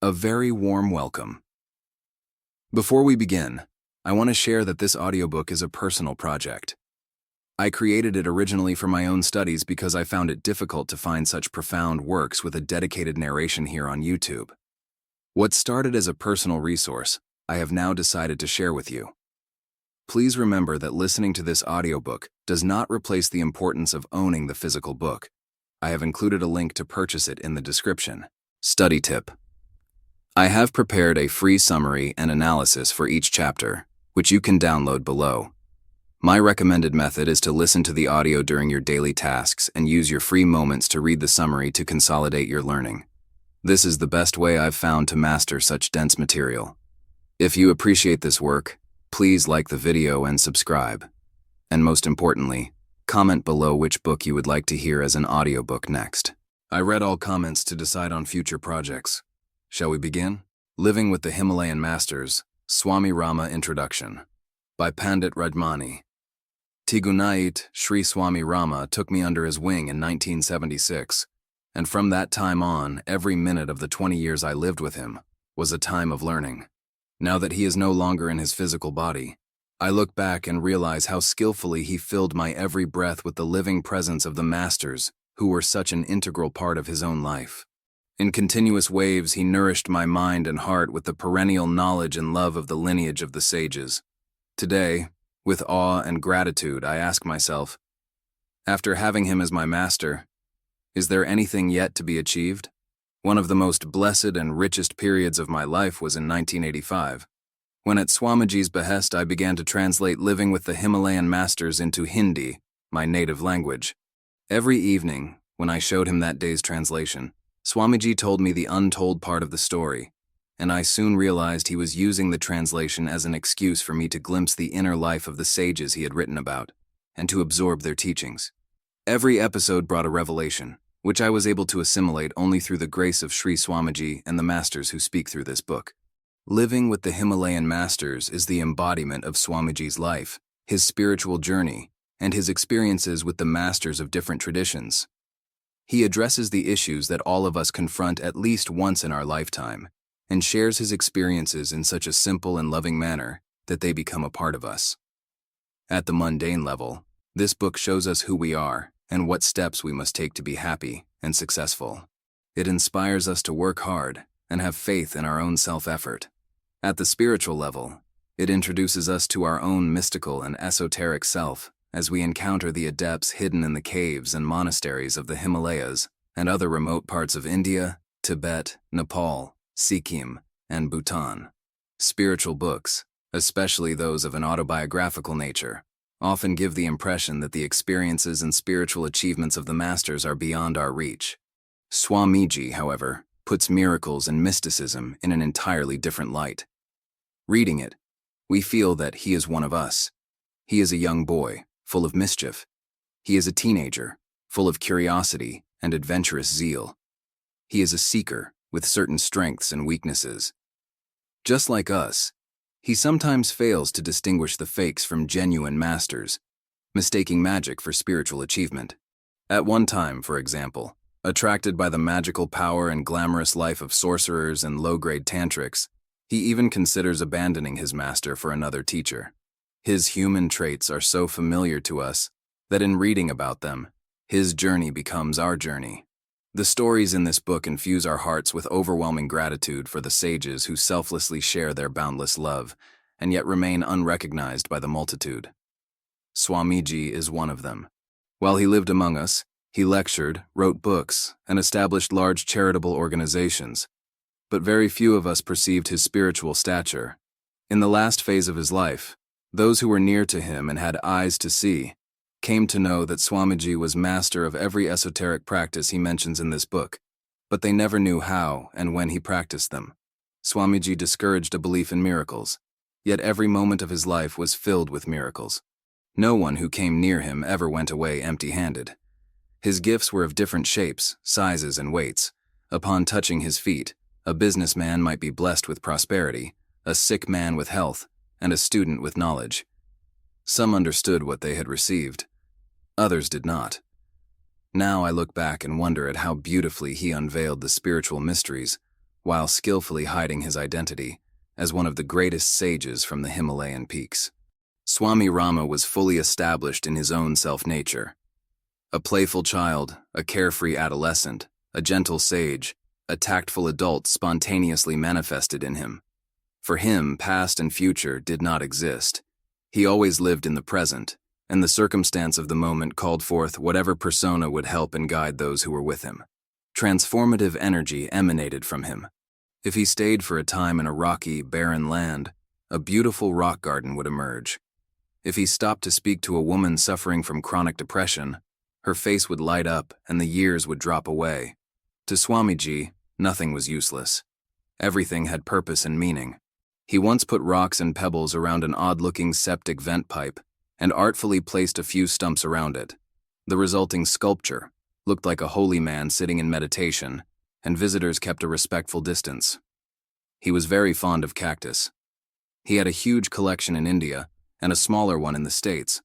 A very warm welcome. Before we begin, I want to share that this audiobook is a personal project. I created it originally for my own studies because I found it difficult to find such profound works with a dedicated narration here on YouTube. What started as a personal resource, I have now decided to share with you. Please remember that listening to this audiobook does not replace the importance of owning the physical book. I have included a link to purchase it in the description. Study tip. I have prepared a free summary and analysis for each chapter, which you can download below. My recommended method is to listen to the audio during your daily tasks and use your free moments to read the summary to consolidate your learning. This is the best way I've found to master such dense material. If you appreciate this work, please like the video and subscribe. And most importantly, comment below which book you would like to hear as an audiobook next. I read all comments to decide on future projects. Shall we begin? Living with the Himalayan Masters, Swami Rama Introduction, by Pandit Rajmani. Tigunait Sri Swami Rama took me under his wing in 1976, and from that time on, every minute of the 20 years I lived with him was a time of learning. Now that he is no longer in his physical body, I look back and realize how skillfully he filled my every breath with the living presence of the Masters, who were such an integral part of his own life. In continuous waves, he nourished my mind and heart with the perennial knowledge and love of the lineage of the sages. Today, with awe and gratitude, I ask myself, after having him as my master, is there anything yet to be achieved? One of the most blessed and richest periods of my life was in 1985, when at Swamiji's behest I began to translate Living with the Himalayan Masters into Hindi, my native language. Every evening, when I showed him that day's translation, Swamiji told me the untold part of the story, and I soon realized he was using the translation as an excuse for me to glimpse the inner life of the sages he had written about, and to absorb their teachings. Every episode brought a revelation, which I was able to assimilate only through the grace of Sri Swamiji and the masters who speak through this book. Living with the Himalayan Masters is the embodiment of Swamiji's life, his spiritual journey, and his experiences with the masters of different traditions. He addresses the issues that all of us confront at least once in our lifetime, and shares his experiences in such a simple and loving manner that they become a part of us. At the mundane level, this book shows us who we are and what steps we must take to be happy and successful. It inspires us to work hard and have faith in our own self-effort. At the spiritual level, it introduces us to our own mystical and esoteric self as we encounter the adepts hidden in the caves and monasteries of the Himalayas and other remote parts of India, Tibet, Nepal, Sikkim, and Bhutan. Spiritual books, especially those of an autobiographical nature, often give the impression that the experiences and spiritual achievements of the masters are beyond our reach. Swamiji, however, puts miracles and mysticism in an entirely different light. Reading it, we feel that he is one of us. He is a young boy, full of mischief. He is a teenager, full of curiosity and adventurous zeal. He is a seeker with certain strengths and weaknesses. Just like us, he sometimes fails to distinguish the fakes from genuine masters, mistaking magic for spiritual achievement. At one time, for example, attracted by the magical power and glamorous life of sorcerers and low-grade tantrics, he even considers abandoning his master for another teacher. His human traits are so familiar to us that in reading about them, his journey becomes our journey. The stories in this book infuse our hearts with overwhelming gratitude for the sages who selflessly share their boundless love and yet remain unrecognized by the multitude. Swamiji is one of them. While he lived among us, he lectured, wrote books, and established large charitable organizations, but very few of us perceived his spiritual stature. In the last phase of his life, those who were near to him and had eyes to see came to know that Swamiji was master of every esoteric practice he mentions in this book, but they never knew how and when he practiced them. Swamiji discouraged a belief in miracles, yet every moment of his life was filled with miracles. No one who came near him ever went away empty-handed. His gifts were of different shapes, sizes, and weights. Upon touching his feet, a businessman might be blessed with prosperity, a sick man with health, and a student with knowledge. Some understood what they had received. Others did not. Now I look back and wonder at how beautifully he unveiled the spiritual mysteries, while skillfully hiding his identity as one of the greatest sages from the Himalayan peaks. Swami Rama was fully established in his own self-nature. A playful child, a carefree adolescent, a gentle sage, a tactful adult spontaneously manifested in him. For him, past and future did not exist. He always lived in the present, and the circumstance of the moment called forth whatever persona would help and guide those who were with him. Transformative energy emanated from him. If he stayed for a time in a rocky, barren land, a beautiful rock garden would emerge. If he stopped to speak to a woman suffering from chronic depression, her face would light up and the years would drop away. To Swamiji, nothing was useless. Everything had purpose and meaning. He once put rocks and pebbles around an odd-looking septic vent pipe and artfully placed a few stumps around it. The resulting sculpture looked like a holy man sitting in meditation, and visitors kept a respectful distance. He was very fond of cactus. He had a huge collection in India and a smaller one in the States.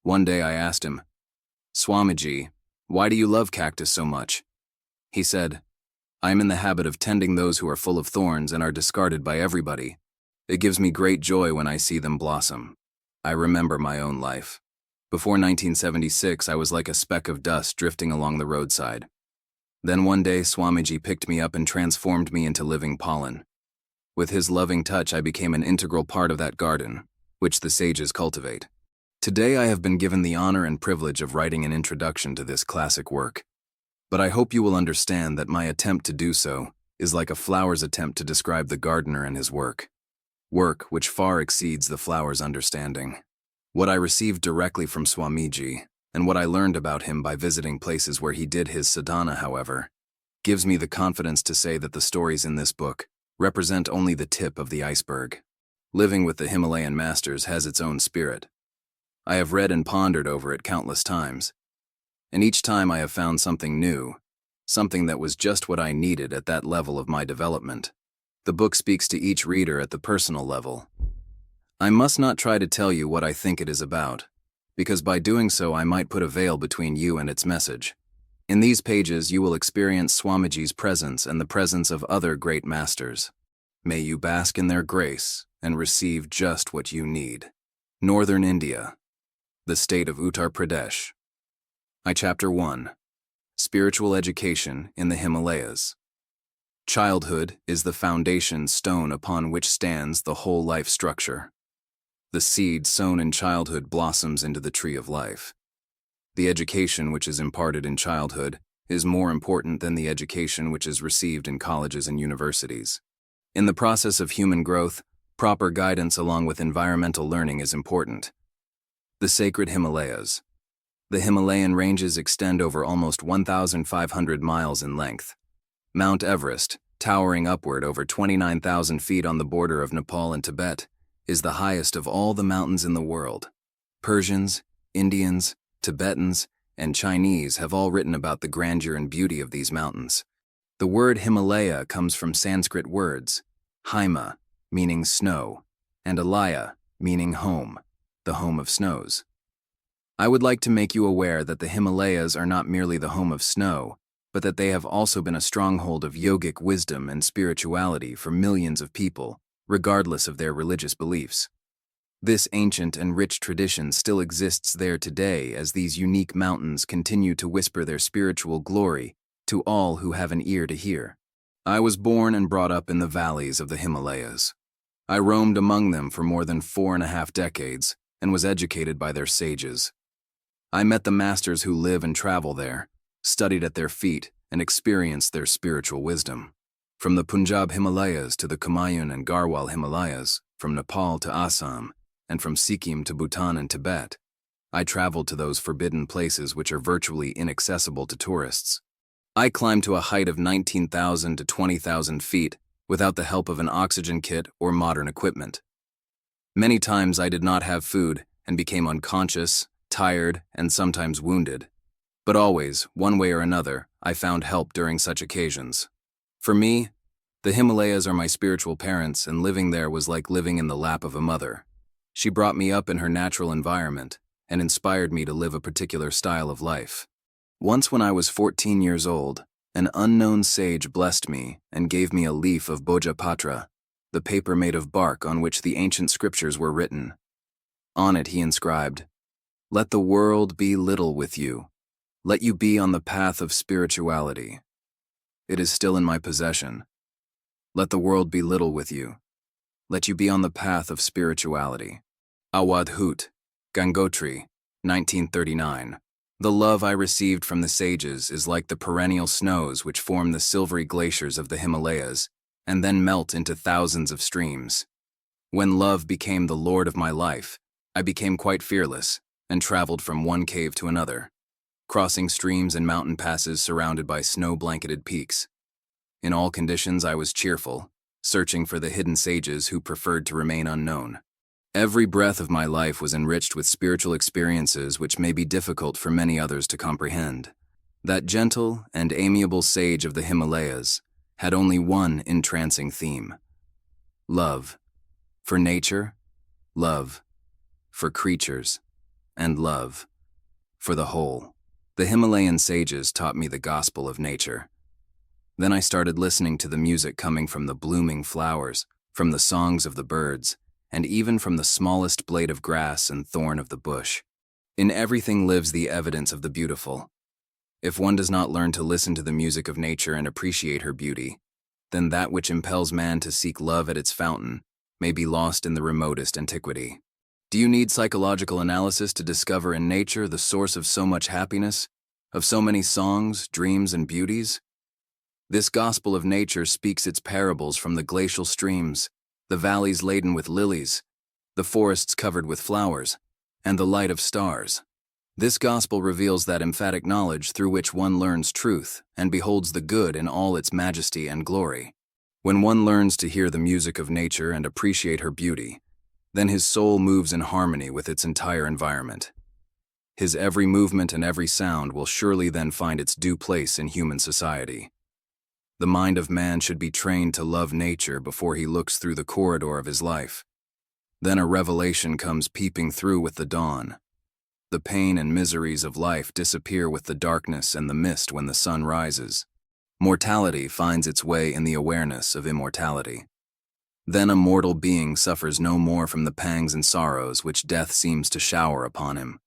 One day I asked him, "Swamiji, why do you love cactus so much?" He said, "I am in the habit of tending those who are full of thorns and are discarded by everybody. It gives me great joy when I see them blossom." I remember my own life. Before 1976, I was like a speck of dust drifting along the roadside. Then one day, Swamiji picked me up and transformed me into living pollen. With his loving touch, I became an integral part of that garden, which the sages cultivate. Today, I have been given the honor and privilege of writing an introduction to this classic work. But I hope you will understand that my attempt to do so is like a flower's attempt to describe the gardener and his work. Work which far exceeds the flower's understanding. What I received directly from Swamiji, and what I learned about him by visiting places where he did his sadhana, however, gives me the confidence to say that the stories in this book represent only the tip of the iceberg. Living with the Himalayan Masters has its own spirit. I have read and pondered over it countless times, and each time I have found something new, something that was just what I needed at that level of my development. The book speaks to each reader at the personal level. I must not try to tell you what I think it is about, because by doing so I might put a veil between you and its message. In these pages you will experience Swamiji's presence and the presence of other great masters. May you bask in their grace and receive just what you need. Northern India, the state of Uttar Pradesh. Chapter 1. Spiritual Education in the Himalayas. Childhood is the foundation stone upon which stands the whole life structure. The seed sown in childhood blossoms into the tree of life. The education which is imparted in childhood is more important than the education which is received in colleges and universities. In the process of human growth, proper guidance along with environmental learning is important. The sacred Himalayas. The Himalayan ranges extend over almost 1,500 miles in length. Mount Everest, towering upward over 29,000 feet on the border of Nepal and Tibet, is the highest of all the mountains in the world. Persians, Indians, Tibetans, and Chinese have all written about the grandeur and beauty of these mountains. The word Himalaya comes from Sanskrit words, Hima, meaning snow, and Alaya, meaning home, the home of snows. I would like to make you aware that the Himalayas are not merely the home of snow, but that they have also been a stronghold of yogic wisdom and spirituality for millions of people, regardless of their religious beliefs. This ancient and rich tradition still exists there today as these unique mountains continue to whisper their spiritual glory to all who have an ear to hear. I was born and brought up in the valleys of the Himalayas. I roamed among them for more than 4.5 decades and was educated by their sages. I met the masters who live and travel there, studied at their feet, and experienced their spiritual wisdom. From the Punjab Himalayas to the Kumaun and Garhwal Himalayas, from Nepal to Assam, and from Sikkim to Bhutan and Tibet, I traveled to those forbidden places which are virtually inaccessible to tourists. I climbed to a height of 19,000 to 20,000 feet without the help of an oxygen kit or modern equipment. Many times I did not have food and became unconscious, tired, and sometimes wounded. But always, one way or another, I found help during such occasions. For me, the Himalayas are my spiritual parents, and living there was like living in the lap of a mother. She brought me up in her natural environment and inspired me to live a particular style of life. Once when I was 14 years old, an unknown sage blessed me and gave me a leaf of Bhojapatra, the paper made of bark on which the ancient scriptures were written. On it he inscribed, "Let the world be little with you. Let you be on the path of spirituality." It is still in my possession. Let the world be little with you. Let you be on the path of spirituality. Awadhut, Gangotri, 1939. The love I received from the sages is like the perennial snows which form the silvery glaciers of the Himalayas and then melt into thousands of streams. When love became the lord of my life, I became quite fearless and traveled from one cave to another, crossing streams and mountain passes surrounded by snow-blanketed peaks. In all conditions I was cheerful, searching for the hidden sages who preferred to remain unknown. Every breath of my life was enriched with spiritual experiences which may be difficult for many others to comprehend. That gentle and amiable sage of the Himalayas had only one entrancing theme: love. For nature, love. For creatures, and love. For the whole. The Himalayan sages taught me the gospel of nature. Then I started listening to the music coming from the blooming flowers, from the songs of the birds, and even from the smallest blade of grass and thorn of the bush. In everything lives the evidence of the beautiful. If one does not learn to listen to the music of nature and appreciate her beauty, then that which impels man to seek love at its fountain may be lost in the remotest antiquity. Do you need psychological analysis to discover in nature the source of so much happiness, of so many songs, dreams, and beauties? This gospel of nature speaks its parables from the glacial streams, the valleys laden with lilies, the forests covered with flowers, and the light of stars. This gospel reveals that emphatic knowledge through which one learns truth and beholds the good in all its majesty and glory. When one learns to hear the music of nature and appreciate her beauty, then his soul moves in harmony with its entire environment. His every movement and every sound will surely then find its due place in human society. The mind of man should be trained to love nature before he looks through the corridor of his life. Then a revelation comes peeping through with the dawn. The pain and miseries of life disappear with the darkness and the mist when the sun rises. Mortality finds its way in the awareness of immortality. Then a mortal being suffers no more from the pangs and sorrows which death seems to shower upon him.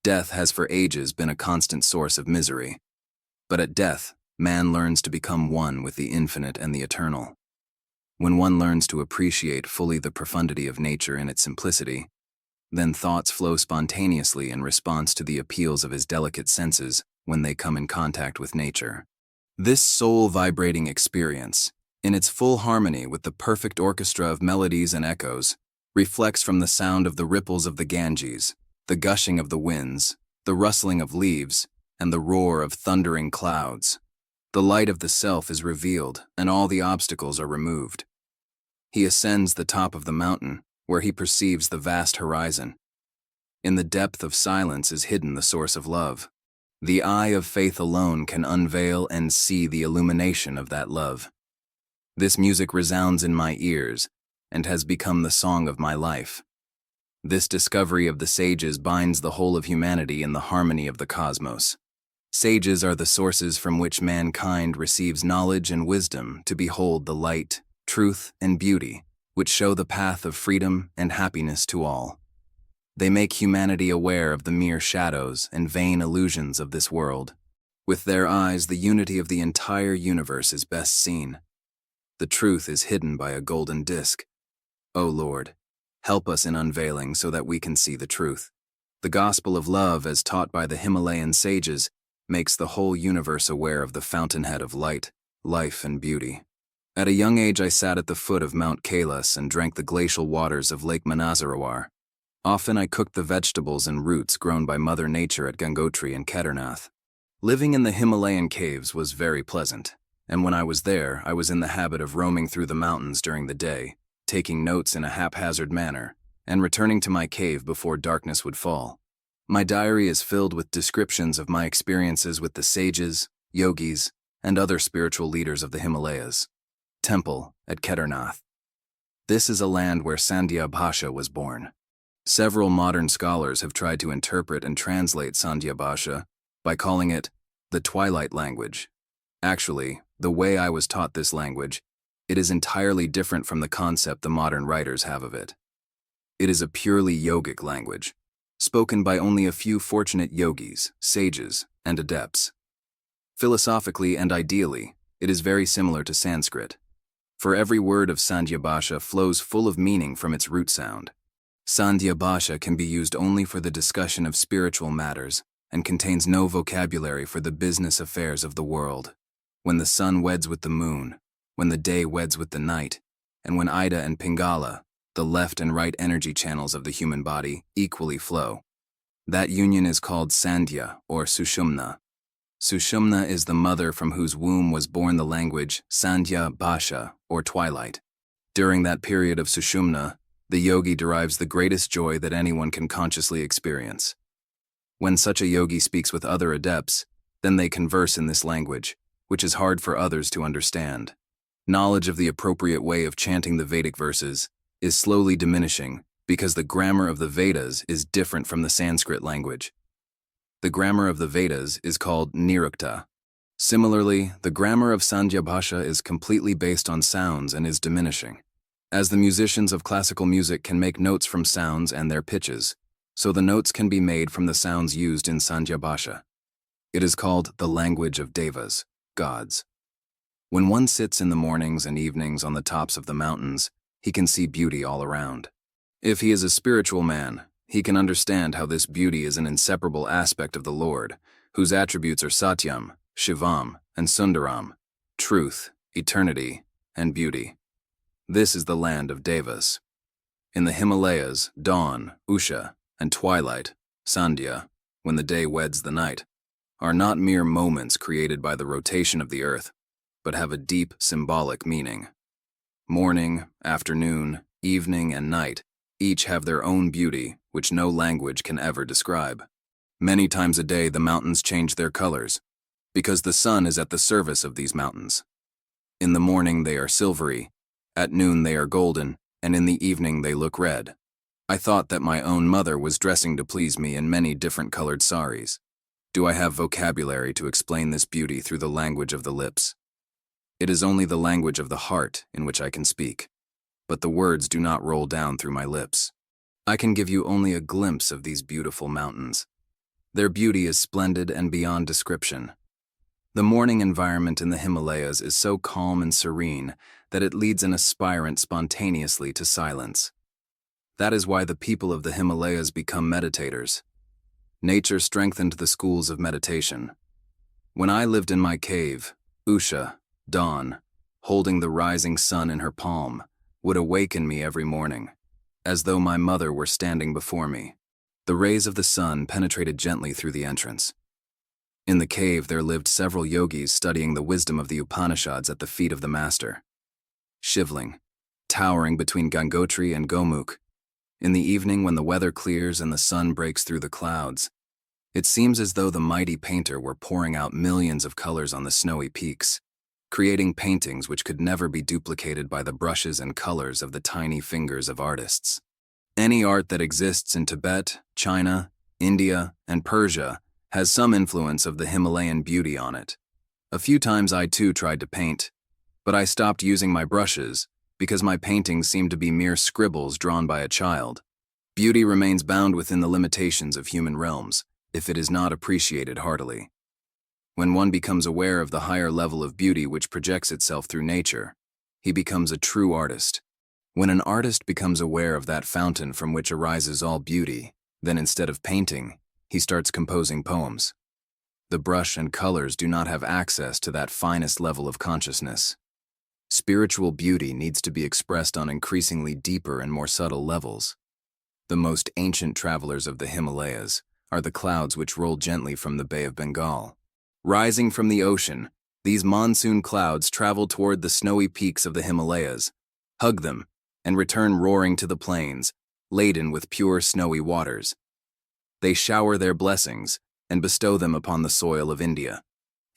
Death has for ages been a constant source of misery. But at death, man learns to become one with the infinite and the eternal. When one learns to appreciate fully the profundity of nature in its simplicity, then thoughts flow spontaneously in response to the appeals of his delicate senses when they come in contact with nature. This soul-vibrating experience, in its full harmony with the perfect orchestra of melodies and echoes, reflects from the sound of the ripples of the Ganges, the gushing of the winds, the rustling of leaves, and the roar of thundering clouds. The light of the self is revealed, and all the obstacles are removed. He ascends the top of the mountain, where he perceives the vast horizon. In the depth of silence is hidden the source of love. The eye of faith alone can unveil and see the illumination of that love. This music resounds in my ears, and has become the song of my life. This discovery of the sages binds the whole of humanity in the harmony of the cosmos. Sages are the sources from which mankind receives knowledge and wisdom to behold the light, truth, and beauty, which show the path of freedom and happiness to all. They make humanity aware of the mere shadows and vain illusions of this world. With their eyes, the unity of the entire universe is best seen. The truth is hidden by a golden disk. O Lord, help us in unveiling so that we can see the truth. The gospel of love, as taught by the Himalayan sages, makes the whole universe aware of the fountainhead of light, life, and beauty. At a young age I sat at the foot of Mount Kailas and drank the glacial waters of Lake Manasarowar. Often I cooked the vegetables and roots grown by Mother Nature at Gangotri and Kedarnath. Living in the Himalayan caves was very pleasant, and when I was there, I was in the habit of roaming through the mountains during the day, taking notes in a haphazard manner, and returning to my cave before darkness would fall. My diary is filled with descriptions of my experiences with the sages, yogis, and other spiritual leaders of the Himalayas. Temple at Kedarnath. This is a land where Sandhya Bhasha was born. Several modern scholars have tried to interpret and translate Sandhya Bhasha by calling it the twilight language. Actually, the way I was taught this language, it is entirely different from the concept the modern writers have of it. It is a purely yogic language, spoken by only a few fortunate yogis, sages, and adepts. Philosophically and ideally, it is very similar to Sanskrit. For every word of Sandhya Bhasha flows full of meaning from its root sound. Sandhya Bhasha can be used only for the discussion of spiritual matters and contains no vocabulary for the business affairs of the world. When the sun weds with the moon, when the day weds with the night, and when Ida and Pingala, the left and right energy channels of the human body, equally flow. That union is called Sandhya or Sushumna. Sushumna is the mother from whose womb was born the language Sandhya Bhasha, or twilight. During that period of Sushumna, the yogi derives the greatest joy that anyone can consciously experience. When such a yogi speaks with other adepts, then they converse in this language, which is hard for others to understand. Knowledge of the appropriate way of chanting the Vedic verses is slowly diminishing because the grammar of the Vedas is different from the Sanskrit language. The grammar of the Vedas is called Nirukta. Similarly, the grammar of Sandhya Bhasha is completely based on sounds and is diminishing. As the musicians of classical music can make notes from sounds and their pitches, so the notes can be made from the sounds used in Sandhya Bhasha. It is called the language of devas, gods. When one sits in the mornings and evenings on the tops of the mountains, he can see beauty all around. If he is a spiritual man, he can understand how this beauty is an inseparable aspect of the Lord, whose attributes are Satyam, Shivam, and Sundaram, truth, eternity, and beauty. This is the land of devas. In the Himalayas, dawn, Usha, and twilight, Sandhya, when the day weds the night, are not mere moments created by the rotation of the earth, but have a deep symbolic meaning. Morning, afternoon, evening, and night each have their own beauty, which no language can ever describe. Many times a day the mountains change their colors, because the sun is at the service of these mountains. In the morning they are silvery, at noon they are golden, and in the evening they look red. I thought that my own mother was dressing to please me in many different colored saris. Do I have vocabulary to explain this beauty through the language of the lips? It is only the language of the heart in which I can speak, but the words do not roll down through my lips. I can give you only a glimpse of these beautiful mountains. Their beauty is splendid and beyond description. The morning environment in the Himalayas is so calm and serene that it leads an aspirant spontaneously to silence. That is why the people of the Himalayas become meditators. Nature strengthened the schools of meditation. When I lived in my cave, Usha, dawn, holding the rising sun in her palm, would awaken me every morning, as though my mother were standing before me. The rays of the sun penetrated gently through the entrance. In the cave there lived several yogis studying the wisdom of the Upanishads at the feet of the master. Shivling, towering between Gangotri and Gomukh. In the evening when the weather clears and the sun breaks through the clouds, it seems as though the mighty painter were pouring out millions of colors on the snowy peaks, creating paintings which could never be duplicated by the brushes and colors of the tiny fingers of artists. Any art that exists in Tibet, China, India, and Persia has some influence of the Himalayan beauty on it. A few times I too tried to paint, but I stopped using my brushes because my paintings seemed to be mere scribbles drawn by a child. Beauty remains bound within the limitations of human realms, if it is not appreciated heartily. When one becomes aware of the higher level of beauty which projects itself through nature, he becomes a true artist. When an artist becomes aware of that fountain from which arises all beauty, then instead of painting, he starts composing poems. The brush and colors do not have access to that finest level of consciousness. Spiritual beauty needs to be expressed on increasingly deeper and more subtle levels. The most ancient travelers of the Himalayas are the clouds which roll gently from the Bay of Bengal. Rising from the ocean, these monsoon clouds travel toward the snowy peaks of the Himalayas, hug them, and return roaring to the plains, laden with pure snowy waters. They shower their blessings and bestow them upon the soil of India.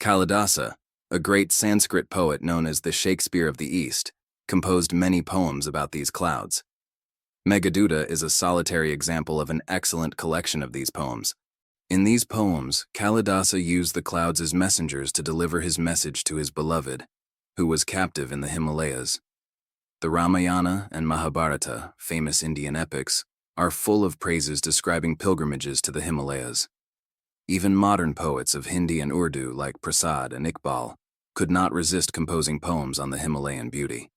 Kalidasa, a great Sanskrit poet known as the Shakespeare of the East, composed many poems about these clouds. Meghaduta is a solitary example of an excellent collection of these poems. In these poems, Kalidasa used the clouds as messengers to deliver his message to his beloved, who was captive in the Himalayas. The Ramayana and Mahabharata, famous Indian epics, are full of praises describing pilgrimages to the Himalayas. Even modern poets of Hindi and Urdu like Prasad and Iqbal could not resist composing poems on the Himalayan beauty.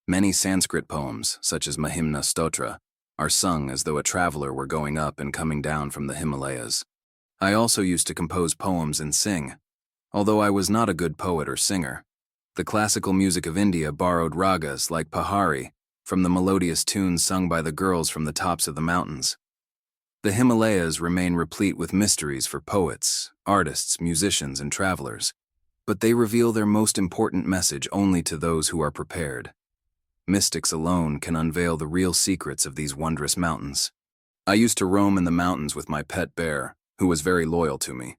Many Sanskrit poems, such as Mahimna Stotra, are sung as though a traveler were going up and coming down from the Himalayas. I also used to compose poems and sing. Although I was not a good poet or singer, the classical music of India borrowed ragas like Pahari from the melodious tunes sung by the girls from the tops of the mountains. The Himalayas remain replete with mysteries for poets, artists, musicians, and travelers, but they reveal their most important message only to those who are prepared. Mystics alone can unveil the real secrets of these wondrous mountains. I used to roam in the mountains with my pet bear, who was very loyal to me.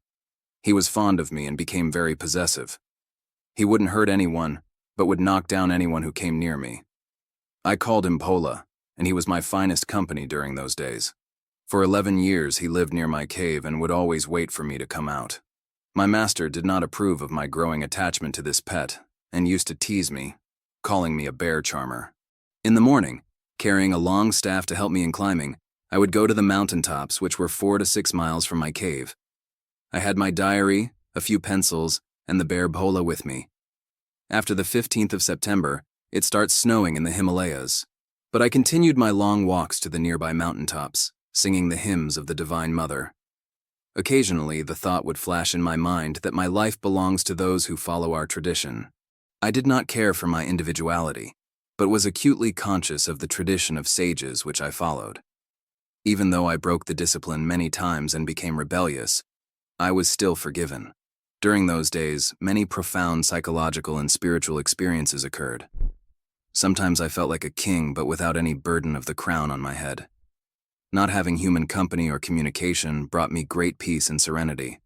He was fond of me and became very possessive. He wouldn't hurt anyone, but would knock down anyone who came near me. I called him Pola, and he was my finest company during those days. For 11 years he lived near my cave and would always wait for me to come out. My master did not approve of my growing attachment to this pet, and used to tease me, calling me a bear charmer. In the morning, carrying a long staff to help me in climbing, I would go to the mountaintops, which were 4 to 6 miles from my cave. I had my diary, a few pencils, and the bear Pola with me. After the 15th of September, it starts snowing in the Himalayas, but I continued my long walks to the nearby mountaintops, singing the hymns of the Divine Mother. Occasionally, the thought would flash in my mind that my life belongs to those who follow our tradition. I did not care for my individuality, but was acutely conscious of the tradition of sages which I followed. Even though I broke the discipline many times and became rebellious, I was still forgiven. During those days, many profound psychological and spiritual experiences occurred. Sometimes I felt like a king, but without any burden of the crown on my head. Not having human company or communication brought me great peace and serenity.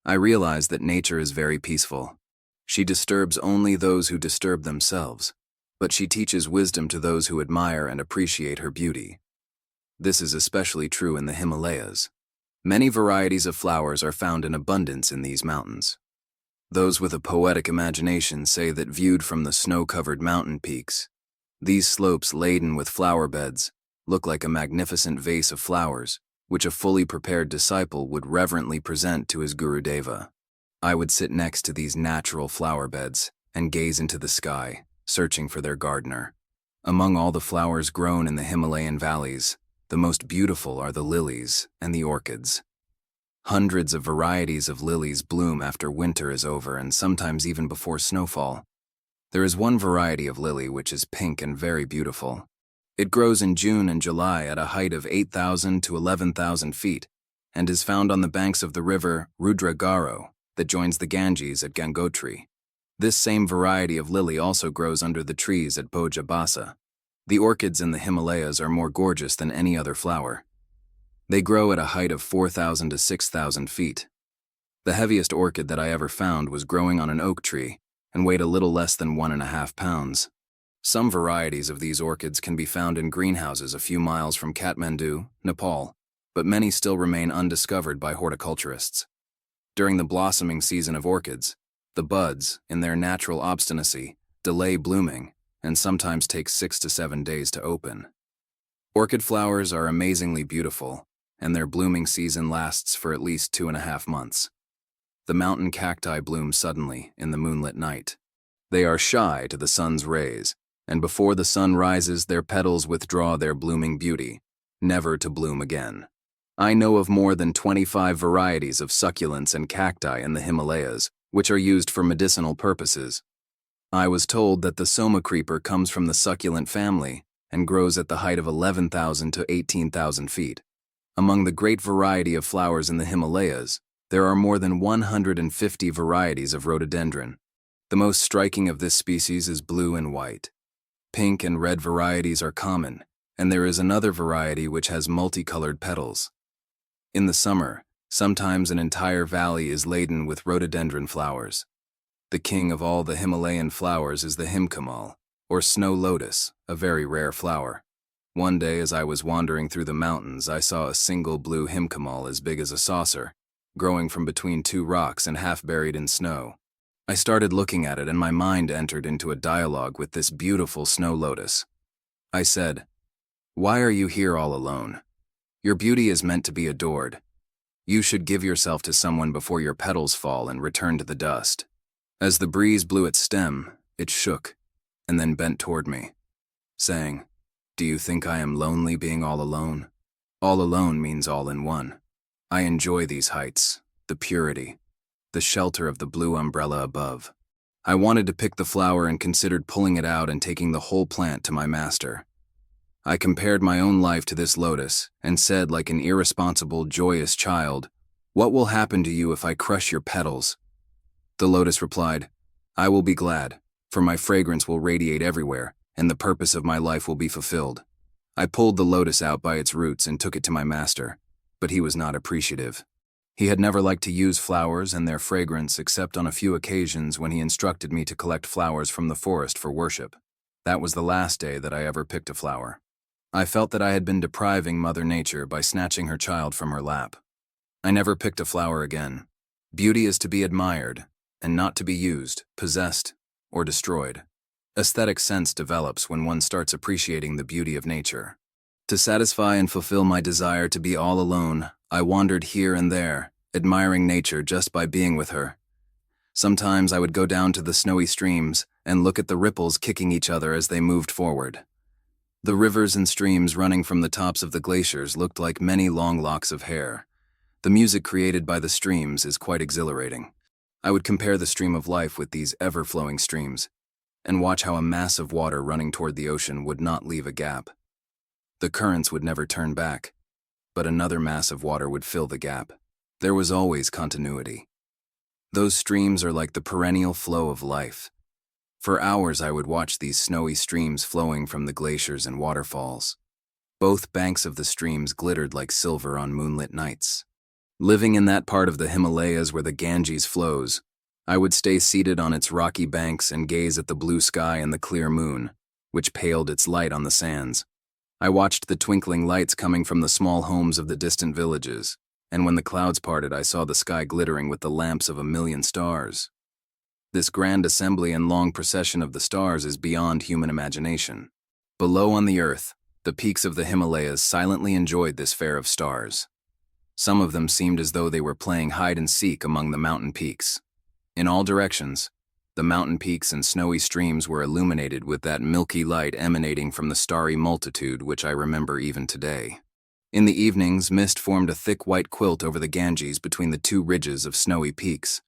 I realized that nature is very peaceful. She disturbs only those who disturb themselves, but she teaches wisdom to those who admire and appreciate her beauty. This is especially true in the Himalayas. Many varieties of flowers are found in abundance in these mountains. Those with a poetic imagination say that viewed from the snow-covered mountain peaks, these slopes laden with flower beds look like a magnificent vase of flowers, which a fully prepared disciple would reverently present to his Gurudeva. I would sit next to these natural flower beds and gaze into the sky, searching for their gardener. Among all the flowers grown in the Himalayan valleys, the most beautiful are the lilies and the orchids. Hundreds of varieties of lilies bloom after winter is over and sometimes even before snowfall. There is one variety of lily which is pink and very beautiful. It grows in June and July at a height of 8,000 to 11,000 feet and is found on the banks of the river Rudragaro that joins the Ganges at Gangotri. This same variety of lily also grows under the trees at Bhojabasa. The orchids in the Himalayas are more gorgeous than any other flower. They grow at a height of 4,000 to 6,000 feet. The heaviest orchid that I ever found was growing on an oak tree and weighed a little less than 1.5 pounds. Some varieties of these orchids can be found in greenhouses a few miles from Kathmandu, Nepal, but many still remain undiscovered by horticulturists. During the blossoming season of orchids, the buds, in their natural obstinacy, delay blooming and sometimes take 6 to 7 days to open. Orchid flowers are amazingly beautiful, and their blooming season lasts for at least 2.5 months. The mountain cacti bloom suddenly in the moonlit night. They are shy to the sun's rays, and before the sun rises, their petals withdraw their blooming beauty, never to bloom again. I know of more than 25 varieties of succulents and cacti in the Himalayas, which are used for medicinal purposes. I was told that the Soma creeper comes from the succulent family and grows at the height of 11,000 to 18,000 feet. Among the great variety of flowers in the Himalayas, there are more than 150 varieties of rhododendron. The most striking of this species is blue and white. Pink and red varieties are common, and there is another variety which has multicolored petals. In the summer, sometimes an entire valley is laden with rhododendron flowers. The king of all the Himalayan flowers is the himkamal, or snow lotus, a very rare flower. One day as I was wandering through the mountains, I saw a single blue himkamal as big as a saucer. growing from between two rocks and half buried in snow. I started looking at it and my mind entered into a dialogue with this beautiful snow lotus. I said, "Why are you here all alone? Your beauty is meant to be adored. You should give yourself to someone before your petals fall and return to the dust." As the breeze blew its stem, it shook and then bent toward me, saying, "Do you think I am lonely being all alone? All alone means all in one. I enjoy these heights, the purity, the shelter of the blue umbrella above." I wanted to pick the flower and considered pulling it out and taking the whole plant to my master. I compared my own life to this lotus and said, like an irresponsible, joyous child, "What will happen to you if I crush your petals?" The lotus replied, "I will be glad, for my fragrance will radiate everywhere, and the purpose of my life will be fulfilled." I pulled the lotus out by its roots and took it to my master, but he was not appreciative. He had never liked to use flowers and their fragrance except on a few occasions when he instructed me to collect flowers from the forest for worship. That was the last day that I ever picked a flower. I felt that I had been depriving Mother Nature by snatching her child from her lap. I never picked a flower again. Beauty is to be admired, and not to be used, possessed, or destroyed. Aesthetic sense develops when one starts appreciating the beauty of nature. To satisfy and fulfill my desire to be all alone, I wandered here and there, admiring nature just by being with her. Sometimes I would go down to the snowy streams and look at the ripples kicking each other as they moved forward. The rivers and streams running from the tops of the glaciers looked like many long locks of hair. The music created by the streams is quite exhilarating. I would compare the stream of life with these ever-flowing streams, and watch how a mass of water running toward the ocean would not leave a gap. The currents would never turn back, but another mass of water would fill the gap. There was always continuity. Those streams are like the perennial flow of life. For hours I would watch these snowy streams flowing from the glaciers and waterfalls. Both banks of the streams glittered like silver on moonlit nights. Living in that part of the Himalayas where the Ganges flows, I would stay seated on its rocky banks and gaze at the blue sky and the clear moon, which paled its light on the sands. I watched the twinkling lights coming from the small homes of the distant villages, and when the clouds parted I saw the sky glittering with the lamps of 1,000,000 stars. This grand assembly and long procession of the stars is beyond human imagination. Below on the earth, the peaks of the Himalayas silently enjoyed this fair of stars. Some of them seemed as though they were playing hide and seek among the mountain peaks. In all directions, the mountain peaks and snowy streams were illuminated with that milky light emanating from the starry multitude which I remember even today. In the evenings, mist formed a thick white quilt over the Ganges between the two ridges of snowy peaks.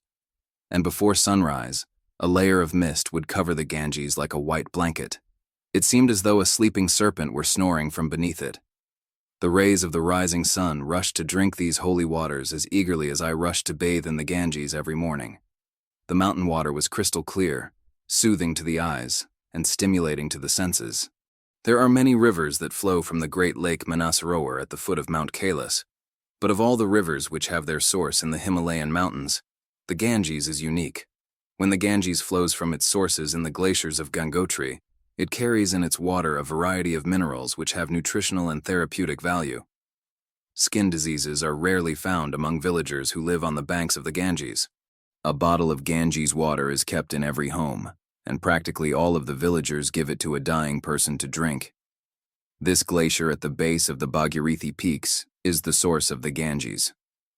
And before sunrise, a layer of mist would cover the Ganges like a white blanket. It seemed as though a sleeping serpent were snoring from beneath it. The rays of the rising sun rushed to drink these holy waters as eagerly as I rushed to bathe in the Ganges every morning. The mountain water was crystal clear, soothing to the eyes, and stimulating to the senses. There are many rivers that flow from the great lake Manasarowar at the foot of Mount Kailas, but of all the rivers which have their source in the Himalayan mountains, the Ganges is unique. When the Ganges flows from its sources in the glaciers of Gangotri, it carries in its water a variety of minerals which have nutritional and therapeutic value. Skin diseases are rarely found among villagers who live on the banks of the Ganges. A bottle of Ganges water is kept in every home, and practically all of the villagers give it to a dying person to drink. This glacier at the base of the Bhagirathi peaks is the source of the Ganges.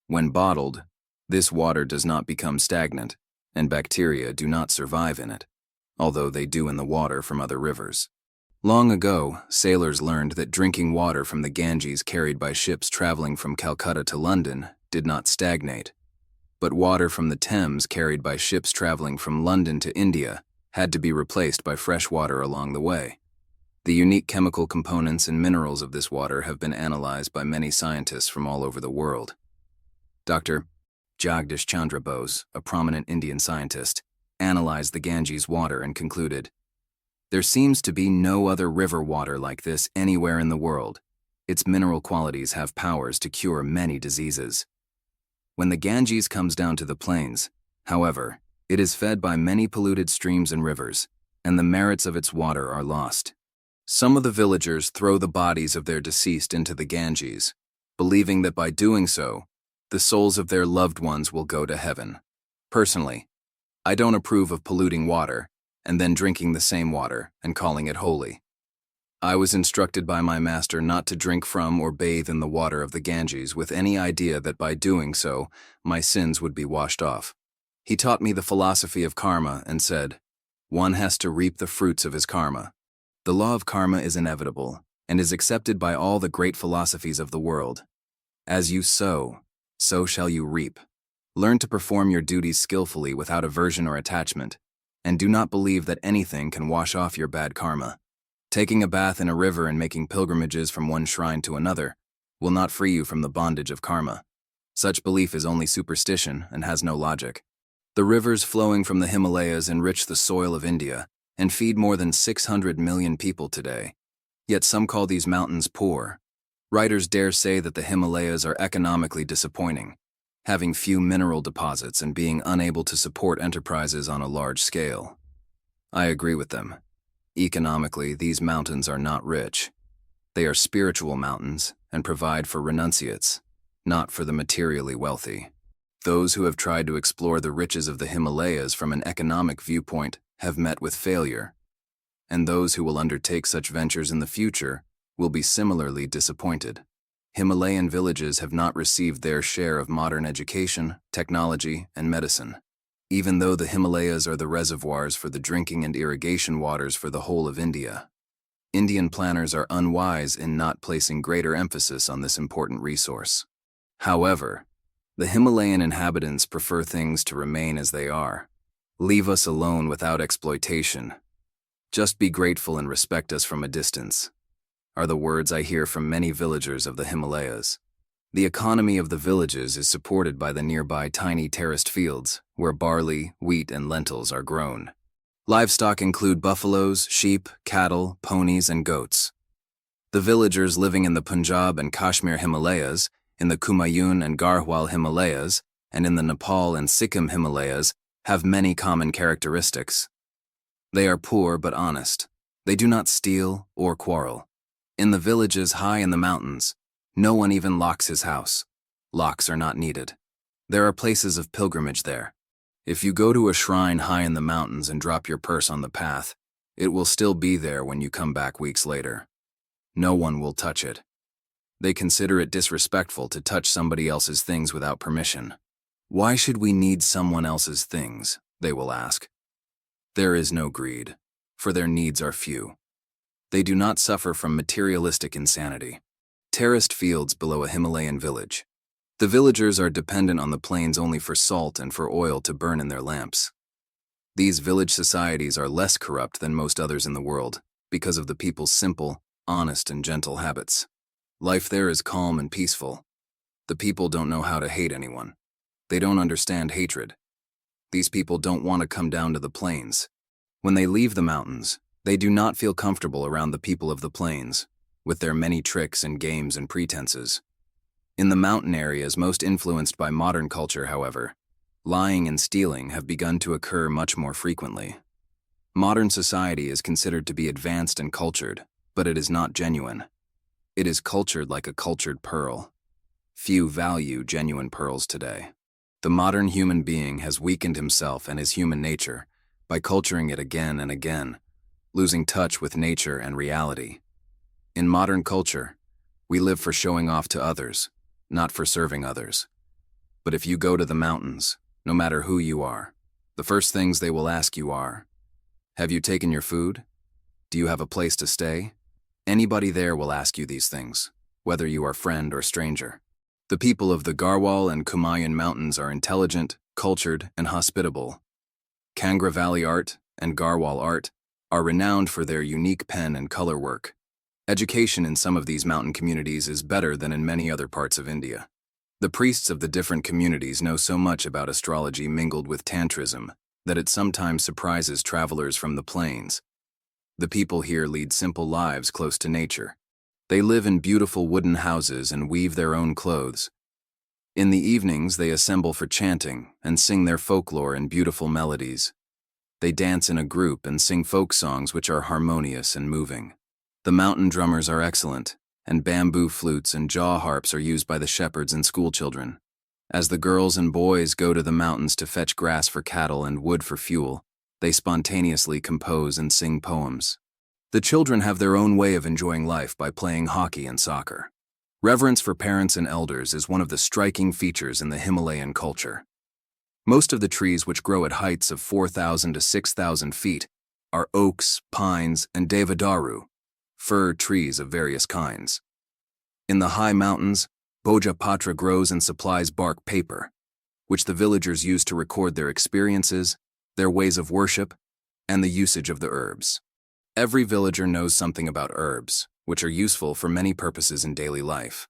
When bottled, this water does not become stagnant, and bacteria do not survive in it, although they do in the water from other rivers. Long ago, sailors learned that drinking water from the Ganges carried by ships traveling from Calcutta to London did not stagnate, but water from the Thames carried by ships traveling from London to India had to be replaced by fresh water along the way. The unique chemical components and minerals of this water have been analyzed by many scientists from all over the world. Dr. Jagdish Chandra Bose, a prominent Indian scientist, analyzed the Ganges water and concluded, "There seems to be no other river water like this anywhere in the world. Its mineral qualities have powers to cure many diseases." When the Ganges comes down to the plains, however, it is fed by many polluted streams and rivers, and the merits of its water are lost. Some of the villagers throw the bodies of their deceased into the Ganges, believing that by doing so, the souls of their loved ones will go to heaven. Personally, I don't approve of polluting water and then drinking the same water and calling it holy. I was instructed by my master not to drink from or bathe in the water of the Ganges with any idea that by doing so, my sins would be washed off. He taught me the philosophy of karma and said, one has to reap the fruits of his karma. The law of karma is inevitable and is accepted by all the great philosophies of the world. As you sow, so shall you reap. Learn to perform your duties skillfully without aversion or attachment, and do not believe that anything can wash off your bad karma. Taking a bath in a river and making pilgrimages from one shrine to another will not free you from the bondage of karma. Such belief is only superstition and has no logic. The rivers flowing from the Himalayas enrich the soil of India and feed more than 600 million people today. Yet some call these mountains poor. Writers dare say that the Himalayas are economically disappointing, having few mineral deposits and being unable to support enterprises on a large scale. I agree with them. Economically, these mountains are not rich. They are spiritual mountains and provide for renunciates, not for the materially wealthy. Those who have tried to explore the riches of the Himalayas from an economic viewpoint have met with failure, and those who will undertake such ventures in the future will be similarly disappointed. Himalayan villages have not received their share of modern education, technology, and medicine. Even though the Himalayas are the reservoirs for the drinking and irrigation waters for the whole of India, Indian planners are unwise in not placing greater emphasis on this important resource. However, the Himalayan inhabitants prefer things to remain as they are. Leave us alone without exploitation. Just be grateful and respect us from a distance, are the words I hear from many villagers of the Himalayas. The economy of the villages is supported by the nearby tiny terraced fields where barley, wheat, and lentils are grown. Livestock include buffaloes, sheep, cattle, ponies, and goats. The villagers living in the Punjab and Kashmir Himalayas, in the Kumaun and Garhwal Himalayas, and in the Nepal and Sikkim Himalayas have many common characteristics. They are poor but honest. They do not steal or quarrel. In the villages high in the mountains, no one even locks his house. Locks are not needed. There are places of pilgrimage there. If you go to a shrine high in the mountains and drop your purse on the path, it will still be there when you come back weeks later. No one will touch it. They consider it disrespectful to touch somebody else's things without permission. Why should we need someone else's things? They will ask. There is no greed, for their needs are few. They do not suffer from materialistic insanity. Terraced fields below a Himalayan village. The villagers are dependent on the plains only for salt and for oil to burn in their lamps. These village societies are less corrupt than most others in the world because of the people's simple, honest, and gentle habits. Life there is calm and peaceful. The people don't know how to hate anyone. They don't understand hatred. These people don't want to come down to the plains. When they leave the mountains, they do not feel comfortable around the people of the plains, with their many tricks and games and pretenses. In the mountain areas most influenced by modern culture, however, lying and stealing have begun to occur much more frequently. Modern society is considered to be advanced and cultured, but it is not genuine. It is cultured like a cultured pearl. Few value genuine pearls today. The modern human being has weakened himself and his human nature by culturing it again and again, losing touch with nature and reality. In modern culture, we live for showing off to others, not for serving others. But if you go to the mountains, no matter who you are, the first things they will ask you are, have you taken your food? Do you have a place to stay? Anybody there will ask you these things, whether you are friend or stranger. The people of the Garhwal and Kumaun mountains are intelligent, cultured, and hospitable. Kangra Valley art and Garhwal art are renowned for their unique pen and color work. Education in some of these mountain communities is better than in many other parts of India. The priests of the different communities know so much about astrology mingled with tantrism that it sometimes surprises travelers from the plains. The people here lead simple lives close to nature. They live in beautiful wooden houses and weave their own clothes. In the evenings, they assemble for chanting and sing their folklore in beautiful melodies. They dance in a group and sing folk songs which are harmonious and moving. The mountain drummers are excellent, and bamboo flutes and jaw harps are used by the shepherds and schoolchildren. As the girls and boys go to the mountains to fetch grass for cattle and wood for fuel, they spontaneously compose and sing poems. The children have their own way of enjoying life by playing hockey and soccer. Reverence for parents and elders is one of the striking features in the Himalayan culture. Most of the trees which grow at heights of 4,000 to 6,000 feet are oaks, pines, and deodaru, fir trees of various kinds. In the high mountains, Bhojapatra grows and supplies bark paper, which the villagers use to record their experiences, their ways of worship, and the usage of the herbs. Every villager knows something about herbs, which are useful for many purposes in daily life.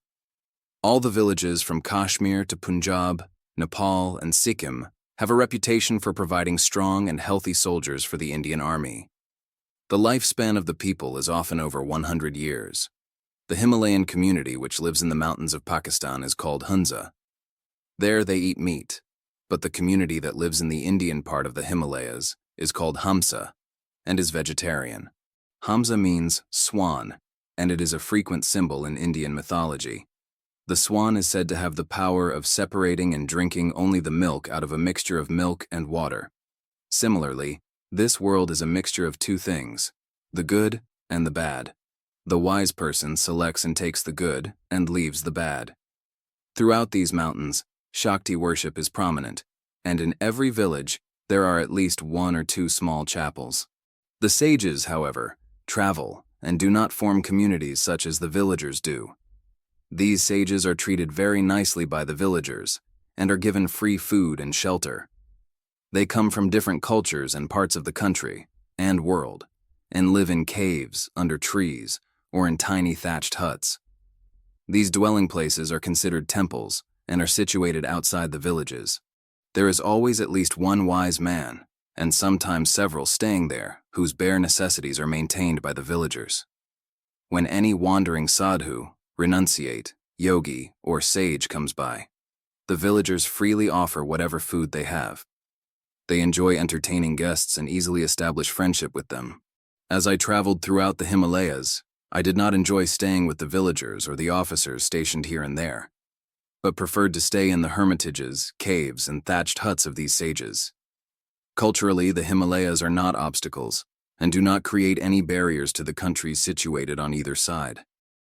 All the villages from Kashmir to Punjab, Nepal, and Sikkim have a reputation for providing strong and healthy soldiers for the Indian Army. The lifespan of the people is often over 100 years. The Himalayan community which lives in the mountains of Pakistan is called Hunza. There they eat meat, but the community that lives in the Indian part of the Himalayas is called Hamsa and is vegetarian. Hamsa means swan, and it is a frequent symbol in Indian mythology. The swan is said to have the power of separating and drinking only the milk out of a mixture of milk and water. Similarly, this world is a mixture of two things, the good and the bad. The wise person selects and takes the good and leaves the bad. Throughout these mountains, Shakti worship is prominent, and in every village there are at least one or two small chapels. The sages, however, travel and do not form communities such as the villagers do. These sages are treated very nicely by the villagers and are given free food and shelter. They come from different cultures and parts of the country and world and live in caves, under trees, or in tiny thatched huts. These dwelling places are considered temples and are situated outside the villages. There is always at least one wise man, and sometimes several staying there, whose bare necessities are maintained by the villagers. When any wandering sadhu, renunciate, yogi, or sage comes by, the villagers freely offer whatever food they have. They enjoy entertaining guests and easily establish friendship with them. As I traveled throughout the Himalayas, I did not enjoy staying with the villagers or the officers stationed here and there, but preferred to stay in the hermitages, caves, and thatched huts of these sages. Culturally, the Himalayas are not obstacles and do not create any barriers to the countries situated on either side.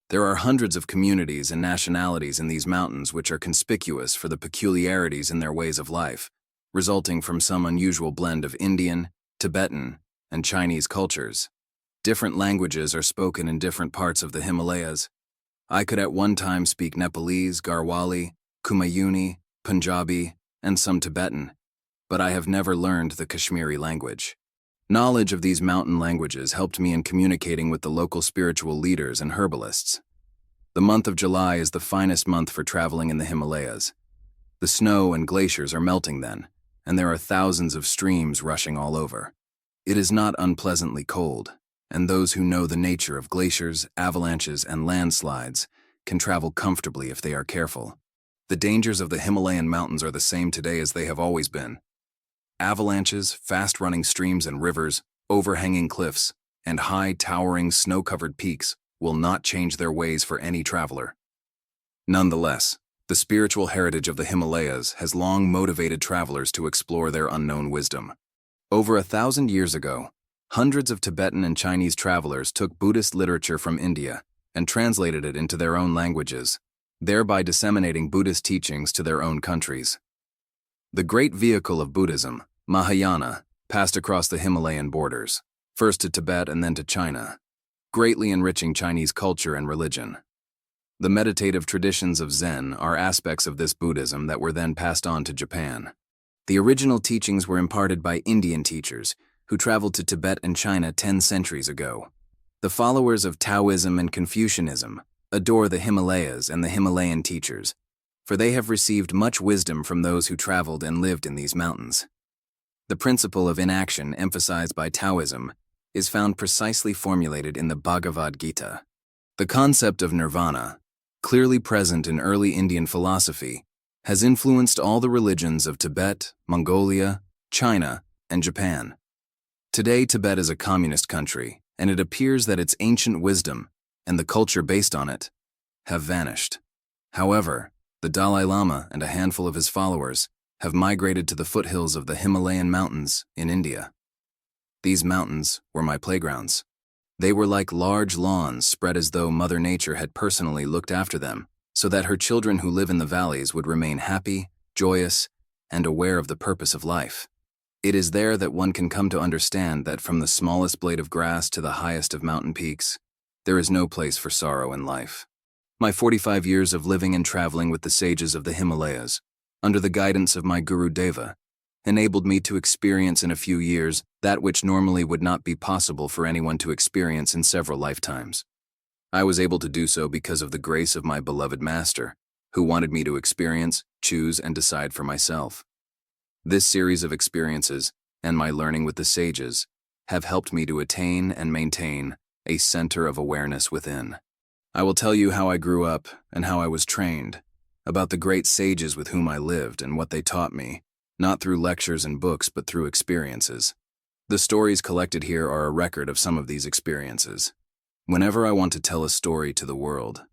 There are hundreds of communities and nationalities in these mountains which are conspicuous for the peculiarities in their ways of life, resulting from some unusual blend of Indian, Tibetan, and Chinese cultures. Different languages are spoken in different parts of the Himalayas. I could at one time speak Nepalese, Garhwali, Kumayuni, Punjabi, and some Tibetan, but I have never learned the Kashmiri language. Knowledge of these mountain languages helped me in communicating with the local spiritual leaders and herbalists. The month of July is the finest month for traveling in the Himalayas. The snow and glaciers are melting then, and there are thousands of streams rushing all over. It is not unpleasantly cold, and those who know the nature of glaciers, avalanches, and landslides can travel comfortably if they are careful. The dangers of the Himalayan mountains are the same today as they have always been. Avalanches, fast-running streams and rivers, overhanging cliffs, and high, towering, snow-covered peaks will not change their ways for any traveler. Nonetheless, the spiritual heritage of the Himalayas has long motivated travelers to explore their unknown wisdom. Over 1,000 years ago, hundreds of Tibetan and Chinese travelers took Buddhist literature from India and translated it into their own languages, thereby disseminating Buddhist teachings to their own countries. The great vehicle of Buddhism, Mahayana, passed across the Himalayan borders, first to Tibet and then to China, greatly enriching Chinese culture and religion. The meditative traditions of Zen are aspects of this Buddhism that were then passed on to Japan. The original teachings were imparted by Indian teachers who traveled to Tibet and China 10 centuries ago. The followers of Taoism and Confucianism adore the Himalayas and the Himalayan teachers, for they have received much wisdom from those who traveled and lived in these mountains. The principle of inaction emphasized by Taoism is found precisely formulated in the Bhagavad Gita. The concept of nirvana, clearly present in early Indian philosophy, has influenced all the religions of Tibet, Mongolia, China, and Japan. Today, Tibet is a communist country, and it appears that its ancient wisdom and the culture based on it have vanished. However, The Dalai Lama and a handful of his followers have migrated to the foothills of the Himalayan mountains in India. These mountains were my playgrounds. They were like large lawns spread as though Mother Nature had personally looked after them, so that her children who live in the valleys would remain happy, joyous, and aware of the purpose of life. It is there that one can come to understand that from the smallest blade of grass to the highest of mountain peaks, there is no place for sorrow in life. My 45 years of living and traveling with the sages of the Himalayas, under the guidance of my Guru Deva, enabled me to experience in a few years that which normally would not be possible for anyone to experience in several lifetimes. I was able to do so because of the grace of my beloved Master, who wanted me to experience, choose, and decide for myself. This series of experiences, and my learning with the sages, have helped me to attain and maintain a center of awareness within. I will tell you how I grew up and how I was trained, about the great sages with whom I lived and what they taught me, not through lectures and books but through experiences. The stories collected here are a record of some of these experiences. Whenever I want to tell a story to the world,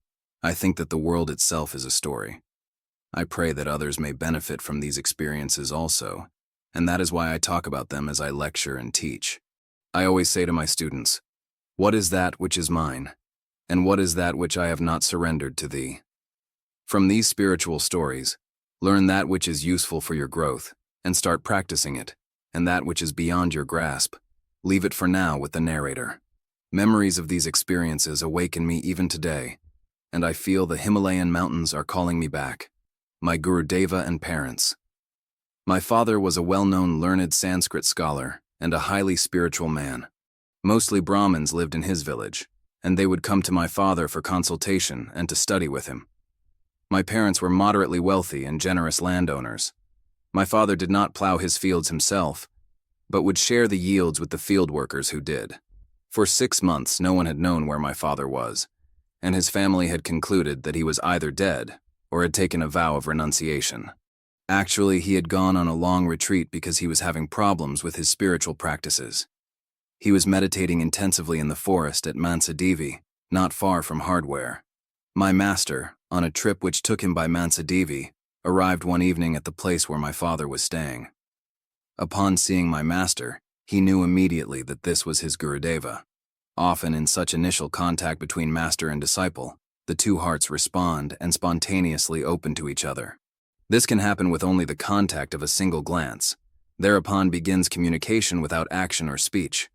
I think that the world itself is a story. I pray that others may benefit from these experiences also, and that is why I talk about them as I lecture and teach. I always say to my students, "What is that which is mine? And what is that which I have not surrendered to thee?" From these spiritual stories, learn that which is useful for your growth, and start practicing it, and that which is beyond your grasp, leave it for now with the narrator. Memories of these experiences awaken me even today, and I feel the Himalayan mountains are calling me back. My Guru Deva and parents. My father was a well-known learned Sanskrit scholar and a highly spiritual man. Mostly Brahmins lived in his village, and they would come to my father for consultation and to study with him. My parents were moderately wealthy and generous landowners. My father did not plow his fields himself, but would share the yields with the field workers who did. For 6 months, no one had known where my father was, and his family had concluded that he was either dead or had taken a vow of renunciation. Actually, he had gone on a long retreat because he was having problems with his spiritual practices. He was meditating intensively in the forest at Mansa Devi, not far from Hardware. My master, on a trip which took him by Mansa Devi, arrived one evening at the place where my father was staying. Upon seeing my master, he knew immediately that this was his Gurudeva. Often in such initial contact between master and disciple, the two hearts respond and spontaneously open to each other. This can happen with only the contact of a single glance. Thereupon begins communication without action or speech.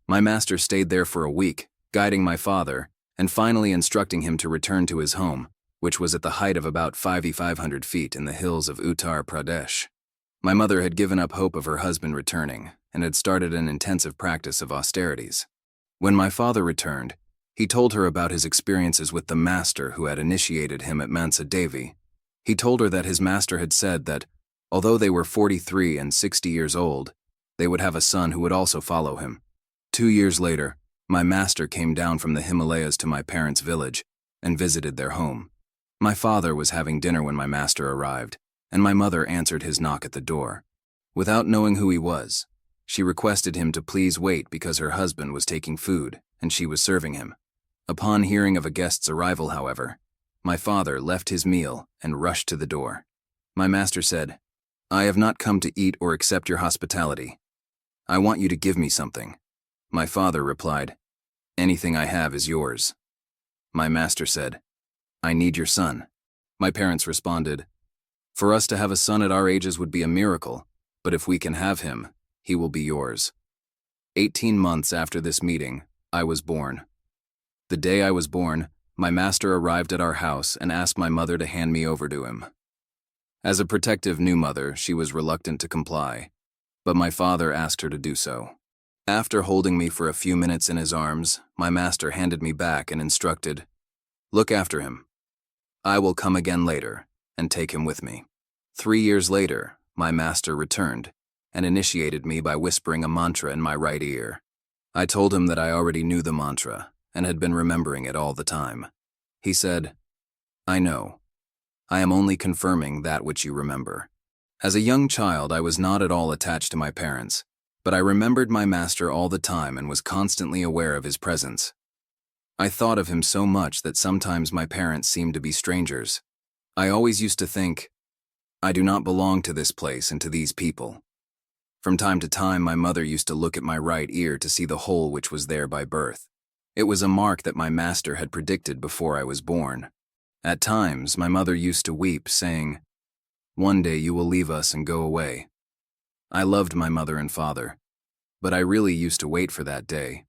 My master stayed there for a week, guiding my father, and finally instructing him to return to his home, which was at the height of about 5,500 feet in the hills of Uttar Pradesh. My mother had given up hope of her husband returning and had started an intensive practice of austerities. When my father returned, he told her about his experiences with the master who had initiated him at Mansa Devi. He told her that his master had said that, although they were 43 and 60 years old, they would have a son who would also follow him. 2 years later, my master came down from the Himalayas to my parents' village and visited their home. My father was having dinner when my master arrived, and my mother answered his knock at the door. Without knowing who he was, she requested him to please wait because her husband was taking food and she was serving him. Upon hearing of a guest's arrival, however, my father left his meal and rushed to the door. My master said, "I have not come to eat or accept your hospitality. I want you to give me something." My father replied, "Anything I have is yours." My master said, "I need your son." My parents responded, "For us to have a son at our ages would be a miracle, but if we can have him, he will be yours." 18 months after this meeting, I was born. The day I was born, my master arrived at our house and asked my mother to hand me over to him. As a protective new mother, she was reluctant to comply, but my father asked her to do so. After holding me for a few minutes in his arms, my master handed me back and instructed, "Look after him. I will come again later and take him with me." 3 years later, my master returned and initiated me by whispering a mantra in my right ear. I told him that I already knew the mantra and had been remembering it all the time. He said, "I know. I am only confirming that which you remember." As a young child, I was not at all attached to my parents, but I remembered my master all the time and was constantly aware of his presence. I thought of him so much that sometimes my parents seemed to be strangers. I always used to think, I do not belong to this place and to these people. From time to time, my mother used to look at my right ear to see the hole which was there by birth. It was a mark that my master had predicted before I was born. At times, my mother used to weep, saying, "One day you will leave us and go away." I loved my mother and father, but I really used to wait for that day.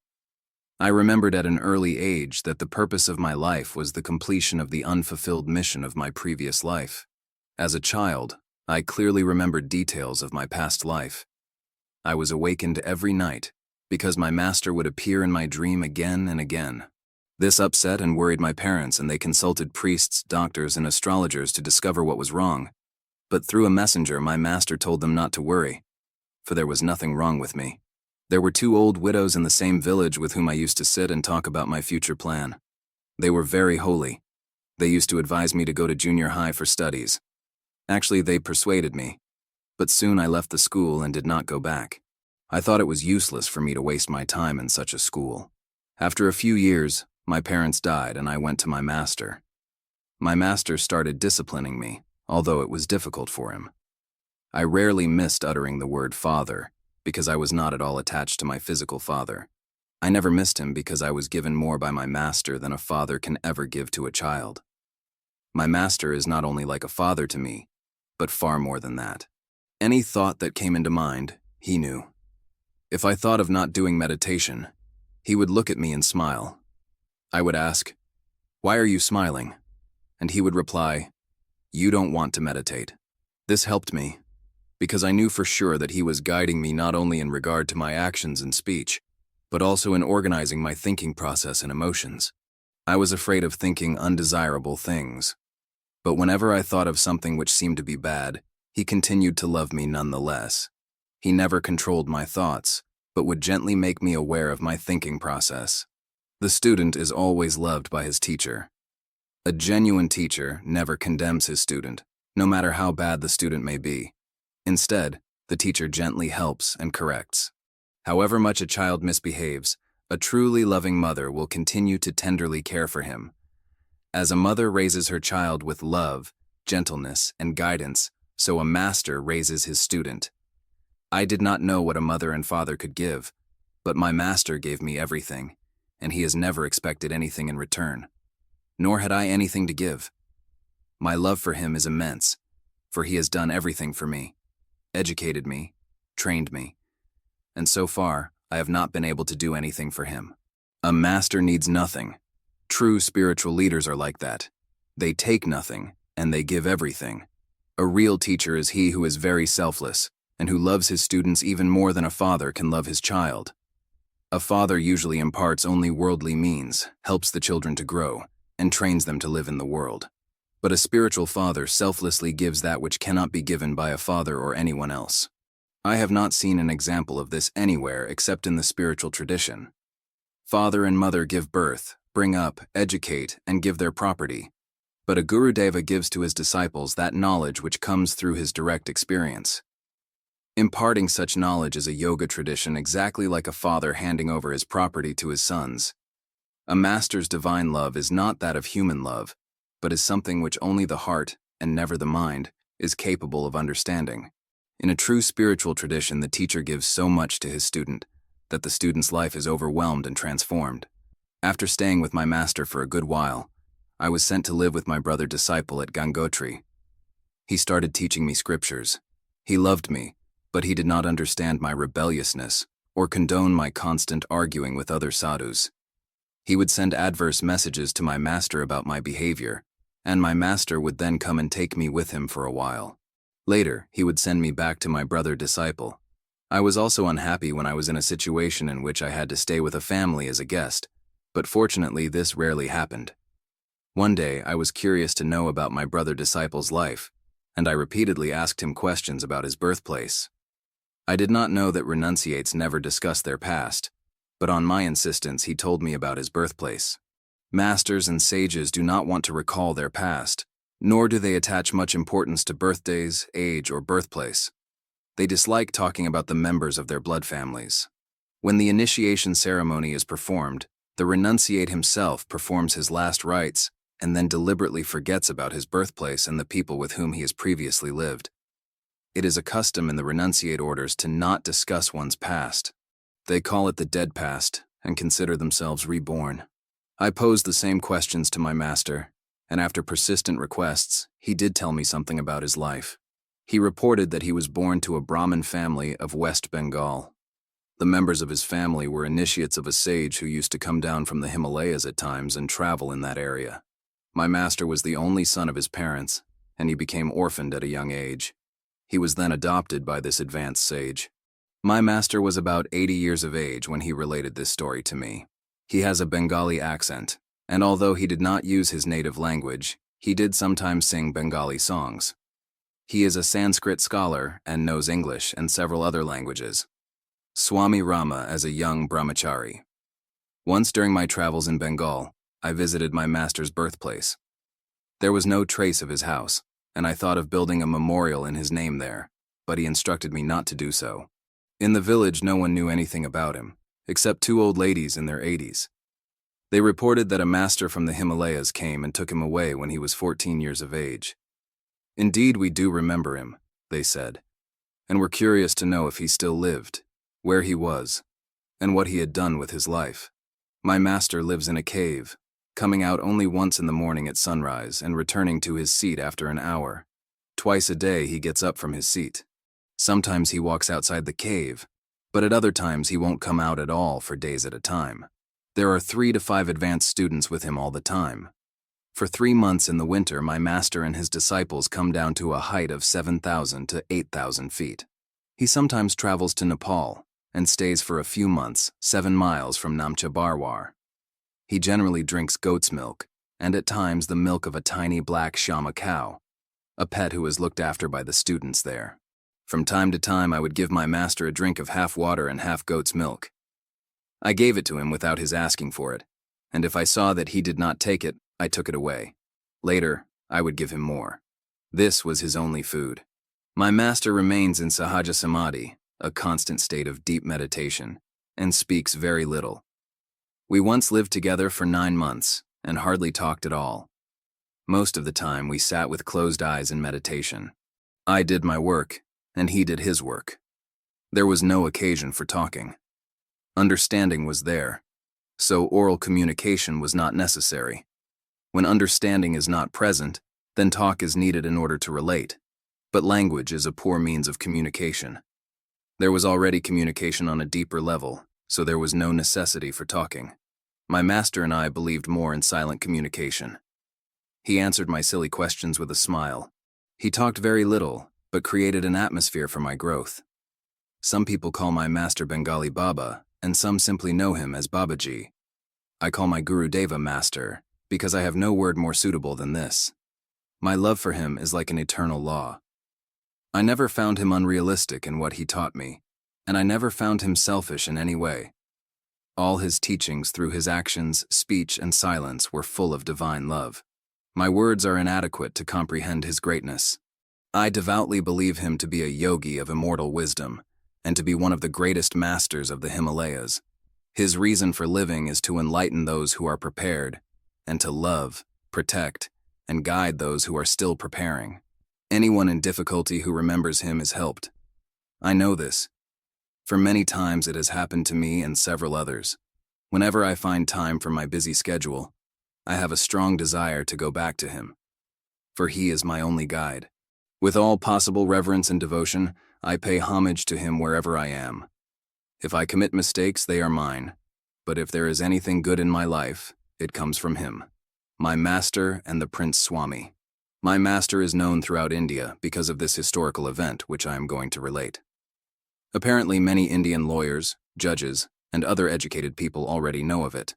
I remembered at an early age that the purpose of my life was the completion of the unfulfilled mission of my previous life. As a child, I clearly remembered details of my past life. I was awakened every night because my master would appear in my dream again and again. This upset and worried my parents, and they consulted priests, doctors, and astrologers to discover what was wrong. But through a messenger, my master told them not to worry, for there was nothing wrong with me. There were 2 old widows in the same village with whom I used to sit and talk about my future plan. They were very holy. They used to advise me to go to junior high for studies. Actually, they persuaded me, but soon I left the school and did not go back. I thought it was useless for me to waste my time in such a school. After a few years, my parents died and I went to my master. My master started disciplining me, although it was difficult for him. I rarely missed uttering the word father, because I was not at all attached to my physical father. I never missed him because I was given more by my master than a father can ever give to a child. My master is not only like a father to me, but far more than that. Any thought that came into mind, he knew. If I thought of not doing meditation, he would look at me and smile. I would ask, "Why are you smiling?" And he would reply, "You don't want to meditate." This helped me, because I knew for sure that he was guiding me not only in regard to my actions and speech, but also in organizing my thinking process and emotions. I was afraid of thinking undesirable things. But whenever I thought of something which seemed to be bad, he continued to love me nonetheless. He never controlled my thoughts, but would gently make me aware of my thinking process. The student is always loved by his teacher. A genuine teacher never condemns his student, no matter how bad the student may be. Instead, the teacher gently helps and corrects. However much a child misbehaves, a truly loving mother will continue to tenderly care for him. As a mother raises her child with love, gentleness, and guidance, so a master raises his student. I did not know what a mother and father could give, but my master gave me everything, and he has never expected anything in return. Nor had I anything to give. My love for him is immense, for he has done everything for me, educated me, trained me, and so far, I have not been able to do anything for him. A master needs nothing. True spiritual leaders are like that. They take nothing, and they give everything. A real teacher is he who is very selfless, and who loves his students even more than a father can love his child. A father usually imparts only worldly means, helps the children to grow, and trains them to live in the world. But a spiritual father selflessly gives that which cannot be given by a father or anyone else. I have not seen an example of this anywhere except in the spiritual tradition. Father and mother give birth, bring up, educate, and give their property. But a Gurudeva gives to his disciples that knowledge which comes through his direct experience. Imparting such knowledge is a yoga tradition exactly like a father handing over his property to his sons. A master's divine love is not that of human love, but is something which only the heart, and never the mind, is capable of understanding. In a true spiritual tradition, the teacher gives so much to his student that the student's life is overwhelmed and transformed. After staying with my master for a good while, I was sent to live with my brother disciple at Gangotri. He started teaching me scriptures. He loved me, but he did not understand my rebelliousness or condone my constant arguing with other sadhus. He would send adverse messages to my master about my behavior, and my master would then come and take me with him for a while. Later, he would send me back to my brother disciple. I was also unhappy when I was in a situation in which I had to stay with a family as a guest, but fortunately this rarely happened. One day, I was curious to know about my brother disciple's life, and I repeatedly asked him questions about his birthplace. I did not know that renunciates never discuss their past, but on my insistence he told me about his birthplace. Masters and sages do not want to recall their past, nor do they attach much importance to birthdays, age, or birthplace. They dislike talking about the members of their blood families. When the initiation ceremony is performed, the renunciate himself performs his last rites and then deliberately forgets about his birthplace and the people with whom he has previously lived. It is a custom in the renunciate orders to not discuss one's past. They call it the dead past and consider themselves reborn. I posed the same questions to my master, and after persistent requests, he did tell me something about his life. He reported that he was born to a Brahmin family of West Bengal. The members of his family were initiates of a sage who used to come down from the Himalayas at times and travel in that area. My master was the only son of his parents, and he became orphaned at a young age. He was then adopted by this advanced sage. My master was about 80 years of age when he related this story to me. He has a Bengali accent, and although he did not use his native language, he did sometimes sing Bengali songs. He is a Sanskrit scholar and knows English and several other languages. Swami Rama as a young brahmachari. Once during my travels in Bengal, I visited my master's birthplace. There was no trace of his house, and I thought of building a memorial in his name there, but he instructed me not to do so. In the village, no one knew anything about him, except two old ladies in their 80s. They reported that a master from the Himalayas came and took him away when he was 14 years of age. Indeed, we do remember him, they said, and were curious to know if he still lived, where he was, and what he had done with his life. My master lives in a cave, coming out only once in the morning at sunrise and returning to his seat after an hour. Twice a day he gets up from his seat. Sometimes he walks outside the cave, but at other times he won't come out at all for days at a time. There are 3 to 5 advanced students with him all the time. For 3 months in the winter, my master and his disciples come down to a height of 7,000 to 8,000 feet. He sometimes travels to Nepal and stays for a few months 7 miles from Namcha Barwar. He generally drinks goat's milk, and at times the milk of a tiny black Shama cow, a pet who is looked after by the students there. From time to time, I would give my master a drink of half water and half goat's milk. I gave it to him without his asking for it, and if I saw that he did not take it, I took it away. Later, I would give him more. This was his only food. My master remains in Sahaja Samadhi, a constant state of deep meditation, and speaks very little. We once lived together for 9 months and hardly talked at all. Most of the time, we sat with closed eyes in meditation. I did my work, and he did his work. There was no occasion for talking. Understanding was there, so oral communication was not necessary. When understanding is not present, then talk is needed in order to relate, but language is a poor means of communication. There was already communication on a deeper level, so there was no necessity for talking. My master and I believed more in silent communication. He answered my silly questions with a smile. He talked very little, but created an atmosphere for my growth. Some people call my master Bengali Baba, and some simply know him as Babaji. I call my Guru Deva Master, because I have no word more suitable than this. My love for him is like an eternal law. I never found him unrealistic in what he taught me, and I never found him selfish in any way. All his teachings through his actions, speech, and silence were full of divine love. My words are inadequate to comprehend his greatness. I devoutly believe him to be a yogi of immortal wisdom, and to be one of the greatest masters of the Himalayas. His reason for living is to enlighten those who are prepared, and to love, protect, and guide those who are still preparing. Anyone in difficulty who remembers him is helped. I know this, for many times it has happened to me and several others. Whenever I find time from my busy schedule, I have a strong desire to go back to him, for he is my only guide. With all possible reverence and devotion, I pay homage to him wherever I am. If I commit mistakes, they are mine, but if there is anything good in my life, it comes from him, my master and the Prince Swami. My master is known throughout India because of this historical event which I am going to relate. Apparently, many Indian lawyers, judges, and other educated people already know of it.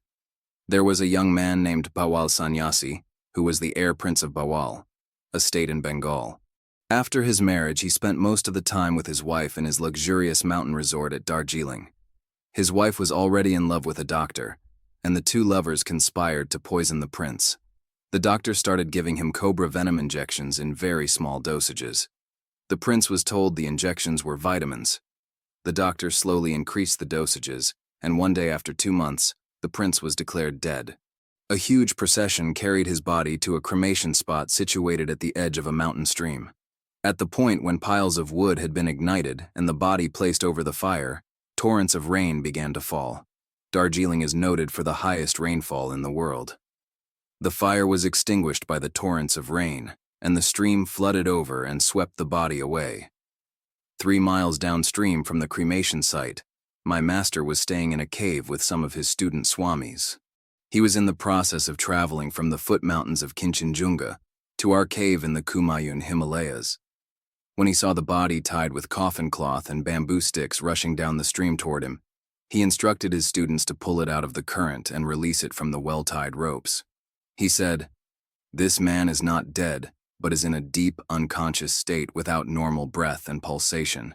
There was a young man named Bawal Sannyasi, who was the heir prince of Bawal, a state in Bengal. After his marriage, he spent most of the time with his wife in his luxurious mountain resort at Darjeeling. His wife was already in love with a doctor, and the two lovers conspired to poison the prince. The doctor started giving him cobra venom injections in very small dosages. The prince was told the injections were vitamins. The doctor slowly increased the dosages, and one day after 2 months, the prince was declared dead. A huge procession carried his body to a cremation spot situated at the edge of a mountain stream. At the point when piles of wood had been ignited and the body placed over the fire, torrents of rain began to fall. Darjeeling is noted for the highest rainfall in the world. The fire was extinguished by the torrents of rain, and the stream flooded over and swept the body away. 3 miles downstream from the cremation site, my master was staying in a cave with some of his student swamis. He was in the process of traveling from the foot mountains of Kinchenjunga to our cave in the Kumaun Himalayas. When he saw the body tied with coffin cloth and bamboo sticks rushing down the stream toward him, he instructed his students to pull it out of the current and release it from the well-tied ropes. He said, "This man is not dead, but is in a deep, unconscious state without normal breath and pulsation.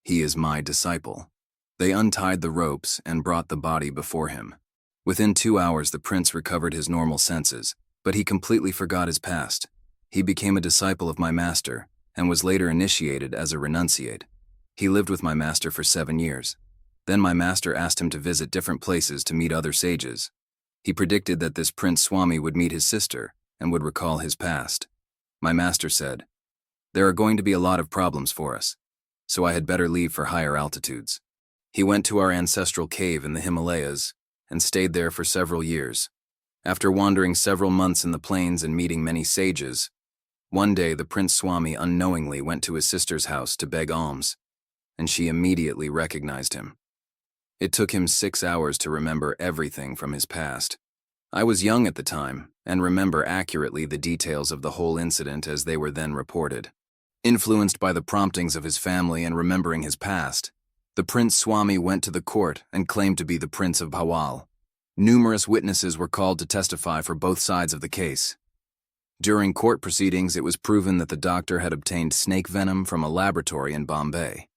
He is my disciple." They untied the ropes and brought the body before him. Within 2 hours, the prince recovered his normal senses, but he completely forgot his past. He became a disciple of my master and was later initiated as a renunciate. He lived with my master for 7 years. Then my master asked him to visit different places to meet other sages. He predicted that this Prince Swami would meet his sister and would recall his past. My master said, "There are going to be a lot of problems for us, so I had better leave for higher altitudes." He went to our ancestral cave in the Himalayas and stayed there for several years. After wandering several months in the plains and meeting many sages, one day the Prince Swami unknowingly went to his sister's house to beg alms, and she immediately recognized him. It took him 6 hours to remember everything from his past. I was young at the time and remember accurately the details of the whole incident as they were then reported. Influenced by the promptings of his family and remembering his past, the Prince Swami went to the court and claimed to be the Prince of Bhawal. Numerous witnesses were called to testify for both sides of the case. During court proceedings, it was proven that the doctor had obtained snake venom from a laboratory in Bombay.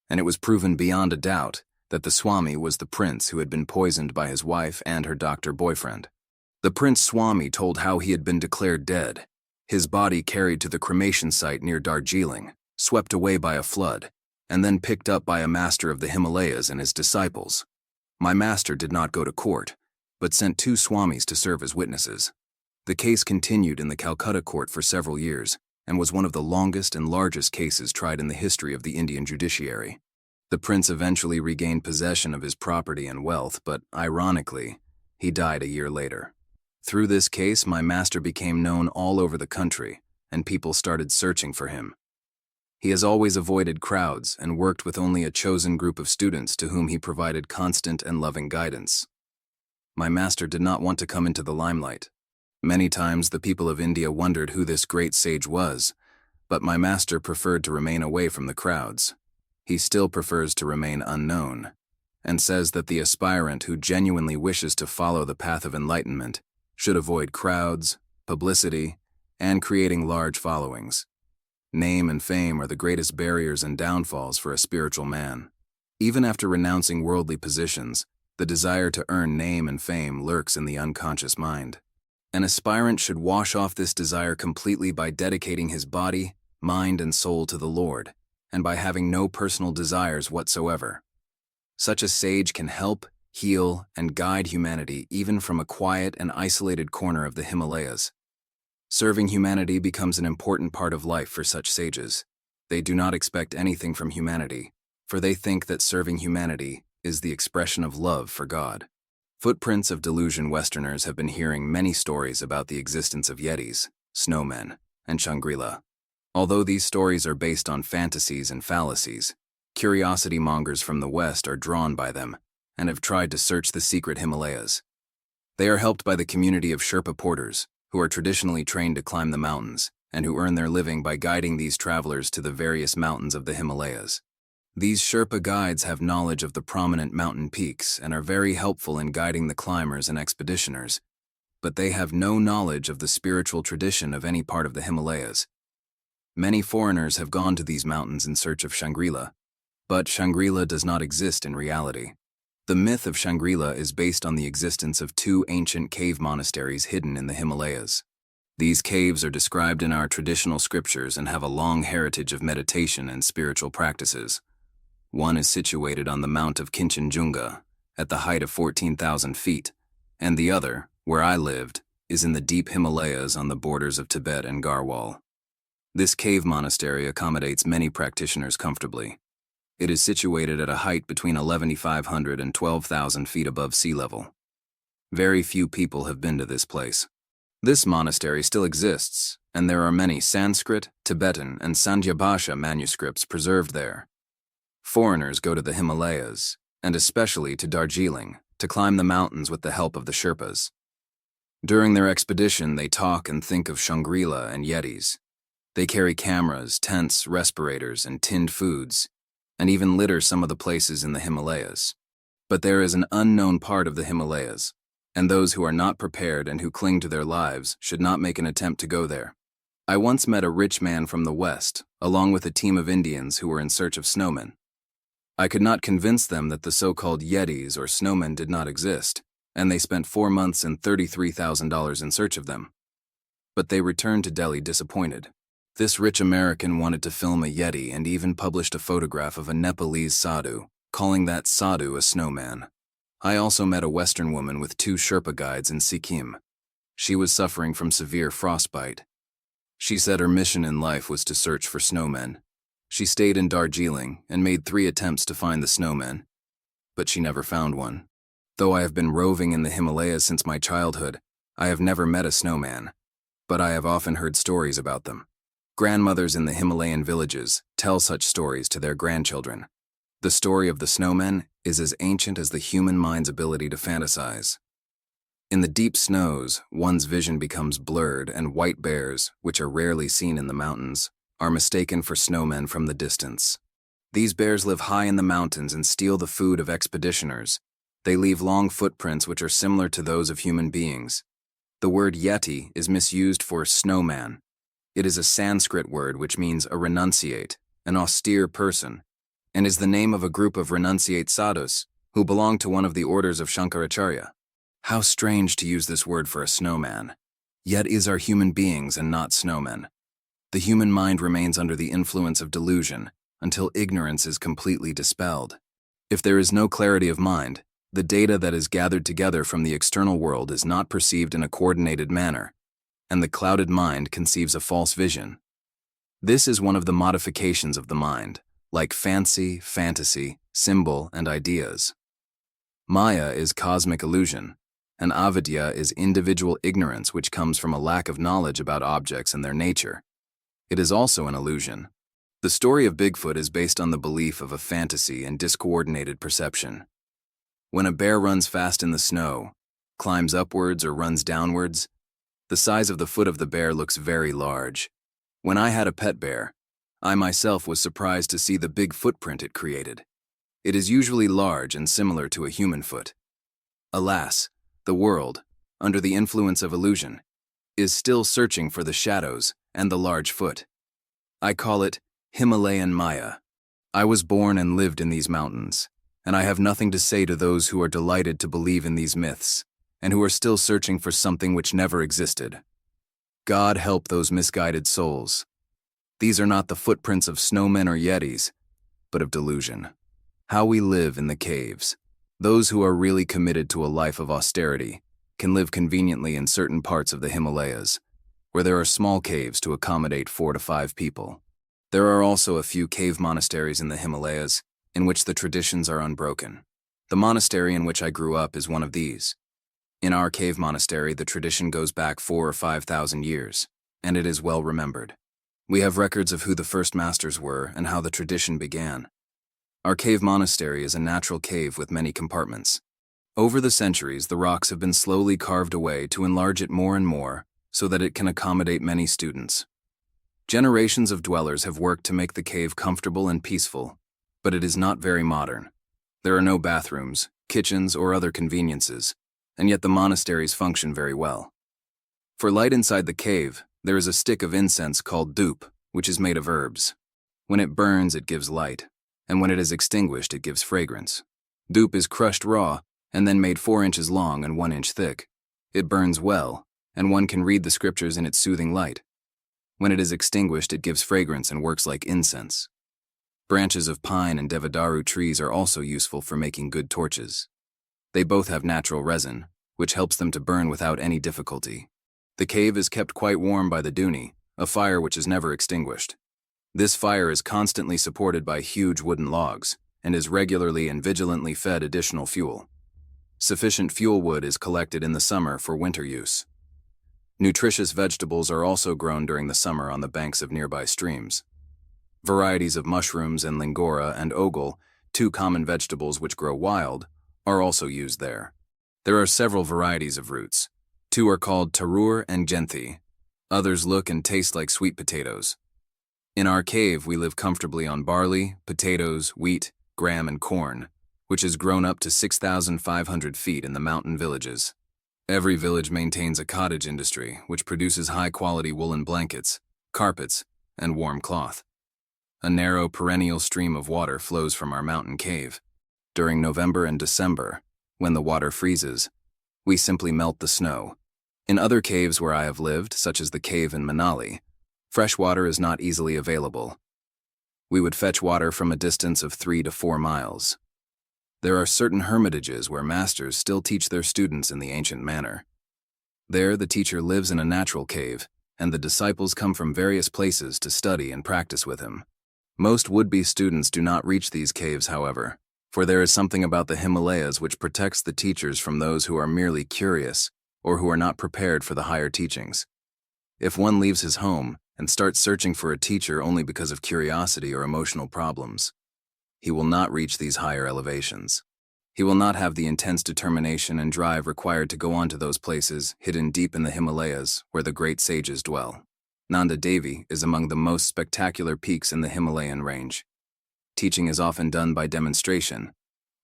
And it was proven beyond a doubt that the Swami was the prince who had been poisoned by his wife and her doctor boyfriend. The Prince Swami told how he had been declared dead, his body carried to the cremation site near Darjeeling, swept away by a flood, and then picked up by a master of the Himalayas and his disciples. My master did not go to court, but sent 2 Swamis to serve as witnesses. The case continued in the Calcutta court for several years and was one of the longest and largest cases tried in the history of the Indian judiciary. The prince eventually regained possession of his property and wealth, but ironically, he died a year later. Through this case, my master became known all over the country, and people started searching for him. He has always avoided crowds and worked with only a chosen group of students to whom he provided constant and loving guidance. My master did not want to come into the limelight. Many times the people of India wondered who this great sage was, but my master preferred to remain away from the crowds. He still prefers to remain unknown, and says that the aspirant who genuinely wishes to follow the path of enlightenment should avoid crowds, publicity, and creating large followings. Name and fame are the greatest barriers and downfalls for a spiritual man. Even after renouncing worldly positions, the desire to earn name and fame lurks in the unconscious mind. An aspirant should wash off this desire completely by dedicating his body, mind, and soul to the Lord, and by having no personal desires whatsoever. Such a sage can help, heal, and guide humanity even from a quiet and isolated corner of the Himalayas. Serving humanity becomes an important part of life for such sages. They do not expect anything from humanity, for they think that serving humanity is the expression of love for God. Footprints of delusion Westerners have been hearing many stories about the existence of Yetis, snowmen, and Shangri-La. Although these stories are based on fantasies and fallacies, curiosity mongers from the West are drawn by them and have tried to search the secret Himalayas. They are helped by the community of Sherpa porters, who are traditionally trained to climb the mountains and who earn their living by guiding these travelers to the various mountains of the Himalayas. These Sherpa guides have knowledge of the prominent mountain peaks and are very helpful in guiding the climbers and expeditioners, but they have no knowledge of the spiritual tradition of any part of the Himalayas. Many foreigners have gone to these mountains in search of Shangri-La, but Shangri-La does not exist in reality. The myth of Shangri-La is based on the existence of 2 ancient cave monasteries hidden in the Himalayas. These caves are described in our traditional scriptures and have a long heritage of meditation and spiritual practices. One is situated on the Mount of Kinchenjunga, at the height of 14,000 feet, and the other, where I lived, is in the deep Himalayas on the borders of Tibet and Garhwal. This cave monastery accommodates many practitioners comfortably. It is situated at a height between 11,500 and 12,000 feet above sea level. Very few people have been to this place. This monastery still exists, and there are many Sanskrit, Tibetan, and Sandhya Bhasha manuscripts preserved there. Foreigners go to the Himalayas, and especially to Darjeeling, to climb the mountains with the help of the Sherpas. During their expedition, they talk and think of Shangri-La and Yetis. They carry cameras, tents, respirators, and tinned foods, and even litter some of the places in the Himalayas. But there is an unknown part of the Himalayas, and those who are not prepared and who cling to their lives should not make an attempt to go there. I once met a rich man from the West, along with a team of Indians who were in search of snowmen. I could not convince them that the so-called Yetis or snowmen did not exist, and they spent 4 months and $33,000 in search of them. But they returned to Delhi disappointed. This rich American wanted to film a Yeti and even published a photograph of a Nepalese sadhu, calling that sadhu a snowman. I also met a Western woman with 2 Sherpa guides in Sikkim. She was suffering from severe frostbite. She said her mission in life was to search for snowmen. She stayed in Darjeeling and made 3 attempts to find the snowmen, but she never found one. Though I have been roving in the Himalayas since my childhood, I have never met a snowman, but I have often heard stories about them. Grandmothers in the Himalayan villages tell such stories to their grandchildren. The story of the snowmen is as ancient as the human mind's ability to fantasize. In the deep snows, one's vision becomes blurred, and white bears, which are rarely seen in the mountains, are mistaken for snowmen from the distance. These bears live high in the mountains and steal the food of expeditioners. They leave long footprints which are similar to those of human beings. The word Yeti is misused for snowman. It is a Sanskrit word which means a renunciate, an austere person, and is the name of a group of renunciate sadhus who belong to one of the orders of Shankaracharya. How strange to use this word for a snowman. Yetis are human beings and not snowmen. The human mind remains under the influence of delusion until ignorance is completely dispelled. If there is no clarity of mind, the data that is gathered together from the external world is not perceived in a coordinated manner, and the clouded mind conceives a false vision. This is one of the modifications of the mind, like fancy, fantasy, symbol, and ideas. Maya is cosmic illusion, and avidya is individual ignorance which comes from a lack of knowledge about objects and their nature. It is also an illusion. The story of Bigfoot is based on the belief of a fantasy and discoordinated perception. When a bear runs fast in the snow, climbs upwards or runs downwards, the size of the foot of the bear looks very large. When I had a pet bear, I myself was surprised to see the big footprint it created. It is usually large and similar to a human foot. Alas, the world, under the influence of illusion, is still searching for the shadows and the large foot. I call it Himalayan Maya. I was born and lived in these mountains, and I have nothing to say to those who are delighted to believe in these myths, and who are still searching for something which never existed. God help those misguided souls. These are not the footprints of snowmen or yetis, but of delusion. How we live in the caves. Those who are really committed to a life of austerity can live conveniently in certain parts of the Himalayas, where there are small caves to accommodate 4 to 5 people. There are also a few cave monasteries in the Himalayas in which the traditions are unbroken. The monastery in which I grew up is one of these. In our cave monastery, the tradition goes back 4,000 or 5,000 years, and it is well remembered. We have records of who the first masters were and how the tradition began. Our cave monastery is a natural cave with many compartments. Over the centuries, the rocks have been slowly carved away to enlarge it more and more so that it can accommodate many students. Generations of dwellers have worked to make the cave comfortable and peaceful, but it is not very modern. There are no bathrooms, kitchens, or other conveniences, and yet the monasteries function very well. For light inside the cave, there is a stick of incense called dhup, which is made of herbs. When it burns, it gives light, and when it is extinguished, it gives fragrance. Dhup is crushed raw and then made 4 inches long and 1 inch thick. It burns well, and one can read the scriptures in its soothing light. When it is extinguished, it gives fragrance and works like incense. Branches of pine and devedaru trees are also useful for making good torches. They both have natural resin, which helps them to burn without any difficulty. The cave is kept quite warm by the duni, a fire which is never extinguished. This fire is constantly supported by huge wooden logs, and is regularly and vigilantly fed additional fuel. Sufficient fuel wood is collected in the summer for winter use. Nutritious vegetables are also grown during the summer on the banks of nearby streams. Varieties of mushrooms and lingora and ogle, two common vegetables which grow wild, are also used there. There are several varieties of roots. Two are called tarur and genthi. Others look and taste like sweet potatoes. In our cave, we live comfortably on barley, potatoes, wheat, gram, and corn, which has grown up to 6,500 feet in the mountain villages. Every village maintains a cottage industry, which produces high-quality woolen blankets, carpets, and warm cloth. A narrow perennial stream of water flows from our mountain cave. During November and December, when the water freezes, we simply melt the snow. In other caves where I have lived, such as the cave in Manali, fresh water is not easily available. We would fetch water from a distance of 3 to 4 miles. There are certain hermitages where masters still teach their students in the ancient manner. There, the teacher lives in a natural cave, and the disciples come from various places to study and practice with him. Most would-be students do not reach these caves, however, for there is something about the Himalayas which protects the teachers from those who are merely curious or who are not prepared for the higher teachings. If one leaves his home and starts searching for a teacher only because of curiosity or emotional problems, he will not reach these higher elevations. He will not have the intense determination and drive required to go on to those places hidden deep in the Himalayas where the great sages dwell. Nanda Devi is among the most spectacular peaks in the Himalayan range. Teaching is often done by demonstration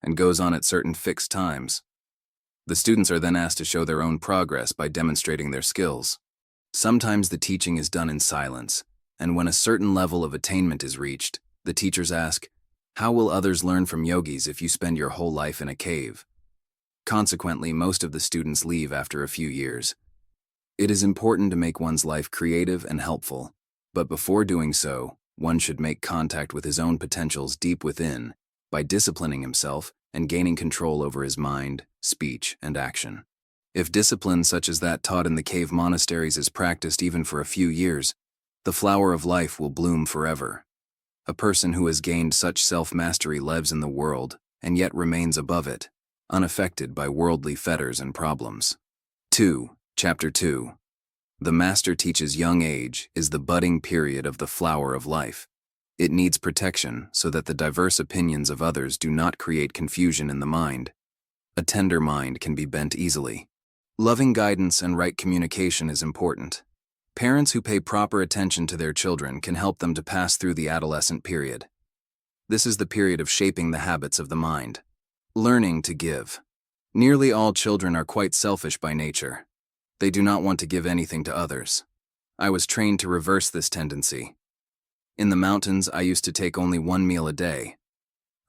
and goes on at certain fixed times. The students are then asked to show their own progress by demonstrating their skills. Sometimes the teaching is done in silence, and when a certain level of attainment is reached, the teachers ask, "How will others learn from yogis if you spend your whole life in a cave?" Consequently, most of the students leave after a few years. It is important to make one's life creative and helpful, but before doing so, one should make contact with his own potentials deep within by disciplining himself and gaining control over his mind, speech, and action. If discipline such as that taught in the cave monasteries is practiced even for a few years, the flower of life will bloom forever. A person who has gained such self-mastery lives in the world and yet remains above it, unaffected by worldly fetters and problems. 2. Chapter 2. The Master teaches young age is the budding period of the flower of life. It needs protection so that the diverse opinions of others do not create confusion in the mind. A tender mind can be bent easily. Loving guidance and right communication is important. Parents who pay proper attention to their children can help them to pass through the adolescent period. This is the period of shaping the habits of the mind. Learning to give. Nearly all children are quite selfish by nature. They do not want to give anything to others. I was trained to reverse this tendency. In the mountains, I used to take only one meal a day.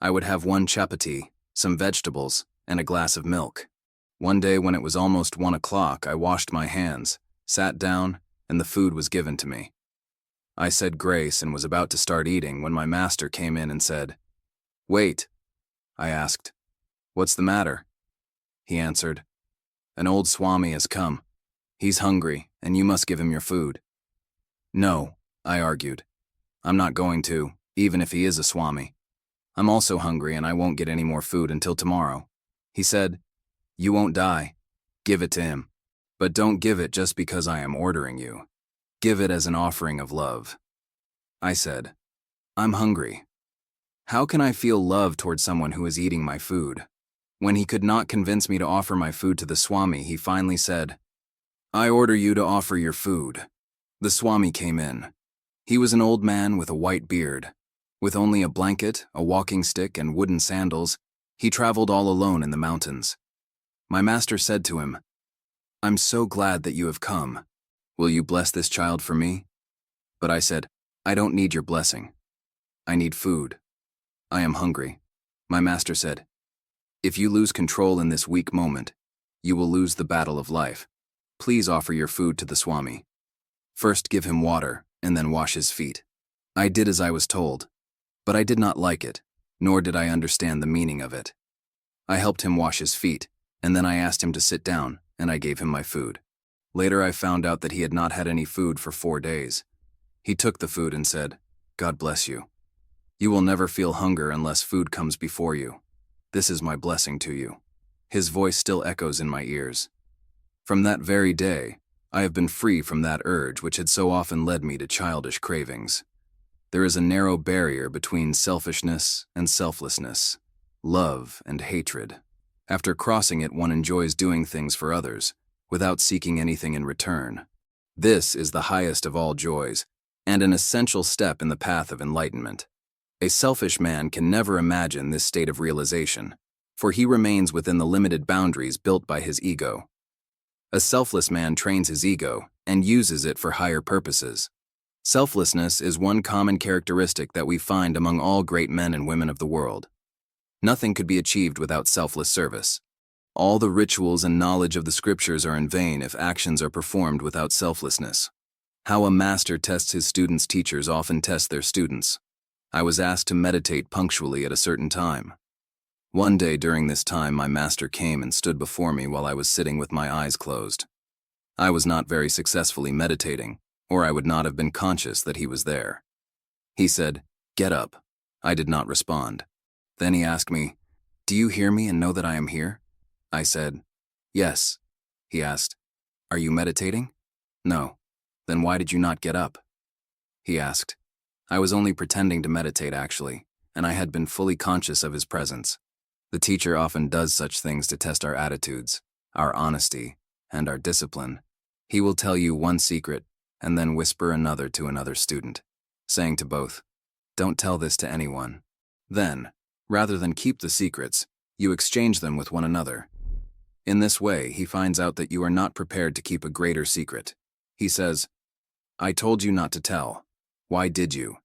I would have one chapati, some vegetables, and a glass of milk. One day when it was almost 1 o'clock, I washed my hands, sat down, and the food was given to me. I said grace and was about to start eating when my master came in and said, "Wait." I asked, "What's the matter?" He answered, "An old Swami has come. He's hungry, and you must give him your food." "No," I argued. "I'm not going to, even if he is a Swami. I'm also hungry and I won't get any more food until tomorrow." He said, "You won't die. Give it to him. But don't give it just because I am ordering you. Give it as an offering of love." I said, "I'm hungry. How can I feel love toward someone who is eating my food?" When he could not convince me to offer my food to the Swami, he finally said, "I order you to offer your food." The Swami came in. He was an old man with a white beard. With only a blanket, a walking stick, and wooden sandals, he traveled all alone in the mountains. My master said to him, "I'm so glad that you have come. Will you bless this child for me?" But I said, "I don't need your blessing. I need food. I am hungry." My master said, "If you lose control in this weak moment, you will lose the battle of life. Please offer your food to the Swami. First give him water, and then wash his feet." I did as I was told, but I did not like it, nor did I understand the meaning of it. I helped him wash his feet, And then I asked him to sit down, and I gave him my food. Later I found out that he had not had any food for 4 days. He took the food and said, "God bless you. You will never feel hunger unless food comes before you. This is my blessing to you." His voice still echoes in my ears. From that very day, I have been free from that urge which had so often led me to childish cravings. There is a narrow barrier between selfishness and selflessness, love and hatred. After crossing it, one enjoys doing things for others, without seeking anything in return. This is the highest of all joys, and an essential step in the path of enlightenment. A selfish man can never imagine this state of realization, for he remains within the limited boundaries built by his ego. A selfless man trains his ego and uses it for higher purposes. Selflessness is one common characteristic that we find among all great men and women of the world. Nothing could be achieved without selfless service. All the rituals and knowledge of the scriptures are in vain if actions are performed without selflessness. How a master tests his students, teachers often test their students. I was asked to meditate punctually at a certain time. One day during this time, my master came and stood before me while I was sitting with my eyes closed. I was not very successfully meditating, or I would not have been conscious that he was there. He said, "Get up." I did not respond. Then he asked me, "Do you hear me and know that I am here?" I said, "Yes." He asked, "Are you meditating?" "No." "Then why did you not get up?" He asked. I was only pretending to meditate actually, and I had been fully conscious of his presence. The teacher often does such things to test our attitudes, our honesty, and our discipline. He will tell you one secret and then whisper another to another student, saying to both, "Don't tell this to anyone." Then, rather than keep the secrets, you exchange them with one another. In this way, he finds out that you are not prepared to keep a greater secret. He says, "I told you not to tell. Why did you?"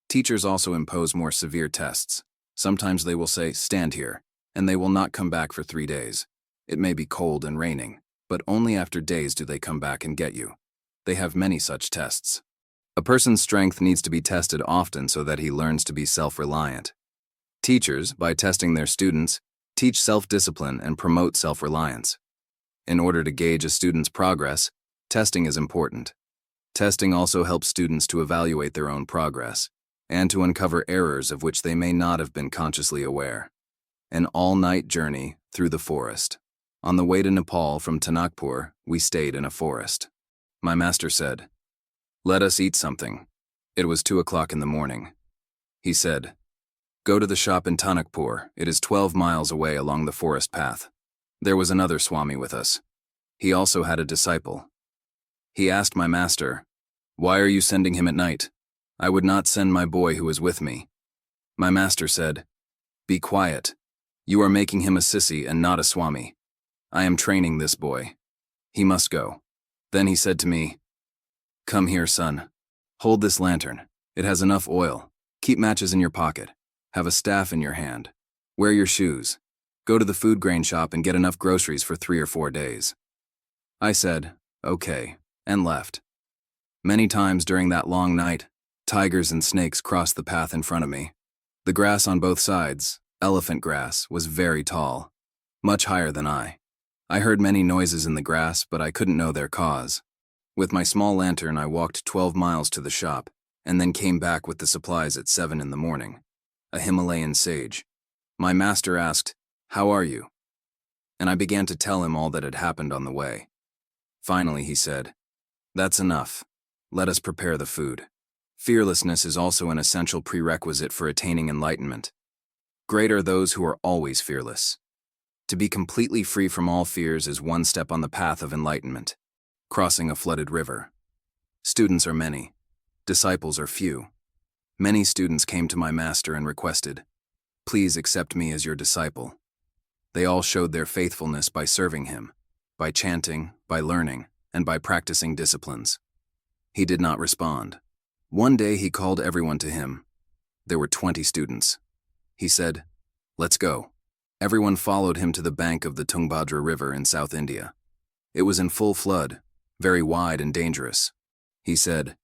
Teachers also impose more severe tests. Sometimes they will say, "Stand here," and they will not come back for 3 days. It may be cold and raining, but only after days do they come back and get you. They have many such tests. A person's strength needs to be tested often so that he learns to be self-reliant. Teachers, by testing their students, teach self-discipline and promote self-reliance. In order to gauge a student's progress, testing is important. Testing also helps students to evaluate their own progress and to uncover errors of which they may not have been consciously aware. An all-night journey through the forest. On the way to Nepal from Tanakpur, we stayed in a forest. My master said, "Let us eat something." It was 2 o'clock in the morning. He said, "Go to the shop in Tanakpur. It is 12 miles away along the forest path." There was another Swami with us. He also had a disciple. He asked my master, "Why are you sending him at night? I would not send my boy who is with me." My master said, "Be quiet. You are making him a sissy and not a Swami. I am training this boy. He must go." Then he said to me, "Come here, son. Hold this lantern. It has enough oil. Keep matches in your pocket. Have a staff in your hand. Wear your shoes. Go to the food grain shop and get enough groceries for 3 or 4 days." I said, "Okay," and left. Many times during that long night, tigers and snakes crossed the path in front of me. The grass on both sides, elephant grass, was very tall, much higher than I. I heard many noises in the grass, but I couldn't know their cause. With my small lantern, I walked 12 miles to the shop, and then came back with the supplies at 7 in the morning. A Himalayan sage. My master asked, "How are you?" And I began to tell him all that had happened on the way. Finally, he said, "That's enough. Let us prepare the food." Fearlessness is also an essential prerequisite for attaining enlightenment. Great are those who are always fearless. To be completely free from all fears is one step on the path of enlightenment. Crossing a flooded river. Students are many. Disciples are few. Many students came to my master and requested, "Please accept me as your disciple." They all showed their faithfulness by serving him, by chanting, by learning, and by practicing disciplines. He did not respond. One day he called everyone to him. There were 20 students. He said, "Let's go." Everyone followed him to the bank of the Tungabhadra River in South India. It was in full flood, very wide and dangerous. He said,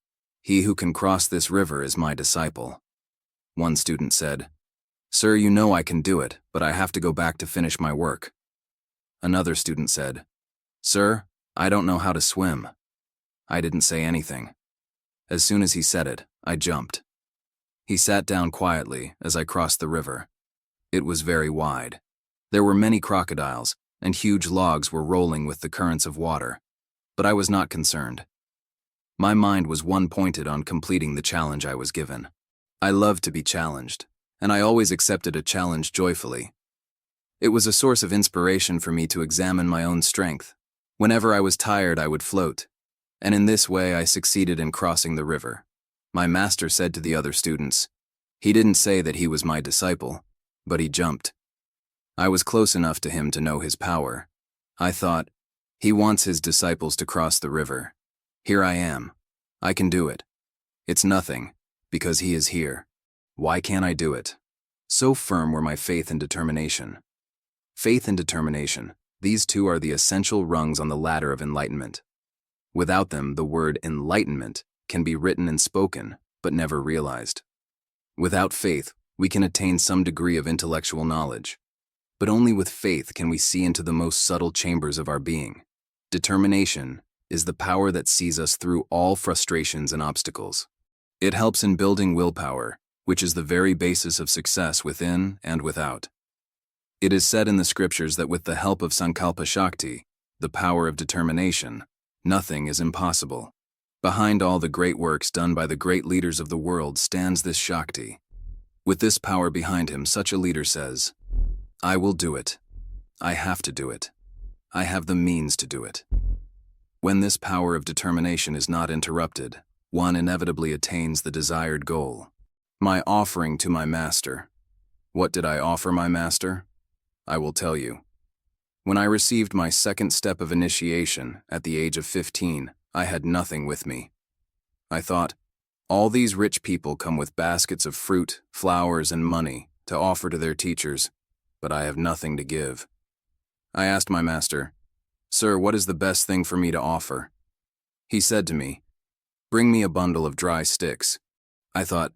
"He who can cross this river is my disciple." One student said, "Sir, you know I can do it, but I have to go back to finish my work." Another student said, "Sir, I don't know how to swim." I didn't say anything. As soon as he said it, I jumped. He sat down quietly as I crossed the river. It was very wide. There were many crocodiles, and huge logs were rolling with the currents of water, but I was not concerned. My mind was one-pointed on completing the challenge I was given. I loved to be challenged, and I always accepted a challenge joyfully. It was a source of inspiration for me to examine my own strength. Whenever I was tired, I would float, and in this way I succeeded in crossing the river. My master said to the other students, he didn't say that he was my disciple, but he jumped. I was close enough to him to know his power. I thought, he wants his disciples to cross the river. Here I am. I can do it. It's nothing, because he is here. Why can't I do it? So firm were my faith and determination. Faith and determination, these two are the essential rungs on the ladder of enlightenment. Without them, the word enlightenment can be written and spoken, but never realized. Without faith, we can attain some degree of intellectual knowledge. But only with faith can we see into the most subtle chambers of our being. Determination is the power that sees us through all frustrations and obstacles. It helps in building willpower, which is the very basis of success within and without. It is said in the scriptures that with the help of Sankalpa Shakti, the power of determination, nothing is impossible. Behind all the great works done by the great leaders of the world stands this Shakti. With this power behind him, such a leader says, I will do it. I have to do it. I have the means to do it. When this power of determination is not interrupted, one inevitably attains the desired goal. My offering to my master. What did I offer my master? I will tell you. When I received my second step of initiation at the age of 15, I had nothing with me. I thought, all these rich people come with baskets of fruit, flowers, and money to offer to their teachers, but I have nothing to give. I asked my master, Sir, what is the best thing for me to offer? He said to me, Bring me a bundle of dry sticks. I thought,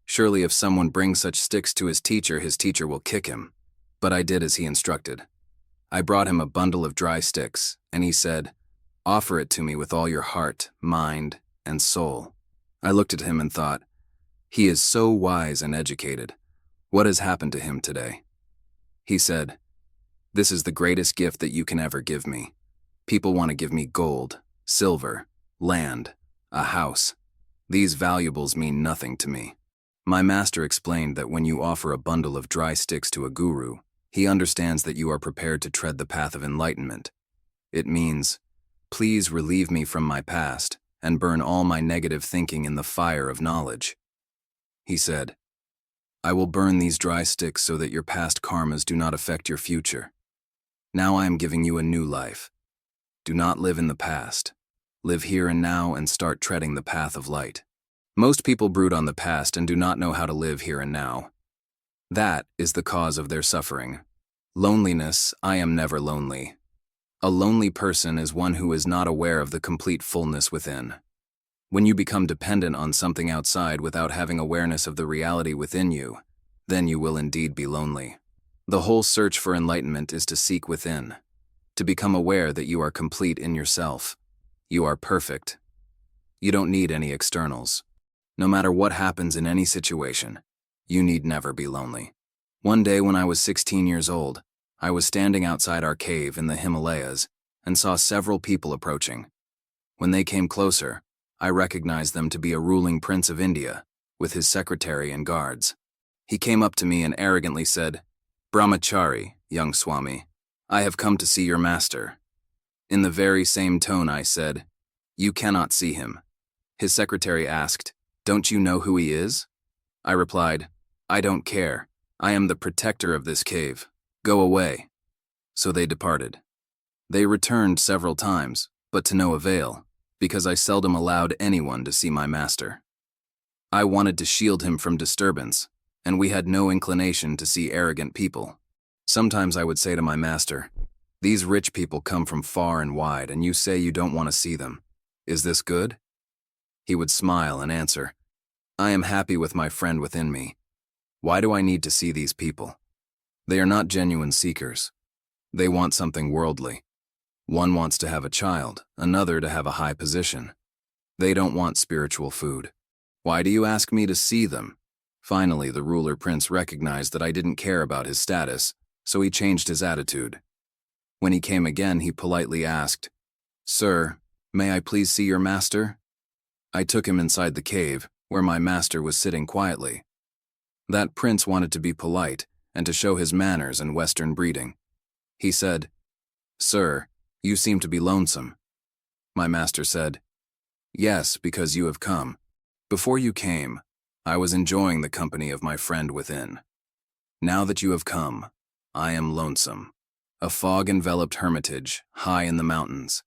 surely if someone brings such sticks to his teacher will kick him. But I did as he instructed. I brought him a bundle of dry sticks, and he said, Offer it to me with all your heart, mind, and soul. I looked at him and thought, he is so wise and educated. What has happened to him today? He said, This is the greatest gift that you can ever give me. People want to give me gold, silver, land, a house. These valuables mean nothing to me. My master explained that when you offer a bundle of dry sticks to a guru, he understands that you are prepared to tread the path of enlightenment. It means, please relieve me from my past and burn all my negative thinking in the fire of knowledge. He said, I will burn these dry sticks so that your past karmas do not affect your future. Now I am giving you a new life. Do not live in the past. Live here and now and start treading the path of light. Most people brood on the past and do not know how to live here and now. That is the cause of their suffering. Loneliness, I am never lonely. A lonely person is one who is not aware of the complete fullness within. When you become dependent on something outside without having awareness of the reality within you, then you will indeed be lonely. The whole search for enlightenment is to seek within, to become aware that you are complete in yourself. You are perfect. You don't need any externals. No matter what happens in any situation, you need never be lonely. One day when I was 16 years old, I was standing outside our cave in the Himalayas and saw several people approaching. When they came closer, I recognized them to be a ruling prince of India with his secretary and guards. He came up to me and arrogantly said, Brahmachari, young Swami, I have come to see your master. In the very same tone I said, You cannot see him. His secretary asked, Don't you know who he is? I replied, I don't care. I am the protector of this cave. Go away. So they departed. They returned several times, but to no avail, because I seldom allowed anyone to see my master. I wanted to shield him from disturbance, and we had no inclination to see arrogant people. Sometimes I would say to my master, These rich people come from far and wide, and you say you don't want to see them. Is this good? He would smile and answer, I am happy with my friend within me. Why do I need to see these people? They are not genuine seekers. They want something worldly. One wants to have a child, another to have a high position. They don't want spiritual food. Why do you ask me to see them? Finally, the ruler prince recognized that I didn't care about his status, so he changed his attitude. When he came again, he politely asked, "Sir, may I please see your master?" I took him inside the cave, where my master was sitting quietly. That prince wanted to be polite and to show his manners and Western breeding. He said, "Sir, you seem to be lonesome." My master said, "Yes, because you have come. Before you came, I was enjoying the company of my friend within. Now that you have come, I am lonesome. A fog-enveloped hermitage, high in the mountains.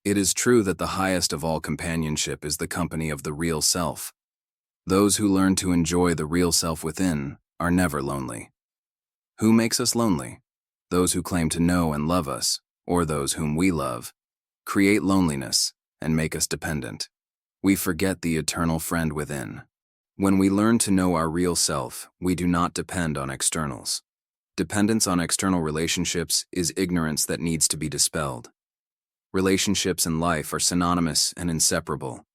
It is true that the highest of all companionship is the company of the real self. Those who learn to enjoy the real self within are never lonely. Who makes us lonely? Those who claim to know and love us, or those whom we love, create loneliness and make us dependent. We forget the eternal friend within. When we learn to know our real self, we do not depend on externals. Dependence on external relationships is ignorance that needs to be dispelled. Relationships and life are synonymous and inseparable.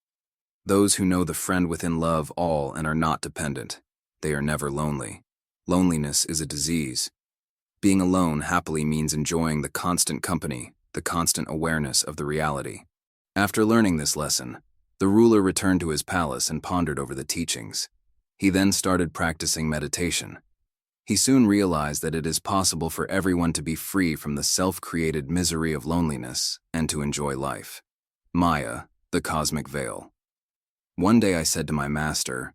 Those who know the friend within love all and are not dependent. They are never lonely. Loneliness is a disease. Being alone happily means enjoying the constant company, the constant awareness of the reality. After learning this lesson, the ruler returned to his palace and pondered over the teachings. He then started practicing meditation. He soon realized that it is possible for everyone to be free from the self-created misery of loneliness and to enjoy life. Maya, the cosmic veil. One day I said to my master,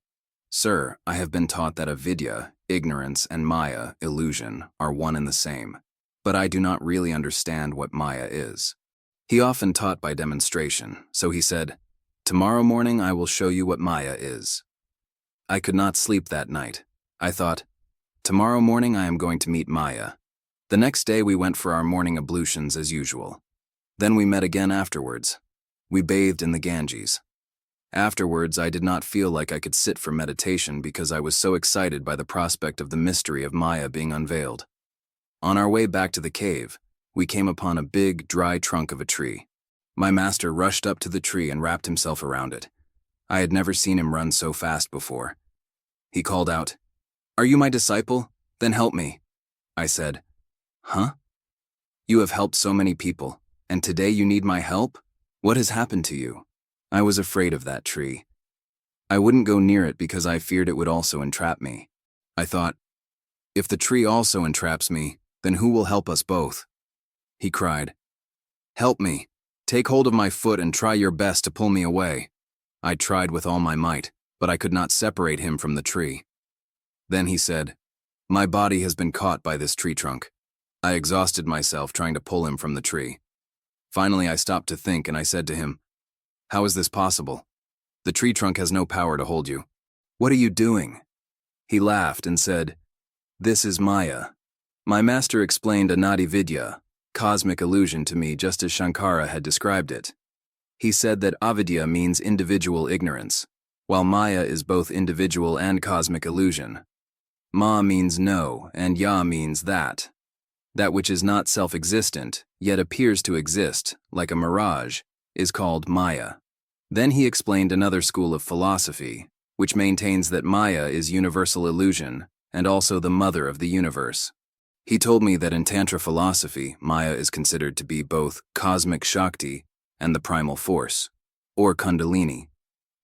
"Sir, I have been taught that avidya, ignorance, and maya, illusion, are one and the same, but I do not really understand what maya is." He often taught by demonstration, so he said, "Tomorrow morning I will show you what maya is." I could not sleep that night. I thought, tomorrow morning I am going to meet Maya. The next day we went for our morning ablutions as usual. Then we met again afterwards. We bathed in the Ganges. Afterwards, I did not feel like I could sit for meditation because I was so excited by the prospect of the mystery of Maya being unveiled. On our way back to the cave, we came upon a big, dry trunk of a tree. My master rushed up to the tree and wrapped himself around it. I had never seen him run so fast before. He called out, "Are you my disciple? Then help me." I said, "Huh? You have helped so many people, and today you need my help? What has happened to you?" I was afraid of that tree. I wouldn't go near it because I feared it would also entrap me. I thought, if the tree also entraps me, then who will help us both? He cried, "Help me. Take hold of my foot and try your best to pull me away." I tried with all my might, but I could not separate him from the tree. Then he said, "My body has been caught by this tree trunk." I exhausted myself trying to pull him from the tree. Finally, I stopped to think and I said to him, "How is this possible? The tree trunk has no power to hold you. What are you doing?" He laughed and said, "This is Maya." My master explained Anadi Vidya, cosmic illusion, to me just as Shankara had described it. He said that avidya means individual ignorance, while Maya is both individual and cosmic illusion. Ma means no, and ya means that. That which is not self-existent, yet appears to exist, like a mirage, is called Maya. Then he explained another school of philosophy, which maintains that Maya is universal illusion and also the mother of the universe. He told me that in Tantra philosophy, Maya is considered to be both cosmic Shakti and the primal force, or Kundalini,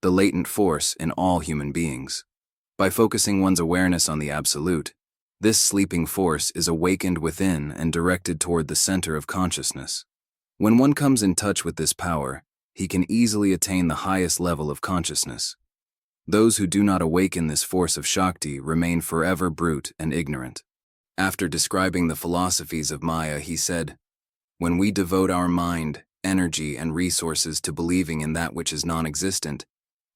the latent force in all human beings. By focusing one's awareness on the Absolute, this sleeping force is awakened within and directed toward the center of consciousness. When one comes in touch with this power, he can easily attain the highest level of consciousness. Those who do not awaken this force of Shakti remain forever brute and ignorant. After describing the philosophies of Maya, he said, "When we devote our mind, energy, and resources to believing in that which is non-existent,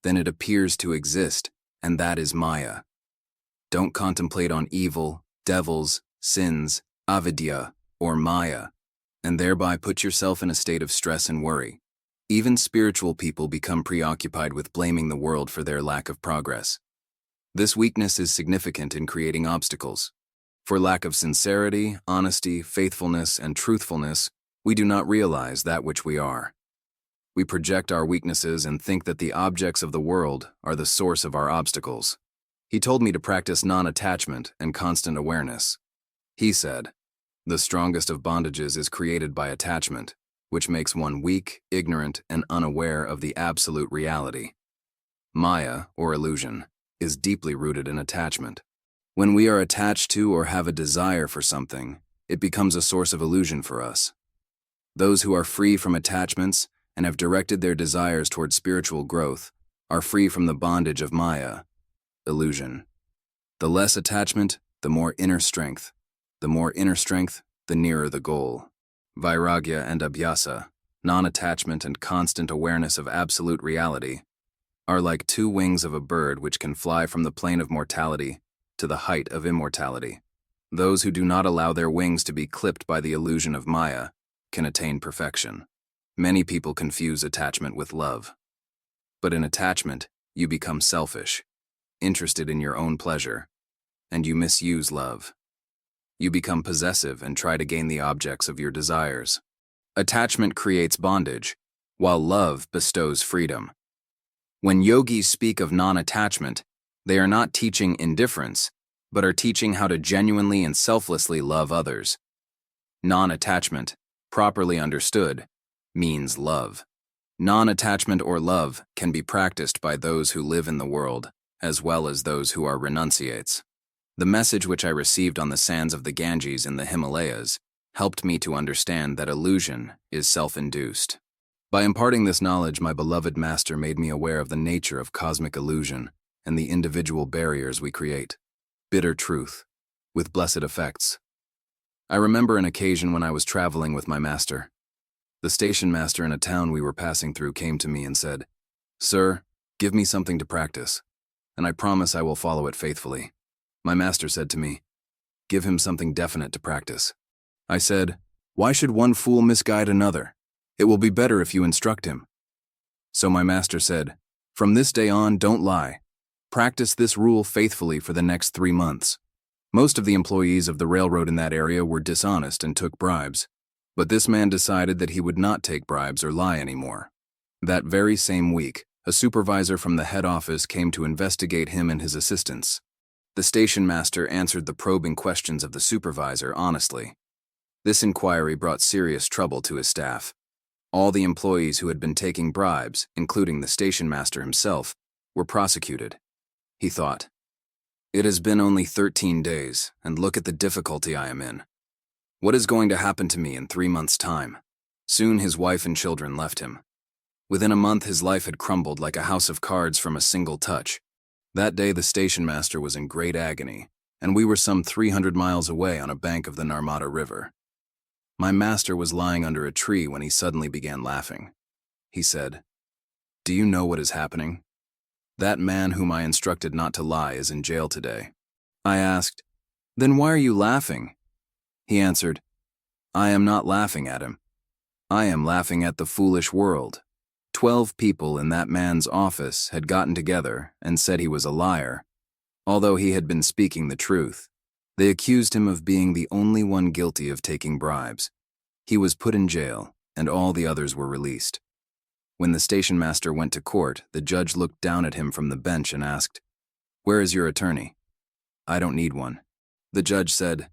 then it appears to exist, and that is Maya. Don't contemplate on evil, devils, sins, avidya, or Maya, and thereby put yourself in a state of stress and worry. Even spiritual people become preoccupied with blaming the world for their lack of progress. This weakness is significant in creating obstacles. For lack of sincerity, honesty, faithfulness, and truthfulness, we do not realize that which we are. We project our weaknesses and think that the objects of the world are the source of our obstacles. He told me to practice non-attachment and constant awareness. He said, "The strongest of bondages is created by attachment, which makes one weak, ignorant, and unaware of the absolute reality." Maya, or illusion, is deeply rooted in attachment. When we are attached to or have a desire for something, it becomes a source of illusion for us. Those who are free from attachments and have directed their desires toward spiritual growth are free from the bondage of Maya, illusion. The less attachment, the more inner strength. The more inner strength, the nearer the goal. Vairagya and abhyasa, non-attachment and constant awareness of absolute reality, are like two wings of a bird which can fly from the plane of mortality to the height of immortality. Those who do not allow their wings to be clipped by the illusion of Maya can attain perfection. Many people confuse attachment with love. But in attachment, you become selfish, interested in your own pleasure, and you misuse love. You become possessive and try to gain the objects of your desires. Attachment creates bondage, while love bestows freedom. When yogis speak of non-attachment, they are not teaching indifference, but are teaching how to genuinely and selflessly love others. Non-attachment, properly understood, means love. Non-attachment or love can be practiced by those who live in the world, as well as those who are renunciates. The message which I received on the sands of the Ganges in the Himalayas helped me to understand that illusion is self-induced. By imparting this knowledge, my beloved master made me aware of the nature of cosmic illusion and the individual barriers we create. Bitter truth, with blessed effects. I remember an occasion when I was traveling with my master. The station master in a town we were passing through came to me and said, "Sir, give me something to practice, and I promise I will follow it faithfully." My master said to me, "Give him something definite to practice." I said, "Why should one fool misguide another? It will be better if you instruct him." So my master said, "From this day on, don't lie. Practice this rule faithfully for the next 3 months." Most of the employees of the railroad in that area were dishonest and took bribes. But this man decided that he would not take bribes or lie anymore. That very same week, a supervisor from the head office came to investigate him and his assistants. The station master answered the probing questions of the supervisor honestly. This inquiry brought serious trouble to his staff. All the employees who had been taking bribes, including the station master himself, were prosecuted. He thought, "It has been only 13 days, and look at the difficulty I am in. What is going to happen to me in 3 months' time?" Soon his wife and children left him. Within a month his life had crumbled like a house of cards from a single touch. That day the station master was in great agony, and we were some 300 miles away on a bank of the Narmada River. My master was lying under a tree when he suddenly began laughing. He said, "Do you know what is happening? That man whom I instructed not to lie is in jail today." I asked, "Then why are you laughing?" He answered, "I am not laughing at him. I am laughing at the foolish world. 12 people in that man's office had gotten together and said he was a liar, although he had been speaking the truth. They accused him of being the only one guilty of taking bribes. He was put in jail, and all the others were released. When the station master went to court, the judge looked down at him from the bench and asked, 'Where is your attorney?' 'I don't need one.' The judge said,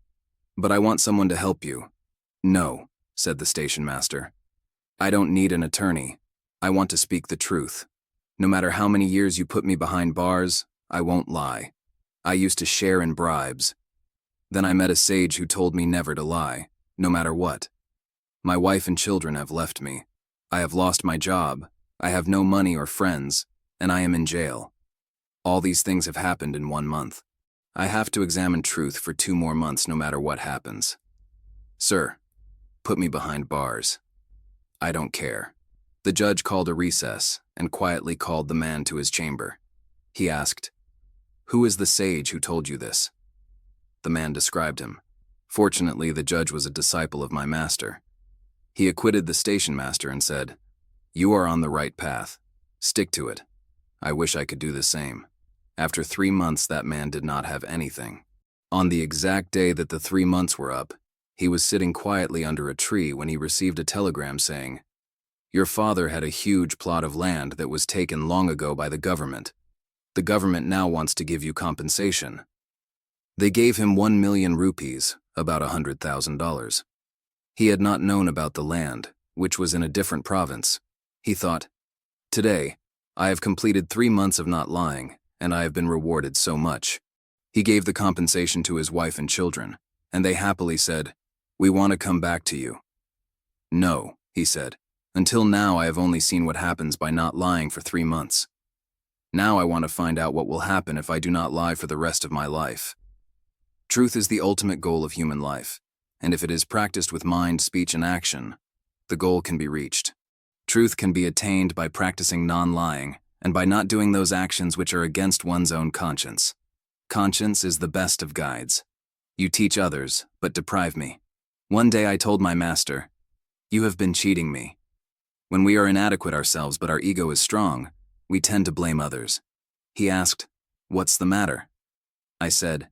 'But I want someone to help you.' 'No,' said the station master. 'I don't need an attorney. I want to speak the truth. No matter how many years you put me behind bars, I won't lie. I used to share in bribes. Then I met a sage who told me never to lie, no matter what. My wife and children have left me. I have lost my job. I have no money or friends, and I am in jail. All these things have happened in 1 month. I have to examine truth for 2 more months no matter what happens. Sir, put me behind bars. I don't care." The judge called a recess and quietly called the man to his chamber. He asked, "Who is the sage who told you this?" The man described him. Fortunately, the judge was a disciple of my master. He acquitted the station master and said, "You are on the right path. Stick to it. I wish I could do the same." After 3 months, that man did not have anything. On the exact day that the 3 months were up, he was sitting quietly under a tree when he received a telegram saying, "Your father had a huge plot of land that was taken long ago by the government. The government now wants to give you compensation." They gave him 1 million rupees, about $100,000. He had not known about the land, which was in a different province. He thought, "Today, I have completed 3 months of not lying, and I have been rewarded so much." He gave the compensation to his wife and children, and they happily said, "We want to come back to you." "No," he said. "Until now I have only seen what happens by not lying for 3 months. Now I want to find out what will happen if I do not lie for the rest of my life." Truth is the ultimate goal of human life, and if it is practiced with mind, speech, and action, the goal can be reached. Truth can be attained by practicing non-lying and by not doing those actions which are against one's own conscience. Conscience is the best of guides. You teach others, but deprive me. One day I told my master, "You have been cheating me." When we are inadequate ourselves but our ego is strong, we tend to blame others. He asked, "What's the matter?" I said,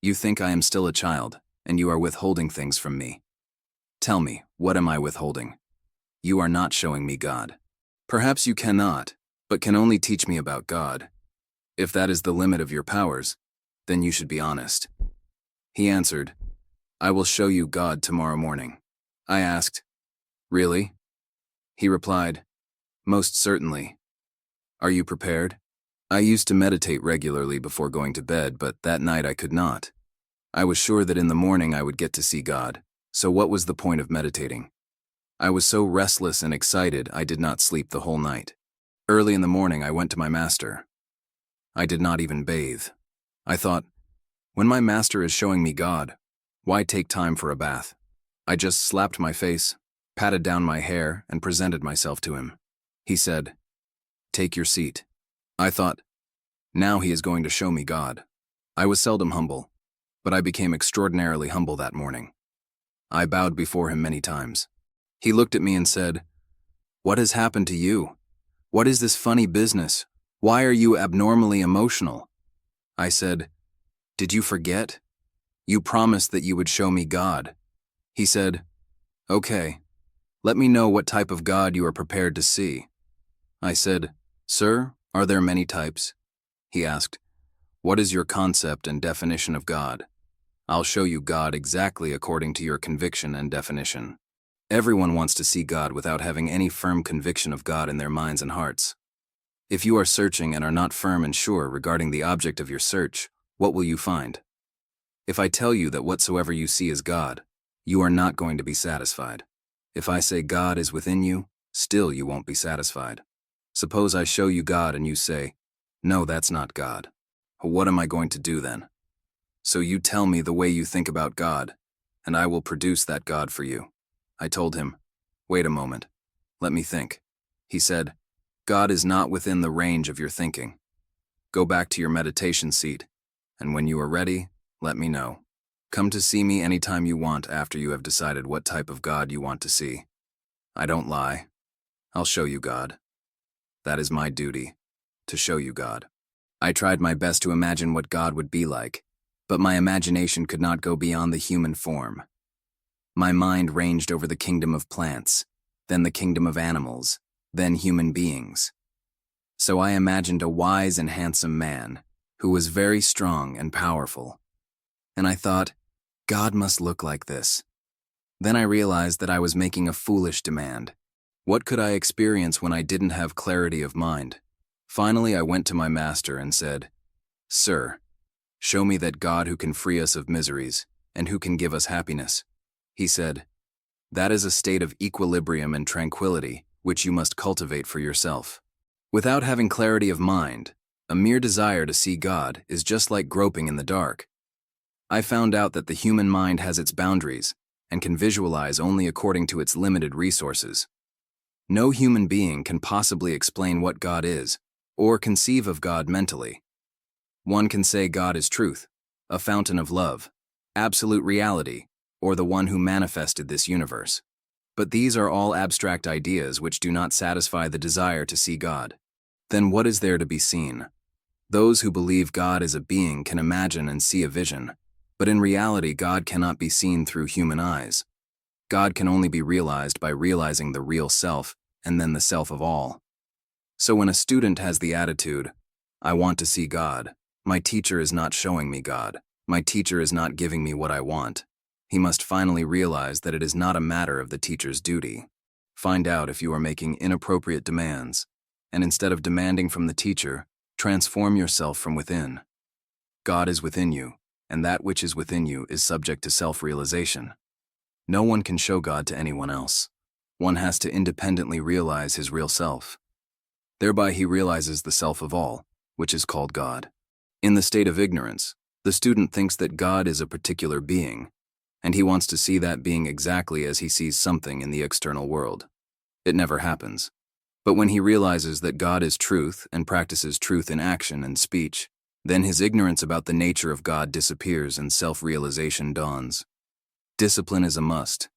"You think I am still a child, and you are withholding things from me. Tell me, what am I withholding? You are not showing me God. Perhaps you cannot, but can only teach me about God. If that is the limit of your powers, then you should be honest." He answered, "I will show you God tomorrow morning." I asked, "Really?" He replied, "Most certainly. Are you prepared?" I used to meditate regularly before going to bed, but that night I could not. I was sure that in the morning I would get to see God, so what was the point of meditating? I was so restless and excited I did not sleep the whole night. Early in the morning I went to my master. I did not even bathe. I thought, when my master is showing me God, why take time for a bath? I just slapped my face, patted down my hair, and presented myself to him. He said, "Take your seat." I thought, now he is going to show me God. I was seldom humble, but I became extraordinarily humble that morning. I bowed before him many times. He looked at me and said, "What has happened to you? What is this funny business? Why are you abnormally emotional?" I said, "Did you forget? You promised that you would show me God." He said, "Okay, let me know what type of God you are prepared to see." I said, "Sir, are there many types?" He asked, "What is your concept and definition of God? I'll show you God exactly according to your conviction and definition." Everyone wants to see God without having any firm conviction of God in their minds and hearts. If you are searching and are not firm and sure regarding the object of your search, what will you find? If I tell you that whatsoever you see is God, you are not going to be satisfied. If I say God is within you, still you won't be satisfied. Suppose I show you God and you say, "No, that's not God." What am I going to do then? So you tell me the way you think about God, and I will produce that God for you. I told him, "Wait a moment. Let me think." He said, "God is not within the range of your thinking. Go back to your meditation seat, and when you are ready, let me know. Come to see me anytime you want after you have decided what type of God you want to see. I don't lie. I'll show you God. That is my duty, to show you God." I tried my best to imagine what God would be like, but my imagination could not go beyond the human form. My mind ranged over the kingdom of plants, then the kingdom of animals, then human beings. So I imagined a wise and handsome man who was very strong and powerful. And I thought, God must look like this. Then I realized that I was making a foolish demand. What could I experience when I didn't have clarity of mind? Finally, I went to my master and said, "Sir, show me that God who can free us of miseries and who can give us happiness." He said, "That is a state of equilibrium and tranquility which you must cultivate for yourself." Without having clarity of mind, a mere desire to see God is just like groping in the dark. I found out that the human mind has its boundaries and can visualize only according to its limited resources. No human being can possibly explain what God is or conceive of God mentally. One can say God is truth, a fountain of love, absolute reality, or the one who manifested this universe. But these are all abstract ideas which do not satisfy the desire to see God. Then what is there to be seen? Those who believe God is a being can imagine and see a vision, But in reality, God cannot be seen through human eyes. God can only be realized by realizing the real self and then the self of all. So when a student has the attitude, "I want to see God. My teacher is not showing me God. My teacher is not giving me what I want," he must finally realize that it is not a matter of the teacher's duty. Find out if you are making inappropriate demands, and instead of demanding from the teacher, transform yourself from within. God is within you, and that which is within you is subject to self-realization. No one can show God to anyone else. One has to independently realize his real self. Thereby he realizes the self of all, which is called God. In the state of ignorance, the student thinks that God is a particular being, and he wants to see that being exactly as he sees something in the external world. It never happens. But when he realizes that God is truth and practices truth in action and speech, then his ignorance about the nature of God disappears and self-realization dawns. Discipline is a must.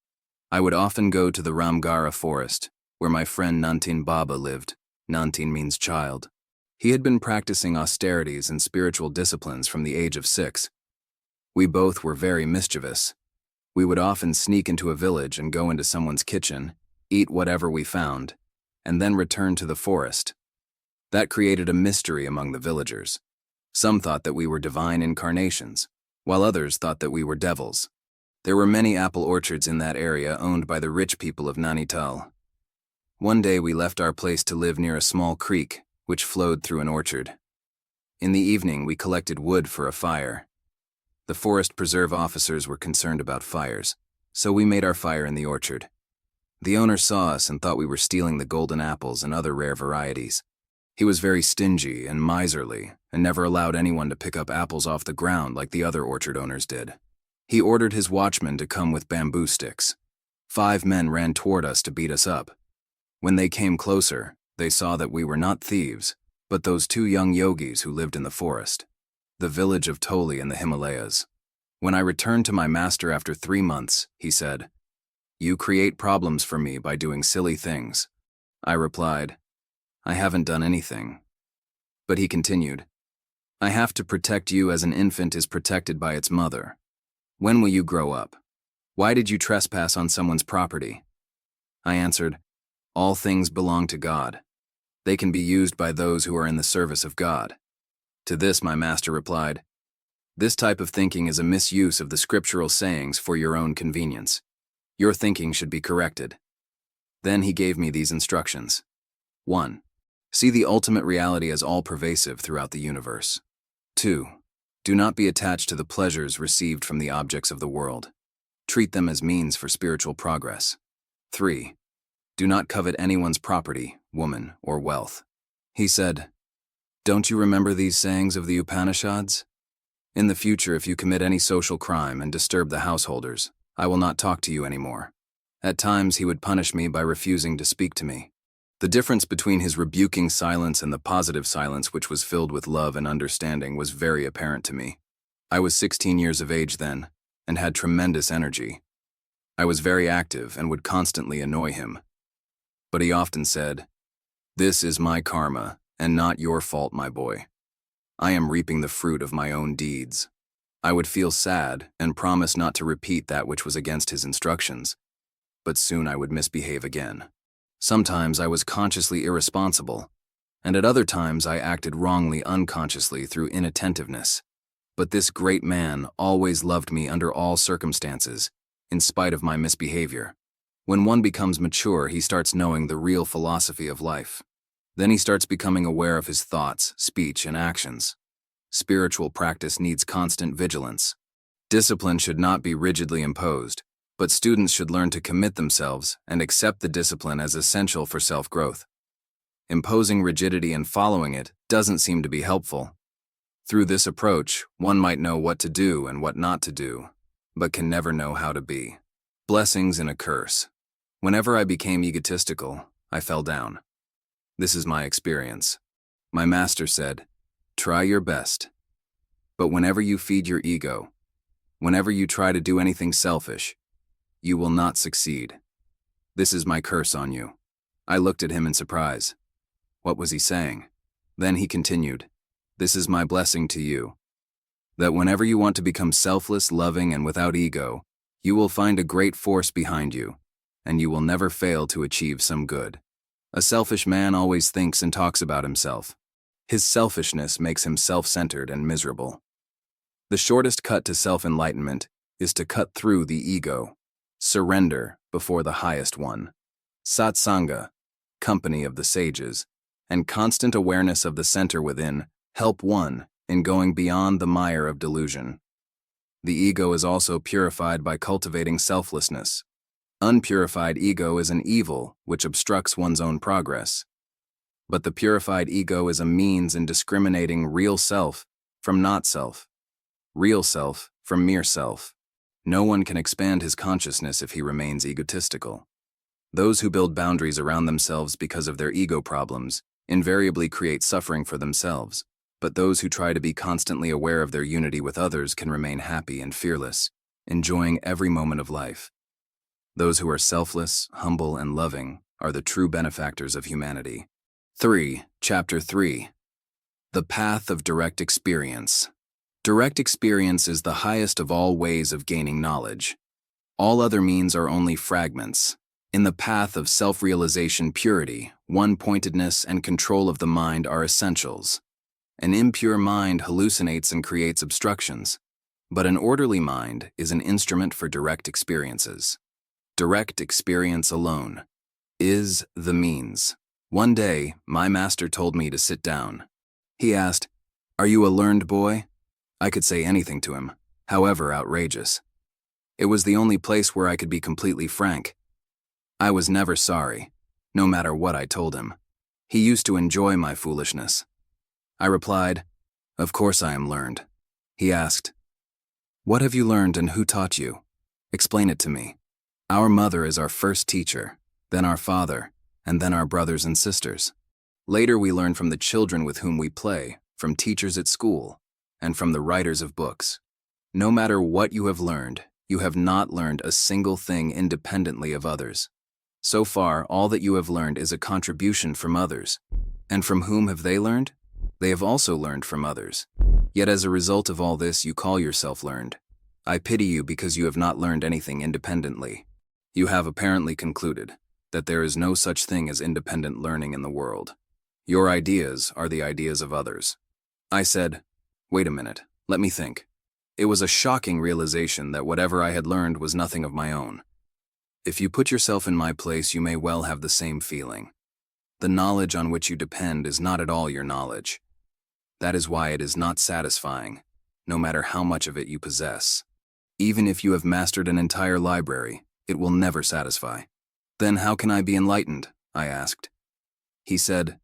I would often go to the Ramgara forest, where my friend Nantin Baba lived. Nantin means child. He had been practicing austerities and spiritual disciplines from the age of 6. We both were very mischievous. We would often sneak into a village and go into someone's kitchen, eat whatever we found, and then return to the forest. That created a mystery among the villagers. Some thought that we were divine incarnations, while others thought that we were devils. There were many apple orchards in that area owned by the rich people of Nainital. One day we left our place to live near a small creek, which flowed through an orchard. In the evening we collected wood for a fire. The forest preserve officers were concerned about fires, so we made our fire in the orchard. The owner saw us and thought we were stealing the golden apples and other rare varieties. He was very stingy and miserly and never allowed anyone to pick up apples off the ground like the other orchard owners did. He ordered his watchmen to come with bamboo sticks. 5 men ran toward us to beat us up. When they came closer, they saw that we were not thieves, but those 2 young yogis who lived in the forest, the village of Toli in the Himalayas. When I returned to my master after 3 months, he said, "You create problems for me by doing silly things." I replied, "I haven't done anything." But he continued, "I have to protect you as an infant is protected by its mother. When will you grow up? Why did you trespass on someone's property?" I answered, "All things belong to God. They can be used by those who are in the service of God." To this my master replied, "This type of thinking is a misuse of the scriptural sayings for your own convenience. Your thinking should be corrected." Then he gave me these instructions. 1. See the ultimate reality as all-pervasive throughout the universe. 2. Do not be attached to the pleasures received from the objects of the world. Treat them as means for spiritual progress. 3. Do not covet anyone's property, woman, or wealth. He said, "Don't you remember these sayings of the Upanishads? In the future, if you commit any social crime and disturb the householders, I will not talk to you anymore." At times, he would punish me by refusing to speak to me. The difference between his rebuking silence and the positive silence, which was filled with love and understanding, was very apparent to me. I was 16 years of age then, and had tremendous energy. I was very active and would constantly annoy him. But he often said, "This is my karma, and not your fault, my boy. I am reaping the fruit of my own deeds." I would feel sad and promise not to repeat that which was against his instructions, but soon I would misbehave again. Sometimes I was consciously irresponsible, and at other times I acted wrongly unconsciously through inattentiveness. But this great man always loved me under all circumstances, in spite of my misbehavior. When one becomes mature, he starts knowing the real philosophy of life. Then he starts becoming aware of his thoughts, speech, and actions. Spiritual practice needs constant vigilance. Discipline should not be rigidly imposed, but students should learn to commit themselves and accept the discipline as essential for self-growth. Imposing rigidity and following it doesn't seem to be helpful. Through this approach, one might know what to do and what not to do, but can never know how to be. Blessings and a curse. Whenever I became egotistical, I fell down. This is my experience. My master said, "Try your best. But whenever you feed your ego, whenever you try to do anything selfish, you will not succeed. This is my curse on you." I looked at him in surprise. What was he saying? Then he continued, "This is my blessing to you. that whenever you want to become selfless, loving, and without ego, you will find a great force behind you, and you will never fail to achieve some good. A selfish man always thinks and talks about himself. His selfishness makes him self-centered and miserable. The shortest cut to self-enlightenment is to cut through the ego, surrender before the highest one. Satsanga, company of the sages, and constant awareness of the center within help one in going beyond the mire of delusion. The ego is also purified by cultivating selflessness. Unpurified ego is an evil which obstructs one's own progress. But the purified ego is a means in discriminating real self from not self, real self from mere self. No one can expand his consciousness if he remains egotistical. Those who build boundaries around themselves because of their ego problems invariably create suffering for themselves, but those who try to be constantly aware of their unity with others can remain happy and fearless, enjoying every moment of life. Those who are selfless, humble, and loving are the true benefactors of humanity. Chapter 3. The Path of Direct Experience. Direct experience is the highest of all ways of gaining knowledge. All other means are only fragments. In the path of self-realization, purity, one-pointedness, and control of the mind are essentials. An impure mind hallucinates and creates obstructions, but an orderly mind is an instrument for direct experiences. Direct experience alone is the means. One day, my master told me to sit down. He asked, "Are you a learned boy?" I could say anything to him, however outrageous. It was the only place where I could be completely frank. I was never sorry, no matter what I told him. He used to enjoy my foolishness. I replied, "Of course I am learned." He asked, "What have you learned and who taught you? Explain it to me." Our mother is our first teacher, then our father, and then our brothers and sisters. Later we learn from the children with whom we play, from teachers at school, and from the writers of books. No matter what you have learned, you have not learned a single thing independently of others. So far, all that you have learned is a contribution from others. And from whom have they learned? They have also learned from others. Yet as a result of all this, you call yourself learned. I pity you because you have not learned anything independently. You have apparently concluded that there is no such thing as independent learning in the world. Your ideas are the ideas of others. I said, "Wait a minute, let me think." It was a shocking realization that whatever I had learned was nothing of my own. If you put yourself in my place, you may well have the same feeling. The knowledge on which you depend is not at all your knowledge. That is why it is not satisfying, no matter how much of it you possess. Even if you have mastered an entire library, it will never satisfy. Then how can I be enlightened? I asked. He said,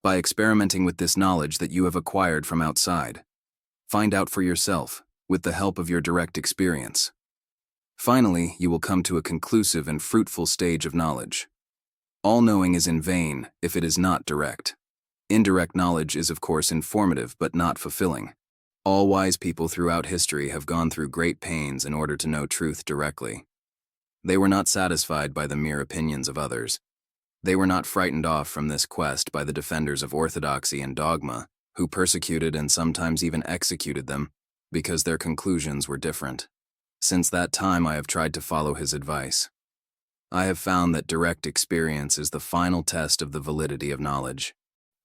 by experimenting with this knowledge that you have acquired from outside. Find out for yourself, with the help of your direct experience. Finally, you will come to a conclusive and fruitful stage of knowledge. All knowing is in vain if it is not direct. Indirect knowledge is of course informative but not fulfilling. All wise people throughout history have gone through great pains in order to know truth directly. They were not satisfied by the mere opinions of others. They were not frightened off from this quest by the defenders of orthodoxy and dogma, who persecuted and sometimes even executed them because their conclusions were different. Since that time, I have tried to follow his advice. I have found that direct experience is the final test of the validity of knowledge.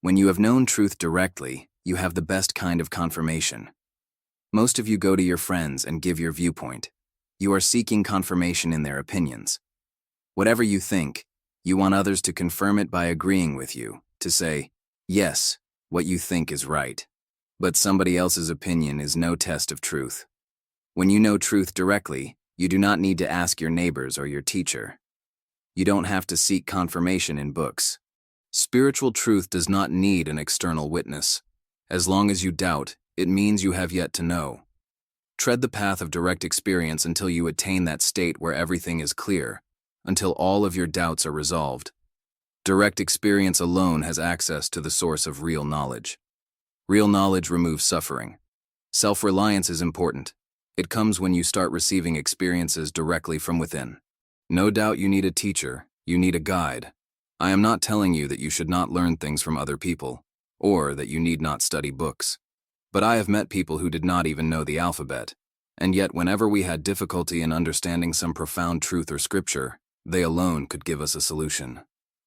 When you have known truth directly, you have the best kind of confirmation. Most of you go to your friends and give your viewpoint. You are seeking confirmation in their opinions. Whatever you think, you want others to confirm it by agreeing with you, to say, yes, what you think is right. But somebody else's opinion is no test of truth. When you know truth directly, you do not need to ask your neighbors or your teacher. You don't have to seek confirmation in books. Spiritual truth does not need an external witness. As long as you doubt, it means you have yet to know. Tread the path of direct experience until you attain that state where everything is clear, until all of your doubts are resolved. Direct experience alone has access to the source of real knowledge. Real knowledge removes suffering. Self-reliance is important. It comes when you start receiving experiences directly from within. No doubt you need a teacher, you need a guide. I am not telling you that you should not learn things from other people, or that you need not study books. But I have met people who did not even know the alphabet, and yet whenever we had difficulty in understanding some profound truth or scripture, they alone could give us a solution.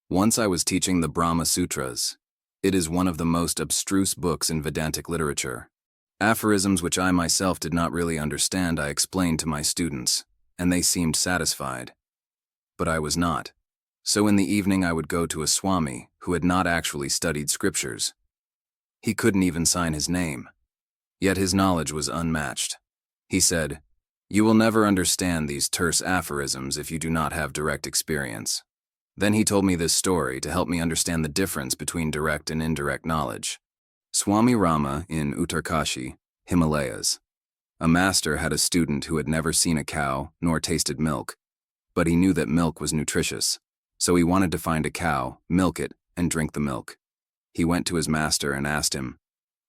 Once I was teaching the Brahma Sutras. It is one of the most abstruse books in Vedantic literature. Aphorisms which I myself did not really understand I explained to my students, and they seemed satisfied. But I was not. So in the evening I would go to a Swami who had not actually studied scriptures. He couldn't even sign his name. Yet his knowledge was unmatched. He said, "You will never understand these terse aphorisms if you do not have direct experience." Then he told me this story to help me understand the difference between direct and indirect knowledge. Swami Rama in Uttarkashi, Himalayas. A master had a student who had never seen a cow nor tasted milk, but he knew that milk was nutritious, so he wanted to find a cow, milk it, and drink the milk. He went to his master and asked him,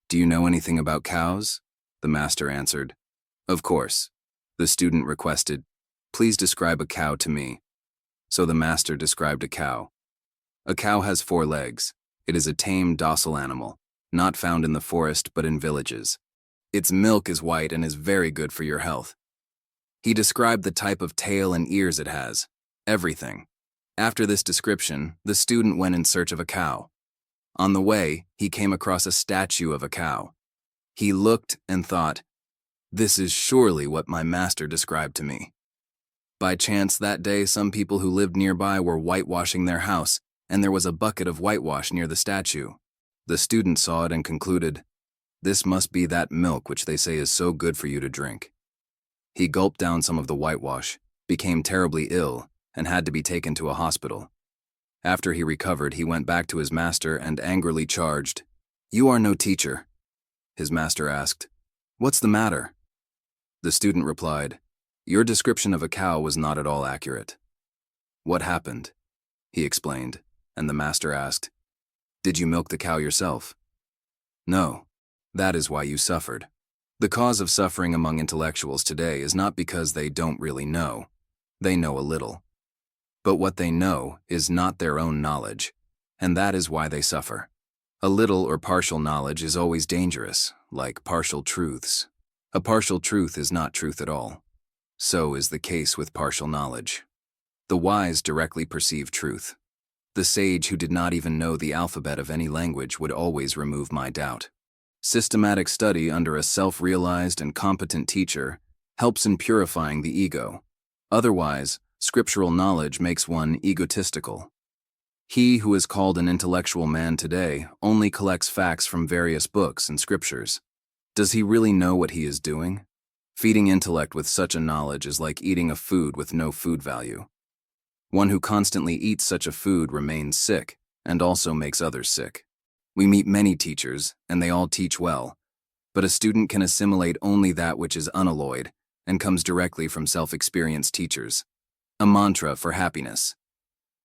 "Do you know anything about cows?" The master answered, "Of course." The student requested, "Please describe a cow to me." So the master described a cow. A cow has 4 legs. It is a tame, docile animal, not found in the forest but in villages. Its milk is white and is very good for your health. He described the type of tail and ears it has, everything. After this description, the student went in search of a cow. On the way, he came across a statue of a cow. He looked and thought, "This is surely what my master described to me." By chance that day, some people who lived nearby were whitewashing their house, and there was a bucket of whitewash near the statue. The student saw it and concluded, "This must be that milk which they say is so good for you to drink." He gulped down some of the whitewash, became terribly ill, and had to be taken to a hospital. After he recovered, he went back to his master and angrily charged, "You are no teacher." His master asked, "What's the matter?" The student replied, "Your description of a cow was not at all accurate." "What happened?" He explained, and the master asked, "Did you milk the cow yourself?" "No. That is why you suffered." The cause of suffering among intellectuals today is not because they don't really know. They know a little. But what they know is not their own knowledge, and that is why they suffer. A little or partial knowledge is always dangerous, like partial truths. A partial truth is not truth at all. So is the case with partial knowledge. The wise directly perceive truth. The sage who did not even know the alphabet of any language would always remove my doubt. Systematic study under a self-realized and competent teacher helps in purifying the ego. Otherwise, scriptural knowledge makes one egotistical. He who is called an intellectual man today only collects facts from various books and scriptures. Does he really know what he is doing? Feeding intellect with such a knowledge is like eating a food with no food value. One who constantly eats such a food remains sick and also makes others sick. We meet many teachers, and they all teach well, but a student can assimilate only that which is unalloyed and comes directly from self-experienced teachers. A mantra for happiness.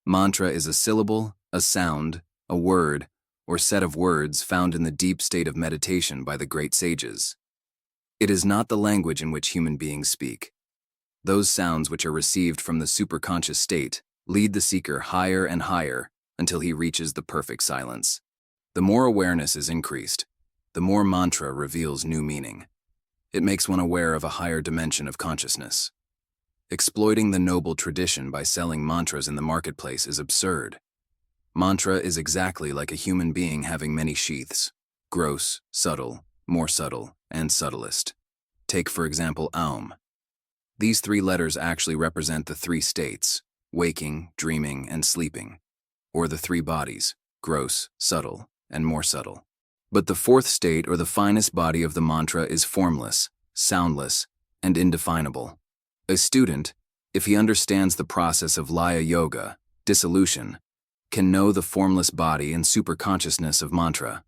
Mantra is a syllable, a sound, a word, or set of words found in the deep state of meditation by the great sages. It is not the language in which human beings speak. Those sounds which are received from the superconscious state lead the seeker higher and higher until he reaches the perfect silence. The more awareness is increased, the more mantra reveals new meaning. It makes one aware of a higher dimension of consciousness. Exploiting the noble tradition by selling mantras in the marketplace is absurd. Mantra is exactly like a human being having many sheaths: gross, subtle, more subtle, and subtlest. Take, for example, Aum. These 3 letters actually represent the 3 states: waking, dreaming, and sleeping, or the 3 bodies: gross, subtle, and more subtle. But the 4th state, or the finest body of the mantra, is formless, soundless, and indefinable. A student, if he understands the process of Laya Yoga, dissolution, can know the formless body and superconsciousness of mantra.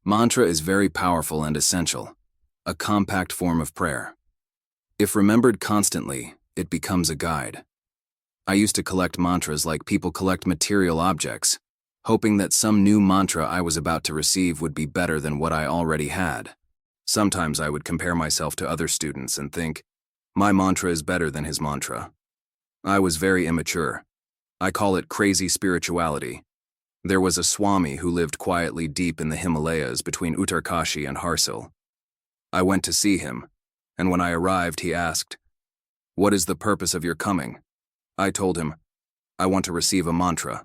Mantra is very powerful and essential, a compact form of prayer. If remembered constantly, it becomes a guide. I used to collect mantras like people collect material objects, hoping that some new mantra I was about to receive would be better than what I already had. Sometimes I would compare myself to other students and think, my mantra is better than his mantra. I was very immature. I call it crazy spirituality. There was a Swami who lived quietly deep in the Himalayas between Uttarkashi and Harsil. I went to see him, and when I arrived, he asked, "What is the purpose of your coming?" I told him, "I want to receive a mantra."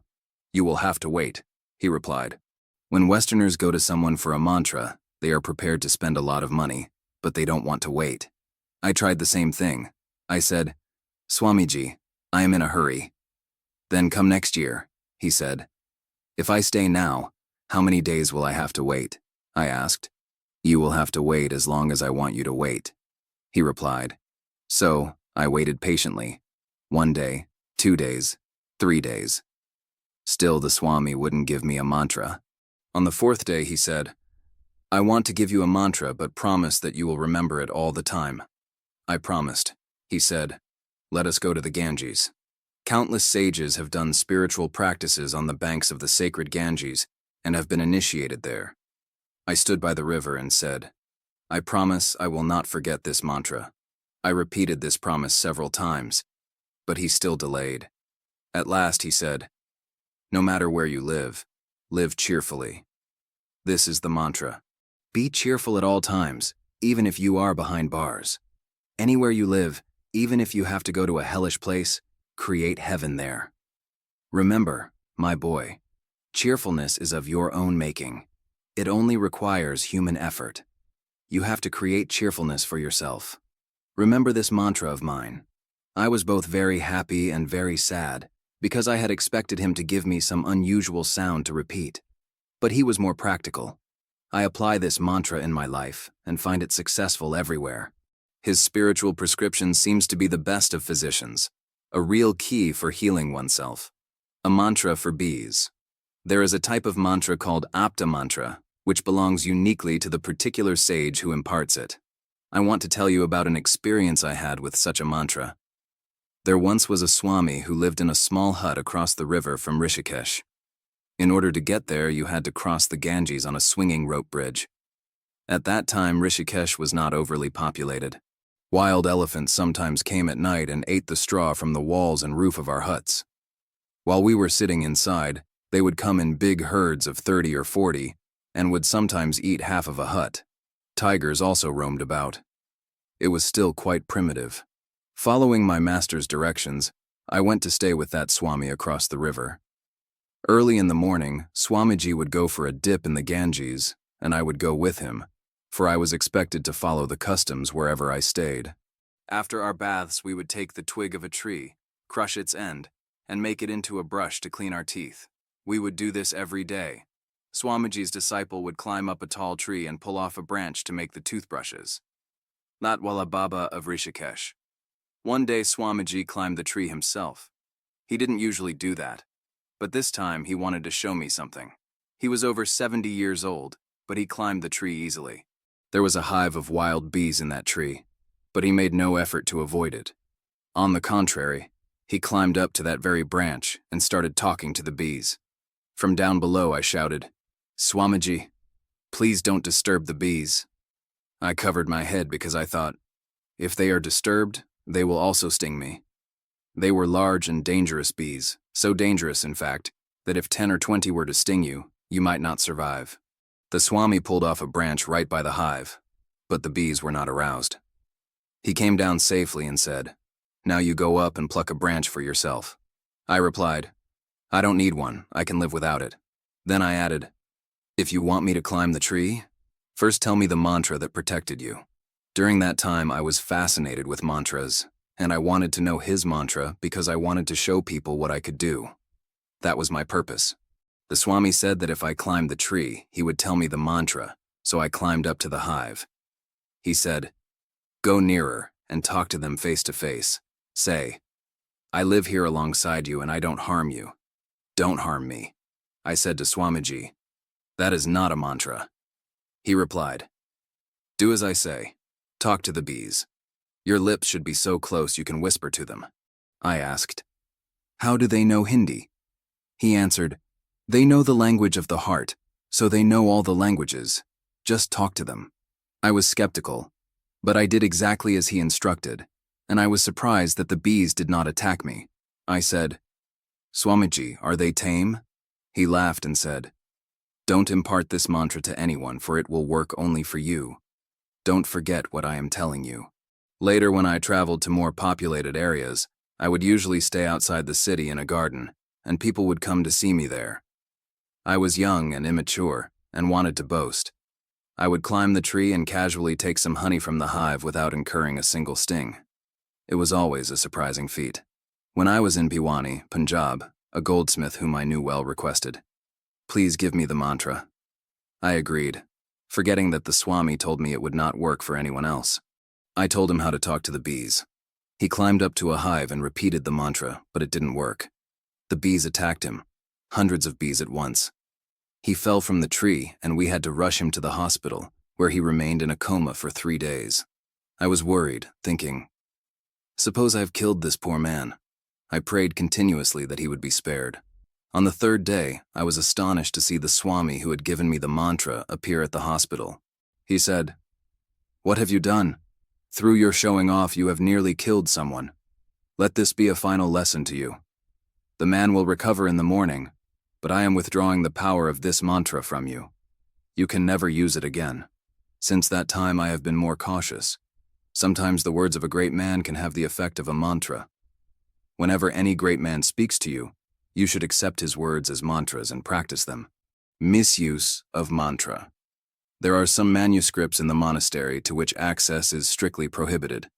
"You will have to wait," he replied. When Westerners go to someone for a mantra, they are prepared to spend a lot of money, but they don't want to wait. I tried the same thing. I said, "Swamiji, I am in a hurry." "Then come next year," he said. "If I stay now, how many days will I have to wait?" I asked. "You will have to wait as long as I want you to wait," he replied. So, I waited patiently. 1 day, 2 days, 3 days. Still the Swami wouldn't give me a mantra. On the 4th day, he said, "I want to give you a mantra, but promise that you will remember it all the time." I promised. He said, "Let us go to the Ganges." Countless sages have done spiritual practices on the banks of the sacred Ganges and have been initiated there. I stood by the river and said, "I promise I will not forget this mantra." I repeated this promise several times, but he still delayed. At last he said, "No matter where you live cheerfully. This is the mantra. Be cheerful at all times, even if you are behind bars. Anywhere you live, even if you have to go to a hellish place, create heaven there. Remember, my boy, cheerfulness is of your own making. It only requires human effort. You have to create cheerfulness for yourself. Remember this mantra of mine." I was both very happy and very sad, because I had expected him to give me some unusual sound to repeat. But he was more practical. I apply this mantra in my life and find it successful everywhere. His spiritual prescription seems to be the best of physicians, a real key for healing oneself. A mantra for bees. There is a type of mantra called apta mantra, which belongs uniquely to the particular sage who imparts it. I want to tell you about an experience I had with such a mantra. There once was a Swami who lived in a small hut across the river from Rishikesh. In order to get there, you had to cross the Ganges on a swinging rope bridge. At that time, Rishikesh was not overly populated. Wild elephants sometimes came at night and ate the straw from the walls and roof of our huts. While we were sitting inside, they would come in big herds of 30 or 40 and would sometimes eat half of a hut. Tigers also roamed about. It was still quite primitive. Following my master's directions, I went to stay with that Swami across the river. Early in the morning, Swamiji would go for a dip in the Ganges, and I would go with him, for I was expected to follow the customs wherever I stayed. After our baths, we would take the twig of a tree, crush its end, and make it into a brush to clean our teeth. We would do this every day. Swamiji's disciple would climb up a tall tree and pull off a branch to make the toothbrushes. Latwala Baba of Rishikesh. One day Swamiji climbed the tree himself. He didn't usually do that, but this time he wanted to show me something. He was over 70 years old, but he climbed the tree easily. There was a hive of wild bees in that tree, but he made no effort to avoid it. On the contrary, he climbed up to that very branch and started talking to the bees. From down below I shouted, "Swamiji, please don't disturb the bees." I covered my head because I thought, if they are disturbed, they will also sting me. They were large and dangerous bees, so dangerous, in fact, that if 10 or 20 were to sting you, you might not survive. The Swami pulled off a branch right by the hive, but the bees were not aroused. He came down safely and said, "Now you go up and pluck a branch for yourself." I replied, "I don't need one, I can live without it." Then I added, "If you want me to climb the tree, first tell me the mantra that protected you." During that time, I was fascinated with mantras, and I wanted to know his mantra because I wanted to show people what I could do. That was my purpose. The Swami said that if I climbed the tree, he would tell me the mantra, so I climbed up to the hive. He said, "Go nearer and talk to them face to face. Say, 'I live here alongside you and I don't harm you. Don't harm me.'" I said to Swamiji, "That is not a mantra." He replied, "Do as I say. Talk to the bees. Your lips should be so close you can whisper to them." I asked, "How do they know Hindi?" He answered, "They know the language of the heart, so they know all the languages. Just talk to them." I was skeptical, but I did exactly as he instructed, and I was surprised that the bees did not attack me. I said, "Swamiji, are they tame?" He laughed and said, "Don't impart this mantra to anyone, for it will work only for you. Don't forget what I am telling you. Later, when I traveled to more populated areas, I would usually stay outside the city in a garden, and people would come to see me there. I was young and immature, and wanted to boast. I would climb the tree and casually take some honey from the hive without incurring a single sting. It was always a surprising feat. When I was in Bhiwani, Punjab, a goldsmith whom I knew well requested, "Please give me the mantra." I agreed, forgetting that the Swami told me it would not work for anyone else. I told him how to talk to the bees. He climbed up to a hive and repeated the mantra, but it didn't work. The bees attacked him, hundreds of bees at once. He fell from the tree, and we had to rush him to the hospital, where he remained in a coma for 3 days. I was worried, thinking, suppose I've killed this poor man. I prayed continuously that he would be spared. On the 3rd day, I was astonished to see the Swami who had given me the mantra appear at the hospital. He said, "What have you done? Through your showing off, you have nearly killed someone. Let this be a final lesson to you. The man will recover in the morning, but I am withdrawing the power of this mantra from you. You can never use it again. Since that time, I have been more cautious. Sometimes the words of a great man can have the effect of a mantra. Whenever any great man speaks to you, you should accept his words as mantras and practice them." Misuse of mantra. There are some manuscripts in the monastery to which access is strictly prohibited.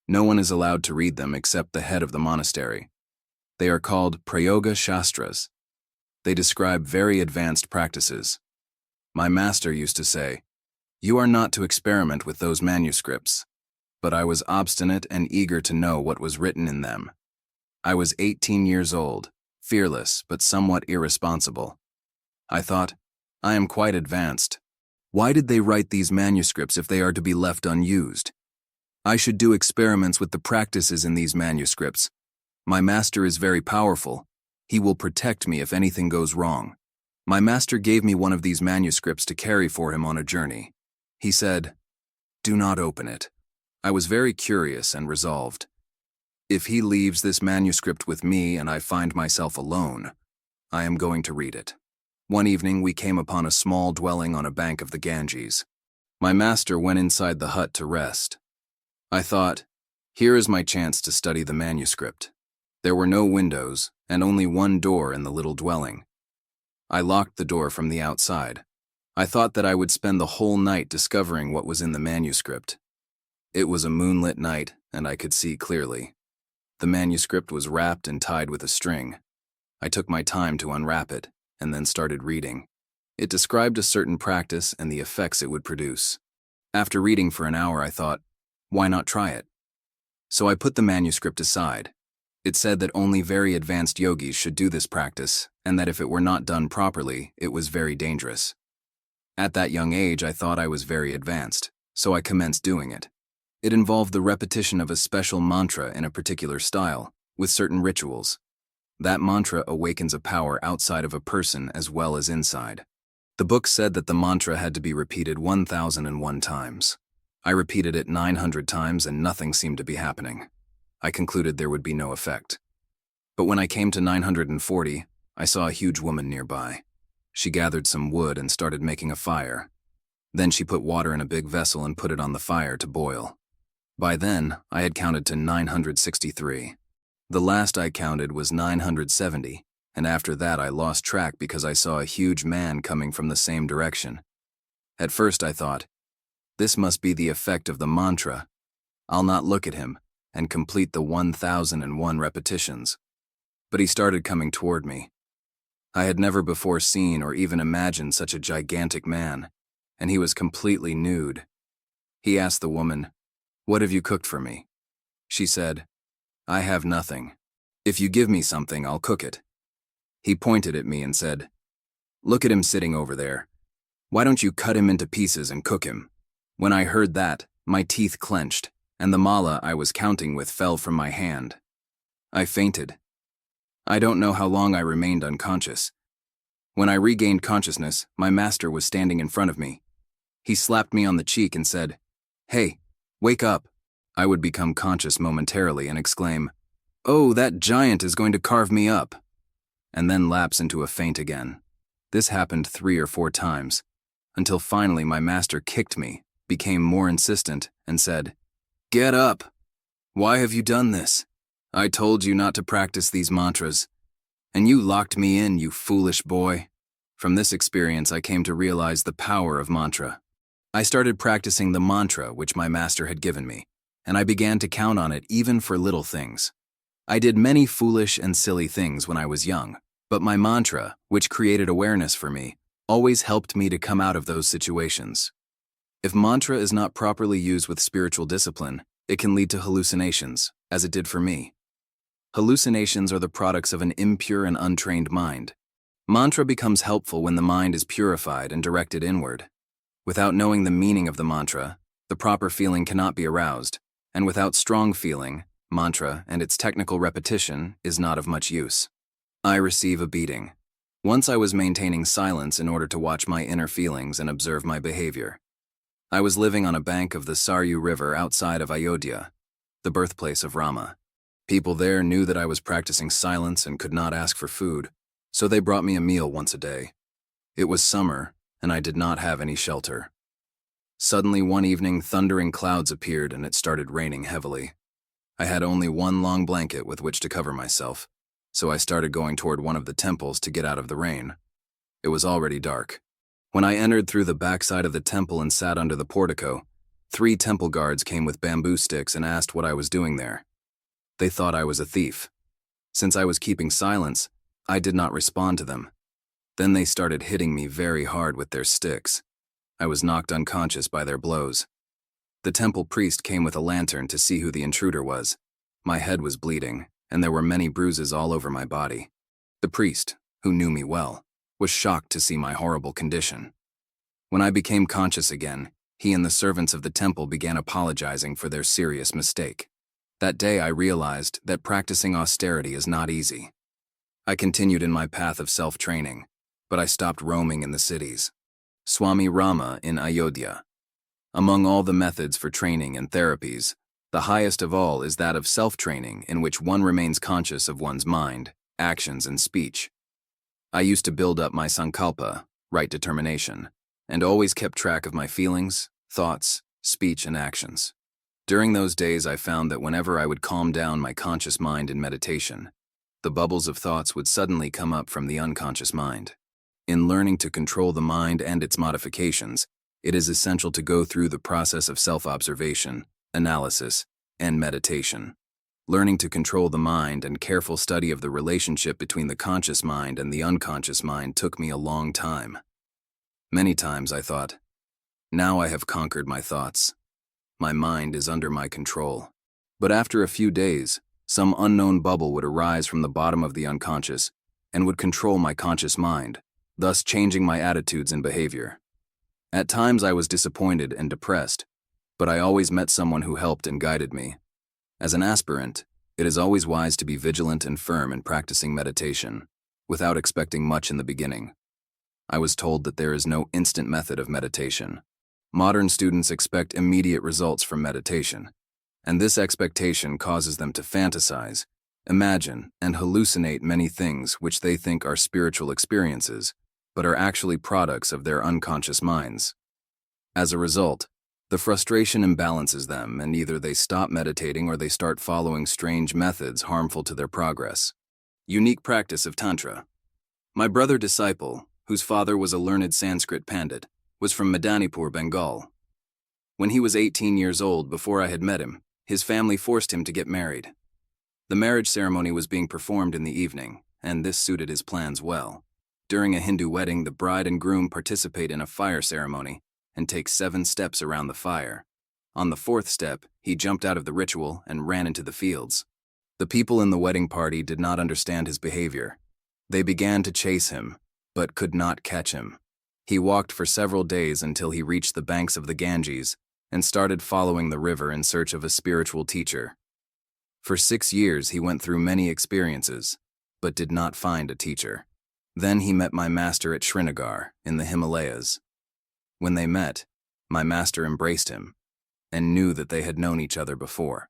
No one is allowed to read them except the head of the monastery. They are called Prayoga Shastras. They describe very advanced practices. My master used to say, "You are not to experiment with those manuscripts." But I was obstinate and eager to know what was written in them. I was 18 years old, fearless but somewhat irresponsible. I thought, I am quite advanced. Why did they write these manuscripts if they are to be left unused? I should do experiments with the practices in these manuscripts. My master is very powerful. He will protect me if anything goes wrong. My master gave me one of these manuscripts to carry for him on a journey. He said, "Do not open it." I was very curious and resolved. If he leaves this manuscript with me and I find myself alone, I am going to read it. One evening we came upon a small dwelling on a bank of the Ganges. My master went inside the hut to rest. I thought, here is my chance to study the manuscript. There were no windows and only one door in the little dwelling. I locked the door from the outside. I thought that I would spend the whole night discovering what was in the manuscript. It was a moonlit night, and I could see clearly. The manuscript was wrapped and tied with a string. I took my time to unwrap it, and then started reading. It described a certain practice and the effects it would produce. After reading for an hour, I thought, why not try it? So I put the manuscript aside. It said that only very advanced yogis should do this practice, and that if it were not done properly, it was very dangerous. At that young age, I thought I was very advanced, so I commenced doing it. It involved the repetition of a special mantra in a particular style, with certain rituals. That mantra awakens a power outside of a person as well as inside. The book said that the mantra had to be repeated 1,001 times. I repeated it 900 times and nothing seemed to be happening. I concluded there would be no effect. But when I came to 940, I saw a huge woman nearby. She gathered some wood and started making a fire. Then she put water in a big vessel and put it on the fire to boil. By then, I had counted to 963. The last I counted was 970, and after that I lost track because I saw a huge man coming from the same direction. At first I thought, this must be the effect of the mantra. I'll not look at him and complete the 1,001 repetitions. But he started coming toward me. I had never before seen or even imagined such a gigantic man, and he was completely nude. He asked the woman, "What have you cooked for me?" She said, "I have nothing. If you give me something, I'll cook it." He pointed at me and said, "Look at him sitting over there. Why don't you cut him into pieces and cook him?" When I heard that, my teeth clenched, and the mala I was counting with fell from my hand. I fainted. I don't know how long I remained unconscious. When I regained consciousness, my master was standing in front of me. He slapped me on the cheek and said, "Hey, wake up." I would become conscious momentarily and exclaim, "Oh, that giant is going to carve me up," and then lapse into a faint again. This happened 3 or 4 times, until finally my master kicked me, became more insistent, and said, "Get up! Why have you done this? I told you not to practice these mantras, and you locked me in, you foolish boy." From this experience, I came to realize the power of mantra. I started practicing the mantra which my master had given me, and I began to count on it even for little things. I did many foolish and silly things when I was young, but my mantra, which created awareness for me, always helped me to come out of those situations. If mantra is not properly used with spiritual discipline, it can lead to hallucinations, as it did for me. Hallucinations are the products of an impure and untrained mind. Mantra becomes helpful when the mind is purified and directed inward. Without knowing the meaning of the mantra, the proper feeling cannot be aroused, and without strong feeling, mantra and its technical repetition is not of much use. I receive a beating. Once I was maintaining silence in order to watch my inner feelings and observe my behavior. I was living on a bank of the Saryu River outside of Ayodhya, the birthplace of Rama. People there knew that I was practicing silence and could not ask for food, so they brought me a meal once a day. It was summer, and I did not have any shelter. Suddenly one evening, thundering clouds appeared and it started raining heavily. I had only one long blanket with which to cover myself, so I started going toward one of the temples to get out of the rain. It was already dark. When I entered through the backside of the temple and sat under the portico, 3 temple guards came with bamboo sticks and asked what I was doing there. They thought I was a thief. Since I was keeping silence, I did not respond to them. Then they started hitting me very hard with their sticks. I was knocked unconscious by their blows. The temple priest came with a lantern to see who the intruder was. My head was bleeding, and there were many bruises all over my body. The priest, who knew me well, was shocked to see my horrible condition. When I became conscious again, he and the servants of the temple began apologizing for their serious mistake. That day I realized that practicing austerity is not easy. I continued in my path of self-training, but I stopped roaming in the cities. Swami Rama in Ayodhya. Among all the methods for training and therapies, the highest of all is that of self-training, in which one remains conscious of one's mind, actions, and speech. I used to build up my sankalpa, right determination, and always kept track of my feelings, thoughts, speech, and actions. During those days, I found that whenever I would calm down my conscious mind in meditation, the bubbles of thoughts would suddenly come up from the unconscious mind. In learning to control the mind and its modifications, it is essential to go through the process of self-observation, analysis, and meditation. Learning to control the mind and careful study of the relationship between the conscious mind and the unconscious mind took me a long time. Many times I thought, now I have conquered my thoughts. My mind is under my control. But after a few days, some unknown bubble would arise from the bottom of the unconscious and would control my conscious mind, thus changing my attitudes and behavior. At times I was disappointed and depressed, but I always met someone who helped and guided me. As an aspirant, it is always wise to be vigilant and firm in practicing meditation, without expecting much in the beginning. I was told that there is no instant method of meditation. Modern students expect immediate results from meditation, and this expectation causes them to fantasize, imagine, and hallucinate many things which they think are spiritual experiences, but are actually products of their unconscious minds. As a result, the frustration imbalances them, and either they stop meditating or they start following strange methods harmful to their progress. Unique practice of Tantra. My brother disciple, whose father was a learned Sanskrit pandit, was from Medanipur, Bengal. When he was 18 years old, before I had met him, his family forced him to get married. The marriage ceremony was being performed in the evening, and this suited his plans well. During a Hindu wedding, the bride and groom participate in a fire ceremony and take 7 steps around the fire. On the 4th step, he jumped out of the ritual and ran into the fields. The people in the wedding party did not understand his behavior. They began to chase him, but could not catch him. He walked for several days until he reached the banks of the Ganges and started following the river in search of a spiritual teacher. For 6 years he went through many experiences, but did not find a teacher. Then he met my master at Srinagar, in the Himalayas. When they met, my master embraced him, and knew that they had known each other before.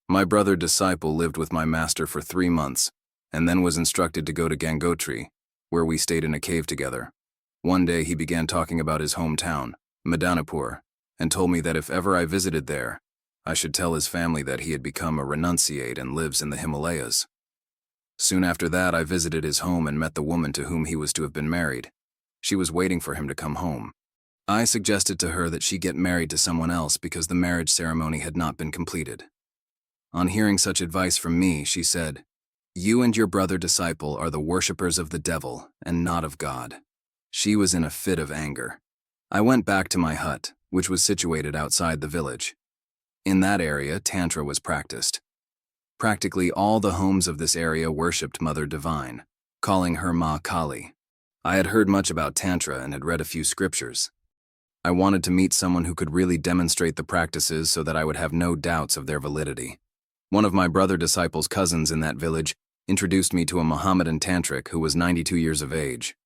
My brother disciple lived with my master for 3 months, and then was instructed to go to Gangotri, where we stayed in a cave together. One day he began talking about his hometown, Medanipur, and told me that if ever I visited there, I should tell his family that he had become a renunciate and lives in the Himalayas. Soon after that, I visited his home and met the woman to whom he was to have been married. She was waiting for him to come home. I suggested to her that she get married to someone else because the marriage ceremony had not been completed. On hearing such advice from me, she said, "You and your brother disciple are the worshippers of the devil and not of God." She was in a fit of anger. I went back to my hut, which was situated outside the village. In that area, Tantra was practiced. Practically all the homes of this area worshipped Mother Divine, calling her Ma Kali. I had heard much about Tantra and had read a few scriptures. I wanted to meet someone who could really demonstrate the practices so that I would have no doubts of their validity. One of my brother disciples' cousins in that village introduced me to a Mohammedan tantric who was 92 years of age.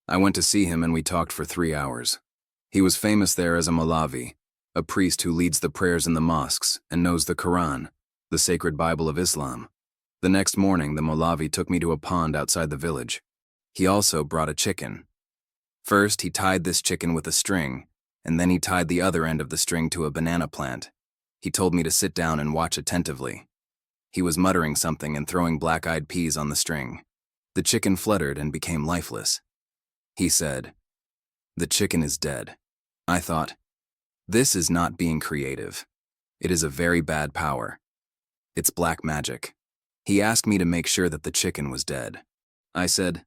I went to see him and we talked for 3 hours. He was famous there as a Malavi, a priest who leads the prayers in the mosques and knows the Quran, the sacred Bible of Islam. The next morning, the Malavi took me to a pond outside the village. He also brought a chicken. First, he tied this chicken with a string, and then he tied the other end of the string to a banana plant. He told me to sit down and watch attentively. He was muttering something and throwing black-eyed peas on the string. The chicken fluttered and became lifeless. He said, "The chicken is dead." I thought, this is not being creative. It is a very bad power. It's black magic. He asked me to make sure that the chicken was dead. I said,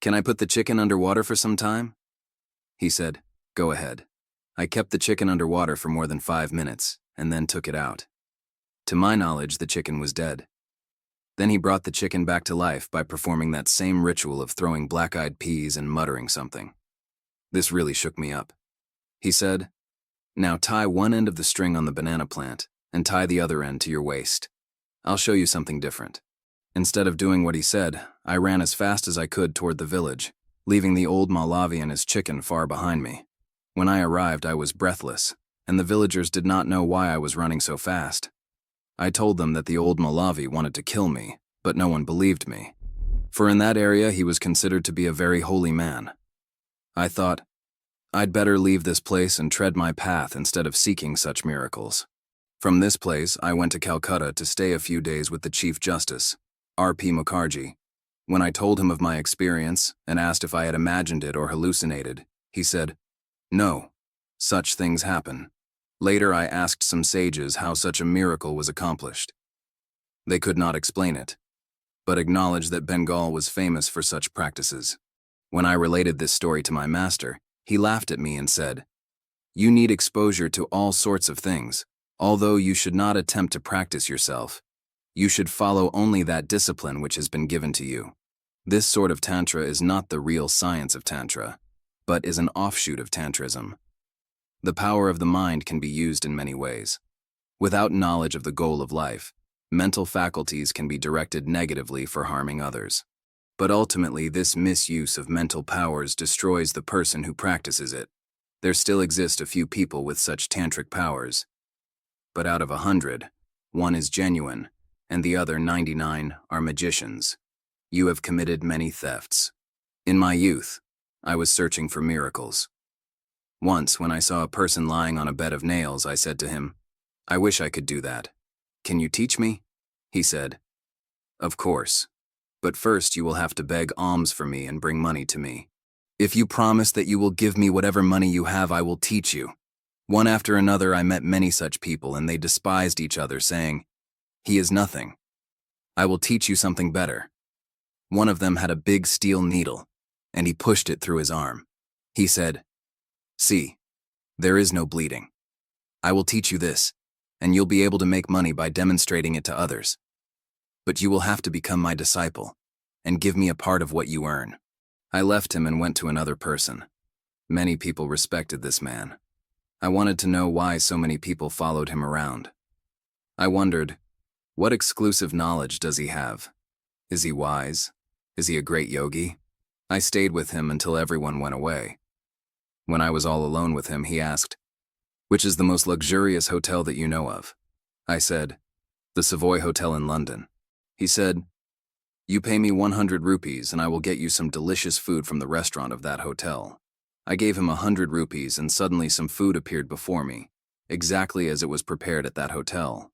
"Can I put the chicken underwater for some time?" He said, "Go ahead." I kept the chicken underwater for more than 5 minutes, and then took it out. To my knowledge, the chicken was dead. Then he brought the chicken back to life by performing that same ritual of throwing black-eyed peas and muttering something. This really shook me up. He said, "Now tie one end of the string on the banana plant, and tie the other end to your waist. I'll show you something different." Instead of doing what he said, I ran as fast as I could toward the village, leaving the old Malavi and his chicken far behind me. When I arrived, I was breathless, and the villagers did not know why I was running so fast. I told them that the old Malavi wanted to kill me, but no one believed me. For in that area, he was considered to be a very holy man. I thought, I'd better leave this place and tread my path instead of seeking such miracles. From this place, I went to Calcutta to stay a few days with the Chief Justice, R.P. Mukherjee. When I told him of my experience and asked if I had imagined it or hallucinated, he said, "No, such things happen." Later, I asked some sages how such a miracle was accomplished. They could not explain it, but acknowledged that Bengal was famous for such practices. When I related this story to my master, he laughed at me and said, "You need exposure to all sorts of things. Although you should not attempt to practice yourself, you should follow only that discipline which has been given to you. This sort of Tantra is not the real science of Tantra, but is an offshoot of Tantrism. The power of the mind can be used in many ways. Without knowledge of the goal of life, mental faculties can be directed negatively for harming others. But ultimately, this misuse of mental powers destroys the person who practices it. There still exist a few people with such tantric powers. But out of 100, 1 is genuine, and the other 99 are magicians. You have committed many thefts. In my youth, I was searching for miracles. Once, when I saw a person lying on a bed of nails, I said to him, "I wish I could do that. Can you teach me?" He said, "Of course. But first you will have to beg alms for me and bring money to me. If you promise that you will give me whatever money you have, I will teach you." One after another, I met many such people, and they despised each other, saying, "He is nothing. I will teach you something better." One of them had a big steel needle, and he pushed it through his arm. He said, "See, there is no bleeding. I will teach you this, and you'll be able to make money by demonstrating it to others. But you will have to become my disciple, and give me a part of what you earn." I left him and went to another person. Many people respected this man. I wanted to know why so many people followed him around. I wondered, what exclusive knowledge does he have? Is he wise? Is he a great yogi? I stayed with him until everyone went away. When I was all alone with him, he asked, "Which is the most luxurious hotel that you know of?" I said, "The Savoy Hotel in London." He said, "You pay me 100 rupees and I will get you some delicious food from the restaurant of that hotel." I gave him 100 rupees and suddenly some food appeared before me, exactly as it was prepared at that hotel.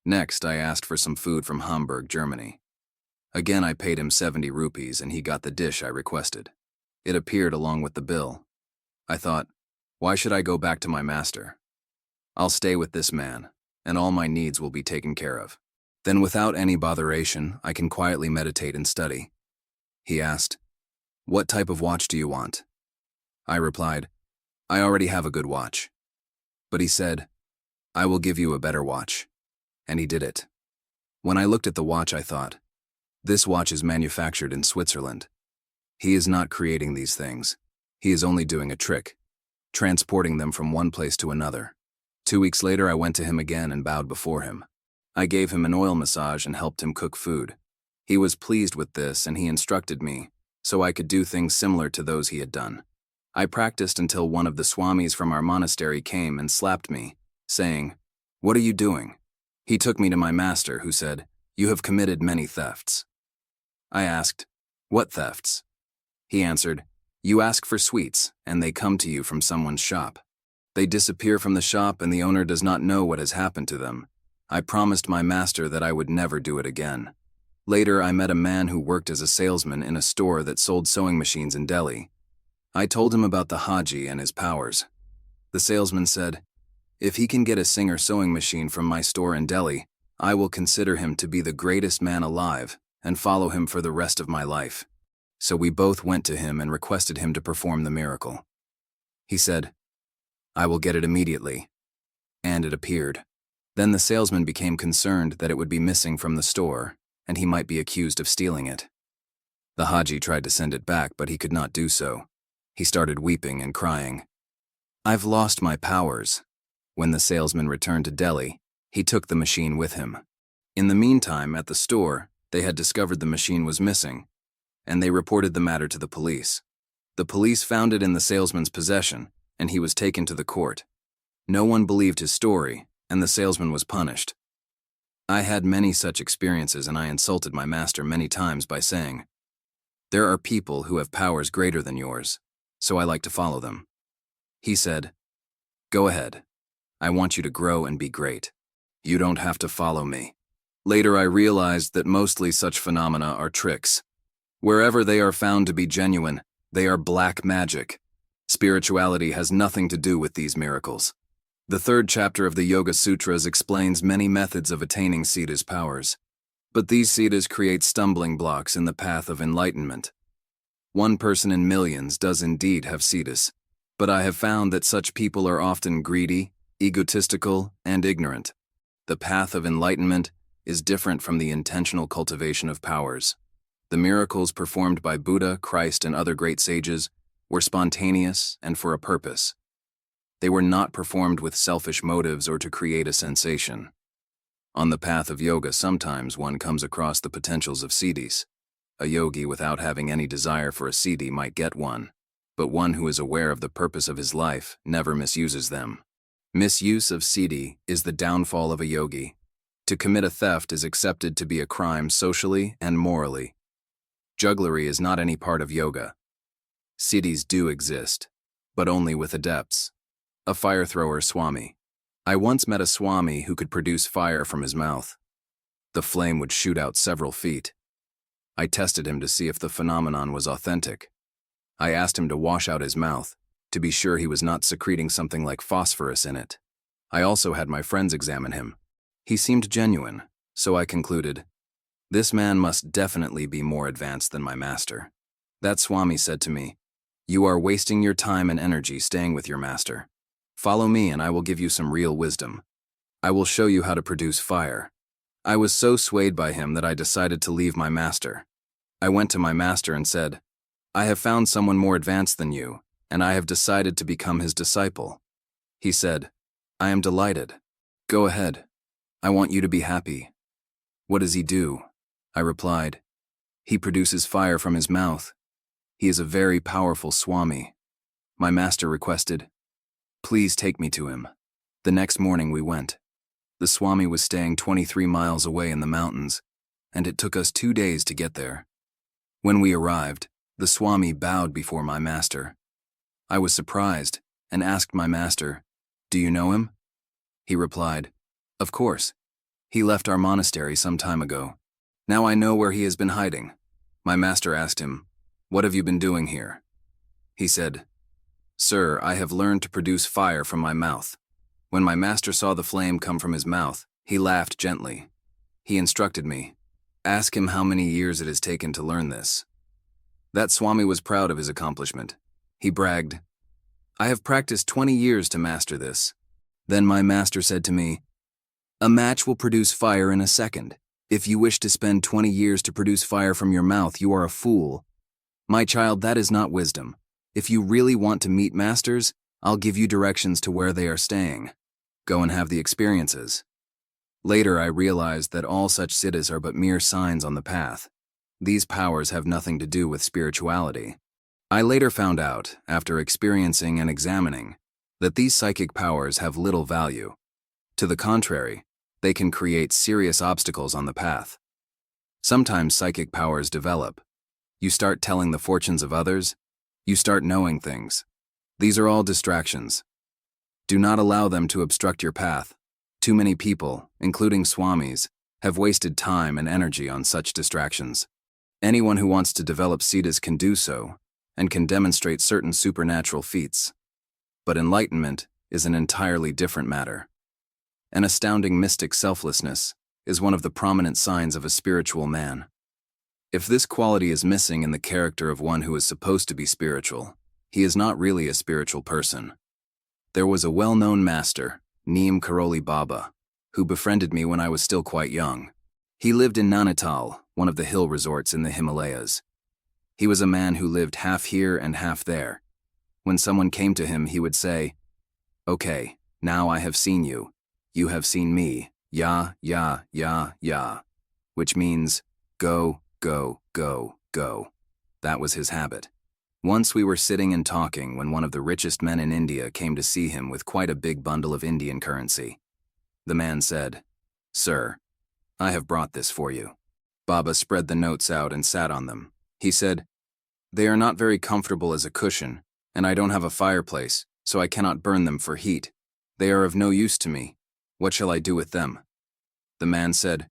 Next, I asked for some food from Hamburg, Germany. Again, I paid him 70 rupees and he got the dish I requested. It appeared along with the bill. I thought, why should I go back to my master? I'll stay with this man, and all my needs will be taken care of. Then without any botheration, I can quietly meditate and study. He asked, what type of watch do you want? I replied, I already have a good watch. But he said, I will give you a better watch. And he did it. When I looked at the watch, I thought, this watch is manufactured in Switzerland. He is not creating these things. He is only doing a trick, transporting them from one place to another. 2 weeks later, I went to him again and bowed before him. I gave him an oil massage and helped him cook food. He was pleased with this and he instructed me so I could do things similar to those he had done. I practiced until one of the swamis from our monastery came and slapped me, saying, what are you doing? He took me to my master, who said, you have committed many thefts. I asked, what thefts? He answered, you ask for sweets and they come to you from someone's shop. They disappear from the shop and the owner does not know what has happened to them. I promised my master that I would never do it again. Later, I met a man who worked as a salesman in a store that sold sewing machines in Delhi. I told him about the Haji and his powers. The salesman said, if he can get a Singer sewing machine from my store in Delhi, I will consider him to be the greatest man alive and follow him for the rest of my life. So we both went to him and requested him to perform the miracle. He said, I will get it immediately. And it appeared. Then the salesman became concerned that it would be missing from the store and he might be accused of stealing it. The Haji tried to send it back, but he could not do so. He started weeping and crying, I've lost my powers. When the salesman returned to Delhi, he took the machine with him. In the meantime, at the store, they had discovered the machine was missing, and they reported the matter to the police. The police found it in the salesman's possession, and he was taken to the court. No one believed his story, and the salesman was punished. I had many such experiences, and I insulted my master many times by saying, there are people who have powers greater than yours, so I like to follow them. He said, go ahead. I want you to grow and be great. You don't have to follow me. Later, I realized that mostly such phenomena are tricks. Wherever they are found to be genuine, they are black magic. Spirituality has nothing to do with these miracles. The 3rd chapter of the Yoga Sutras explains many methods of attaining siddhis powers. But these siddhis create stumbling blocks in the path of enlightenment. One person in millions does indeed have siddhis, but I have found that such people are often greedy, egotistical, and ignorant. The path of enlightenment is different from the intentional cultivation of powers. The miracles performed by Buddha, Christ, and other great sages were spontaneous and for a purpose. They were not performed with selfish motives or to create a sensation. On the path of yoga, sometimes one comes across the potentials of siddhis. A yogi without having any desire for a siddhi might get one, but one who is aware of the purpose of his life never misuses them. Misuse of siddhi is the downfall of a yogi. To commit a theft is accepted to be a crime socially and morally. Jugglery is not any part of yoga. Siddhis do exist, but only with adepts. A fire thrower Swami. I once met a Swami who could produce fire from his mouth. The flame would shoot out several feet. I tested him to see if the phenomenon was authentic. I asked him to wash out his mouth, to be sure he was not secreting something like phosphorus in it. I also had my friends examine him. He seemed genuine, so I concluded, this man must definitely be more advanced than my master. That Swami said to me, you are wasting your time and energy staying with your master. Follow me and I will give you some real wisdom. I will show you how to produce fire. I was so swayed by him that I decided to leave my master. I went to my master and said, I have found someone more advanced than you, and I have decided to become his disciple. He said, I am delighted. Go ahead. I want you to be happy. What does he do? I replied, he produces fire from his mouth. He is a very powerful Swami. My master requested, please take me to him. The next morning we went. The Swami was staying 23 miles away in the mountains, and it took us 2 days to get there. When we arrived, the Swami bowed before my master. I was surprised and asked my master, "Do you know him?" He replied, "Of course. He left our monastery some time ago. Now I know where he has been hiding." My master asked him, "What have you been doing here?" He said, "Sir, I have learned to produce fire from my mouth." When my master saw the flame come from his mouth, he laughed gently. He instructed me, "Ask him how many years it has taken to learn this." That Swami was proud of his accomplishment. He bragged, "I have practiced 20 years to master this." Then my master said to me, "A match will produce fire in a second. If you wish to spend 20 years to produce fire from your mouth, you are a fool. My child, that is not wisdom. If you really want to meet masters, I'll give you directions to where they are staying. Go and have the experiences." Later, I realized that all such siddhas are but mere signs on the path. These powers have nothing to do with spirituality. I later found out, after experiencing and examining, that these psychic powers have little value. To the contrary, they can create serious obstacles on the path. Sometimes psychic powers develop. You start telling the fortunes of others. You start knowing things. These are all distractions. Do not allow them to obstruct your path. Too many people, including swamis, have wasted time and energy on such distractions. Anyone who wants to develop siddhas can do so, and can demonstrate certain supernatural feats. But enlightenment is an entirely different matter. An astounding mystic selflessness is one of the prominent signs of a spiritual man. If this quality is missing in the character of one who is supposed to be spiritual, he is not really a spiritual person. There was a well-known master, Neem Karoli Baba, who befriended me when I was still quite young. He lived in Nainital, one of the hill resorts in the Himalayas. He was a man who lived half here and half there. When someone came to him, he would say, "Okay, now I have seen you. You have seen me. Ya, ya, ya, ya," which means, "Go, go, go, go." That was his habit. Once we were sitting and talking when one of the richest men in India came to see him with quite a big bundle of Indian currency. The man said, "Sir, I have brought this for you." Baba spread the notes out and sat on them. He said, "They are not very comfortable as a cushion, and I don't have a fireplace, so I cannot burn them for heat. They are of no use to me. What shall I do with them?" The man said,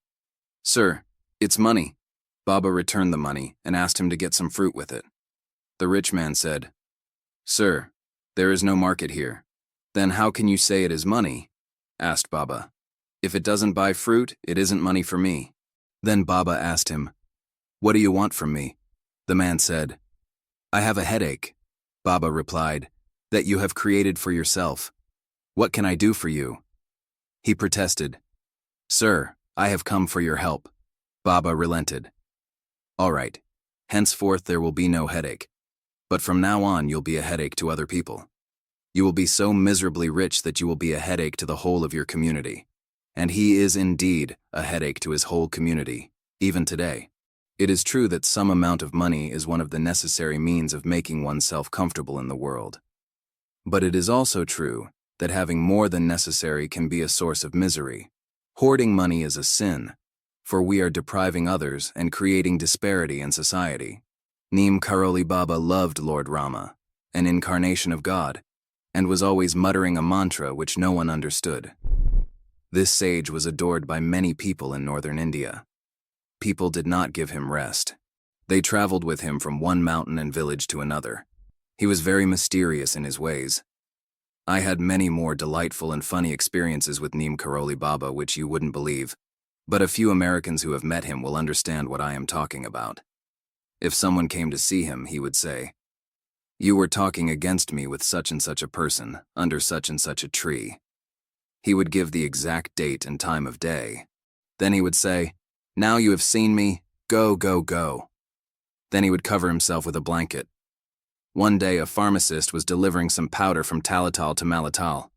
"Sir, it's money." Baba returned the money and asked him to get some fruit with it. The rich man said, "Sir, there is no market here." "Then how can you say it is money?" asked Baba. "If it doesn't buy fruit, it isn't money for me." Then Baba asked him, "What do you want from me?" The man said, "I have a headache." Baba replied, "That you have created for yourself. What can I do for you?" He protested, "Sir, I have come for your help." Baba relented. "All right, henceforth there will be no headache. But from now on you'll be a headache to other people. You will be so miserably rich that you will be a headache to the whole of your community. And he is indeed a headache to his whole community, even today. It is true that some amount of money is one of the necessary means of making oneself comfortable in the world. But it is also true that having more than necessary can be a source of misery. Hoarding money is a sin, for we are depriving others and creating disparity in society. Neem Karoli Baba loved Lord Rama, an incarnation of God, and was always muttering a mantra which no one understood. This sage was adored by many people in northern India. People did not give him rest. They traveled with him from one mountain and village to another. He was very mysterious in his ways. I had many more delightful and funny experiences with Neem Karoli Baba which you wouldn't believe, but a few Americans who have met him will understand what I am talking about. If someone came to see him, he would say, "You were talking against me with such and such a person, under such and such a tree." He would give the exact date and time of day. Then he would say, "Now you have seen me, go, go, go." Then he would cover himself with a blanket. One day a pharmacist was delivering some powder from Talatal to Malatal.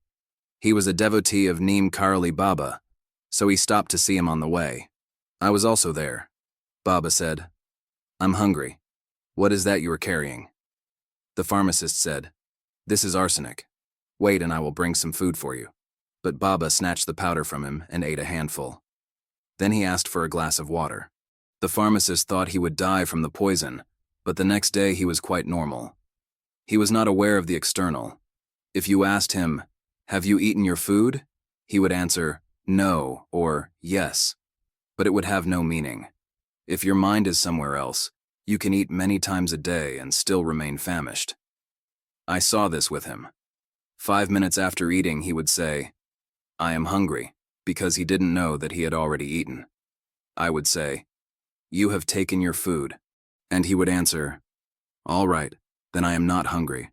He was a devotee of Neem Karoli Baba, so he stopped to see him on the way. I was also there. Baba said, "I'm hungry. What is that you are carrying?" The pharmacist said, "This is arsenic. Wait and I will bring some food for you." But Baba snatched the powder from him and ate a handful. Then he asked for a glass of water. The pharmacist thought he would die from the poison, but the next day he was quite normal. He was not aware of the external. If you asked him, "Have you eaten your food?" he would answer, "No," or "Yes," but it would have no meaning. If your mind is somewhere else, you can eat many times a day and still remain famished. I saw this with him. 5 minutes after eating, he would say, "I am hungry," because he didn't know that he had already eaten. I would say, "You have taken your food," and he would answer, "All right, then I am not hungry."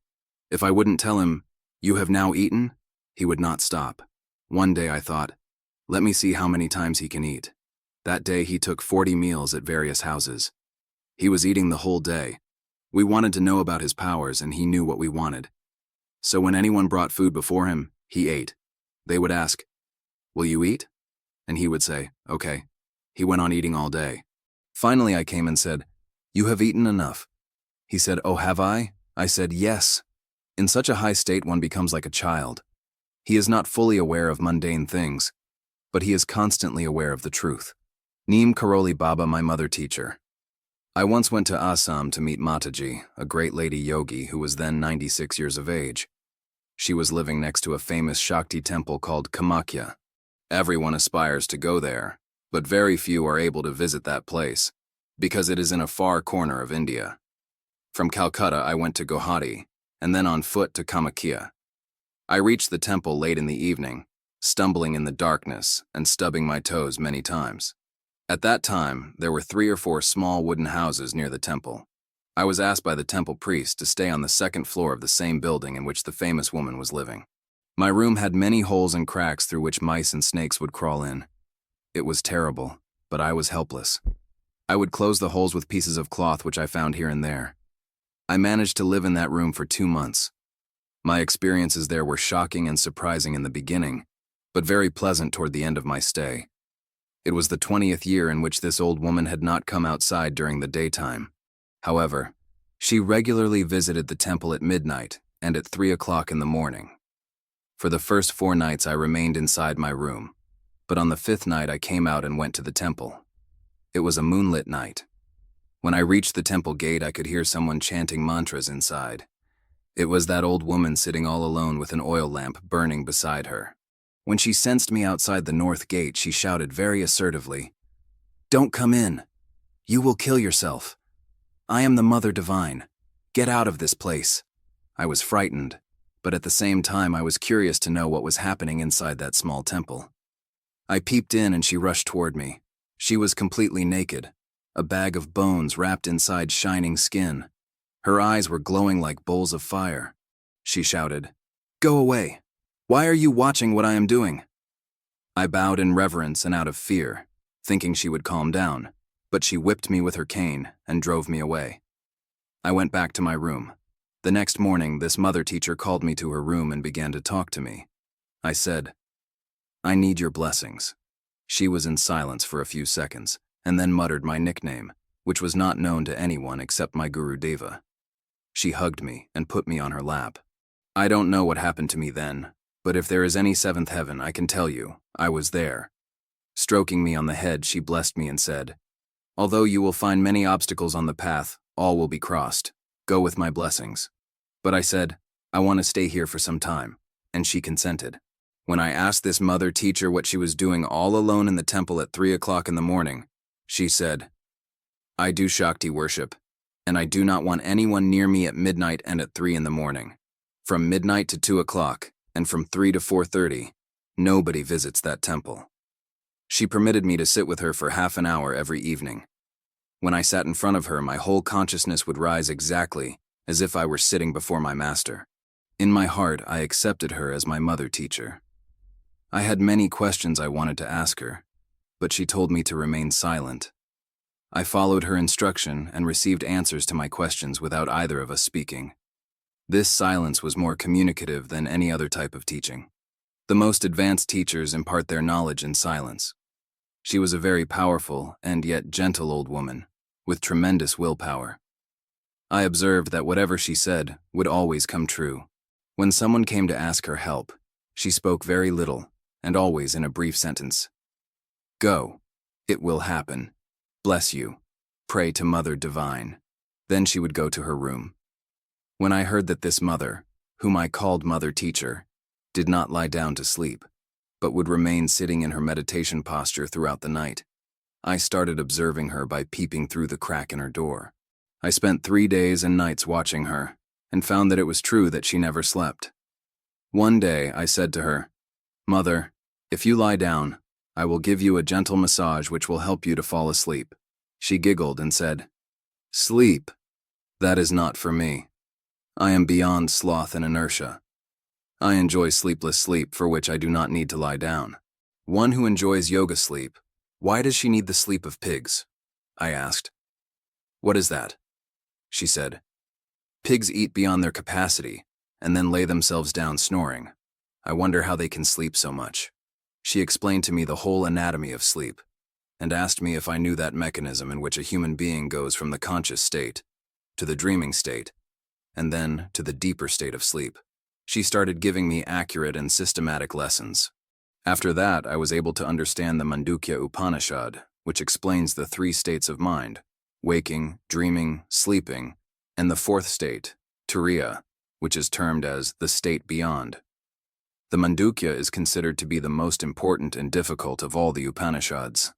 If I wouldn't tell him, "You have now eaten," he would not stop. One day I thought, let me see how many times he can eat. That day he took 40 meals at various houses. He was eating the whole day. We wanted to know about his powers, and he knew what we wanted. So when anyone brought food before him, he ate. They would ask, "Will you eat?" And he would say, "Okay." He went on eating all day. Finally I came and said, "You have eaten enough." He said, "Oh, have I?" I said, "Yes." In such a high state one becomes like a child. He is not fully aware of mundane things, but he is constantly aware of the truth. Neem Karoli Baba, my mother teacher. I once went to Assam to meet Mataji, a great lady yogi who was then 96 years of age. She was living next to a famous Shakti temple called Kamakhya. Everyone aspires to go there, but very few are able to visit that place, because it is in a far corner of India. From Calcutta I went to Guwahati, and then on foot to Kamakhya. I reached the temple late in the evening, stumbling in the darkness and stubbing my toes many times. At that time, there were 3 or 4 small wooden houses near the temple. I was asked by the temple priest to stay on the 2nd floor of the same building in which the famous woman was living. My room had many holes and cracks through which mice and snakes would crawl in. It was terrible, but I was helpless. I would close the holes with pieces of cloth which I found here and there. I managed to live in that room for 2 months. My experiences there were shocking and surprising in the beginning, but very pleasant toward the end of my stay. It was the 20th year in which this old woman had not come outside during the daytime. However, she regularly visited the temple at midnight and at 3 o'clock in the morning. For the first 4 nights I remained inside my room, but on the 5th night I came out and went to the temple. It was a moonlit night. When I reached the temple gate, I could hear someone chanting mantras inside. It was that old woman sitting all alone with an oil lamp burning beside her. When she sensed me outside the north gate, she shouted very assertively, "Don't come in. You will kill yourself. I am the Mother Divine. Get out of this place." I was frightened, but at the same time I was curious to know what was happening inside that small temple. I peeped in and she rushed toward me. She was completely naked, a bag of bones wrapped inside shining skin. Her eyes were glowing like bowls of fire. She shouted, "Go away. Why are you watching what I am doing?" I bowed in reverence and out of fear, thinking she would calm down, but she whipped me with her cane and drove me away. I went back to my room. The next morning, this mother teacher called me to her room and began to talk to me. I said, "I need your blessings." She was in silence for a few seconds, and then muttered my nickname, which was not known to anyone except my Guru Deva. She hugged me and put me on her lap. I don't know what happened to me then, but if there is any 7th heaven, I can tell you, I was there. Stroking me on the head, she blessed me and said, "Although you will find many obstacles on the path, all will be crossed. Go with my blessings." But I said, "I want to stay here for some time," and she consented. When I asked this mother teacher what she was doing all alone in the temple at 3 o'clock in the morning, she said, "I do Shakti worship, and I do not want anyone near me at midnight and at 3 in the morning. From midnight to 2 o'clock, and from 3 to 4:30, nobody visits that temple." She permitted me to sit with her for half an hour every evening. When I sat in front of her, my whole consciousness would rise exactly as if I were sitting before my master. In my heart, I accepted her as my mother teacher. I had many questions I wanted to ask her, but she told me to remain silent. I followed her instruction and received answers to my questions without either of us speaking. This silence was more communicative than any other type of teaching. The most advanced teachers impart their knowledge in silence. She was a very powerful and yet gentle old woman, with tremendous willpower. I observed that whatever she said would always come true. When someone came to ask her help, she spoke very little, and always in a brief sentence. "Go. It will happen. Bless you. Pray to Mother Divine." Then she would go to her room. When I heard that this mother, whom I called Mother Teacher, did not lie down to sleep, but would remain sitting in her meditation posture throughout the night, I started observing her by peeping through the crack in her door. I spent 3 days and nights watching her, and found that it was true that she never slept. One day I said to her, "Mother, if you lie down, I will give you a gentle massage which will help you to fall asleep." She giggled and said, "Sleep? That is not for me. I am beyond sloth and inertia. I enjoy sleepless sleep for which I do not need to lie down." One who enjoys yoga sleep, why does she need the sleep of pigs? I asked. "What is that?" She said, "Pigs eat beyond their capacity and then lay themselves down snoring. I wonder how they can sleep so much." She explained to me the whole anatomy of sleep and asked me if I knew that mechanism in which a human being goes from the conscious state to the dreaming state and then to the deeper state of sleep. She started giving me accurate and systematic lessons. After that, I was able to understand the Mandukya Upanishad, which explains the 3 states of mind: waking, dreaming, sleeping, and the 4th state, Turiya, which is termed as the state beyond. The Mandukya is considered to be the most important and difficult of all the Upanishads.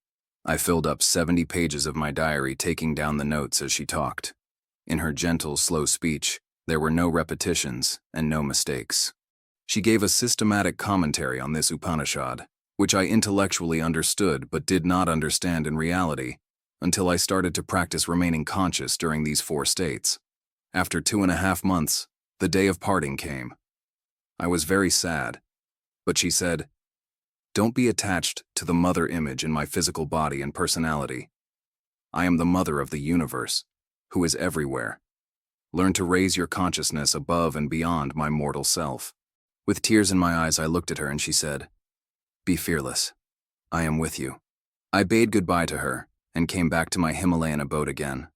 I filled up 70 pages of my diary taking down the notes as she talked. In her gentle, slow speech, there were no repetitions and no mistakes. She gave a systematic commentary on this Upanishad, which I intellectually understood but did not understand in reality until I started to practice remaining conscious during these 4 states. After 2.5 months, the day of parting came. I was very sad, but she said, "Don't be attached to the mother image in my physical body and personality. I am the mother of the universe, who is everywhere. Learn to raise your consciousness above and beyond my mortal self." With tears in my eyes, I looked at her and she said, "Be fearless. I am with you." I bade goodbye to her and came back to my Himalayan abode again.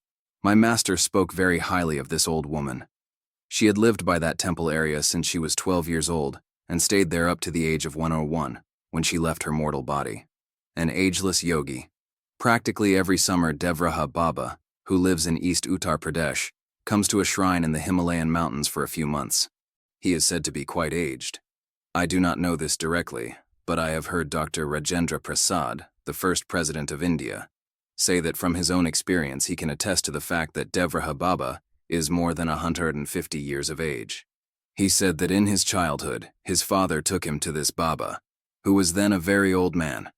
My master spoke very highly of this old woman. She had lived by that temple area since she was 12 years old and stayed there up to the age of 101 when she left her mortal body. An ageless yogi. Practically every summer, Devraha Baba, who lives in East Uttar Pradesh, comes to a shrine in the Himalayan mountains for a few months. He is said to be quite aged. I do not know this directly, but I have heard Dr. Rajendra Prasad, the first president of India, say that from his own experience he can attest to the fact that Devraha Baba is more than 150 years of age. He said that in his childhood, his father took him to this Baba, who was then a very old man.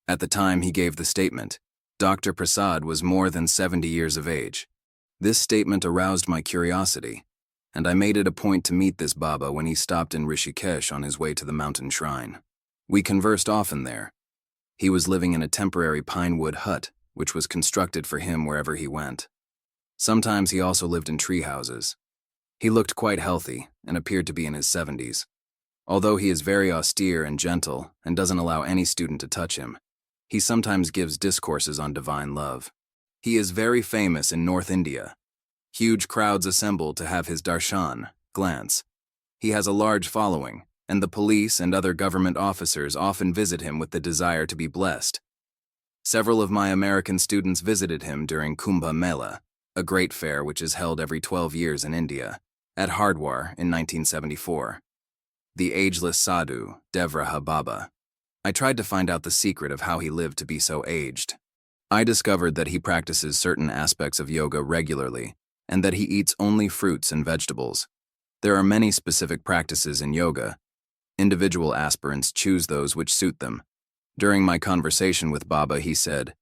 At the time he gave the statement, Dr. Prasad was more than 70 years of age. This statement aroused my curiosity, and I made it a point to meet this Baba when he stopped in Rishikesh on his way to the mountain shrine. We conversed often there. He was living in a temporary pine wood hut, which was constructed for him wherever he went. Sometimes he also lived in tree houses. He looked quite healthy and appeared to be in his 70s. Although he is very austere and gentle and doesn't allow any student to touch him, he sometimes gives discourses on divine love. He is very famous in North India. Huge crowds assemble to have his darshan, glance. He has a large following, and the police and other government officers often visit him with the desire to be blessed. Several of my American students visited him during Kumbh Mela, a great fair which is held every 12 years in India, at Hardwar in 1974. The ageless sadhu, Devraha Baba. I tried to find out the secret of how he lived to be so aged. I discovered that he practices certain aspects of yoga regularly, and that he eats only fruits and vegetables. There are many specific practices in yoga. Individual aspirants choose those which suit them. During my conversation with Baba, he said,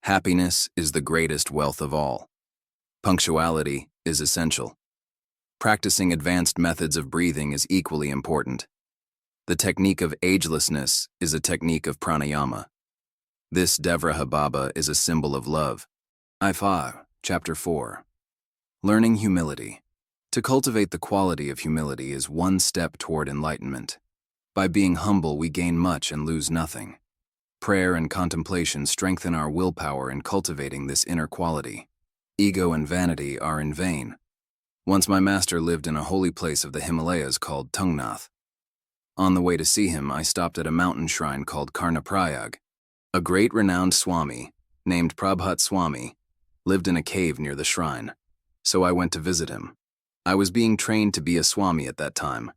"Happiness is the greatest wealth of all. Punctuality is essential. Practicing advanced methods of breathing is equally important. The technique of agelessness is a technique of pranayama. This Devraha Baba is a symbol of love." Ifa, Chapter 4. Learning humility. To cultivate the quality of humility is one step toward enlightenment. By being humble, we gain much and lose nothing. Prayer and contemplation strengthen our willpower in cultivating this inner quality. Ego and vanity are in vain. Once my master lived in a holy place of the Himalayas called Tungnath. On the way to see him, I stopped at a mountain shrine called Karnaprayag. A great renowned Swami, named Prabhat Swami, lived in a cave near the shrine, so I went to visit him. I was being trained to be a Swami at that time.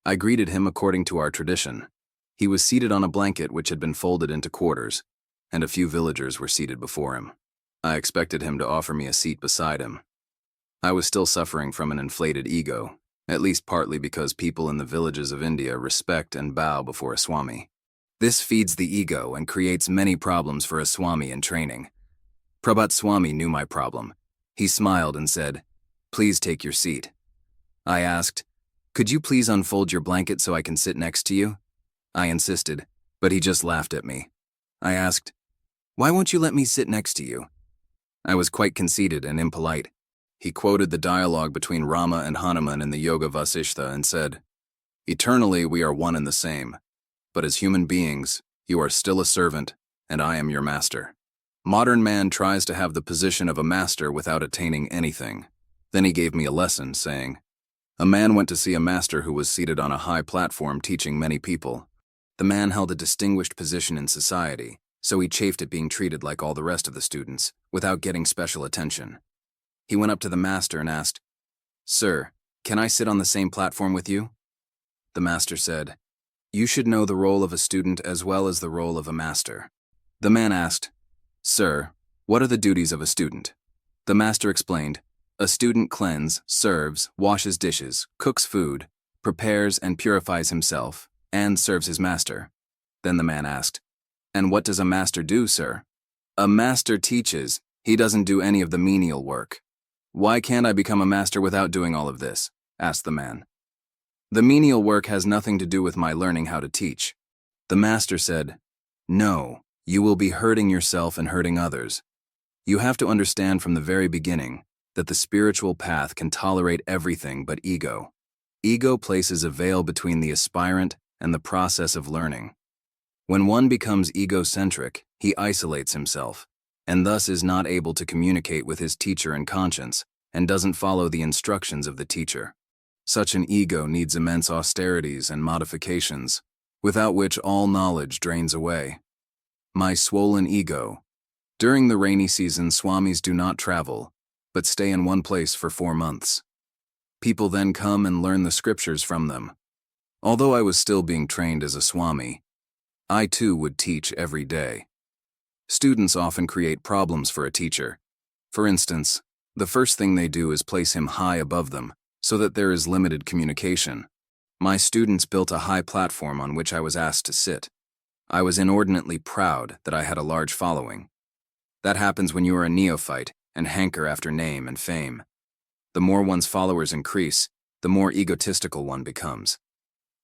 I greeted him according to our tradition. He was seated on a blanket which had been folded into quarters, and a few villagers were seated before him. I expected him to offer me a seat beside him. I was still suffering from an inflated ego, at least partly because people in the villages of India respect and bow before a Swami. This feeds the ego and creates many problems for a Swami in training. Prabhat Swami knew my problem. He smiled and said, "Please take your seat." I asked, "Could you please unfold your blanket so I can sit next to you?" I insisted, but he just laughed at me. I asked, "Why won't you let me sit next to you?" I was quite conceited and impolite. He quoted the dialogue between Rama and Hanuman in the Yoga Vasishtha and said, "Eternally we are one and the same, but as human beings, you are still a servant, and I am your master." Modern man tries to have the position of a master without attaining anything. Then he gave me a lesson, saying, "A man went to see a master who was seated on a high platform teaching many people. The man held a distinguished position in society, so he chafed at being treated like all the rest of the students, without getting special attention. He went up to the master and asked, 'Sir, can I sit on the same platform with you?' The master said, 'You should know the role of a student as well as the role of a master.' The man asked, 'Sir, what are the duties of a student?' The master explained, 'A student cleanses, serves, washes dishes, cooks food, prepares and purifies himself, and serves his master.' Then the man asked, 'And what does a master do, sir?' 'A master teaches. He doesn't do any of the menial work.' 'Why can't I become a master without doing all of this?' asked the man. 'The menial work has nothing to do with my learning how to teach.' The master said, 'No, you will be hurting yourself and hurting others. You have to understand from the very beginning that the spiritual path can tolerate everything but ego. Ego places a veil between the aspirant and the process of learning. When one becomes egocentric, he isolates himself, and thus is not able to communicate with his teacher in conscience, and doesn't follow the instructions of the teacher. Such an ego needs immense austerities and modifications, without which all knowledge drains away. My swollen ego. During the rainy season, Swamis do not travel, but stay in one place for 4 months. People then come and learn the scriptures from them. Although I was still being trained as a Swami, I too would teach every day. Students often create problems for a teacher. For instance, the first thing they do is place him high above them, so that there is limited communication. My students built a high platform on which I was asked to sit. I was inordinately proud that I had a large following. That happens when you are a neophyte and hanker after name and fame. The more one's followers increase, the more egotistical one becomes.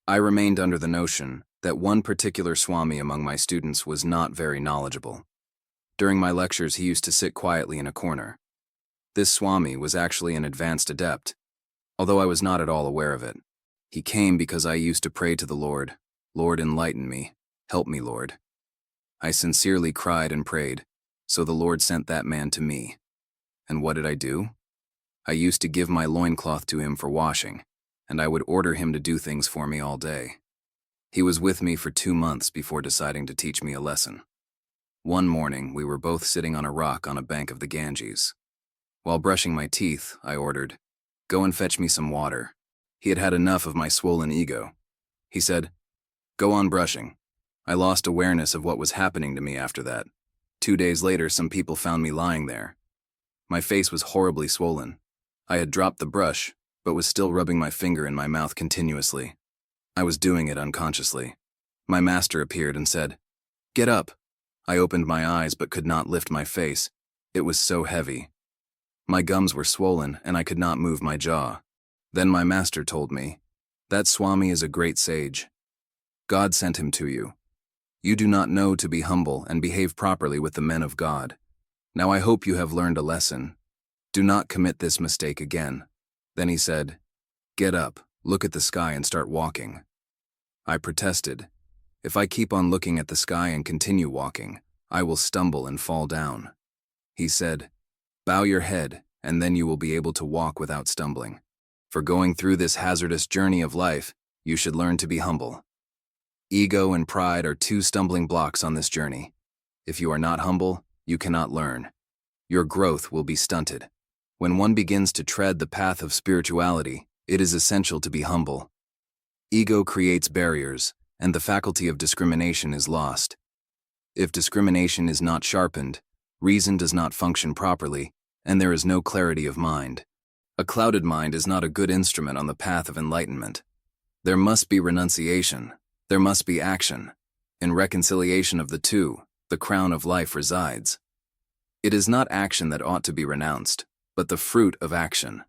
I remained under the notion that one particular Swami among my students was not very knowledgeable. During my lectures, he used to sit quietly in a corner. This Swami was actually an advanced adept, although I was not at all aware of it. He came because I used to pray to the Lord, "Lord, enlighten me. Help me, Lord." I sincerely cried and prayed, so the Lord sent that man to me. And what did I do? I used to give my loincloth to him for washing, and I would order him to do things for me all day. He was with me for 2 months before deciding to teach me a lesson. One morning, we were both sitting on a rock on a bank of the Ganges. While brushing my teeth, I ordered, "Go and fetch me some water." He had had enough of my swollen ego. He said, "Go on brushing." I lost awareness of what was happening to me after that. 2 days later, some people found me lying there. My face was horribly swollen. I had dropped the brush, but was still rubbing my finger in my mouth continuously. I was doing it unconsciously. My master appeared and said, "Get up." I opened my eyes but could not lift my face. It was so heavy. My gums were swollen and I could not move my jaw. Then my master told me, "That Swami is a great sage. God sent him to you. You do not know to be humble and behave properly with the men of God. Now I hope you have learned a lesson. Do not commit this mistake again." Then he said, "Get up, look at the sky and start walking." I protested, "If I keep on looking at the sky and continue walking, I will stumble and fall down." He said, "Bow your head, and then you will be able to walk without stumbling. For going through this hazardous journey of life, you should learn to be humble. Ego and pride are 2 stumbling blocks on this journey. If you are not humble, you cannot learn. Your growth will be stunted. When one begins to tread the path of spirituality, it is essential to be humble. Ego creates barriers, and the faculty of discrimination is lost. If discrimination is not sharpened, reason does not function properly, and there is no clarity of mind. A clouded mind is not a good instrument on the path of enlightenment. There must be renunciation. There must be action. In reconciliation of the two, the crown of life resides. It is not action that ought to be renounced, but the fruit of action.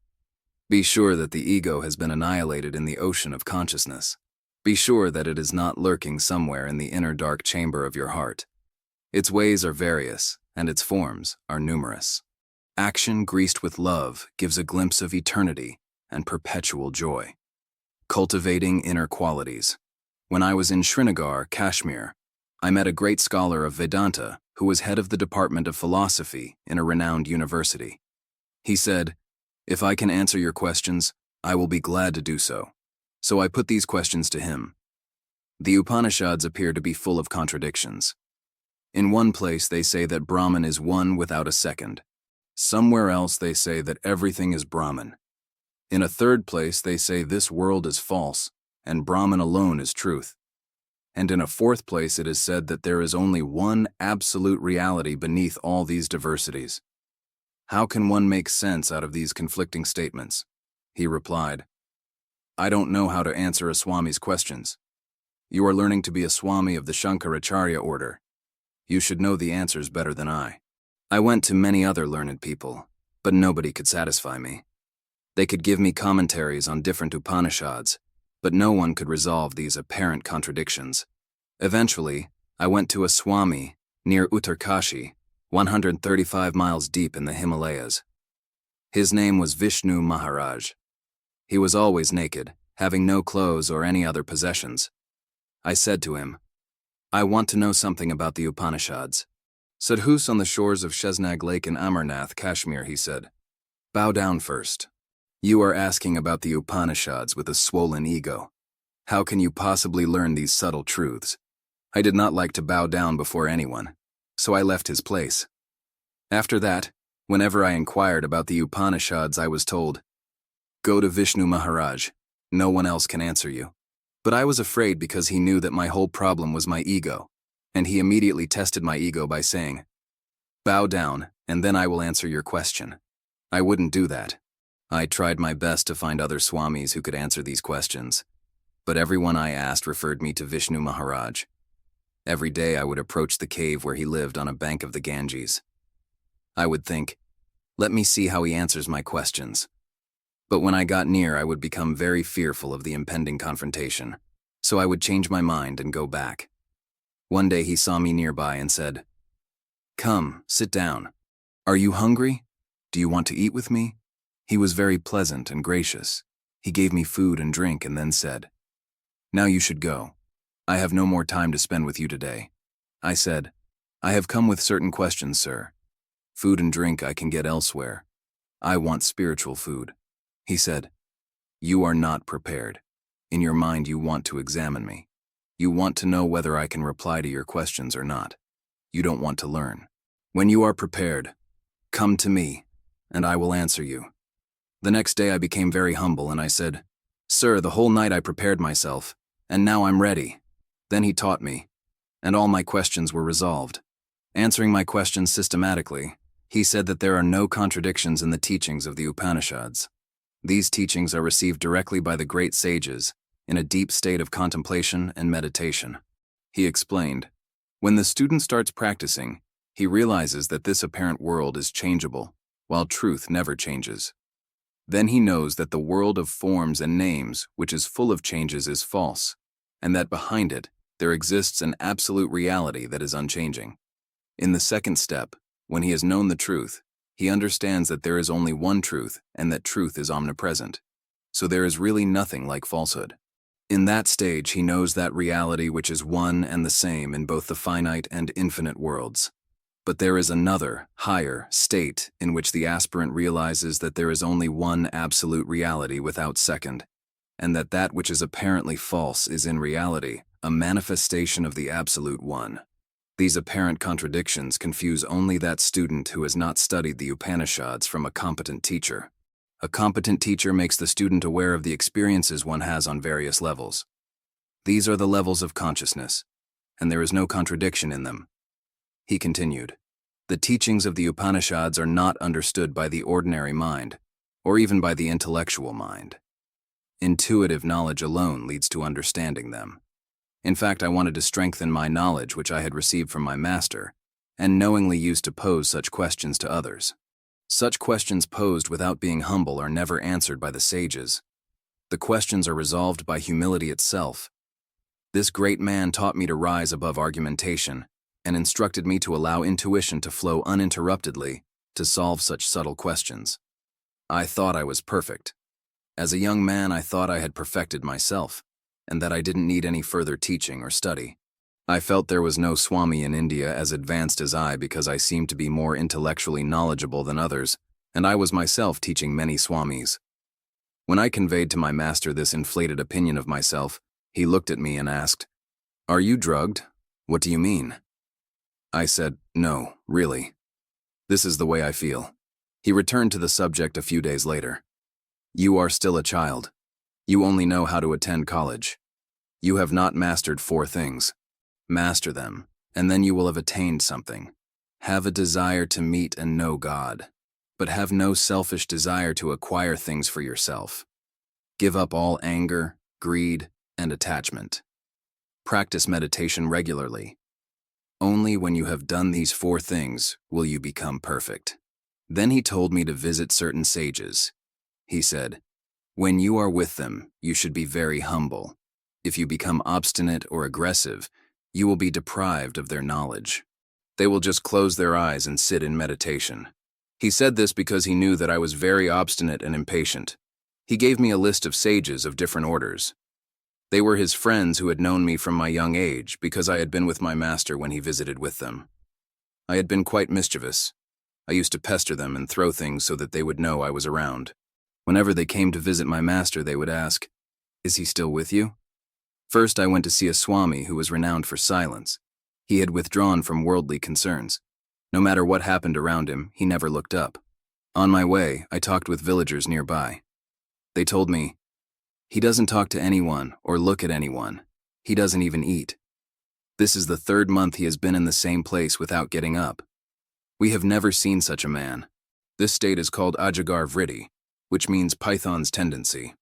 Be sure that the ego has been annihilated in the ocean of consciousness. Be sure that it is not lurking somewhere in the inner dark chamber of your heart. Its ways are various, and its forms are numerous. Action greased with love gives a glimpse of eternity and perpetual joy. Cultivating inner qualities. When I was in Srinagar, Kashmir, I met a great scholar of Vedanta who was head of the Department of Philosophy in a renowned university. He said, "If I can answer your questions, I will be glad to do so." So I put these questions to him. The Upanishads appear to be full of contradictions. In one place they say that Brahman is one without a second. Somewhere else they say that everything is Brahman. In a third place they say this world is false, and Brahman alone is truth. And in a fourth place it is said that there is only one absolute reality beneath all these diversities. How can one make sense out of these conflicting statements? He replied, "I don't know how to answer a Swami's questions. You are learning to be a Swami of the Shankaracharya order. You should know the answers better than I." I went to many other learned people, but nobody could satisfy me. They could give me commentaries on different Upanishads, but no one could resolve these apparent contradictions. Eventually, I went to a Swami near Uttarkashi, 135 miles deep in the Himalayas. His name was Vishnu Maharaj. He was always naked, having no clothes or any other possessions. I said to him, "I want to know something about the Upanishads." "Sadhus on the shores of Sheznag Lake in Amarnath, Kashmir," he said. "Bow down first. You are asking about the Upanishads with a swollen ego. How can you possibly learn these subtle truths?" I did not like to bow down before anyone, so I left his place. After that, whenever I inquired about the Upanishads, I was told, "Go to Vishnu Maharaj. No one else can answer you." But I was afraid because he knew that my whole problem was my ego, and he immediately tested my ego by saying, "Bow down, and then I will answer your question." I wouldn't do that. I tried my best to find other Swamis who could answer these questions, but everyone I asked referred me to Vishnu Maharaj. Every day I would approach the cave where he lived on a bank of the Ganges. I would think, let me see how he answers my questions. But when I got near, I would become very fearful of the impending confrontation, so I would change my mind and go back. One day he saw me nearby and said, "Come, sit down. Are you hungry? Do you want to eat with me?" He was very pleasant and gracious. He gave me food and drink and then said, "Now you should go. I have no more time to spend with you today." I said, "I have come with certain questions, sir. Food and drink I can get elsewhere. I want spiritual food." He said, "You are not prepared. In your mind you want to examine me. You want to know whether I can reply to your questions or not. You don't want to learn. When you are prepared, come to me, and I will answer you." The next day I became very humble and I said, "Sir, the whole night I prepared myself, and now I'm ready." Then he taught me, and all my questions were resolved. Answering my questions systematically, he said that there are no contradictions in the teachings of the Upanishads. These teachings are received directly by the great sages in a deep state of contemplation and meditation. He explained, when the student starts practicing, he realizes that this apparent world is changeable, while truth never changes. Then he knows that the world of forms and names, which is full of changes, is false, and that behind it, there exists an absolute reality that is unchanging. In the second step, when he has known the truth, he understands that there is only one truth and that truth is omnipresent. So there is really nothing like falsehood. In that stage, he knows that reality which is one and the same in both the finite and infinite worlds. But there is another, higher, state in which the aspirant realizes that there is only one absolute reality without second, and that that which is apparently false is in reality a manifestation of the absolute one. These apparent contradictions confuse only that student who has not studied the Upanishads from a competent teacher. A competent teacher makes the student aware of the experiences one has on various levels. These are the levels of consciousness, and there is no contradiction in them. He continued, the teachings of the Upanishads are not understood by the ordinary mind, or even by the intellectual mind. Intuitive knowledge alone leads to understanding them. In fact, I wanted to strengthen my knowledge which I had received from my master, and knowingly used to pose such questions to others. Such questions posed without being humble are never answered by the sages. The questions are resolved by humility itself. This great man taught me to rise above argumentation, and instructed me to allow intuition to flow uninterruptedly to solve such subtle questions. I thought I was perfect. As a young man, I thought I had perfected myself, and that I didn't need any further teaching or study. I felt there was no Swami in India as advanced as I because I seemed to be more intellectually knowledgeable than others, and I was myself teaching many Swamis. When I conveyed to my master this inflated opinion of myself, he looked at me and asked, "Are you drugged? What do you mean?" I said, "No, really. This is the way I feel." He returned to the subject a few days later. "You are still a child. You only know how to attend college. You have not mastered 4 things. Master them, and then you will have attained something. Have a desire to meet and know God, but have no selfish desire to acquire things for yourself. Give up all anger, greed, and attachment. Practice meditation regularly. Only when you have done these 4 things will you become perfect." Then he told me to visit certain sages. He said, "When you are with them, you should be very humble. If you become obstinate or aggressive, you will be deprived of their knowledge. They will just close their eyes and sit in meditation." He said this because he knew that I was very obstinate and impatient. He gave me a list of sages of different orders. They were his friends who had known me from my young age because I had been with my master when he visited with them. I had been quite mischievous. I used to pester them and throw things so that they would know I was around. Whenever they came to visit my master, they would ask, "Is he still with you?" First, I went to see a Swami who was renowned for silence. He had withdrawn from worldly concerns. No matter what happened around him, he never looked up. On my way, I talked with villagers nearby. They told me, "He doesn't talk to anyone or look at anyone. He doesn't even eat. This is the 3rd month he has been in the same place without getting up. We have never seen such a man. This state is called Ajagar Vritti, which means python's tendency.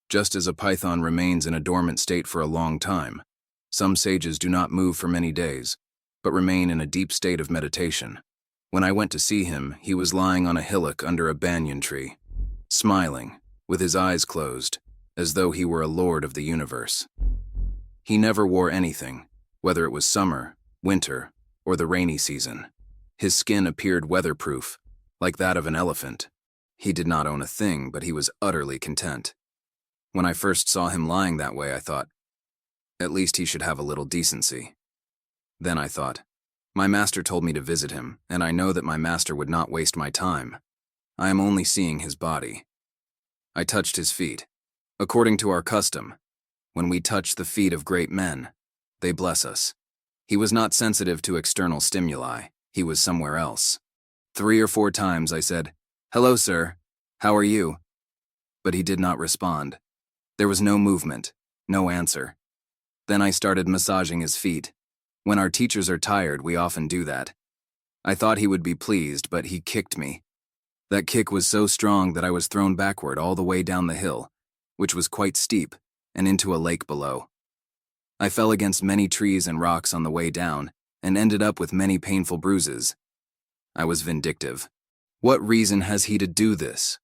Just as a python remains in a dormant state for a long time, some sages do not move for many days, but remain in a deep state of meditation. When I went to see him, he was lying on a hillock under a banyan tree, smiling, with his eyes closed, as though he were a lord of the universe. He never wore anything, whether it was summer, winter, or the rainy season. His skin appeared weatherproof, like that of an elephant. He did not own a thing, but he was utterly content. When I first saw him lying that way, I thought, at least he should have a little decency. Then I thought, my master told me to visit him, and I know that my master would not waste my time. I am only seeing his body. I touched his feet. According to our custom, when we touch the feet of great men, they bless us. He was not sensitive to external stimuli. He was somewhere else. 3 or 4 times I said, "Hello, sir. How are you?" But he did not respond. There was no movement, no answer. Then I started massaging his feet. When our teachers are tired, we often do that. I thought he would be pleased, but he kicked me. That kick was so strong that I was thrown backward all the way down the hill, which was quite steep, and into a lake below. I fell against many trees and rocks on the way down, and ended up with many painful bruises. I was vindictive. What reason has he to do this?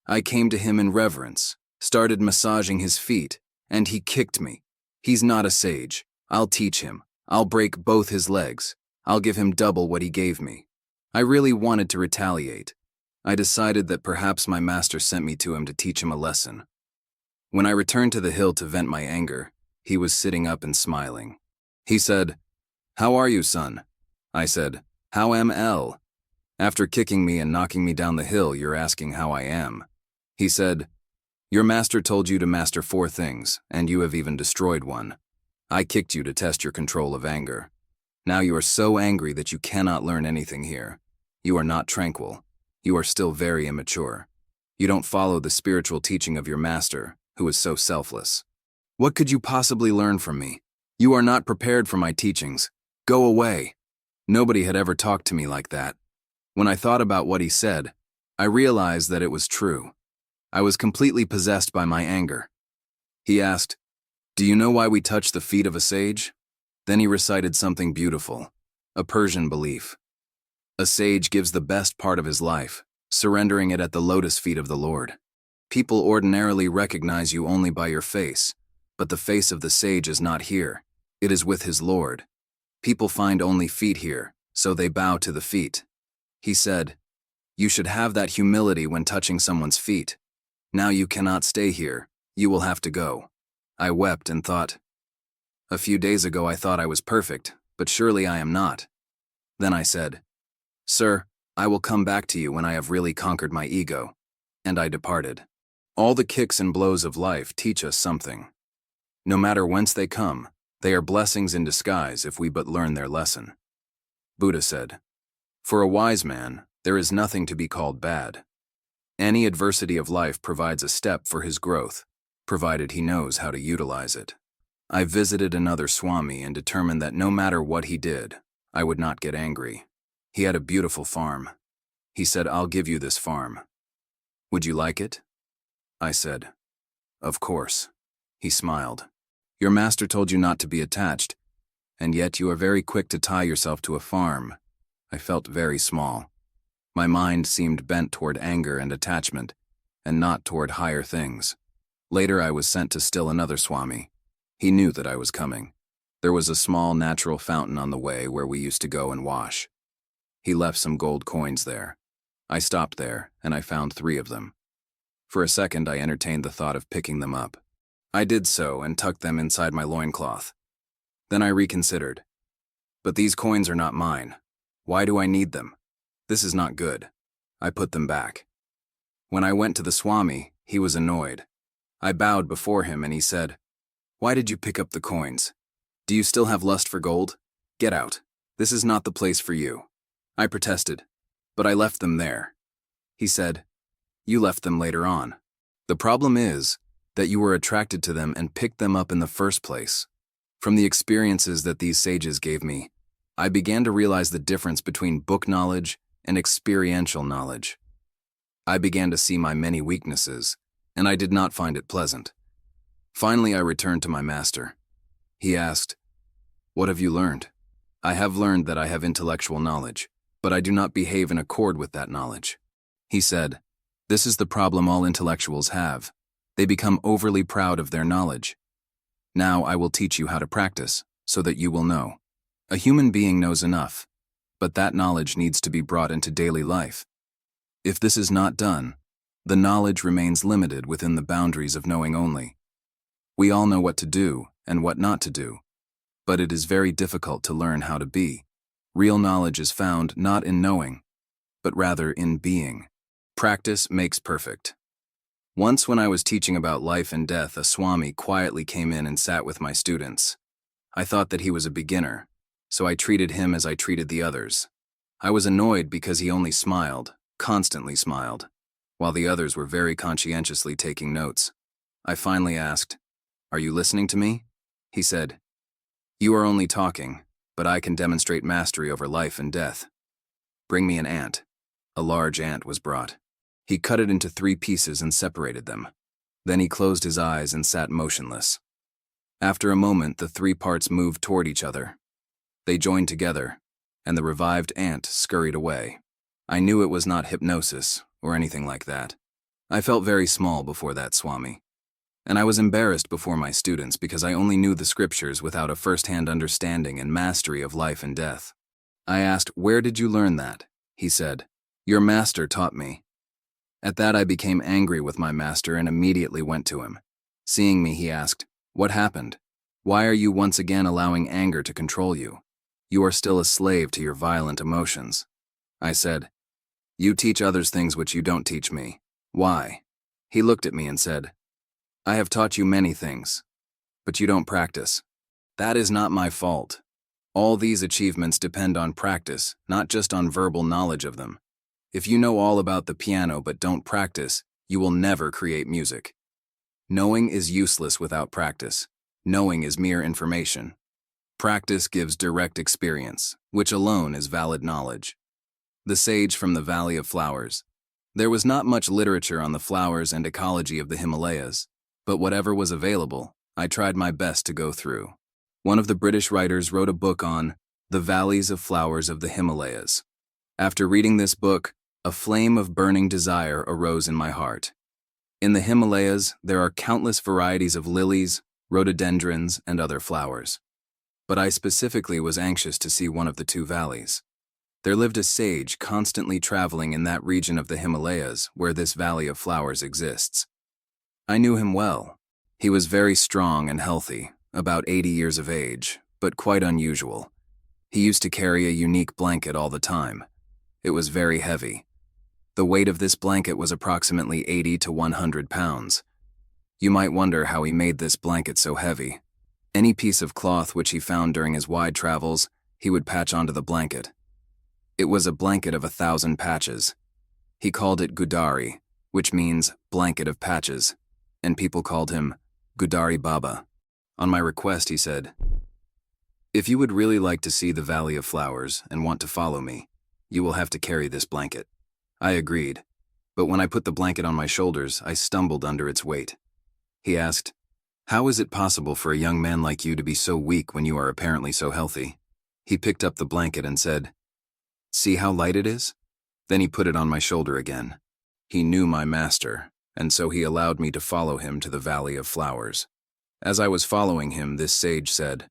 I came to him in reverence, started massaging his feet, and he kicked me. He's not a sage. I'll teach him. I'll break both his legs. I'll give him double what he gave me. I really wanted to retaliate. I decided that perhaps my master sent me to him to teach him a lesson. When I returned to the hill to vent my anger, he was sitting up and smiling. He said, "How are you, son?" I said, "How am L? After kicking me and knocking me down the hill, you're asking how I am." He said, "Your master told you to master 4 things, and you have even destroyed one. I kicked you to test your control of anger. Now you are so angry that you cannot learn anything here. You are not tranquil. You are still very immature. You don't follow the spiritual teaching of your master, who is so selfless. What could you possibly learn from me? You are not prepared for my teachings. Go away." Nobody had ever talked to me like that. When I thought about what he said, I realized that it was true. I was completely possessed by my anger. He asked, "Do you know why we touch the feet of a sage?" Then he recited something beautiful, a Persian belief. A sage gives the best part of his life, surrendering it at the lotus feet of the Lord. People ordinarily recognize you only by your face, but the face of the sage is not here. It is with his Lord. People find only feet here, so they bow to the feet. He said, "You should have that humility when touching someone's feet. Now you cannot stay here. You will have to go." I wept and thought, "A few days ago I thought I was perfect, but surely I am not." Then I said, "Sir, I will come back to you when I have really conquered my ego." And I departed. All the kicks and blows of life teach us something. No matter whence they come, they are blessings in disguise if we but learn their lesson. Buddha said, "For a wise man, there is nothing to be called bad. Any adversity of life provides a step for his growth, provided he knows how to utilize it." I visited another Swami and determined that no matter what he did, I would not get angry. He had a beautiful farm. He said, "I'll give you this farm. Would you like it?" I said, "Of course." He smiled. "Your master told you not to be attached, and yet you are very quick to tie yourself to a farm." I felt very small. My mind seemed bent toward anger and attachment, and not toward higher things. Later I was sent to still another Swami. He knew that I was coming. There was a small natural fountain on the way where we used to go and wash. He left some gold coins there. I stopped there, and I found 3 of them. For a second I entertained the thought of picking them up. I did so and tucked them inside my loincloth. Then I reconsidered. But these coins are not mine. Why do I need them? This is not good. I put them back. When I went to the Swami, he was annoyed. I bowed before him and he said, "Why did you pick up the coins? Do you still have lust for gold? Get out. This is not the place for you." I protested, "But I left them there." He said, "You left them later on. The problem is that you were attracted to them and picked them up in the first place." From the experiences that these sages gave me, I began to realize the difference between book knowledge and experiential knowledge. I began to see my many weaknesses, and I did not find it pleasant. Finally, I returned to my master. He asked, "What have you learned?" "I have learned that I have intellectual knowledge, but I do not behave in accord with that knowledge." He said, "This is the problem all intellectuals have. They become overly proud of their knowledge. Now I will teach you how to practice, so that you will know. A human being knows enough, but that knowledge needs to be brought into daily life. If this is not done, the knowledge remains limited within the boundaries of knowing only. We all know what to do and what not to do, but it is very difficult to learn how to be. Real knowledge is found not in knowing, but rather in being. Practice makes perfect. Once when I was teaching about life and death, a Swami quietly came in and sat with my students. I thought that he was a beginner, so I treated him as I treated the others. I was annoyed because he only smiled, constantly smiled, while the others were very conscientiously taking notes. I finally asked, "Are you listening to me?" He said, "You are only talking, but I can demonstrate mastery over life and death. Bring me an ant." A large ant was brought. He cut it into 3 pieces and separated them. Then he closed his eyes and sat motionless. After a moment, the 3 parts moved toward each other. They joined together, and the revived ant scurried away. I knew it was not hypnosis or anything like that. I felt very small before that Swami. And I was embarrassed before my students because I only knew the scriptures without a first-hand understanding and mastery of life and death. I asked, "Where did you learn that?" He said, "Your master taught me." At that I became angry with my master and immediately went to him. Seeing me, he asked, "What happened? Why are you once again allowing anger to control you? You are still a slave to your violent emotions." I said, "You teach others things which you don't teach me. Why?" He looked at me and said, "I have taught you many things, but you don't practice. That is not my fault. All these achievements depend on practice, not just on verbal knowledge of them. If you know all about the piano but don't practice, you will never create music. Knowing is useless without practice. Knowing is mere information. Practice gives direct experience, which alone is valid knowledge. The Sage from the Valley of Flowers. There was not much literature on the flowers and ecology of the Himalayas, but whatever was available, I tried my best to go through. One of the British writers wrote a book on the valleys of flowers of the Himalayas. After reading this book, a flame of burning desire arose in my heart. In the Himalayas, there are countless varieties of lilies, rhododendrons, and other flowers. But I specifically was anxious to see one of the two valleys. There lived a sage constantly traveling in that region of the Himalayas where this valley of flowers exists. I knew him well. He was very strong and healthy, about 80 years of age, but quite unusual. He used to carry a unique blanket all the time. It was very heavy. The weight of this blanket was approximately 80 to 100 pounds. You might wonder how he made this blanket so heavy. Any piece of cloth which he found during his wide travels, he would patch onto the blanket. It was a blanket of 1,000 patches. He called it Gudari, which means blanket of patches, and people called him Gudari Baba. On my request, he said, "If you would really like to see the Valley of Flowers and want to follow me, you will have to carry this blanket." I agreed, but when I put the blanket on my shoulders, I stumbled under its weight. He asked, "How is it possible for a young man like you to be so weak when you are apparently so healthy?" He picked up the blanket and said, "See how light it is?" Then he put it on my shoulder again. He knew my master, and so he allowed me to follow him to the Valley of Flowers. As I was following him, this sage said,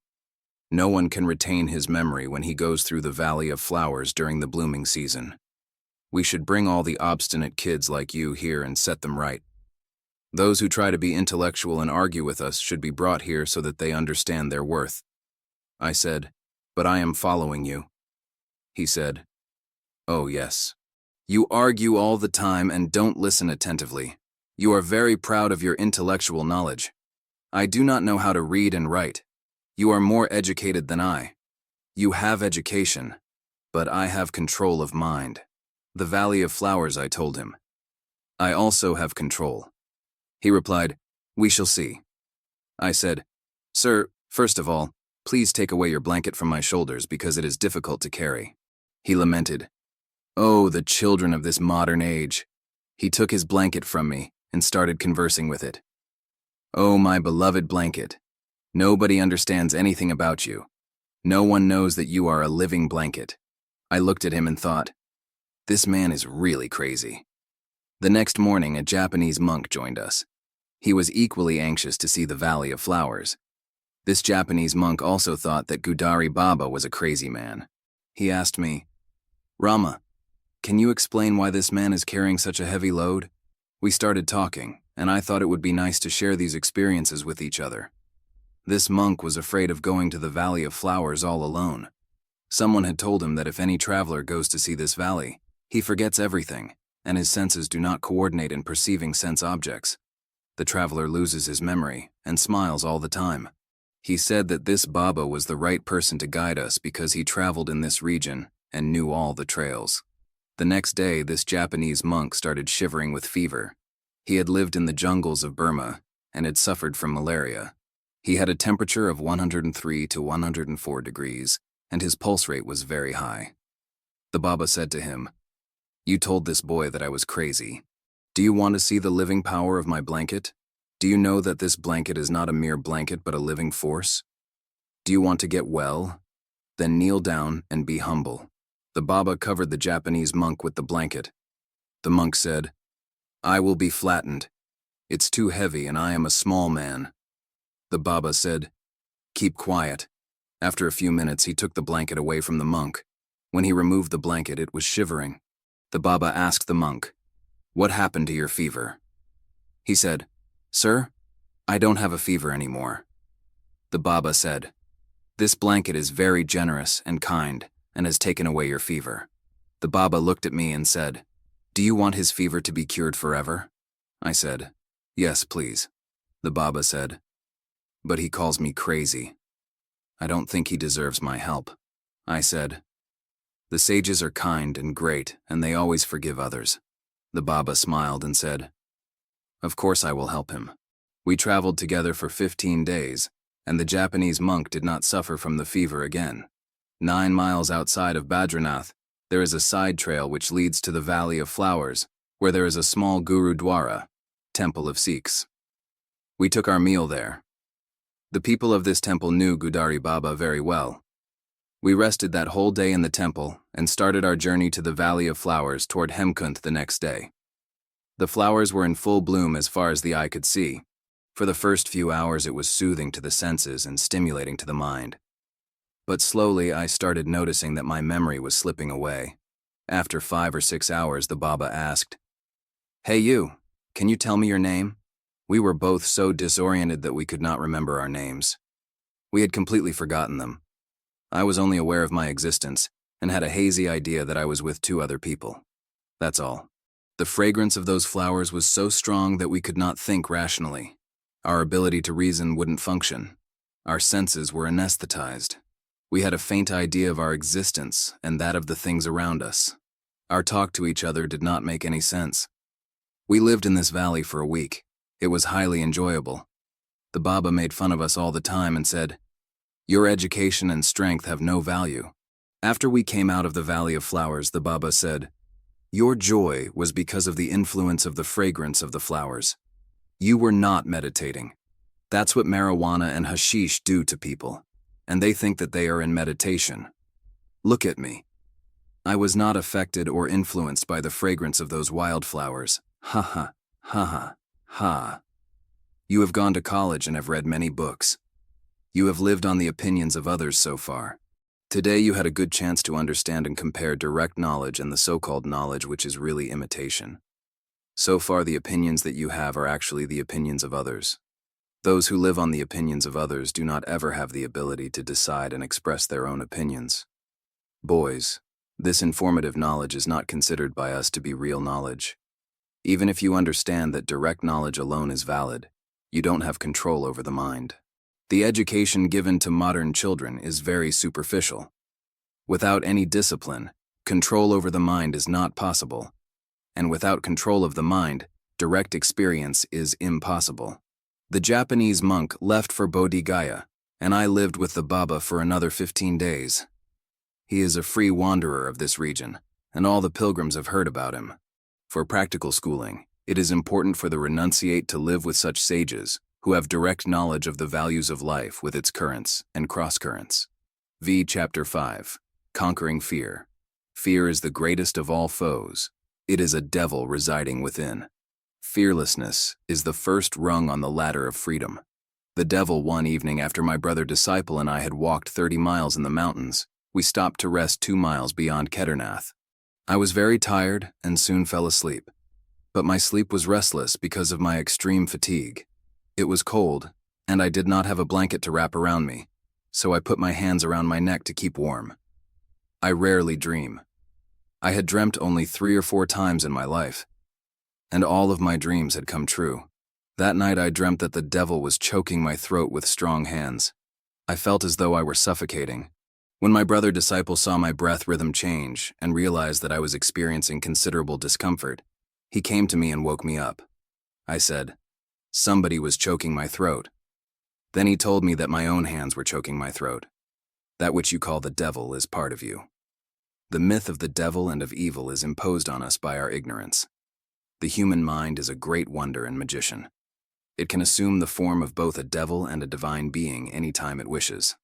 "No one can retain his memory when he goes through the Valley of Flowers during the blooming season. We should bring all the obstinate kids like you here and set them right. Those who try to be intellectual and argue with us should be brought here so that they understand their worth." I said, "But I am following you." He said, "Oh yes. You argue all the time and don't listen attentively. You are very proud of your intellectual knowledge. I do not know how to read and write. You are more educated than I. You have education, but I have control of mind." "The Valley of Flowers," I told him. "I also have control." He replied, "We shall see." I said, "Sir, first of all, please take away your blanket from my shoulders because it is difficult to carry." He lamented, "Oh, the children of this modern age." He took his blanket from me and started conversing with it. "Oh, my beloved blanket. Nobody understands anything about you. No one knows that you are a living blanket." I looked at him and thought, this man is really crazy. The next morning, a Japanese monk joined us. He was equally anxious to see the Valley of Flowers. This Japanese monk also thought that Gudari Baba was a crazy man. He asked me, "Rama, can you explain why this man is carrying such a heavy load?" We started talking, and I thought it would be nice to share these experiences with each other. This monk was afraid of going to the Valley of Flowers all alone. Someone had told him that if any traveler goes to see this valley, he forgets everything, and his senses do not coordinate in perceiving sense objects. The traveler loses his memory and smiles all the time. He said that this Baba was the right person to guide us because he traveled in this region and knew all the trails. The next day, this Japanese monk started shivering with fever. He had lived in the jungles of Burma and had suffered from malaria. He had a temperature of 103 to 104 degrees, and his pulse rate was very high. The Baba said to him, "You told this boy that I was crazy. Do you want to see the living power of my blanket? Do you know that this blanket is not a mere blanket but a living force? Do you want to get well? Then kneel down and be humble." The Baba covered the Japanese monk with the blanket. The monk said, "I will be flattened. It's too heavy and I am a small man." The Baba said, "Keep quiet." After a few minutes, he took the blanket away from the monk. When he removed the blanket, it was shivering. The Baba asked the monk, "What happened to your fever?" He said, "Sir, I don't have a fever anymore." The Baba said, "This blanket is very generous and kind and has taken away your fever." The Baba looked at me and said, "Do you want his fever to be cured forever?" I said, "Yes, please." The Baba said, "But he calls me crazy." I don't think he deserves my help, I said. The sages are kind and great, and they always forgive others. The Baba smiled and said, Of course I will help him. We traveled together for 15 days, and the Japanese monk did not suffer from the fever again. 9 miles outside of Badranath, there is a side trail which leads to the Valley of Flowers, where there is a small Gurudwara, temple of Sikhs. We took our meal there. The people of this temple knew Gudari Baba very well. We rested that whole day in the temple and started our journey to the Valley of Flowers toward Hemkunt the next day. The flowers were in full bloom as far as the eye could see. For the first few hours it was soothing to the senses and stimulating to the mind. But slowly I started noticing that my memory was slipping away. After 5 or 6 hours, the Baba asked, Hey you, can you tell me your name? We were both so disoriented that we could not remember our names. We had completely forgotten them. I was only aware of my existence and had a hazy idea that I was with 2 other people. That's all. The fragrance of those flowers was so strong that we could not think rationally. Our ability to reason wouldn't function. Our senses were anesthetized. We had a faint idea of our existence and that of the things around us. Our talk to each other did not make any sense. We lived in this valley for a week. It was highly enjoyable. The Baba made fun of us all the time and said, Your education and strength have no value. After we came out of the Valley of Flowers, the Baba said, Your joy was because of the influence of the fragrance of the flowers. You were not meditating. That's what marijuana and hashish do to people, and they think that they are in meditation. Look at me. I was not affected or influenced by the fragrance of those wildflowers. Ha ha, ha ha, ha. You have gone to college and have read many books. You have lived on the opinions of others so far. Today you had a good chance to understand and compare direct knowledge and the so-called knowledge which is really imitation. So far the opinions that you have are actually the opinions of others. Those who live on the opinions of others do not ever have the ability to decide and express their own opinions. Boys, this informative knowledge is not considered by us to be real knowledge. Even if you understand that direct knowledge alone is valid, you don't have control over the mind. The education given to modern children is very superficial. Without any discipline, control over the mind is not possible. And without control of the mind, direct experience is impossible. The Japanese monk left for Bodhi Gaya, and I lived with the Baba for another 15 days. He is a free wanderer of this region, and all the pilgrims have heard about him. For practical schooling, it is important for the renunciate to live with such sages who have direct knowledge of the values of life with its currents and cross-currents. V. Chapter 5. Conquering Fear. Fear is the greatest of all foes. It is a devil residing within. Fearlessness is the first rung on the ladder of freedom. The devil, one evening after my brother disciple and I had walked 30 miles in the mountains, we stopped to rest 2 miles beyond Kedarnath. I was very tired and soon fell asleep. But my sleep was restless because of my extreme fatigue. It was cold, and I did not have a blanket to wrap around me, so I put my hands around my neck to keep warm. I rarely dream. I had dreamt only 3 or 4 times in my life, and all of my dreams had come true. That night I dreamt that the devil was choking my throat with strong hands. I felt as though I were suffocating. When my brother disciple saw my breath rhythm change and realized that I was experiencing considerable discomfort, he came to me and woke me up. I said, Somebody was choking my throat. Then he told me that my own hands were choking my throat. That which you call the devil is part of you. The myth of the devil and of evil is imposed on us by our ignorance. The human mind is a great wonder and magician. It can assume the form of both a devil and a divine being any time it wishes.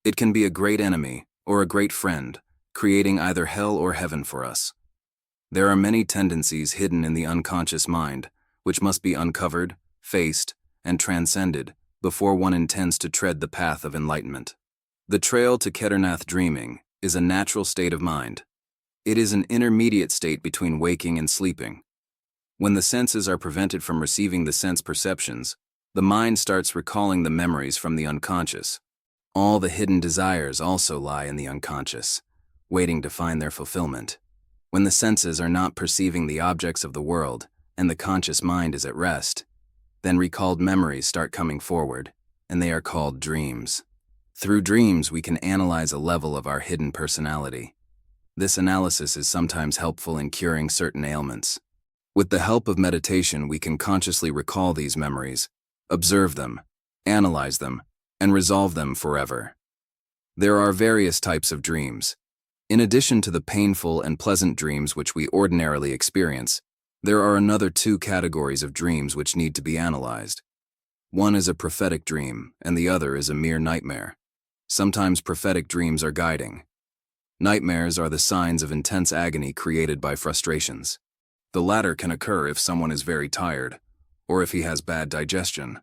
It can be a great enemy or a great friend, creating either hell or heaven for us. There are many tendencies hidden in the unconscious mind, which must be uncovered, faced, and transcended before one intends to tread the path of enlightenment. The trail to Kedarnath dreaming is a natural state of mind. It is an intermediate state between waking and sleeping. When the senses are prevented from receiving the sense perceptions, the mind starts recalling the memories from the unconscious. All the hidden desires also lie in the unconscious, waiting to find their fulfillment. When the senses are not perceiving the objects of the world and the conscious mind is at rest, then recalled memories start coming forward, and they are called dreams. Through dreams, we can analyze a level of our hidden personality. This analysis is sometimes helpful in curing certain ailments. With the help of meditation, we can consciously recall these memories, observe them, analyze them, and resolve them forever. There are various types of dreams. In addition to the painful and pleasant dreams which we ordinarily experience, there are another two categories of dreams which need to be analyzed. One is a prophetic dream, and the other is a mere nightmare. Sometimes prophetic dreams are guiding. Nightmares are the signs of intense agony created by frustrations. The latter can occur if someone is very tired, or if he has bad digestion.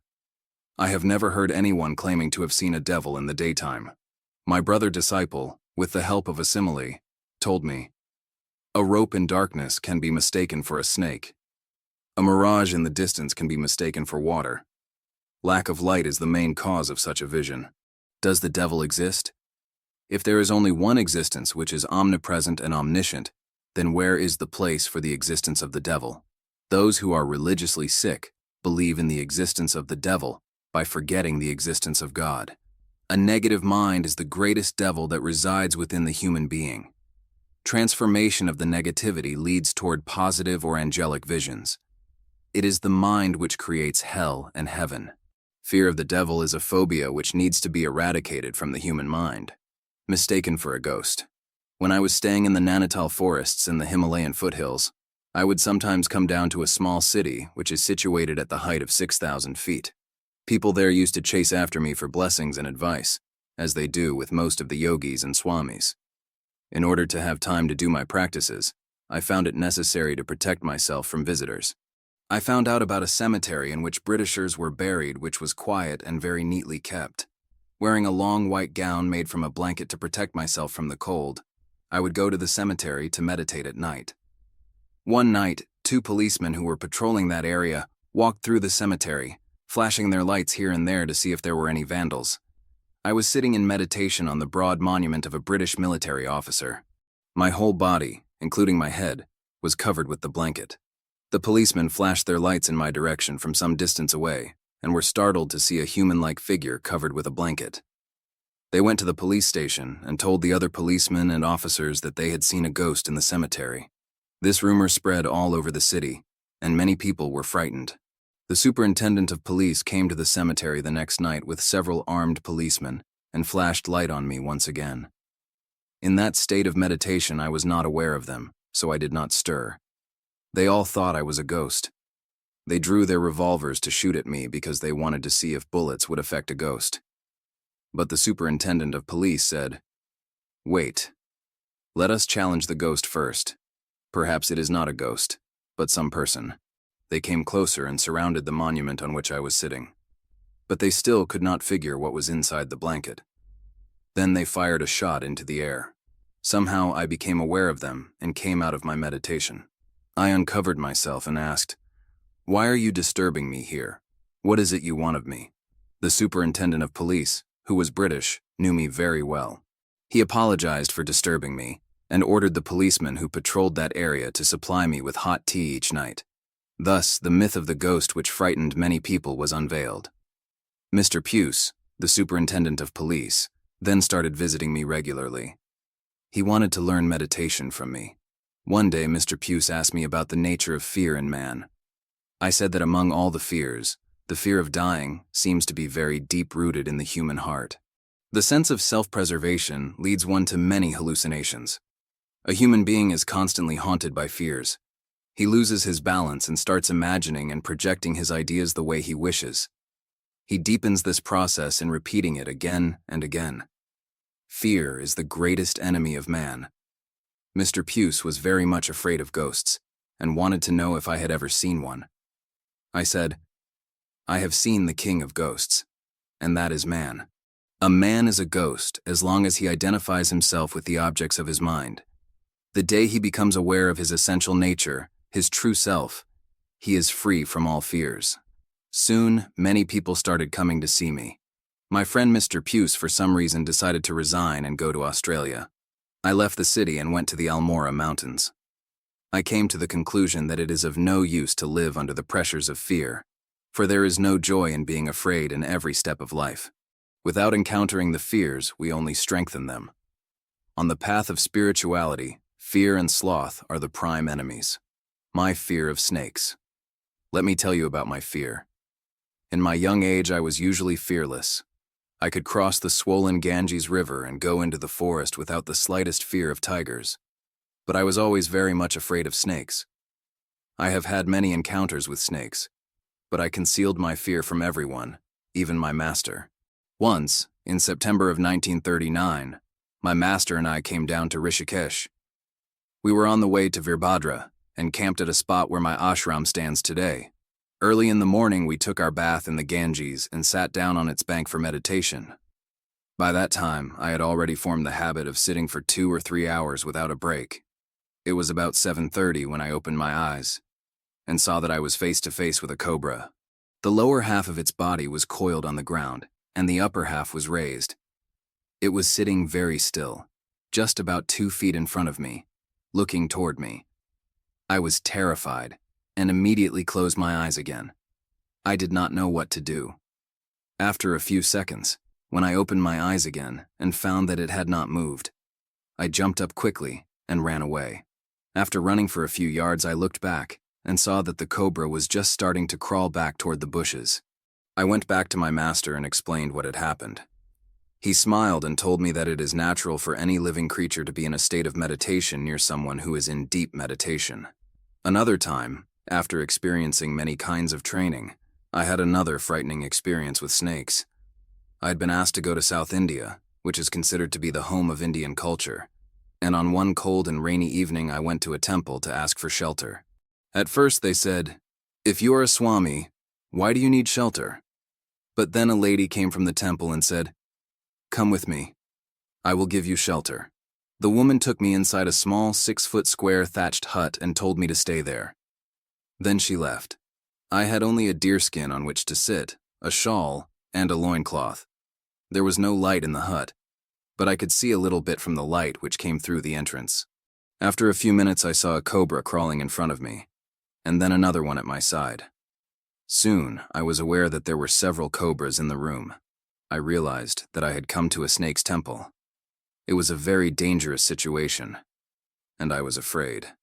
I have never heard anyone claiming to have seen a devil in the daytime. My brother disciple, with the help of a simile, told me, "A rope in darkness can be mistaken for a snake. A mirage in the distance can be mistaken for water. Lack of light is the main cause of such a vision. Does the devil exist? If there is only one existence which is omnipresent and omniscient, then where is the place for the existence of the devil? Those who are religiously sick believe in the existence of the devil by forgetting the existence of God. A negative mind is the greatest devil that resides within the human being. Transformation of the negativity leads toward positive or angelic visions. It is the mind which creates hell and heaven. Fear of the devil is a phobia which needs to be eradicated from the human mind." Mistaken for a ghost. When I was staying in the Nainital forests in the Himalayan foothills, I would sometimes come down to a small city which is situated at the height of 6,000 feet. People there used to chase after me for blessings and advice, as they do with most of the yogis and swamis. In order to have time to do my practices, I found it necessary to protect myself from visitors. I found out about a cemetery in which Britishers were buried, which was quiet and very neatly kept. Wearing a long white gown made from a blanket to protect myself from the cold, I would go to the cemetery to meditate at night. One night, 2 policemen who were patrolling that area walked through the cemetery, flashing their lights here and there to see if there were any vandals. I was sitting in meditation on the broad monument of a British military officer. My whole body, including my head, was covered with the blanket. The policemen flashed their lights in my direction from some distance away and were startled to see a human-like figure covered with a blanket. They went to the police station and told the other policemen and officers that they had seen a ghost in the cemetery. This rumor spread all over the city, and many people were frightened. The superintendent of police came to the cemetery the next night with several armed policemen and flashed light on me once again. In that state of meditation, I was not aware of them, so I did not stir. They all thought I was a ghost. They drew their revolvers to shoot at me because they wanted to see if bullets would affect a ghost. But the superintendent of police said, "Wait. Let us challenge the ghost first. Perhaps it is not a ghost, but some person." They came closer and surrounded the monument on which I was sitting. But they still could not figure what was inside the blanket. Then they fired a shot into the air. Somehow I became aware of them and came out of my meditation. I uncovered myself and asked, "Why are you disturbing me here? What is it you want of me?" The superintendent of police, who was British, knew me very well. He apologized for disturbing me and ordered the policemen who patrolled that area to supply me with hot tea each night. Thus, the myth of the ghost which frightened many people was unveiled. Mr. Puce, the superintendent of police, then started visiting me regularly. He wanted to learn meditation from me. One day, Mr. Puce asked me about the nature of fear in man. I said that among all the fears, the fear of dying seems to be very deep-rooted in the human heart. The sense of self-preservation leads one to many hallucinations. A human being is constantly haunted by fears. He loses his balance and starts imagining and projecting his ideas the way he wishes. He deepens this process in repeating it again and again. Fear is the greatest enemy of man. Mr. Puce was very much afraid of ghosts and wanted to know if I had ever seen one. I said, "I have seen the king of ghosts, and that is man. A man is a ghost as long as he identifies himself with the objects of his mind. The day he becomes aware of his essential nature, his true self, he is free from all fears." Soon, many people started coming to see me. My friend Mr. Puce, for some reason, decided to resign and go to Australia. I left the city and went to the Almora Mountains. I came to the conclusion that it is of no use to live under the pressures of fear, for there is no joy in being afraid in every step of life. Without encountering the fears, we only strengthen them. On the path of spirituality, fear and sloth are the prime enemies. My fear of snakes. Let me tell you about my fear. In my young age, I was usually fearless. I could cross the swollen Ganges River and go into the forest without the slightest fear of tigers. But I was always very much afraid of snakes. I have had many encounters with snakes, but I concealed my fear from everyone, even my master. Once, in September of 1939, my master and I came down to Rishikesh. We were on the way to Virbhadra and camped at a spot where my ashram stands today. Early in the morning, we took our bath in the Ganges and sat down on its bank for meditation. By that time, I had already formed the habit of sitting for 2 or 3 hours without a break. It was about 7:30 when I opened my eyes and saw that I was face to face with a cobra. The lower half of its body was coiled on the ground, and the upper half was raised. It was sitting very still, just about 2 feet in front of me, looking toward me. I was terrified and immediately closed my eyes again. I did not know what to do. After a few seconds, when I opened my eyes again and found that it had not moved, I jumped up quickly and ran away. After running for a few yards, I looked back and saw that the cobra was just starting to crawl back toward the bushes. I went back to my master and explained what had happened. He smiled and told me that it is natural for any living creature to be in a state of meditation near someone who is in deep meditation. Another time, after experiencing many kinds of training, I had another frightening experience with snakes. I had been asked to go to South India, which is considered to be the home of Indian culture, and on one cold and rainy evening I went to a temple to ask for shelter. At first they said, "If you are a Swami, why do you need shelter?" But then a lady came from the temple and said, "Come with me. I will give you shelter." The woman took me inside a small 6-foot square thatched hut and told me to stay there. Then she left. I had only a deerskin on which to sit, a shawl, and a loincloth. There was no light in the hut, but I could see a little bit from the light which came through the entrance. After a few minutes I saw a cobra crawling in front of me, and then another one at my side. Soon I was aware that there were several cobras in the room. I realized that I had come to a snake's temple. It was a very dangerous situation, and I was afraid.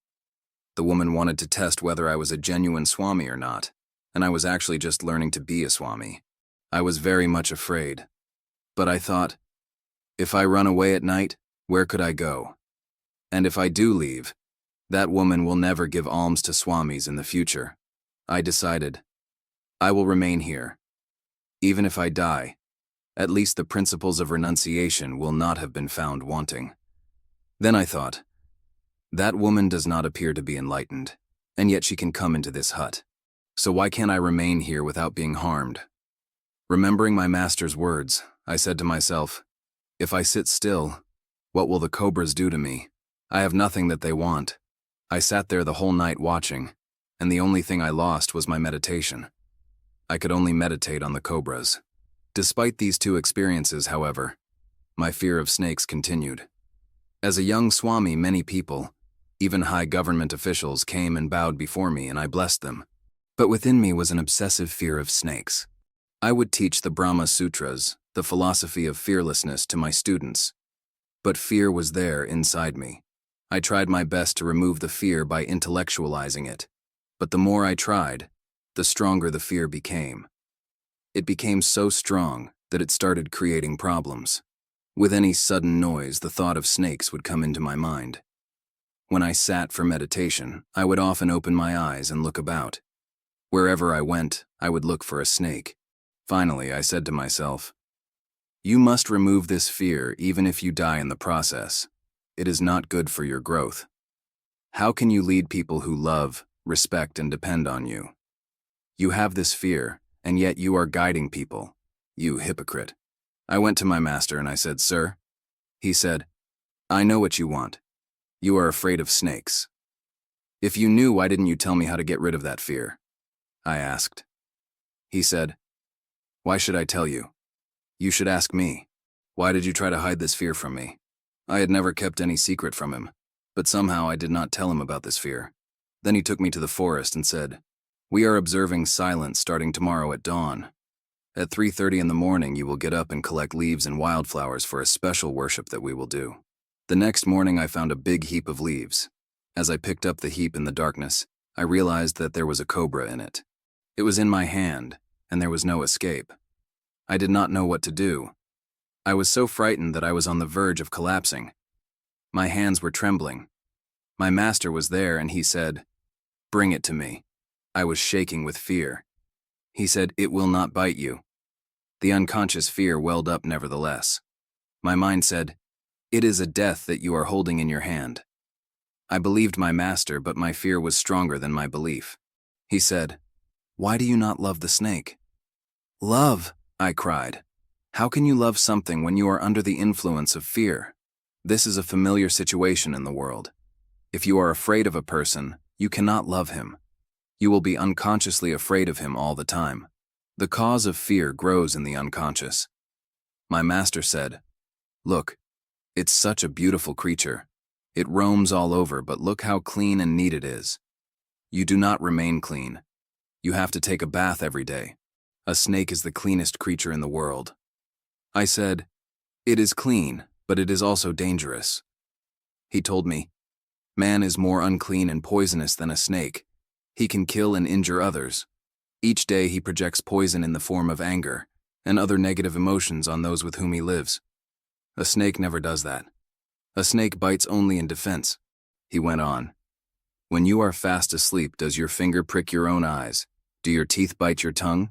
The woman wanted to test whether I was a genuine Swami or not, and I was actually just learning to be a Swami. I was very much afraid, but I thought, if I run away at night, where could I go? And if I do leave, that woman will never give alms to Swamis in the future. I decided, I will remain here. Even if I die, at least the principles of renunciation will not have been found wanting. Then I thought, that woman does not appear to be enlightened, and yet she can come into this hut. So why can't I remain here without being harmed? Remembering my master's words, I said to myself, if I sit still, what will the cobras do to me? I have nothing that they want. I sat there the whole night watching, and the only thing I lost was my meditation. I could only meditate on the cobras. Despite these 2 experiences, however, my fear of snakes continued. As a young Swami, many people, even high government officials, came and bowed before me and I blessed them. But within me was an obsessive fear of snakes. I would teach the Brahma Sutras, the philosophy of fearlessness, to my students. But fear was there inside me. I tried my best to remove the fear by intellectualizing it, but the more I tried, the stronger the fear became. It became so strong that it started creating problems. With any sudden noise, the thought of snakes would come into my mind. When I sat for meditation, I would often open my eyes and look about. Wherever I went, I would look for a snake. Finally, I said to myself, you must remove this fear even if you die in the process. It is not good for your growth. How can you lead people who love, respect, and depend on you? You have this fear, and yet you are guiding people. You hypocrite. I went to my master and I said, Sir. He said, I know what you want. You are afraid of snakes. If you knew, why didn't you tell me how to get rid of that fear? I asked. He said, why should I tell you? You should ask me. Why did you try to hide this fear from me? I had never kept any secret from him, but somehow I did not tell him about this fear. Then he took me to the forest and said, we are observing silence starting tomorrow at dawn. At 3:30 in the morning, you will get up and collect leaves and wildflowers for a special worship that we will do. The next morning, I found a big heap of leaves. As I picked up the heap in the darkness, I realized that there was a cobra in it. It was in my hand, and there was no escape. I did not know what to do. I was so frightened that I was on the verge of collapsing. My hands were trembling. My master was there, and he said, "Bring it to me." I was shaking with fear. He said, "It will not bite you." The unconscious fear welled up nevertheless. My mind said, "It is a death that you are holding in your hand." I believed my master, but my fear was stronger than my belief. He said, "Why do you not love the snake?" "Love," I cried. "How can you love something when you are under the influence of fear?" This is a familiar situation in the world. If you are afraid of a person, you cannot love him. You will be unconsciously afraid of him all the time. The cause of fear grows in the unconscious. My master said, "Look, it's such a beautiful creature. It roams all over, but look how clean and neat it is. You do not remain clean. You have to take a bath every day. A snake is the cleanest creature in the world." I said, "It is clean, but it is also dangerous." He told me, "Man is more unclean and poisonous than a snake. He can kill and injure others. Each day he projects poison in the form of anger and other negative emotions on those with whom he lives. A snake never does that. A snake bites only in defense." He went on, "When you are fast asleep, does your finger prick your own eyes? Do your teeth bite your tongue?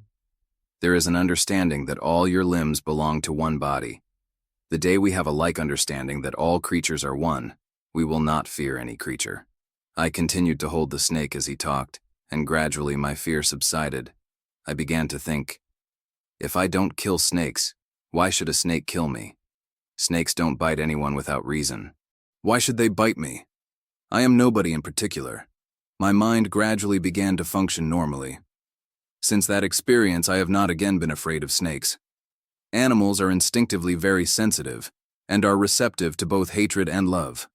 There is an understanding that all your limbs belong to one body. The day we have a like understanding that all creatures are one, we will not fear any creature." I continued to hold the snake as he talked, and gradually my fear subsided. I began to think, if I don't kill snakes, why should a snake kill me? Snakes don't bite anyone without reason. Why should they bite me? I am nobody in particular. My mind gradually began to function normally. Since that experience, I have not again been afraid of snakes. Animals are instinctively very sensitive and are receptive to both hatred and love.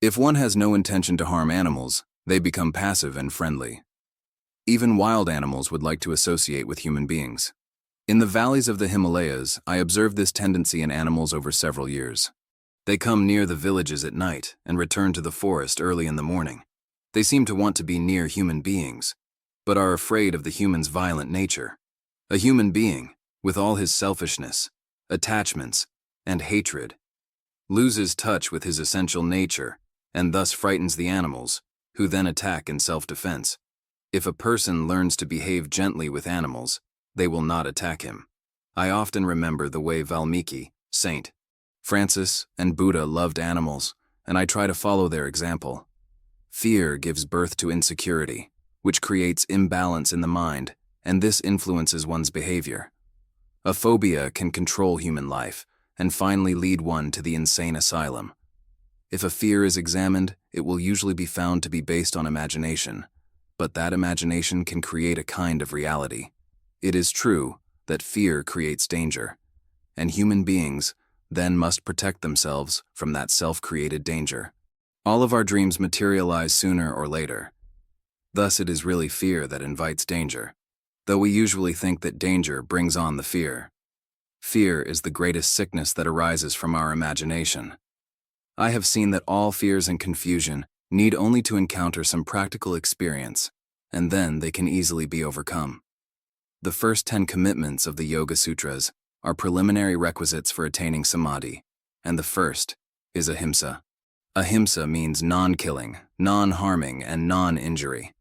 If one has no intention to harm animals, they become passive and friendly. Even wild animals would like to associate with human beings. In the valleys of the Himalayas, I observed this tendency in animals over several years. They come near the villages at night and return to the forest early in the morning. They seem to want to be near human beings, but are afraid of the human's violent nature. A human being, with all his selfishness, attachments, and hatred, loses touch with his essential nature and thus frightens the animals, who then attack in self-defense. If a person learns to behave gently with animals, they will not attack him. I often remember the way Valmiki, Saint Francis, and Buddha loved animals, and I try to follow their example. Fear gives birth to insecurity, which creates imbalance in the mind, and this influences one's behavior. A phobia can control human life and finally lead one to the insane asylum. If a fear is examined, it will usually be found to be based on imagination, but that imagination can create a kind of reality. It is true that fear creates danger, and human beings then must protect themselves from that self-created danger. All of our dreams materialize sooner or later. Thus it is really fear that invites danger, though we usually think that danger brings on the fear. Fear is the greatest sickness that arises from our imagination. I have seen that all fears and confusion need only to encounter some practical experience, and then they can easily be overcome. The first 10 commitments of the Yoga Sutras are preliminary requisites for attaining samadhi, and the first is ahimsa. Ahimsa means non-killing, non-harming, and non-injury.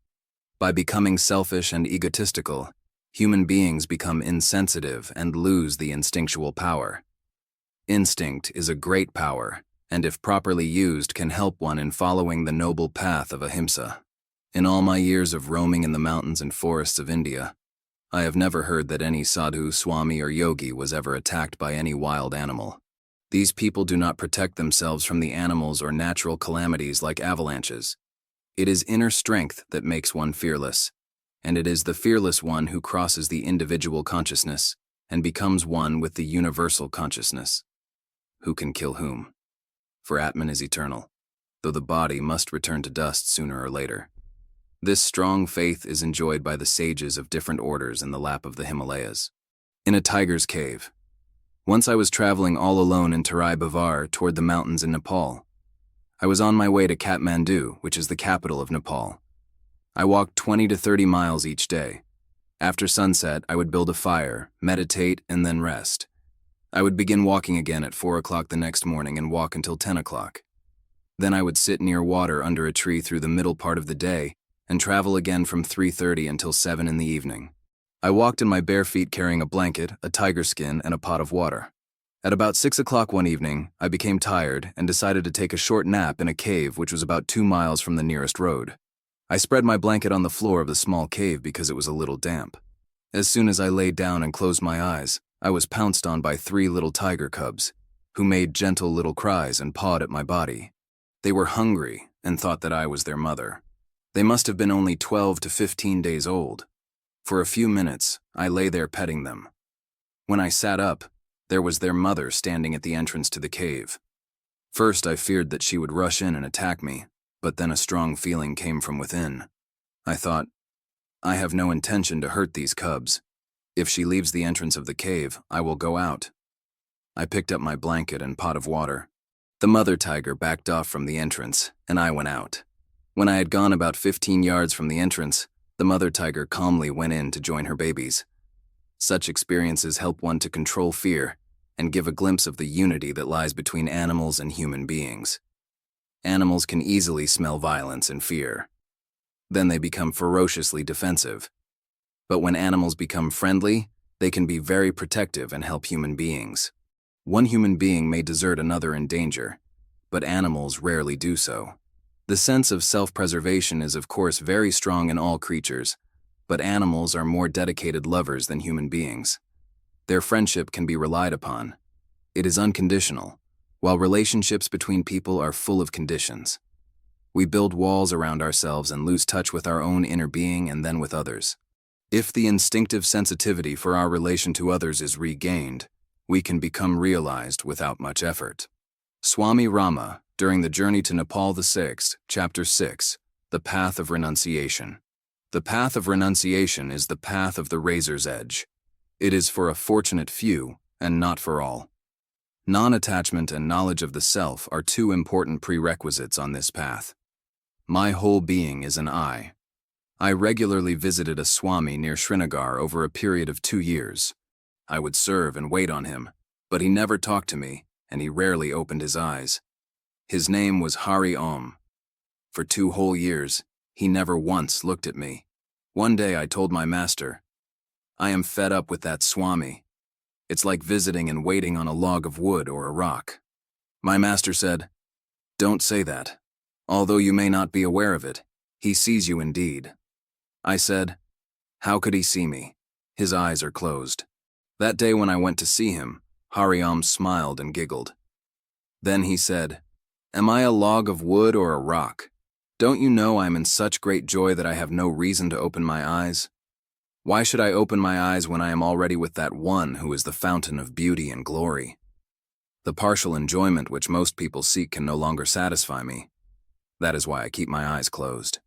By becoming selfish and egotistical, human beings become insensitive and lose the instinctual power. Instinct is a great power, and if properly used can help one in following the noble path of ahimsa. In all my years of roaming in the mountains and forests of India, I have never heard that any sadhu, swami, or yogi was ever attacked by any wild animal. These people do not protect themselves from the animals or natural calamities like avalanches. It is inner strength that makes one fearless, and it is the fearless one who crosses the individual consciousness and becomes one with the universal consciousness. Who can kill whom? For Atman is eternal, though the body must return to dust sooner or later. This strong faith is enjoyed by the sages of different orders in the lap of the Himalayas. In a tiger's cave. Once I was traveling all alone in Terai Bavar toward the mountains in Nepal. I was on my way to Kathmandu, which is the capital of Nepal. I walked 20 to 30 miles each day. After sunset, I would build a fire, meditate, and then rest. I would begin walking again at 4 o'clock the next morning and walk until 10 o'clock. Then I would sit near water under a tree through the middle part of the day and travel again from 3:30 until 7 in the evening. I walked in my bare feet carrying a blanket, a tiger skin, and a pot of water. At about 6 o'clock one evening, I became tired and decided to take a short nap in a cave which was about 2 miles from the nearest road. I spread my blanket on the floor of the small cave because it was a little damp. As soon as I laid down and closed my eyes, I was pounced on by 3 little tiger cubs, who made gentle little cries and pawed at my body. They were hungry and thought that I was their mother. They must have been only 12 to 15 days old. For a few minutes, I lay there petting them. When I sat up, there was their mother standing at the entrance to the cave. First, I feared that she would rush in and attack me, but then a strong feeling came from within. I thought, I have no intention to hurt these cubs. If she leaves the entrance of the cave, I will go out. I picked up my blanket and pot of water. The mother tiger backed off from the entrance, and I went out. When I had gone about 15 yards from the entrance, the mother tiger calmly went in to join her babies. Such experiences help one to control fear and give a glimpse of the unity that lies between animals and human beings. Animals can easily smell violence and fear. Then they become ferociously defensive. But when animals become friendly, they can be very protective and help human beings. One human being may desert another in danger, but animals rarely do so. The sense of self-preservation is of course very strong in all creatures, but animals are more dedicated lovers than human beings. Their friendship can be relied upon. It is unconditional, while relationships between people are full of conditions. We build walls around ourselves and lose touch with our own inner being and then with others. If the instinctive sensitivity for our relation to others is regained, we can become realized without much effort. Swami Rama, during the journey to Nepal VI, Chapter 6, The Path of Renunciation. The path of renunciation is the path of the razor's edge. It is for a fortunate few and not for all. Non-attachment and knowledge of the self are 2 important prerequisites on this path. My whole being is an I. I regularly visited a Swami near Srinagar over a period of 2 years. I would serve and wait on him, but he never talked to me, and he rarely opened his eyes. His name was Hari Om. For 2 whole years, he never once looked at me. One day I told my master, I am fed up with that Swami. It's like visiting and waiting on a log of wood or a rock. My master said, don't say that. Although you may not be aware of it, he sees you indeed. I said, how could he see me? His eyes are closed. That day when I went to see him, Hari Om smiled and giggled. Then he said, am I a log of wood or a rock? Don't you know I am in such great joy that I have no reason to open my eyes? Why should I open my eyes when I am already with that one who is the fountain of beauty and glory? The partial enjoyment which most people seek can no longer satisfy me. That is why I keep my eyes closed.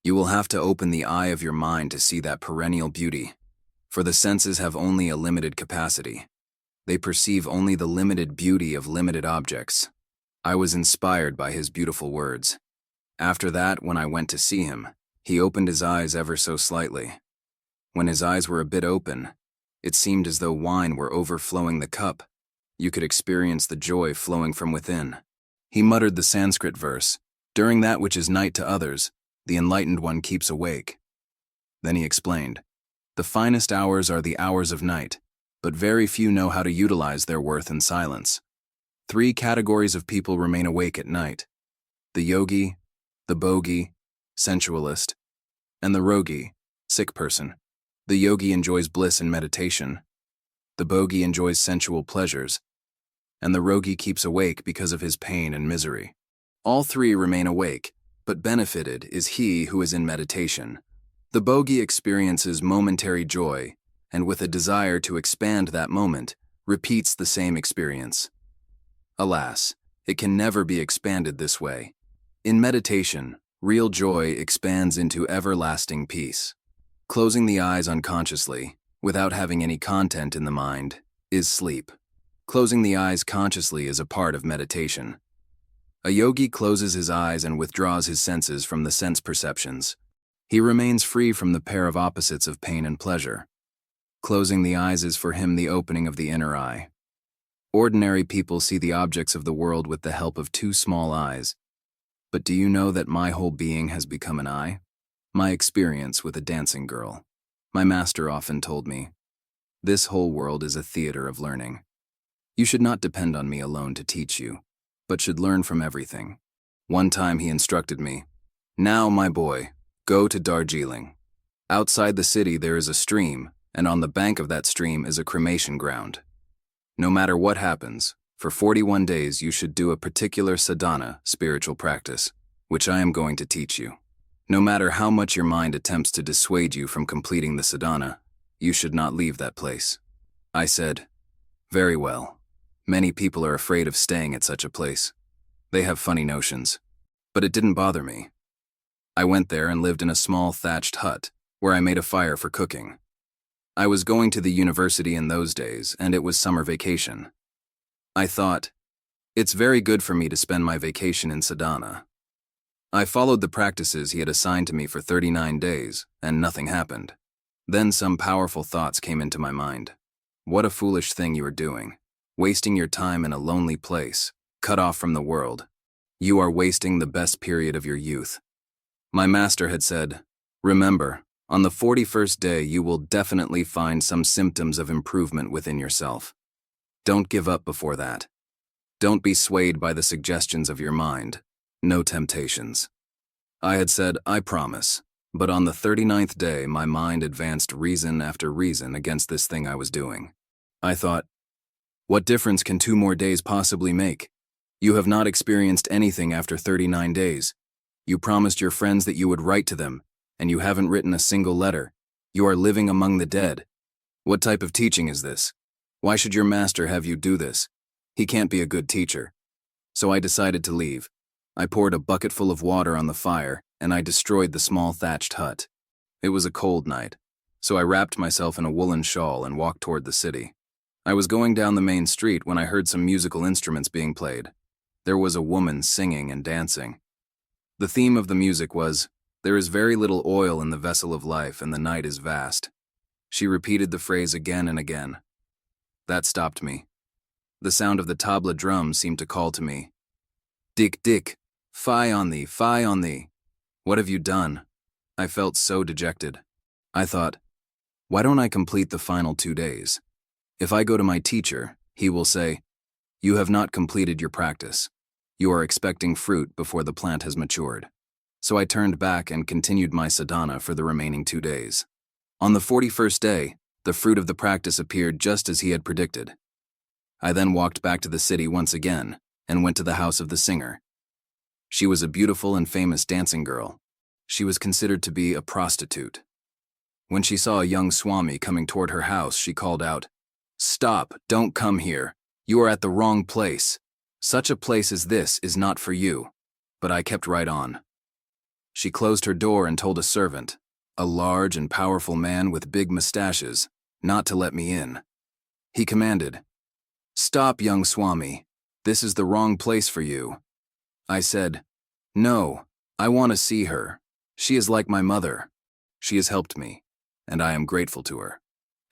You will have to open the eye of your mind to see that perennial beauty, for the senses have only a limited capacity. They perceive only the limited beauty of limited objects. I was inspired by his beautiful words. After that, when I went to see him, he opened his eyes ever so slightly. When his eyes were a bit open, it seemed as though wine were overflowing the cup. You could experience the joy flowing from within. He muttered the Sanskrit verse, during that which is night to others, the enlightened one keeps awake. Then he explained, the finest hours are the hours of night, but very few know how to utilize their worth in silence. 3 categories of people remain awake at night: the yogi, the bhogi, sensualist, and the rogi, sick person. The yogi enjoys bliss in meditation. The bhogi enjoys sensual pleasures, and the rogi keeps awake because of his pain and misery. All 3 remain awake, but benefited is he who is in meditation. The bhogi experiences momentary joy, and with a desire to expand that moment, repeats the same experience. Alas, it can never be expanded this way. In meditation, real joy expands into everlasting peace. Closing the eyes unconsciously, without having any content in the mind, is sleep. Closing the eyes consciously is a part of meditation. A yogi closes his eyes and withdraws his senses from the sense perceptions. He remains free from the pair of opposites of pain and pleasure. Closing the eyes is for him the opening of the inner eye. Ordinary people see the objects of the world with the help of two small eyes. But do you know that my whole being has become an eye? My experience with a dancing girl. My master often told me, this whole world is a theater of learning. You should not depend on me alone to teach you, but should learn from everything. One time he instructed me, now, my boy, go to Darjeeling. Outside the city there is a stream, and on the bank of that stream is a cremation ground. No matter what happens, for 41 days you should do a particular sadhana, spiritual practice, which I am going to teach you. No matter how much your mind attempts to dissuade you from completing the sadhana, you should not leave that place. I said, very well. Many people are afraid of staying at such a place. They have funny notions. But it didn't bother me. I went there and lived in a small thatched hut, where I made a fire for cooking. I was going to the university in those days, and it was summer vacation. I thought, it's very good for me to spend my vacation in sadhana. I followed the practices he had assigned to me for 39 days, and nothing happened. Then some powerful thoughts came into my mind. What a foolish thing you are doing, wasting your time in a lonely place, cut off from the world. You are wasting the best period of your youth. My master had said, remember, on the 41st day you will definitely find some symptoms of improvement within yourself. Don't give up before that. Don't be swayed by the suggestions of your mind. No temptations. I had said, I promise, but on the 39th day my mind advanced reason after reason against this thing I was doing. I thought, what difference can 2 more days possibly make? You have not experienced anything after 39 days. You promised your friends that you would write to them, and you haven't written a single letter. You are living among the dead. What type of teaching is this? Why should your master have you do this? He can't be a good teacher. So I decided to leave. I poured a bucket full of water on the fire, and I destroyed the small thatched hut. It was a cold night, so I wrapped myself in a woolen shawl and walked toward the city. I was going down the main street when I heard some musical instruments being played. There was a woman singing and dancing. The theme of the music was, there is very little oil in the vessel of life and the night is vast. She repeated the phrase again and again. That stopped me. The sound of the tabla drum seemed to call to me, Dick, Dick, fie on thee, fie on thee. What have you done? I felt so dejected. I thought, why don't I complete the final 2 days? If I go to my teacher, he will say, you have not completed your practice. You are expecting fruit before the plant has matured. So I turned back and continued my sadhana for the remaining 2 days. On the 41st day, the fruit of the practice appeared just as he had predicted. I then walked back to the city once again and went to the house of the singer. She was a beautiful and famous dancing girl. She was considered to be a prostitute. When she saw a young Swami coming toward her house, she called out, stop, don't come here. You are at the wrong place. Such a place as this is not for you. But I kept right on. She closed her door and told a servant, a large and powerful man with big mustaches, not to let me in. He commanded, stop, young Swami. This is the wrong place for you. I said, no, I want to see her. She is like my mother. She has helped me, and I am grateful to her.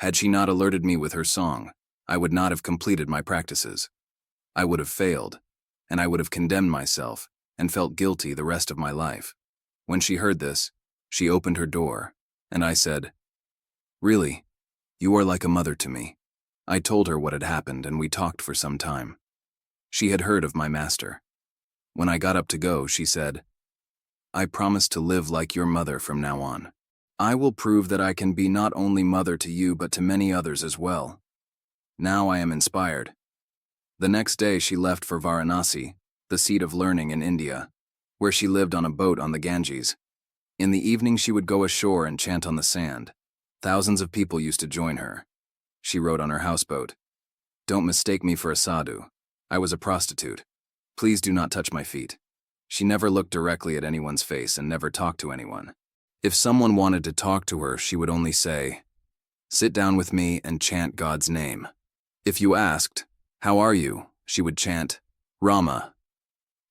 Had she not alerted me with her song, I would not have completed my practices. I would have failed, and I would have condemned myself and felt guilty the rest of my life. When she heard this, she opened her door, and I said, really, you are like a mother to me. I told her what had happened, and we talked for some time. She had heard of my master. When I got up to go, she said, I promise to live like your mother from now on. I will prove that I can be not only mother to you but to many others as well. Now I am inspired. The next day she left for Varanasi, the seat of learning in India, where she lived on a boat on the Ganges. In the evening she would go ashore and chant on the sand. Thousands of people used to join her. She wrote on her houseboat, don't mistake me for a sadhu. I was a prostitute. Please do not touch my feet. She never looked directly at anyone's face and never talked to anyone. If someone wanted to talk to her, she would only say, Sit down with me and chant God's name. If you asked, "How are you?" she would chant, "Rama."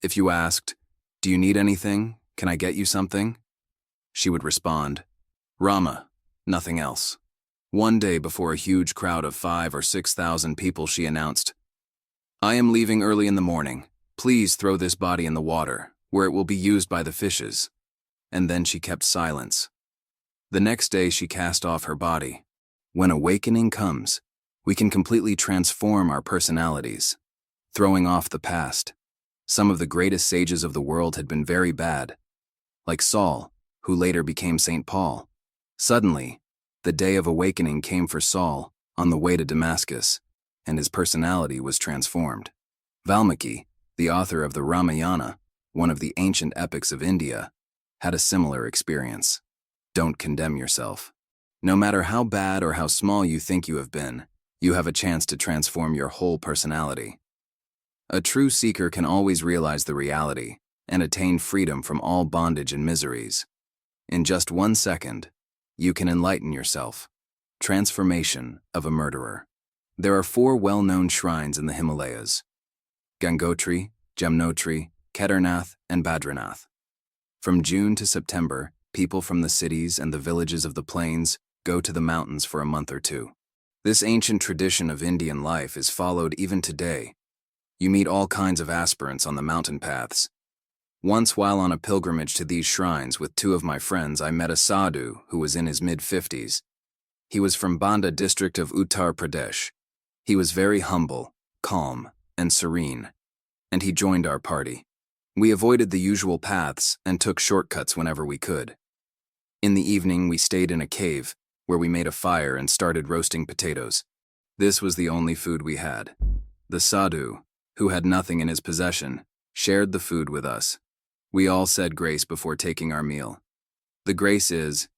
If you asked, "Do you need anything? Can I get you something?" she would respond, "Rama, nothing else." One day before a huge crowd of 5,000 or 6,000 people, she announced, "I am leaving early in the morning. Please throw this body in the water, where it will be used by the fishes." And then she kept silence. The next day she cast off her body. When awakening comes, we can completely transform our personalities, throwing off the past. Some of the greatest sages of the world had been very bad, like Saul, who later became St. Paul. Suddenly, the day of awakening came for Saul on the way to Damascus, and his personality was transformed. Valmiki, the author of the Ramayana, one of the ancient epics of India, had a similar experience. Don't condemn yourself. No matter how bad or how small you think you have been, you have a chance to transform your whole personality. A true seeker can always realize the reality and attain freedom from all bondage and miseries. In just 1 second, you can enlighten yourself. Transformation of a murderer. There are 4 well-known shrines in the Himalayas: Gangotri, Jamnotri, Kedarnath, and Badrinath. From June to September, people from the cities and the villages of the plains go to the mountains for a month or 2. This ancient tradition of Indian life is followed even today. You meet all kinds of aspirants on the mountain paths. Once, while on a pilgrimage to these shrines with 2 of my friends, I met a sadhu who was in his mid-50s. He was from Banda district of Uttar Pradesh. He was very humble, calm, and serene, and he joined our party. We avoided the usual paths and took shortcuts whenever we could. In the evening, we stayed in a cave where we made a fire and started roasting potatoes. This was the only food we had. The sadhu, who had nothing in his possession, shared the food with us. We all said grace before taking our meal. The grace is,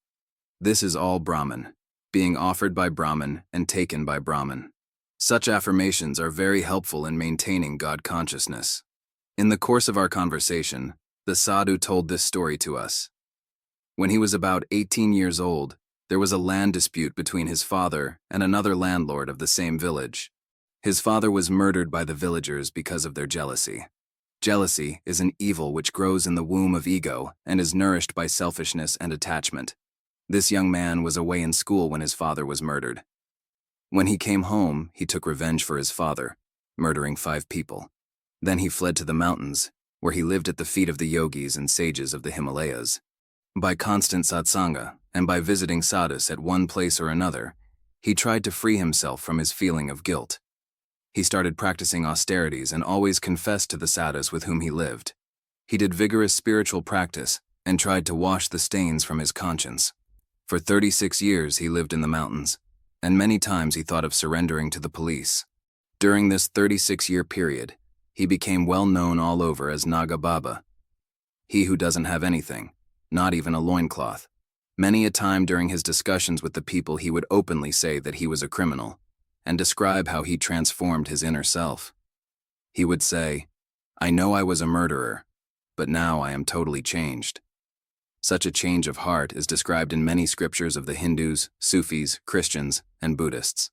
"This is all Brahman, being offered by Brahman and taken by Brahman." Such affirmations are very helpful in maintaining God consciousness. In the course of our conversation, the sadhu told this story to us. When he was about 18 years old, there was a land dispute between his father and another landlord of the same village. His father was murdered by the villagers because of their jealousy. Jealousy is an evil which grows in the womb of ego and is nourished by selfishness and attachment. This young man was away in school when his father was murdered. When he came home, he took revenge for his father, murdering 5 people. Then he fled to the mountains, where he lived at the feet of the yogis and sages of the Himalayas. By constant satsanga and by visiting sadhus at one place or another, he tried to free himself from his feeling of guilt. He started practicing austerities and always confessed to the sadhus with whom he lived. He did vigorous spiritual practice and tried to wash the stains from his conscience. For 36 years he lived in the mountains, and many times he thought of surrendering to the police. During this 36-year period, he became well known all over as Naga Baba, he who doesn't have anything, not even a loincloth. Many a time during his discussions with the people, he would openly say that he was a criminal and describe how he transformed his inner self. He would say, "I know I was a murderer, but now I am totally changed." Such a change of heart is described in many scriptures of the Hindus, Sufis, Christians, and Buddhists.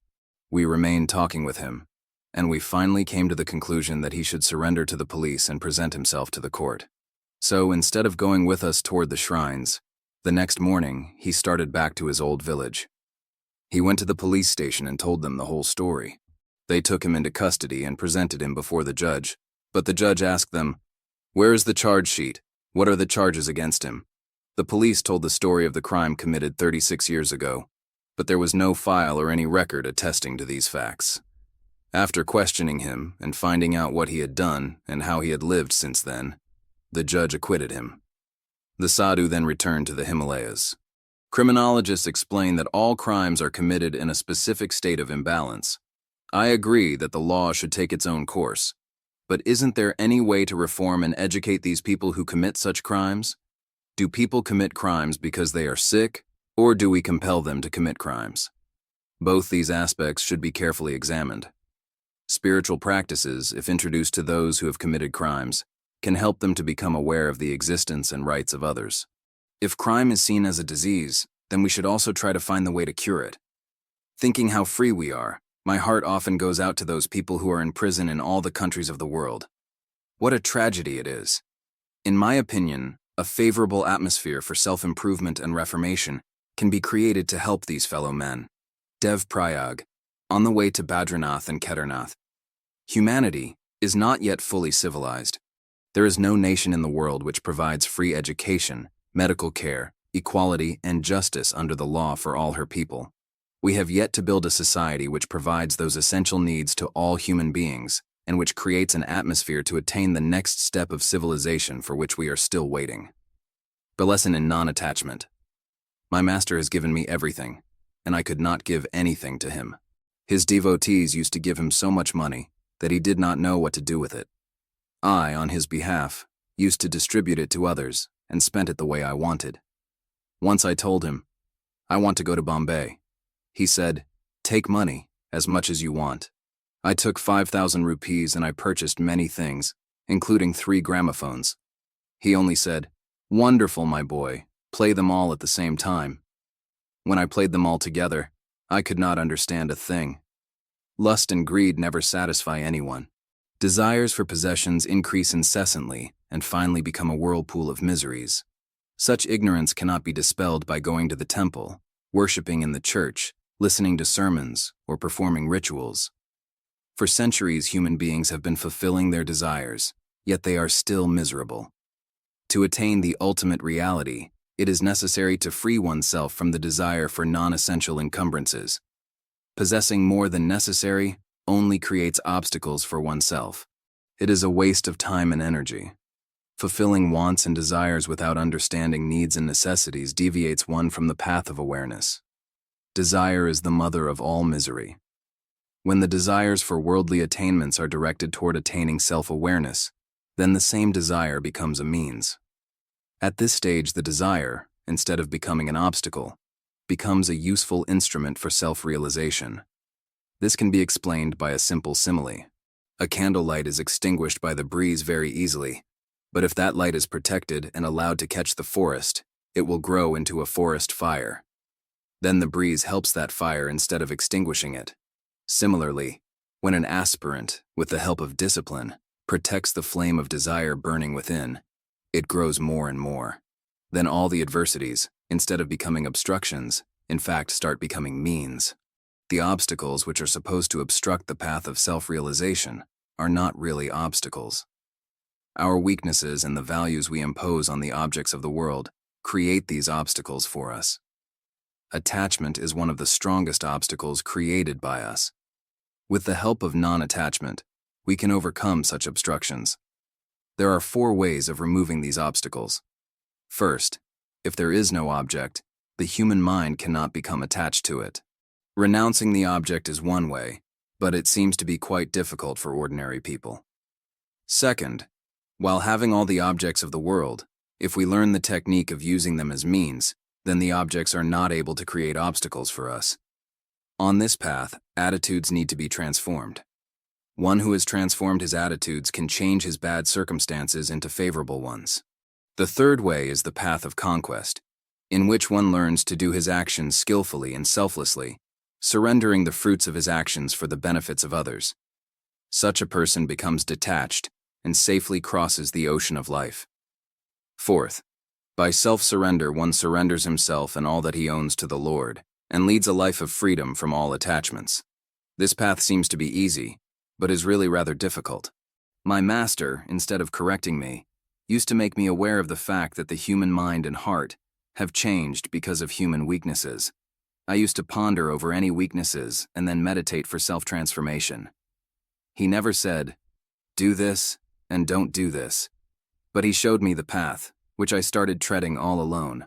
We remained talking with him, and we finally came to the conclusion that he should surrender to the police and present himself to the court. So instead of going with us toward the shrines, the next morning he started back to his old village. He went to the police station and told them the whole story. They took him into custody and presented him before the judge, but the judge asked them, "Where is the charge sheet? What are the charges against him?" The police told the story of the crime committed 36 years ago, but there was no file or any record attesting to these facts. After questioning him and finding out what he had done and how he had lived since then, the judge acquitted him. The sadhu then returned to the Himalayas. Criminologists explain that all crimes are committed in a specific state of imbalance. I agree that the law should take its own course, but isn't there any way to reform and educate these people who commit such crimes? Do people commit crimes because they are sick, or do we compel them to commit crimes? Both these aspects should be carefully examined. Spiritual practices, if introduced to those who have committed crimes, can help them to become aware of the existence and rights of others. If crime is seen as a disease, then we should also try to find the way to cure it. Thinking how free we are, my heart often goes out to those people who are in prison in all the countries of the world. What a tragedy it is. In my opinion, a favorable atmosphere for self-improvement and reformation can be created to help these fellow men. Dev Prayag, on the way to Badrinath and Kedarnath. Humanity is not yet fully civilized. There is no nation in the world which provides free education, medical care, equality, and justice under the law for all her people. We have yet to build a society which provides those essential needs to all human beings and which creates an atmosphere to attain the next step of civilization for which we are still waiting. The lesson in non-attachment. My master has given me everything, and I could not give anything to him. His devotees used to give him so much money that he did not know what to do with it. I, on his behalf, used to distribute it to others and spent it the way I wanted. Once I told him, "I want to go to Bombay." He said, "Take money, as much as you want." I took 5,000 rupees and I purchased many things, including 3 gramophones. He only said, "Wonderful, my boy, play them all at the same time." When I played them all together, I could not understand a thing. Lust and greed never satisfy anyone. Desires for possessions increase incessantly and finally become a whirlpool of miseries. Such ignorance cannot be dispelled by going to the temple, worshipping in the church, listening to sermons, or performing rituals. For centuries, human beings have been fulfilling their desires, yet they are still miserable. To attain the ultimate reality, it is necessary to free oneself from the desire for non-essential encumbrances. Possessing more than necessary only creates obstacles for oneself. It is a waste of time and energy. Fulfilling wants and desires without understanding needs and necessities deviates one from the path of awareness. Desire is the mother of all misery. When the desires for worldly attainments are directed toward attaining self-awareness, then the same desire becomes a means. At this stage, the desire, instead of becoming an obstacle, becomes a useful instrument for self-realization. This can be explained by a simple simile. A candlelight is extinguished by the breeze very easily, but if that light is protected and allowed to catch the forest, it will grow into a forest fire. Then the breeze helps that fire instead of extinguishing it. Similarly, when an aspirant, with the help of discipline, protects the flame of desire burning within, it grows more and more. Then all the adversities, instead of becoming obstructions, in fact start becoming means. The obstacles which are supposed to obstruct the path of self-realization are not really obstacles. Our weaknesses and the values we impose on the objects of the world create these obstacles for us. Attachment is one of the strongest obstacles created by us. With the help of non-attachment, we can overcome such obstructions. There are 4 ways of removing these obstacles. First, if there is no object, the human mind cannot become attached to it. Renouncing the object is one way, but it seems to be quite difficult for ordinary people. Second, while having all the objects of the world, if we learn the technique of using them as means, then the objects are not able to create obstacles for us. On this path, attitudes need to be transformed. One who has transformed his attitudes can change his bad circumstances into favorable ones. The third way is the path of conquest, in which one learns to do his actions skillfully and selflessly, surrendering the fruits of his actions for the benefits of others. Such a person becomes detached and safely crosses the ocean of life. Fourth, by self-surrender one surrenders himself and all that he owns to the Lord, and leads a life of freedom from all attachments. This path seems to be easy, but is really rather difficult. My master, instead of correcting me, used to make me aware of the fact that the human mind and heart have changed because of human weaknesses. I used to ponder over any weaknesses and then meditate for self-transformation. He never said, "Do this and don't do this," but he showed me the path, which I started treading all alone.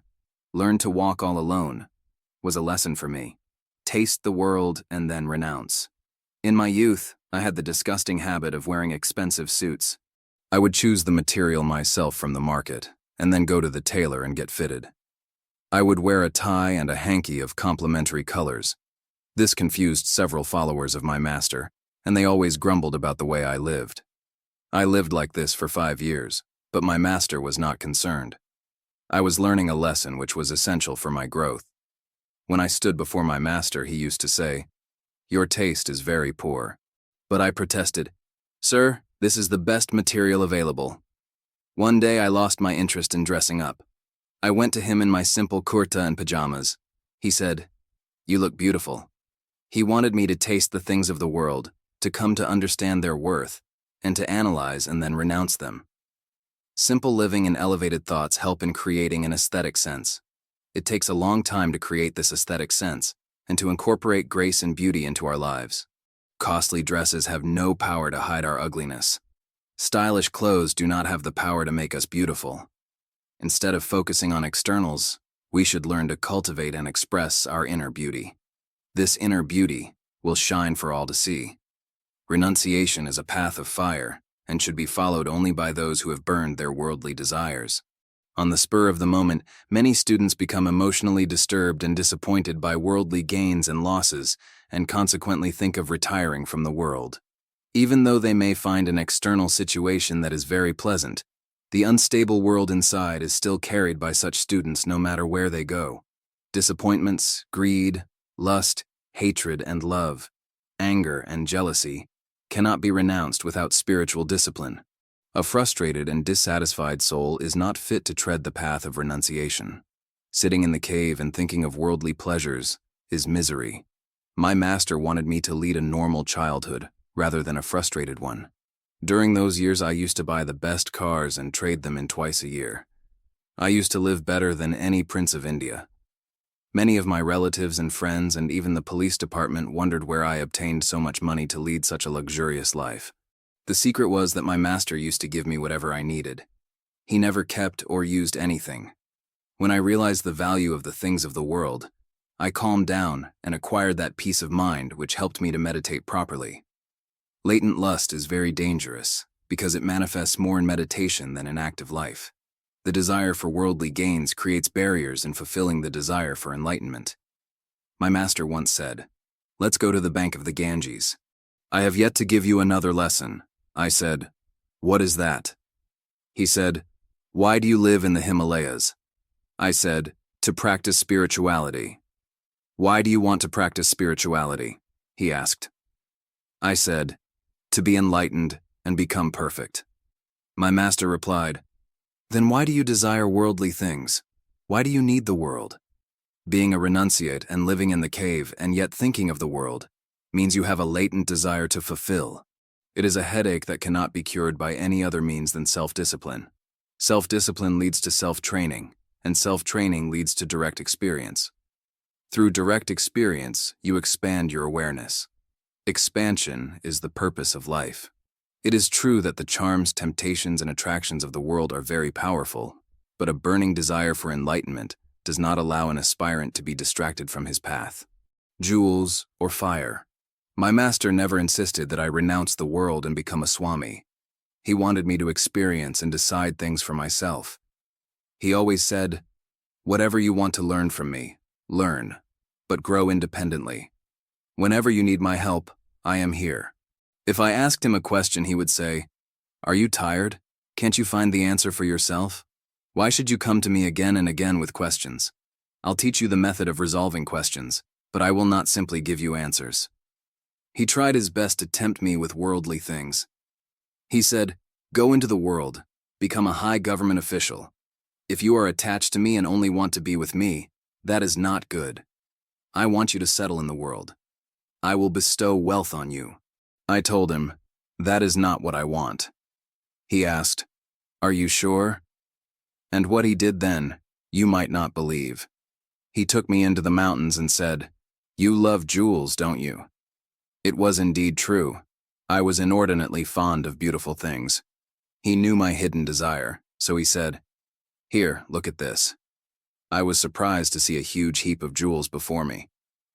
Learn to walk all alone was a lesson for me. Taste the world and then renounce. In my youth, I had the disgusting habit of wearing expensive suits. I would choose the material myself from the market, and then go to the tailor and get fitted. I would wear a tie and a hanky of complementary colors. This confused several followers of my master, and they always grumbled about the way I lived. I lived like this for 5 years, but my master was not concerned. I was learning a lesson which was essential for my growth. When I stood before my master, he used to say, "Your taste is very poor." But I protested, "Sir, this is the best material available." One day I lost my interest in dressing up. I went to him in my simple kurta and pajamas. He said, "You look beautiful." He wanted me to taste the things of the world, to come to understand their worth, and to analyze and then renounce them. Simple living and elevated thoughts help in creating an aesthetic sense. It takes a long time to create this aesthetic sense and to incorporate grace and beauty into our lives. Costly dresses have no power to hide our ugliness. Stylish clothes do not have the power to make us beautiful. Instead of focusing on externals, we should learn to cultivate and express our inner beauty. This inner beauty will shine for all to see. Renunciation is a path of fire and should be followed only by those who have burned their worldly desires. On the spur of the moment, many students become emotionally disturbed and disappointed by worldly gains and losses, and consequently think of retiring from the world. Even though they may find an external situation that is very pleasant, the unstable world inside is still carried by such students no matter where they go. Disappointments, greed, lust, hatred and love, anger and jealousy cannot be renounced without spiritual discipline. A frustrated and dissatisfied soul is not fit to tread the path of renunciation. Sitting in the cave and thinking of worldly pleasures is misery. My master wanted me to lead a normal childhood rather than a frustrated one. During those years, I used to buy the best cars and trade them in twice a year. I used to live better than any prince of India. Many of my relatives and friends and even the police department wondered where I obtained so much money to lead such a luxurious life. The secret was that my master used to give me whatever I needed. He never kept or used anything. When I realized the value of the things of the world, I calmed down and acquired that peace of mind which helped me to meditate properly. Latent lust is very dangerous because it manifests more in meditation than in active life. The desire for worldly gains creates barriers in fulfilling the desire for enlightenment. My master once said, "Let's go to the bank of the Ganges. I have yet to give you another lesson." I said, "What is that?" He said, "Why do you live in the Himalayas?" I said, "To practice spirituality." "Why do you want to practice spirituality?" he asked. I said, "To be enlightened and become perfect." My master replied, "Then why do you desire worldly things? Why do you need the world? Being a renunciate and living in the cave and yet thinking of the world means you have a latent desire to fulfill. It is a headache that cannot be cured by any other means than self-discipline. Self-discipline leads to self-training, and self-training leads to direct experience. Through direct experience, you expand your awareness. Expansion is the purpose of life. It is true that the charms, temptations, and attractions of the world are very powerful, but a burning desire for enlightenment does not allow an aspirant to be distracted from his path. Jewels or fire. My master never insisted that I renounce the world and become a Swami. He wanted me to experience and decide things for myself. He always said, "Whatever you want to learn from me, learn, but grow independently. Whenever you need my help, I am here." If I asked him a question, he would say, "Are you tired? Can't you find the answer for yourself? Why should you come to me again and again with questions? I'll teach you the method of resolving questions, but I will not simply give you answers." He tried his best to tempt me with worldly things. He said, "Go into the world, become a high government official. If you are attached to me and only want to be with me, that is not good. I want you to settle in the world. I will bestow wealth on you." I told him, "That is not what I want." He asked, "Are you sure?" And what he did then, you might not believe. He took me into the mountains and said, "You love jewels, don't you?" It was indeed true. I was inordinately fond of beautiful things. He knew my hidden desire, so he said, "Here, look at this." I was surprised to see a huge heap of jewels before me.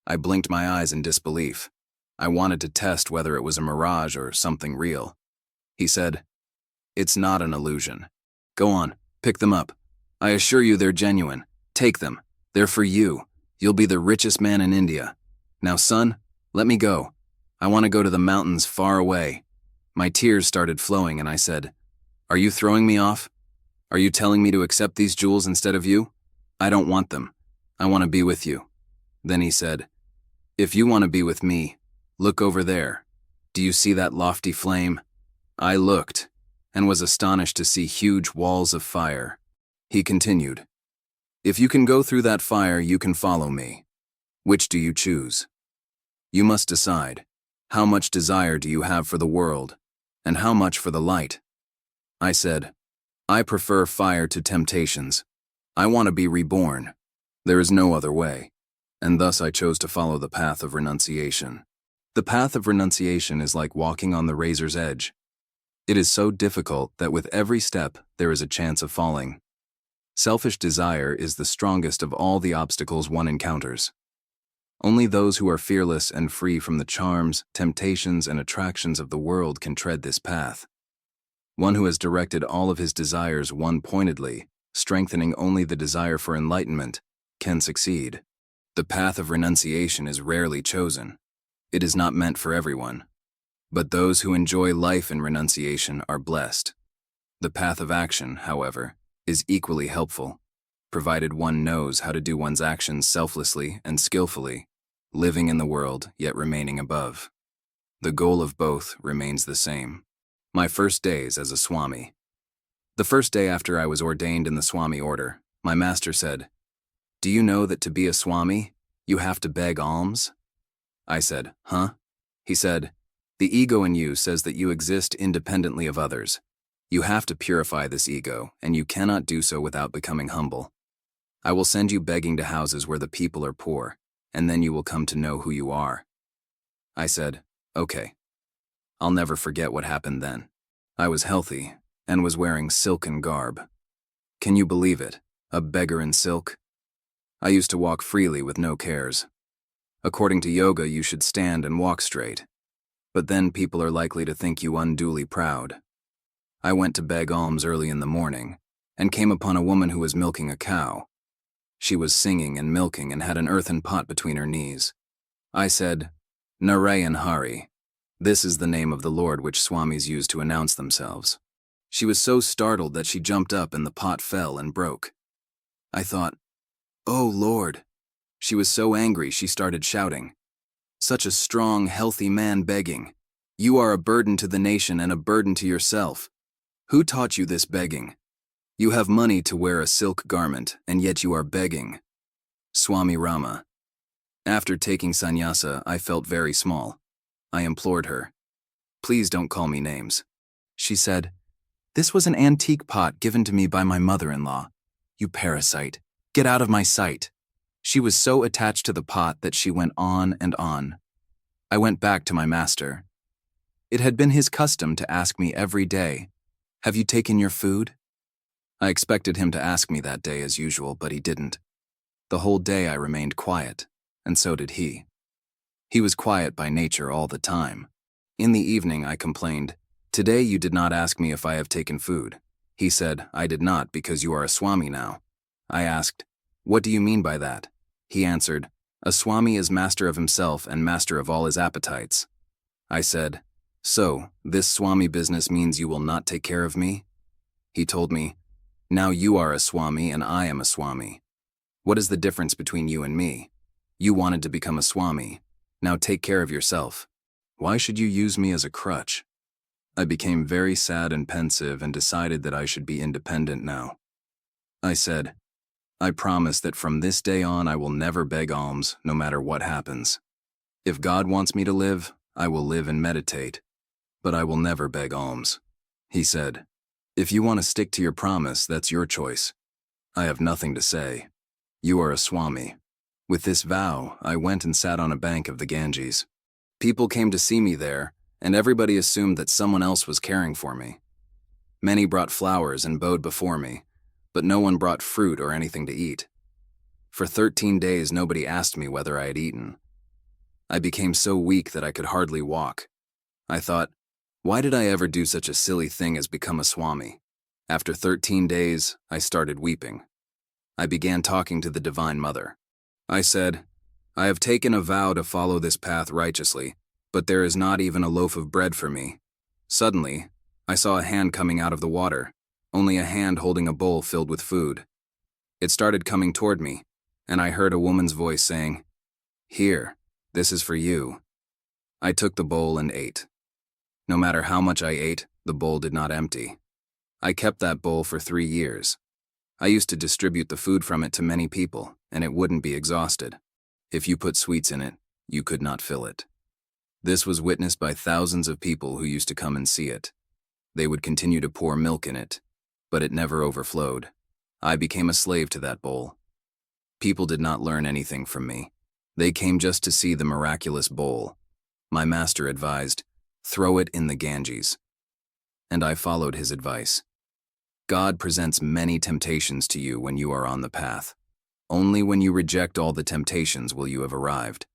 I blinked my eyes in disbelief. I wanted to test whether it was a mirage or something real. He said, "It's not an illusion. Go on, pick them up. I assure you they're genuine. Take them. They're for you. You'll be the richest man in India. Now, son, let me go. I want to go to the mountains far away." My tears started flowing and I said, "Are you throwing me off? Are you telling me to accept these jewels instead of you? I don't want them. I want to be with you. Then he said, "If you want to be with me, look over there. Do you see that lofty flame?" I looked, and was astonished to see huge walls of fire. He continued, "If you can go through that fire, you can follow me. Which do you choose? You must decide. How much desire do you have for the world, and how much for the light?" I said, "I prefer fire to temptations. I want to be reborn. There is no other way." And thus I chose to follow the path of renunciation. The path of renunciation is like walking on the razor's edge. It is so difficult that with every step there is a chance of falling. Selfish desire is the strongest of all the obstacles one encounters. Only those who are fearless and free from the charms, temptations, and attractions of the world can tread this path. One who has directed all of his desires one-pointedly, strengthening only the desire for enlightenment, can succeed. The path of renunciation is rarely chosen. It is not meant for everyone. But those who enjoy life in renunciation are blessed. The path of action, however, is equally helpful, provided one knows how to do one's actions selflessly and skillfully, living in the world yet remaining above. The goal of both remains the same. My first days as a Swami. The first day after I was ordained in the Swami order, my master said, "Do you know that to be a Swami, you have to beg alms?" I said, "Huh?" He said, "The ego in you says that you exist independently of others. You have to purify this ego, and you cannot do so without becoming humble. I will send you begging to houses where the people are poor, and then you will come to know who you are." I said, "Okay." I'll never forget what happened then. I was healthy and was wearing silken garb. Can you believe it? A beggar in silk? I used to walk freely with no cares. According to yoga, you should stand and walk straight. But then people are likely to think you unduly proud. I went to beg alms early in the morning and came upon a woman who was milking a cow. She was singing and milking and had an earthen pot between her knees. I said, "Narayan Hari. This is the name of the Lord which Swamis use to announce themselves." She was so startled that she jumped up and the pot fell and broke. I thought, "Oh Lord." She was so angry she started shouting, "Such a strong, healthy man begging. You are a burden to the nation and a burden to yourself. Who taught you this begging? You have money to wear a silk garment, and yet you are begging." Swami Rama. After taking sannyasa, I felt very small. I implored her, "Please don't call me names." She said, "This was an antique pot given to me by my mother-in-law. You parasite, get out of my sight." She was so attached to the pot that she went on and on. I went back to my master. It had been his custom to ask me every day, "Have you taken your food?" I expected him to ask me that day as usual, but he didn't. The whole day I remained quiet, and so did he. He was quiet by nature all the time. In the evening I complained, "Today you did not ask me if I have taken food." He said, "I did not because you are a Swami now." I asked, "What do you mean by that?" He answered, "A Swami is master of himself and master of all his appetites." I said, "So, this Swami business means you will not take care of me?" He told me, "Now you are a Swami and I am a Swami. What is the difference between you and me? You wanted to become a Swami. Now take care of yourself. Why should you use me as a crutch?" I became very sad and pensive and decided that I should be independent now. I said, "I promise that from this day on I will never beg alms, no matter what happens. If God wants me to live, I will live and meditate, but I will never beg alms." He said, "If you want to stick to your promise, that's your choice. I have nothing to say. You are a Swami." With this vow, I went and sat on a bank of the Ganges. People came to see me there, and everybody assumed that someone else was caring for me. Many brought flowers and bowed before me, but no one brought fruit or anything to eat. For 13 days, nobody asked me whether I had eaten. I became so weak that I could hardly walk. I thought, why did I ever do such a silly thing as become a Swami? After 13 days, I started weeping. I began talking to the Divine Mother. I said, "I have taken a vow to follow this path righteously, but there is not even a loaf of bread for me." Suddenly, I saw a hand coming out of the water, only a hand holding a bowl filled with food. It started coming toward me, and I heard a woman's voice saying, Here, this is for you. I took the bowl and ate. No matter how much I ate, the bowl did not empty. I kept that bowl for 3 years. I used to distribute the food from it to many people, and it wouldn't be exhausted. If you put sweets in it, you could not fill it. This was witnessed by thousands of people who used to come and see it. They would continue to pour milk in it, but it never overflowed. I became a slave to that bowl. People did not learn anything from me. They came just to see the miraculous bowl. My master advised, "Throw it in the Ganges." And I followed his advice. God presents many temptations to you when you are on the path. Only when you reject all the temptations will you have arrived.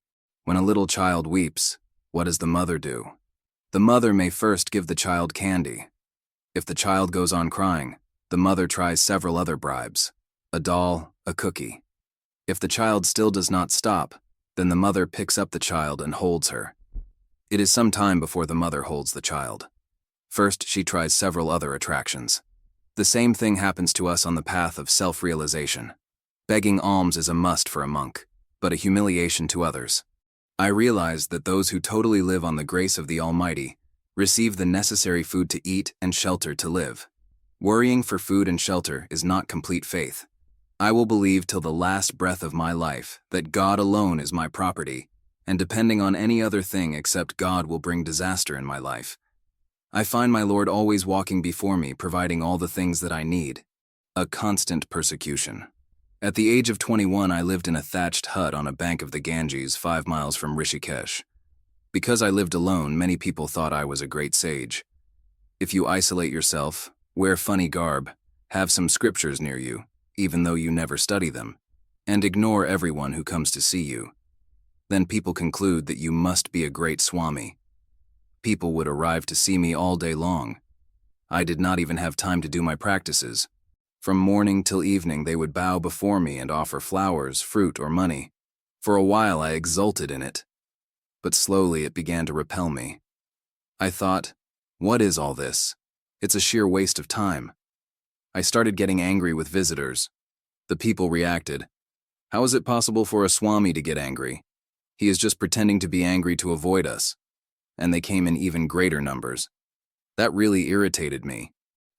When a little child weeps, what does the mother do? The mother may first give the child candy. If the child goes on crying, the mother tries several other bribes: a doll, a cookie. If the child still does not stop, then the mother picks up the child and holds her. It is some time before the mother holds the child. First, she tries several other attractions. The same thing happens to us on the path of self-realization. Begging alms is a must for a monk, but a humiliation to others. I realized that those who totally live on the grace of the Almighty receive the necessary food to eat and shelter to live. Worrying for food and shelter is not complete faith. I will believe till the last breath of my life that God alone is my property, and depending on any other thing except God will bring disaster in my life. I find my Lord always walking before me, providing all the things that I need. A constant persecution. At the age of 21, I lived in a thatched hut on a bank of the Ganges 5 miles from Rishikesh. Because I lived alone, many people thought I was a great sage. If you isolate yourself, wear funny garb, have some scriptures near you, even though you never study them, and ignore everyone who comes to see you, then people conclude that you must be a great Swami. People would arrive to see me all day long. I did not even have time to do my practices. From morning till evening they would bow before me and offer flowers, fruit, or money. For a while I exulted in it, but slowly it began to repel me. I thought, what is all this? It's a sheer waste of time. I started getting angry with visitors. The people reacted. How is it possible for a Swami to get angry? He is just pretending to be angry to avoid us. And they came in even greater numbers. That really irritated me.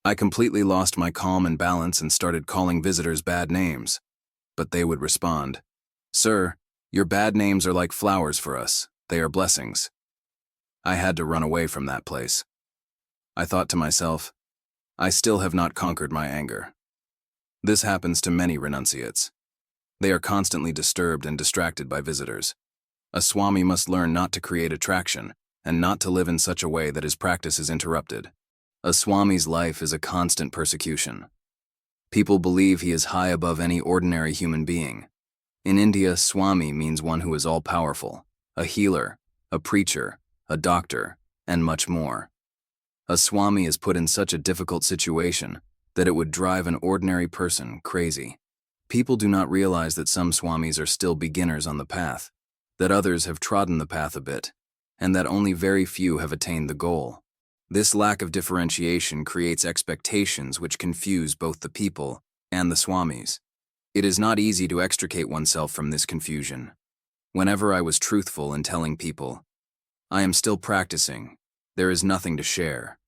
I completely lost my calm and balance and started calling visitors bad names. But they would respond, "Sir, your bad names are like flowers for us. They are blessings." I had to run away from that place. I thought to myself, I still have not conquered my anger. This happens to many renunciates. They are constantly disturbed and distracted by visitors. A Swami must learn not to create attraction, and not to live in such a way that his practice is interrupted. A Swami's life is a constant persecution. People believe he is high above any ordinary human being. In India, Swami means one who is all-powerful, a healer, a preacher, a doctor, and much more. A Swami is put in such a difficult situation that it would drive an ordinary person crazy. People do not realize that some Swamis are still beginners on the path, that others have trodden the path a bit, and that only very few have attained the goal. This lack of differentiation creates expectations which confuse both the people and the Swamis. It is not easy to extricate oneself from this confusion. Whenever I was truthful in telling people, "I am still practicing, there is nothing to share.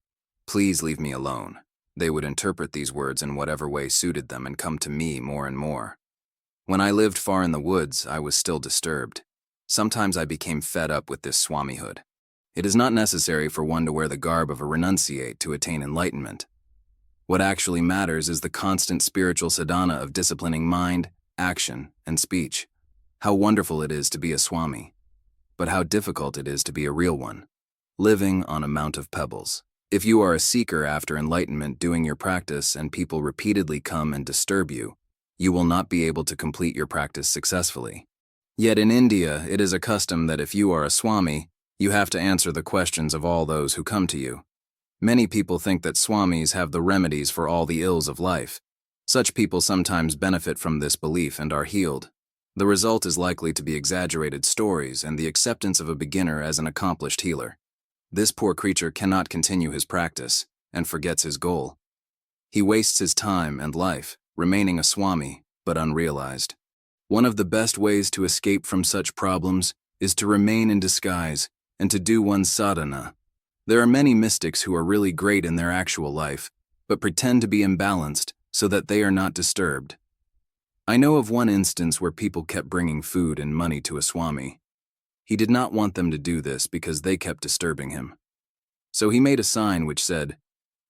Please leave me alone," they would interpret these words in whatever way suited them and come to me more and more. When I lived far in the woods, I was still disturbed. Sometimes I became fed up with this Swamihood. It is not necessary for one to wear the garb of a renunciate to attain enlightenment. What actually matters is the constant spiritual sadhana of disciplining mind, action, and speech. How wonderful it is to be a Swami, but how difficult it is to be a real one, living on a mount of pebbles. If you are a seeker after enlightenment doing your practice and people repeatedly come and disturb you, you will not be able to complete your practice successfully. Yet in India, it is a custom that if you are a Swami, you have to answer the questions of all those who come to you. Many people think that Swamis have the remedies for all the ills of life. Such people sometimes benefit from this belief and are healed. The result is likely to be exaggerated stories and the acceptance of a beginner as an accomplished healer. This poor creature cannot continue his practice and forgets his goal. He wastes his time and life, remaining a Swami, but unrealized. One of the best ways to escape from such problems is to remain in disguise and to do one's sadhana. There are many mystics who are really great in their actual life, but pretend to be imbalanced so that they are not disturbed. I know of one instance where people kept bringing food and money to a Swami. He did not want them to do this because they kept disturbing him. So he made a sign which said,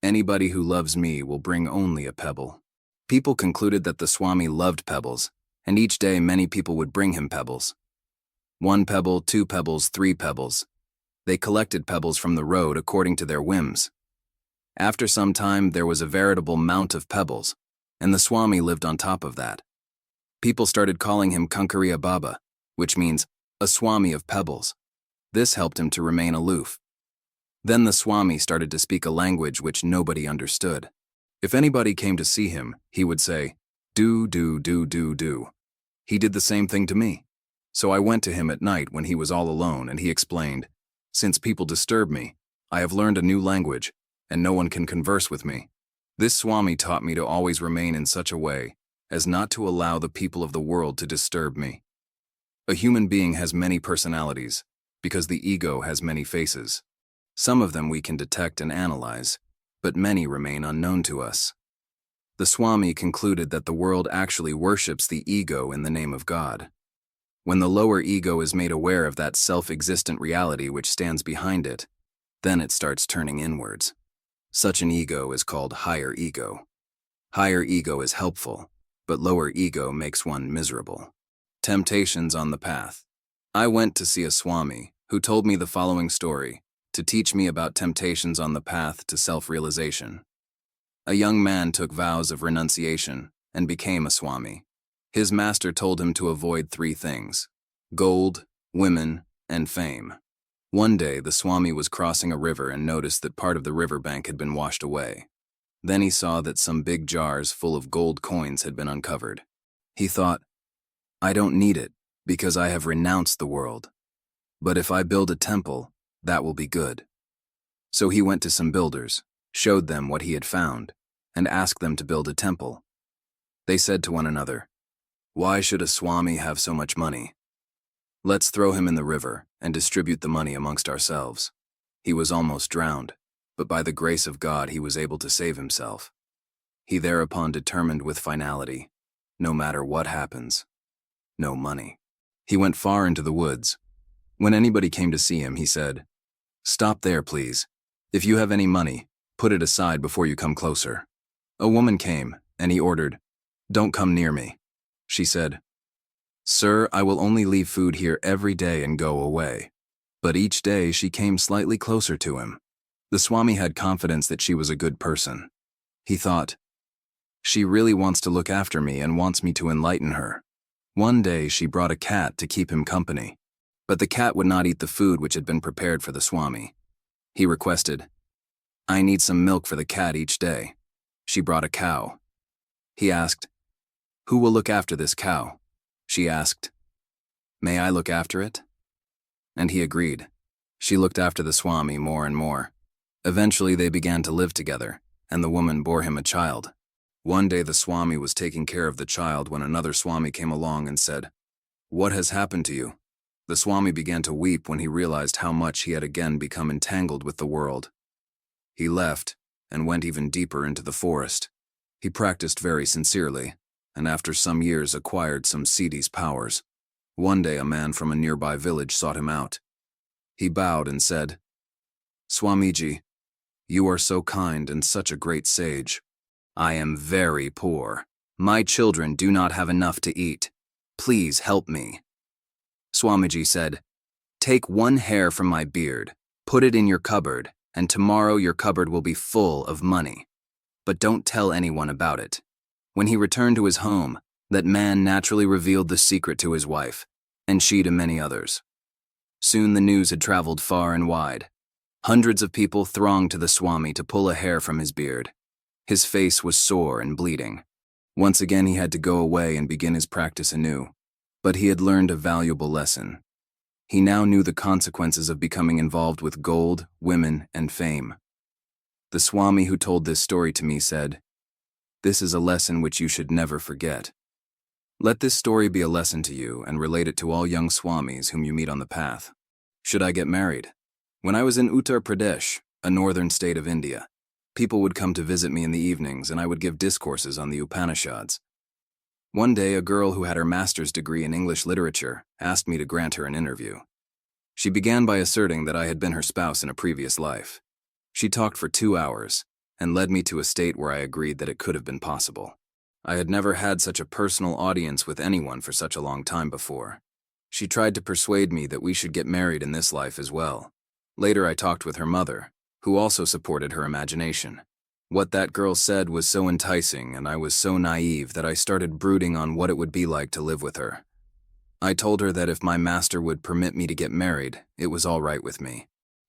"Anybody who loves me will bring only a pebble." People concluded that the Swami loved pebbles, and each day many people would bring him pebbles. 1 pebble, 2 pebbles, 3 pebbles. They collected pebbles from the road according to their whims. After some time, there was a veritable mount of pebbles, and the Swami lived on top of that. People started calling him Kankariya Baba, which means a Swami of pebbles. This helped him to remain aloof. Then the Swami started to speak a language which nobody understood. If anybody came to see him, he would say, "Do, do, do, do, do." He did the same thing to me. So I went to him at night when he was all alone, and he explained, "Since people disturb me, I have learned a new language, and no one can converse with me. This Swami taught me to always remain in such a way as not to allow the people of the world to disturb me." A human being has many personalities, because the ego has many faces. Some of them we can detect and analyze, but many remain unknown to us. The Swami concluded that the world actually worships the ego in the name of God. When the lower ego is made aware of that self-existent reality which stands behind it, then it starts turning inwards. Such an ego is called higher ego. Higher ego is helpful, but lower ego makes one miserable. Temptations on the path. I went to see a Swami who told me the following story to teach me about temptations on the path to self-realization. A young man took vows of renunciation and became a Swami. His master told him to avoid 3 things: gold, women, and fame. One day, the Swami was crossing a river and noticed that part of the riverbank had been washed away. Then he saw that some big jars full of gold coins had been uncovered. He thought, "I don't need it, because I have renounced the world. But if I build a temple, that will be good." So he went to some builders, showed them what he had found, and asked them to build a temple. They said to one another, "Why should a Swami have so much money? Let's throw him in the river and distribute the money amongst ourselves." He was almost drowned, but by the grace of God he was able to save himself. He thereupon determined with finality, no matter what happens, no money. He went far into the woods. When anybody came to see him, he said, "Stop there, please. If you have any money, put it aside before you come closer." A woman came, and he ordered, "Don't come near me." She said, "Sir, I will only leave food here every day and go away." But each day she came slightly closer to him. The Swami had confidence that she was a good person. He thought, "She really wants to look after me and wants me to enlighten her." One day she brought a cat to keep him company, but the cat would not eat the food which had been prepared for the Swami. He requested, "I need some milk for the cat each day." She brought a cow. He asked, "Who will look after this cow?" She asked, "May I look after it?" And he agreed. She looked after the Swami more and more. Eventually they began to live together, and the woman bore him a child. One day the Swami was taking care of the child when another Swami came along and said, "What has happened to you?" The Swami began to weep when he realized how much he had again become entangled with the world. He left and went even deeper into the forest. He practiced very sincerely, and after some years acquired some Siddhi's powers. One day a man from a nearby village sought him out. He bowed and said, "Swamiji, you are so kind and such a great sage. I am very poor. My children do not have enough to eat. Please help me." Swamiji said, "Take 1 hair from my beard, put it in your cupboard, and tomorrow your cupboard will be full of money. But don't tell anyone about it." When he returned to his home, that man naturally revealed the secret to his wife, and she to many others. Soon the news had traveled far and wide. Hundreds of people thronged to the Swami to pull a hair from his beard. His face was sore and bleeding. Once again he had to go away and begin his practice anew, but he had learned a valuable lesson. He now knew the consequences of becoming involved with gold, women, and fame. The Swami who told this story to me said, "This is a lesson which you should never forget. Let this story be a lesson to you and relate it to all young swamis whom you meet on the path. Should I get married? When I was in Uttar Pradesh, a northern state of India, people would come to visit me in the evenings and I would give discourses on the Upanishads. One day, a girl who had her master's degree in English literature asked me to grant her an interview. She began by asserting that I had been her spouse in a previous life. She talked for 2 hours and led me to a state where I agreed that it could have been possible. I had never had such a personal audience with anyone for such a long time before. She tried to persuade me that we should get married in this life as well. Later, I talked with her mother, who also supported her imagination. What that girl said was so enticing, and I was so naive that I started brooding on what it would be like to live with her. I told her that if my master would permit me to get married, it was all right with me.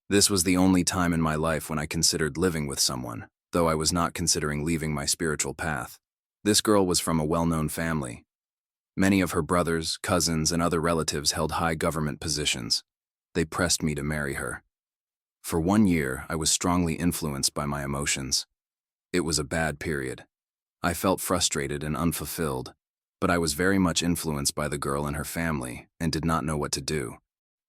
This was the only time in my life when I considered living with someone, though I was not considering leaving my spiritual path. This girl was from a well-known family. Many of her brothers, cousins, and other relatives held high government positions. They pressed me to marry her. For 1 year, I was strongly influenced by my emotions. It was a bad period. I felt frustrated and unfulfilled, but I was very much influenced by the girl and her family and did not know what to do.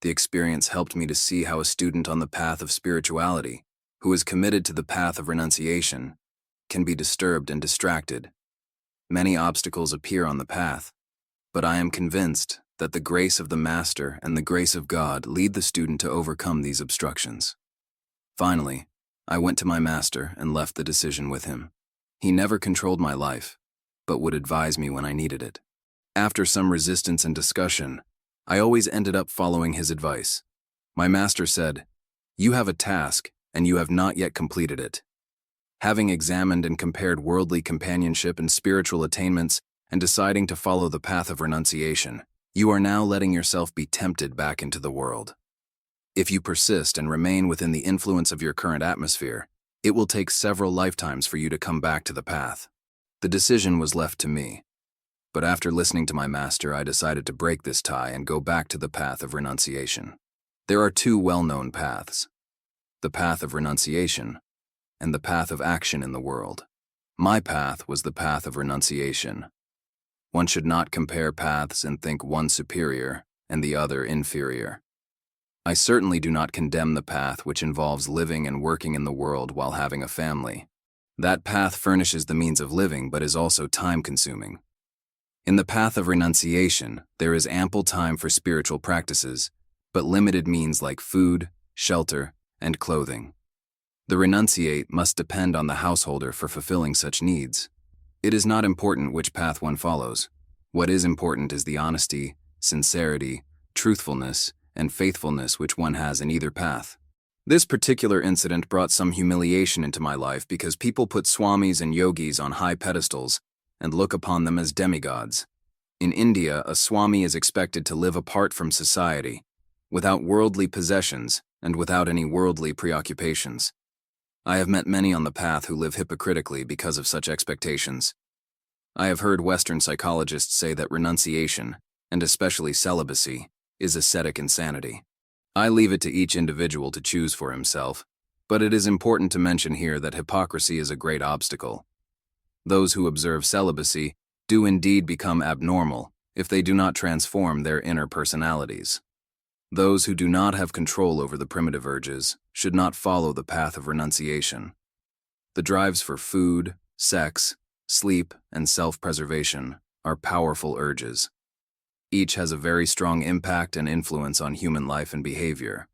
The experience helped me to see how a student on the path of spirituality, who is committed to the path of renunciation, can be disturbed and distracted. Many obstacles appear on the path, but I am convinced that the grace of the Master and the grace of God lead the student to overcome these obstructions. Finally, I went to my master and left the decision with him. He never controlled my life, but would advise me when I needed it. After some resistance and discussion, I always ended up following his advice. My master said, "You have a task, and you have not yet completed it." Having examined and compared worldly companionship and spiritual attainments and deciding to follow the path of renunciation, you are now letting yourself be tempted back into the world. If you persist and remain within the influence of your current atmosphere, it will take several lifetimes for you to come back to the path. The decision was left to me. But after listening to my master, I decided to break this tie and go back to the path of renunciation. There are 2 well-known paths: the path of renunciation and the path of action in the world. My path was the path of renunciation. One should not compare paths and think one superior and the other inferior. I certainly do not condemn the path which involves living and working in the world while having a family. That path furnishes the means of living but is also time-consuming. In the path of renunciation, there is ample time for spiritual practices, but limited means like food, shelter, and clothing. The renunciate must depend on the householder for fulfilling such needs. It is not important which path one follows. What is important is the honesty, sincerity, truthfulness, and faithfulness which one has in either path. This particular incident brought some humiliation into my life because people put swamis and yogis on high pedestals and look upon them as demigods. In India, a swami is expected to live apart from society, without worldly possessions and without any worldly preoccupations. I have met many on the path who live hypocritically because of such expectations. I have heard Western psychologists say that renunciation, and especially celibacy, is ascetic insanity. I leave it to each individual to choose for himself, but it is important to mention here that hypocrisy is a great obstacle. Those who observe celibacy do indeed become abnormal if they do not transform their inner personalities. Those who do not have control over the primitive urges should not follow the path of renunciation. The drives for food, sex, sleep, and self-preservation are powerful urges. Each has a very strong impact and influence on human life and behavior.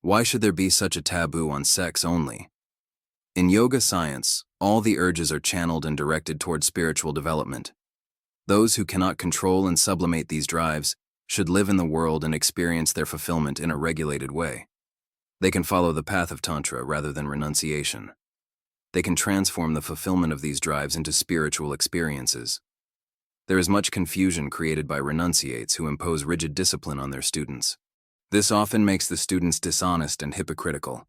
Why should there be such a taboo on sex only? In yoga science, all the urges are channeled and directed toward spiritual development. Those who cannot control and sublimate these drives should live in the world and experience their fulfillment in a regulated way. They can follow the path of Tantra rather than renunciation. They can transform the fulfillment of these drives into spiritual experiences. There is much confusion created by renunciates who impose rigid discipline on their students. This often makes the students dishonest and hypocritical.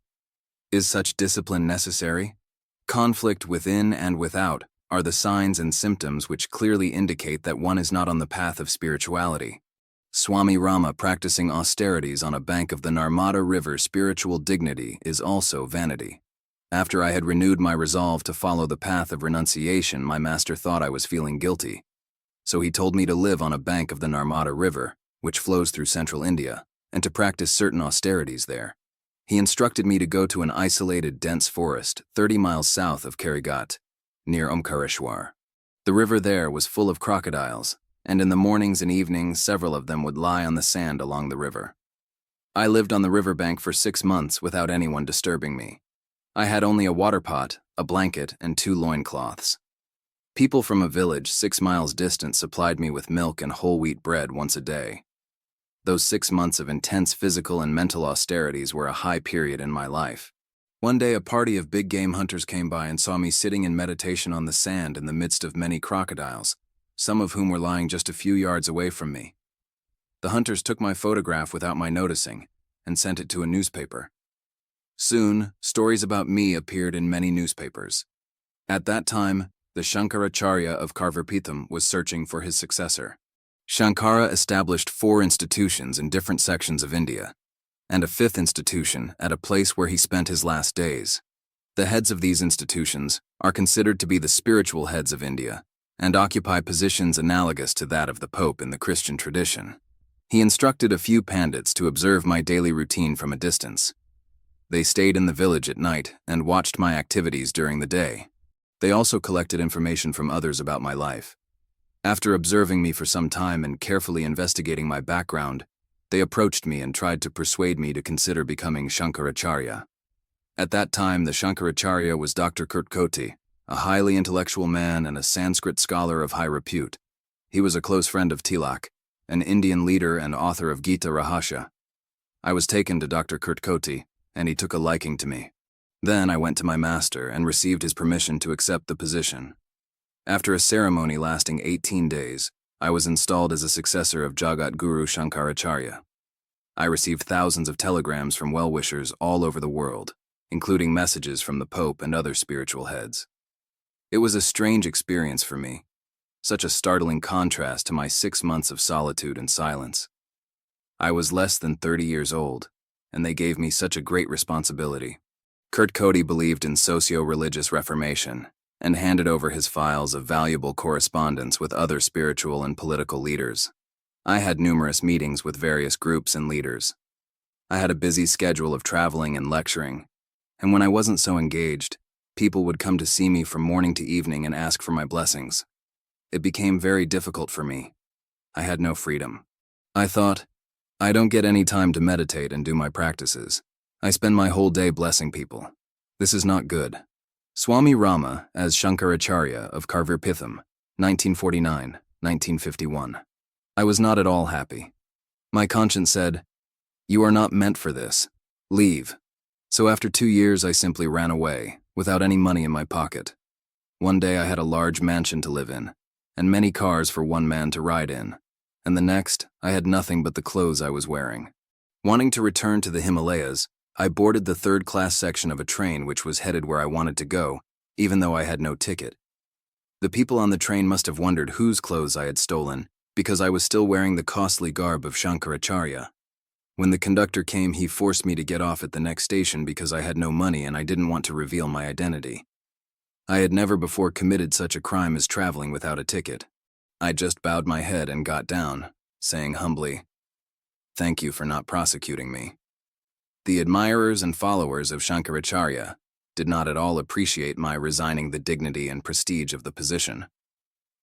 Is such discipline necessary? Conflict within and without are the signs and symptoms which clearly indicate that one is not on the path of spirituality. Swami Rama practicing austerities on a bank of the Narmada River spiritual dignity is also vanity. After I had renewed my resolve to follow the path of renunciation, my master thought I was feeling guilty. so he told me to live on a bank of the Narmada River, which flows through central India, and to practice certain austerities there. He instructed me to go to an isolated, dense forest 30 miles south of Karigat, near Omkareshwar. The river there was full of crocodiles, and in the mornings and evenings several of them would lie on the sand along the river. I lived on the riverbank for 6 months without anyone disturbing me. I had only a water pot, a blanket, and 2 loincloths. People from a village 6 miles distant supplied me with milk and whole wheat bread once a day. Those 6 months of intense physical and mental austerities were a high period in my life. One day a party of big game hunters came by and saw me sitting in meditation on the sand in the midst of many crocodiles, some of whom were lying just a few yards away from me. The hunters took my photograph without my noticing and sent it to a newspaper. Soon, stories about me appeared in many newspapers. At that time, the Shankaracharya of Karvirpitham was searching for his successor. Shankara established 4 institutions in different sections of India, and a 5th institution at a place where he spent his last days. The heads of these institutions are considered to be the spiritual heads of India and occupy positions analogous to that of the Pope in the Christian tradition. He instructed a few pandits to observe my daily routine from a distance. They stayed in the village at night and watched my activities during the day. They also collected information from others about my life. After observing me for some time and carefully investigating my background, they approached me and tried to persuade me to consider becoming Shankaracharya. At that time, the Shankaracharya was Dr. Kurtkoti, a highly intellectual man and a Sanskrit scholar of high repute. He was a close friend of Tilak, an Indian leader and author of Gita Rahasya. I was taken to Dr. Kurtkoti, and he took a liking to me. Then I went to my master and received his permission to accept the position. After a ceremony lasting 18 days, I was installed as a successor of Jagat Guru Shankaracharya. I received thousands of telegrams from well-wishers all over the world, including messages from the Pope and other spiritual heads. It was a strange experience for me, such a startling contrast to my 6 months of solitude and silence. I was less than 30 years old, and they gave me such a great responsibility. Kurtkoti believed in socio-religious reformation and handed over his files of valuable correspondence with other spiritual and political leaders. I had numerous meetings with various groups and leaders. I had a busy schedule of traveling and lecturing, and when I wasn't so engaged, people would come to see me from morning to evening and ask for my blessings. It became very difficult for me. I had no freedom. I thought, I don't get any time to meditate and do my practices. I spend my whole day blessing people. This is not good. Swami Rama as Shankaracharya of Karvirpitham, 1949-1951. I was not at all happy. My conscience said, "You are not meant for this. Leave." So after 2 years, I simply ran away, without any money in my pocket. One day I had a large mansion to live in, and many cars for one man to ride in, and the next, I had nothing but the clothes I was wearing. Wanting to return to the Himalayas, I boarded the third-class section of a train which was headed where I wanted to go, even though I had no ticket. The people on the train must have wondered whose clothes I had stolen, because I was still wearing the costly garb of Shankaracharya. When the conductor came, he forced me to get off at the next station because I had no money and I didn't want to reveal my identity. I had never before committed such a crime as traveling without a ticket. I just bowed my head and got down, saying humbly, "Thank you for not prosecuting me." The admirers and followers of Shankaracharya did not at all appreciate my resigning the dignity and prestige of the position.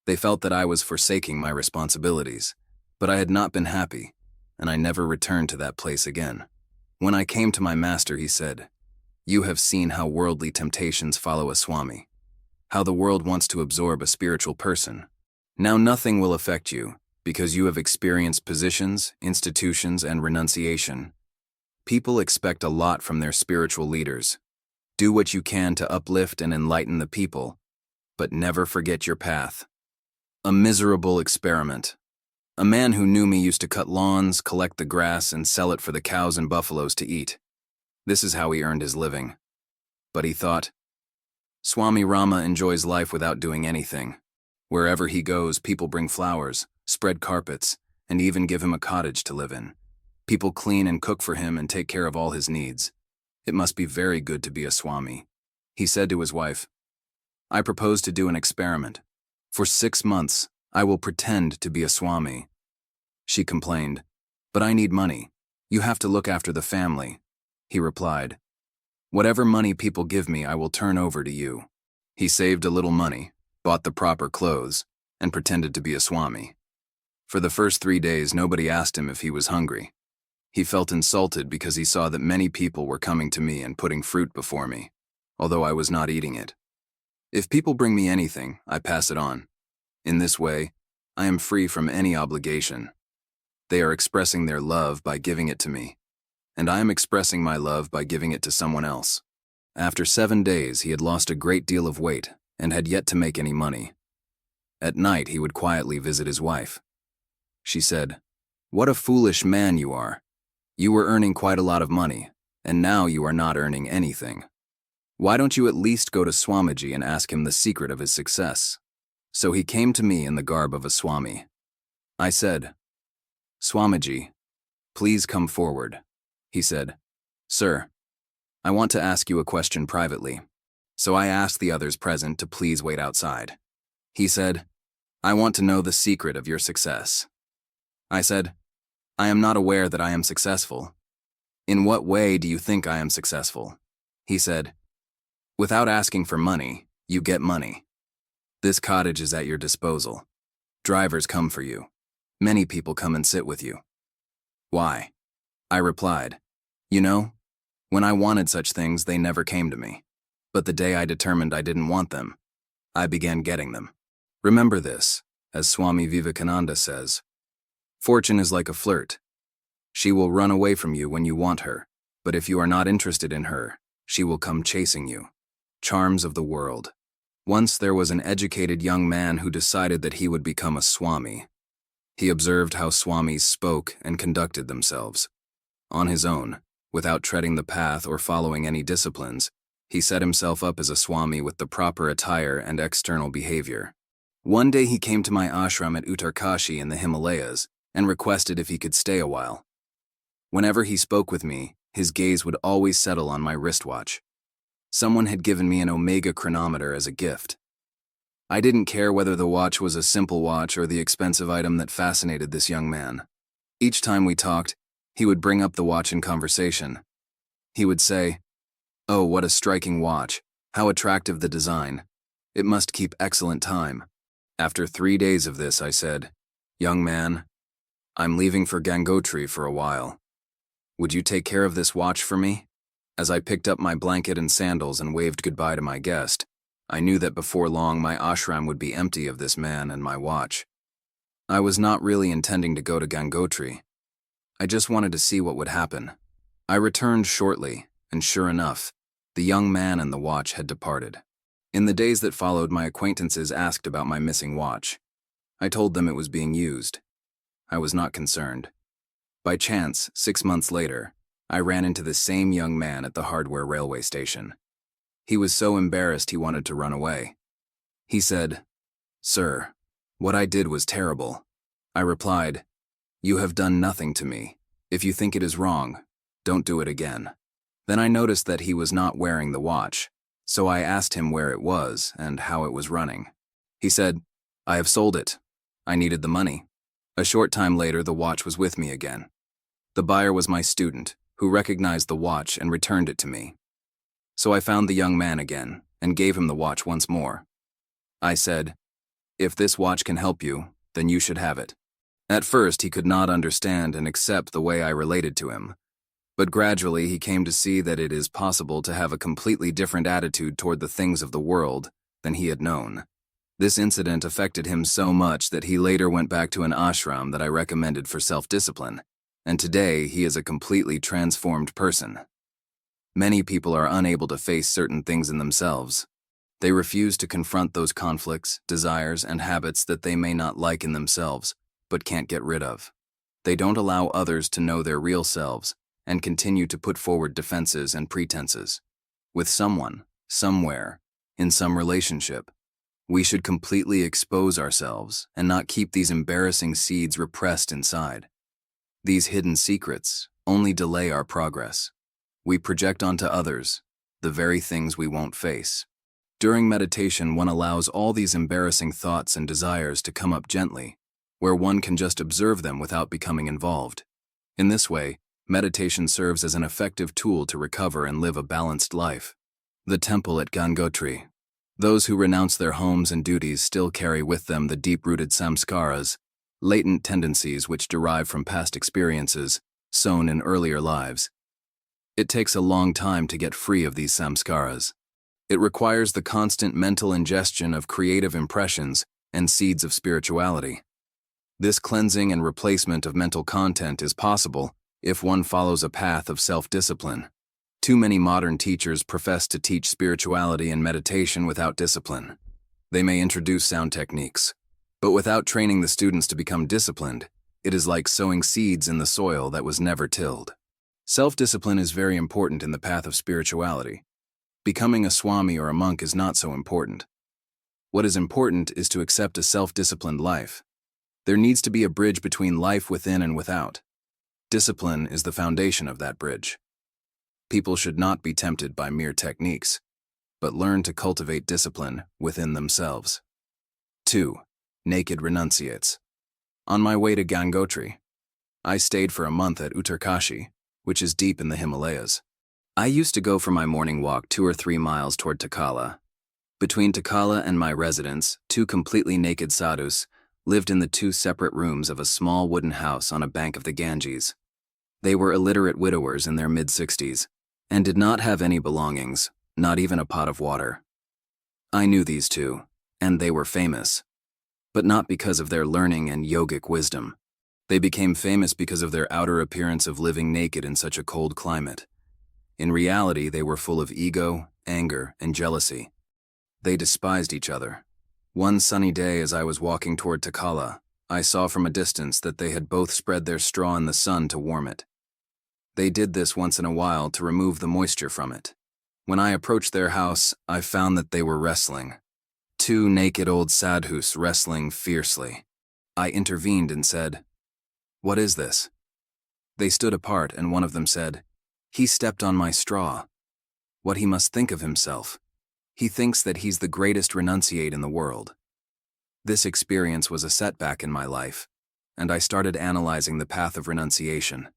They felt that I was forsaking my responsibilities, but I had not been happy, and I never returned to that place again. When I came to my master, he said, "You have seen how worldly temptations follow a Swami, how the world wants to absorb a spiritual person. Now nothing will affect you, because you have experienced positions, institutions, and renunciation. People expect a lot from their spiritual leaders. Do what you can to uplift and enlighten the people, but never forget your path." A miserable experiment. A man who knew me used to cut lawns, collect the grass, and sell it for the cows and buffaloes to eat. This is how he earned his living. But he thought, Swami Rama enjoys life without doing anything. Wherever he goes, people bring flowers, spread carpets, and even give him a cottage to live in. People clean and cook for him and take care of all his needs. It must be very good to be a Swami. He said to his wife, "I propose to do an experiment. For 6 months, I will pretend to be a Swami. She complained, but I need money. You have to look after the family. He replied, whatever money people give me, I will turn over to you. He saved a little money, bought the proper clothes, and pretended to be a Swami. For the first 3 days, nobody asked him if he was hungry. He felt insulted because he saw that many people were coming to me and putting fruit before me, although I was not eating it. If people bring me anything, I pass it on. In this way, I am free from any obligation. They are expressing their love by giving it to me, and I am expressing my love by giving it to someone else. After 7 days, he had lost a great deal of weight and had yet to make any money. At night, he would quietly visit his wife. She said, "What a foolish man you are. You were earning quite a lot of money, and now you are not earning anything. Why don't you at least go to Swamiji and ask him the secret of his success?" So he came to me in the garb of a Swami. I said, "Swamiji, please come forward." He said, "Sir, I want to ask you a question privately." So I asked the others present to please wait outside. He said, "I want to know the secret of your success." I said, "I am not aware that I am successful." "In what way do you think I am successful?" He said, "Without asking for money, you get money. This cottage is at your disposal. Drivers come for you. Many people come and sit with you." "Why?" I replied, "You know, when I wanted such things, they never came to me. But the day I determined I didn't want them, I began getting them. Remember this, as Swami Vivekananda says, fortune is like a flirt. She will run away from you when you want her, but if you are not interested in her, she will come chasing you." Charms of the world. Once there was an educated young man who decided that he would become a Swami. He observed how Swamis spoke and conducted themselves. On his own, without treading the path or following any disciplines, he set himself up as a Swami with the proper attire and external behavior. One day he came to my ashram at Uttarkashi in the Himalayas and requested if he could stay a while. Whenever he spoke with me, his gaze would always settle on my wristwatch. Someone had given me an Omega chronometer as a gift. I didn't care whether the watch was a simple watch or the expensive item that fascinated this young man. Each time we talked, he would bring up the watch in conversation. He would say, "Oh, what a striking watch. How attractive the design. It must keep excellent time." After 3 days of this, I said, "Young man, I'm leaving for Gangotri for a while. Would you take care of this watch for me?" As I picked up my blanket and sandals and waved goodbye to my guest, I knew that before long my ashram would be empty of this man and my watch. I was not really intending to go to Gangotri. I just wanted to see what would happen. I returned shortly, and sure enough, the young man and the watch had departed. In the days that followed, my acquaintances asked about my missing watch. I told them it was being used. I was not concerned. By chance, 6 months later, I ran into the same young man at the hardware railway station. He was so embarrassed he wanted to run away. He said, "Sir, what I did was terrible." I replied, "You have done nothing to me. If you think it is wrong, don't do it again." Then I noticed that he was not wearing the watch, so I asked him where it was and how it was running. He said, "I have sold it. I needed the money." A short time later, the watch was with me again. The buyer was my student, who recognized the watch and returned it to me. So I found the young man again and gave him the watch once more. I said, "If this watch can help you, then you should have it." At first, he could not understand and accept the way I related to him, but gradually he came to see that it is possible to have a completely different attitude toward the things of the world than he had known. This incident affected him so much that he later went back to an ashram that I recommended for self-discipline, and today he is a completely transformed person. Many people are unable to face certain things in themselves. They refuse to confront those conflicts, desires, and habits that they may not like in themselves, but can't get rid of. They don't allow others to know their real selves and continue to put forward defenses and pretenses. With someone, somewhere, in some relationship, we should completely expose ourselves and not keep these embarrassing seeds repressed inside. These hidden secrets only delay our progress. We project onto others the very things we won't face. During meditation, one allows all these embarrassing thoughts and desires to come up gently, where one can just observe them without becoming involved. In this way, meditation serves as an effective tool to recover and live a balanced life. The temple at Gangotri. Those who renounce their homes and duties still carry with them the deep-rooted samskaras, latent tendencies which derive from past experiences, sown in earlier lives. It takes a long time to get free of these samskaras. It requires the constant mental ingestion of creative impressions and seeds of spirituality. This cleansing and replacement of mental content is possible if one follows a path of self-discipline. Too many modern teachers profess to teach spirituality and meditation without discipline. They may introduce sound techniques, but without training the students to become disciplined, it is like sowing seeds in the soil that was never tilled. Self-discipline is very important in the path of spirituality. Becoming a Swami or a monk is not so important. What is important is to accept a self-disciplined life. There needs to be a bridge between life within and without. Discipline is the foundation of that bridge. People should not be tempted by mere techniques, but learn to cultivate discipline within themselves. 2. Naked renunciates. On my way to Gangotri, I stayed for a month at Uttarkashi, which is deep in the Himalayas. I used to go for my morning walk 2 or 3 miles toward Takala. Between Takala and my residence, 2 completely naked sadhus lived in the 2 separate rooms of a small wooden house on a bank of the Ganges. They were illiterate widowers in their mid-60s and did not have any belongings, not even a pot of water. I knew these 2, and they were famous, but not because of their learning and yogic wisdom. They became famous because of their outer appearance of living naked in such a cold climate. In reality, they were full of ego, anger, and jealousy. They despised each other. One sunny day as I was walking toward Takala, I saw from a distance that they had both spread their straw in the sun to warm it. They did this once in a while to remove the moisture from it. When I approached their house, I found that they were wrestling. 2 naked old sadhus wrestling fiercely. I intervened and said, "What is this?" They stood apart, and one of them said, "He stepped on my straw. What he must think of himself. He thinks that he's the greatest renunciate in the world." This experience was a setback in my life, and I started analyzing the path of renunciation.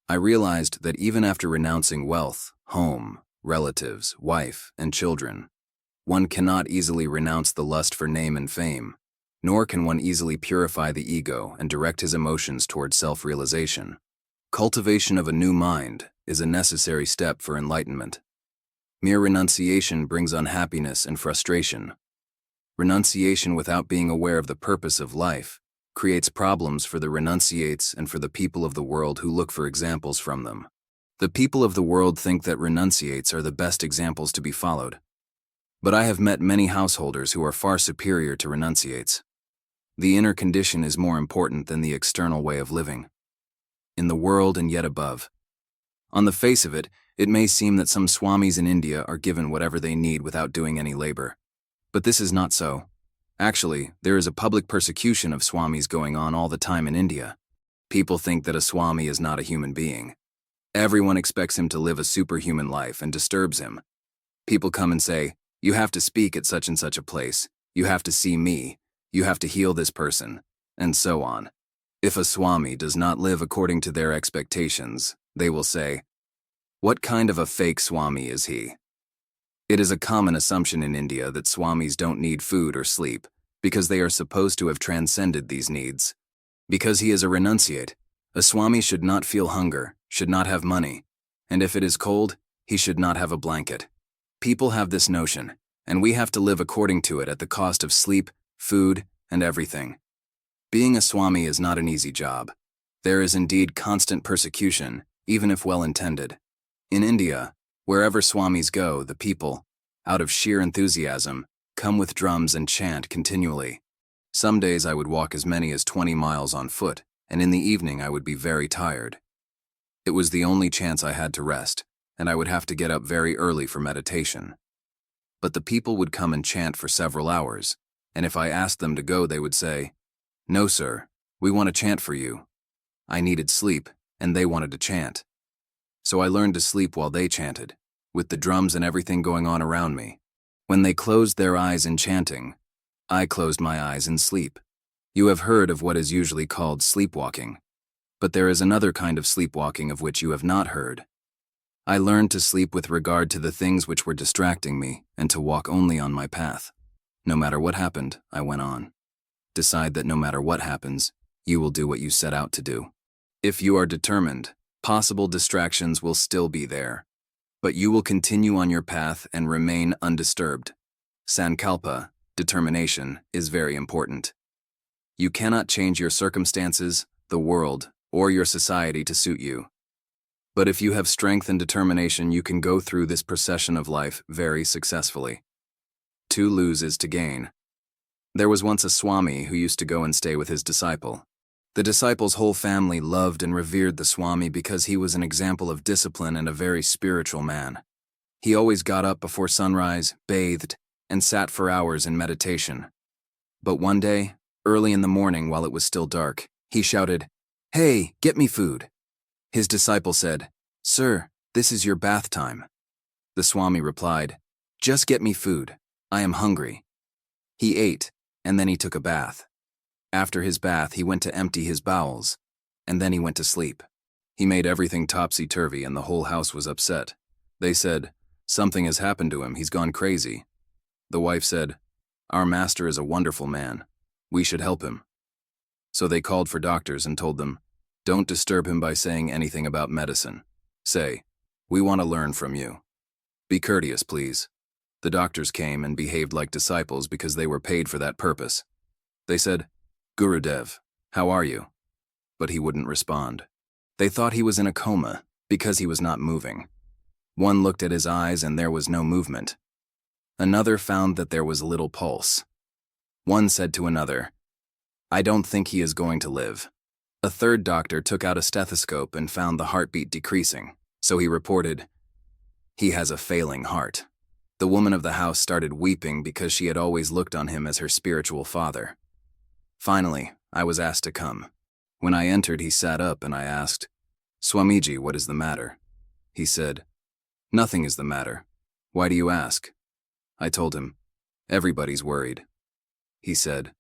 I realized that even after renouncing wealth, home, relatives, wife, and children, one cannot easily renounce the lust for name and fame, nor can one easily purify the ego and direct his emotions towards self-realization. Cultivation of a new mind is a necessary step for enlightenment. Mere renunciation brings unhappiness and frustration. Renunciation without being aware of the purpose of life creates problems for the renunciates and for the people of the world who look for examples from them. The people of the world think that renunciates are the best examples to be followed. But I have met many householders who are far superior to renunciates. The inner condition is more important than the external way of living. In the world and yet above. On the face of it, it may seem that some swamis in India are given whatever they need without doing any labor. But this is not so. Actually, there is a public persecution of swamis going on all the time in India. People think that a swami is not a human being. Everyone expects him to live a superhuman life and disturbs him. People come and say, "You have to speak at such and such a place. You have to see me. You have to heal this person," and so on. If a swami does not live according to their expectations, they will say, "What kind of a fake swami is he?" It is a common assumption in India that swamis don't need food or sleep because they are supposed to have transcended these needs. Because he is a renunciate, a swami should not feel hunger, should not have money, and if it is cold, he should not have a blanket. People have this notion, and we have to live according to it at the cost of sleep, food, and everything. Being a swami is not an easy job. There is indeed constant persecution, even if well-intended. In India, wherever swamis go, the people, out of sheer enthusiasm, come with drums and chant continually. Some days I would walk as many as 20 miles on foot, and in the evening I would be very tired. It was the only chance I had to rest, and I would have to get up very early for meditation. But the people would come and chant for several hours, and if I asked them to go, they would say, "No, sir, we want to chant for you." I needed sleep, and they wanted to chant. So I learned to sleep while they chanted, with the drums and everything going on around me. When they closed their eyes in chanting, I closed my eyes in sleep. You have heard of what is usually called sleepwalking, but there is another kind of sleepwalking of which you have not heard. I learned to sleep with regard to the things which were distracting me and to walk only on my path. No matter what happened, I went on. Decide that no matter what happens, you will do what you set out to do. If you are determined, possible distractions will still be there, but you will continue on your path and remain undisturbed. Sankalpa, determination, is very important. You cannot change your circumstances, the world, or your society to suit you. But if you have strength and determination, you can go through this procession of life very successfully. To lose is to gain. There was once a Swami who used to go and stay with his disciple. The disciple's whole family loved and revered the Swami because he was an example of discipline and a very spiritual man. He always got up before sunrise, bathed, and sat for hours in meditation. But one day, early in the morning while it was still dark, he shouted, "Hey, get me food." His disciple said, "Sir, this is your bath time." The Swami replied, "Just get me food. I am hungry." He ate, and then he took a bath. After his bath, he went to empty his bowels, and then he went to sleep. He made everything topsy-turvy and the whole house was upset. They said, "Something has happened to him, he's gone crazy." The wife said, "Our master is a wonderful man. We should help him." So they called for doctors and told them, "Don't disturb him by saying anything about medicine. Say, 'We want to learn from you.' Be courteous, please." The doctors came and behaved like disciples because they were paid for that purpose. They said, "Gurudev, how are you?" But he wouldn't respond. They thought he was in a coma because he was not moving. One looked at his eyes and there was no movement. Another found that there was a little pulse. One said to another, "I don't think he is going to live." A third doctor took out a stethoscope and found the heartbeat decreasing, so he reported, "He has a failing heart." The woman of the house started weeping because she had always looked on him as her spiritual father. Finally, I was asked to come. When I entered, he sat up and I asked, "Swamiji, what is the matter?" He said, "Nothing is the matter. Why do you ask?" I told him, "Everybody's worried." He said,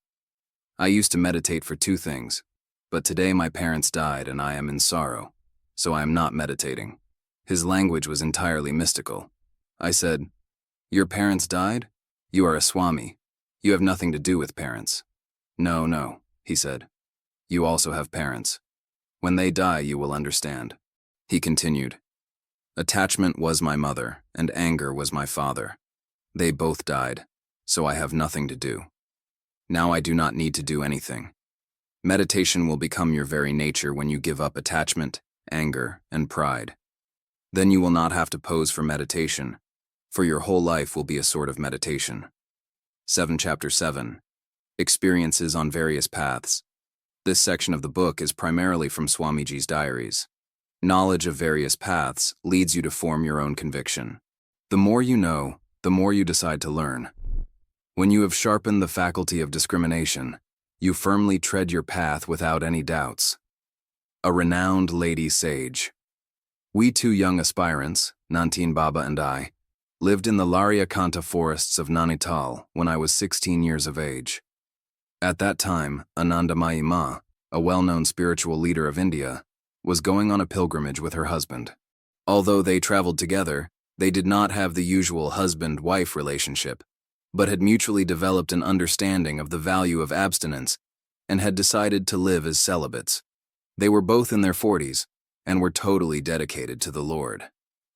"I used to meditate for two things, but today my parents died and I am in sorrow, so I am not meditating." His language was entirely mystical. I said, "Your parents died? You are a Swami. You have nothing to do with parents." No, he said. "You also have parents. When they die, you will understand." He continued, "Attachment was my mother, and anger was my father. They both died, so I have nothing to do. Now I do not need to do anything. Meditation will become your very nature when you give up attachment, anger, and pride. Then you will not have to pose for meditation, for your whole life will be a sort of meditation." Chapter 7. Experiences on Various Paths. This section of the book is primarily from Swamiji's diaries. Knowledge of various paths leads you to form your own conviction. The more you know, the more you decide to learn. When you have sharpened the faculty of discrimination, you firmly tread your path without any doubts. A renowned lady sage. We two young aspirants, Nanteen Baba and I, lived in the Laryakanta forests of Nainital when I was 16 years of age. At that time, Anandamayi Ma, a well-known spiritual leader of India, was going on a pilgrimage with her husband. Although they traveled together, they did not have the usual husband-wife relationship, but had mutually developed an understanding of the value of abstinence and had decided to live as celibates. They were both in their 40s and were totally dedicated to the Lord.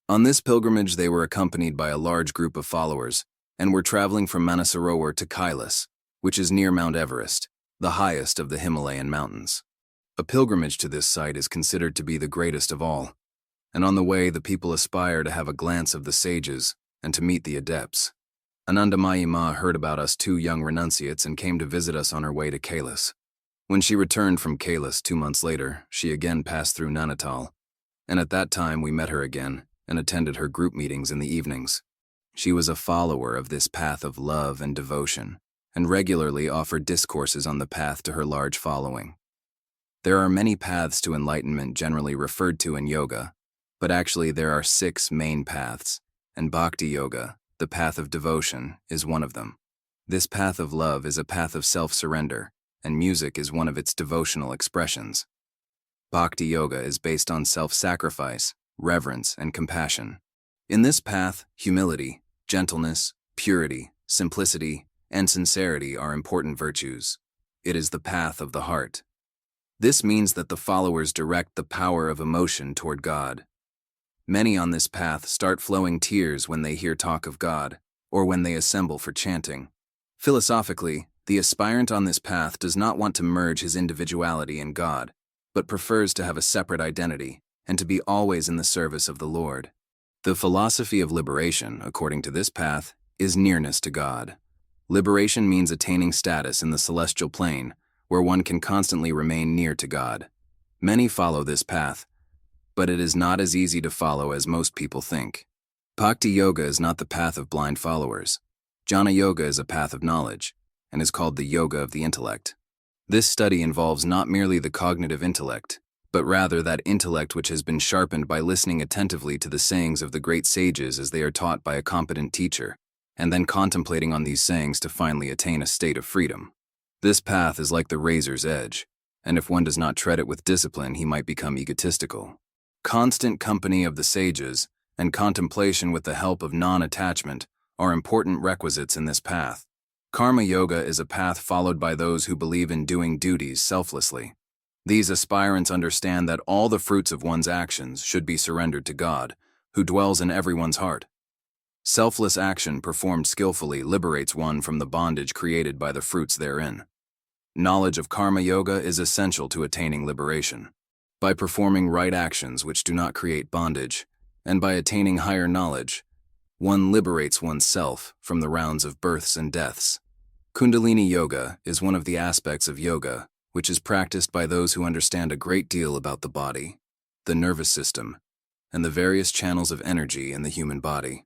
On this pilgrimage, they were accompanied by a large group of followers and were traveling from Manasarovar to Kailas, which is near Mount Everest, the highest of the Himalayan mountains. A pilgrimage to this site is considered to be the greatest of all, and on the way the people aspire to have a glance of the sages and to meet the adepts. Anandamayi Ma heard about us two young renunciates and came to visit us on her way to Kailas. When she returned from Kailas 2 months later, she again passed through Nainital, and at that time we met her again and attended her group meetings in the evenings. She was a follower of this path of love and devotion, and regularly offered discourses on the path to her large following. There are many paths to enlightenment generally referred to in yoga, but actually there are 6 main paths, and bhakti yoga, The path of devotion is one of them. This path of love is a path of self-surrender, and music is one of its devotional expressions. Bhakti yoga is based on self-sacrifice, reverence, and compassion. In this path, humility, gentleness, purity, simplicity, and sincerity are important virtues. It is the path of the heart. This means that the followers direct the power of emotion toward God. Many on this path start flowing tears when they hear talk of God, or when they assemble for chanting. Philosophically, the aspirant on this path does not want to merge his individuality in God, but prefers to have a separate identity and to be always in the service of the Lord. The philosophy of liberation, according to this path, is nearness to God. Liberation means attaining status in the celestial plane, where one can constantly remain near to God. Many follow this path, but it is not as easy to follow as most people think. Bhakti yoga is not the path of blind followers. Jnana yoga is a path of knowledge, and is called the yoga of the intellect. This study involves not merely the cognitive intellect, but rather that intellect which has been sharpened by listening attentively to the sayings of the great sages as they are taught by a competent teacher, and then contemplating on these sayings to finally attain a state of freedom. This path is like the razor's edge, and if one does not tread it with discipline, he might become egotistical. Constant company of the sages and contemplation with the help of non-attachment are important requisites in this path. Karma yoga is a path followed by those who believe in doing duties selflessly. These aspirants understand that all the fruits of one's actions should be surrendered to God, who dwells in everyone's heart. Selfless action performed skillfully liberates one from the bondage created by the fruits therein. Knowledge of karma yoga is essential to attaining liberation. By performing right actions which do not create bondage, and by attaining higher knowledge, one liberates oneself from the rounds of births and deaths. Kundalini yoga is one of the aspects of yoga which is practiced by those who understand a great deal about the body, the nervous system, and the various channels of energy in the human body.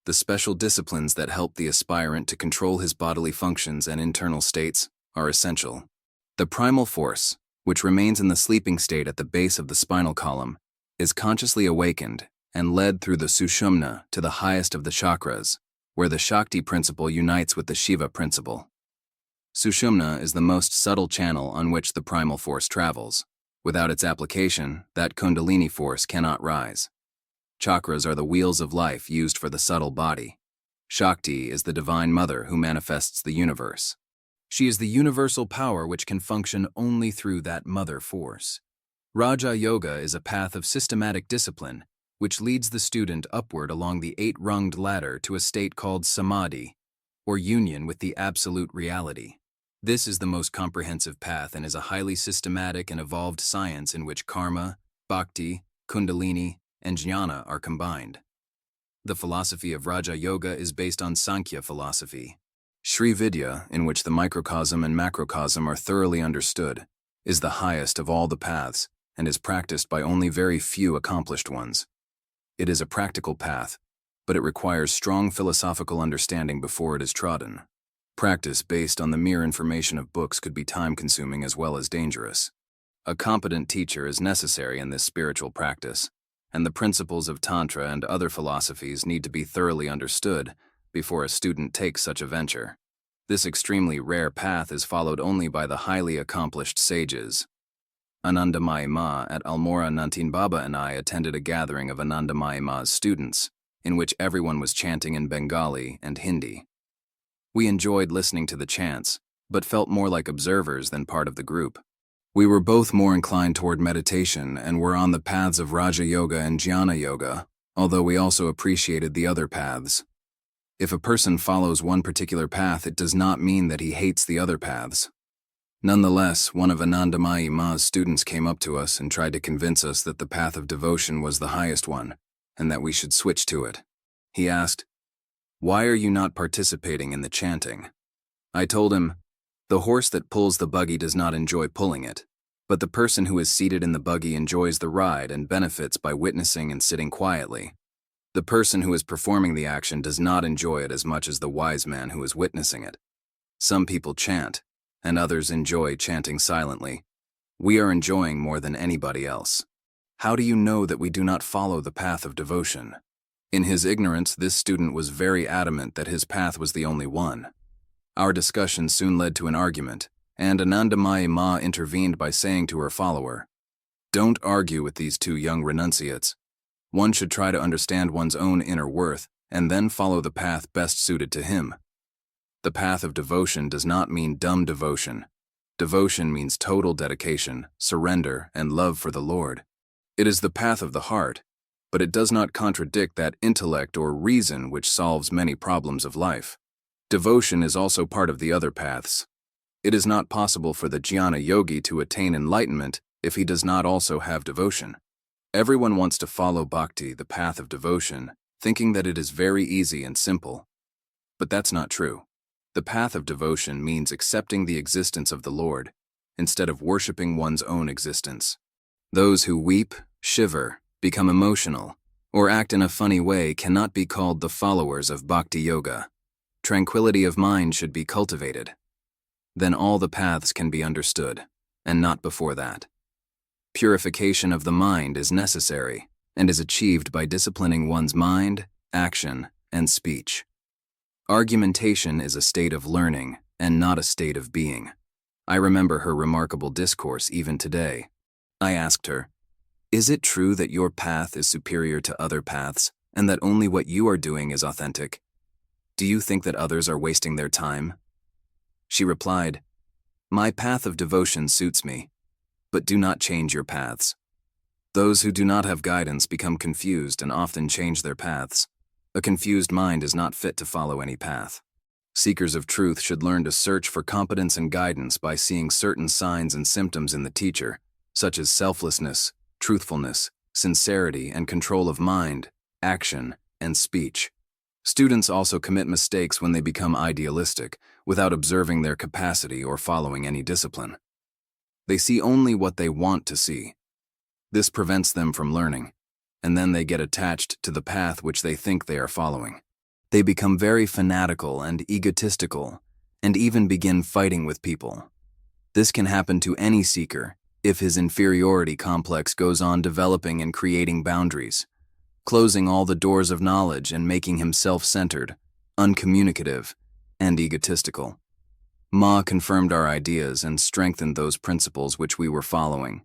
The special disciplines that help the aspirant to control his bodily functions and internal states are essential. The primal force, which remains in the sleeping state at the base of the spinal column, is consciously awakened and led through the Sushumna to the highest of the chakras, where the Shakti principle unites with the Shiva principle. Sushumna is the most subtle channel on which the primal force travels. Without its application, that Kundalini force cannot rise. Chakras are the wheels of life used for the subtle body. Shakti is the divine mother who manifests the universe. She is the universal power which can function only through that mother force. Raja Yoga is a path of systematic discipline, which leads the student upward along the 8-runged ladder to a state called Samadhi, or union with the absolute reality. This is the most comprehensive path and is a highly systematic and evolved science in which karma, bhakti, kundalini, and jnana are combined. The philosophy of Raja Yoga is based on Sankhya philosophy. Sri Vidya, in which the microcosm and macrocosm are thoroughly understood, is the highest of all the paths and is practiced by only very few accomplished ones. It is a practical path, but it requires strong philosophical understanding before it is trodden. Practice based on the mere information of books could be time-consuming as well as dangerous. A competent teacher is necessary in this spiritual practice, and the principles of Tantra and other philosophies need to be thoroughly understood before a student takes such a venture. This extremely rare path is followed only by the highly accomplished sages. Anandamayi Ma at Almora Nantin Baba and I attended a gathering of Anandamayi Ma's students, in which everyone was chanting in Bengali and Hindi. We enjoyed listening to the chants, but felt more like observers than part of the group. We were both more inclined toward meditation and were on the paths of Raja Yoga and Jnana Yoga, although we also appreciated the other paths. If a person follows one particular path, it does not mean that he hates the other paths. Nonetheless, one of Anandamayi Ma's students came up to us and tried to convince us that the path of devotion was the highest one, and that we should switch to it. He asked, "Why are you not participating in the chanting?" I told him, "The horse that pulls the buggy does not enjoy pulling it, but the person who is seated in the buggy enjoys the ride and benefits by witnessing and sitting quietly. The person who is performing the action does not enjoy it as much as the wise man who is witnessing it. Some people chant, and others enjoy chanting silently. We are enjoying more than anybody else. How do you know that we do not follow the path of devotion? In his ignorance, this student was very adamant that his path was the only one. Our discussion soon led to an argument, and Anandamayi Ma intervened by saying to her follower, "Don't argue with these two young renunciates. One should try to understand one's own inner worth and then follow the path best suited to him. The path of devotion does not mean dumb devotion. Devotion means total dedication, surrender, and love for the Lord. It is the path of the heart, but it does not contradict that intellect or reason which solves many problems of life. Devotion is also part of the other paths. It is not possible for the jnana yogi to attain enlightenment if he does not also have devotion. Everyone wants to follow bhakti, the path of devotion, thinking that it is very easy and simple. But that's not true. The path of devotion means accepting the existence of the Lord, instead of worshiping one's own existence. Those who weep, shiver, become emotional, or act in a funny way cannot be called the followers of bhakti yoga. Tranquility of mind should be cultivated. Then all the paths can be understood, and not before that. Purification of the mind is necessary, and is achieved by disciplining one's mind, action, and speech. Argumentation is a state of learning, and not a state of being. I remember her remarkable discourse even today. I asked her, "Is it true that your path is superior to other paths, and that only what you are doing is authentic? Do you think that others are wasting their time?" She replied, "My path of devotion suits me, but do not change your paths. Those who do not have guidance become confused and often change their paths. A confused mind is not fit to follow any path. Seekers of truth should learn to search for competence and guidance by seeing certain signs and symptoms in the teacher, such as selflessness, truthfulness, sincerity, and control of mind, action, and speech. Students also commit mistakes when they become idealistic, without observing their capacity or following any discipline. They see only what they want to see. This prevents them from learning, and then they get attached to the path which they think they are following. They become very fanatical and egotistical, and even begin fighting with people. This can happen to any seeker if his inferiority complex goes on developing and creating boundaries, closing all the doors of knowledge and making him self-centered, uncommunicative, and egotistical. Ma confirmed our ideas and strengthened those principles which we were following.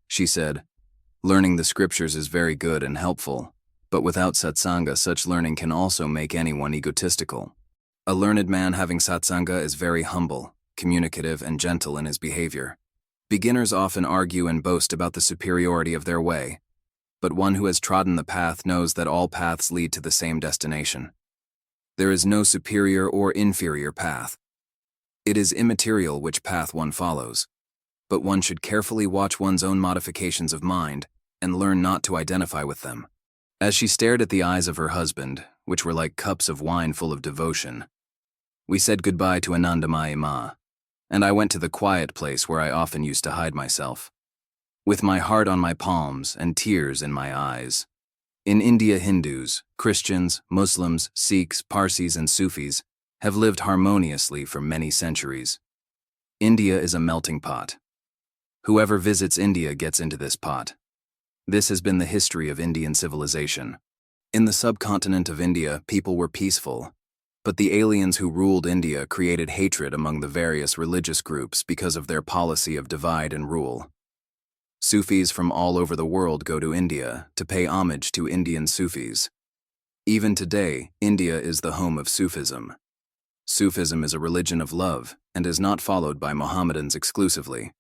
She said, "Learning the scriptures is very good and helpful, but without satsanga, such learning can also make anyone egotistical. A learned man having satsanga is very humble, communicative, and gentle in his behavior. Beginners often argue and boast about the superiority of their way, but one who has trodden the path knows that all paths lead to the same destination. There is no superior or inferior path. It is immaterial which path one follows, but one should carefully watch one's own modifications of mind and learn not to identify with them." As she stared at the eyes of her husband, which were like cups of wine full of devotion, we said goodbye to Anandamayi Ma, and I went to the quiet place where I often used to hide myself, with my heart on my palms and tears in my eyes. In India, Hindus, Christians, Muslims, Sikhs, Parsis, and Sufis have lived harmoniously for many centuries. India is a melting pot. Whoever visits India gets into this pot. This has been the history of Indian civilization. In the subcontinent of India, people were peaceful, but the aliens who ruled India created hatred among the various religious groups because of their policy of divide and rule. Sufis from all over the world go to India to pay homage to Indian Sufis. Even today, India is the home of Sufism. Sufism is a religion of love and is not followed by Mohammedans exclusively.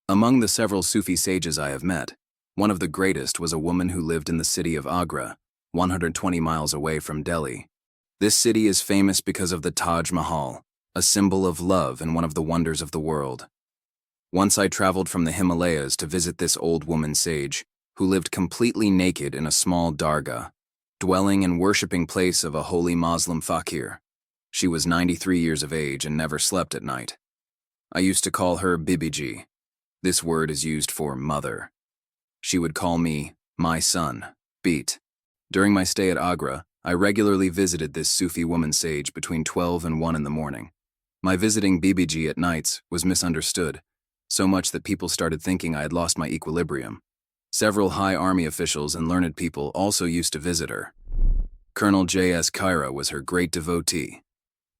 Among the several Sufi sages I have met, one of the greatest was a woman who lived in the city of Agra, 120 miles away from Delhi. This city is famous because of the Taj Mahal, a symbol of love and one of the wonders of the world. Once I traveled from the Himalayas to visit this old woman sage, who lived completely naked in a small dargah, dwelling and worshipping place of a holy Muslim fakir. She was 93 years of age and never slept at night. I used to call her Bibiji. This word is used for mother. She would call me, my son, Beat. During my stay at Agra, I regularly visited this Sufi woman sage between 12 and 1 in the morning. My visiting Bibiji at nights was misunderstood, so much that people started thinking I had lost my equilibrium. Several high army officials and learned people also used to visit her. Colonel J.S. Kaira was her great devotee.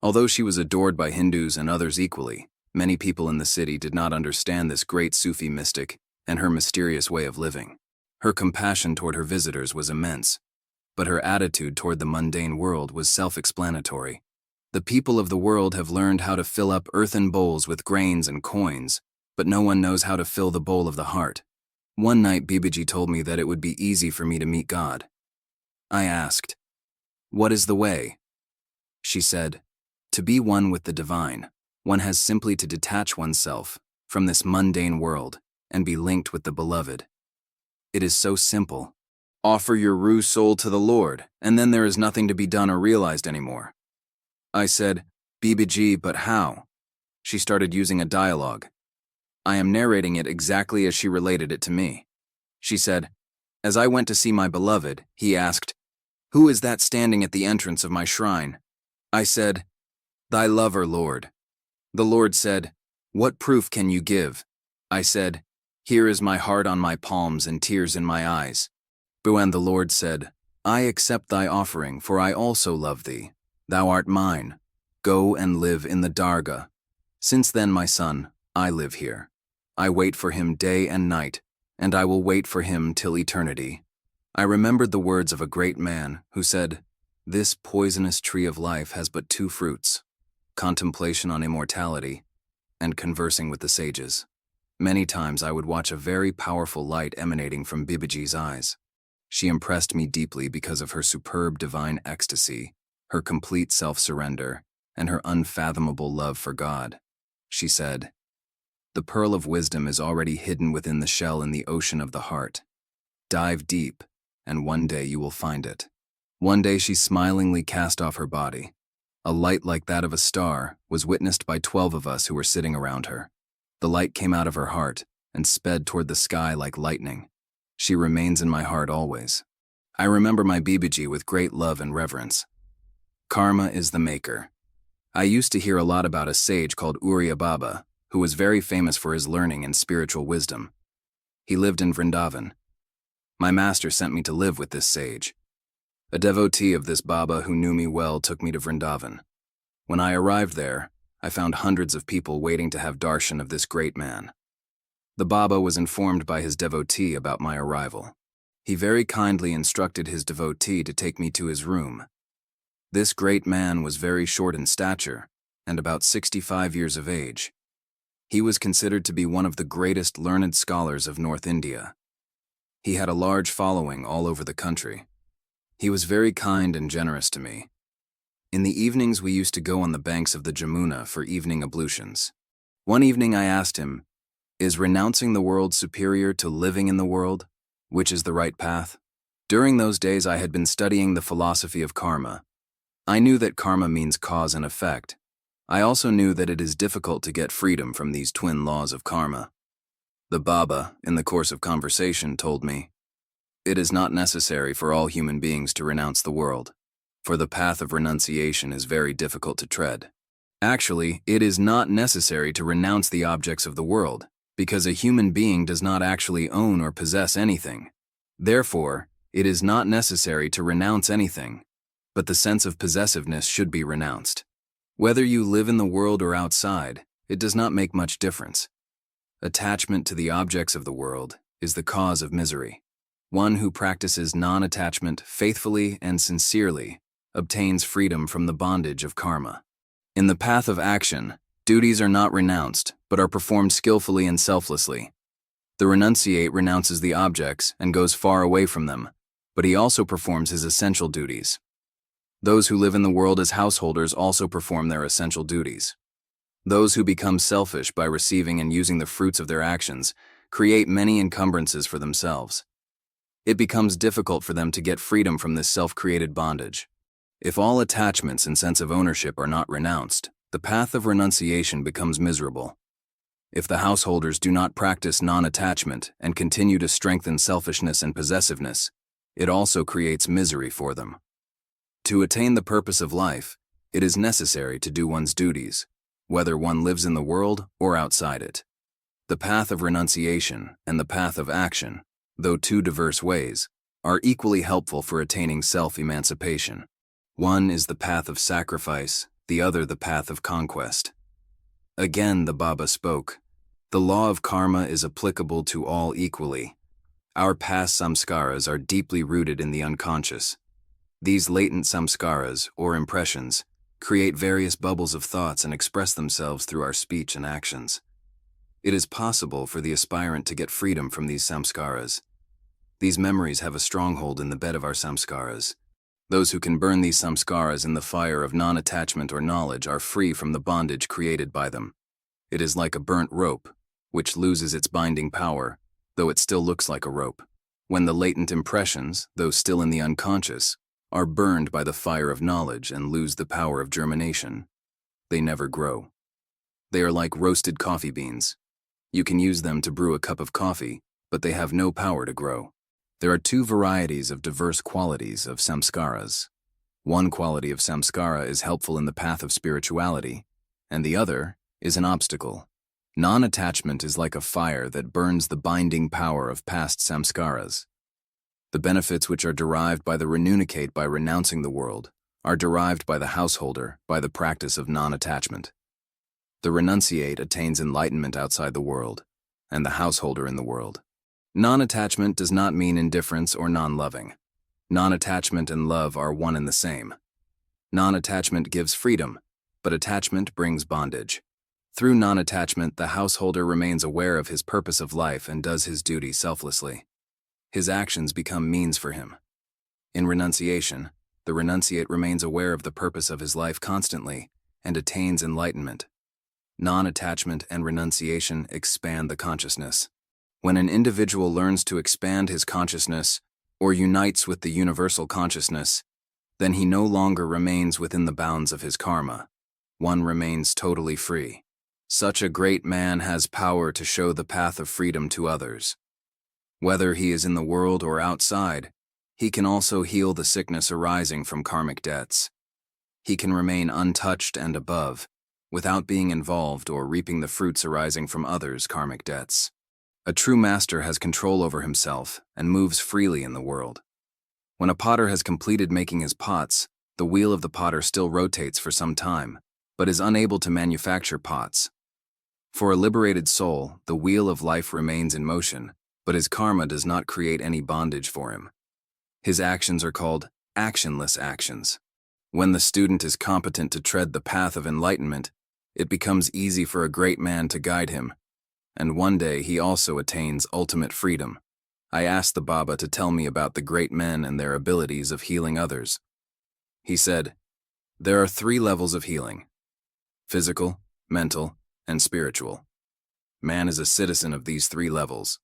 Although she was adored by Hindus and others equally, many people in the city did not understand this great Sufi mystic and her mysterious way of living. Her compassion toward her visitors was immense, but her attitude toward the mundane world was self-explanatory. The people of the world have learned how to fill up earthen bowls with grains and coins, but no one knows how to fill the bowl of the heart. One night Babaji told me that it would be easy for me to meet God. I asked, "What is the way?" She said, "To be one with the divine, one has simply to detach oneself from this mundane world and be linked with the beloved. It is so simple. Offer your rue soul to the Lord, and then there is nothing to be done or realized anymore." I said, "Babaji, but how?" She started using a dialogue. I am narrating it exactly as she related it to me. She said, "As I went to see my beloved, he asked, 'Who is that standing at the entrance of my shrine?' I said, 'Thy lover, Lord.' The Lord said, 'What proof can you give?' I said, 'Here is my heart on my palms and tears in my eyes.' And the Lord said, 'I accept thy offering, for I also love thee. Thou art mine. Go and live in the Dargah. Since then, my son, I live here. I wait for him day and night, and I will wait for him till eternity." I remembered the words of a great man who said, "This poisonous tree of life has but two fruits: contemplation on immortality and conversing with the sages." Many times I would watch a very powerful light emanating from Babaji's eyes. She impressed me deeply because of her superb divine ecstasy, her complete self-surrender, and her unfathomable love for God. She said, "The pearl of wisdom is already hidden within the shell in the ocean of the heart. Dive deep, and one day you will find it." One day she smilingly cast off her body. A light like that of a star was witnessed by 12 of us who were sitting around her. The light came out of her heart and sped toward the sky like lightning. She remains in my heart always. I remember my Babaji with great love and reverence. Karma is the maker. I used to hear a lot about a sage called Uriya Baba, who was very famous for his learning and spiritual wisdom. He lived in Vrindavan. My master sent me to live with this sage. A devotee of this Baba who knew me well took me to Vrindavan. When I arrived there, I found hundreds of people waiting to have darshan of this great man. The Baba was informed by his devotee about my arrival. He very kindly instructed his devotee to take me to his room. This great man was very short in stature and about 65 years of age. He was considered to be one of the greatest learned scholars of North India. He had a large following all over the country. He was very kind and generous to me. In the evenings we used to go on the banks of the Jamuna for evening ablutions. One evening I asked him, "Is renouncing the world superior to living in the world? Which is the right path?" During those days I had been studying the philosophy of karma. I knew that karma means cause and effect. I also knew that it is difficult to get freedom from these twin laws of karma. The Baba, in the course of conversation, told me, "It is not necessary for all human beings to renounce the world, for the path of renunciation is very difficult to tread. Actually, it is not necessary to renounce the objects of the world, because a human being does not actually own or possess anything. Therefore, it is not necessary to renounce anything, but the sense of possessiveness should be renounced. Whether you live in the world or outside, it does not make much difference. Attachment to the objects of the world is the cause of misery. One who practices non-attachment faithfully and sincerely obtains freedom from the bondage of karma. In the path of action, duties are not renounced, but are performed skillfully and selflessly. The renunciate renounces the objects and goes far away from them, but he also performs his essential duties. Those who live in the world as householders also perform their essential duties. Those who become selfish by receiving and using the fruits of their actions create many encumbrances for themselves. It becomes difficult for them to get freedom from this self-created bondage. If all attachments and sense of ownership are not renounced, the path of renunciation becomes miserable. If the householders do not practice non-attachment and continue to strengthen selfishness and possessiveness, it also creates misery for them. To attain the purpose of life, it is necessary to do one's duties, whether one lives in the world or outside it. The path of renunciation and the path of action, though two diverse ways, are equally helpful for attaining self-emancipation. One is the path of sacrifice, the other the path of conquest. Again the Baba spoke, "The law of karma is applicable to all equally. Our past samskaras are deeply rooted in the unconscious. These latent samskaras, or impressions, create various bubbles of thoughts and express themselves through our speech and actions. It is possible for the aspirant to get freedom from these samskaras. These memories have a stronghold in the bed of our samskaras. Those who can burn these samskaras in the fire of non-attachment or knowledge are free from the bondage created by them. It is like a burnt rope, which loses its binding power, though it still looks like a rope. When the latent impressions, though still in the unconscious, are burned by the fire of knowledge and lose the power of germination, they never grow. They are like roasted coffee beans. You can use them to brew a cup of coffee, but they have no power to grow. There are two varieties of diverse qualities of samskaras. One quality of samskara is helpful in the path of spirituality, and the other is an obstacle. Non-attachment is like a fire that burns the binding power of past samskaras. The benefits which are derived by the renunciate by renouncing the world are derived by the householder by the practice of non-attachment. The renunciate attains enlightenment outside the world, and the householder in the world. Non-attachment does not mean indifference or non-loving. Non-attachment and love are one and the same. Non-attachment gives freedom, but attachment brings bondage. Through non-attachment, the householder remains aware of his purpose of life and does his duty selflessly. His actions become means for him. In renunciation, the renunciate remains aware of the purpose of his life constantly and attains enlightenment. Non-attachment and renunciation expand the consciousness. When an individual learns to expand his consciousness or unites with the universal consciousness, then he no longer remains within the bounds of his karma. One remains totally free. Such a great man has power to show the path of freedom to others. Whether he is in the world or outside, he can also heal the sickness arising from karmic debts. He can remain untouched and above, without being involved or reaping the fruits arising from others' karmic debts. A true master has control over himself and moves freely in the world. When a potter has completed making his pots, the wheel of the potter still rotates for some time, but is unable to manufacture pots. For a liberated soul, the wheel of life remains in motion, but his karma does not create any bondage for him. His actions are called actionless actions. When the student is competent to tread the path of enlightenment, it becomes easy for a great man to guide him, and one day he also attains ultimate freedom. I asked the Baba to tell me about the great men and their abilities of healing others. He said, "There are 3 levels of healing: physical, mental, and spiritual. Man is a citizen of these 3 levels.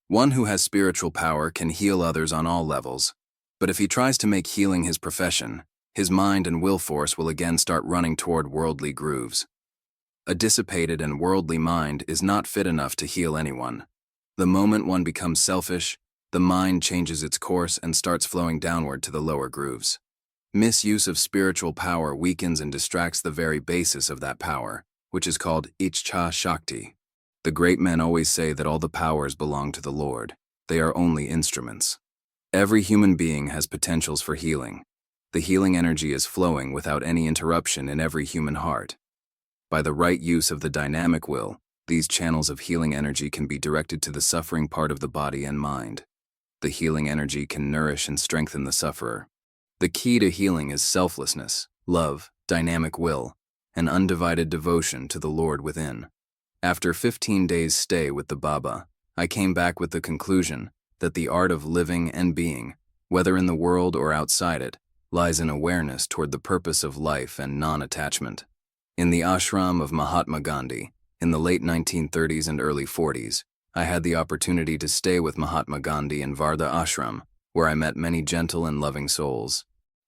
One who has spiritual power can heal others on all levels, but if he tries to make healing his profession, his mind and will force will again start running toward worldly grooves. A dissipated and worldly mind is not fit enough to heal anyone. The moment one becomes selfish, the mind changes its course and starts flowing downward to the lower grooves. Misuse of spiritual power weakens and distracts the very basis of that power, which is called Ichcha Shakti. The great men always say that all the powers belong to the Lord. They are only instruments. Every human being has potentials for healing. The healing energy is flowing without any interruption in every human heart. By the right use of the dynamic will, these channels of healing energy can be directed to the suffering part of the body and mind. The healing energy can nourish and strengthen the sufferer. The key to healing is selflessness, love, dynamic will, and undivided devotion to the Lord within. After 15 days' stay with the Baba, I came back with the conclusion that the art of living and being, whether in the world or outside it, lies in awareness toward the purpose of life and non-attachment. In the ashram of Mahatma Gandhi, in the late 1930s and early 40s, I had the opportunity to stay with Mahatma Gandhi in Vardha Ashram, where I met many gentle and loving souls.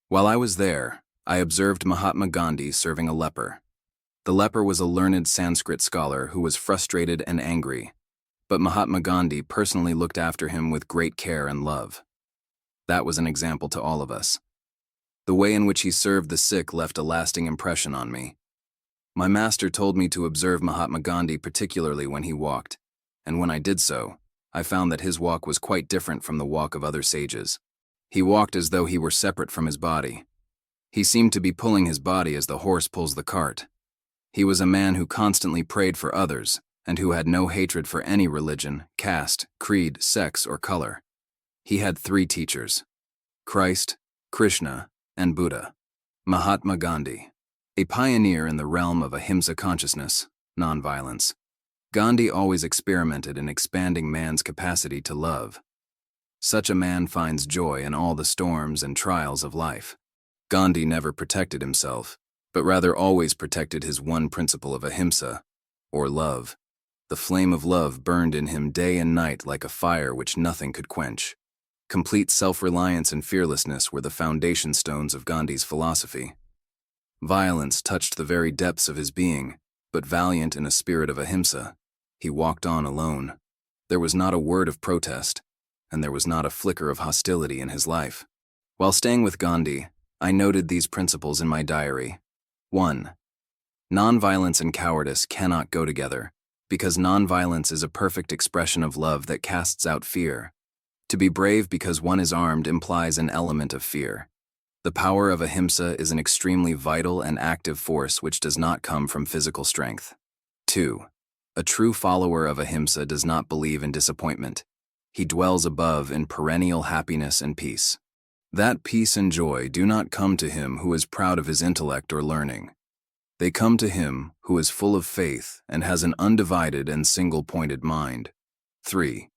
While I was there, I observed Mahatma Gandhi serving a leper. The leper was a learned Sanskrit scholar who was frustrated and angry, but Mahatma Gandhi personally looked after him with great care and love. That was an example to all of us. The way in which he served the sick left a lasting impression on me. My master told me to observe Mahatma Gandhi particularly when he walked, and when I did so, I found that his walk was quite different from the walk of other sages. He walked as though he were separate from his body. He seemed to be pulling his body as the horse pulls the cart. He was a man who constantly prayed for others and who had no hatred for any religion, caste, creed, sex, or color. He had 3 teachers: Christ, Krishna, and Buddha. Mahatma Gandhi, a pioneer in the realm of ahimsa consciousness, nonviolence. Gandhi always experimented in expanding man's capacity to love. Such a man finds joy in all the storms and trials of life. Gandhi never protected himself, but rather always protected his one principle of ahimsa, or love. The flame of love burned in him day and night like a fire which nothing could quench. Complete self-reliance and fearlessness were the foundation stones of Gandhi's philosophy. Violence touched the very depths of his being, but valiant in a spirit of ahimsa, he walked on alone. There was not a word of protest, and there was not a flicker of hostility in his life. While staying with Gandhi, I noted these principles in my diary. 1. Nonviolence and cowardice cannot go together, because nonviolence is a perfect expression of love that casts out fear. To be brave because one is armed implies an element of fear. The power of ahimsa is an extremely vital and active force which does not come from physical strength. 2. A true follower of ahimsa does not believe in disappointment. He dwells above in perennial happiness and peace. That peace and joy do not come to him who is proud of his intellect or learning. They come to him who is full of faith and has an undivided and single-pointed mind. 3.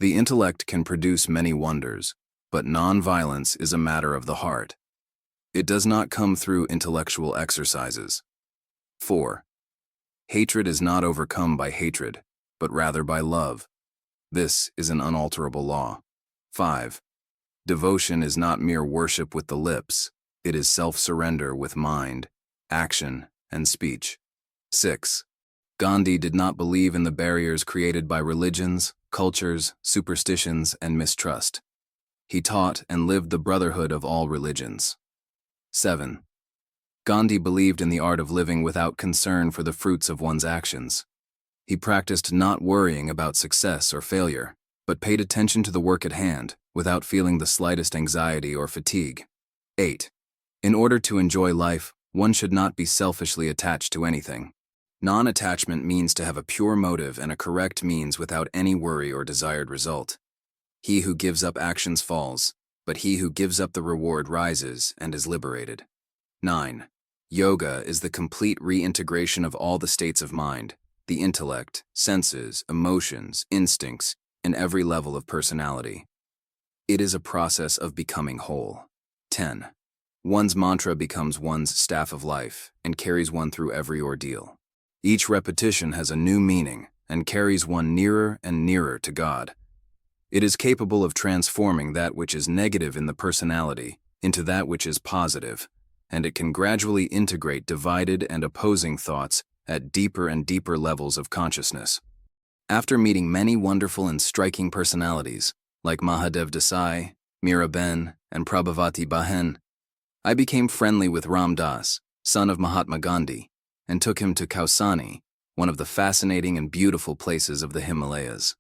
The intellect can produce many wonders, but non-violence is a matter of the heart. It does not come through intellectual exercises. 4. Hatred is not overcome by hatred, but rather by love. This is an unalterable law. 5. Devotion is not mere worship with the lips, it is self-surrender with mind, action, and speech. 6. Gandhi did not believe in the barriers created by religions, cultures, superstitions, and mistrust. He taught and lived the brotherhood of all religions. 7. Gandhi believed in the art of living without concern for the fruits of one's actions. He practiced not worrying about success or failure, but paid attention to the work at hand without feeling the slightest anxiety or fatigue. 8. In order to enjoy life, one should not be selfishly attached to anything. Non-attachment means to have a pure motive and a correct means without any worry or desired result. He who gives up actions falls, but he who gives up the reward rises and is liberated. 9. Yoga is the complete reintegration of all the states of mind, the intellect, senses, emotions, instincts, and every level of personality. It is a process of becoming whole. 10. One's mantra becomes one's staff of life and carries one through every ordeal. Each repetition has a new meaning and carries one nearer and nearer to God. It is capable of transforming that which is negative in the personality into that which is positive, and it can gradually integrate divided and opposing thoughts at deeper and deeper levels of consciousness. After meeting many wonderful and striking personalities, like Mahadev Desai, Miraben, and Prabhavati Bahen, I became friendly with Ram Das, son of Mahatma Gandhi, and took him to Kausani, one of the fascinating and beautiful places of the Himalayas.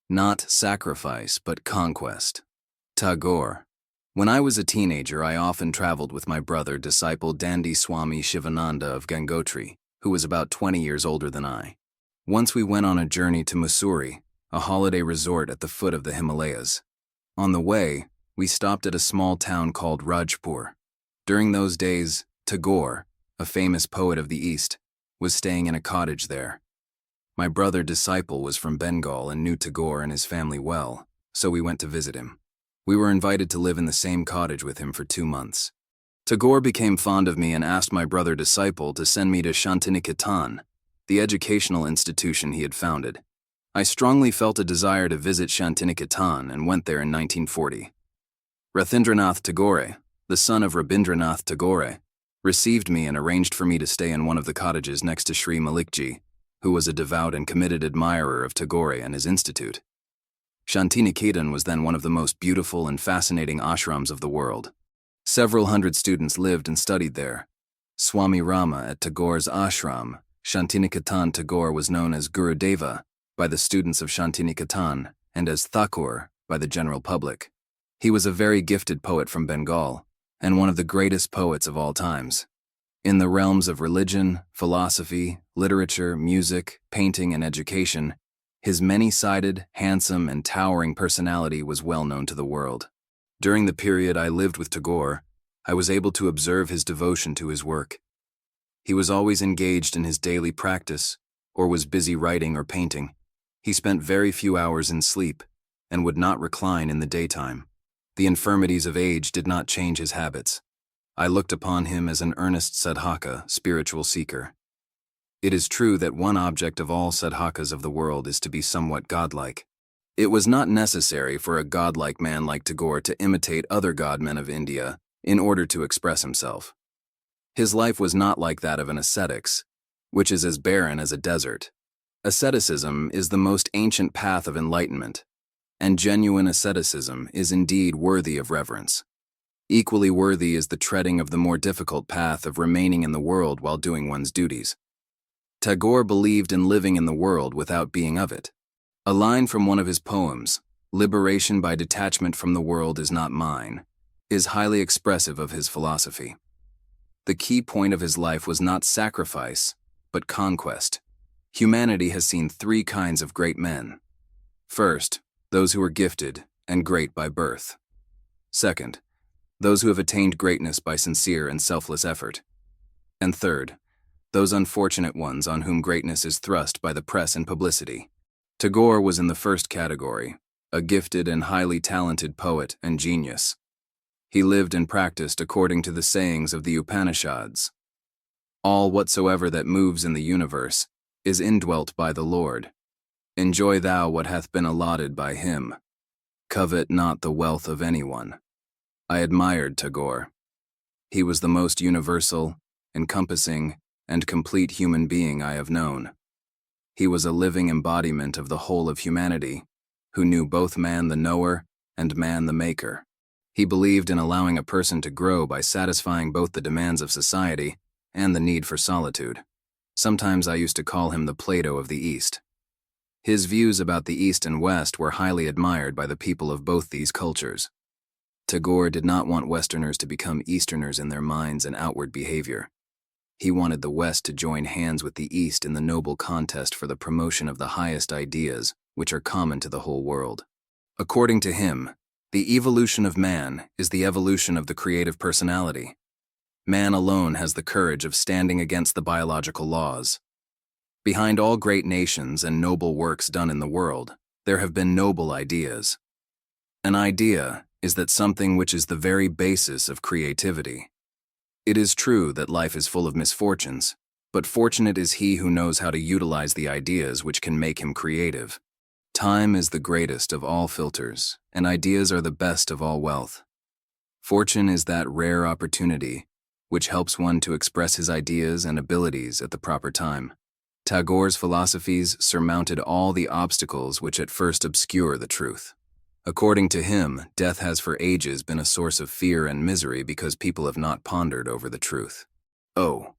Not sacrifice, but conquest. Tagore. When I was a teenager, I often traveled with my brother, disciple Dandy Swami Shivananda of Gangotri, who was about 20 years older than I. Once we went on a journey to Mussoorie, a holiday resort at the foot of the Himalayas. On the way, we stopped at a small town called Rajpur. During those days, Tagore, a famous poet of the East, was staying in a cottage there. My brother disciple was from Bengal and knew Tagore and his family well, so we went to visit him. We were invited to live in the same cottage with him for 2 months. Tagore became fond of me and asked my brother disciple to send me to Shantiniketan, the educational institution he had founded. I strongly felt a desire to visit Shantiniketan and went there in 1940. Rathindranath Tagore, the son of Rabindranath Tagore, received me and arranged for me to stay in one of the cottages next to Sri Malikji, who was a devout and committed admirer of Tagore and his institute. Shantiniketan was then one of the most beautiful and fascinating ashrams of the world. Several hundred students lived and studied there. Swami Rama at Tagore's ashram, Shantiniketan Tagore was known as Gurudeva by the students of Shantiniketan and as Thakur by the general public. He was a very gifted poet from Bengal, and one of the greatest poets of all times. In the realms of religion, philosophy, literature, music, painting, and education, his many-sided, handsome, and towering personality was well known to the world. During the period I lived with Tagore, I was able to observe his devotion to his work. He was always engaged in his daily practice, or was busy writing or painting. He spent very few hours in sleep, and would not recline in the daytime. The infirmities of age did not change his habits. I looked upon him as an earnest sadhaka, spiritual seeker. It is true that one object of all sadhakas of the world is to be somewhat godlike. It was not necessary for a godlike man like Tagore to imitate other godmen of India in order to express himself. His life was not like that of an ascetic's, which is as barren as a desert. Asceticism is the most ancient path of enlightenment, and genuine asceticism is indeed worthy of reverence. Equally worthy is the treading of the more difficult path of remaining in the world while doing one's duties. Tagore believed in living in the world without being of it. A line from one of his poems, "Liberation by detachment from the world is not mine," is highly expressive of his philosophy. The key point of his life was not sacrifice, but conquest. Humanity has seen three kinds of great men. First, those who are gifted and great by birth. Second, those who have attained greatness by sincere and selfless effort. And third, those unfortunate ones on whom greatness is thrust by the press and publicity. Tagore was in the first category, a gifted and highly talented poet and genius. He lived and practiced according to the sayings of the Upanishads. All whatsoever that moves in the universe is indwelt by the Lord. Enjoy thou what hath been allotted by him. Covet not the wealth of anyone. I admired Tagore. He was the most universal, encompassing, and complete human being I have known. He was a living embodiment of the whole of humanity, who knew both man the knower and man the maker. He believed in allowing a person to grow by satisfying both the demands of society and the need for solitude. Sometimes I used to call him the Plato of the East. His views about the East and West were highly admired by the people of both these cultures. Tagore did not want Westerners to become Easterners in their minds and outward behavior. He wanted the West to join hands with the East in the noble contest for the promotion of the highest ideas, which are common to the whole world. According to him, the evolution of man is the evolution of the creative personality. Man alone has the courage of standing against the biological laws. Behind all great nations and noble works done in the world, there have been noble ideas. An idea is that something which is the very basis of creativity. It is true that life is full of misfortunes, but fortunate is he who knows how to utilize the ideas which can make him creative. Time is the greatest of all filters, and ideas are the best of all wealth. Fortune is that rare opportunity which helps one to express his ideas and abilities at the proper time. Tagore's philosophies surmounted all the obstacles which at first obscure the truth. According to him, death has for ages been a source of fear and misery because people have not pondered over the truth. Oh,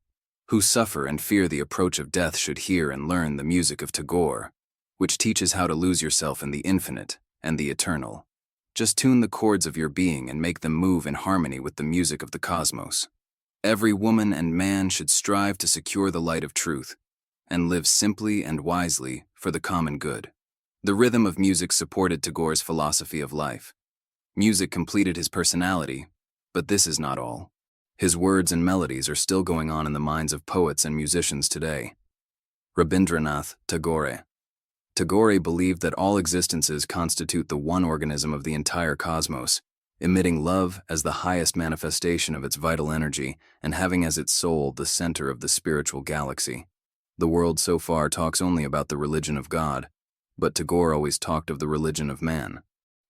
who suffer and fear the approach of death should hear and learn the music of Tagore, which teaches how to lose yourself in the infinite and the eternal. Just tune the chords of your being and make them move in harmony with the music of the cosmos. Every woman and man should strive to secure the light of truth and live simply and wisely for the common good. The rhythm of music supported Tagore's philosophy of life. Music completed his personality, but this is not all. His words and melodies are still going on in the minds of poets and musicians today. Rabindranath Tagore. Tagore believed that all existences constitute the one organism of the entire cosmos, emitting love as the highest manifestation of its vital energy and having as its soul the center of the spiritual galaxy. The world so far talks only about the religion of God, but Tagore always talked of the religion of man.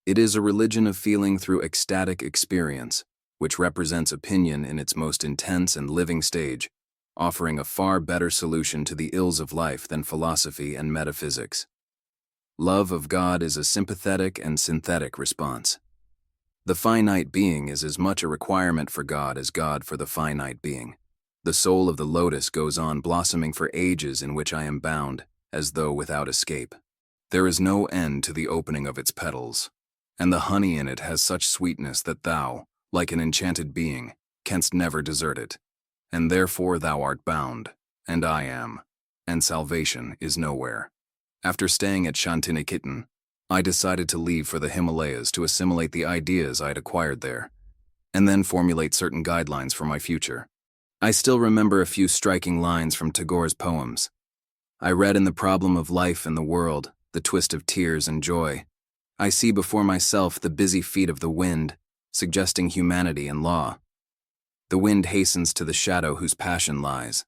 It is a religion of feeling through ecstatic experience, which represents opinion in its most intense and living stage, offering a far better solution to the ills of life than philosophy and metaphysics. Love of God is a sympathetic and synthetic response. The finite being is as much a requirement for God as God for the finite being. The soul of the lotus goes on blossoming for ages in which I am bound, as though without escape. There is no end to the opening of its petals. and the honey in it has such sweetness that thou, like an enchanted being, canst never desert it. And therefore thou art bound, and I am, and salvation is nowhere. After staying at Shantiniketan, I decided to leave for the Himalayas to assimilate the ideas I had acquired there, and then formulate certain guidelines for my future. I still remember a few striking lines from Tagore's poems. I read in The Problem of Life and the World, the twist of tears and joy. I see before myself the busy feet of the wind, suggesting humanity and law. The wind hastens to the shadow whose passion lies.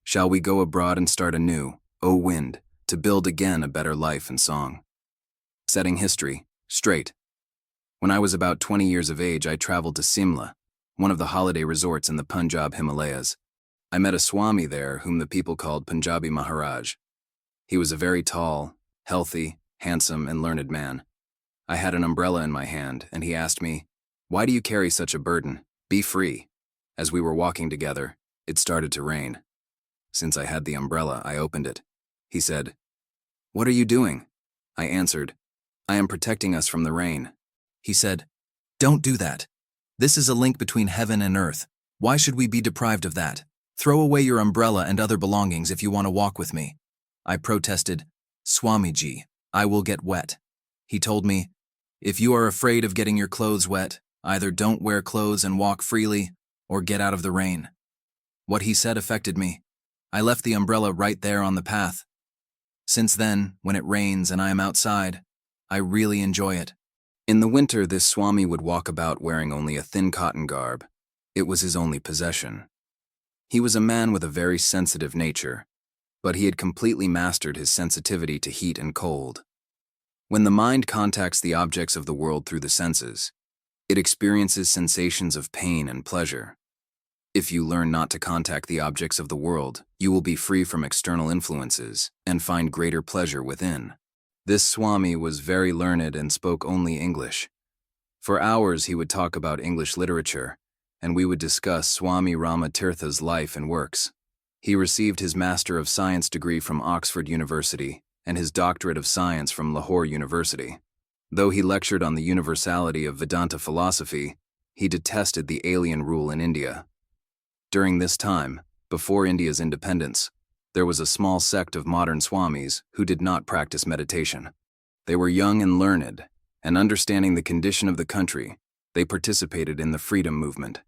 Shall we go abroad and start anew, O wind, to build again a better life and song? Setting history, straight. When I was about 20 years of age, I traveled to Simla, one of the holiday resorts in the Punjab Himalayas. I met a Swami there whom the people called Punjabi Maharaj. He was a very tall, healthy, handsome, and learned man. I had an umbrella in my hand, and he asked me, "Why do you carry such a burden? Be free." As we were walking together, it started to rain. Since I had the umbrella, I opened it. He said, "What are you doing?" I answered, "I am protecting us from the rain." He said, "Don't do that. This is a link between heaven and earth. Why should we be deprived of that? Throw away your umbrella and other belongings if you want to walk with me." I protested, "Swamiji, I will get wet." He told me, "If you are afraid of getting your clothes wet, either don't wear clothes and walk freely, or get out of the rain." What he said affected me. I left the umbrella right there on the path. Since then, when it rains and I am outside, I really enjoy it. In the winter, this Swami would walk about wearing only a thin cotton garb. It was his only possession. He was a man with a very sensitive nature, but he had completely mastered his sensitivity to heat and cold. When the mind contacts the objects of the world through the senses, it experiences sensations of pain and pleasure. If you learn not to contact the objects of the world, you will be free from external influences and find greater pleasure within. This Swami was very learned and spoke only English. For hours he would talk about English literature, and we would discuss Swami Rama Tirtha's life and works. He received his Master of Science degree from Oxford University and his Doctorate of Science from Lahore University. Though he lectured on the universality of Vedanta philosophy, he detested the alien rule in India. During this time, before India's independence, there was a small sect of modern Swamis who did not practice meditation. They were young and learned, and understanding the condition of the country, they participated in the freedom movement.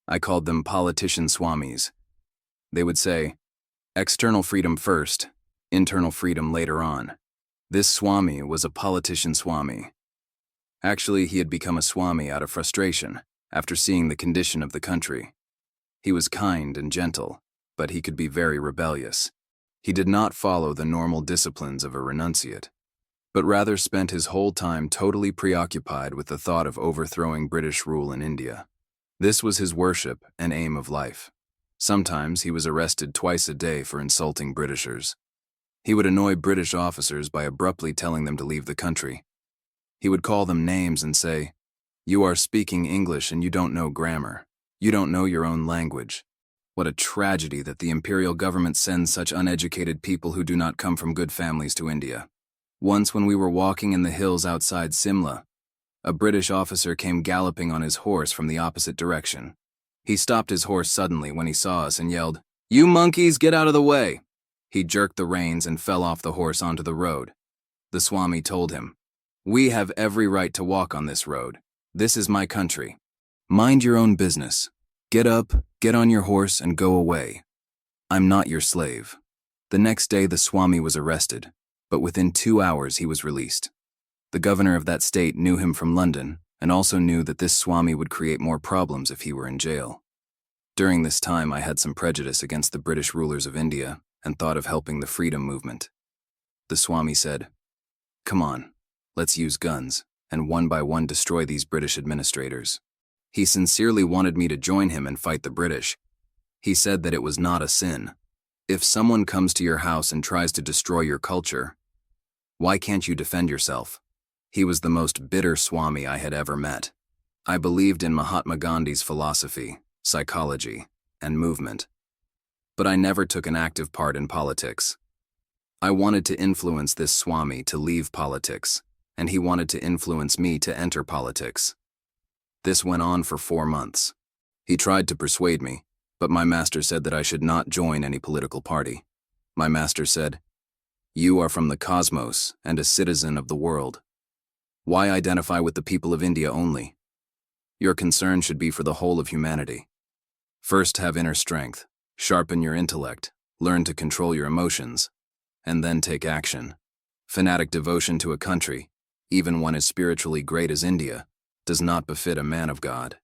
I called them politician Swamis. They would say, "External freedom first, internal freedom later on." This Swami was a politician Swami. Actually, he had become a Swami out of frustration after seeing the condition of the country. He was kind and gentle, but he could be very rebellious. He did not follow the normal disciplines of a renunciate, but rather spent his whole time totally preoccupied with the thought of overthrowing British rule in India. This was his worship and aim of life. Sometimes he was arrested twice a day for insulting Britishers. He would annoy British officers by abruptly telling them to leave the country. He would call them names and say, "You are speaking English and you don't know grammar. You don't know your own language." What a tragedy that the imperial government sends such uneducated people who do not come from good families to India. Once when we were walking in the hills outside Simla, a British officer came galloping on his horse from the opposite direction. He stopped his horse suddenly when he saw us and yelled, "You monkeys, get out of the way!" He jerked the reins and fell off the horse onto the road. The Swami told him, "We have every right to walk on this road. This is my country. Mind your own business. Get up, get on your horse, and go away. I'm not your slave." The next day the Swami was arrested, but within 2 hours he was released. The governor of that state knew him from London and also knew that this Swami would create more problems if he were in jail. During this time I had some prejudice against the British rulers of India and thought of helping the freedom movement. The Swami said, "Come on, let's use guns and one by one destroy these British administrators." He sincerely wanted me to join him and fight the British. He said that it was not a sin. If someone comes to your house and tries to destroy your culture, why can't you defend yourself? He was the most bitter Swami I had ever met. I believed in Mahatma Gandhi's philosophy, psychology, and movement. But I never took an active part in politics. I wanted to influence this Swami to leave politics and he wanted to influence me to enter politics. This went on for 4 months. He tried to persuade me, but my master said that I should not join any political party. My master said, "You are from the cosmos and a citizen of the world. Why identify with the people of India only? Your concern should be for the whole of humanity. First, have inner strength, sharpen your intellect, learn to control your emotions, and then take action. Fanatic devotion to a country, even one as spiritually great as India, does not befit a man of God."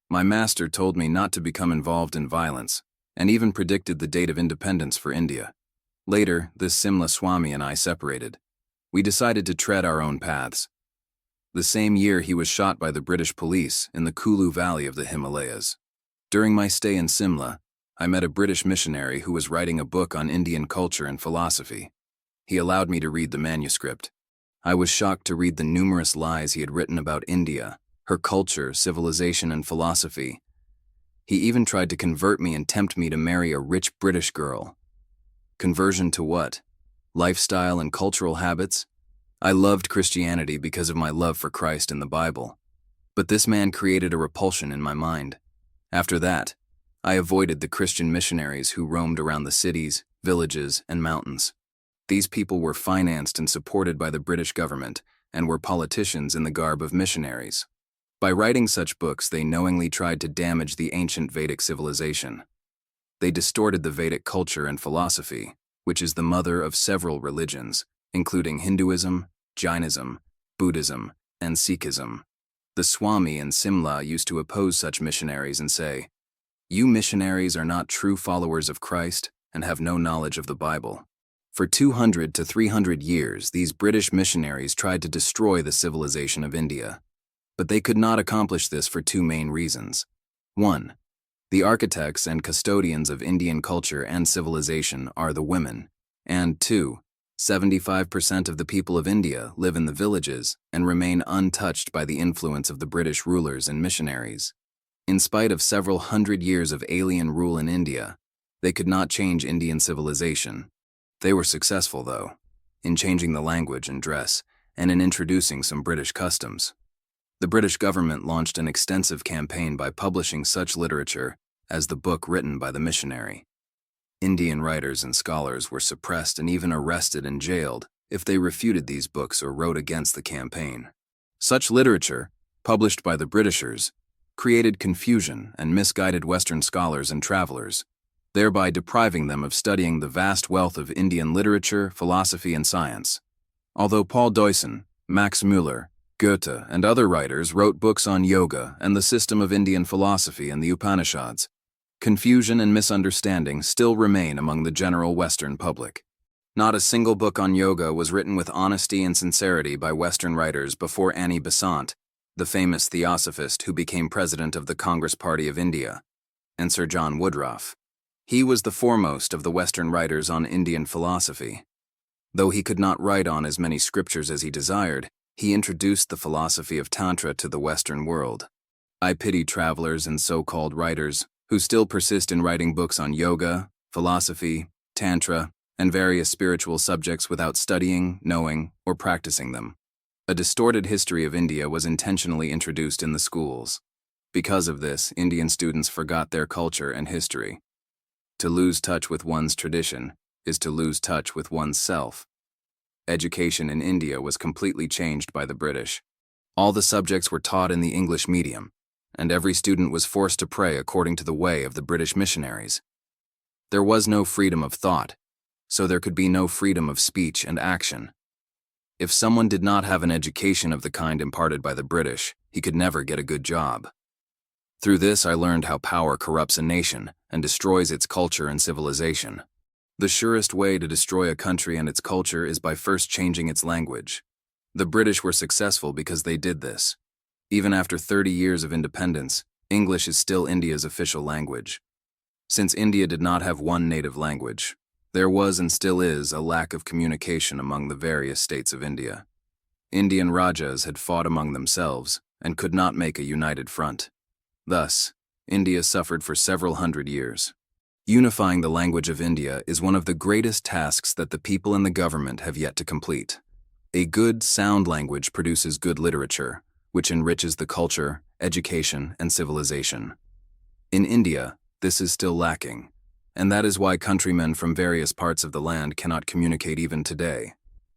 My master told me not to become involved in violence, and even predicted the date of independence for India. Later, this Simla Swami and I separated. We decided to tread our own paths. The same year he was shot by the British police in the Kulu Valley of the Himalayas. During my stay in Simla, I met a British missionary who was writing a book on Indian culture and philosophy. He allowed me to read the manuscript. I was shocked to read the numerous lies he had written about India, her culture, civilization, and philosophy. He even tried to convert me and tempt me to marry a rich British girl. Conversion to what? Lifestyle and cultural habits? I loved Christianity because of my love for Christ and the Bible. But this man created a repulsion in my mind. After that, I avoided the Christian missionaries who roamed around the cities, villages, and mountains. These people were financed and supported by the British government and were politicians in the garb of missionaries. By writing such books, they knowingly tried to damage the ancient Vedic civilization. They distorted the Vedic culture and philosophy, which is the mother of several religions, including Hinduism, Jainism, Buddhism, and Sikhism. The Swami and Simla used to oppose such missionaries and say, "You missionaries are not true followers of Christ and have no knowledge of the Bible." For 200 to 300 years, these British missionaries tried to destroy the civilization of India. But they could not accomplish this for 2 main reasons. 1. The architects and custodians of Indian culture and civilization are the women. And 2. 75% of the people of India live in the villages and remain untouched by the influence of the British rulers and missionaries. In spite of several hundred years of alien rule in India, they could not change Indian civilization. They were successful, though, in changing the language and dress and in introducing some British customs. The British government launched an extensive campaign by publishing such literature as the book written by the missionary. Indian writers and scholars were suppressed and even arrested and jailed if they refuted these books or wrote against the campaign. Such literature, published by the Britishers, created confusion and misguided Western scholars and travelers, thereby depriving them of studying the vast wealth of Indian literature, philosophy, and science. Although Paul Deussen, Max Müller, Goethe, and other writers wrote books on yoga and the system of Indian philosophy and the Upanishads, confusion and misunderstanding still remain among the general Western public. Not a single book on yoga was written with honesty and sincerity by Western writers before Annie Besant, the famous theosophist who became president of the Congress Party of India, and Sir John Woodroffe. He was the foremost of the Western writers on Indian philosophy. Though he could not write on as many scriptures as he desired, he introduced the philosophy of Tantra to the Western world. I pity travelers and so-called writers who still persist in writing books on yoga, philosophy, Tantra, and various spiritual subjects without studying, knowing, or practicing them. A distorted history of India was intentionally introduced in the schools. Because of this, Indian students forgot their culture and history. To lose touch with one's tradition is to lose touch with one's self. Education in India was completely changed by the British. All the subjects were taught in the English medium, and every student was forced to pray according to the way of the British missionaries. There was no freedom of thought, so there could be no freedom of speech and action. If someone did not have an education of the kind imparted by the British, he could never get a good job. Through this, I learned how power corrupts a nation and destroys its culture and civilization. The surest way to destroy a country and its culture is by first changing its language. The British were successful because they did this. Even after 30 years of independence, English is still India's official language. Since India did not have one native language, there was and still is a lack of communication among the various states of India. Indian Rajas had fought among themselves and could not make a united front. Thus, India suffered for several hundred years. Unifying the language of India is one of the greatest tasks that the people and the government have yet to complete. A good, sound language produces good literature, which enriches the culture, education, and civilization. In India, this is still lacking, and that is why countrymen from various parts of the land cannot communicate even today.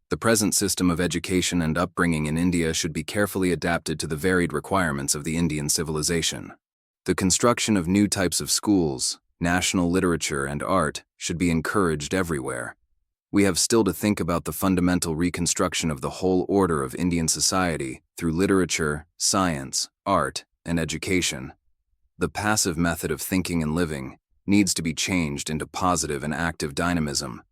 The present system of education and upbringing in India should be carefully adapted to the varied requirements of the Indian civilization. The construction of new types of schools, national literature, and art should be encouraged everywhere. We have still to think about the fundamental reconstruction of the whole order of Indian society through literature, science, art, and education. The passive method of thinking and living needs to be changed into positive and active dynamism.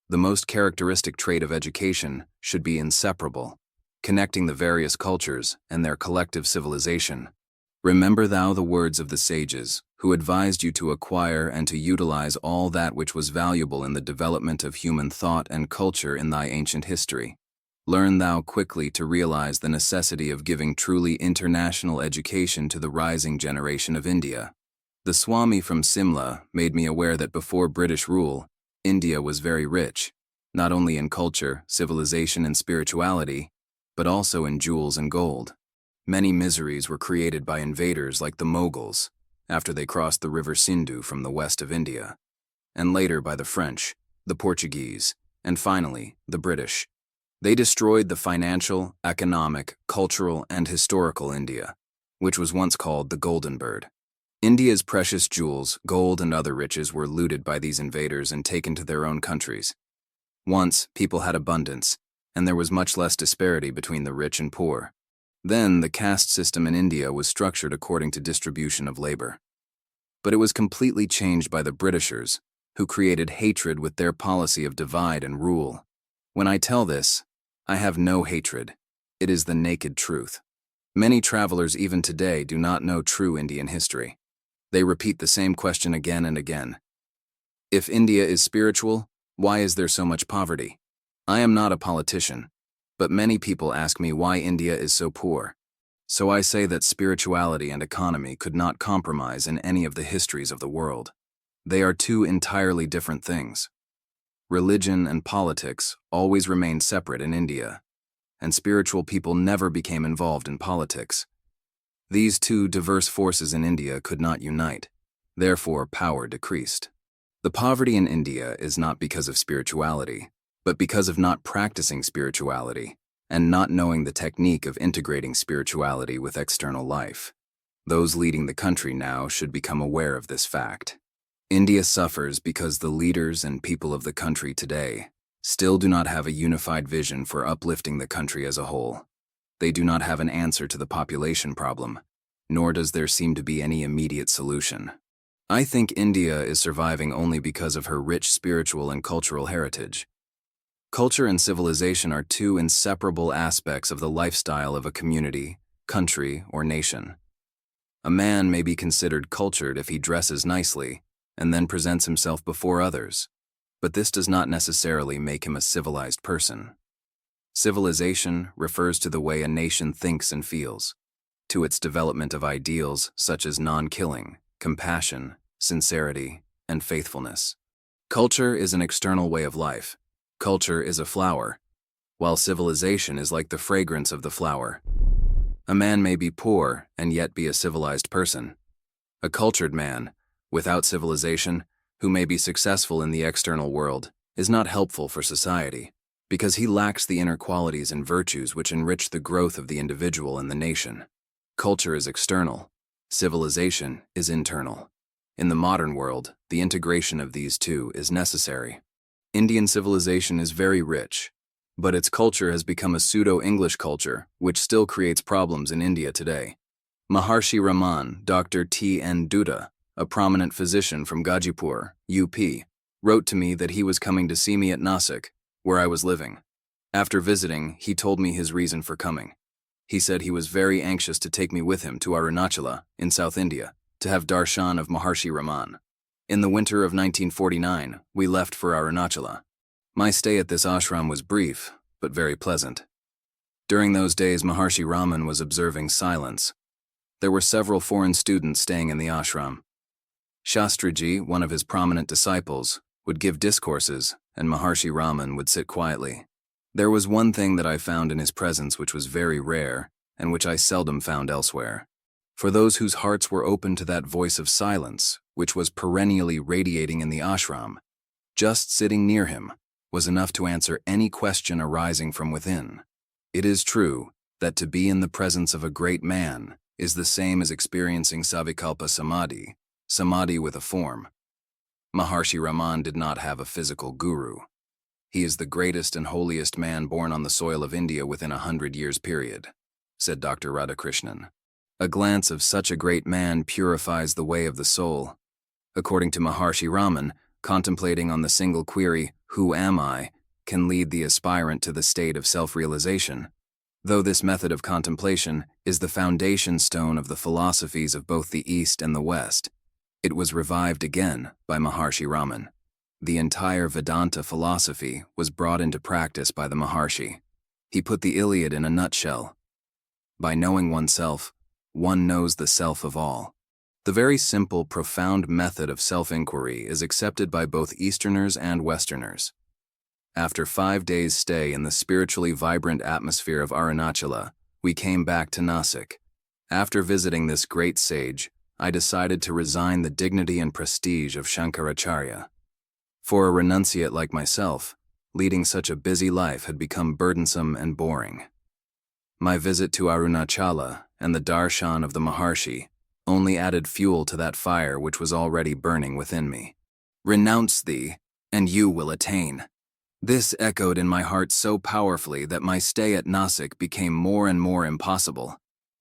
The most characteristic trait of education should be inseparable, connecting the various cultures and their collective civilization. Remember thou the words of the sages, who advised you to acquire and to utilize all that which was valuable in the development of human thought and culture in thy ancient history. Learn thou quickly to realize the necessity of giving truly international education to the rising generation of India. The Swami from Simla made me aware that before British rule, India was very rich, not only in culture, civilization, and spirituality, but also in jewels and gold. Many miseries were created by invaders like the Mughals, after they crossed the river Sindhu from the west of India, and later by the French, the Portuguese, and finally, the British. They destroyed the financial, economic, cultural, and historical India, which was once called the Golden Bird. India's precious jewels, gold, and other riches were looted by these invaders and taken to their own countries. Once, people had abundance, and there was much less disparity between the rich and poor. Then, the caste system in India was structured according to distribution of labor. But it was completely changed by the Britishers, who created hatred with their policy of divide and rule. When I tell this, I have no hatred. It is the naked truth. Many travelers even today do not know true Indian history. They repeat the same question again and again. If India is spiritual, why is there so much poverty? I am not a politician, but many people ask me why India is so poor. So I say that spirituality and economy could not compromise in any of the histories of the world. They are two entirely different things. Religion and politics always remained separate in India, and spiritual people never became involved in politics. These two diverse forces in India could not unite, therefore power decreased. The poverty in India is not because of spirituality, but because of not practicing spirituality and not knowing the technique of integrating spirituality with external life. Those leading the country now should become aware of this fact. India suffers because the leaders and people of the country today still do not have a unified vision for uplifting the country as a whole. They do not have an answer to the population problem, nor does there seem to be any immediate solution. I think India is surviving only because of her rich spiritual and cultural heritage. Culture and civilization are two inseparable aspects of the lifestyle of a community, country, or nation. A man may be considered cultured if he dresses nicely and then presents himself before others, but this does not necessarily make him a civilized person. Civilization refers to the way a nation thinks and feels, to its development of ideals such as non-killing, compassion, sincerity, and faithfulness. Culture is an external way of life. Culture is a flower, while civilization is like the fragrance of the flower. A man may be poor and yet be a civilized person. A cultured man, without civilization, who may be successful in the external world, is not helpful for society, because he lacks the inner qualities and virtues which enrich the growth of the individual and the nation. Culture is external. Civilization is internal. In the modern world, the integration of these two is necessary. Indian civilization is very rich, but its culture has become a pseudo-English culture, which still creates problems in India today. Maharshi Raman, Dr. T.N. Dutta, a prominent physician from Gajipur, UP, wrote to me that he was coming to see me at Nasik, where I was living. After visiting, he told me his reason for coming. He said he was very anxious to take me with him to Arunachala, in South India, to have darshan of Maharshi Raman. In the winter of 1949, we left for Arunachala. My stay at this ashram was brief, but very pleasant. During those days, Maharshi Raman was observing silence. There were several foreign students staying in the ashram. Shastriji, one of his prominent disciples, would give discourses, and Maharshi Raman would sit quietly. There was one thing that I found in his presence which was very rare, and which I seldom found elsewhere. For those whose hearts were open to that voice of silence, which was perennially radiating in the ashram, just sitting near him was enough to answer any question arising from within. It is true that to be in the presence of a great man is the same as experiencing Savikalpa Samadhi, samadhi with a form. Maharshi Raman did not have a physical guru. He is the greatest and holiest man born on the soil of India within 100 years period, said Dr. Radhakrishnan. A glance of such a great man purifies the way of the soul. According to Maharshi Raman, contemplating on the single query, "Who am I?" can lead the aspirant to the state of self-realization. Though this method of contemplation is the foundation stone of the philosophies of both the East and the West, it was revived again by Maharshi Raman. The entire Vedanta philosophy was brought into practice by the Maharshi. He put the Iliad in a nutshell. By knowing oneself, one knows the self of all. The very simple, profound method of self-inquiry is accepted by both Easterners and Westerners. After 5 days' stay in the spiritually vibrant atmosphere of Arunachala, we came back to Nasik. After visiting this great sage, I decided to resign the dignity and prestige of Shankaracharya. For a renunciate like myself, leading such a busy life had become burdensome and boring. My visit to Arunachala and the darshan of the Maharshi only added fuel to that fire which was already burning within me. "Renounce thee, and you will attain." This echoed in my heart so powerfully that my stay at Nasik became more and more impossible.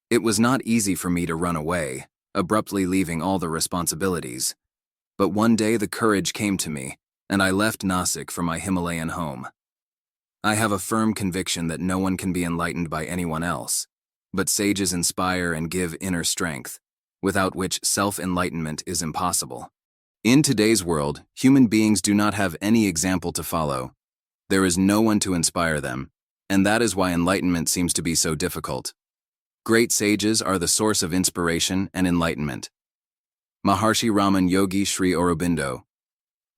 It was not easy for me to run away, abruptly leaving all the responsibilities. But one day the courage came to me, and I left Nasik for my Himalayan home. I have a firm conviction that no one can be enlightened by anyone else, but sages inspire and give inner strength, without which self-enlightenment is impossible. In today's world, human beings do not have any example to follow. There is no one to inspire them, and that is why enlightenment seems to be so difficult. Great sages are the source of inspiration and enlightenment. Maharshi Raman Yogi Sri Aurobindo.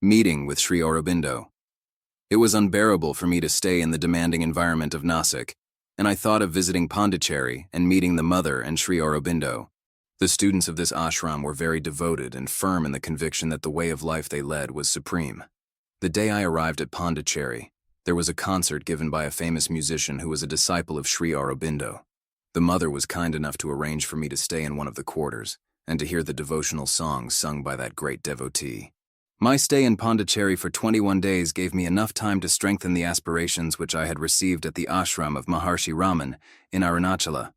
Meeting with Sri Aurobindo. It was unbearable for me to stay in the demanding environment of Nasik, and I thought of visiting Pondicherry and meeting the mother and Sri Aurobindo. The students of this ashram were very devoted and firm in the conviction that the way of life they led was supreme. The day I arrived at Pondicherry, there was a concert given by a famous musician who was a disciple of Sri Aurobindo. The mother was kind enough to arrange for me to stay in one of the quarters and to hear the devotional songs sung by that great devotee. My stay in Pondicherry for 21 days gave me enough time to strengthen the aspirations which I had received at the ashram of Maharshi Raman in Arunachala.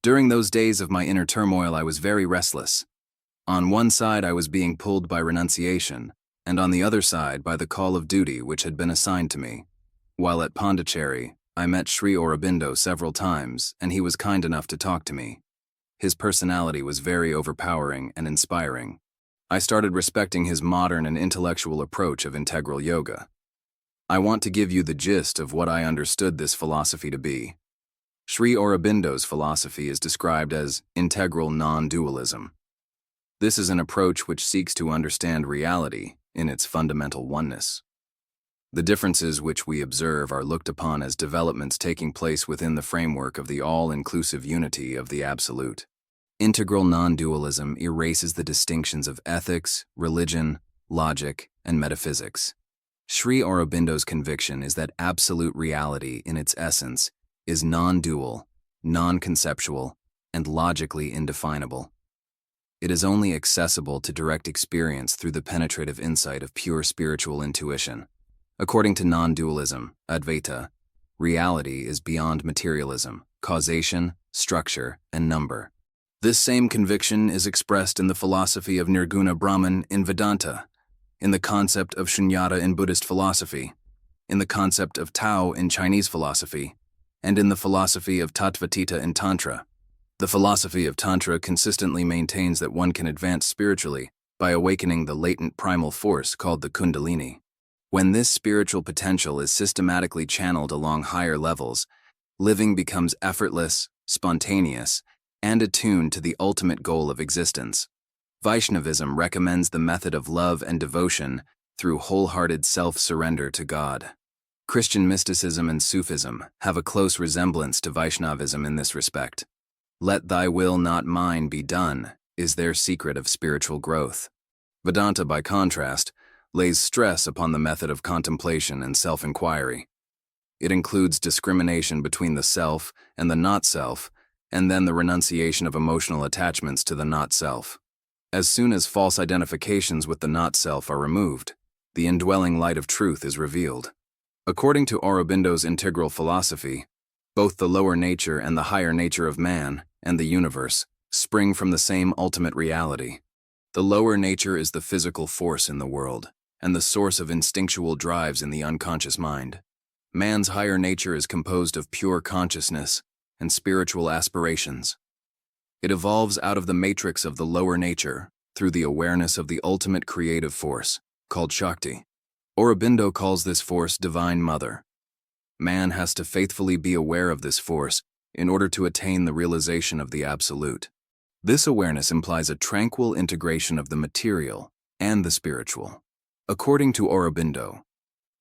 During those days of my inner turmoil, I was very restless. On one side, I was being pulled by renunciation, and on the other side by the call of duty which had been assigned to me. While at Pondicherry, I met Sri Aurobindo several times, and he was kind enough to talk to me. His personality was very overpowering and inspiring. I started respecting his modern and intellectual approach of integral yoga. I want to give you the gist of what I understood this philosophy to be. Sri Aurobindo's philosophy is described as integral non-dualism. This is an approach which seeks to understand reality in its fundamental oneness. The differences which we observe are looked upon as developments taking place within the framework of the all-inclusive unity of the Absolute. Integral non-dualism erases the distinctions of ethics, religion, logic, and metaphysics. Sri Aurobindo's conviction is that absolute reality in its essence is non-dual, non-conceptual, and logically indefinable. It is only accessible to direct experience through the penetrative insight of pure spiritual intuition. According to non-dualism, Advaita, reality is beyond materialism, causation, structure, and number. This same conviction is expressed in the philosophy of Nirguna Brahman in Vedanta, in the concept of Shunyata in Buddhist philosophy, in the concept of Tao in Chinese philosophy, and in the philosophy of Tattvatita in Tantra. The philosophy of Tantra consistently maintains that one can advance spiritually by awakening the latent primal force called the Kundalini. When this spiritual potential is systematically channeled along higher levels, living becomes effortless, spontaneous, and attuned to the ultimate goal of existence. Vaishnavism recommends the method of love and devotion through wholehearted self-surrender to God. Christian mysticism and Sufism have a close resemblance to Vaishnavism in this respect. Let thy will, not mine, be done is their secret of spiritual growth. Vedanta, by contrast, lays stress upon the method of contemplation and self-inquiry. It includes discrimination between the self and the not-self, and then the renunciation of emotional attachments to the not-self. As soon as false identifications with the not-self are removed, the indwelling light of truth is revealed. According to Aurobindo's integral philosophy, both the lower nature and the higher nature of man and the universe spring from the same ultimate reality. The lower nature is the physical force in the world, and the source of instinctual drives in the unconscious mind. Man's higher nature is composed of pure consciousness and spiritual aspirations. It evolves out of the matrix of the lower nature through the awareness of the ultimate creative force, called Shakti. Aurobindo calls this force Divine Mother. Man has to faithfully be aware of this force in order to attain the realization of the Absolute. This awareness implies a tranquil integration of the material and the spiritual. According to Aurobindo,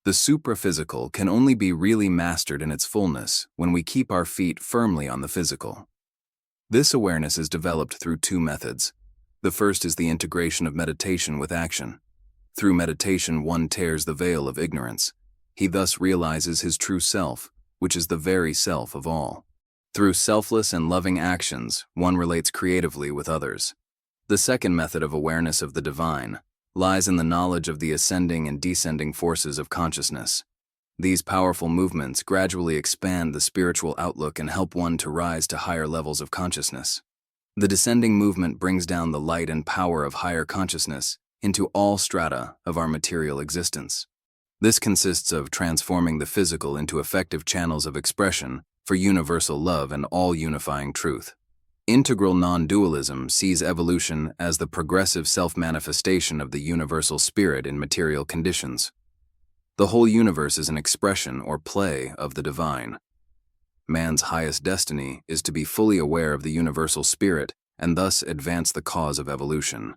the supraphysical can only be really mastered in its fullness when we keep our feet firmly on the physical. This awareness is developed through two methods. The first is the integration of meditation with action. Through meditation, one tears the veil of ignorance. He thus realizes his true self, which is the very self of all. Through selfless and loving actions, one relates creatively with others. The second method of awareness of the divine lies in the knowledge of the ascending and descending forces of consciousness. These powerful movements gradually expand the spiritual outlook and help one to rise to higher levels of consciousness. The descending movement brings down the light and power of higher consciousness into all strata of our material existence. This consists of transforming the physical into effective channels of expression for universal love and all-unifying truth. Integral non-dualism sees evolution as the progressive self-manifestation of the universal spirit in material conditions. The whole universe is an expression or play of the divine. Man's highest destiny is to be fully aware of the universal spirit and thus advance the cause of evolution.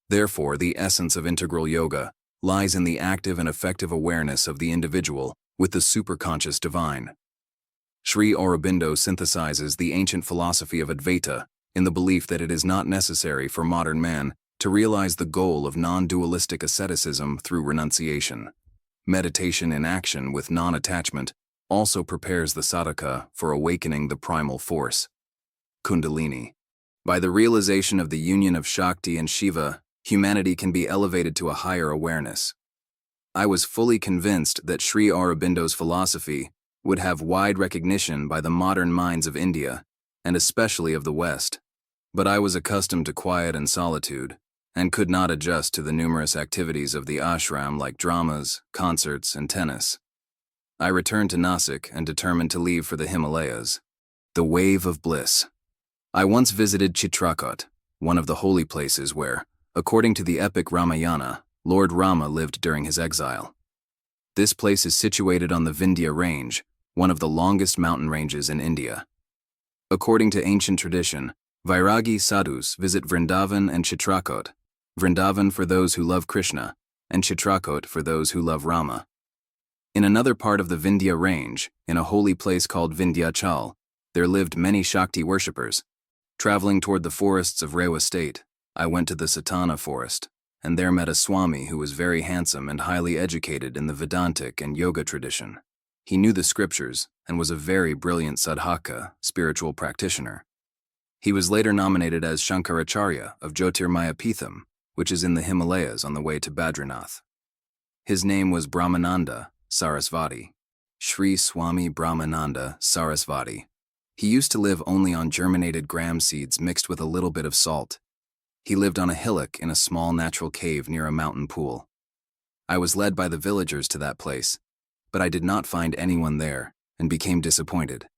Therefore, the essence of integral yoga lies in the active and effective awareness of the individual with the superconscious divine. Sri Aurobindo synthesizes the ancient philosophy of Advaita in the belief that it is not necessary for modern man to realize the goal of non-dualistic asceticism through renunciation. Meditation in action with non-attachment also prepares the sadhaka for awakening the primal force, Kundalini. By the realization of the union of Shakti and Shiva, humanity can be elevated to a higher awareness. I was fully convinced that Sri Aurobindo's philosophy would have wide recognition by the modern minds of India, and especially of the West. But I was accustomed to quiet and solitude, and could not adjust to the numerous activities of the ashram like dramas, concerts, and tennis. I returned to Nasik and determined to leave for the Himalayas. The wave of bliss. I once visited Chitrakoot, one of the holy places where, according to the epic Ramayana, Lord Rama lived during his exile. This place is situated on the Vindhya range, one of the longest mountain ranges in India. According to ancient tradition, Vairagi sadhus visit Vrindavan and Chitrakoot, Vrindavan for those who love Krishna, and Chitrakoot for those who love Rama. In another part of the Vindhya range, in a holy place called Vindhyachal, there lived many Shakti worshippers. Traveling toward the forests of Rewa state, I went to the Satana forest, and there met a Swami who was very handsome and highly educated in the Vedantic and Yoga tradition. He knew the scriptures and was a very brilliant sadhaka, spiritual practitioner. He was later nominated as Shankaracharya of Jyotirmaya Pitham, which is in the Himalayas on the way to Badrinath. His name was Brahmananda Sarasvati, Sri Swami Brahmananda Sarasvati. He used to live only on germinated gram seeds mixed with a little bit of salt. He lived on a hillock in a small natural cave near a mountain pool. I was led by the villagers to that place, but I did not find anyone there and became disappointed.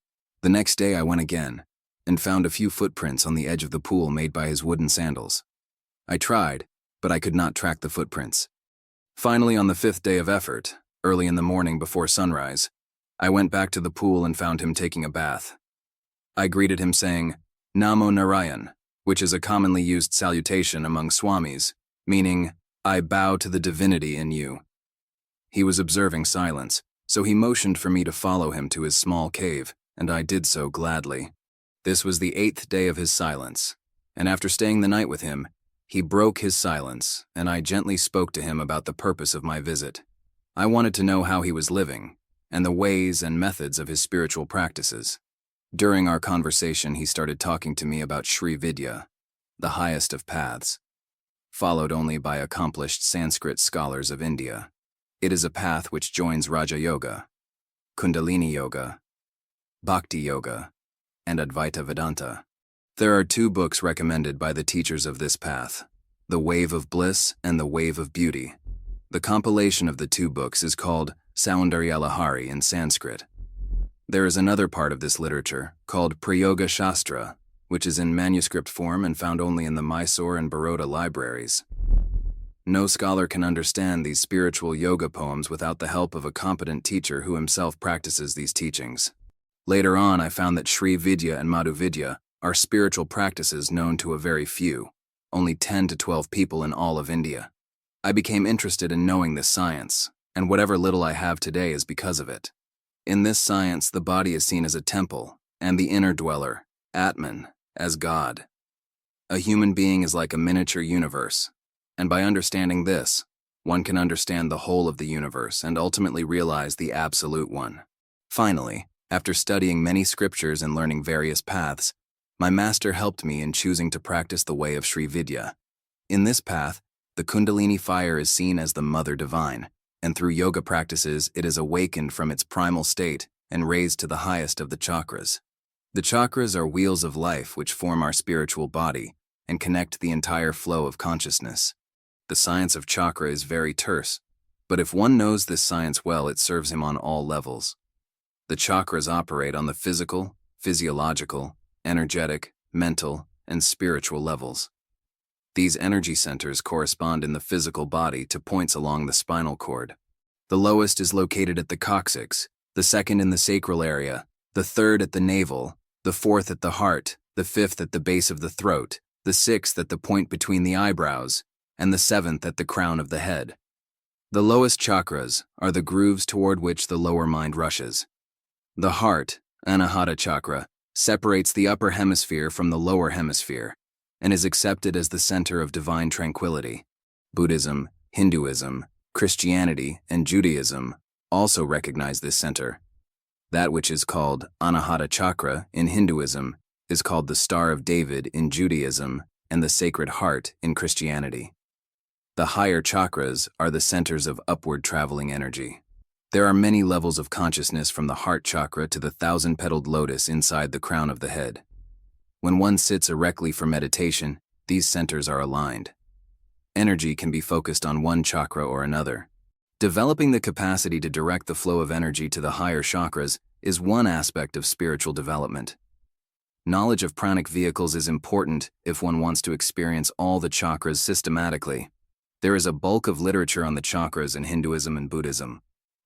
The next day I went again and found a few footprints on the edge of the pool made by his wooden sandals. I tried, but I could not track the footprints. Finally, on the fifth day of effort, early in the morning before sunrise, I went back to the pool and found him taking a bath. I greeted him saying, Namo Narayan, which is a commonly used salutation among swamis, meaning, I bow to the divinity in you. He was observing silence, So he motioned for me to follow him to his small cave, and I did so gladly. This was the 8th day of his silence, and after staying the night with him, he broke his silence, and I gently spoke to him about the purpose of my visit. I wanted to know how he was living, and the ways and methods of his spiritual practices. During our conversation, he started talking to me about Sri Vidya, the highest of paths, followed only by accomplished Sanskrit scholars of India. It is a path which joins Raja Yoga, Kundalini Yoga, Bhakti Yoga, and Advaita Vedanta. There are 2 books recommended by the teachers of this path, The Wave of Bliss and The Wave of Beauty. The compilation of the 2 books is called Saundaryalahari in Sanskrit. There is another part of this literature called Prayoga Shastra, which is in manuscript form and found only in the Mysore and Baroda libraries. No scholar can understand these spiritual yoga poems without the help of a competent teacher who himself practices these teachings. Later on, I found that Sri Vidya and Madhu Vidya are spiritual practices known to a very few, only 10 to 12 people in all of India. I became interested in knowing this science, and whatever little I have today is because of it. In this science, the body is seen as a temple, and the inner dweller, Atman, as God. A human being is like a miniature universe, and by understanding this, one can understand the whole of the universe and ultimately realize the absolute one. Finally, after studying many scriptures and learning various paths, my master helped me in choosing to practice the way of Sri Vidya. In this path, the Kundalini fire is seen as the Mother Divine, and through yoga practices it is awakened from its primal state and raised to the highest of the chakras. The chakras are wheels of life which form our spiritual body and connect the entire flow of consciousness. The science of chakra is very terse, but if one knows this science well, it serves him on all levels. The chakras operate on the physical, physiological, energetic, mental, and spiritual levels. These energy centers correspond in the physical body to points along the spinal cord. The lowest is located at the coccyx, the second in the sacral area, the third at the navel, the fourth at the heart, the fifth at the base of the throat, the sixth at the point between the eyebrows, and the seventh at the crown of the head. The lowest chakras are the grooves toward which the lower mind rushes. The heart, Anahata chakra, separates the upper hemisphere from the lower hemisphere, and is accepted as the center of divine tranquility. Buddhism, Hinduism, Christianity, and Judaism also recognize this center. That which is called Anahata chakra in Hinduism is called the Star of David in Judaism and the Sacred Heart in Christianity. The higher chakras are the centers of upward traveling energy. There are many levels of consciousness from the heart chakra to the 1,000-petaled lotus inside the crown of the head. When one sits erectly for meditation, these centers are aligned. Energy can be focused on one chakra or another. Developing the capacity to direct the flow of energy to the higher chakras is one aspect of spiritual development. Knowledge of pranic vehicles is important if one wants to experience all the chakras systematically. There is a bulk of literature on the chakras in Hinduism and Buddhism,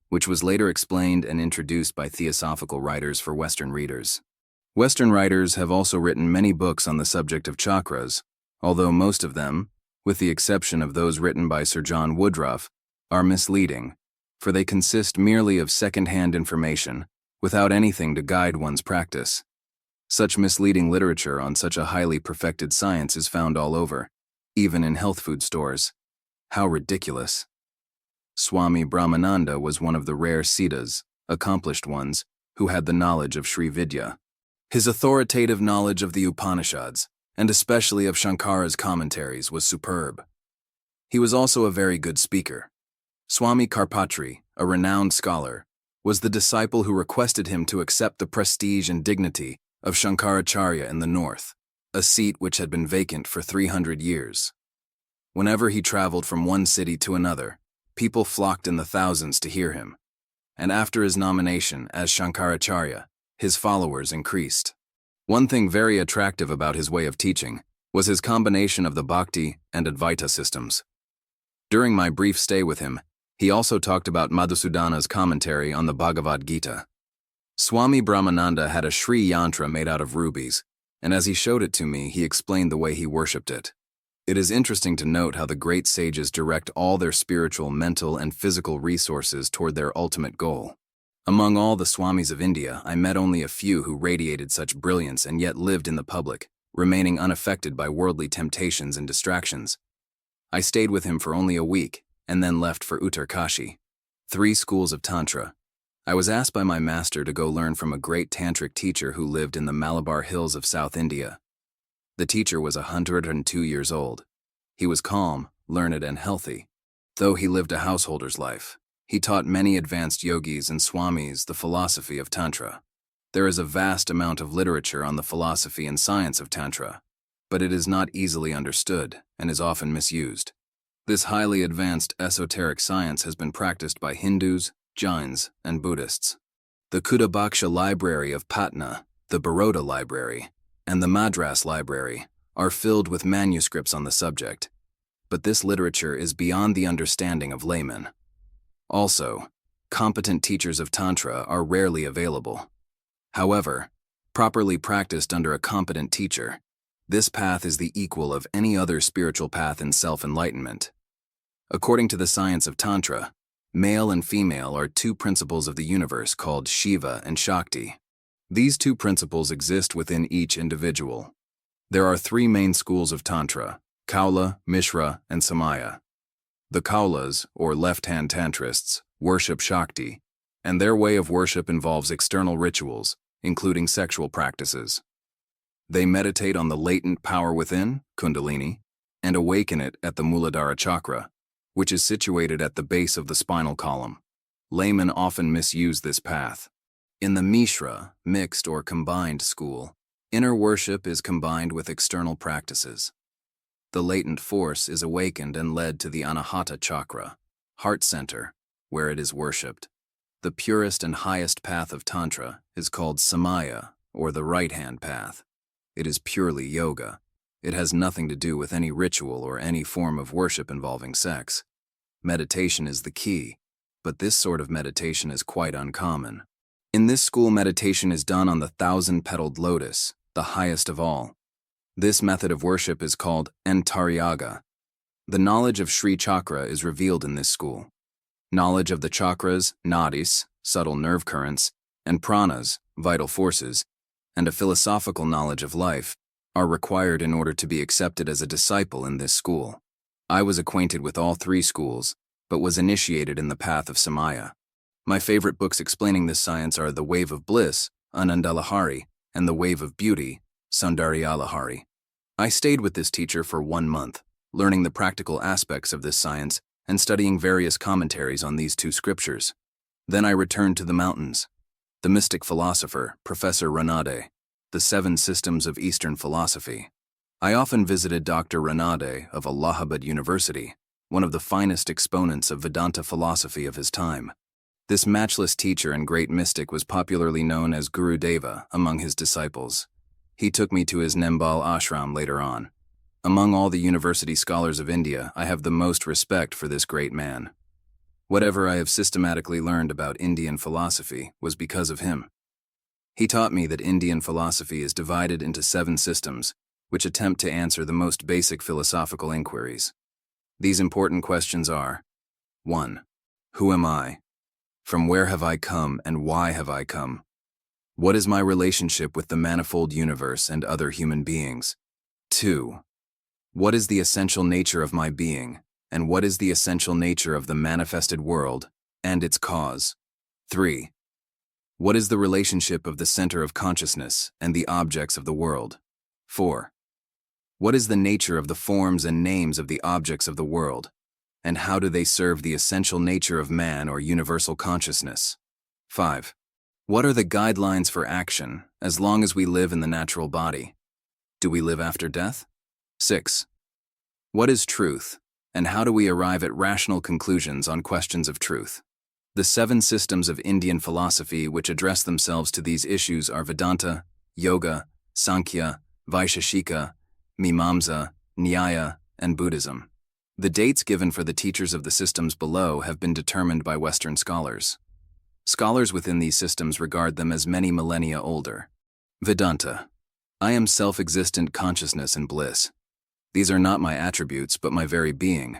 which was later explained and introduced by theosophical writers for Western readers. Western writers have also written many books on the subject of chakras, although most of them, with the exception of those written by Sir John Woodruff, are misleading, for they consist merely of second-hand information without anything to guide one's practice. Such misleading literature on such a highly perfected science is found all over, even in health food stores. How ridiculous. Swami Brahmananda was one of the rare Siddhas, accomplished ones, who had the knowledge of Sri Vidya. His authoritative knowledge of the Upanishads, and especially of Shankara's commentaries, was superb. He was also a very good speaker. Swami Karpatri, a renowned scholar, was the disciple who requested him to accept the prestige and dignity of Shankaracharya in the north, a seat which had been vacant for 300 years. Whenever he traveled from one city to another, people flocked in the thousands to hear him, and after his nomination as Shankaracharya, his followers increased. One thing very attractive about his way of teaching was his combination of the Bhakti and Advaita systems. During my brief stay with him, he also talked about Madhusudana's commentary on the Bhagavad Gita. Swami Brahmananda had a Sri Yantra made out of rubies, and as he showed it to me, he explained the way he worshipped it. It is interesting to note how the great sages direct all their spiritual, mental, and physical resources toward their ultimate goal. Among all the Swamis of India, I met only a few who radiated such brilliance and yet lived in the public, remaining unaffected by worldly temptations and distractions. I stayed with him for only a week, and then left for Uttarkashi. 3 schools of Tantra. I was asked by my master to go learn from a great tantric teacher who lived in the Malabar hills of South India. The teacher was 102 years old. He was calm, learned, and healthy. Though he lived a householder's life, he taught many advanced yogis and swamis the philosophy of Tantra. There is a vast amount of literature on the philosophy and science of Tantra, but it is not easily understood and is often misused. This highly advanced esoteric science has been practiced by Hindus, Jains, and Buddhists. The Kudabaksha Library of Patna, the Baroda Library, and the Madras Library are filled with manuscripts on the subject, but this literature is beyond the understanding of laymen. Also, competent teachers of Tantra are rarely available. However, properly practiced under a competent teacher, this path is the equal of any other spiritual path in self-enlightenment. According to the science of Tantra, male and female are 2 principles of the universe called Shiva and Shakti. These 2 principles exist within each individual. There are 3 main schools of Tantra: Kaula, Mishra, and Samaya. The Kaulas, or left-hand tantrists, worship Shakti, and their way of worship involves external rituals, including sexual practices. They meditate on the latent power within, Kundalini, and awaken it at the Muladhara chakra, which is situated at the base of the spinal column. Laymen often misuse this path. In the Mishra, mixed or combined school, inner worship is combined with external practices. The latent force is awakened and led to the Anahata chakra, heart center, where it is worshipped. The purest and highest path of Tantra is called Samaya, or the right-hand path. It is purely yoga. It has nothing to do with any ritual or any form of worship involving sex. Meditation is the key, but this sort of meditation is quite uncommon. In this school, meditation is done on the 1,000-petaled lotus, the highest of all. This method of worship is called Antaryaga. The knowledge of Sri Chakra is revealed in this school. Knowledge of the chakras, nadis, subtle nerve currents, and pranas, vital forces, and a philosophical knowledge of life are required in order to be accepted as a disciple in this school. I was acquainted with all 3 schools, but was initiated in the path of Samaya. My favorite books explaining this science are The Wave of Bliss, Anandalahari, and The Wave of Beauty, Sundaryalahari. I stayed with this teacher for 1 month, learning the practical aspects of this science and studying various commentaries on these 2 scriptures. Then I returned to the mountains. The mystic philosopher, Professor Ranade, The 7 Systems of Eastern Philosophy. I often visited Dr. Ranade of Allahabad University, one of the finest exponents of Vedanta philosophy of his time. This matchless teacher and great mystic was popularly known as Guru Deva among his disciples. He took me to his Nembal ashram later on. Among all the university scholars of India, I have the most respect for this great man. Whatever I have systematically learned about Indian philosophy was because of him. He taught me that Indian philosophy is divided into 7 systems, which attempt to answer the most basic philosophical inquiries. These important questions are: 1. Who am I? From where have I come and why have I come? What is my relationship with the manifold universe and other human beings? 2. What is the essential nature of my being, and what is the essential nature of the manifested world and its cause? 3. What is the relationship of the center of consciousness and the objects of the world? 4. What is the nature of the forms and names of the objects of the world, and how do they serve the essential nature of man or universal consciousness? 5. What are the guidelines for action as long as we live in the natural body? Do we live after death? 6. What is truth, and how do we arrive at rational conclusions on questions of truth? The 7 systems of Indian philosophy which address themselves to these issues are Vedanta, Yoga, Sankhya, Vaisheshika, Mimamsa, Nyaya, and Buddhism. The dates given for the teachers of the systems below have been determined by Western scholars. Scholars within these systems regard them as many millennia older. Vedanta. I am self-existent consciousness and bliss. These are not my attributes, but my very being.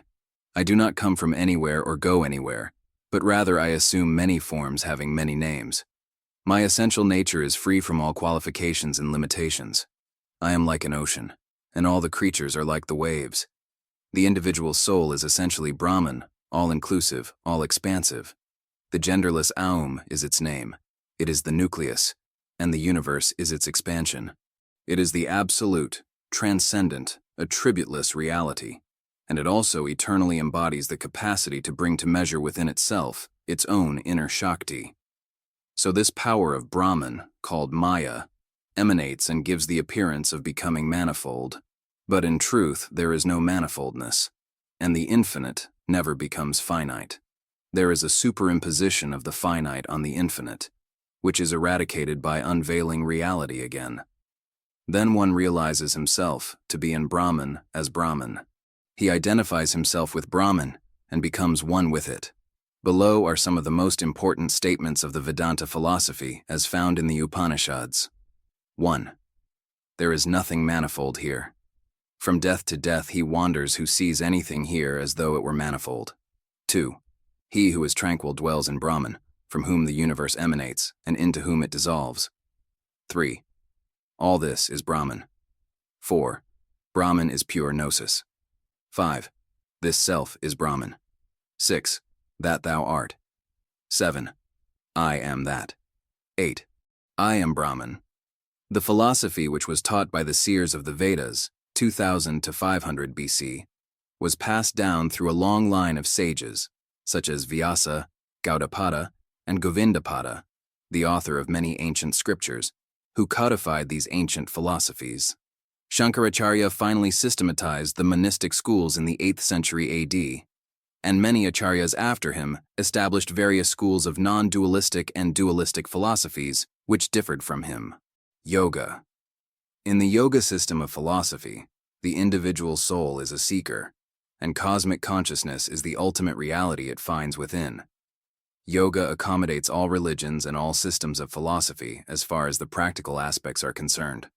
I do not come from anywhere or go anywhere, but rather I assume many forms having many names. My essential nature is free from all qualifications and limitations. I am like an ocean, and all the creatures are like the waves. The individual soul is essentially Brahman, all-inclusive, all-expansive. The genderless Aum is its name. It is the nucleus, and the universe is its expansion. It is the absolute, transcendent, attributeless reality, and it also eternally embodies the capacity to bring to measure within itself its own inner Shakti. So this power of Brahman, called Maya, emanates and gives the appearance of becoming manifold. But in truth, there is no manifoldness, and the infinite never becomes finite. There is a superimposition of the finite on the infinite, which is eradicated by unveiling reality again. Then one realizes himself to be in Brahman as Brahman. He identifies himself with Brahman and becomes one with it. Below are some of the most important statements of the Vedanta philosophy as found in the Upanishads. 1. There is nothing manifold here. From death to death he wanders who sees anything here as though it were manifold. 2. He who is tranquil dwells in Brahman, from whom the universe emanates and into whom it dissolves. 3. All this is Brahman. 4. Brahman is pure gnosis. 5. This self is Brahman. 6. That thou art. 7. I am that. 8. I am Brahman. The philosophy which was taught by the seers of the Vedas, 2000 to 500 BC, was passed down through a long line of sages, such as Vyasa, Gaudapada, and Govindapada, the author of many ancient scriptures, who codified these ancient philosophies. Shankaracharya finally systematized the monistic schools in the 8th century AD, and many acharyas after him established various schools of non-dualistic and dualistic philosophies which differed from him. Yoga. In the yoga system of philosophy, the individual soul is a seeker, and cosmic consciousness is the ultimate reality it finds within. Yoga accommodates all religions and all systems of philosophy as far as the practical aspects are concerned.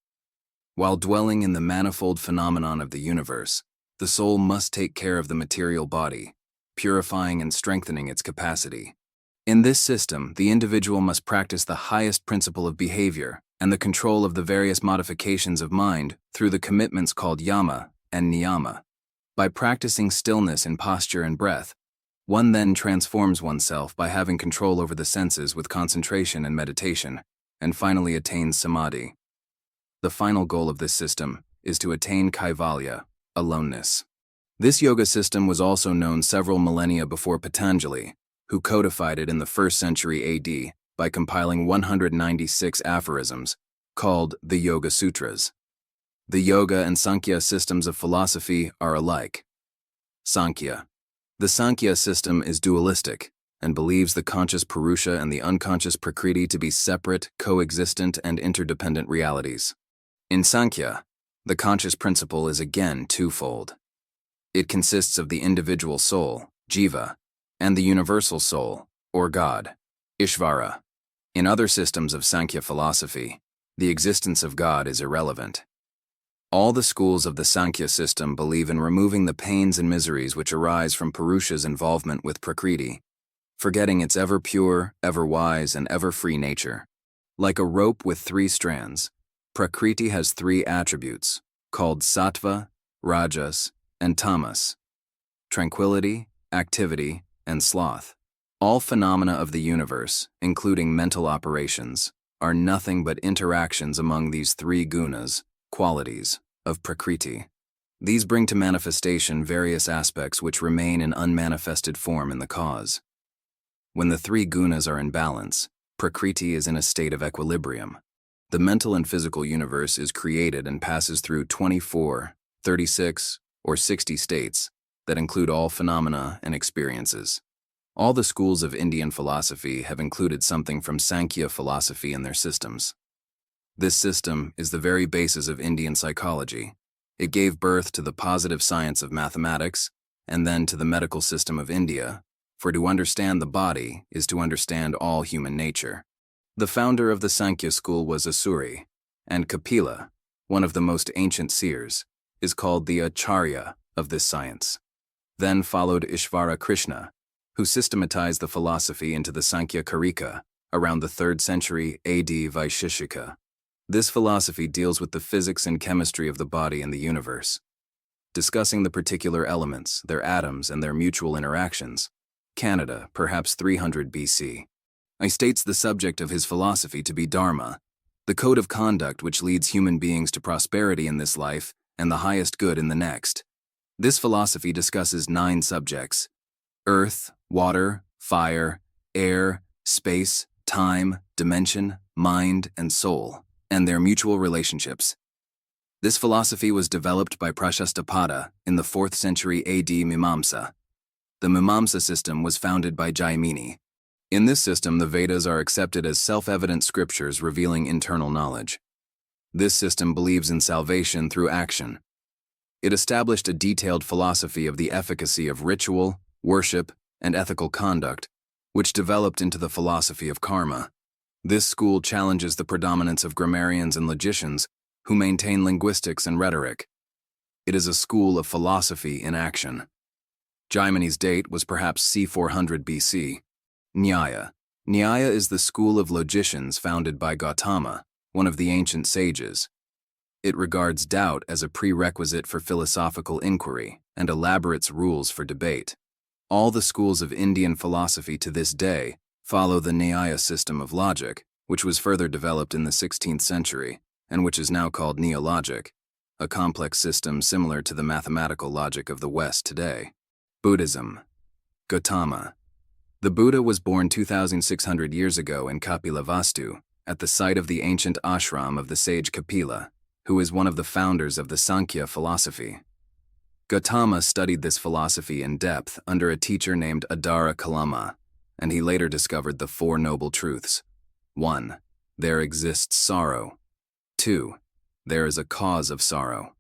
While dwelling in the manifold phenomenon of the universe, the soul must take care of the material body, purifying and strengthening its capacity. In this system, the individual must practice the highest principle of behavior and the control of the various modifications of mind through the commitments called yama and niyama. By practicing stillness in posture and breath, one then transforms oneself by having control over the senses with concentration and meditation, and finally attains samadhi. The final goal of this system is to attain kaivalya, aloneness. This yoga system was also known several millennia before Patanjali, who codified it in the 1st century AD by compiling 196 aphorisms, called the Yoga Sutras. The Yoga and Sankhya systems of philosophy are alike. Sankhya. The Sankhya system is dualistic and believes the conscious Purusha and the unconscious Prakriti to be separate, coexistent, and interdependent realities. In Sankhya, the conscious principle is again twofold. It consists of the individual soul, Jiva, and the universal soul, or God, Ishvara. In other systems of Sankhya philosophy, the existence of God is irrelevant. All the schools of the Sankhya system believe in removing the pains and miseries which arise from Purusha's involvement with Prakriti, forgetting its ever pure, ever wise, and ever free nature. Like a rope with 3 strands, Prakriti has 3 attributes, called Sattva, Rajas, and Tamas: tranquility, activity, and sloth. All phenomena of the universe, including mental operations, are nothing but interactions among these 3 gunas, qualities, of Prakriti. These bring to manifestation various aspects which remain in unmanifested form in the cause. When the 3 gunas are in balance, Prakriti is in a state of equilibrium. The mental and physical universe is created and passes through 24, 36, or 60 states that include all phenomena and experiences. All the schools of Indian philosophy have included something from Sankhya philosophy in their systems. This system is the very basis of Indian psychology. It gave birth to the positive science of mathematics and then to the medical system of India, for to understand the body is to understand all human nature. The founder of the Sankhya school was Asuri, and Kapila, one of the most ancient seers, is called the Acharya of this science. Then followed Ishvara Krishna, who systematized the philosophy into the Sankhya Karika around the 3rd century AD Vaisheshika. This philosophy deals with the physics and chemistry of the body and the universe, discussing the particular elements, their atoms, and their mutual interactions. Canada, perhaps 300 BC. I states the subject of his philosophy to be Dharma, the code of conduct which leads human beings to prosperity in this life and the highest good in the next. This philosophy discusses 9 subjects: earth, water, fire, air, space, time, dimension, mind, and soul, and their mutual relationships. This philosophy was developed by Prashastapada in the 4th century AD Mimamsa. The Mimamsa system was founded by Jaimini. In this system, the Vedas are accepted as self-evident scriptures revealing internal knowledge. This system believes in salvation through action. It established a detailed philosophy of the efficacy of ritual, worship, and ethical conduct, which developed into the philosophy of karma. This school challenges the predominance of grammarians and logicians who maintain linguistics and rhetoric. It is a school of philosophy in action. Jaimini's date was perhaps c. 400 BC. Nyaya. Nyaya is the school of logicians founded by Gautama, one of the ancient sages. It regards doubt as a prerequisite for philosophical inquiry and elaborates rules for debate. All the schools of Indian philosophy to this day follow the Nyaya system of logic, which was further developed in the 16th century, and which is now called neologic, a complex system similar to the mathematical logic of the West today. Buddhism. Gautama. The Buddha was born 2,600 years ago in Kapilavastu, at the site of the ancient ashram of the sage Kapila, who is one of the founders of the Sankhya philosophy. Gautama studied this philosophy in depth under a teacher named Adara Kalama, and he later discovered the 4 noble truths. 1. There exists sorrow. 2. There is a cause of sorrow.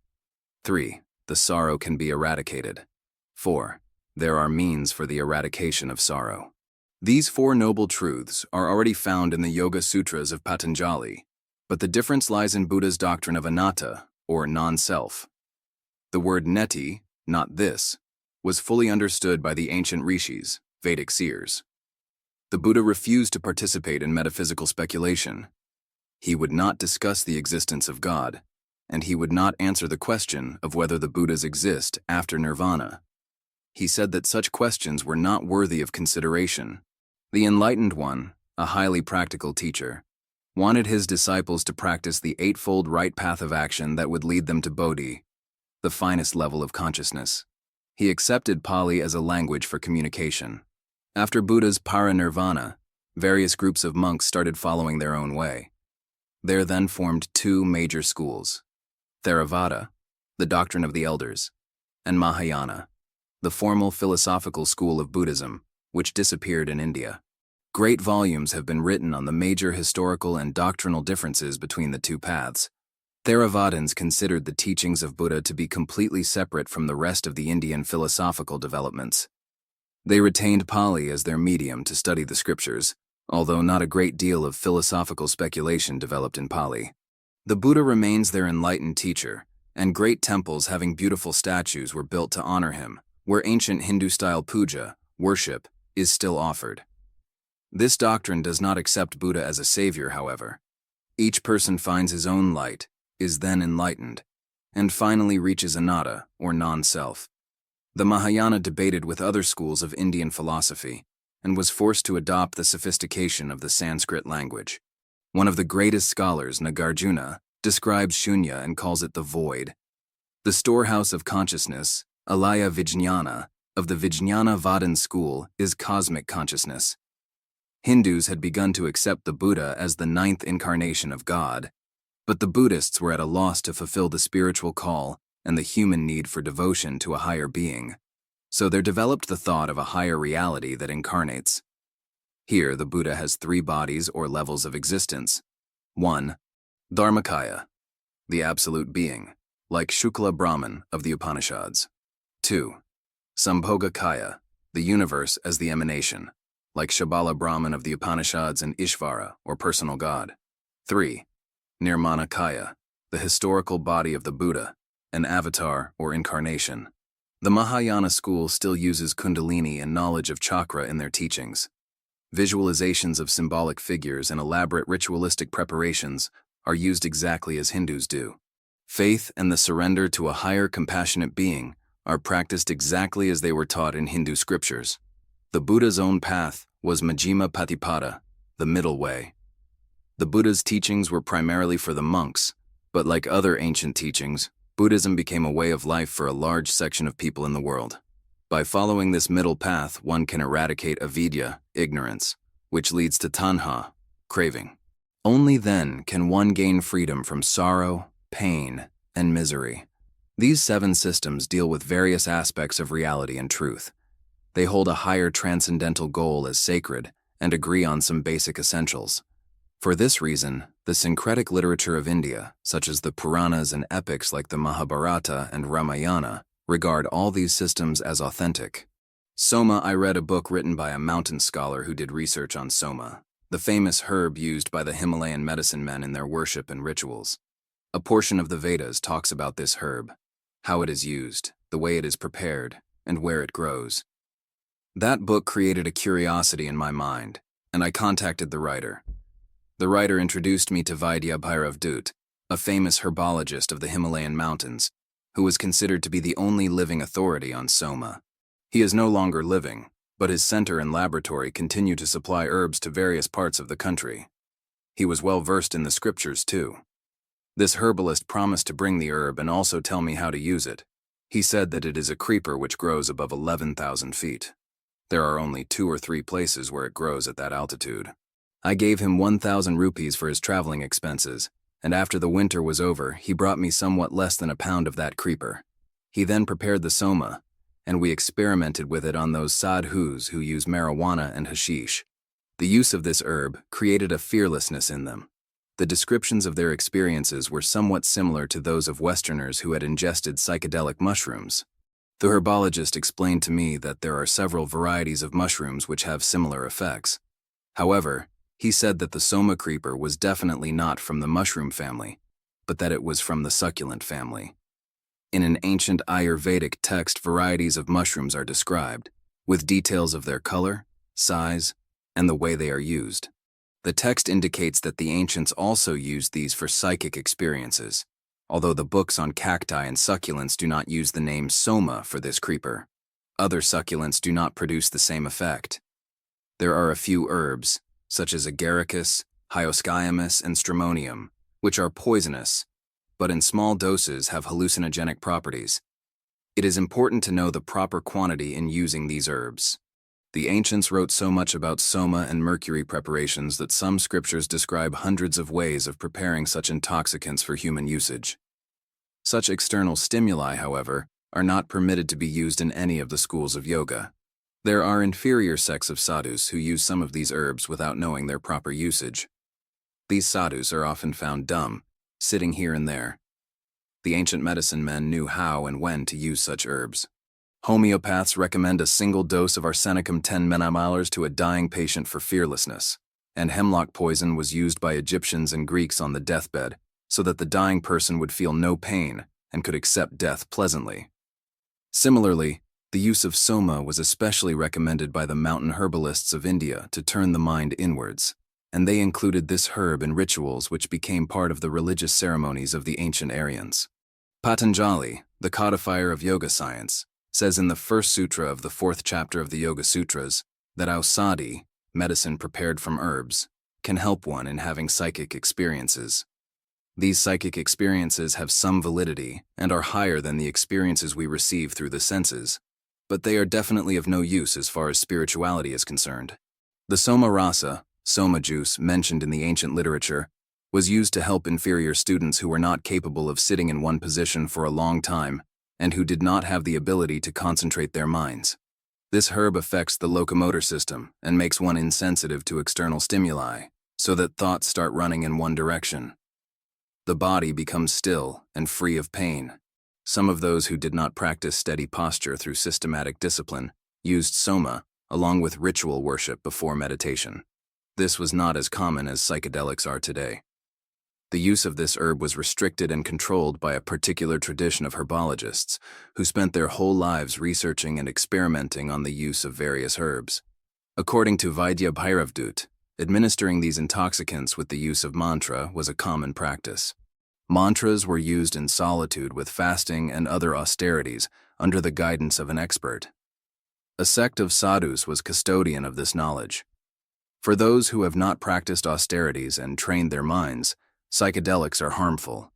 3. The sorrow can be eradicated. 4. There are means for the eradication of sorrow. These 4 noble truths are already found in the Yoga Sutras of Patanjali, but the difference lies in Buddha's doctrine of anatta, or non-self. The word neti, not this, was fully understood by the ancient rishis, Vedic seers. The Buddha refused to participate in metaphysical speculation. He would not discuss the existence of God, and he would not answer the question of whether the Buddhas exist after nirvana. He said that such questions were not worthy of consideration. The Enlightened One, a highly practical teacher, wanted his disciples to practice the eightfold right path of action that would lead them to Bodhi, the finest level of consciousness. He accepted Pali as a language for communication. After Buddha's parinirvana, various groups of monks started following their own way. There then formed 2 major schools: Theravada, the doctrine of the elders, and Mahayana, the formal philosophical school of Buddhism, which disappeared in India. Great volumes have been written on the major historical and doctrinal differences between the 2 paths. Theravadins considered the teachings of Buddha to be completely separate from the rest of the Indian philosophical developments. They retained Pali as their medium to study the scriptures, although not a great deal of philosophical speculation developed in Pali. The Buddha remains their enlightened teacher, and great temples having beautiful statues were built to honor him, where ancient Hindu-style puja, worship, is still offered. This doctrine does not accept Buddha as a savior, however. Each person finds his own light, is then enlightened, and finally reaches anatta, or non-self. The Mahayana debated with other schools of Indian philosophy, and was forced to adopt the sophistication of the Sanskrit language. One of the greatest scholars, Nagarjuna, describes shunya and calls it the void. The storehouse of consciousness, alaya vijñāna, of the Vijñāna Vadan school is cosmic consciousness. Hindus had begun to accept the Buddha as the 9th incarnation of God, but the Buddhists were at a loss to fulfill the spiritual call and the human need for devotion to a higher being. So there developed the thought of a higher reality that incarnates. Here, the Buddha has 3 bodies or levels of existence. 1. Dharmakaya, the absolute being, like Shukla Brahman of the Upanishads. 2. Sambhogakaya, the universe as the emanation, like Shabala Brahman of the Upanishads and Ishvara, or personal God. 3. Nirmanakaya, the historical body of the Buddha, an avatar or incarnation. The Mahayana school still uses Kundalini and knowledge of chakra in their teachings. Visualizations of symbolic figures and elaborate ritualistic preparations are used exactly as Hindus do. Faith and the surrender to a higher compassionate being are practiced exactly as they were taught in Hindu scriptures. The Buddha's own path was Majjhima Patipada, the middle way. The Buddha's teachings were primarily for the monks, but like other ancient teachings, Buddhism became a way of life for a large section of people in the world. By following this middle path, one can eradicate avidya, ignorance, which leads to tanha, craving. Only then can one gain freedom from sorrow, pain, and misery. These 7 systems deal with various aspects of reality and truth. They hold a higher transcendental goal as sacred and agree on some basic essentials. For this reason, the syncretic literature of India, such as the Puranas and epics like the Mahabharata and Ramayana, regard all these systems as authentic. Soma. I read a book written by a mountain scholar who did research on soma, the famous herb used by the Himalayan medicine men in their worship and rituals. A portion of the Vedas talks about this herb, how it is used, the way it is prepared, and where it grows. That book created a curiosity in my mind, and I contacted the writer. The writer introduced me to Vaidya Bhairav Dut, a famous herbologist of the Himalayan mountains, who was considered to be the only living authority on soma. He is no longer living, but his center and laboratory continue to supply herbs to various parts of the country. He was well versed in the scriptures too. This herbalist promised to bring the herb and also tell me how to use it. He said that it is a creeper which grows above 11,000 feet. There are only 2 or 3 places where it grows at that altitude. I gave him 1,000 rupees for his traveling expenses, and after the winter was over, he brought me somewhat less than a pound of that creeper. He then prepared the soma, and we experimented with it on those sadhus who use marijuana and hashish. The use of this herb created a fearlessness in them. The descriptions of their experiences were somewhat similar to those of Westerners who had ingested psychedelic mushrooms. The herbologist explained to me that there are several varieties of mushrooms which have similar effects. However, he said that the soma creeper was definitely not from the mushroom family, but that it was from the succulent family. In an ancient Ayurvedic text, varieties of mushrooms are described, with details of their color, size, and the way they are used. The text indicates that the ancients also used these for psychic experiences, although the books on cacti and succulents do not use the name soma for this creeper. Other succulents do not produce the same effect. There are a few herbs, such as agaricus, hyoscyamus, and stramonium, which are poisonous, but in small doses have hallucinogenic properties. It is important to know the proper quantity in using these herbs. The ancients wrote so much about soma and mercury preparations that some scriptures describe hundreds of ways of preparing such intoxicants for human usage. Such external stimuli, however, are not permitted to be used in any of the schools of yoga. There are inferior sects of sadhus who use some of these herbs without knowing their proper usage. These sadhus are often found dumb, sitting here and there. The ancient medicine men knew how and when to use such herbs. Homeopaths recommend a single dose of arsenicum 10 millimolars to a dying patient for fearlessness, and hemlock poison was used by Egyptians and Greeks on the deathbed so that the dying person would feel no pain and could accept death pleasantly. Similarly, the use of soma was especially recommended by the mountain herbalists of India to turn the mind inwards, and they included this herb in rituals which became part of the religious ceremonies of the ancient Aryans. Patanjali, the codifier of yoga science, says in the first sutra of the 4th chapter of the Yoga Sutras that ausadi, medicine prepared from herbs, can help one in having psychic experiences. These psychic experiences have some validity and are higher than the experiences we receive through the senses, but they are definitely of no use as far as spirituality is concerned. The soma rasa, soma juice, mentioned in the ancient literature, was used to help inferior students who were not capable of sitting in one position for a long time and who did not have the ability to concentrate their minds. This herb affects the locomotor system and makes one insensitive to external stimuli, so that thoughts start running in one direction. The body becomes still and free of pain. Some of those who did not practice steady posture through systematic discipline used soma along with ritual worship before meditation. This was not as common as psychedelics are today. The use of this herb was restricted and controlled by a particular tradition of herbologists who spent their whole lives researching and experimenting on the use of various herbs. According to Vaidya Bhairavdut, administering these intoxicants with the use of mantra was a common practice. Mantras were used in solitude with fasting and other austerities under the guidance of an expert. A sect of sadhus was custodian of this knowledge. For those who have not practiced austerities and trained their minds, psychedelics are harmful.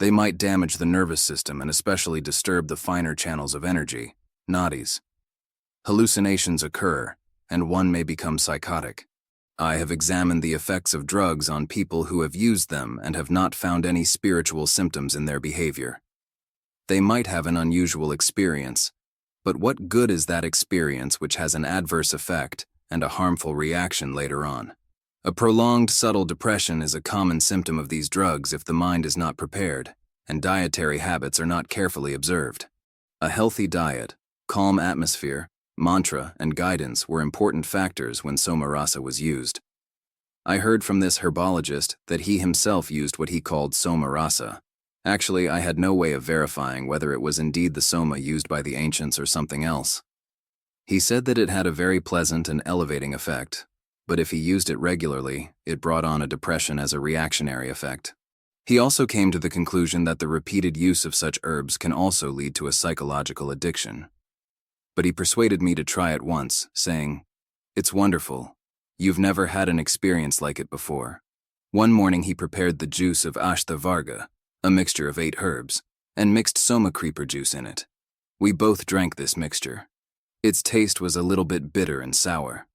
They might damage the nervous system and especially disturb the finer channels of energy, nadis. Hallucinations occur, and one may become psychotic. I have examined the effects of drugs on people who have used them and have not found any spiritual symptoms in their behavior. They might have an unusual experience, but what good is that experience which has an adverse effect and a harmful reaction later on? A prolonged subtle depression is a common symptom of these drugs if the mind is not prepared and dietary habits are not carefully observed. A healthy diet, calm atmosphere, mantra, and guidance were important factors when somarasa was used. I heard from this herbologist that he himself used what he called somarasa. Actually, I had no way of verifying whether it was indeed the soma used by the ancients or something else. He said that it had a very pleasant and elevating effect, but if he used it regularly, it brought on a depression as a reactionary effect. He also came to the conclusion that the repeated use of such herbs can also lead to a psychological addiction. But he persuaded me to try it once, saying, "It's wonderful. You've never had an experience like it before." One morning he prepared the juice of Ashtavarga, a mixture of 8 herbs, and mixed soma creeper juice in it. We both drank this mixture. Its taste was a little bit bitter and sour.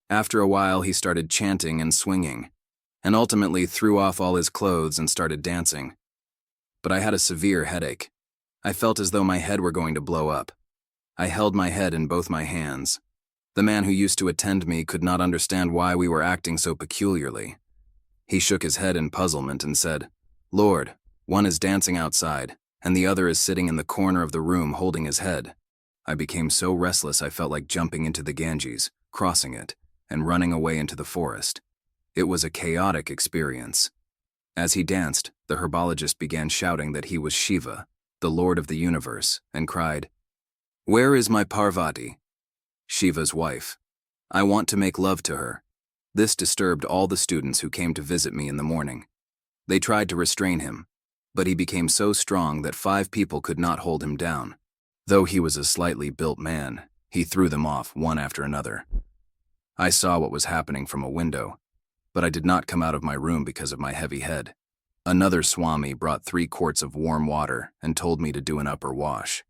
After a while he started chanting and swinging, and ultimately threw off all his clothes and started dancing. But I had a severe headache. I felt as though my head were going to blow up. I held my head in both my hands. The man who used to attend me could not understand why we were acting so peculiarly. He shook his head in puzzlement and said, "Lord, one is dancing outside, and the other is sitting in the corner of the room holding his head." I became so restless I felt like jumping into the Ganges, crossing it, and running away into the forest. It was a chaotic experience. As he danced, the herbologist began shouting that he was Shiva, the Lord of the universe, and cried, "Where is my Parvati?" Shiva's wife. "I want to make love to her." This disturbed all the students who came to visit me in the morning. They tried to restrain him, but he became so strong that 5 people could not hold him down. Though he was a slightly built man, he threw them off one after another. I saw what was happening from a window, but I did not come out of my room because of my heavy head. Another Swami brought 3 quarts of warm water and told me to do an upper wash.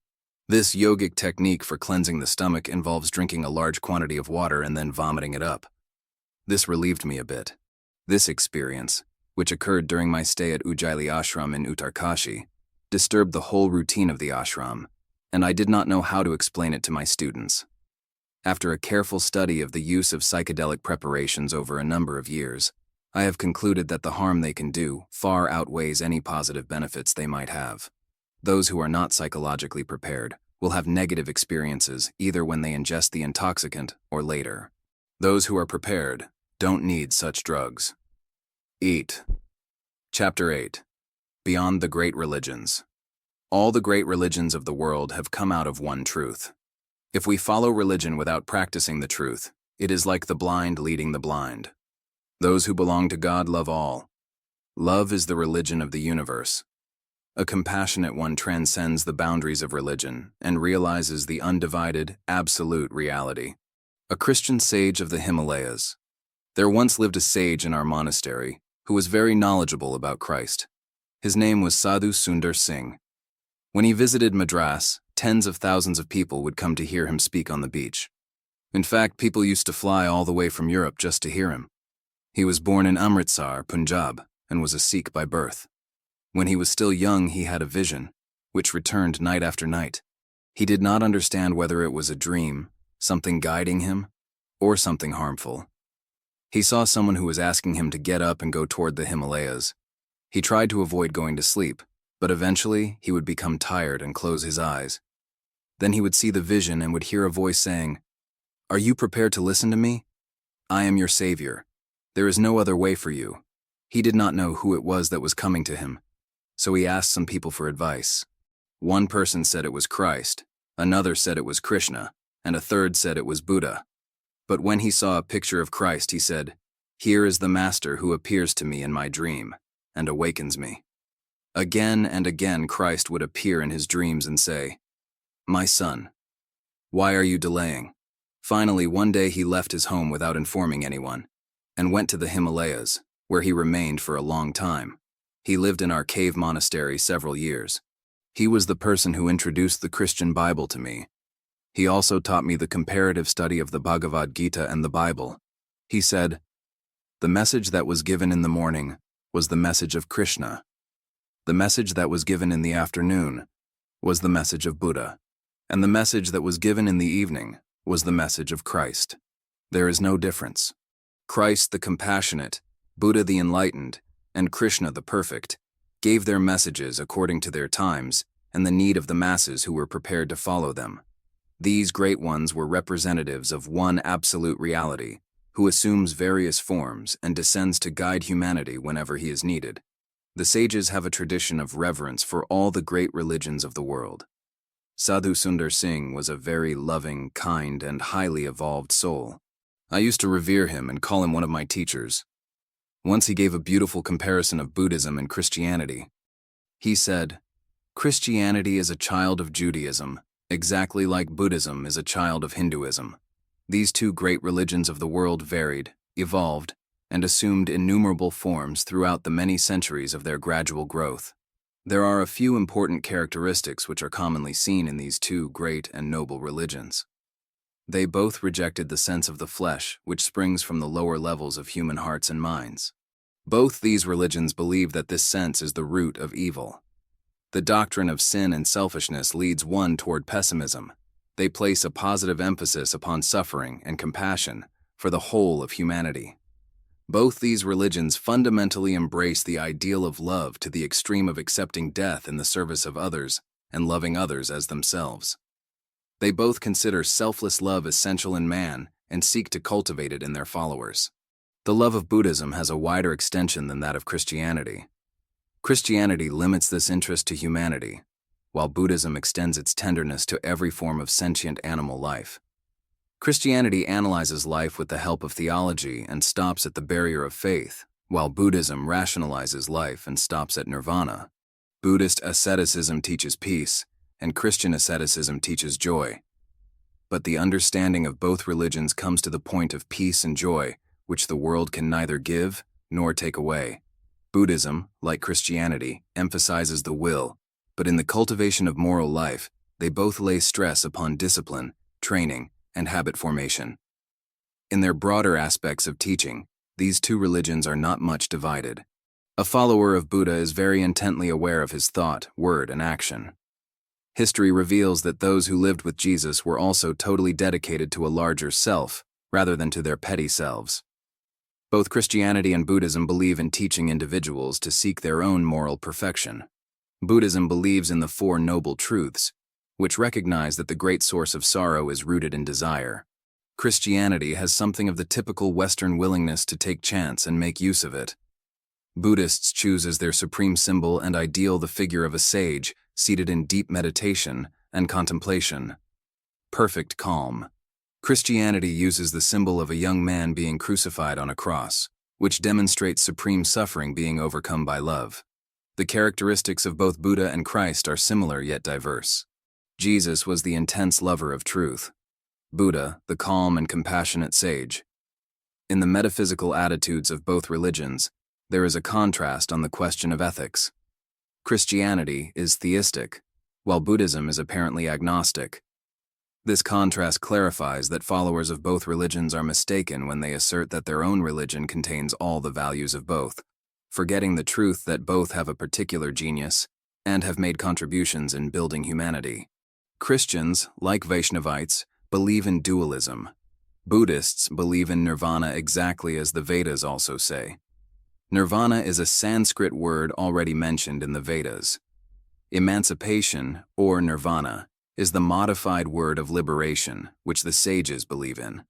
This yogic technique for cleansing the stomach involves drinking a large quantity of water and then vomiting it up. This relieved me a bit. This experience, which occurred during my stay at Ujjayi Ashram in Uttarkashi, disturbed the whole routine of the ashram, and I did not know how to explain it to my students. After a careful study of the use of psychedelic preparations over a number of years, I have concluded that the harm they can do far outweighs any positive benefits they might have. Those who are not psychologically prepared will have negative experiences either when they ingest the intoxicant or later. Those who are prepared don't need such drugs. 8. Chapter 8. Beyond the Great Religions. All the great religions of the world have come out of one truth. If we follow religion without practicing the truth, it is like the blind leading the blind. Those who belong to God love all. Love is the religion of the universe. A compassionate one transcends the boundaries of religion and realizes the undivided, absolute reality. A Christian sage of the Himalayas. There once lived a sage in our monastery who was very knowledgeable about Christ. His name was Sadhu Sundar Singh. When he visited Madras, tens of thousands of people would come to hear him speak on the beach. In fact, people used to fly all the way from Europe just to hear him. He was born in Amritsar, Punjab, and was a Sikh by birth. When he was still young, he had a vision, which returned night after night. He did not understand whether it was a dream, something guiding him, or something harmful. He saw someone who was asking him to get up and go toward the Himalayas. He tried to avoid going to sleep, but eventually he would become tired and close his eyes. Then he would see the vision and would hear a voice saying, "Are you prepared to listen to me? I am your savior. There is no other way for you. He did not know who it was that was coming to him, so he asked some people for advice. One person said it was Christ, another said it was Krishna, and a third said it was Buddha. But when he saw a picture of Christ, he said, "Here is the Master who appears to me in my dream and awakens me." Again and again Christ would appear in his dreams and say, "My son, why are you delaying?" Finally, one day he left his home without informing anyone and went to the Himalayas, where he remained for a long time. He lived in our cave monastery several years. He was the person who introduced the Christian Bible to me. He also taught me the comparative study of the Bhagavad Gita and the Bible. He said, "The message that was given in the morning was the message of Krishna. The message that was given in the afternoon was the message of Buddha. And the message that was given in the evening was the message of Christ. There is no difference. Christ the compassionate, Buddha the enlightened, and Krishna the perfect gave their messages according to their times and the need of the masses who were prepared to follow them. These great ones were representatives of one absolute reality, who assumes various forms and descends to guide humanity whenever he is needed. The sages have a tradition of reverence for all the great religions of the world. Sadhu Sundar Singh was a very loving, kind, and highly evolved soul. I used to revere him and call him one of my teachers. Once he gave a beautiful comparison of Buddhism and Christianity. He said, "Christianity is a child of Judaism, exactly like Buddhism is a child of Hinduism. These two great religions of the world varied, evolved, and assumed innumerable forms throughout the many centuries of their gradual growth. There are a few important characteristics which are commonly seen in these two great and noble religions. They both rejected the sense of the flesh, which springs from the lower levels of human hearts and minds. Both these religions believe that this sense is the root of evil. The doctrine of sin and selfishness leads one toward pessimism. They place a positive emphasis upon suffering and compassion for the whole of humanity. Both these religions fundamentally embrace the ideal of love to the extreme of accepting death in the service of others and loving others as themselves. They both consider selfless love essential in man and seek to cultivate it in their followers. The love of Buddhism has a wider extension than that of Christianity. Christianity limits this interest to humanity, while Buddhism extends its tenderness to every form of sentient animal life. Christianity analyzes life with the help of theology and stops at the barrier of faith, while Buddhism rationalizes life and stops at nirvana. Buddhist asceticism teaches peace, and Christian asceticism teaches joy. But the understanding of both religions comes to the point of peace and joy, which the world can neither give nor take away. Buddhism, like Christianity, emphasizes the will, but in the cultivation of moral life, they both lay stress upon discipline, training, and habit formation. In their broader aspects of teaching, these two religions are not much divided. A follower of Buddha is very intently aware of his thought, word, and action. History reveals that those who lived with Jesus were also totally dedicated to a larger self, rather than to their petty selves. Both Christianity and Buddhism believe in teaching individuals to seek their own moral perfection. Buddhism believes in the Four Noble Truths, which recognize that the great source of sorrow is rooted in desire. Christianity has something of the typical Western willingness to take chance and make use of it. Buddhists choose as their supreme symbol and ideal the figure of a sage seated in deep meditation and contemplation. Perfect calm. Christianity uses the symbol of a young man being crucified on a cross, which demonstrates supreme suffering being overcome by love. The characteristics of both Buddha and Christ are similar yet diverse. Jesus was the intense lover of truth. Buddha, the calm and compassionate sage. In the metaphysical attitudes of both religions, there is a contrast on the question of ethics. Christianity is theistic, while Buddhism is apparently agnostic. This contrast clarifies that followers of both religions are mistaken when they assert that their own religion contains all the values of both, forgetting the truth that both have a particular genius and have made contributions in building humanity. Christians, like Vaishnavites, believe in dualism. Buddhists believe in nirvana exactly as the Vedas also say. Nirvana is a Sanskrit word already mentioned in the Vedas. Emancipation, or nirvana, is the modified word of liberation, which the sages believe in.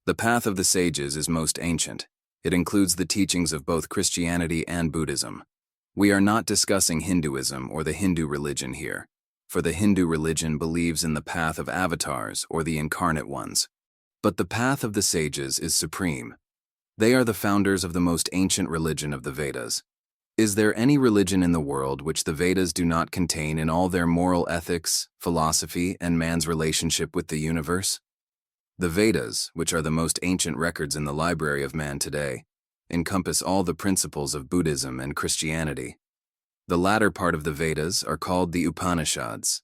The path of the sages is most ancient. It includes the teachings of both Christianity and Buddhism. We are not discussing Hinduism or the Hindu religion here, for the Hindu religion believes in the path of avatars or the incarnate ones. But the path of the sages is supreme. They are the founders of the most ancient religion of the Vedas. Is there any religion in the world which the Vedas do not contain in all their moral ethics, philosophy, and man's relationship with the universe? The Vedas, which are the most ancient records in the library of man today, encompass all the principles of Buddhism and Christianity. The latter part of the Vedas are called the Upanishads.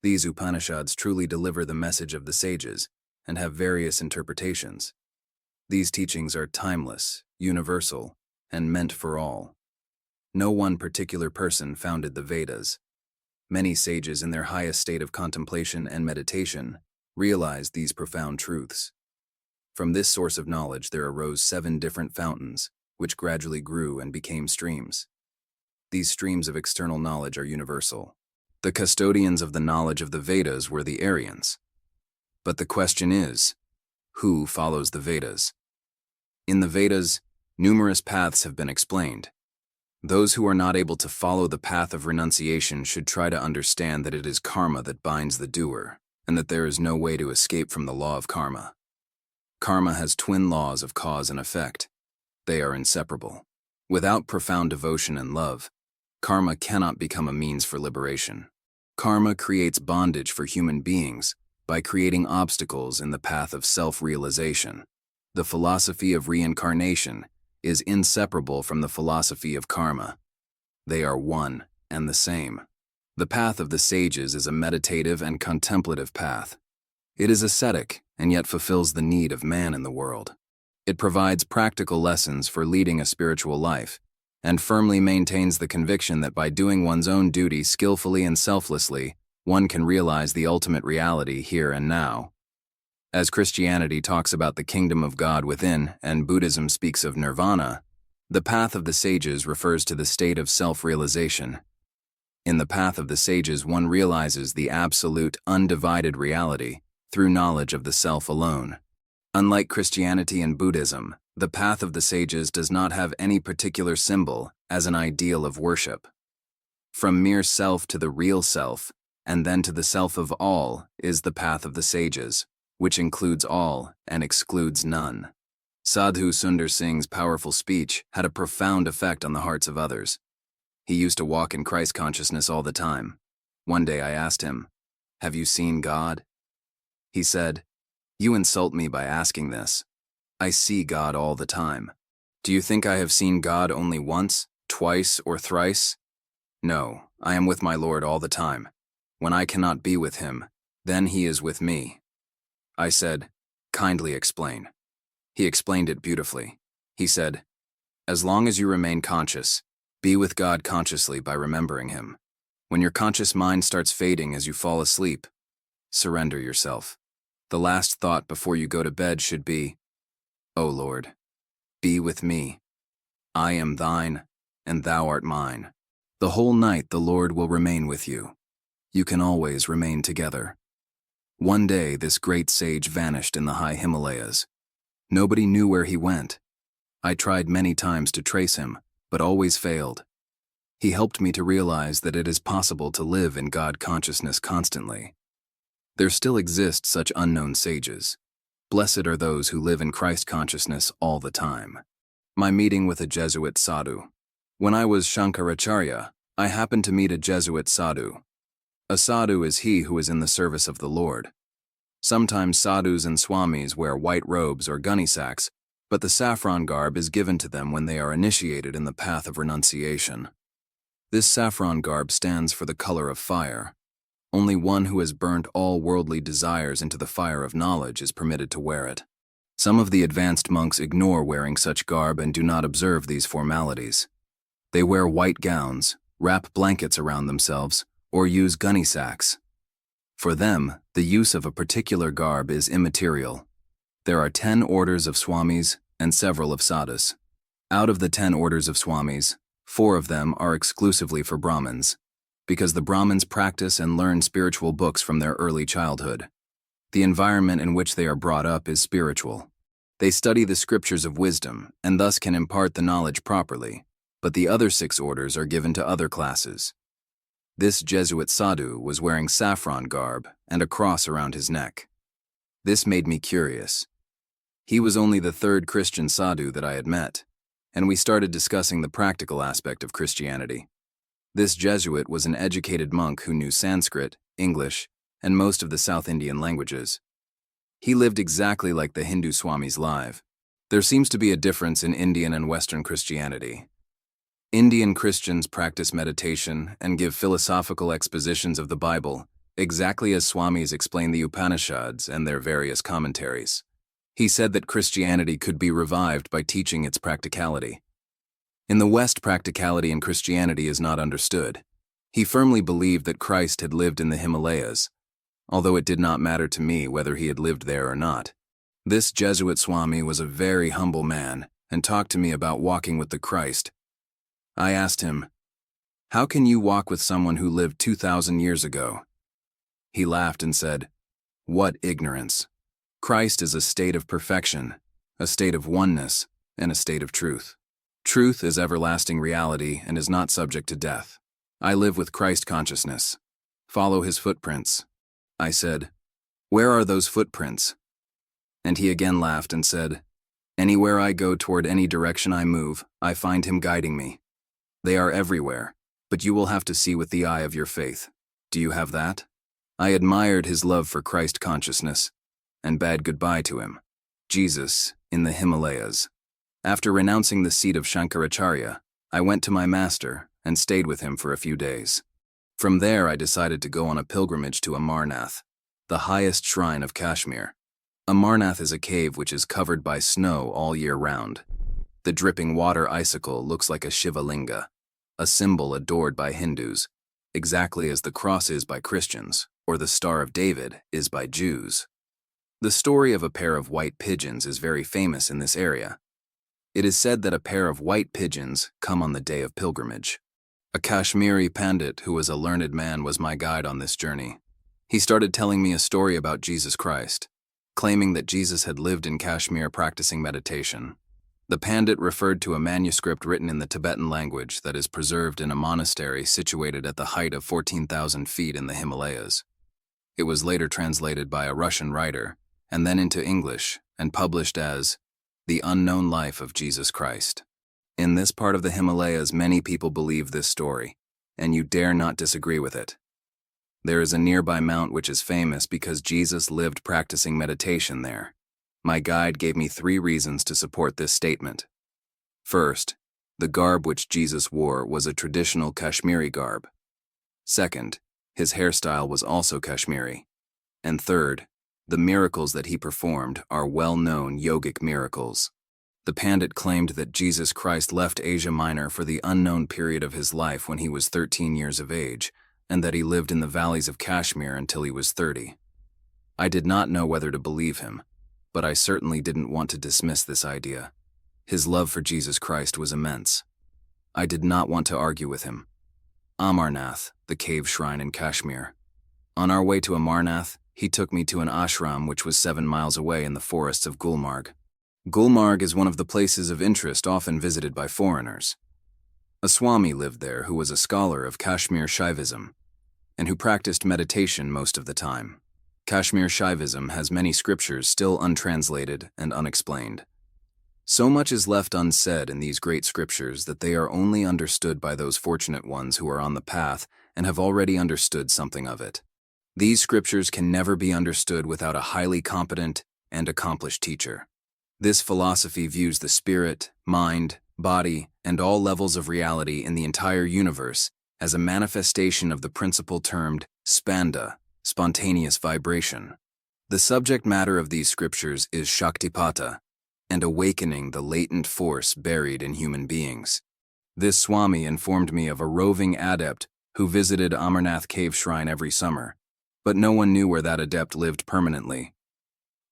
These Upanishads truly deliver the message of the sages and have various interpretations. These teachings are timeless, universal, and meant for all. No one particular person founded the Vedas. Many sages in their highest state of contemplation and meditation realized these profound truths. From this source of knowledge there arose 7 different fountains, which gradually grew and became streams. These streams of external knowledge are universal. The custodians of the knowledge of the Vedas were the Aryans. But the question is, who follows the Vedas? In the Vedas, numerous paths have been explained. Those who are not able to follow the path of renunciation should try to understand that it is karma that binds the doer, and that there is no way to escape from the law of karma. Karma has twin laws of cause and effect. They are inseparable. Without profound devotion and love, karma cannot become a means for liberation. Karma creates bondage for human beings by creating obstacles in the path of self-realization. The philosophy of reincarnation is inseparable from the philosophy of karma. They are one and the same. The path of the sages is a meditative and contemplative path. It is ascetic and yet fulfills the need of man in the world. It provides practical lessons for leading a spiritual life and firmly maintains the conviction that by doing one's own duty skillfully and selflessly, one can realize the ultimate reality here and now. As Christianity talks about the kingdom of God within and Buddhism speaks of nirvana, the path of the sages refers to the state of self-realization. In the path of the sages, one realizes the absolute, undivided reality through knowledge of the self alone. Unlike Christianity and Buddhism, the path of the sages does not have any particular symbol as an ideal of worship. From mere self to the real self, and then to the self of all, is the path of the sages, which includes all and excludes none. Sadhu Sundar Singh's powerful speech had a profound effect on the hearts of others. He used to walk in Christ consciousness all the time. One day I asked him, "Have you seen God?" He said, "You insult me by asking this. I see God all the time. Do you think I have seen God only once, twice, or thrice? No, I am with my Lord all the time. When I cannot be with him, then he is with me." I said, "Kindly explain." He explained it beautifully. He said, "As long as you remain conscious, be with God consciously by remembering him. When your conscious mind starts fading as you fall asleep, surrender yourself. The last thought before you go to bed should be, 'O Lord, be with me. I am thine, and thou art mine.' The whole night the Lord will remain with you. You can always remain together." One day this great sage vanished in the high Himalayas. Nobody knew where he went. I tried many times to trace him, but always failed. He helped me to realize that it is possible to live in God consciousness constantly. There still exist such unknown sages. Blessed are those who live in Christ consciousness all the time. My meeting with a Jesuit sadhu. When I was Shankaracharya, I happened to meet a Jesuit sadhu. A sadhu is he who is in the service of the Lord. Sometimes sadhus and swamis wear white robes or gunny sacks, but the saffron garb is given to them when they are initiated in the path of renunciation. This saffron garb stands for the color of fire. Only one who has burnt all worldly desires into the fire of knowledge is permitted to wear it. Some of the advanced monks ignore wearing such garb and do not observe these formalities. They wear white gowns, wrap blankets around themselves, or use gunny sacks. For them, the use of a particular garb is immaterial. There are 10 orders of swamis and several of sadhus. Out of the 10 orders of swamis, 4 of them are exclusively for Brahmins, because the Brahmins practice and learn spiritual books from their early childhood. The environment in which they are brought up is spiritual. They study the scriptures of wisdom and thus can impart the knowledge properly, but the other 6 orders are given to other classes. This Jesuit sadhu was wearing saffron garb and a cross around his neck. This made me curious. He was only the 3rd Christian sadhu that I had met, and we started discussing the practical aspect of Christianity. This Jesuit was an educated monk who knew Sanskrit, English, and most of the South Indian languages. He lived exactly like the Hindu Swamis live. There seems to be a difference in Indian and Western Christianity. Indian Christians practice meditation and give philosophical expositions of the Bible, exactly as Swamis explain the Upanishads and their various commentaries. He said that Christianity could be revived by teaching its practicality. In the West, practicality in Christianity is not understood. He firmly believed that Christ had lived in the Himalayas, although it did not matter to me whether he had lived there or not. This Jesuit Swami was a very humble man and talked to me about walking with the Christ. I asked him, "How can you walk with someone who lived 2,000 years ago?" He laughed and said, "What ignorance! Christ is a state of perfection, a state of oneness, and a state of truth. Truth is everlasting reality and is not subject to death. I live with Christ consciousness. Follow his footprints." I said, "Where are those footprints?" And he again laughed and said, "Anywhere I go, toward any direction I move, I find him guiding me. They are everywhere, but you will have to see with the eye of your faith. Do you have that?" I admired his love for Christ consciousness and bade goodbye to him. Jesus in the Himalayas. After renouncing the seat of Shankaracharya, I went to my master and stayed with him for a few days. From there, I decided to go on a pilgrimage to Amarnath, the highest shrine of Kashmir. Amarnath is a cave which is covered by snow all year round. The dripping water icicle looks like a Shiva Linga, a symbol adored by Hindus, exactly as the cross is by Christians, or the Star of David is by Jews. The story of a pair of white pigeons is very famous in this area. It is said that a pair of white pigeons come on the day of pilgrimage. A Kashmiri Pandit who was a learned man was my guide on this journey. He started telling me a story about Jesus Christ, claiming that Jesus had lived in Kashmir practicing meditation. The Pandit referred to a manuscript written in the Tibetan language that is preserved in a monastery situated at the height of 14,000 feet in the Himalayas. It was later translated by a Russian writer, and then into English, and published as The Unknown Life of Jesus Christ. In this part of the Himalayas, many people believe this story, and you dare not disagree with it. There is a nearby mount which is famous because Jesus lived practicing meditation there. My guide gave me 3 reasons to support this statement. First, the garb which Jesus wore was a traditional Kashmiri garb. Second, his hairstyle was also Kashmiri. And third, the miracles that he performed are well-known yogic miracles. The Pandit claimed that Jesus Christ left Asia Minor for the unknown period of his life when he was 13 years of age, and that he lived in the valleys of Kashmir until he was 30. I did not know whether to believe him, but I certainly didn't want to dismiss this idea. His love for Jesus Christ was immense. I did not want to argue with him. Amarnath, the cave shrine in Kashmir. On our way to Amarnath, he took me to an ashram which was 7 miles away in the forests of Gulmarg. Gulmarg is one of the places of interest often visited by foreigners. A Swami lived there who was a scholar of Kashmir Shaivism, and who practiced meditation most of the time. Kashmir Shaivism has many scriptures still untranslated and unexplained. So much is left unsaid in these great scriptures that they are only understood by those fortunate ones who are on the path and have already understood something of it. These scriptures can never be understood without a highly competent and accomplished teacher. This philosophy views the spirit, mind, body, and all levels of reality in the entire universe as a manifestation of the principle termed spanda, spontaneous vibration. The subject matter of these scriptures is Shaktipata, and awakening the latent force buried in human beings. This Swami informed me of a roving adept who visited Amarnath Cave Shrine every summer, but no one knew where that adept lived permanently.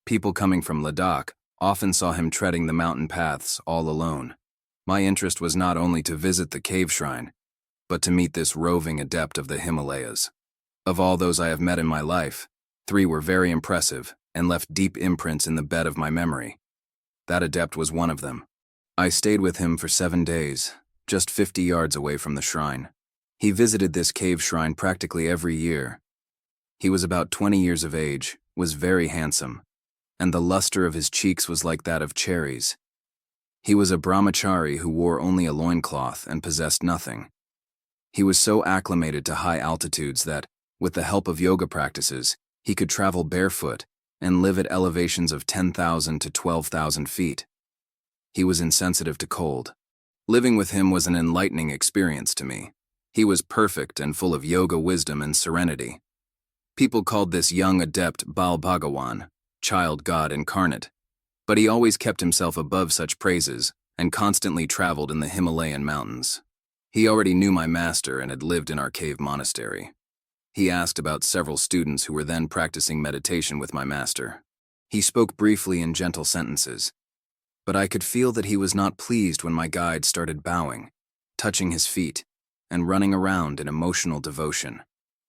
People coming from Ladakh often saw him treading the mountain paths all alone. My interest was not only to visit the cave shrine, but to meet this roving adept of the Himalayas. Of all those I have met in my life, 3 were very impressive and left deep imprints in the bed of my memory. That adept was one of them. I stayed with him for 7 days, just 50 yards away from the shrine. He visited this cave shrine practically every year. He was about 20 years of age, was very handsome, and the luster of his cheeks was like that of cherries. He was a brahmachari who wore only a loincloth and possessed nothing. He was so acclimated to high altitudes that, with the help of yoga practices, he could travel barefoot and live at elevations of 10,000 to 12,000 feet. He was insensitive to cold. Living with him was an enlightening experience to me. He was perfect and full of yoga wisdom and serenity. People called this young adept Bal Bhagawan, child God incarnate, but he always kept himself above such praises and constantly traveled in the Himalayan mountains. He already knew my master and had lived in our cave monastery. He asked about several students who were then practicing meditation with my master. He spoke briefly in gentle sentences, but I could feel that he was not pleased when my guide started bowing, touching his feet, and running around in emotional devotion.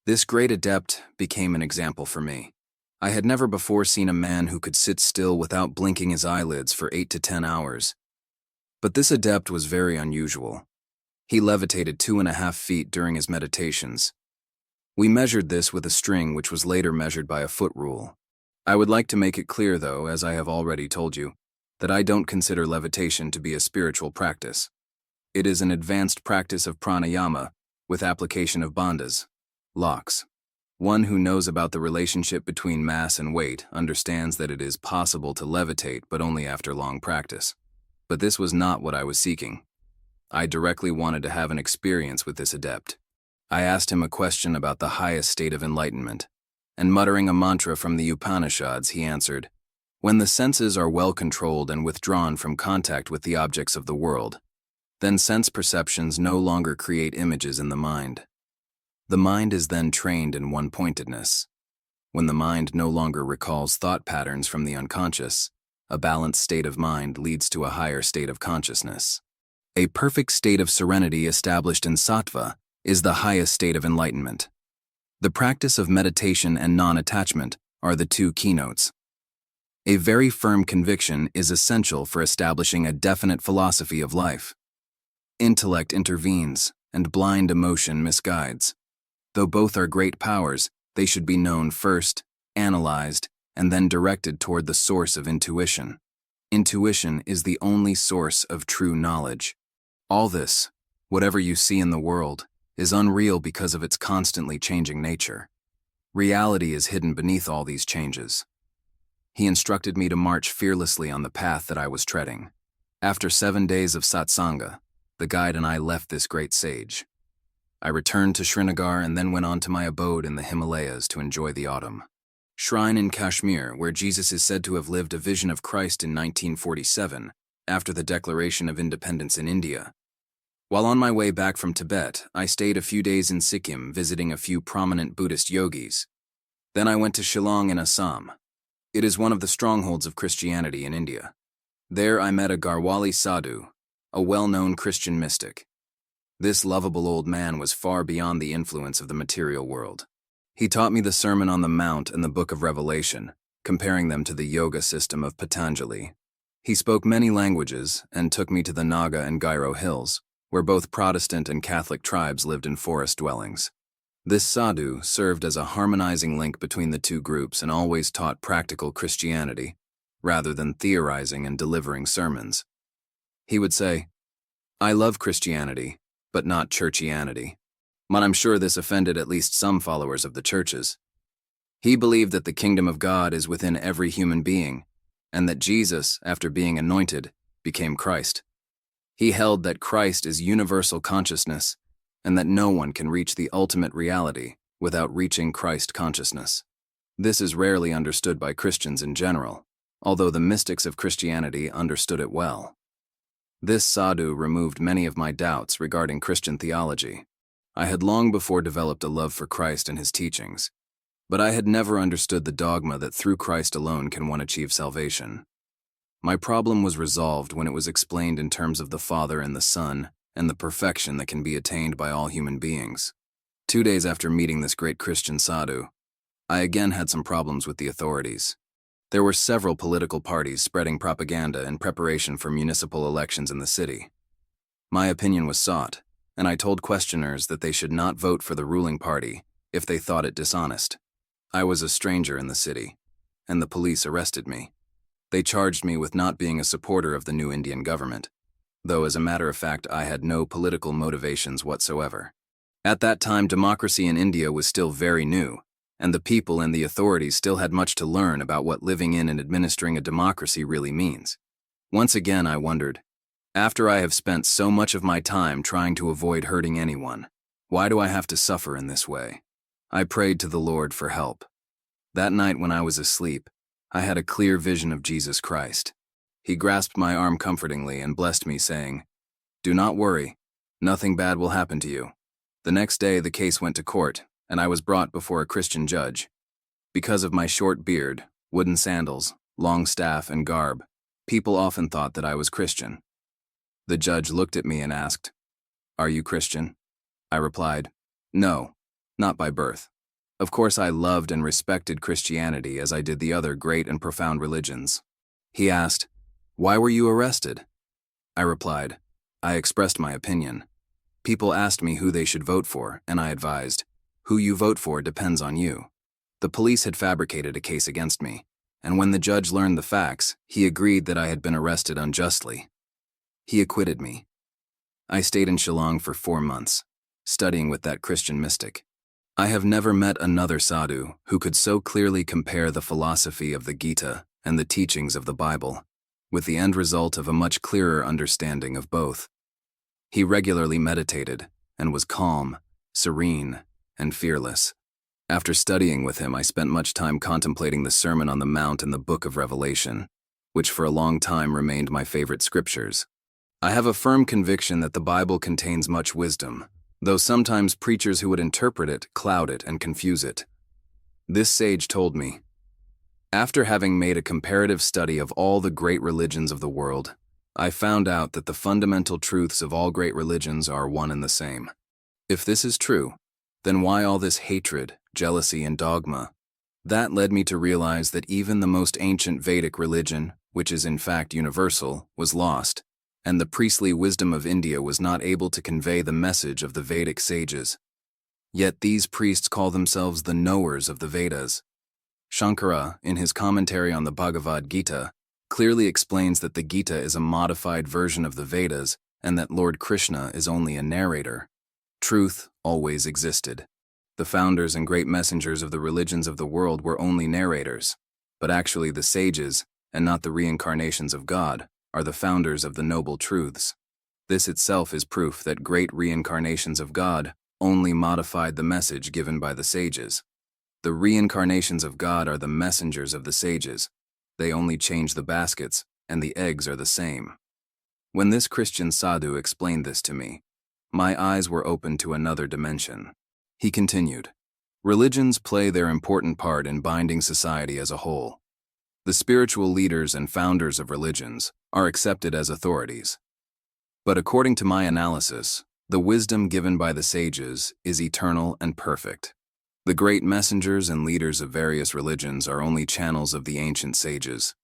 This great adept became an example for me. I had never before seen a man who could sit still without blinking his eyelids for 8 to 10 hours. But this adept was very unusual. He levitated 2.5 feet during his meditations. We measured this with a string which was later measured by a foot rule. I would like to make it clear, though, as I have already told you, that I don't consider levitation to be a spiritual practice. It is an advanced practice of pranayama with application of bandhas, locks. One who knows about the relationship between mass and weight understands that it is possible to levitate, but only after long practice. But this was not what I was seeking. I directly wanted to have an experience with this adept. I asked him a question about the highest state of enlightenment, and muttering a mantra from the Upanishads, he answered, "When the senses are well controlled and withdrawn from contact with the objects of the world, then sense perceptions no longer create images in the mind. The mind is then trained in one-pointedness. When the mind no longer recalls thought patterns from the unconscious, a balanced state of mind leads to a higher state of consciousness. A perfect state of serenity established in sattva is the highest state of enlightenment. The practice of meditation and non-attachment are the two keynotes. A very firm conviction is essential for establishing a definite philosophy of life. Intellect intervenes, and blind emotion misguides. Though both are great powers, they should be known first, analyzed, and then directed toward the source of intuition. Intuition is the only source of true knowledge. All this, whatever you see in the world, is unreal because of its constantly changing nature. Reality is hidden beneath all these changes. He instructed me to march fearlessly on the path that I was treading. After 7 days of satsanga, the guide and I left this great sage. I returned to Srinagar and then went on to my abode in the Himalayas to enjoy the autumn. Shrine in Kashmir, where Jesus is said to have lived a vision of Christ in 1947, after the Declaration of Independence in India. While on my way back from Tibet, I stayed a few days in Sikkim visiting a few prominent Buddhist yogis. Then I went to Shillong in Assam. It is one of the strongholds of Christianity in India. There I met a Garhwali sadhu, a well-known Christian mystic. This lovable old man was far beyond the influence of the material world. He taught me the Sermon on the Mount and the Book of Revelation, comparing them to the yoga system of Patanjali. He spoke many languages and took me to the Naga and Gairo hills, where both Protestant and Catholic tribes lived in forest dwellings. This sadhu served as a harmonizing link between the two groups and always taught practical Christianity, rather than theorizing and delivering sermons. He would say, "I love Christianity, but not churchianity." But I'm sure this offended at least some followers of the churches. He believed that the kingdom of God is within every human being, and that Jesus, after being anointed, became Christ. He held that Christ is universal consciousness, and that no one can reach the ultimate reality without reaching Christ consciousness. This is rarely understood by Christians in general, although the mystics of Christianity understood it well. This sadhu removed many of my doubts regarding Christian theology. I had long before developed a love for Christ and his teachings, but I had never understood the dogma that through Christ alone can one achieve salvation. My problem was resolved when it was explained in terms of the Father and the Son and the perfection that can be attained by all human beings. 2 days after meeting this great Christian sadhu, I again had some problems with the authorities. There were several political parties spreading propaganda in preparation for municipal elections in the city. My opinion was sought, and I told questioners that they should not vote for the ruling party if they thought it dishonest. I was a stranger in the city, and the police arrested me. They charged me with not being a supporter of the new Indian government, though as a matter of fact I had no political motivations whatsoever. At that time, democracy in India was still very new, and the people and the authorities still had much to learn about what living in and administering a democracy really means. Once again, I wondered, after I have spent so much of my time trying to avoid hurting anyone, why do I have to suffer in this way? I prayed to the Lord for help. That night when I was asleep, I had a clear vision of Jesus Christ. He grasped my arm comfortingly and blessed me, saying, "Do not worry, nothing bad will happen to you." The next day the case went to court, and I was brought before a Christian judge. Because of my short beard, wooden sandals, long staff, and garb, people often thought that I was Christian. The judge looked at me and asked, "Are you Christian?" I replied, "No, not by birth." Of course, I loved and respected Christianity as I did the other great and profound religions. He asked, "Why were you arrested?" I replied, "I expressed my opinion. People asked me who they should vote for, and I advised, 'Who you vote for depends on you.' The police had fabricated a case against me, and when the judge learned the facts, he agreed that I had been arrested unjustly. He acquitted me. I stayed in Shillong for 4 months, studying with that Christian mystic. I have never met another sadhu who could so clearly compare the philosophy of the Gita and the teachings of the Bible, with the end result of a much clearer understanding of both. He regularly meditated and was calm, serene, and fearless. After studying with him, I spent much time contemplating the Sermon on the Mount and the Book of Revelation, which for a long time remained my favorite scriptures. I have a firm conviction that the Bible contains much wisdom, though sometimes preachers who would interpret it cloud it and confuse it. This sage told me, "After having made a comparative study of all the great religions of the world, I found out that the fundamental truths of all great religions are one and the same. If this is true, then why all this hatred, jealousy, and dogma?" That led me to realize that even the most ancient Vedic religion, which is in fact universal, was lost, and the priestly wisdom of India was not able to convey the message of the Vedic sages. Yet these priests call themselves the knowers of the Vedas. Shankara, in his commentary on the Bhagavad Gita, clearly explains that the Gita is a modified version of the Vedas and that Lord Krishna is only a narrator. Truth always existed. The founders and great messengers of the religions of the world were only narrators, but actually the sages, and not the reincarnations of God, are the founders of the noble truths. This itself is proof that great reincarnations of God only modified the message given by the sages. The reincarnations of God are the messengers of the sages. They only change the baskets, and the eggs are the same. When this Christian sadhu explained this to me, my eyes were opened to another dimension. He continued, "Religions play their important part in binding society as a whole. The spiritual leaders and founders of religions are accepted as authorities. But according to my analysis, the wisdom given by the sages is eternal and perfect. The great messengers and leaders of various religions are only channels of the ancient sages.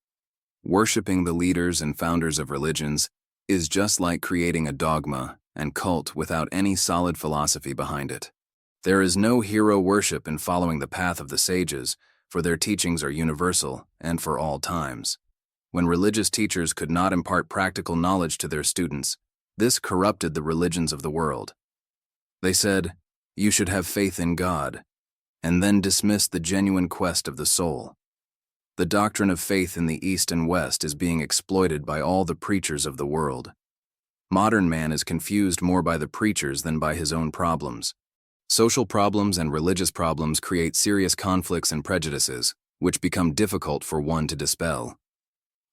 Worshipping the leaders and founders of religions is just like creating a dogma and cult without any solid philosophy behind it. There is no hero worship in following the path of the sages, for their teachings are universal and for all times. When religious teachers could not impart practical knowledge to their students, this corrupted the religions of the world. They said, 'You should have faith in God,' and then dismissed the genuine quest of the soul. The doctrine of faith in the East and West is being exploited by all the preachers of the world. Modern man is confused more by the preachers than by his own problems. Social problems and religious problems create serious conflicts and prejudices, which become difficult for one to dispel.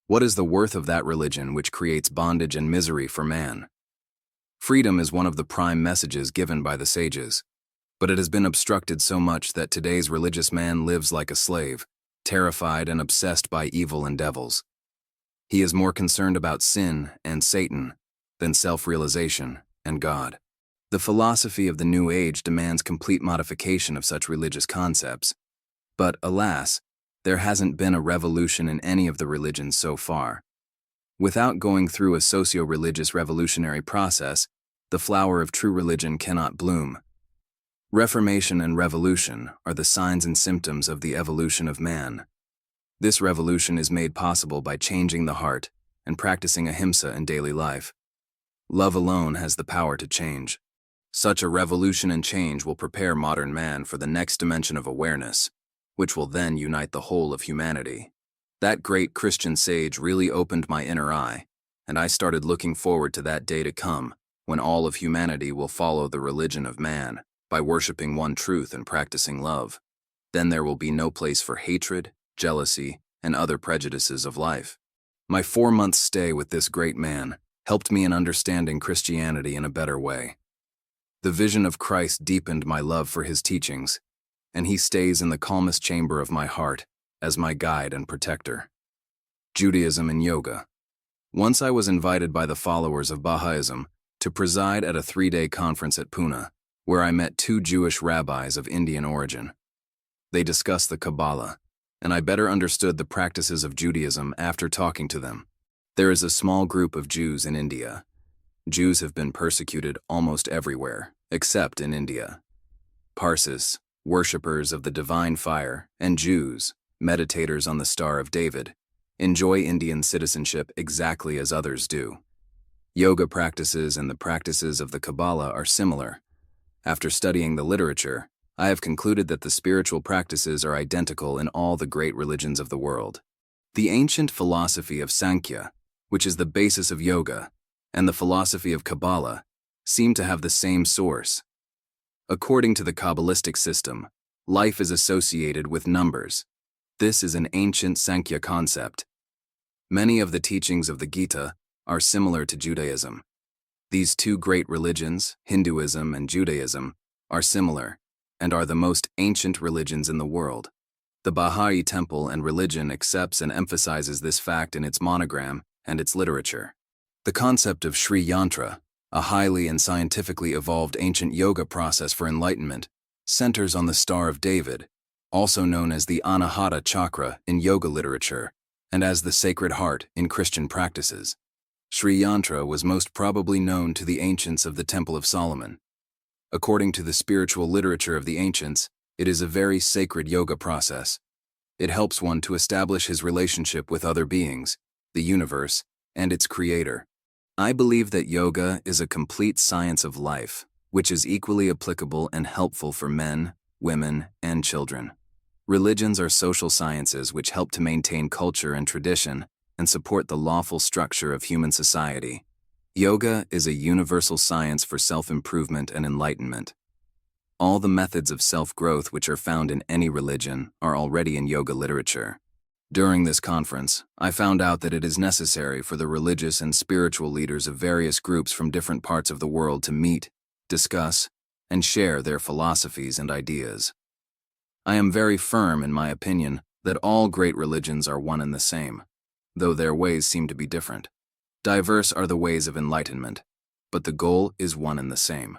What is the worth of that religion which creates bondage and misery for man? Freedom is one of the prime messages given by the sages, but it has been obstructed so much that today's religious man lives like a slave, terrified and obsessed by evil and devils. He is more concerned about sin and Satan than self-realization and God. The philosophy of the New Age demands complete modification of such religious concepts. But, alas, There hasn't been a revolution in any of the religions so far. Without going through a socio-religious revolutionary process, the flower of true religion cannot bloom. Reformation and revolution are the signs and symptoms of the evolution of man. This revolution is made possible by changing the heart and practicing ahimsa in daily life. Love alone has the power to change. Such a revolution and change will prepare modern man for the next dimension of awareness, which will then unite the whole of humanity. That great Christian sage really opened my inner eye, and I started looking forward to that day to come when all of humanity will follow the religion of man by worshiping one truth and practicing love. Then there will be no place for hatred, jealousy, and other prejudices of life. My 4-month stay with this great man helped me in understanding Christianity in a better way. The vision of Christ deepened my love for his teachings, and he stays in the calmest chamber of my heart as my guide and protector. Judaism and Yoga. Once I was invited by the followers of Baha'ism to preside at a 3-day conference at Pune, where I met 2 Jewish rabbis of Indian origin. They discussed the Kabbalah, and I better understood the practices of Judaism after talking to them. There is a small group of Jews in India. Jews have been persecuted almost everywhere, except in India. Parsis, worshippers of the divine fire, and Jews, meditators on the Star of David, enjoy Indian citizenship exactly as others do. Yoga practices and the practices of the Kabbalah are similar. After studying the literature, I have concluded that the spiritual practices are identical in all the great religions of the world. The ancient philosophy of Sankhya, which is the basis of yoga, and the philosophy of Kabbalah seem to have the same source. According to the Kabbalistic system, life is associated with numbers. This is an ancient Sankhya concept. Many of the teachings of the Gita are similar to Judaism. These 2 great religions, Hinduism and Judaism, are similar and are the most ancient religions in the world. The Baha'i temple and religion accepts and emphasizes this fact in its monogram and its literature. The concept of Sri Yantra, a highly and scientifically evolved ancient yoga process for enlightenment, centers on the Star of David, also known as the Anahata Chakra in yoga literature, and as the Sacred Heart in Christian practices. Sri Yantra was most probably known to the ancients of the Temple of Solomon. According to the spiritual literature of the ancients, it is a very sacred yoga process. It helps one to establish his relationship with other beings, the universe, and its creator. I believe that yoga is a complete science of life, which is equally applicable and helpful for men, women, and children. Religions are social sciences which help to maintain culture and tradition and support the lawful structure of human society. Yoga is a universal science for self-improvement and enlightenment. All the methods of self-growth which are found in any religion are already in yoga literature. During this conference, I found out that it is necessary for the religious and spiritual leaders of various groups from different parts of the world to meet, discuss, and share their philosophies and ideas. I am very firm in my opinion that all great religions are one and the same, though their ways seem to be different. Diverse are the ways of enlightenment, but the goal is one and the same.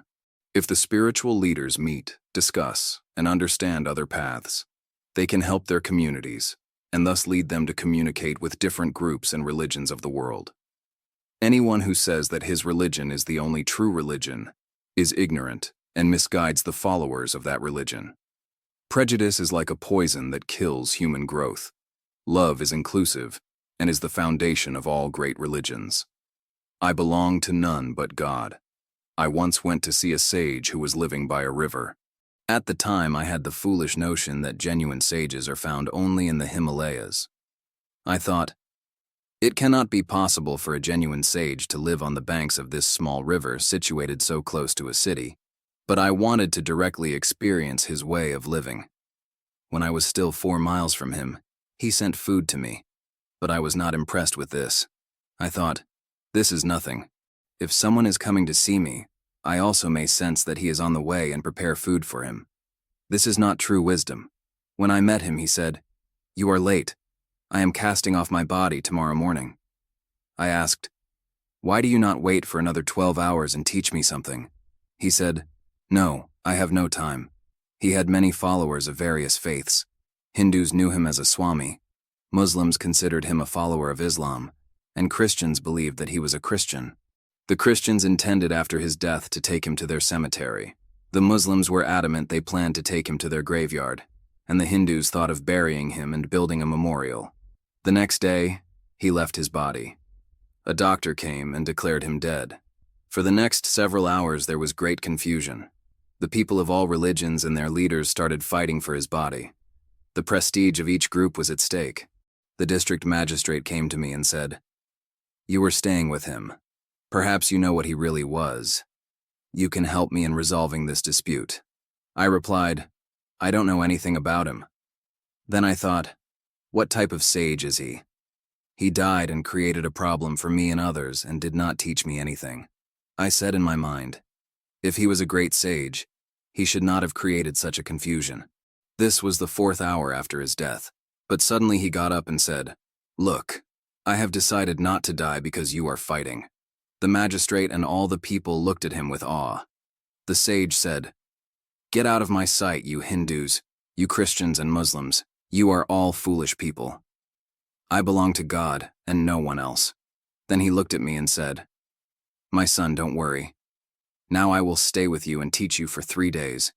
If the spiritual leaders meet, discuss, and understand other paths, they can help their communities, and thus lead them to communicate with different groups and religions of the world. Anyone who says that his religion is the only true religion is ignorant and misguides the followers of that religion. Prejudice is like a poison that kills human growth. Love is inclusive and is the foundation of all great religions. I belong to none but God. I once went to see a sage who was living by a river. At the time, I had the foolish notion that genuine sages are found only in the Himalayas. I thought, it cannot be possible for a genuine sage to live on the banks of this small river situated so close to a city, but I wanted to directly experience his way of living. When I was still 4 miles from him, he sent food to me, but I was not impressed with this. I thought, this is nothing. If someone is coming to see me, I also may sense that he is on the way and prepare food for him. This is not true wisdom. When I met him, he said, "You are late. I am casting off my body tomorrow morning." I asked, "Why do you not wait for another 12 hours and teach me something?" He said, "No, I have no time." He had many followers of various faiths. Hindus knew him as a Swami, Muslims considered him a follower of Islam, and Christians believed that he was a Christian. The Christians intended after his death to take him to their cemetery. The Muslims were adamant they planned to take him to their graveyard, and the Hindus thought of burying him and building a memorial. The next day, he left his body. A doctor came and declared him dead. For the next several hours there was great confusion. The people of all religions and their leaders started fighting for his body. The prestige of each group was at stake. The district magistrate came to me and said, "You were staying with him. Perhaps you know what he really was. You can help me in resolving this dispute." I replied, "I don't know anything about him." Then I thought, what type of sage is he? He died and created a problem for me and others and did not teach me anything. I said in my mind, if he was a great sage, he should not have created such a confusion. This was the 4th hour after his death, but suddenly he got up and said, "Look, I have decided not to die because you are fighting." The magistrate and all the people looked at him with awe. The sage said, "Get out of my sight, you Hindus, you Christians and Muslims. You are all foolish people. I belong to God and no one else." Then he looked at me and said, "My son, don't worry. Now I will stay with you and teach you for 3 days,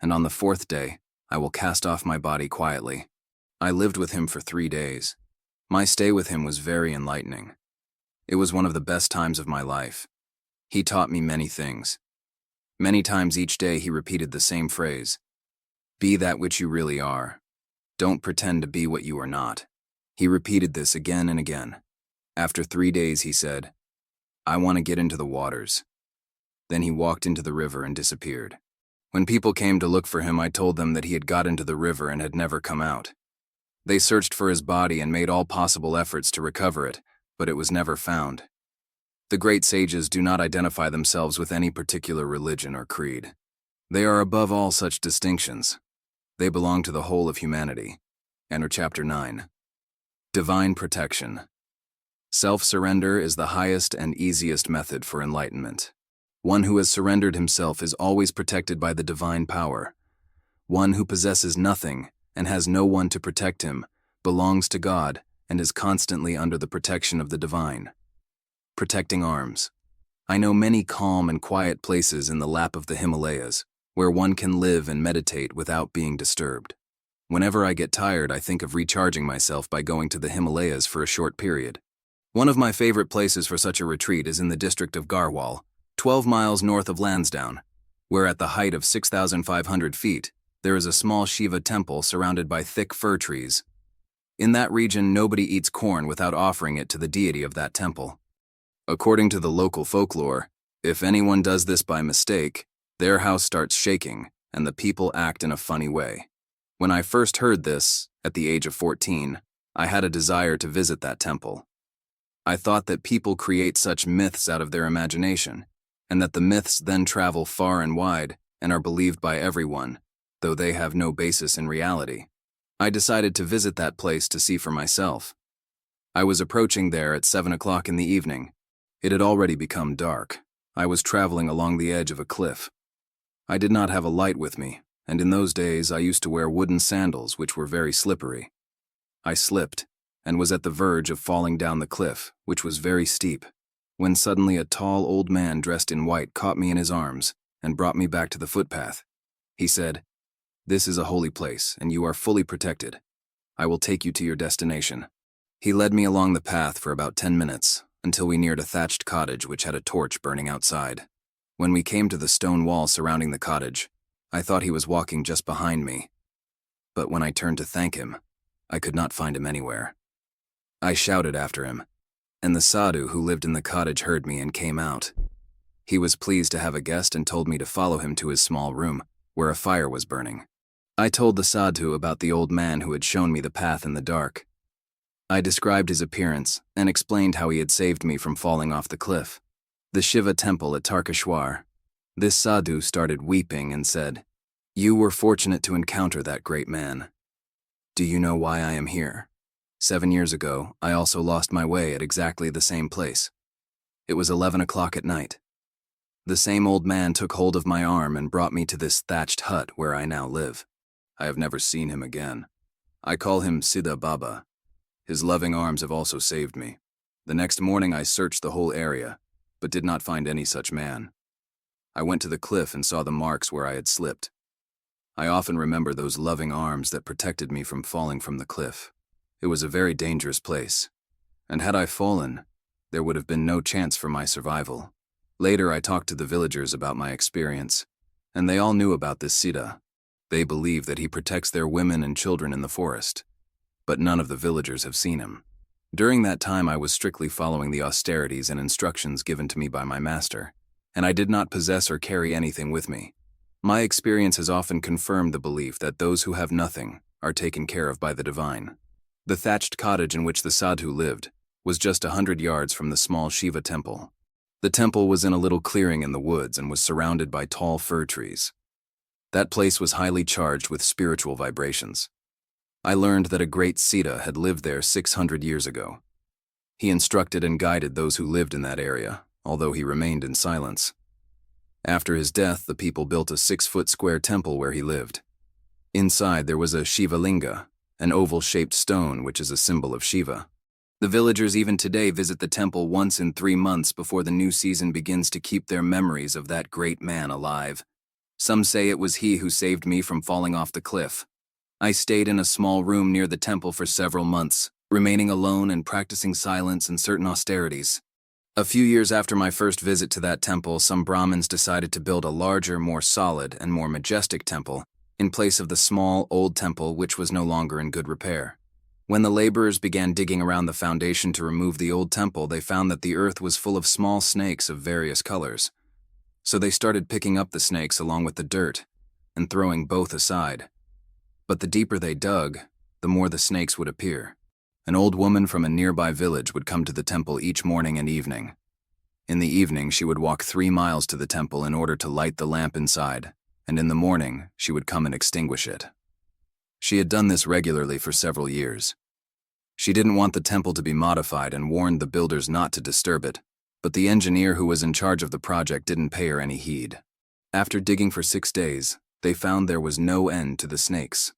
and on the 4th day, I will cast off my body quietly." I lived with him for 3 days. My stay with him was very enlightening. It was one of the best times of my life. He taught me many things. Many times each day he repeated the same phrase, "Be that which you really are. Don't pretend to be what you are not." He repeated this again and again. After 3 days he said, "I want to get into the waters." Then he walked into the river and disappeared. When people came to look for him, I told them that he had got into the river and had never come out. They searched for his body and made all possible efforts to recover it, but it was never found. The great sages do not identify themselves with any particular religion or creed. They are above all such distinctions. They belong to the whole of humanity. Enter Chapter 9. Divine Protection. Self-surrender is the highest and easiest method for enlightenment. One who has surrendered himself is always protected by the divine power. One who possesses nothing and has no one to protect him belongs to God and is constantly under the protection of the divine. Protecting arms. I know many calm and quiet places in the lap of the Himalayas where one can live and meditate without being disturbed. Whenever I get tired, I think of recharging myself by going to the Himalayas for a short period. One of my favorite places for such a retreat is in the district of Garhwal, 12 miles north of Lansdowne, where at the height of 6,500 feet, there is a small Shiva temple surrounded by thick fir trees. In that region, nobody eats corn without offering it to the deity of that temple. According to the local folklore, if anyone does this by mistake, their house starts shaking and the people act in a funny way. When I first heard this, at the age of 14, I had a desire to visit that temple. I thought that people create such myths out of their imagination, and that the myths then travel far and wide and are believed by everyone, though they have no basis in reality. I decided to visit that place to see for myself. I was approaching there at 7 o'clock in the evening. It had already become dark. I was traveling along the edge of a cliff. I did not have a light with me, and in those days I used to wear wooden sandals which were very slippery. I slipped and was at the verge of falling down the cliff, which was very steep, when suddenly a tall old man dressed in white caught me in his arms and brought me back to the footpath. He said, "This is a holy place, and you are fully protected. I will take you to your destination." He led me along the path for about 10 minutes, until we neared a thatched cottage which had a torch burning outside. When we came to the stone wall surrounding the cottage, I thought he was walking just behind me. But when I turned to thank him, I could not find him anywhere. I shouted after him, and the sadhu who lived in the cottage heard me and came out. He was pleased to have a guest and told me to follow him to his small room, where a fire was burning. I told the sadhu about the old man who had shown me the path in the dark. I described his appearance and explained how he had saved me from falling off the cliff. The Shiva temple at Tarkeshwar. This sadhu started weeping and said, "You were fortunate to encounter that great man. Do you know why I am here? 7 years ago, I also lost my way at exactly the same place. It was 11 o'clock at night. The same old man took hold of my arm and brought me to this thatched hut where I now live. I have never seen him again. I call him Siddha Baba. His loving arms have also saved me. The next morning I searched the whole area, but did not find any such man. I went to the cliff and saw the marks where I had slipped. I often remember those loving arms that protected me from falling from the cliff. It was a very dangerous place, and had I fallen, there would have been no chance for my survival. Later I talked to the villagers about my experience, and they all knew about this Siddha. They believe that he protects their women and children in the forest, but none of the villagers have seen him. During that time I was strictly following the austerities and instructions given to me by my master, and I did not possess or carry anything with me. My experience has often confirmed the belief that those who have nothing are taken care of by the divine. The thatched cottage in which the sadhu lived was just 100 yards from the small Shiva temple. The temple was in a little clearing in the woods and was surrounded by tall fir trees. That place was highly charged with spiritual vibrations. I learned that a great Siddha had lived there 600 years ago. He instructed and guided those who lived in that area, although he remained in silence. After his death, the people built a 6-foot square temple where he lived. Inside there was a Shiva Linga, an oval-shaped stone which is a symbol of Shiva. The villagers even today visit the temple once in 3 months before the new season begins to keep their memories of that great man alive. Some say it was he who saved me from falling off the cliff. I stayed in a small room near the temple for several months, remaining alone and practicing silence and certain austerities. A few years after my first visit to that temple, some Brahmins decided to build a larger, more solid, and more majestic temple in place of the small, old temple which was no longer in good repair. When the laborers began digging around the foundation to remove the old temple, they found that the earth was full of small snakes of various colors. So they started picking up the snakes along with the dirt and throwing both aside. But the deeper they dug, the more the snakes would appear. An old woman from a nearby village would come to the temple each morning and evening. In the evening, she would walk 3 miles to the temple in order to light the lamp inside, and in the morning, she would come and extinguish it. She had done this regularly for several years. She didn't want the temple to be modified and warned the builders not to disturb it, but the engineer who was in charge of the project didn't pay her any heed. After digging for 6 days, they found there was no end to the snakes.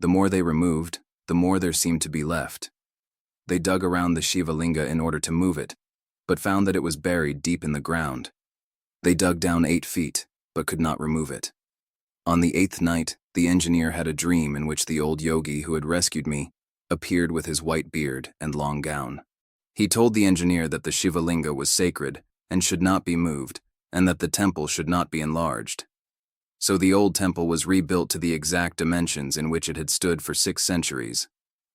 The more they removed, the more there seemed to be left. They dug around the Shiva Linga in order to move it, but found that it was buried deep in the ground. They dug down 8 feet, but could not remove it. On the 8th night, the engineer had a dream in which the old yogi who had rescued me appeared with his white beard and long gown. He told the engineer that the Shiva Linga was sacred and should not be moved, and that the temple should not be enlarged. So the old temple was rebuilt to the exact dimensions in which it had stood for 6 centuries.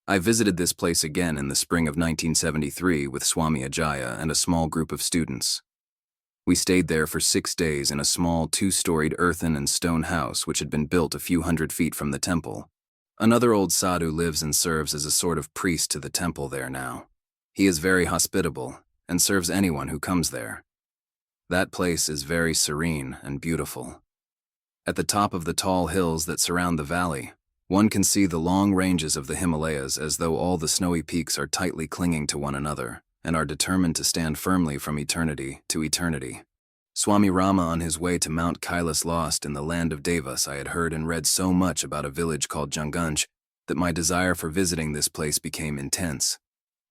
I visited this place again in the spring of 1973 with Swami Ajaya and a small group of students. We stayed there for 6 days in a small 2-storied earthen and stone house which had been built a few hundred feet from the temple. Another old sadhu lives and serves as a sort of priest to the temple there now. He is very hospitable and serves anyone who comes there. That place is very serene and beautiful. At the top of the tall hills that surround the valley, one can see the long ranges of the Himalayas as though all the snowy peaks are tightly clinging to one another and are determined to stand firmly from eternity to eternity. Swami Rama on his way to Mount Kailas lost in the land of Devas. I had heard and read so much about a village called Jangunj that my desire for visiting this place became intense.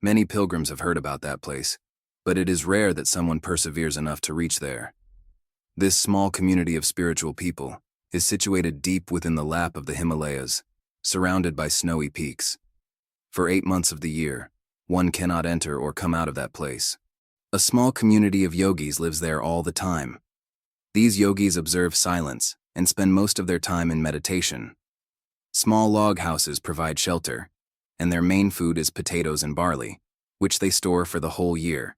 Many pilgrims have heard about that place, but it is rare that someone perseveres enough to reach there. This small community of spiritual people is situated deep within the lap of the Himalayas, surrounded by snowy peaks. For 8 months of the year, one cannot enter or come out of that place. A small community of yogis lives there all the time. These yogis observe silence and spend most of their time in meditation. Small log houses provide shelter, and their main food is potatoes and barley, which they store for the whole year.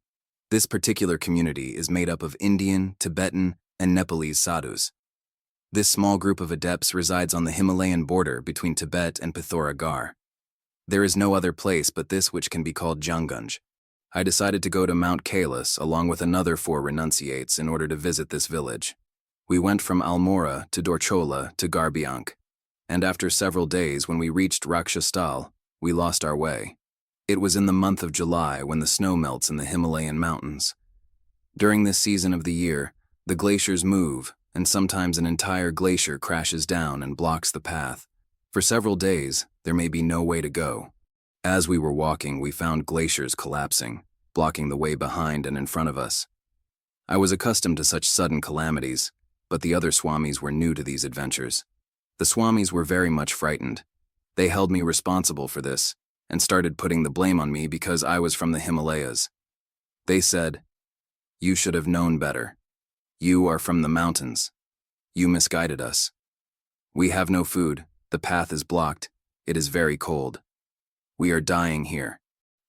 This particular community is made up of Indian, Tibetan, and Nepalese sadhus. This small group of adepts resides on the Himalayan border between Tibet and Pithoragarh. There is no other place but this which can be called Jangunj. I decided to go to Mount Kailas along with another 4 renunciates in order to visit this village. We went from Almora to Dorchola to Garbiank, and after several days when we reached Rakshastal, we lost our way. It was in the month of July when the snow melts in the Himalayan mountains. During this season of the year, the glaciers move, and sometimes an entire glacier crashes down and blocks the path, For several days, there may be no way to go. As we were walking, we found glaciers collapsing, blocking the way behind and in front of us. I was accustomed to such sudden calamities, but the other Swamis were new to these adventures. The Swamis were very much frightened. They held me responsible for this and started putting the blame on me because I was from the Himalayas. They said, "You should have known better. You are from the mountains. You misguided us. We have no food, the path is blocked, it is very cold. We are dying here."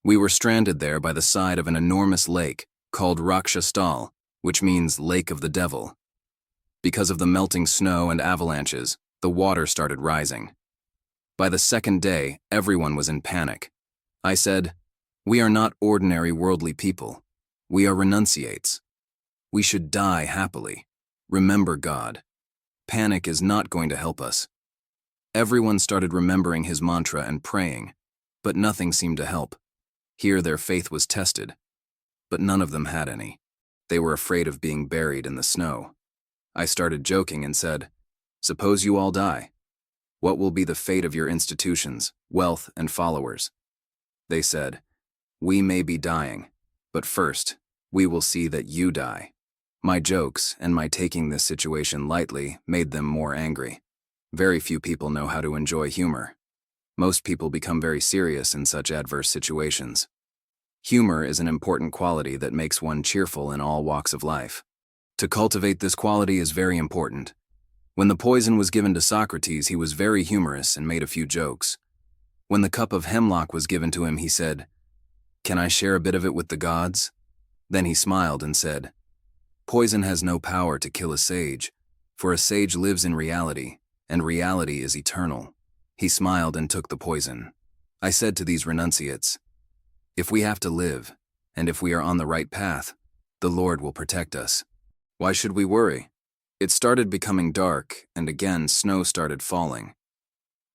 We were stranded there by the side of an enormous lake called Rakshastal, which means Lake of the Devil. Because of the melting snow and avalanches, the water started rising. By the second day, everyone was in panic. I said, "We are not ordinary worldly people. We are renunciates. We should die happily. Remember God. Panic is not going to help us." Everyone started remembering his mantra and praying, but nothing seemed to help. Here their faith was tested, but none of them had any. They were afraid of being buried in the snow. I started joking and said, "Suppose you all die. What will be the fate of your institutions, wealth, and followers?" They said, "We may be dying, but first, we will see that you die." My jokes and my taking this situation lightly made them more angry. Very few people know how to enjoy humor. Most people become very serious in such adverse situations. Humor is an important quality that makes one cheerful in all walks of life. To cultivate this quality is very important. When the poison was given to Socrates, he was very humorous and made a few jokes. When the cup of hemlock was given to him, he said, "Can I share a bit of it with the gods?" Then he smiled and said, "Poison has no power to kill a sage, for a sage lives in reality, and reality is eternal." He smiled and took the poison. I said to these renunciates, "If we have to live, and if we are on the right path, the Lord will protect us. Why should we worry?" It started becoming dark, and again snow started falling.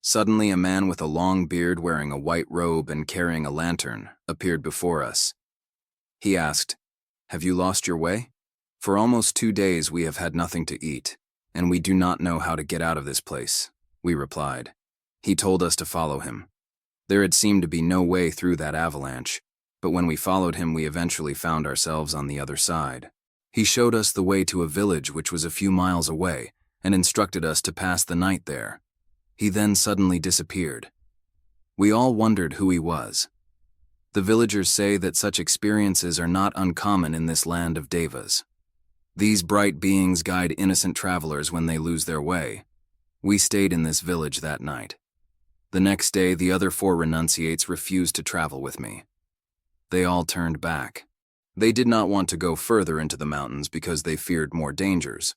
Suddenly a man with a long beard wearing a white robe and carrying a lantern appeared before us. He asked, "Have you lost your way? For almost 2 days we have had nothing to eat, and we do not know how to get out of this place," we replied. He told us to follow him. There had seemed to be no way through that avalanche, but when we followed him we eventually found ourselves on the other side. He showed us the way to a village which was a few miles away and instructed us to pass the night there. He then suddenly disappeared. We all wondered who he was. The villagers say that such experiences are not uncommon in this land of devas. These bright beings guide innocent travelers when they lose their way. We stayed in this village that night. The next day, the other 4 renunciates refused to travel with me. They all turned back. They did not want to go further into the mountains because they feared more dangers.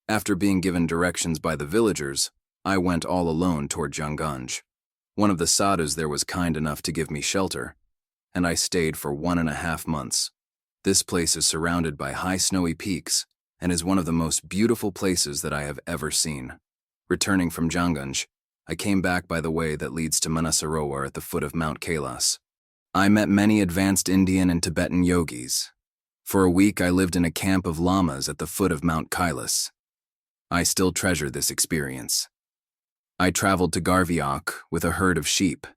After being given directions by the villagers, I went all alone toward Jangunj. One of the sadhus there was kind enough to give me shelter, and I stayed for 1.5 months. This place is surrounded by high snowy peaks and is one of the most beautiful places that I have ever seen. Returning from Jangunj, I came back by the way that leads to Manasarovar at the foot of Mount Kailas. I met many advanced Indian and Tibetan yogis. For a week I lived in a camp of lamas at the foot of Mount Kailas. I still treasure this experience. I traveled to Garviak with a herd of sheep.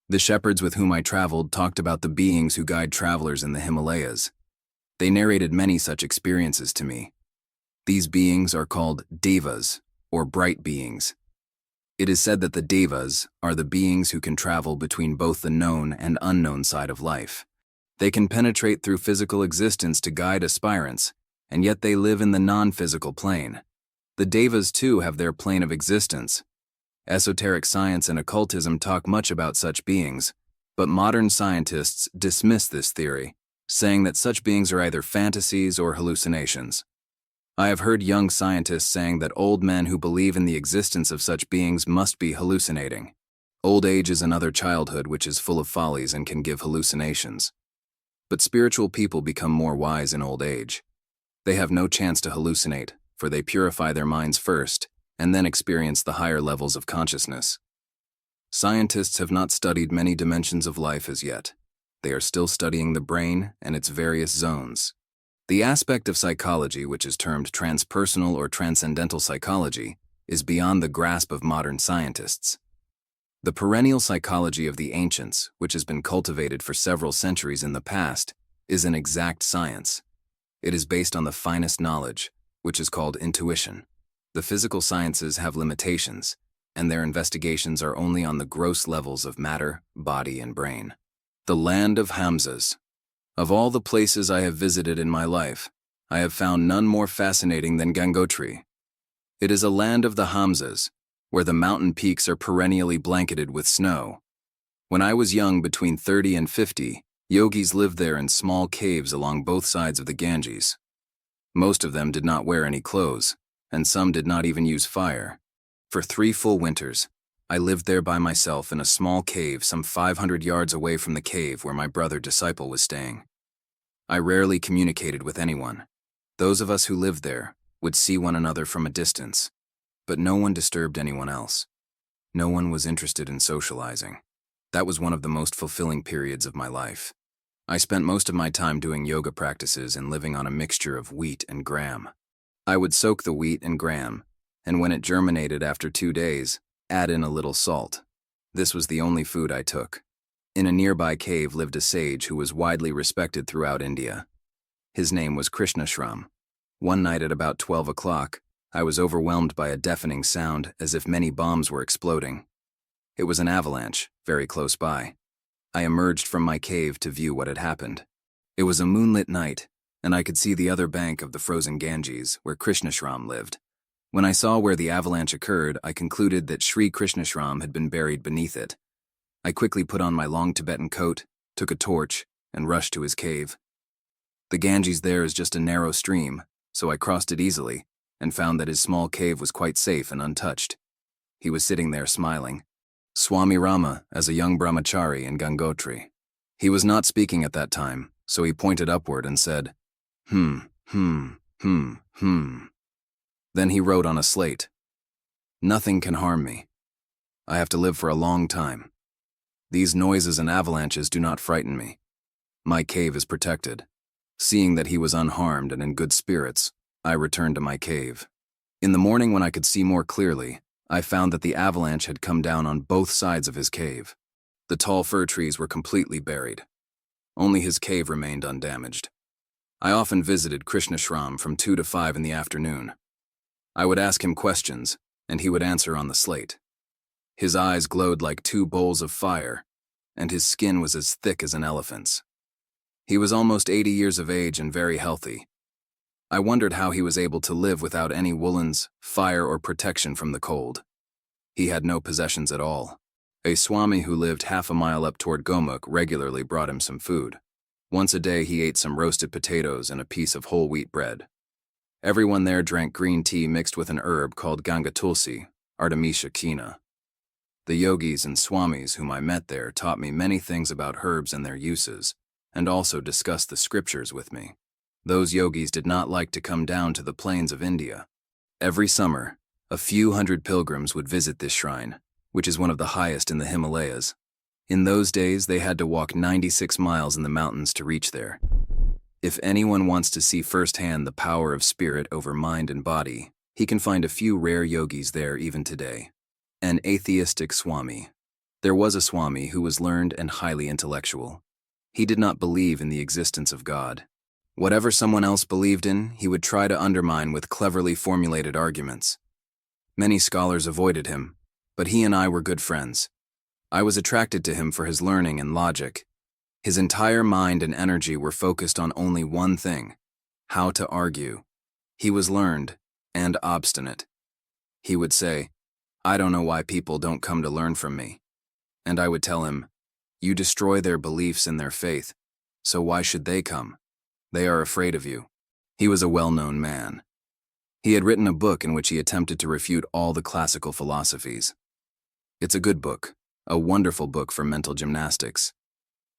The shepherds with whom I traveled talked about the beings who guide travelers in the Himalayas. They narrated many such experiences to me. These beings are called devas, or bright beings. It is said that the devas are the beings who can travel between both the known and unknown side of life. They can penetrate through physical existence to guide aspirants, and yet they live in the non-physical plane. The devas too have their plane of existence. Esoteric science and occultism talk much about such beings, but modern scientists dismiss this theory, saying that such beings are either fantasies or hallucinations. I have heard young scientists saying that old men who believe in the existence of such beings must be hallucinating. Old age is another childhood which is full of follies and can give hallucinations. But spiritual people become more wise in old age. They have no chance to hallucinate, for they purify their minds first, and then experience the higher levels of consciousness. Scientists have not studied many dimensions of life as yet. They are still studying the brain and its various zones. The aspect of psychology which is termed transpersonal or transcendental psychology is beyond the grasp of modern scientists. The perennial psychology of the ancients, which has been cultivated for several centuries in the past, is an exact science. It is based on the finest knowledge, which is called intuition. The physical sciences have limitations, and their investigations are only on the gross levels of matter, body, and brain. The land of Hamzas. Of all the places I have visited in my life, I have found none more fascinating than Gangotri. It is a land of the Hamzas, where the mountain peaks are perennially blanketed with snow. When I was young, between 30 and 50, yogis lived there in small caves along both sides of the Ganges. Most of them did not wear any clothes, and some did not even use fire. For 3 full winters, I lived there by myself in a small cave some 500 yards away from the cave where my brother disciple was staying. I rarely communicated with anyone. Those of us who lived there would see one another from a distance, but no one disturbed anyone else. No one was interested in socializing. That was one of the most fulfilling periods of my life. I spent most of my time doing yoga practices and living on a mixture of wheat and gram. I would soak the wheat and gram, and when it germinated after 2 days, add in a little salt. This was the only food I took. In a nearby cave lived a sage who was widely respected throughout India. His name was Krishnashram. One night at about 12 o'clock, I was overwhelmed by a deafening sound as if many bombs were exploding. It was an avalanche, very close by. I emerged from my cave to view what had happened. It was a moonlit night, and I could see the other bank of the frozen Ganges, where Krishnashram lived. When I saw where the avalanche occurred, I concluded that Sri Krishnashram had been buried beneath it. I quickly put on my long Tibetan coat, took a torch, and rushed to his cave. The Ganges there is just a narrow stream, so I crossed it easily, and found that his small cave was quite safe and untouched. He was sitting there smiling. Swami Rama as a young brahmachari in Gangotri. He was not speaking at that time, so he pointed upward and said, Then he wrote on a slate, "Nothing can harm me. I have to live for a long time. These noises and avalanches do not frighten me. My cave is protected." Seeing that he was unharmed and in good spirits, I returned to my cave. In the morning, when I could see more clearly, I found that the avalanche had come down on both sides of his cave. The tall fir trees were completely buried. Only his cave remained undamaged. I often visited Krishnashram from 2 to 5 in the afternoon. I would ask him questions, and he would answer on the slate. His eyes glowed like 2 bowls of fire, and his skin was as thick as an elephant's. He was almost 80 years of age and very healthy. I wondered how he was able to live without any woolens, fire, or protection from the cold. He had no possessions at all. A Swami who lived half a mile up toward Gomukh regularly brought him some food. Once a day he ate some roasted potatoes and a piece of whole wheat bread. Everyone there drank green tea mixed with an herb called Ganga Tulsi, Artemisia kina. The yogis and swamis whom I met there taught me many things about herbs and their uses, and also discussed the scriptures with me. Those yogis did not like to come down to the plains of India. Every summer, a few hundred pilgrims would visit this shrine, which is one of the highest in the Himalayas. In those days, they had to walk 96 miles in the mountains to reach there. If anyone wants to see firsthand the power of spirit over mind and body, he can find a few rare yogis there even today. An atheistic Swami. There was a Swami who was learned and highly intellectual. He did not believe in the existence of God. Whatever someone else believed in, he would try to undermine with cleverly formulated arguments. Many scholars avoided him, but he and I were good friends. I was attracted to him for his learning and logic. His entire mind and energy were focused on only one thing: how to argue. He was learned and obstinate. He would say, "I don't know why people don't come to learn from me." And I would tell him, "You destroy their beliefs and their faith, so why should they come? They are afraid of you." He was a well-known man. He had written a book in which he attempted to refute all the classical philosophies. It's a good book, a wonderful book for mental gymnastics.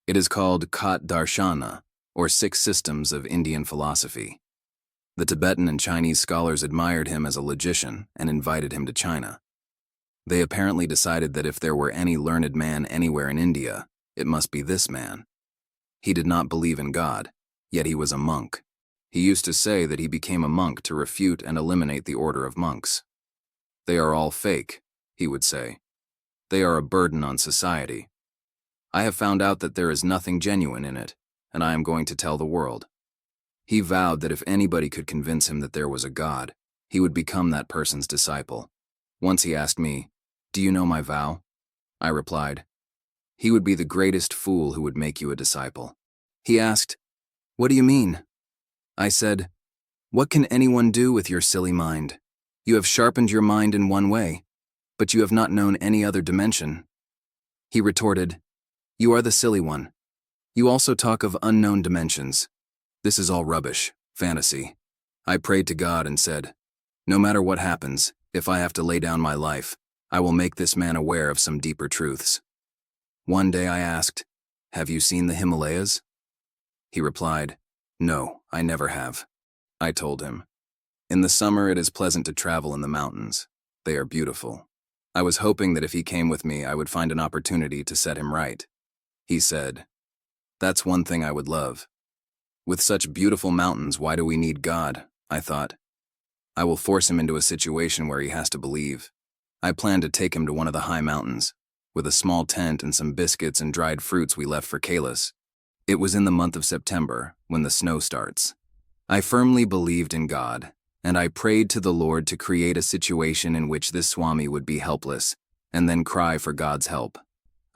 It is called Khat Darshana, or 6 Systems of Indian Philosophy. The Tibetan and Chinese scholars admired him as a logician and invited him to China. They apparently decided that if there were any learned man anywhere in India, it must be this man. He did not believe in God, yet he was a monk. He used to say that he became a monk to refute and eliminate the order of monks. "They are all fake," he would say. They are a burden on society. I have found out that there is nothing genuine in it, and I am going to tell the world." He vowed that if anybody could convince him that there was a God, he would become that person's disciple. Once he asked me, "Do you know my vow?" I replied, "He would be the greatest fool who would make you a disciple." He asked, "What do you mean?" I said, "What can anyone do with your silly mind? You have sharpened your mind in one way, but you have not known any other dimension." He retorted, "You are the silly one. You also talk of unknown dimensions. This is all rubbish, fantasy." I prayed to God and said, "No matter what happens, if I have to lay down my life, I will make this man aware of some deeper truths." One day I asked, "Have you seen the Himalayas?" He replied, "No, I never have." I told him, "In the summer it is pleasant to travel in the mountains. They are beautiful." I was hoping that if he came with me, I would find an opportunity to set him right. He said, "That's one thing I would love. With such beautiful mountains, why do we need God?" I thought. I will force him into a situation where he has to believe. I planned to take him to one of the high mountains. With a small tent and some biscuits and dried fruits, we left for Kailas. It was in the month of September, when the snow starts. I firmly believed in God, and I prayed to the Lord to create a situation in which this Swami would be helpless, and then cry for God's help.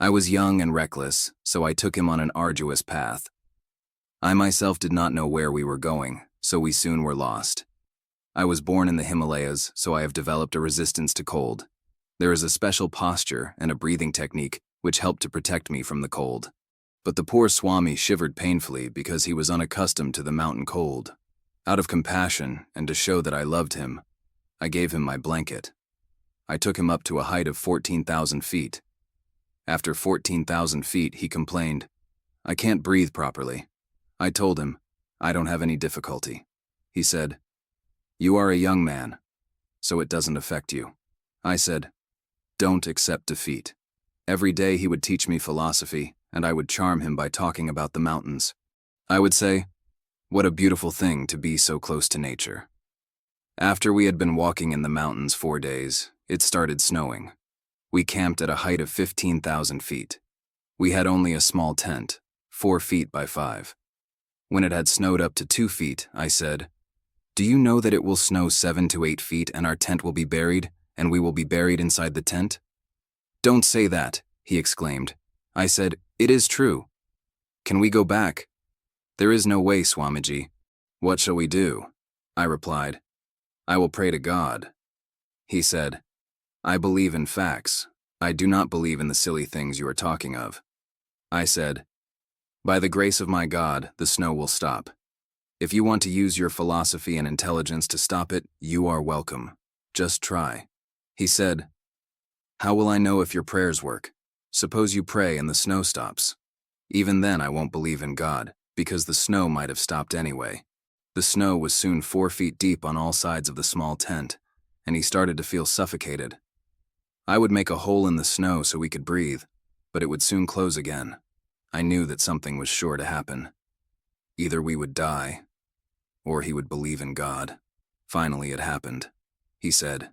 I was young and reckless, so I took him on an arduous path. I myself did not know where we were going, so we soon were lost. I was born in the Himalayas, so I have developed a resistance to cold. There is a special posture and a breathing technique which helped to protect me from the cold. But the poor Swami shivered painfully because he was unaccustomed to the mountain cold. Out of compassion and to show that I loved him, I gave him my blanket. I took him up to a height of 14,000 feet. After 14,000 feet, he complained, "I can't breathe properly." I told him, "I don't have any difficulty." He said, "You are a young man, so it doesn't affect you." I said, "Don't accept defeat." Every day he would teach me philosophy, and I would charm him by talking about the mountains. I would say, "What a beautiful thing to be so close to nature." After we had been walking in the mountains 4 days, it started snowing. We camped at a height of 15,000 feet. We had only a small tent, 4 feet by 5. When it had snowed up to 2 feet, I said, "Do you know that it will snow 7 to 8 feet and our tent will be buried, and we will be buried inside the tent?" "Don't say that," he exclaimed. I said, "It is true. Can we go back?" "There is no way, Swamiji." "What shall we do?" I replied, "I will pray to God." He said, "I believe in facts. I do not believe in the silly things you are talking of." I said, "By the grace of my God, the snow will stop. If you want to use your philosophy and intelligence to stop it, you are welcome. Just try." He said, "How will I know if your prayers work? Suppose you pray and the snow stops. Even then I won't believe in God, because the snow might have stopped anyway." The snow was soon 4 feet deep on all sides of the small tent, and he started to feel suffocated. I would make a hole in the snow so we could breathe, but it would soon close again. I knew that something was sure to happen. Either we would die, or he would believe in God. Finally, it happened. He said,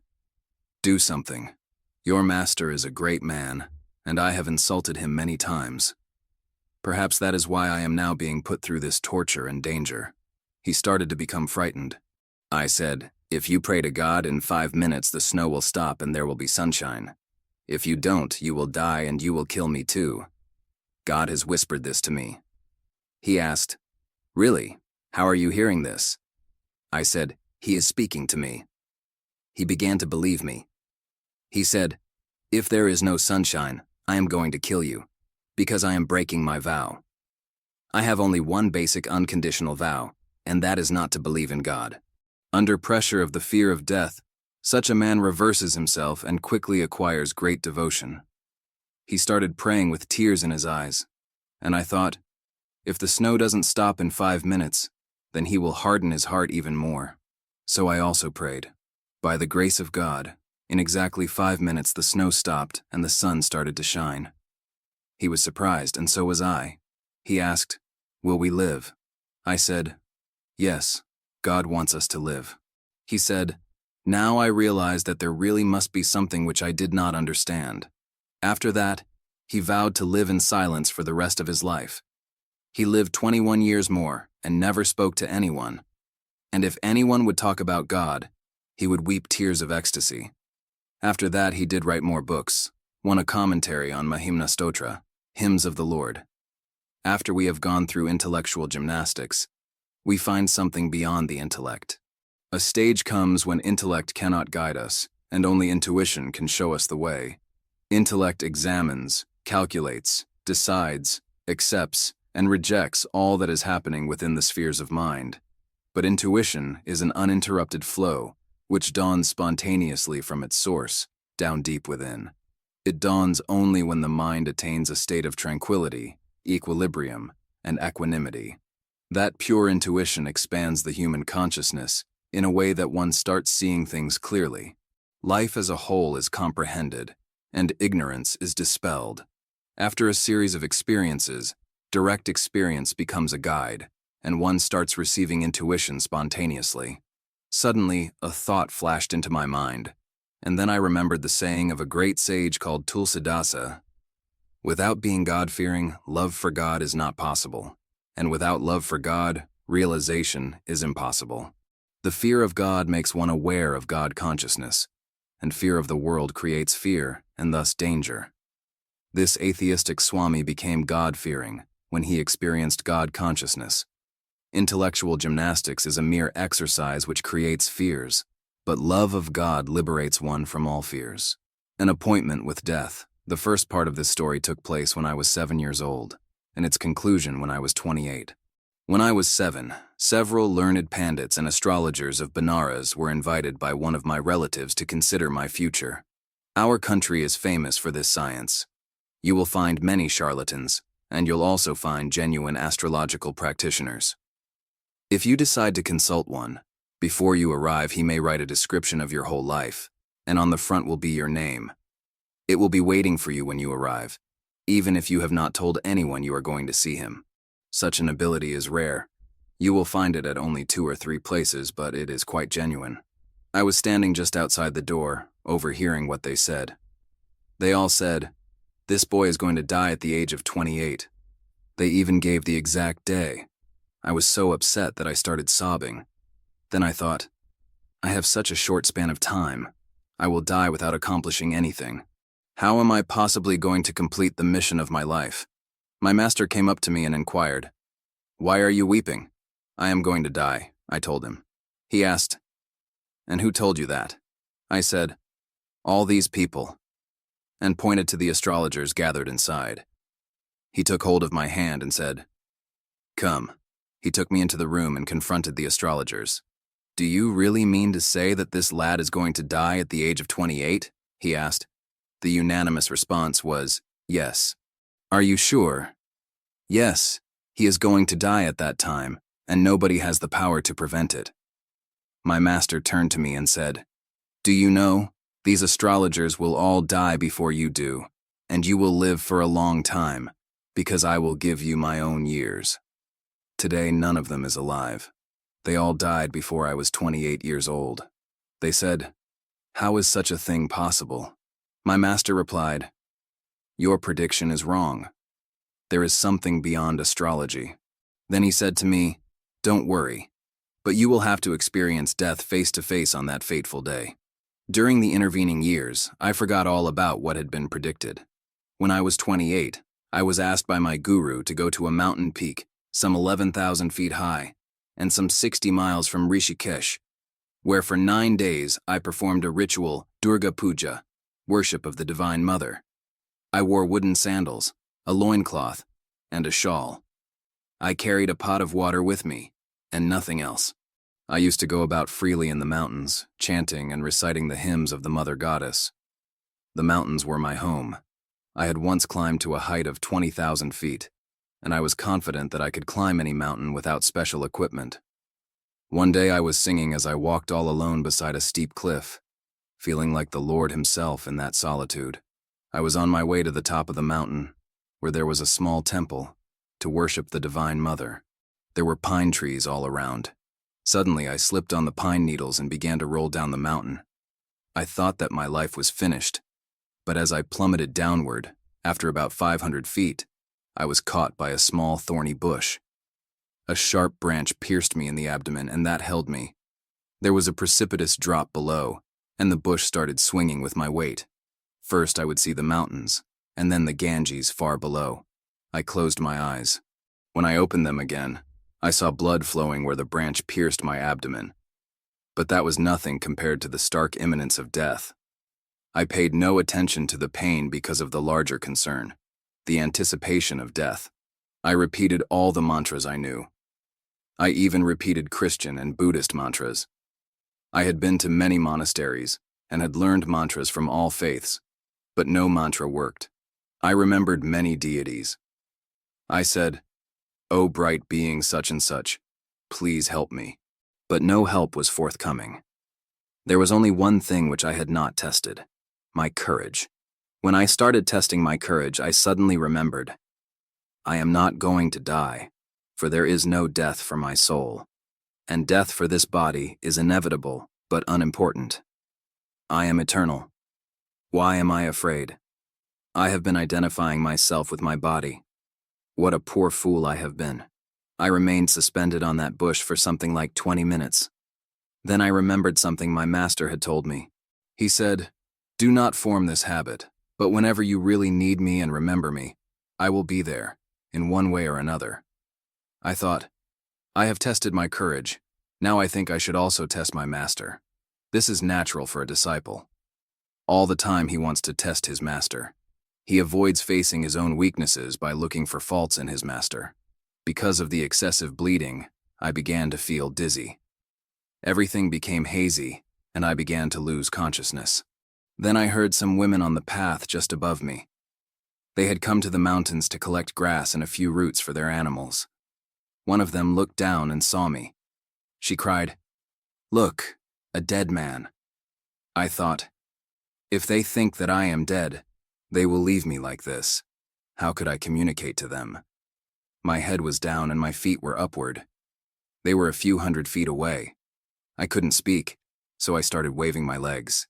"Do something. Your master is a great man, and I have insulted him many times. Perhaps that is why I am now being put through this torture and danger." He started to become frightened. I said, "If you pray to God, in 5 minutes the snow will stop and there will be sunshine. If you don't, you will die and you will kill me too. God has whispered this to me." He asked, "Really? How are you hearing this?" I said, "He is speaking to me." He began to believe me. He said, "If there is no sunshine, I am going to kill you, because I am breaking my vow. I have only one basic unconditional vow, and that is not to believe in God." Under pressure of the fear of death, such a man reverses himself and quickly acquires great devotion. He started praying with tears in his eyes, and I thought, if the snow doesn't stop in 5 minutes, then he will harden his heart even more. So I also prayed. By the grace of God, in exactly 5 minutes the snow stopped and the sun started to shine. He was surprised, and so was I. He asked, "Will we live?" I said, "Yes, God wants us to live." He said, "Now I realize that there really must be something which I did not understand. After that, he vowed to live in silence for the rest of his life. He lived 21 years more and never spoke to anyone. And if anyone would talk about God, he would weep tears of ecstasy. After that, he did write more books, one a commentary on Mahimna Stotra, Hymns of the Lord. After we have gone through intellectual gymnastics, we find something beyond the intellect. A stage comes when intellect cannot guide us, and only intuition can show us the way. Intellect examines, calculates, decides, accepts, and rejects all that is happening within the spheres of mind. But intuition is an uninterrupted flow, which dawns spontaneously from its source, down deep within. It dawns only when the mind attains a state of tranquility, equilibrium, and equanimity. That pure intuition expands the human consciousness in a way that one starts seeing things clearly. Life as a whole is comprehended, and ignorance is dispelled. After a series of experiences, direct experience becomes a guide, and one starts receiving intuition spontaneously. Suddenly, a thought flashed into my mind, and then I remembered the saying of a great sage called Tulsidasa: "Without being God-fearing, love for God is not possible, and without love for God, realization is impossible." The fear of God makes one aware of God consciousness, and fear of the world creates fear and thus danger. This atheistic Swami became God-fearing when he experienced God consciousness. Intellectual gymnastics is a mere exercise which creates fears, but love of God liberates one from all fears. An appointment with death. The first part of this story took place when I was 7 years old, and its conclusion when I was 28. When I was 7, several learned pandits and astrologers of Benares were invited by one of my relatives to consider my future. Our country is famous for this science. You will find many charlatans, and you'll also find genuine astrological practitioners. If you decide to consult one, before you arrive he may write a description of your whole life, and on the front will be your name. It will be waiting for you when you arrive, even if you have not told anyone you are going to see him. Such an ability is rare. You will find it at only 2 or 3 places, but it is quite genuine. I was standing just outside the door, overhearing what they said. They all said, "This boy is going to die at the age of 28. They even gave the exact day. I was so upset that I started sobbing. Then I thought, I have such a short span of time. I will die without accomplishing anything. How am I possibly going to complete the mission of my life? My master came up to me and inquired, "Why are you weeping?" "I am going to die," I told him. He asked, "And who told you that?" I said, "All these people," and pointed to the astrologers gathered inside. He took hold of my hand and said, "Come." He took me into the room and confronted the astrologers. "Do you really mean to say that this lad is going to die at the age of 28? He asked. The unanimous response was, "Yes." "Are you sure?" "Yes, he is going to die at that time, and nobody has the power to prevent it." My master turned to me and said, "Do you know, these astrologers will all die before you do, and you will live for a long time, because I will give you my own years." Today, none of them is alive. They all died before I was 28 years old. They said, "How is such a thing possible?" My master replied, "Your prediction is wrong. There is something beyond astrology." Then he said to me, "Don't worry, but you will have to experience death face to face on that fateful day." During the intervening years, I forgot all about what had been predicted. When I was 28, I was asked by my guru to go to a mountain peak, some 11,000 feet high, and some 60 miles from Rishikesh, where for 9 days I performed a ritual Durga Puja, worship of the Divine Mother. I wore wooden sandals, a loincloth, and a shawl. I carried a pot of water with me, and nothing else. I used to go about freely in the mountains, chanting and reciting the hymns of the Mother Goddess. The mountains were my home. I had once climbed to a height of 20,000 feet, and I was confident that I could climb any mountain without special equipment. One day I was singing as I walked all alone beside a steep cliff, feeling like the Lord himself in that solitude. I was on my way to the top of the mountain, where there was a small temple, to worship the Divine Mother. There were pine trees all around. Suddenly I slipped on the pine needles and began to roll down the mountain. I thought that my life was finished, But as I plummeted downward, after about 500 feet, I was caught by a small thorny bush. A sharp branch pierced me in the abdomen, and that held me. There was a precipitous drop below, and the bush started swinging with my weight. First I would see the mountains, and then the Ganges far below. I closed my eyes. When I opened them again, I saw blood flowing where the branch pierced my abdomen. But that was nothing compared to the stark imminence of death. I paid no attention to the pain because of the larger concern, the anticipation of death. I repeated all the mantras I knew. I even repeated Christian and Buddhist mantras. I had been to many monasteries and had learned mantras from all faiths, but no mantra worked. I remembered many deities. I said, "O bright being such and such, please help me." But no help was forthcoming. There was only one thing which I had not tested: my courage. When I started testing my courage, I suddenly remembered, I am not going to die, for there is no death for my soul, and death for this body is inevitable but unimportant. I am eternal. Why am I afraid? I have been identifying myself with my body. What a poor fool I have been. I remained suspended on that bush for something like 20 minutes. Then I remembered something my master had told me. He said, "Do not form this habit, but whenever you really need me and remember me, I will be there, in one way or another." I thought, I have tested my courage. Now I think I should also test my master. This is natural for a disciple. All the time he wants to test his master. He avoids facing his own weaknesses by looking for faults in his master. Because of the excessive bleeding, I began to feel dizzy. Everything became hazy, and I began to lose consciousness. Then I heard some women on the path just above me. They had come to the mountains to collect grass and a few roots for their animals. One of them looked down and saw me. She cried, "Look, a dead man." I thought, if they think that I am dead, they will leave me like this. How could I communicate to them? My head was down and my feet were upward. They were a few hundred feet away. I couldn't speak, so I started waving my legs.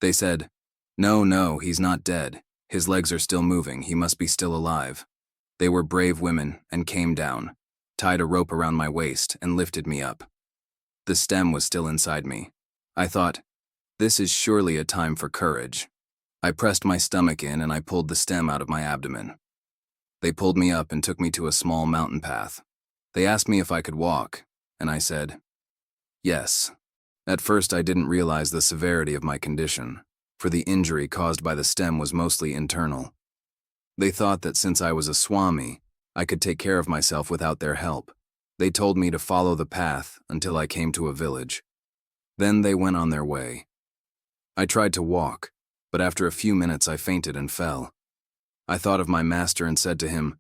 They said, No, he's not dead. His legs are still moving. He must be still alive." They were brave women and came down, tied a rope around my waist, and lifted me up. The stem was still inside me. I thought, this is surely a time for courage. I pressed my stomach in and I pulled the stem out of my abdomen. They pulled me up and took me to a small mountain path. They asked me if I could walk, and I said, yes. At first I didn't realize the severity of my condition, for the injury caused by the stem was mostly internal. They thought that since I was a Swami, I could take care of myself without their help. They told me to follow the path until I came to a village. Then they went on their way. I tried to walk, but after a few minutes I fainted and fell. I thought of my master and said to him,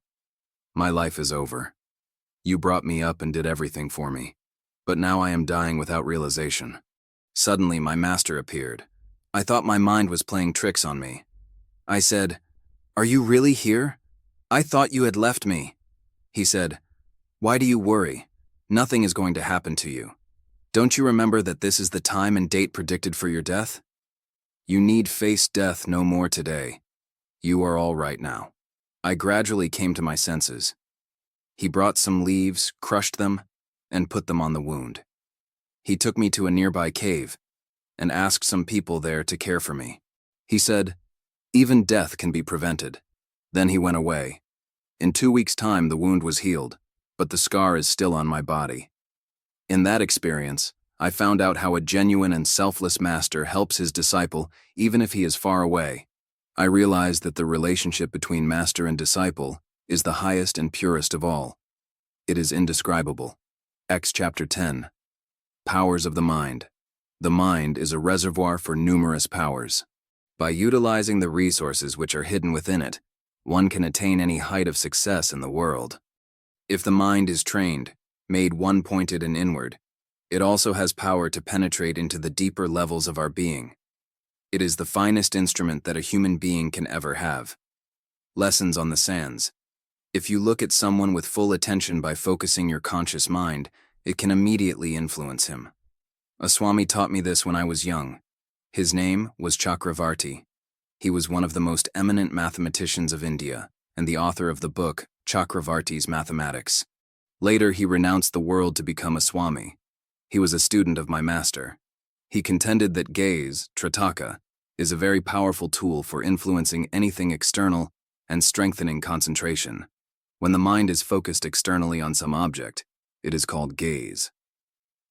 "My life is over. You brought me up and did everything for me, but now I am dying without realization." Suddenly my master appeared. I thought my mind was playing tricks on me. I said, "Are you really here? I thought you had left me." He said, "Why do you worry? Nothing is going to happen to you. Don't you remember that this is the time and date predicted for your death? You need face death no more today. You are all right now." I gradually came to my senses. He brought some leaves, crushed them, and put them on the wound. He took me to a nearby cave and asked some people there to care for me. He said, "Even death can be prevented." Then he went away. In 2 weeks' time the wound was healed, but the scar is still on my body. In that experience, I found out how a genuine and selfless master helps his disciple even if he is far away. I realized that the relationship between master and disciple is the highest and purest of all. It is indescribable. Acts chapter 10. Powers of the mind. The mind is a reservoir for numerous powers. By utilizing the resources which are hidden within it, one can attain any height of success in the world. If the mind is trained, made one-pointed and inward, it also has power to penetrate into the deeper levels of our being. It is the finest instrument that a human being can ever have. Lessons on the sands. If you look at someone with full attention by focusing your conscious mind, it can immediately influence him. A Swami taught me this when I was young. His name was Chakravarti. He was one of the most eminent mathematicians of India and the author of the book Chakravarti's Mathematics. Later, he renounced the world to become a Swami. He was a student of my master. He contended that gaze, tritaka, is a very powerful tool for influencing anything external and strengthening concentration. When the mind is focused externally on some object, it is called gaze.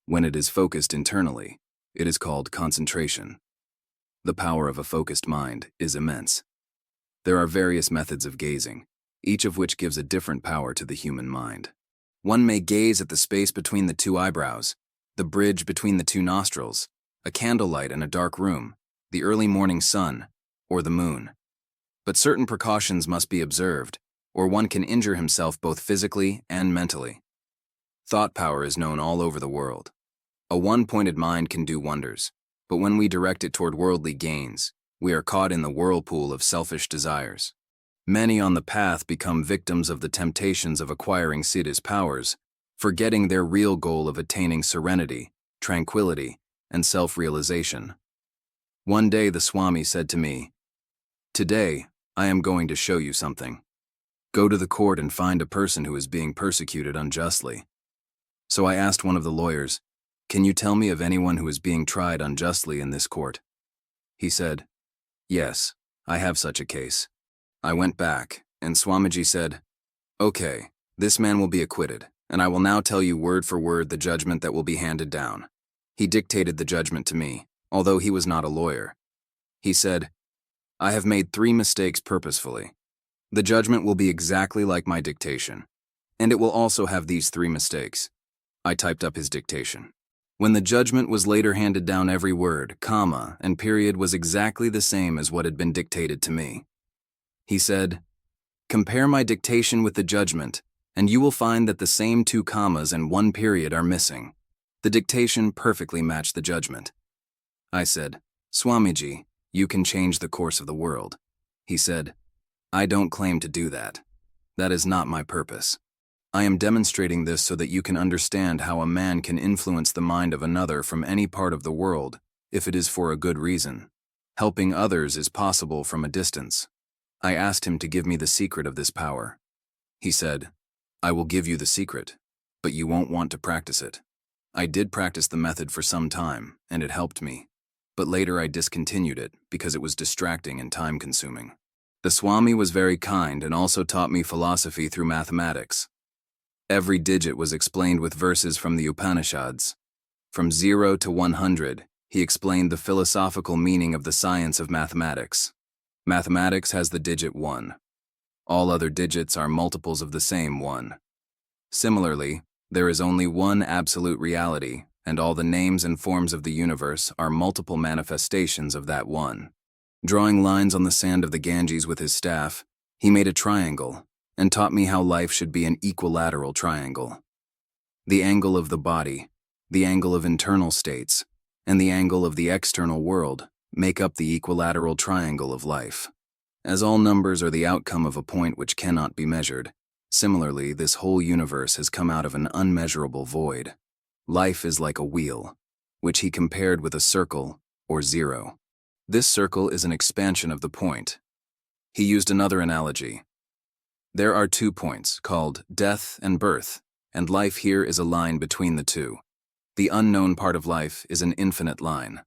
When it is focused internally, it is called concentration. The power of a focused mind is immense. There are various methods of gazing, each of which gives a different power to the human mind. One may gaze at the space between the two eyebrows, the bridge between the two nostrils, a candlelight in a dark room, the early morning sun, or the moon. But certain precautions must be observed, or one can injure himself both physically and mentally. Thought power is known all over the world. A one-pointed mind can do wonders, but when we direct it toward worldly gains, we are caught in the whirlpool of selfish desires. Many on the path become victims of the temptations of acquiring siddhis powers, forgetting their real goal of attaining serenity, tranquility, and self-realization. One day the Swami said to me, "Today, I am going to show you something. Go to the court and find a person who is being persecuted unjustly." So I asked one of the lawyers, "Can you tell me of anyone who is being tried unjustly in this court?" He said, "Yes, I have such a case." I went back, and Swamiji said, "Okay, this man will be acquitted, and I will now tell you word for word the judgment that will be handed down." He dictated the judgment to me, although he was not a lawyer. He said, "I have made 3 mistakes purposefully. The judgment will be exactly like my dictation, and it will also have these 3 mistakes." I typed up his dictation. When the judgment was later handed down, every word, comma, and period was exactly the same as what had been dictated to me. He said, "Compare my dictation with the judgment, and you will find that the same 2 commas and 1 period are missing. The dictation perfectly matched the judgment." I said, "Swamiji, you can change the course of the world." He said, "I don't claim to do that. That is not my purpose. I am demonstrating this so that you can understand how a man can influence the mind of another from any part of the world, if it is for a good reason. Helping others is possible from a distance." I asked him to give me the secret of this power. He said, "I will give you the secret, but you won't want to practice it." I did practice the method for some time, and it helped me, but later I discontinued it because it was distracting and time-consuming. The Swami was very kind and also taught me philosophy through mathematics. Every digit was explained with verses from the Upanishads. From 0 to 100, he explained the philosophical meaning of the science of mathematics. Mathematics has the digit 1. All other digits are multiples of the same 1. Similarly, there is only one absolute reality, and all the names and forms of the universe are multiple manifestations of that one. Drawing lines on the sand of the Ganges with his staff, he made a triangle and taught me how life should be an equilateral triangle. The angle of the body, the angle of internal states, and the angle of the external world make up the equilateral triangle of life. As all numbers are the outcome of a point which cannot be measured, similarly, this whole universe has come out of an unmeasurable void. Life is like a wheel, which he compared with a circle or 0. This circle is an expansion of the point. He used another analogy. There are 2 points, called death and birth, and life here is a line between the 2. The unknown part of life is an infinite line.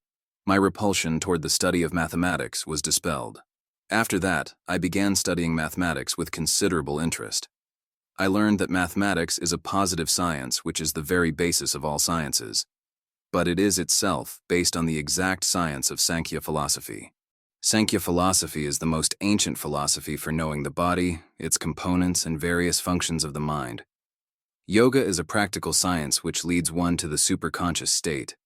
My repulsion toward the study of mathematics was dispelled. After that, I began studying mathematics with considerable interest. I learned that mathematics is a positive science, which is the very basis of all sciences. But it is itself based on the exact science of Sankhya philosophy. Sankhya philosophy is the most ancient philosophy for knowing the body, its components, and various functions of the mind. Yoga is a practical science which leads one to the superconscious state.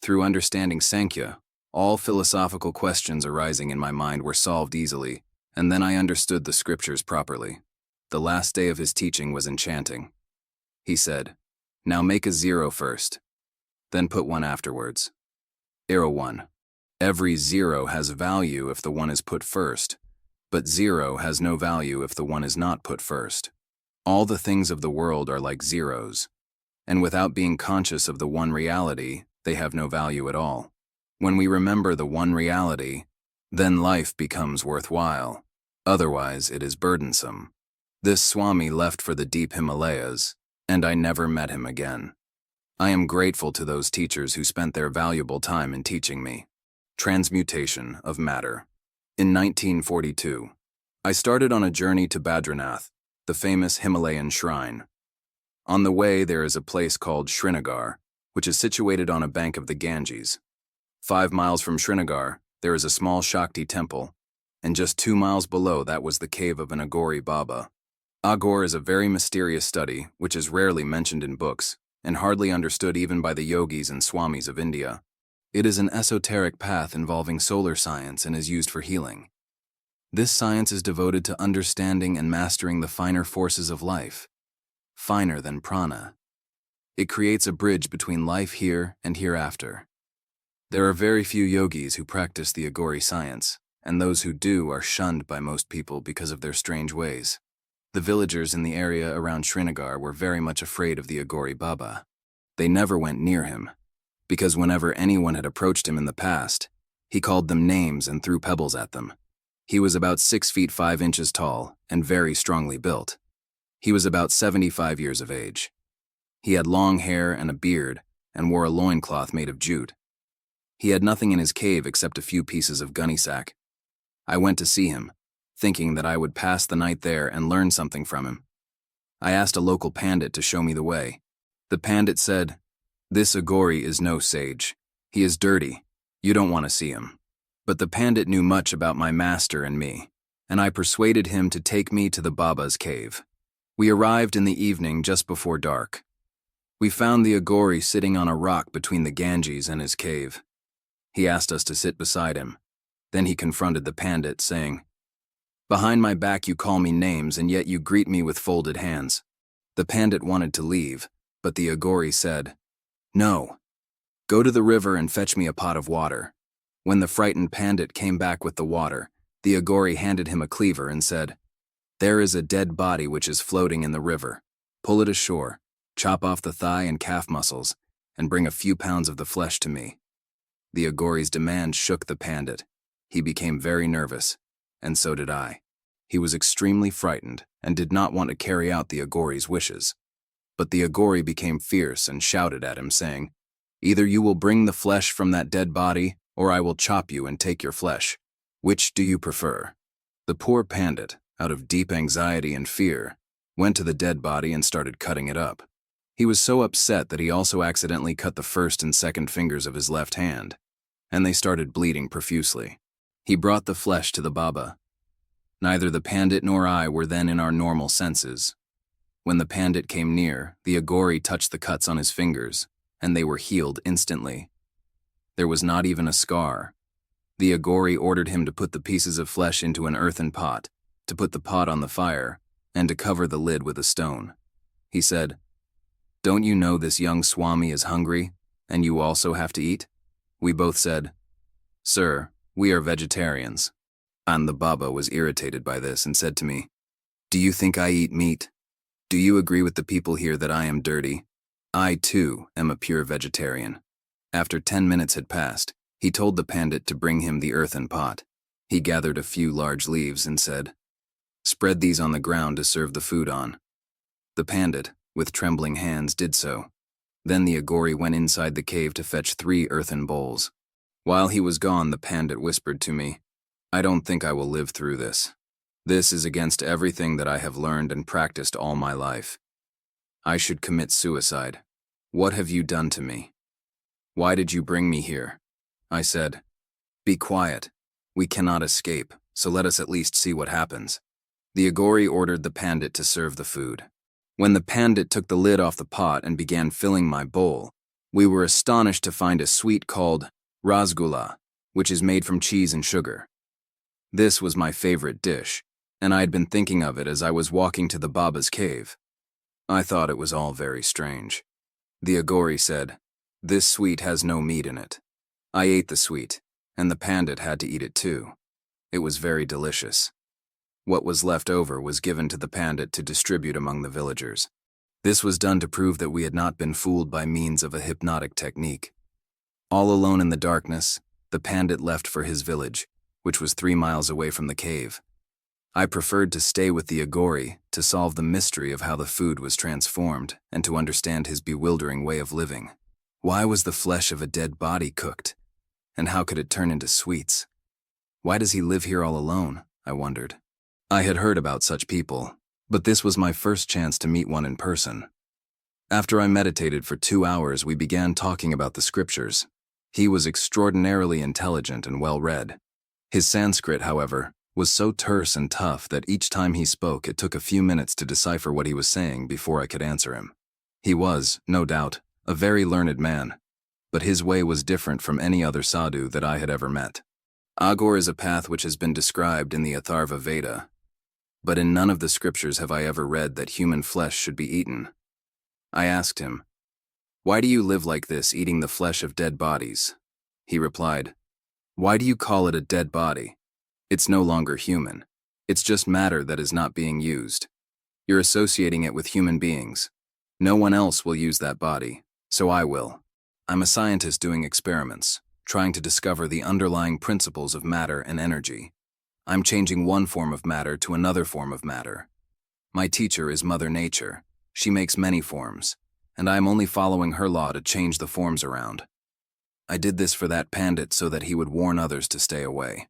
Through understanding Sankhya, all philosophical questions arising in my mind were solved easily, and then I understood the scriptures properly. The last day of his teaching was enchanting. He said, "Now make a 0 first, then put 1 afterwards. Arrow 1. Every 0 has value if the 1 is put first, but 0 has no value if the 1 is not put first. All the things of the world are like zeros, and without being conscious of the one reality, they have no value at all. When we remember the one reality, Then life becomes worthwhile. Otherwise, it is burdensome. This Swami left for the deep Himalayas, and I never met him again. I am grateful to those teachers who spent their valuable time in teaching me. Transmutation of matter. In 1942, I started on a journey to Badrinath, the famous Himalayan shrine. On the way, there is a place called Srinagar, which is situated on a bank of the Ganges. 5 miles from Srinagar, there is a small Shakti temple, and just 2 miles below that was the cave of an Aghori Baba. Aghor is a very mysterious study which is rarely mentioned in books and hardly understood even by the yogis and swamis of India. It is an esoteric path involving solar science and is used for healing. This science is devoted to understanding and mastering the finer forces of life, finer than prana. It creates a bridge between life here and hereafter. There are very few yogis who practice the Aghori science, and those who do are shunned by most people because of their strange ways. The villagers in the area around Srinagar were very much afraid of the Aghori Baba. They never went near him, because whenever anyone had approached him in the past, he called them names and threw pebbles at them. He was about 6 feet 5 inches tall and very strongly built. He was about 75 years of age. He had long hair and a beard and wore a loincloth made of jute. He had nothing in his cave except a few pieces of gunny sack. I went to see him, thinking that I would pass the night there and learn something from him. I asked a local pandit to show me the way. The pandit said, "This Aghori is no sage. He is dirty. You don't want to see him." But the pandit knew much about my master and me, and I persuaded him to take me to the Baba's cave. We arrived in the evening just before dark. We found the Aghori sitting on a rock between the Ganges and his cave. He asked us to sit beside him. Then he confronted the pandit, saying, "Behind my back you call me names, and yet you greet me with folded hands." The pandit wanted to leave, but the Aghori said, "No. Go to the river and fetch me a pot of water." When the frightened pandit came back with the water, the Aghori handed him a cleaver and said, "There is a dead body which is floating in the river. Pull it ashore, chop off the thigh and calf muscles, and bring a few pounds of the flesh to me." The Aghori's demand shook the pandit. He became very nervous, and so did I. He was extremely frightened and did not want to carry out the Aghori's wishes. But the Aghori became fierce and shouted at him, saying, "Either you will bring the flesh from that dead body, or I will chop you and take your flesh. Which do you prefer?" The poor pandit, out of deep anxiety and fear, went to the dead body and started cutting it up. He was so upset that he also accidentally cut the first and second fingers of his left hand, and they started bleeding profusely. He brought the flesh to the Baba. Neither the pandit nor I were then in our normal senses. When the pandit came near, the Aghori touched the cuts on his fingers, and they were healed instantly. There was not even a scar. The Aghori ordered him to put the pieces of flesh into an earthen pot, to put the pot on the fire, and to cover the lid with a stone. He said, "Don't you know this young Swami is hungry, and you also have to eat?" We both said, "Sir, we are vegetarians." And the Baba was irritated by this and said to me, "Do you think I eat meat? Do you agree with the people here that I am dirty? I, too, am a pure vegetarian." After 10 minutes had passed, he told the pandit to bring him the earthen pot. He gathered a few large leaves and said, "Spread these on the ground to serve the food on." The pandit, with trembling hands, did so. Then the Aghori went inside the cave to fetch 3 earthen bowls. While he was gone, the pandit whispered to me, "I don't think I will live through this. This is against everything that I have learned and practiced all my life. I should commit suicide. What have you done to me? Why did you bring me here?" I said, "Be quiet. We cannot escape, so let us at least see what happens." The Aghori ordered the pandit to serve the food. When the pandit took the lid off the pot and began filling my bowl, we were astonished to find a sweet called rasgulla, which is made from cheese and sugar. This was my favorite dish, and I had been thinking of it as I was walking to the Baba's cave. I thought it was all very strange. The Aghori said, "This sweet has no meat in it." I ate the sweet, and the pandit had to eat it too. It was very delicious. What was left over was given to the pandit to distribute among the villagers. This was done to prove that we had not been fooled by means of a hypnotic technique. All alone in the darkness, the pandit left for his village, which was 3 miles away from the cave. I preferred to stay with the Agori to solve the mystery of how the food was transformed and to understand his bewildering way of living. Why was the flesh of a dead body cooked? And how could it turn into sweets? Why does he live here all alone? I wondered. I had heard about such people, but this was my first chance to meet one in person. After I meditated for 2 hours, we began talking about the scriptures. He was extraordinarily intelligent and well-read. His Sanskrit, however, was so terse and tough that each time he spoke it took a few minutes to decipher what he was saying before I could answer him. He was, no doubt, a very learned man, but his way was different from any other sadhu that I had ever met. Agor is a path which has been described in the Atharva Veda, but in none of the scriptures have I ever read that human flesh should be eaten. I asked him, "Why do you live like this, eating the flesh of dead bodies?" He replied, "Why do you call it a dead body? It's no longer human. It's just matter that is not being used. You're associating it with human beings. No one else will use that body, so I will. I'm a scientist doing experiments, trying to discover the underlying principles of matter and energy. I'm changing one form of matter to another form of matter. My teacher is Mother Nature. She makes many forms, and I am only following her law to change the forms around. I did this for that pandit so that he would warn others to stay away.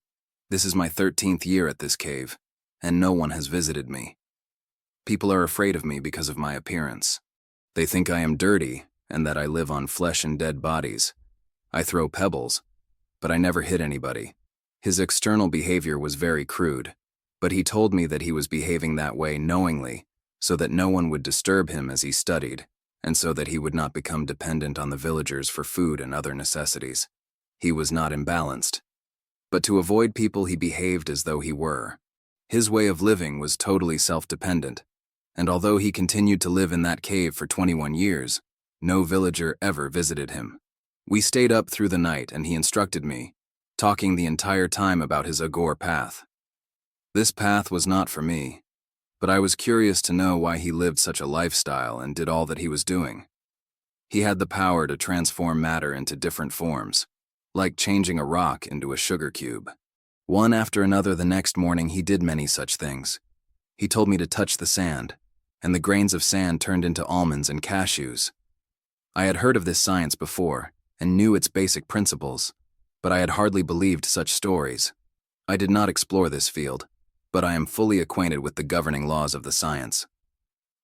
This is my 13th year at this cave, and no one has visited me. People are afraid of me because of my appearance. They think I am dirty and that I live on flesh and dead bodies. I throw pebbles, but I never hit anybody. His external behavior was very crude, but he told me that he was behaving that way knowingly so that no one would disturb him as he studied, and so that he would not become dependent on the villagers for food and other necessities. He was not imbalanced. But to avoid people he behaved as though he were. His way of living was totally self-dependent, and although he continued to live in that cave for 21 years, no villager ever visited him. We stayed up through the night and he instructed me, talking the entire time about his Agor path. This path was not for me, but I was curious to know why he lived such a lifestyle and did all that he was doing. He had the power to transform matter into different forms, like changing a rock into a sugar cube. One after another the next morning he did many such things. He told me to touch the sand, and the grains of sand turned into almonds and cashews. I had heard of this science before, and knew its basic principles, but I had hardly believed such stories. I did not explore this field, but I am fully acquainted with the governing laws of the science.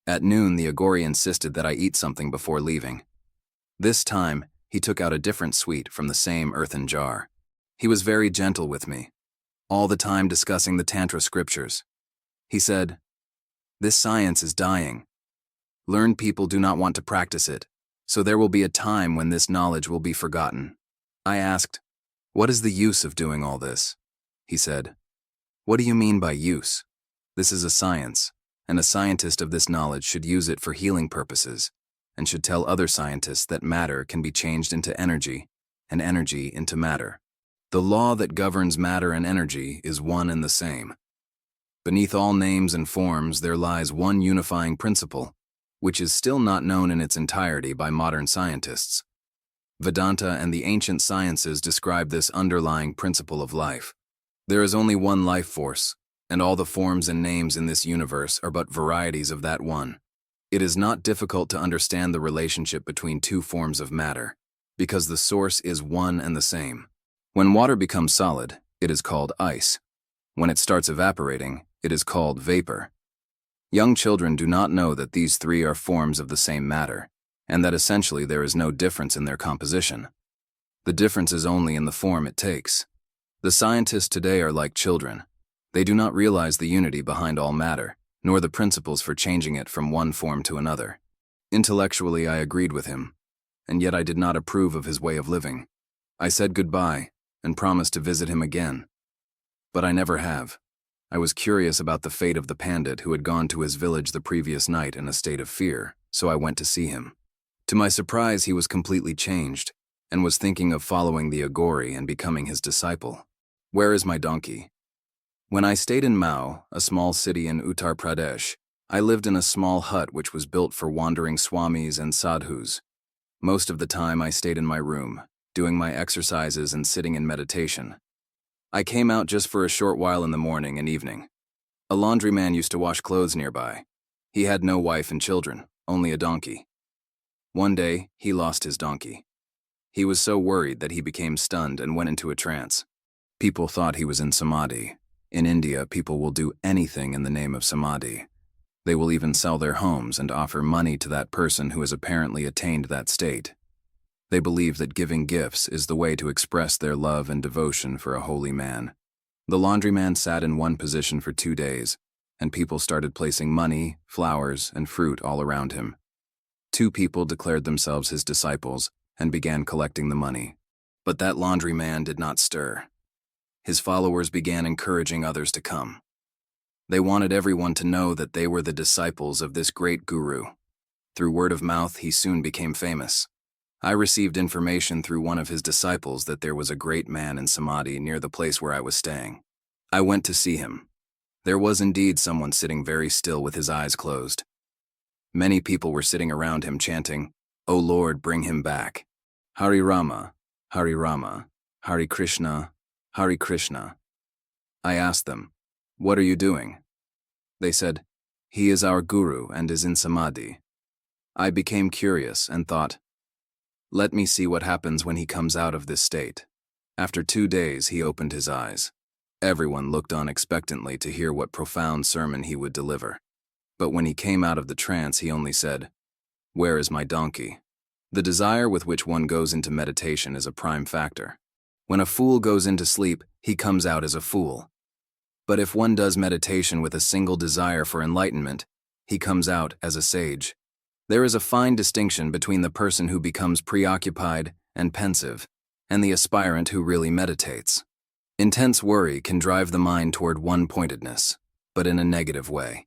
At noon, the Agori insisted that I eat something before leaving. This time, he took out a different sweet from the same earthen jar. He was very gentle with me, all the time discussing the Tantra scriptures. He said, "This science is dying. Learned people do not want to practice it, so there will be a time when this knowledge will be forgotten." I asked, "What is the use of doing all this?" He said, "What do you mean by use? This is a science, and a scientist of this knowledge should use it for healing purposes, and should tell other scientists that matter can be changed into energy, and energy into matter. The law that governs matter and energy is one and the same. Beneath all names and forms there lies one unifying principle, which is still not known in its entirety by modern scientists. Vedanta and the ancient sciences describe this underlying principle of life. There is only one life force, and all the forms and names in this universe are but varieties of that one. It is not difficult to understand the relationship between two forms of matter, because the source is one and the same. When water becomes solid, it is called ice. When it starts evaporating, it is called vapor. Young children do not know that these three are forms of the same matter, and that essentially there is no difference in their composition. The difference is only in the form it takes. The scientists today are like children. They do not realize the unity behind all matter, nor the principles for changing it from one form to another. Intellectually, I agreed with him, and yet I did not approve of his way of living. I said goodbye and promised to visit him again. But I never have. I was curious about the fate of the pandit who had gone to his village the previous night in a state of fear, so I went to see him. To my surprise, he was completely changed, and was thinking of following the Agori and becoming his disciple. Where is my donkey? When I stayed in Mao, a small city in Uttar Pradesh, I lived in a small hut which was built for wandering swamis and sadhus. Most of the time I stayed in my room, doing my exercises and sitting in meditation. I came out just for a short while in the morning and evening. A laundryman used to wash clothes nearby. He had no wife and children, only a donkey. One day, he lost his donkey. He was so worried that he became stunned and went into a trance. People thought he was in samadhi. In India, people will do anything in the name of samadhi. They will even sell their homes and offer money to that person who has apparently attained that state. They believe that giving gifts is the way to express their love and devotion for a holy man. The laundryman sat in one position for 2 days, and people started placing money, flowers, and fruit all around him. 2 people declared themselves his disciples and began collecting the money. But that laundryman did not stir. His followers began encouraging others to come. They wanted everyone to know that they were the disciples of this great guru. Through word of mouth, he soon became famous. I received information through one of his disciples that there was a great man in samadhi near the place where I was staying. I went to see him. There was indeed someone sitting very still with his eyes closed. Many people were sitting around him chanting, "O Lord, bring him back. Hari Rama, Hari Rama, Hari Krishna, Hari Krishna." I asked them, "What are you doing?" They said, "He is our guru and is in samadhi." I became curious and thought, let me see what happens when he comes out of this state. After 2 days, he opened his eyes. Everyone looked on expectantly to hear what profound sermon he would deliver. But when he came out of the trance, he only said, "Where is my donkey?" The desire with which one goes into meditation is a prime factor. When a fool goes into sleep, he comes out as a fool. But if one does meditation with a single desire for enlightenment, he comes out as a sage. There is a fine distinction between the person who becomes preoccupied and pensive, and the aspirant who really meditates. Intense worry can drive the mind toward one-pointedness, but in a negative way.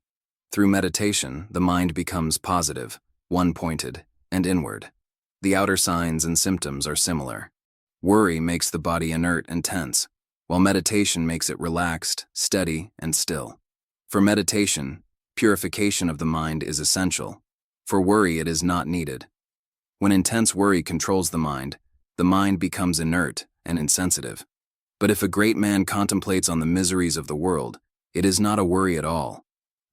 Through meditation, the mind becomes positive, one-pointed, and inward. The outer signs and symptoms are similar. Worry makes the body inert and tense, while meditation makes it relaxed, steady, and still. For meditation, purification of the mind is essential. For worry, it is not needed. When intense worry controls the mind becomes inert and insensitive. But if a great man contemplates on the miseries of the world, it is not a worry at all,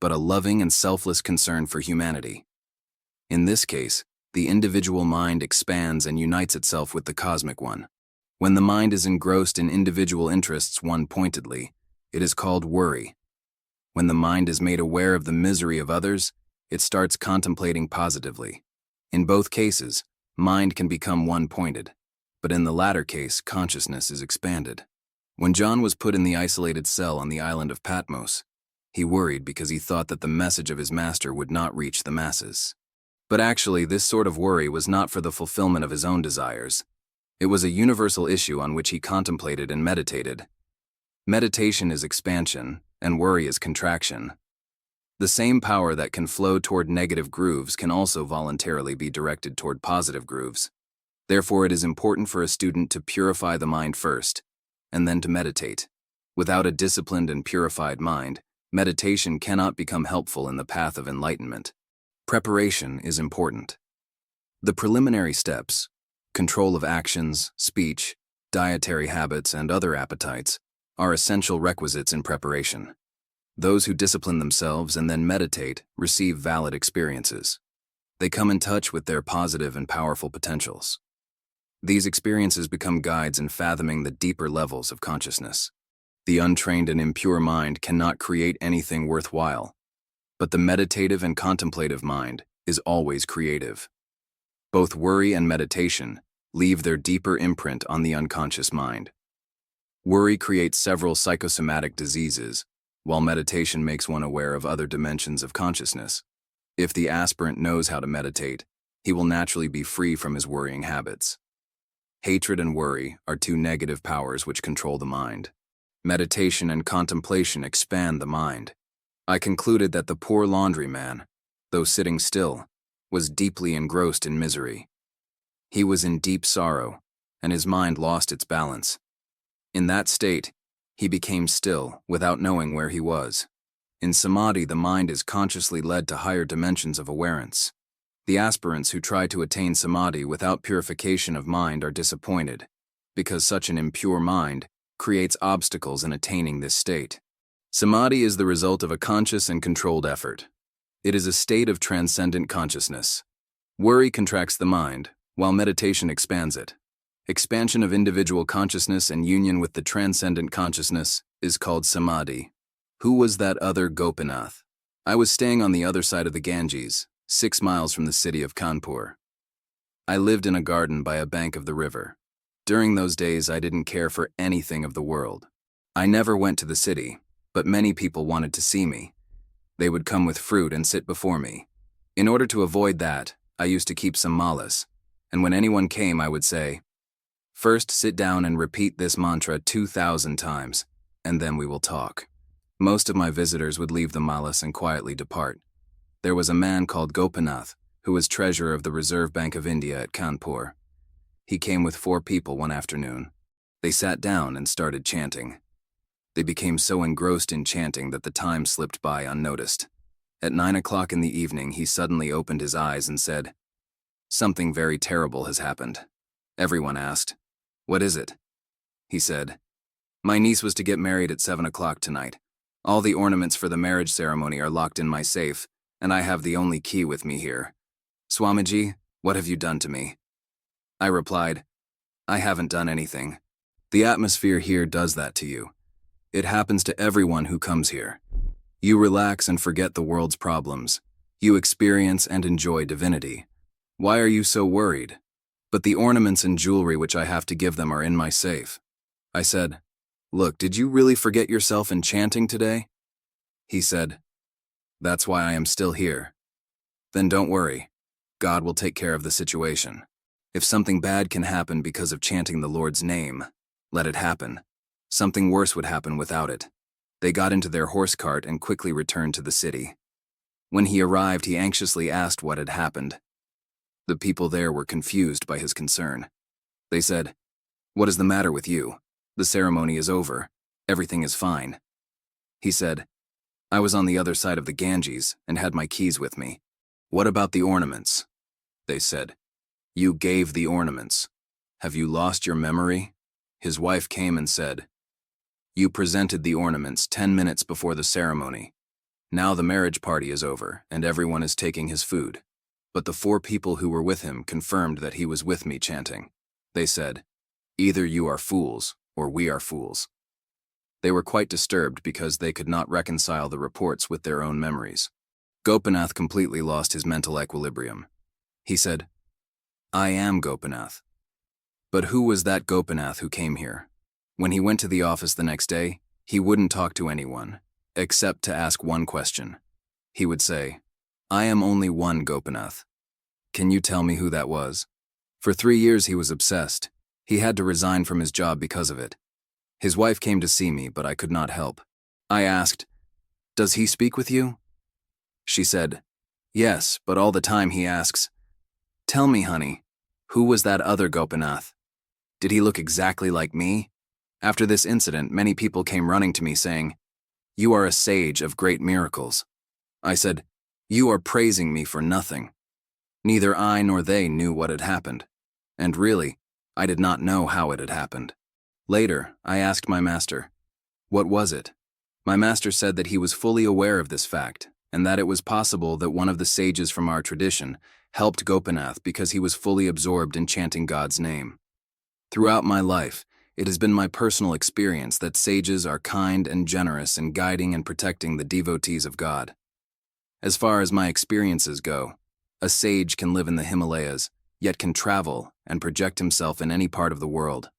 but a loving and selfless concern for humanity. In this case, the individual mind expands and unites itself with the cosmic one. When the mind is engrossed in individual interests one-pointedly, it is called worry. When the mind is made aware of the misery of others, it starts contemplating positively. In both cases, mind can become one-pointed, but in the latter case, consciousness is expanded. When John was put in the isolated cell on the island of Patmos, he worried because he thought that the message of his master would not reach the masses. But actually, this sort of worry was not for the fulfillment of his own desires. It was a universal issue on which he contemplated and meditated. Meditation is expansion, and worry is contraction. The same power that can flow toward negative grooves can also voluntarily be directed toward positive grooves. Therefore, it is important for a student to purify the mind first, and then to meditate. Without a disciplined and purified mind, meditation cannot become helpful in the path of enlightenment. Preparation is important. The preliminary steps, control of actions, speech, dietary habits, and other appetites, are essential requisites in preparation. Those who discipline themselves and then meditate receive valid experiences. They come in touch with their positive and powerful potentials. These experiences become guides in fathoming the deeper levels of consciousness. The untrained and impure mind cannot create anything worthwhile, but the meditative and contemplative mind is always creative. Both worry and meditation leave their deeper imprint on the unconscious mind. Worry creates several psychosomatic diseases, while meditation makes one aware of other dimensions of consciousness. If the aspirant knows how to meditate, he will naturally be free from his worrying habits. Hatred and worry are 2 negative powers which control the mind. Meditation and contemplation expand the mind. I concluded that the poor laundryman, though sitting still, was deeply engrossed in misery. He was in deep sorrow, and his mind lost its balance. In that state, he became still without knowing where he was. In samadhi, the mind is consciously led to higher dimensions of awareness. The aspirants who try to attain samadhi without purification of mind are disappointed, because such an impure mind creates obstacles in attaining this state. Samadhi is the result of a conscious and controlled effort. It is a state of transcendent consciousness. Worry contracts the mind, while meditation expands it. Expansion of individual consciousness and union with the transcendent consciousness is called samadhi. Who was that other Gopinath? I was staying on the other side of the Ganges, 6 miles from the city of Kanpur. I lived in a garden by a bank of the river. During those days, I didn't care for anything of the world. I never went to the city, but many people wanted to see me. They would come with fruit and sit before me. In order to avoid that, I used to keep some malas, and when anyone came, I would say, "First sit down and repeat this mantra 2,000 times, and then we will talk." Most of my visitors would leave the malas and quietly depart. There was a man called Gopinath, who was treasurer of the Reserve Bank of India at Kanpur. He came with 4 people one afternoon. They sat down and started chanting. They became so engrossed in chanting that the time slipped by unnoticed. At 9 o'clock in the evening, he suddenly opened his eyes and said, "Something very terrible has happened." Everyone asked, "What is it?" He said, "My niece was to get married at 7 o'clock tonight. All the ornaments for the marriage ceremony are locked in my safe, and I have the only key with me here. Swamiji, what have you done to me?" I replied, "I haven't done anything. The atmosphere here does that to you. It happens to everyone who comes here. You relax and forget the world's problems. You experience and enjoy divinity. Why are you so worried? But the ornaments and jewelry which I have to give them are in my safe." I said, "Look, did you really forget yourself in chanting today?" He said, "That's why I am still here." "Then don't worry. God will take care of the situation. If something bad can happen because of chanting the Lord's name, let it happen. Something worse would happen without it." They got into their horse cart and quickly returned to the city. When he arrived, he anxiously asked what had happened. The people there were confused by his concern. They said, "What is the matter with you? The ceremony is over. Everything is fine." He said, "I was on the other side of the Ganges and had my keys with me." "What about the ornaments?" They said, "You gave the ornaments. Have you lost your memory?" His wife came and said, "You presented the ornaments 10 minutes before the ceremony. Now the marriage party is over and everyone is taking his food." But the 4 people who were with him confirmed that he was with me chanting. They said, "Either you are fools or we are fools." They were quite disturbed because they could not reconcile the reports with their own memories. Gopinath completely lost his mental equilibrium. He said, "I am Gopinath." But who was that Gopinath who came here? When he went to the office the next day, he wouldn't talk to anyone, except to ask one question. He would say, "I am only one Gopinath. Can you tell me who that was?" For 3 years he was obsessed. He had to resign from his job because of it. His wife came to see me, but I could not help. I asked, "Does he speak with you?" She said, "Yes, but all the time he asks, 'Tell me, honey, who was that other Gopinath? Did he look exactly like me?' After this incident, many people came running to me saying, 'You are a sage of great miracles.' I said, 'You are praising me for nothing.' Neither I nor they knew what had happened. And really, I did not know how it had happened. Later, I asked my master, 'What was it?' My master said that he was fully aware of this fact, and that it was possible that one of the sages from our tradition helped Gopinath because he was fully absorbed in chanting God's name. Throughout my life, it has been my personal experience that sages are kind and generous in guiding and protecting the devotees of God. As far as my experiences go, a sage can live in the Himalayas, yet can travel and project himself in any part of the world.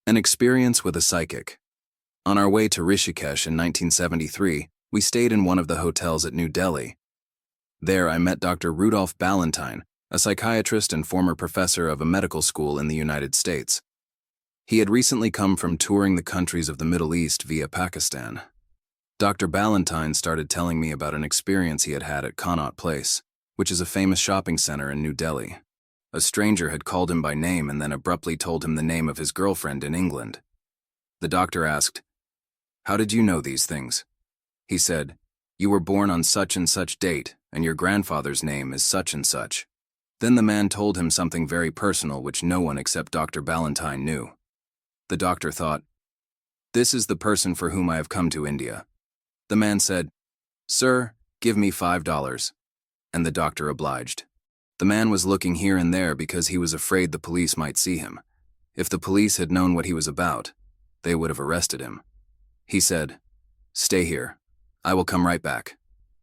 An experience with a psychic. On our way to Rishikesh in 1973, we stayed in one of the hotels at New Delhi. There I met Dr. Rudolph Ballantyne, a psychiatrist and former professor of a medical school in the United States. He had recently come from touring the countries of the Middle East via Pakistan. Dr. Ballantyne started telling me about an experience he had had at Connaught Place, which is a famous shopping center in New Delhi. A stranger had called him by name and then abruptly told him the name of his girlfriend in England. The doctor asked, "How did you know these things?" He said, "You were born on such and such date, and your grandfather's name is such and such." Then the man told him something very personal which no one except Dr. Ballantyne knew. The doctor thought, "This is the person for whom I have come to India." The man said, "Sir, give me $5. And the doctor obliged. The man was looking here and there because he was afraid the police might see him. If the police had known what he was about, they would have arrested him. He said, "Stay here. I will come right back."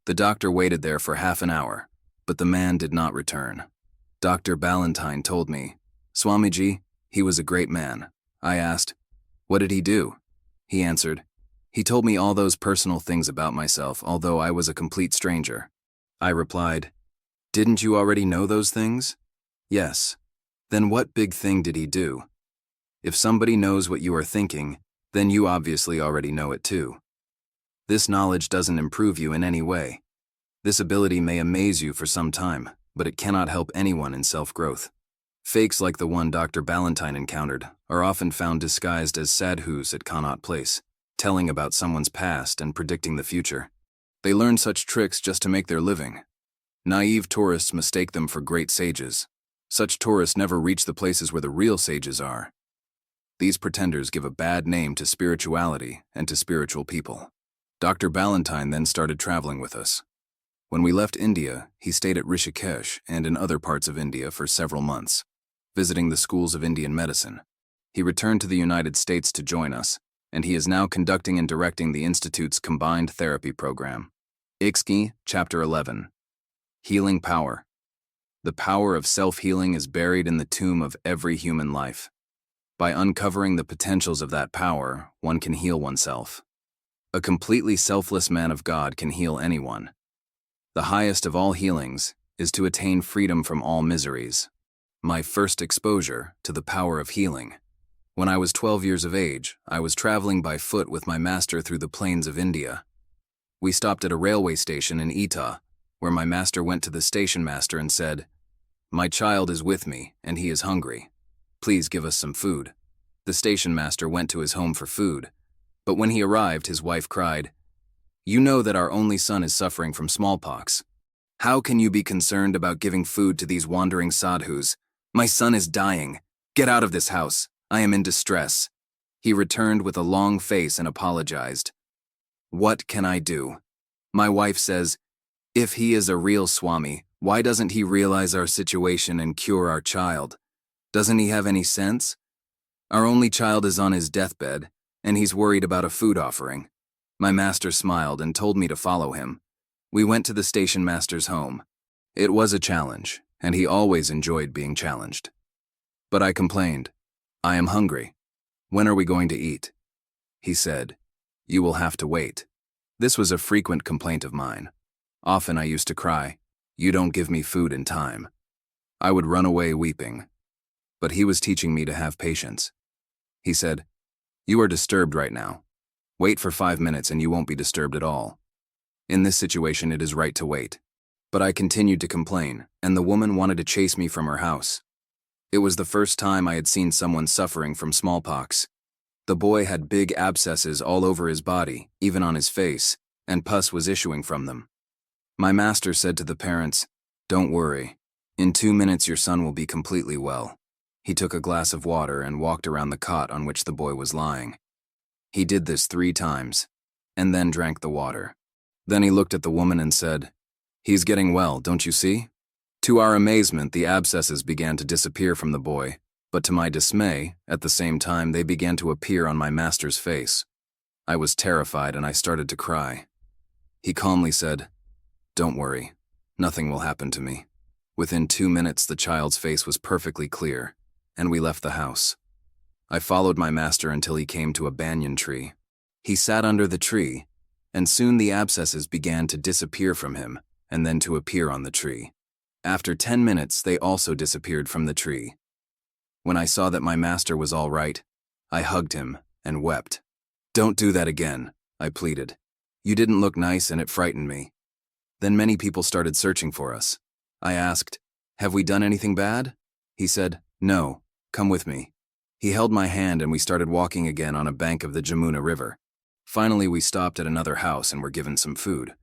The doctor waited there for half an hour, but the man did not return. Dr. Ballantyne told me, "Swamiji, he was a great man." I asked, "What did he do?" He answered, "He told me all those personal things about myself, although I was a complete stranger." I replied, "Didn't you already know those things?" "Yes." "Then what big thing did he do?" If somebody knows what you are thinking, then you obviously already know it too. This knowledge doesn't improve you in any way. This ability may amaze you for some time, but it cannot help anyone in self-growth. Fakes like the one Dr. Ballantyne encountered are often found disguised as sadhus at Connaught Place, telling about someone's past and predicting the future. They learn such tricks just to make their living. Naive tourists mistake them for great sages. Such tourists never reach the places where the real sages are. These pretenders give a bad name to spirituality and to spiritual people. Dr. Ballantyne then started traveling with us. When we left India, he stayed at Rishikesh and in other parts of India for several months, visiting the schools of Indian medicine. He returned to the United States to join us, and he is now conducting and directing the Institute's combined therapy program. Ixki, Chapter 11. Healing Power. The power of self-healing is buried in the tomb of every human life. By uncovering the potentials of that power, one can heal oneself. A completely selfless man of God can heal anyone. The highest of all healings is to attain freedom from all miseries. My first exposure to the power of healing. When I was 12 years of age, I was traveling by foot with my master through the plains of India. We stopped at a railway station in Etah, where my master went to the station master and said, "My child is with me, and he is hungry. Please give us some food." The station master went to his home for food, but when he arrived, his wife cried, "You know that our only son is suffering from smallpox. How can you be concerned about giving food to these wandering sadhus? My son is dying. Get out of this house. I am in distress." He returned with a long face and apologized. "What can I do?" My wife says, "If he is a real Swami, why doesn't he realize our situation and cure our child? Doesn't he have any sense? Our only child is on his deathbed, and he's worried about a food offering." My master smiled and told me to follow him. We went to the station master's home. It was a challenge, and he always enjoyed being challenged. But I complained, "I am hungry. When are we going to eat?" He said, "You will have to wait." This was a frequent complaint of mine. Often I used to cry, "You don't give me food in time." I would run away weeping. But he was teaching me to have patience. He said, "You are disturbed right now. Wait for 5 minutes and you won't be disturbed at all." In this situation, it is right to wait. But I continued to complain, and the woman wanted to chase me from her house. It was the first time I had seen someone suffering from smallpox. The boy had big abscesses all over his body, even on his face, and pus was issuing from them. My master said to the parents, "Don't worry. In 2 minutes your son will be completely well." He took a glass of water and walked around the cot on which the boy was lying. He did this 3 times, and then drank the water. Then he looked at the woman and said, "He's getting well, don't you see?" To our amazement, the abscesses began to disappear from the boy, but to my dismay, at the same time they began to appear on my master's face. I was terrified and I started to cry. He calmly said, "Don't worry, nothing will happen to me." Within 2 minutes, the child's face was perfectly clear, and we left the house. I followed my master until he came to a banyan tree. He sat under the tree, and soon the abscesses began to disappear from him and then to appear on the tree. After 10 minutes, they also disappeared from the tree. When I saw that my master was all right, I hugged him and wept. "Don't do that again," I pleaded. "You didn't look nice and it frightened me." Then many people started searching for us. I asked, "Have we done anything bad?" He said, "No, come with me." He held my hand and we started walking again on a bank of the Jamuna River. Finally, we stopped at another house and were given some food.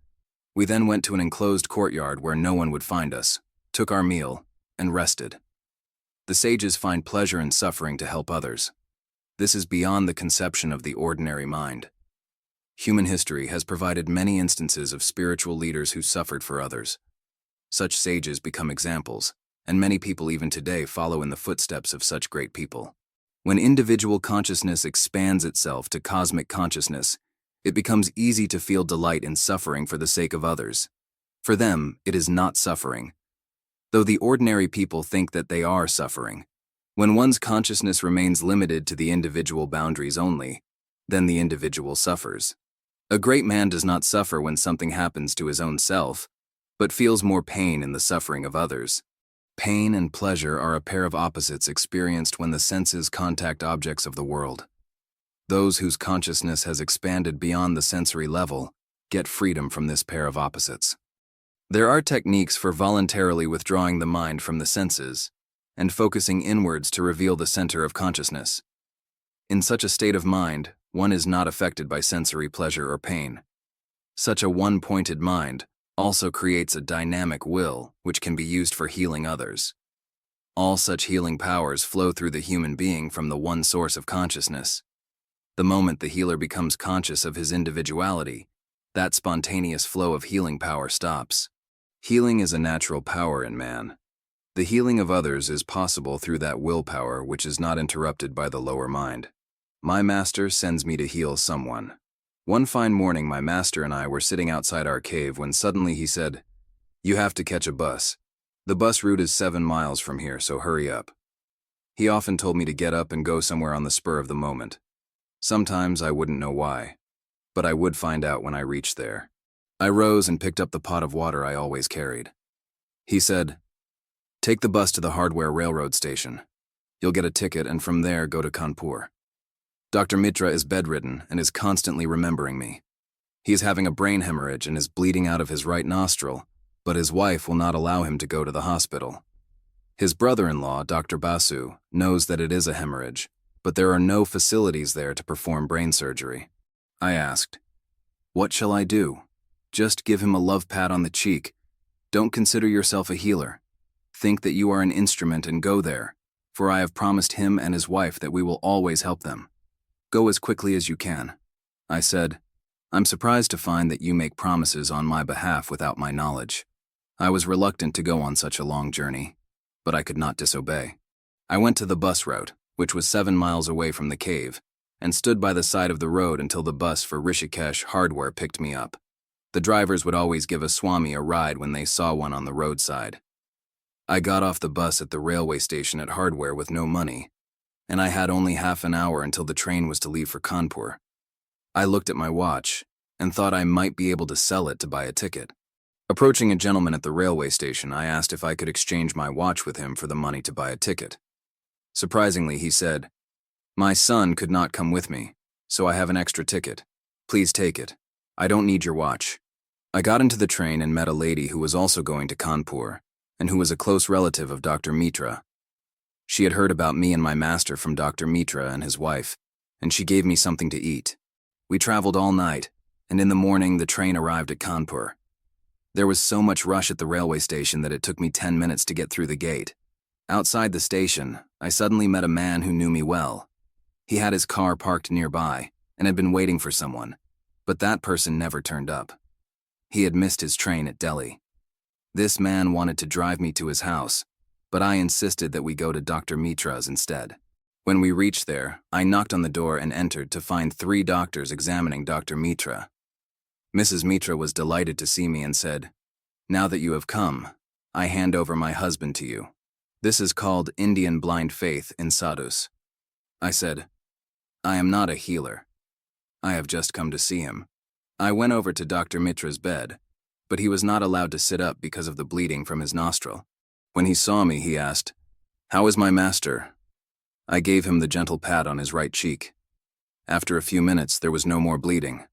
We then went to an enclosed courtyard where no one would find us, took our meal, and rested. The sages find pleasure in suffering to help others. This is beyond the conception of the ordinary mind. Human history has provided many instances of spiritual leaders who suffered for others. Such sages become examples, and many people even today follow in the footsteps of such great people. When individual consciousness expands itself to cosmic consciousness, it becomes easy to feel delight in suffering for the sake of others. For them, it is not suffering, though the ordinary people think that they are suffering. When one's consciousness remains limited to the individual boundaries only, then the individual suffers. A great man does not suffer when something happens to his own self, but feels more pain in the suffering of others. Pain and pleasure are a pair of opposites experienced when the senses contact objects of the world. Those whose consciousness has expanded beyond the sensory level get freedom from this pair of opposites. There are techniques for voluntarily withdrawing the mind from the senses and focusing inwards to reveal the center of consciousness. In such a state of mind, one is not affected by sensory pleasure or pain. Such a one-pointed mind also creates a dynamic will which can be used for healing others. All such healing powers flow through the human being from the one source of consciousness. The moment the healer becomes conscious of his individuality, that spontaneous flow of healing power stops. Healing is a natural power in man. The healing of others is possible through that willpower which is not interrupted by the lower mind. My master sends me to heal someone. One fine morning, my master and I were sitting outside our cave when suddenly he said, "You have to catch a bus. The bus route is 7 miles from here, so hurry up." He often told me to get up and go somewhere on the spur of the moment. Sometimes I wouldn't know why, but I would find out when I reached there. I rose and picked up the pot of water I always carried. He said, "Take the bus to the hardware railroad station. You'll get a ticket and from there go to Kanpur. Dr. Mitra is bedridden and is constantly remembering me. He is having a brain hemorrhage and is bleeding out of his right nostril, but his wife will not allow him to go to the hospital. His brother-in-law, Dr. Basu, knows that it is a hemorrhage, but there are no facilities there to perform brain surgery." I asked, "What shall I do?" "Just give him a love pat on the cheek. Don't consider yourself a healer. Think that you are an instrument and go there, for I have promised him and his wife that we will always help them. Go as quickly as you can." I said, "I'm surprised to find that you make promises on my behalf without my knowledge." I was reluctant to go on such a long journey, but I could not disobey. I went to the bus route, which was 7 miles away from the cave, and stood by the side of the road until the bus for Rishikesh hardware picked me up. The drivers would always give a Swami a ride when they saw one on the roadside. I got off the bus at the railway station at hardware with no money, and I had only half an hour until the train was to leave for Kanpur. I looked at my watch and thought I might be able to sell it to buy a ticket. Approaching a gentleman at the railway station, I asked if I could exchange my watch with him for the money to buy a ticket. Surprisingly, he said, "My son could not come with me, so I have an extra ticket. Please take it. I don't need your watch." I got into the train and met a lady who was also going to Kanpur, and who was a close relative of Dr. Mitra. She had heard about me and my master from Dr. Mitra and his wife, and she gave me something to eat. We traveled all night, and in the morning the train arrived at Kanpur. There was so much rush at the railway station that it took me 10 minutes to get through the gate. Outside the station, I suddenly met a man who knew me well. He had his car parked nearby and had been waiting for someone, but that person never turned up. He had missed his train at Delhi. This man wanted to drive me to his house, but I insisted that we go to Dr. Mitra's instead. When we reached there, I knocked on the door and entered to find 3 doctors examining Dr. Mitra. Mrs. Mitra was delighted to see me and said, "Now that you have come, I hand over my husband to you. This is called Indian blind faith in sadhus." I said, "I am not a healer. I have just come to see him." I went over to Dr. Mitra's bed, but he was not allowed to sit up because of the bleeding from his nostril. When he saw me, he asked, "How is my master?" I gave him the gentle pat on his right cheek. After a few minutes, there was no more bleeding.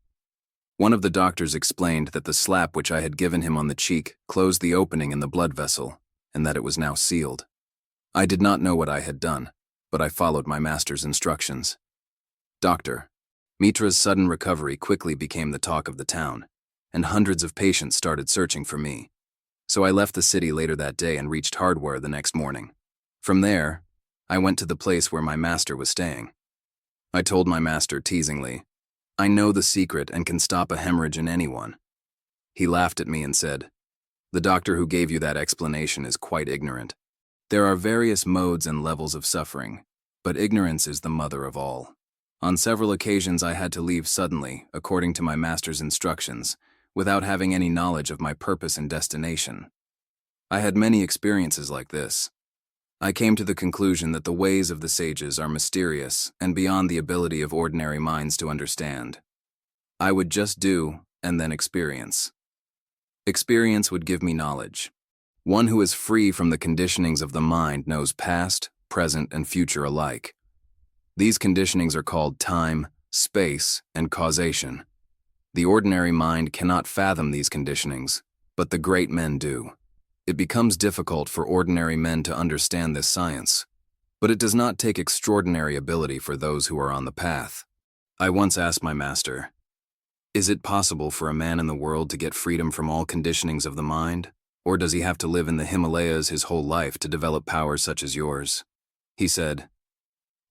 One of the doctors explained that the slap which I had given him on the cheek closed the opening in the blood vessel, and that it was now sealed. I did not know what I had done, but I followed my master's instructions. Dr. Mitra's sudden recovery quickly became the talk of the town, and hundreds of patients started searching for me. So I left the city later that day and reached Hardware the next morning. From there, I went to the place where my master was staying. I told my master teasingly, "I know the secret and can stop a hemorrhage in anyone." He laughed at me and said, "The doctor who gave you that explanation is quite ignorant. There are various modes and levels of suffering, but ignorance is the mother of all." On several occasions I had to leave suddenly, according to my master's instructions, without having any knowledge of my purpose and destination. I had many experiences like this. I came to the conclusion that the ways of the sages are mysterious and beyond the ability of ordinary minds to understand. I would just do and then experience. Experience would give me knowledge. One who is free from the conditionings of the mind knows past, present, and future alike. These conditionings are called time, space, and causation. The ordinary mind cannot fathom these conditionings, but the great men do. It becomes difficult for ordinary men to understand this science, but it does not take extraordinary ability for those who are on the path. I once asked my master, "Is it possible for a man in the world to get freedom from all conditionings of the mind, or does he have to live in the Himalayas his whole life to develop powers such as yours?" He said,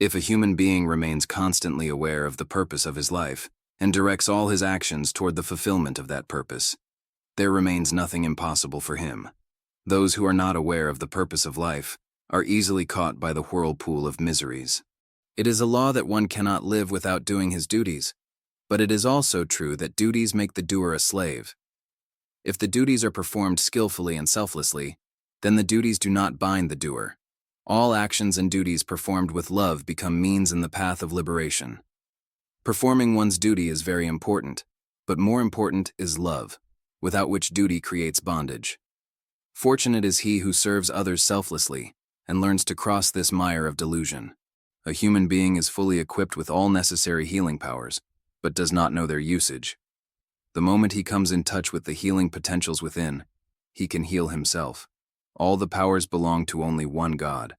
"If a human being remains constantly aware of the purpose of his life and directs all his actions toward the fulfillment of that purpose, there remains nothing impossible for him. Those who are not aware of the purpose of life are easily caught by the whirlpool of miseries. It is a law that one cannot live without doing his duties, but it is also true that duties make the doer a slave. If the duties are performed skillfully and selflessly, then the duties do not bind the doer. All actions and duties performed with love become means in the path of liberation. Performing one's duty is very important, but more important is love, without which duty creates bondage. Fortunate is he who serves others selflessly and learns to cross this mire of delusion. A human being is fully equipped with all necessary healing powers, but does not know their usage. The moment he comes in touch with the healing potentials within, he can heal himself. All the powers belong to only one God.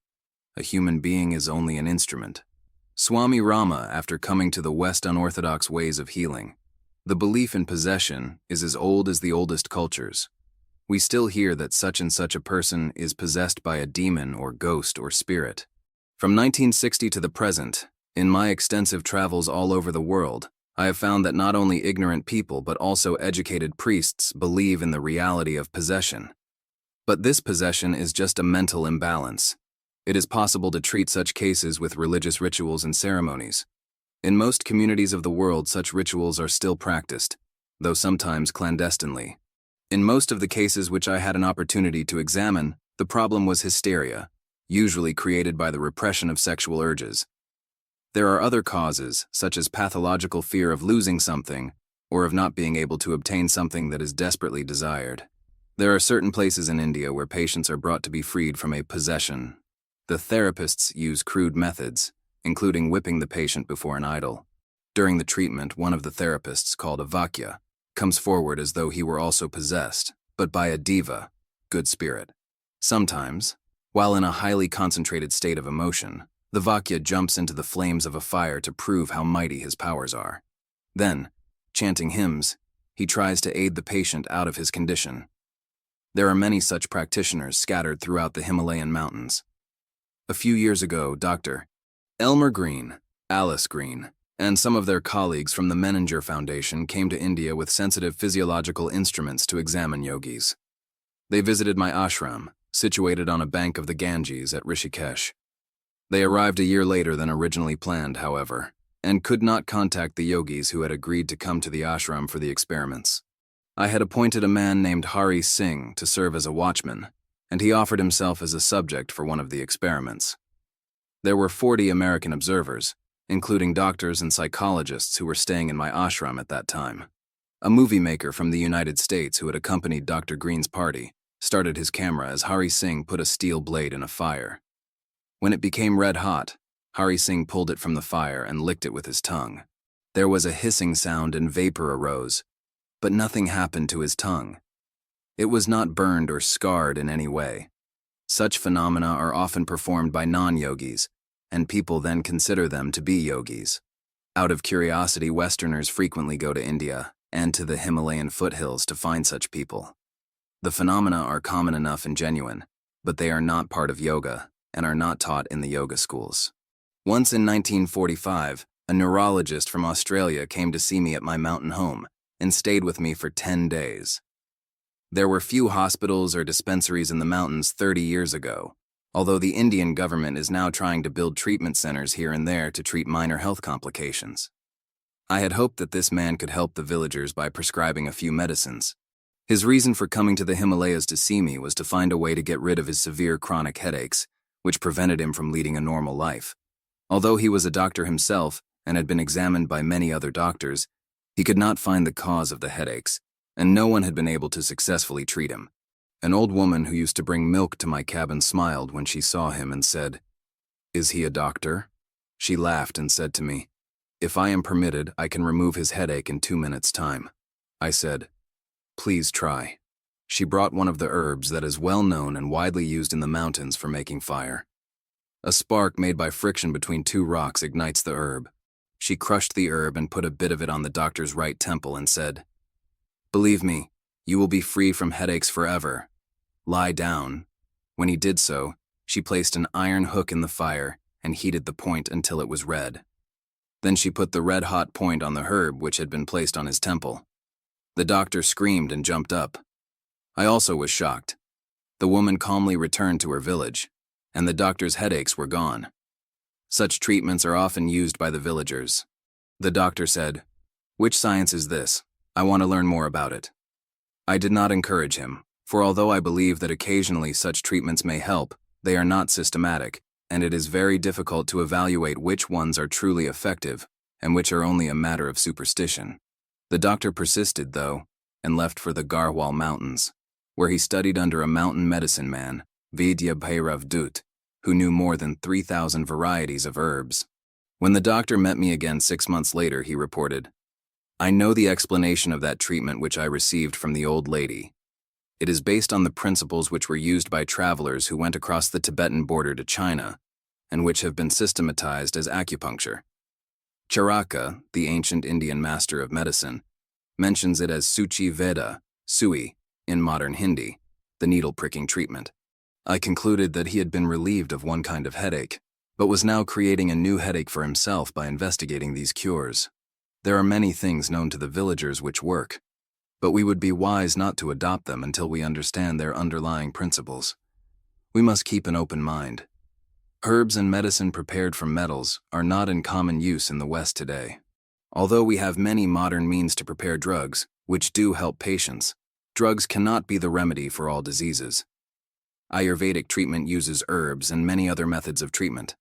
A human being is only an instrument. Swami Rama, after coming to the West unorthodox ways of healing, the belief in possession is as old as the oldest cultures. We still hear that such and such a person is possessed by a demon or ghost or spirit. From 1960 to the present, in my extensive travels all over the world, I have found that not only ignorant people but also educated priests believe in the reality of possession. But this possession is just a mental imbalance. It is possible to treat such cases with religious rituals and ceremonies. In most communities of the world, such rituals are still practiced, though sometimes clandestinely. In most of the cases which I had an opportunity to examine, the problem was hysteria, usually created by the repression of sexual urges. There are other causes, such as pathological fear of losing something, or of not being able to obtain something that is desperately desired. There are certain places in India where patients are brought to be freed from a possession. The therapists use crude methods, including whipping the patient before an idol. During the treatment, one of the therapists, called a Vakya, comes forward as though he were also possessed, but by a diva, good spirit. Sometimes, while in a highly concentrated state of emotion, the Vakya jumps into the flames of a fire to prove how mighty his powers are. Then, chanting hymns, he tries to aid the patient out of his condition. There are many such practitioners scattered throughout the Himalayan mountains. A few years ago, Dr. Elmer Green, Alice Green, and some of their colleagues from the Menninger Foundation came to India with sensitive physiological instruments to examine yogis. They visited my ashram, situated on a bank of the Ganges at Rishikesh. They arrived a year later than originally planned, however, and could not contact the yogis who had agreed to come to the ashram for the experiments. I had appointed a man named Hari Singh to serve as a watchman, and he offered himself as a subject for one of the experiments. There were 40 American observers, including doctors and psychologists who were staying in my ashram at that time. A movie maker from the United States who had accompanied Dr. Green's party started his camera as Hari Singh put a steel blade in a fire. When it became red hot, Hari Singh pulled it from the fire and licked it with his tongue. There was a hissing sound and vapor arose, but nothing happened to his tongue. It was not burned or scarred in any way. Such phenomena are often performed by non-yogis, and people then consider them to be yogis. Out of curiosity, Westerners frequently go to India and to the Himalayan foothills to find such people. The phenomena are common enough and genuine, but they are not part of yoga and are not taught in the yoga schools. Once in 1945, a neurologist from Australia came to see me at my mountain home and stayed with me for 10 days. There were few hospitals or dispensaries in the mountains 30 years ago, although the Indian government is now trying to build treatment centers here and there to treat minor health complications. I had hoped that this man could help the villagers by prescribing a few medicines. His reason for coming to the Himalayas to see me was to find a way to get rid of his severe chronic headaches, which prevented him from leading a normal life. Although he was a doctor himself and had been examined by many other doctors, he could not find the cause of the headaches, and no one had been able to successfully treat him. An old woman who used to bring milk to my cabin smiled when she saw him and said, "Is he a doctor?" She laughed and said to me, "If I am permitted, I can remove his headache in 2 minutes' time." I said, "Please try." She brought one of the herbs that is well known and widely used in the mountains for making fire. A spark made by friction between two rocks ignites the herb. She crushed the herb and put a bit of it on the doctor's right temple and said, "Believe me, you will be free from headaches forever. Lie down." When he did so, she placed an iron hook in the fire and heated the point until it was red. Then she put the red-hot point on the herb which had been placed on his temple. The doctor screamed and jumped up. I also was shocked. The woman calmly returned to her village, and the doctor's headaches were gone. Such treatments are often used by the villagers. The doctor said, "Which science is this? I want to learn more about it." I did not encourage him, for although I believe that occasionally such treatments may help, they are not systematic, and it is very difficult to evaluate which ones are truly effective and which are only a matter of superstition. The doctor persisted, though, and left for the Garhwal Mountains, where he studied under a mountain medicine man, Vidya Bhairav Dut, who knew more than 3,000 varieties of herbs. When the doctor met me again 6 months later, he reported, "I know the explanation of that treatment which I received from the old lady. It is based on the principles which were used by travelers who went across the Tibetan border to China, and which have been systematized as acupuncture. Charaka, the ancient Indian master of medicine, mentions it as Suchi Veda, Sui, in modern Hindi, the needle-pricking treatment. I concluded that he had been relieved of one kind of headache, but was now creating a new headache for himself by investigating these cures. There are many things known to the villagers which work, but we would be wise not to adopt them until we understand their underlying principles. We must keep an open mind. Herbs and medicine prepared from metals are not in common use in the West today. Although we have many modern means to prepare drugs, which do help patients, drugs cannot be the remedy for all diseases. Ayurvedic treatment uses herbs and many other methods of treatment.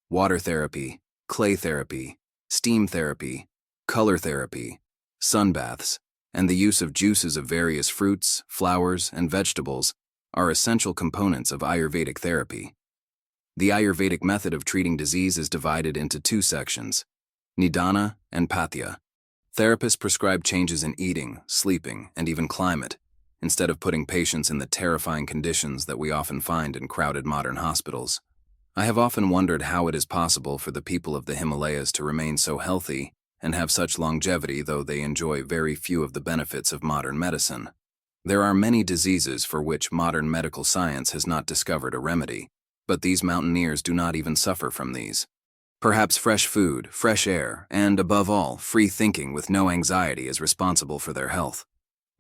Water therapy, clay therapy, steam therapy, color therapy, sunbaths, and the use of juices of various fruits, flowers, and vegetables are essential components of Ayurvedic therapy. The Ayurvedic method of treating disease is divided into 2 sections, Nidana and Pathya. Therapists prescribe changes in eating, sleeping, and even climate, instead of putting patients in the terrifying conditions that we often find in crowded modern hospitals. I have often wondered how it is possible for the people of the Himalayas to remain so healthy and have such longevity, though they enjoy very few of the benefits of modern medicine. There are many diseases for which modern medical science has not discovered a remedy, but these mountaineers do not even suffer from these. Perhaps fresh food, fresh air, and, above all, free thinking with no anxiety is responsible for their health.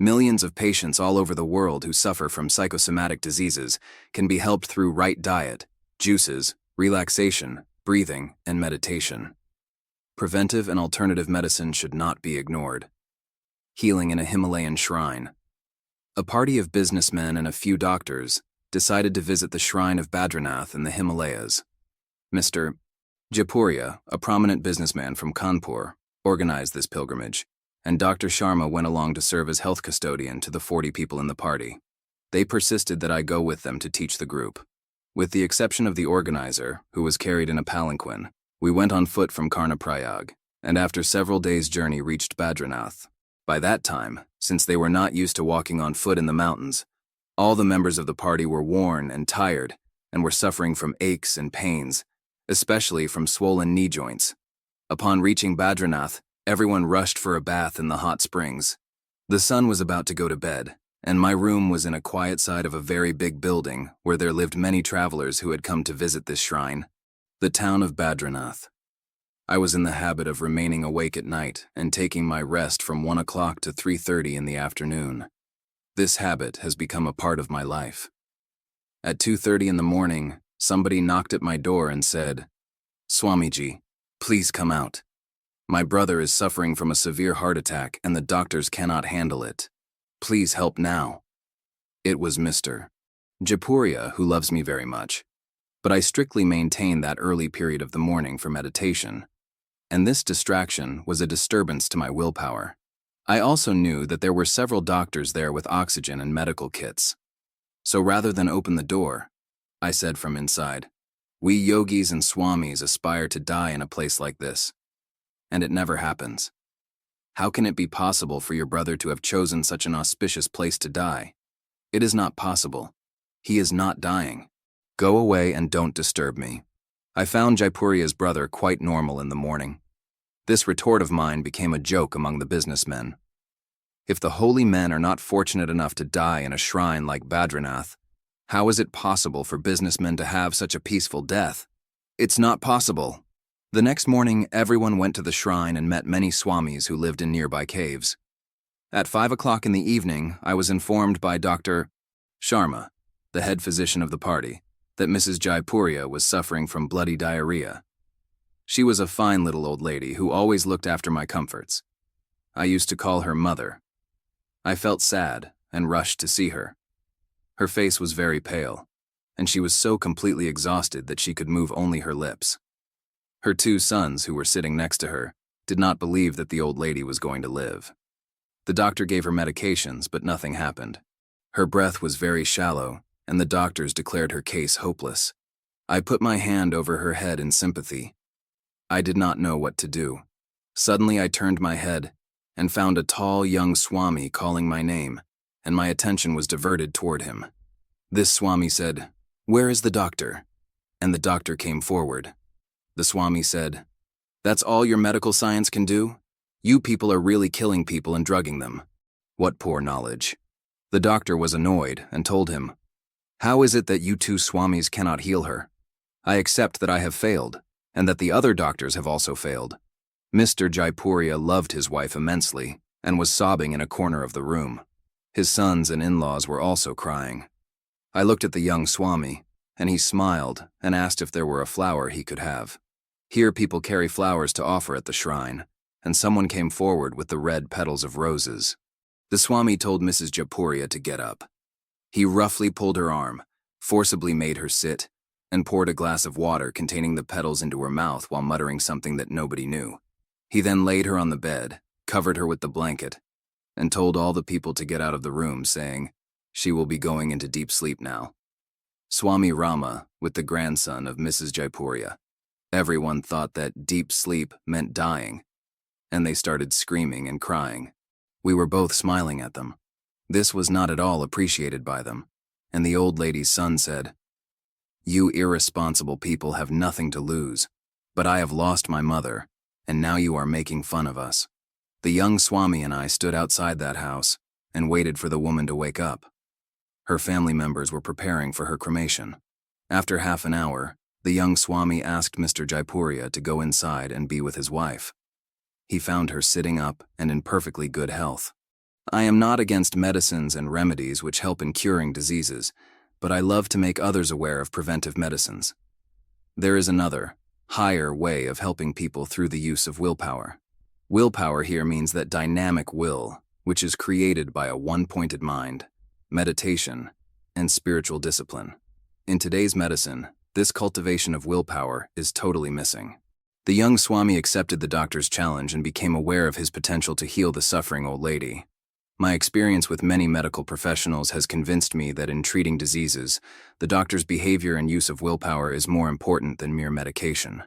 Millions of patients all over the world who suffer from psychosomatic diseases can be helped through right diet, juices, relaxation, breathing, and meditation. Preventive and alternative medicine should not be ignored. Healing in a Himalayan shrine. A party of businessmen and a few doctors decided to visit the shrine of Badranath in the Himalayas. Mr. Japuria, a prominent businessman from Kanpur, organized this pilgrimage, and Dr. Sharma went along to serve as health custodian to the 40 people in the party. They persisted that I go with them to teach the group. With the exception of the organizer, who was carried in a palanquin, we went on foot from Karnaprayag, and after several days' journey reached Badranath. By that time, since they were not used to walking on foot in the mountains, all the members of the party were worn and tired and were suffering from aches and pains, especially from swollen knee joints. Upon reaching Badranath, everyone rushed for a bath in the hot springs. The sun was about to go to bed, and my room was in a quiet side of a very big building where there lived many travelers who had come to visit this shrine, the town of Badranath. I was in the habit of remaining awake at night and taking my rest from 1 o'clock to 3:30 in the afternoon. This habit has become a part of my life. At 2:30 in the morning, somebody knocked at my door and said, "Swamiji, please come out. My brother is suffering from a severe heart attack and the doctors cannot handle it. Please help now." It was Mr. Jaipurya, who loves me very much, but I strictly maintain that early period of the morning for meditation, and this distraction was a disturbance to my willpower. I also knew that there were several doctors there with oxygen and medical kits. So rather than open the door, I said from inside, "We yogis and swamis aspire to die in a place like this, and it never happens. How can it be possible for your brother to have chosen such an auspicious place to die? It is not possible. He is not dying. Go away and don't disturb me." I found Jaipurya's brother quite normal in the morning. This retort of mine became a joke among the businessmen. If the holy men are not fortunate enough to die in a shrine like Badrinath, how is it possible for businessmen to have such a peaceful death? It's not possible. The next morning, everyone went to the shrine and met many swamis who lived in nearby caves. At 5 o'clock in the evening, I was informed by Dr. Sharma, the head physician of the party, that Mrs. Jaipurya was suffering from bloody diarrhea. She was a fine little old lady who always looked after my comforts. I used to call her Mother. I felt sad and rushed to see her. Her face was very pale, and she was so completely exhausted that she could move only her lips. Her 2 sons, who were sitting next to her, did not believe that the old lady was going to live. The doctor gave her medications, but nothing happened. Her breath was very shallow, and the doctors declared her case hopeless. I put my hand over her head in sympathy. I did not know what to do. Suddenly I turned my head and found a tall young Swami calling my name, and my attention was diverted toward him. This Swami said, "Where is the doctor?" And the doctor came forward. The Swami said, "That's all your medical science can do? You people are really killing people and drugging them. What poor knowledge." The doctor was annoyed and told him, "How is it that you 2 Swamis cannot heal her? I accept that I have failed, and that the other doctors have also failed." Mr. Jaipurya loved his wife immensely and was sobbing in a corner of the room. His sons and in-laws were also crying. I looked at the young Swami, and he smiled and asked if there were a flower he could have. Here people carry flowers to offer at the shrine, and someone came forward with the red petals of roses. The Swami told Mrs. Jaipurya to get up. He roughly pulled her arm, forcibly made her sit, and poured a glass of water containing the petals into her mouth while muttering something that nobody knew. He then laid her on the bed, covered her with the blanket, and told all the people to get out of the room, saying, "She will be going into deep sleep now." Swami Rama, with the grandson of Mrs. Jaipurya. Everyone thought that deep sleep meant dying, and they started screaming and crying. We were both smiling at them. This was not at all appreciated by them, and the old lady's son said, "You irresponsible people have nothing to lose, but I have lost my mother, and now you are making fun of us." The young Swami and I stood outside that house and waited for the woman to wake up. Her family members were preparing for her cremation. After half an hour, the young Swami asked Mr. Jaipurya to go inside and be with his wife. He found her sitting up and in perfectly good health. I am not against medicines and remedies which help in curing diseases, but I love to make others aware of preventive medicines. There is another, higher way of helping people through the use of willpower. Willpower here means that dynamic will, which is created by a one-pointed mind, meditation, and spiritual discipline. In today's medicine, this cultivation of willpower is totally missing. The young Swami accepted the doctor's challenge and became aware of his potential to heal the suffering old lady. My experience with many medical professionals has convinced me that in treating diseases, the doctor's behavior and use of willpower is more important than mere medication.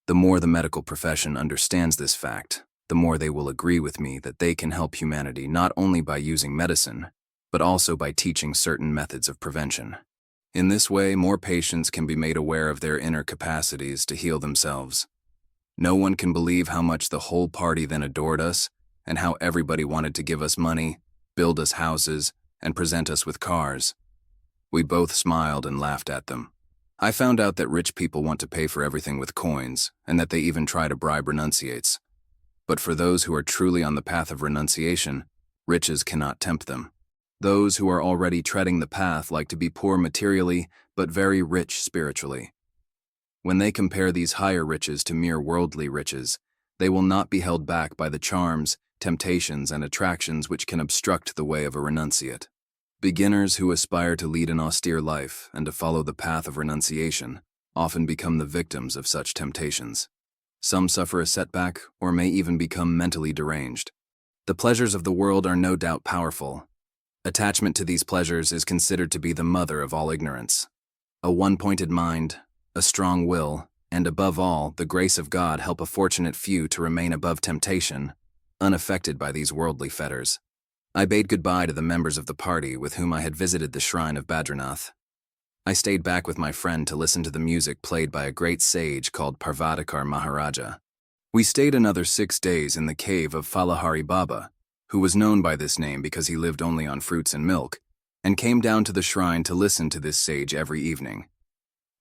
The more the medical profession understands this fact, the more they will agree with me that they can help humanity not only by using medicine, but also by teaching certain methods of prevention. In this way, more patients can be made aware of their inner capacities to heal themselves. No one can believe how much the whole party then adored us, and how everybody wanted to give us money, build us houses, and present us with cars. We both smiled and laughed at them. I found out that rich people want to pay for everything with coins, and that they even try to bribe renunciates. But for those who are truly on the path of renunciation, riches cannot tempt them. Those who are already treading the path like to be poor materially, but very rich spiritually. When they compare these higher riches to mere worldly riches, they will not be held back by the charms, temptations, and attractions which can obstruct the way of a renunciate. Beginners who aspire to lead an austere life and to follow the path of renunciation often become the victims of such temptations. Some suffer a setback or may even become mentally deranged. The pleasures of the world are no doubt powerful. Attachment to these pleasures is considered to be the mother of all ignorance. A one-pointed mind, a strong will, and above all, the grace of God help a fortunate few to remain above temptation, unaffected by these worldly fetters. I bade goodbye to the members of the party with whom I had visited the shrine of Badranath. I stayed back with my friend to listen to the music played by a great sage called Parvadakar Maharaja. We stayed another 6 days in the cave of Falahari Baba, who was known by this name because he lived only on fruits and milk, and came down to the shrine to listen to this sage every evening.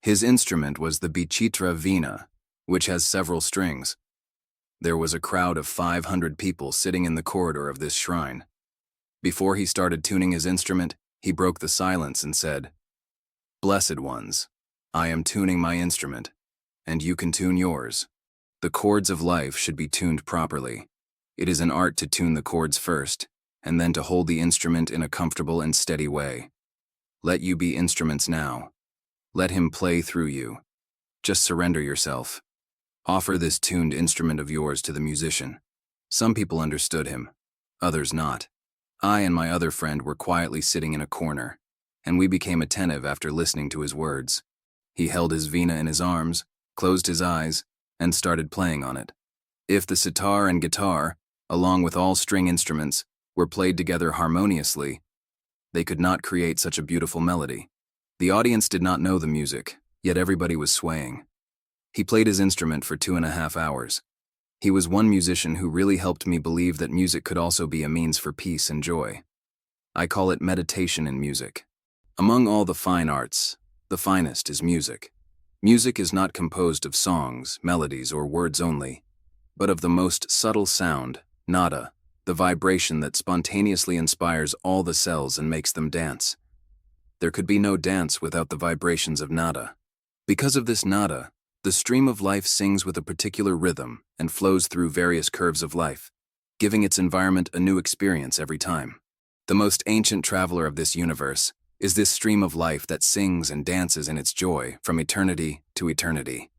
His instrument was the Bichitra Veena, which has several strings. There was a crowd of 500 people sitting in the corridor of this shrine. Before he started tuning his instrument, he broke the silence and said, "Blessed ones, I am tuning my instrument, and you can tune yours. The chords of life should be tuned properly. It is an art to tune the chords first, and then to hold the instrument in a comfortable and steady way. Let you be instruments now. Let him play through you. Just surrender yourself. Offer this tuned instrument of yours to the musician." Some people understood him, others not. I and my other friend were quietly sitting in a corner, and we became attentive after listening to his words. He held his veena in his arms, closed his eyes, and started playing on it. If the sitar and guitar, along with all string instruments, were played together harmoniously, they could not create such a beautiful melody. The audience did not know the music, yet everybody was swaying. He played his instrument for 2.5 hours. He was one musician who really helped me believe that music could also be a means for peace and joy. I call it meditation in music. Among all the fine arts, the finest is music. Music is not composed of songs, melodies, or words only, but of the most subtle sound, nada, the vibration that spontaneously inspires all the cells and makes them dance. There could be no dance without the vibrations of nada. Because of this nada, the stream of life sings with a particular rhythm and flows through various curves of life, giving its environment a new experience every time. The most ancient traveler of this universe is this stream of life that sings and dances in its joy from eternity to eternity.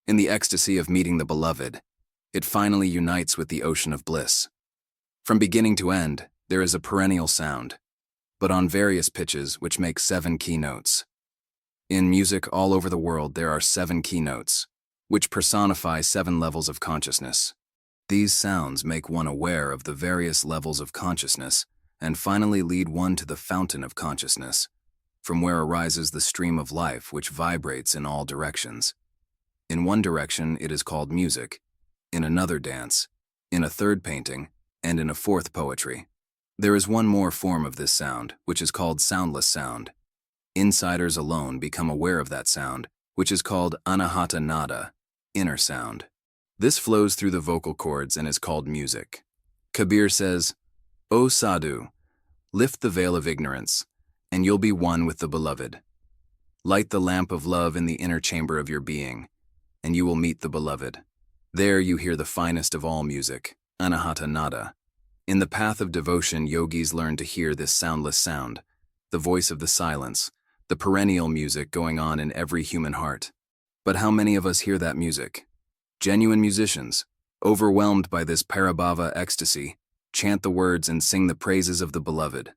In the ecstasy of meeting the beloved, it finally unites with the ocean of bliss. From beginning to end, there is a perennial sound, but on various pitches which make 7 keynotes. In music all over the world, there are 7 keynotes, which personify 7 levels of consciousness. These sounds make one aware of the various levels of consciousness and finally lead one to the fountain of consciousness, from where arises the stream of life which vibrates in all directions. In one direction, it is called music, in another dance, in a third painting, and in a fourth poetry. There is one more form of this sound, which is called soundless sound. Insiders alone become aware of that sound, which is called anahata nada, inner sound. This flows through the vocal cords and is called music. Kabir says, "O sadhu, lift the veil of ignorance, and you'll be one with the beloved. Light the lamp of love in the inner chamber of your being, and you will meet the beloved. There you hear the finest of all music, anahata nada." In the path of devotion, yogis learn to hear this soundless sound, the voice of the silence, the perennial music going on in every human heart. But how many of us hear that music? Genuine musicians, overwhelmed by this parabhava ecstasy, chant the words and sing the praises of the beloved.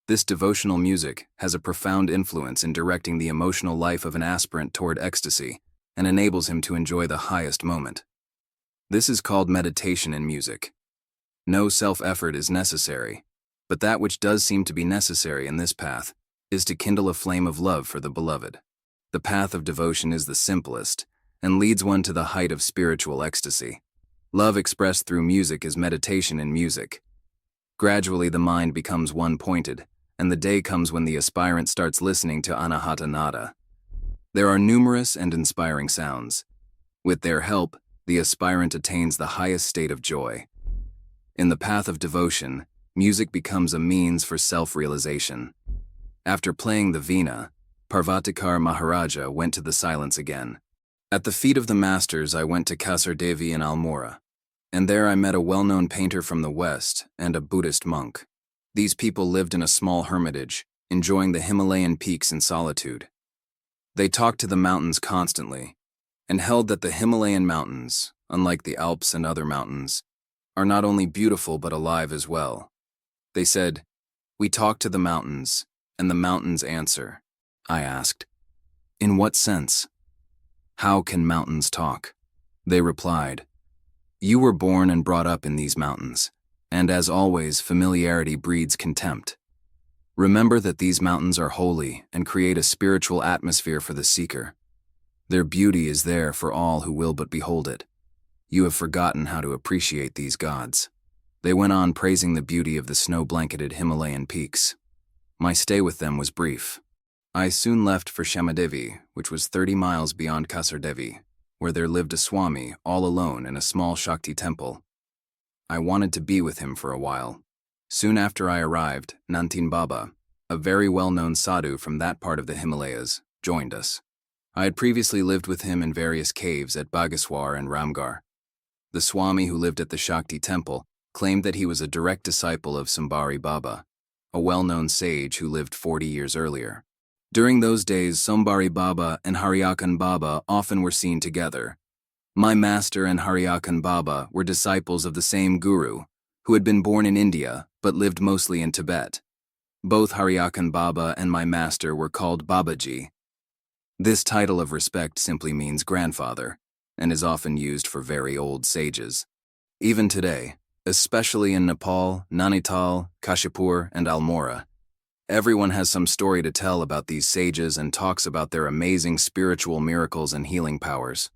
This devotional music has a profound influence in directing the emotional life of an aspirant toward ecstasy and enables him to enjoy the highest moment. This is called meditation in music. No self-effort is necessary, but that which does seem to be necessary in this path is to kindle a flame of love for the beloved. The path of devotion is the simplest and leads one to the height of spiritual ecstasy. Love expressed through music is meditation in music. Gradually the mind becomes one-pointed, and the day comes when the aspirant starts listening to anahata nada. There are numerous and inspiring sounds. With their help, the aspirant attains the highest state of joy. In the path of devotion, music becomes a means for self-realization. After playing the veena, Parvatikar Maharaja went to the silence again. At the feet of the masters, I went to Kasar Devi in Almora, and there I met a well-known painter from the West and a Buddhist monk. These people lived in a small hermitage, enjoying the Himalayan peaks in solitude. They talked to the mountains constantly, and held that the Himalayan mountains, unlike the Alps and other mountains, are not only beautiful but alive as well. They said, "We talk to the mountains, and the mountains answer." I asked, "In what sense? How can mountains talk?" They replied, "You were born and brought up in these mountains, and as always, familiarity breeds contempt. Remember that these mountains are holy and create a spiritual atmosphere for the seeker. Their beauty is there for all who will but behold it. You have forgotten how to appreciate these gods." They went on praising the beauty of the snow-blanketed Himalayan peaks. My stay with them was brief. I soon left for Shamadevi, which was 30 miles beyond Kasardevi, where there lived a Swami all alone in a small Shakti temple. I wanted to be with him for a while. Soon after I arrived, Nantin Baba, a very well-known sadhu from that part of the Himalayas, joined us. I had previously lived with him in various caves at Bageswar and Ramgarh. The Swami who lived at the Shakti temple claimed that he was a direct disciple of Sambari Baba, a well-known sage who lived 40 years earlier. During those days, Sambari Baba and Haryakan Baba often were seen together. My master and Haryakan Baba were disciples of the same guru, who had been born in India but lived mostly in Tibet. Both Haryakan Baba and my master were called Babaji. This title of respect simply means grandfather, and is often used for very old sages. Even today, especially in Nepal, Nainital, Kashipur, and Almora, everyone has some story to tell about these sages and talks about their amazing spiritual miracles and healing powers.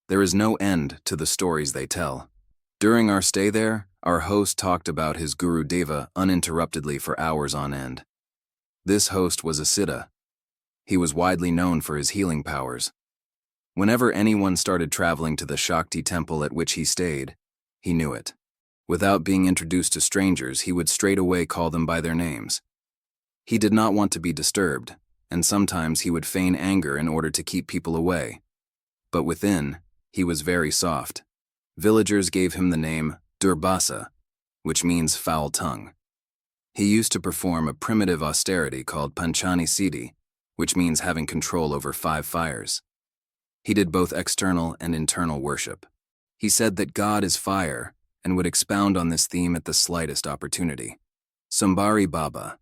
There is no end to the stories they tell. During our stay there, our host talked about his Guru Deva uninterruptedly for hours on end. This host was a Siddha. He was widely known for his healing powers. Whenever anyone started traveling to the Shakti temple at which he stayed, he knew it. Without being introduced to strangers, he would straight away call them by their names. He did not want to be disturbed, and sometimes he would feign anger in order to keep people away. But within, he was very soft. Villagers gave him the name Durbasa, which means foul tongue. He used to perform a primitive austerity called Panchani Siddhi, which means having control over 5 fires. He did both external and internal worship. He said that God is fire and would expound on this theme at the slightest opportunity. Sambari Baba.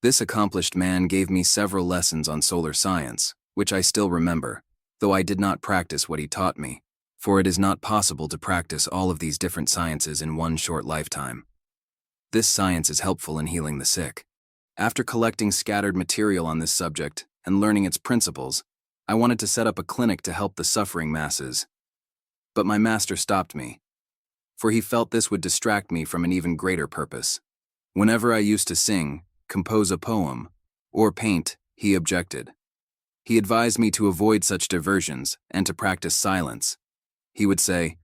This accomplished man gave me several lessons on solar science, which I still remember, though I did not practice what he taught me, for it is not possible to practice all of these different sciences in one short lifetime. This science is helpful in healing the sick. After collecting scattered material on this subject and learning its principles, I wanted to set up a clinic to help the suffering masses. But my master stopped me, for he felt this would distract me from an even greater purpose. Whenever I used to sing, compose a poem, or paint, he objected. He advised me to avoid such diversions and to practice silence. He would say,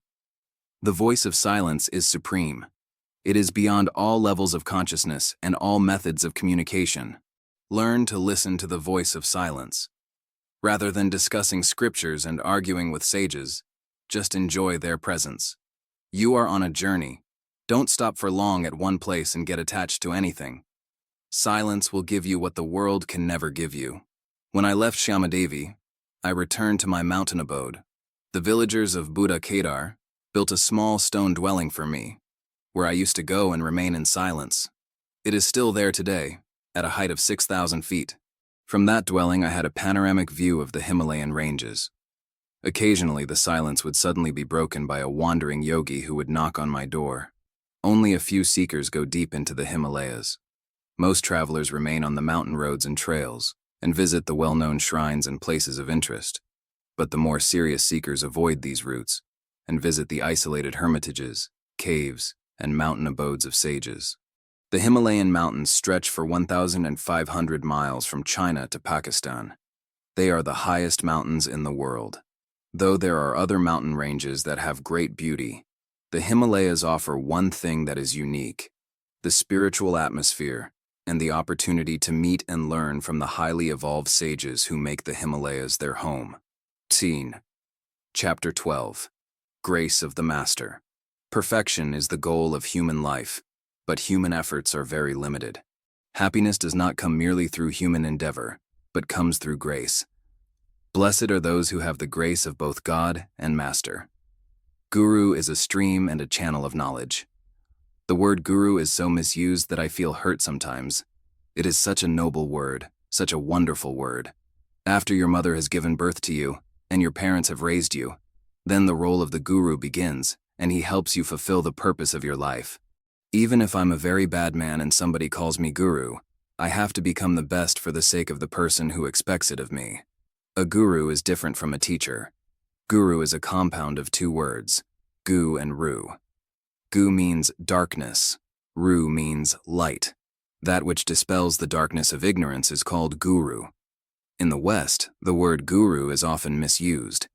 "The voice of silence is supreme. It is beyond all levels of consciousness and all methods of communication. Learn to listen to the voice of silence. Rather than discussing scriptures and arguing with sages, just enjoy their presence. You are on a journey. Don't stop for long at one place and get attached to anything. Silence will give you what the world can never give you." When I left Shamadevi, I returned to my mountain abode. The villagers of Buddha Kedar built a small stone dwelling for me, where I used to go and remain in silence. It is still there today, at a height of 6,000 feet. From that dwelling, I had a panoramic view of the Himalayan ranges. Occasionally, the silence would suddenly be broken by a wandering yogi who would knock on my door. Only a few seekers go deep into the Himalayas. Most travelers remain on the mountain roads and trails and visit the well-known shrines and places of interest. But the more serious seekers avoid these routes and visit the isolated hermitages, caves, and mountain abodes of sages. The Himalayan mountains stretch for 1,500 miles from China to Pakistan. They are the highest mountains in the world. Though there are other mountain ranges that have great beauty, the Himalayas offer one thing that is unique: the spiritual atmosphere and the opportunity to meet and learn from the highly evolved sages who make the Himalayas their home. Scene. Chapter 12. Grace of the Master. Perfection is the goal of human life, but human efforts are very limited. Happiness does not come merely through human endeavor, but comes through grace. Blessed are those who have the grace of both God and Master. Guru is a stream and a channel of knowledge. The word guru is so misused that I feel hurt sometimes. It is such a noble word, such a wonderful word. After your mother has given birth to you, and your parents have raised you, then the role of the guru begins, and he helps you fulfill the purpose of your life. Even if I'm a very bad man and somebody calls me guru, I have to become the best for the sake of the person who expects it of me. A guru is different from a teacher. Guru is a compound of two words, gu and ru. Gu means darkness, ru means light. That which dispels the darkness of ignorance is called guru. In the West, the word guru is often misused.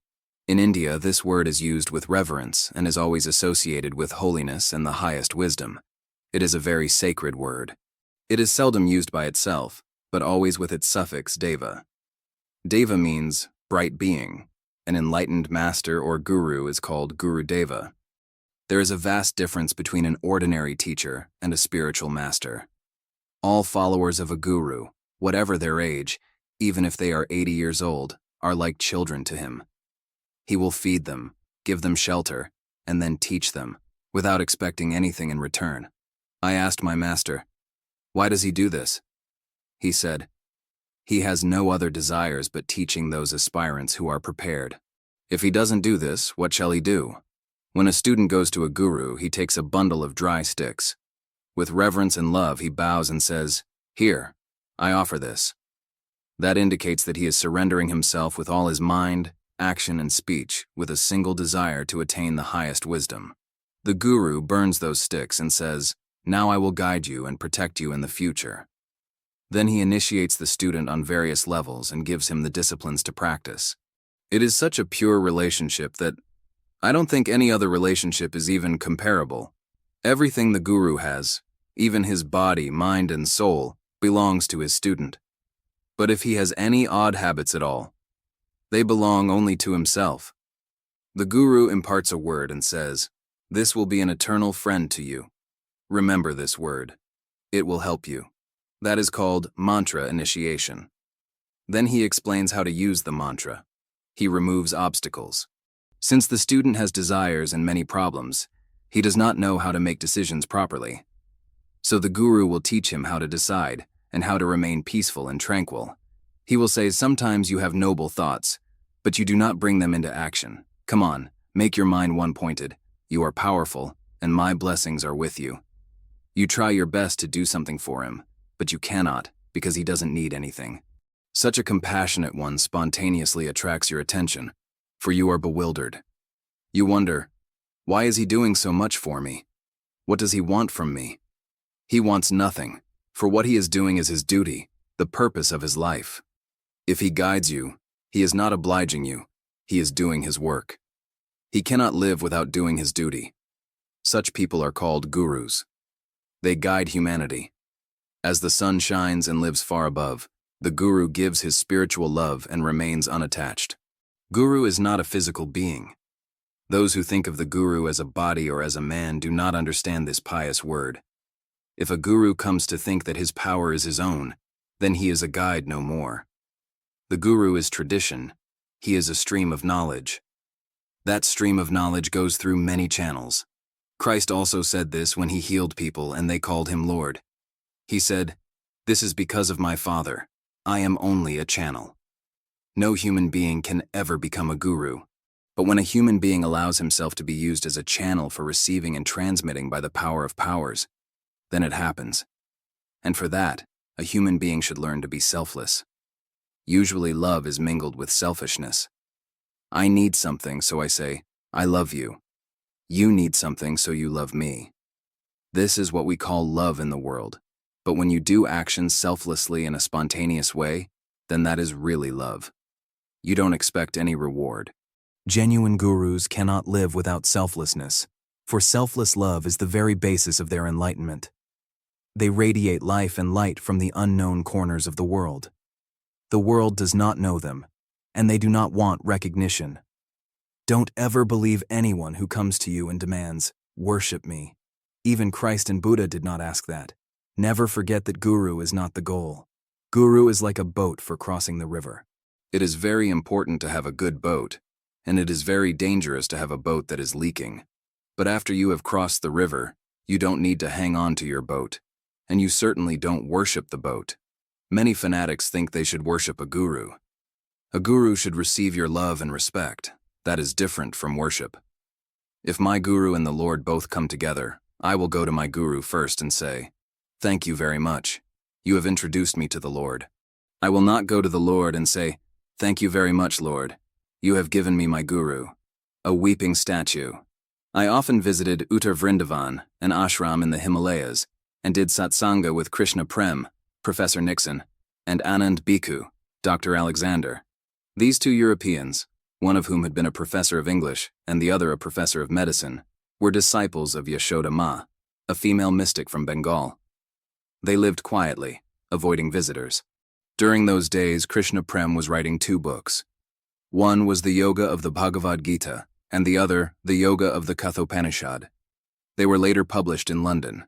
In India, this word is used with reverence and is always associated with holiness and the highest wisdom. It is a very sacred word. It is seldom used by itself, but always with its suffix deva. Deva means bright being. An enlightened master or guru is called Guru Deva. There is a vast difference between an ordinary teacher and a spiritual master. All followers of a guru, whatever their age, even if they are 80 years old, are like children to him. He will feed them, give them shelter, and then teach them, without expecting anything in return. I asked my master, "Why does he do this?" He said, "He has no other desires but teaching those aspirants who are prepared. If he doesn't do this, what shall he do?" When a student goes to a guru, he takes a bundle of dry sticks. With reverence and love, he bows and says, "Here, I offer this." That indicates that he is surrendering himself with all his mind, action, and speech, with a single desire to attain the highest wisdom. The guru burns those sticks and says, "Now I will guide you and protect you in the future." Then he initiates the student on various levels and gives him the disciplines to practice. It is such a pure relationship that I don't think any other relationship is even comparable. Everything the guru has, even his body, mind, and soul, belongs to his student. But if he has any odd habits at all, they belong only to himself. The guru imparts a word and says, "This will be an eternal friend to you. Remember this word. It will help you." That is called mantra initiation. Then he explains how to use the mantra. He removes obstacles. Since the student has desires and many problems, he does not know how to make decisions properly. So the guru will teach him how to decide and how to remain peaceful and tranquil. He will say, "Sometimes you have noble thoughts, but you do not bring them into action. Come on, make your mind one-pointed. You are powerful, and my blessings are with you." You try your best to do something for him, but you cannot because he doesn't need anything. Such a compassionate one spontaneously attracts your attention, for you are bewildered. You wonder, why is he doing so much for me? What does he want from me? He wants nothing, for what he is doing is his duty, the purpose of his life. If he guides you, he is not obliging you, he is doing his work. He cannot live without doing his duty. Such people are called gurus. They guide humanity. As the sun shines and lives far above, the guru gives his spiritual love and remains unattached. Guru is not a physical being. Those who think of the guru as a body or as a man do not understand this pious word. If a guru comes to think that his power is his own, then he is a guide no more. The guru is tradition. He is a stream of knowledge. That stream of knowledge goes through many channels. Christ also said this when he healed people and they called him Lord. He said, "This is because of my Father. I am only a channel." No human being can ever become a guru, but when a human being allows himself to be used as a channel for receiving and transmitting by the power of powers, then it happens. And for that, a human being should learn to be selfless. Usually love is mingled with selfishness. I need something, so I say, "I love you." You need something, so you love me. This is what we call love in the world, but when you do actions selflessly in a spontaneous way, then that is really love. You don't expect any reward. Genuine gurus cannot live without selflessness, for selfless love is the very basis of their enlightenment. They radiate life and light from the unknown corners of the world. The world does not know them, and they do not want recognition. Don't ever believe anyone who comes to you and demands, "Worship me." Even Christ and Buddha did not ask that. Never forget that guru is not the goal. Guru is like a boat for crossing the river. It is very important to have a good boat, and it is very dangerous to have a boat that is leaking. But after you have crossed the river, you don't need to hang on to your boat, and you certainly don't worship the boat. Many fanatics think they should worship a guru. A guru should receive your love and respect. That is different from worship. If my guru and the Lord both come together, I will go to my guru first and say, "Thank you very much. You have introduced me to the Lord." I will not go to the Lord and say, "Thank you very much, Lord. You have given me my guru, a weeping statue." I often visited Uttar Vrindavan, an ashram in the Himalayas, and did satsanga with Krishna Prem, Professor Nixon, and Anand Bhikkhu, Dr. Alexander. These two Europeans, one of whom had been a professor of English and the other a professor of medicine, were disciples of Yashoda Ma, a female mystic from Bengal. They lived quietly, avoiding visitors. During those days, Krishna Prem was writing 2 books. One was the Yoga of the Bhagavad Gita, and the other, the Yoga of the Kathopanishad. They were later published in London.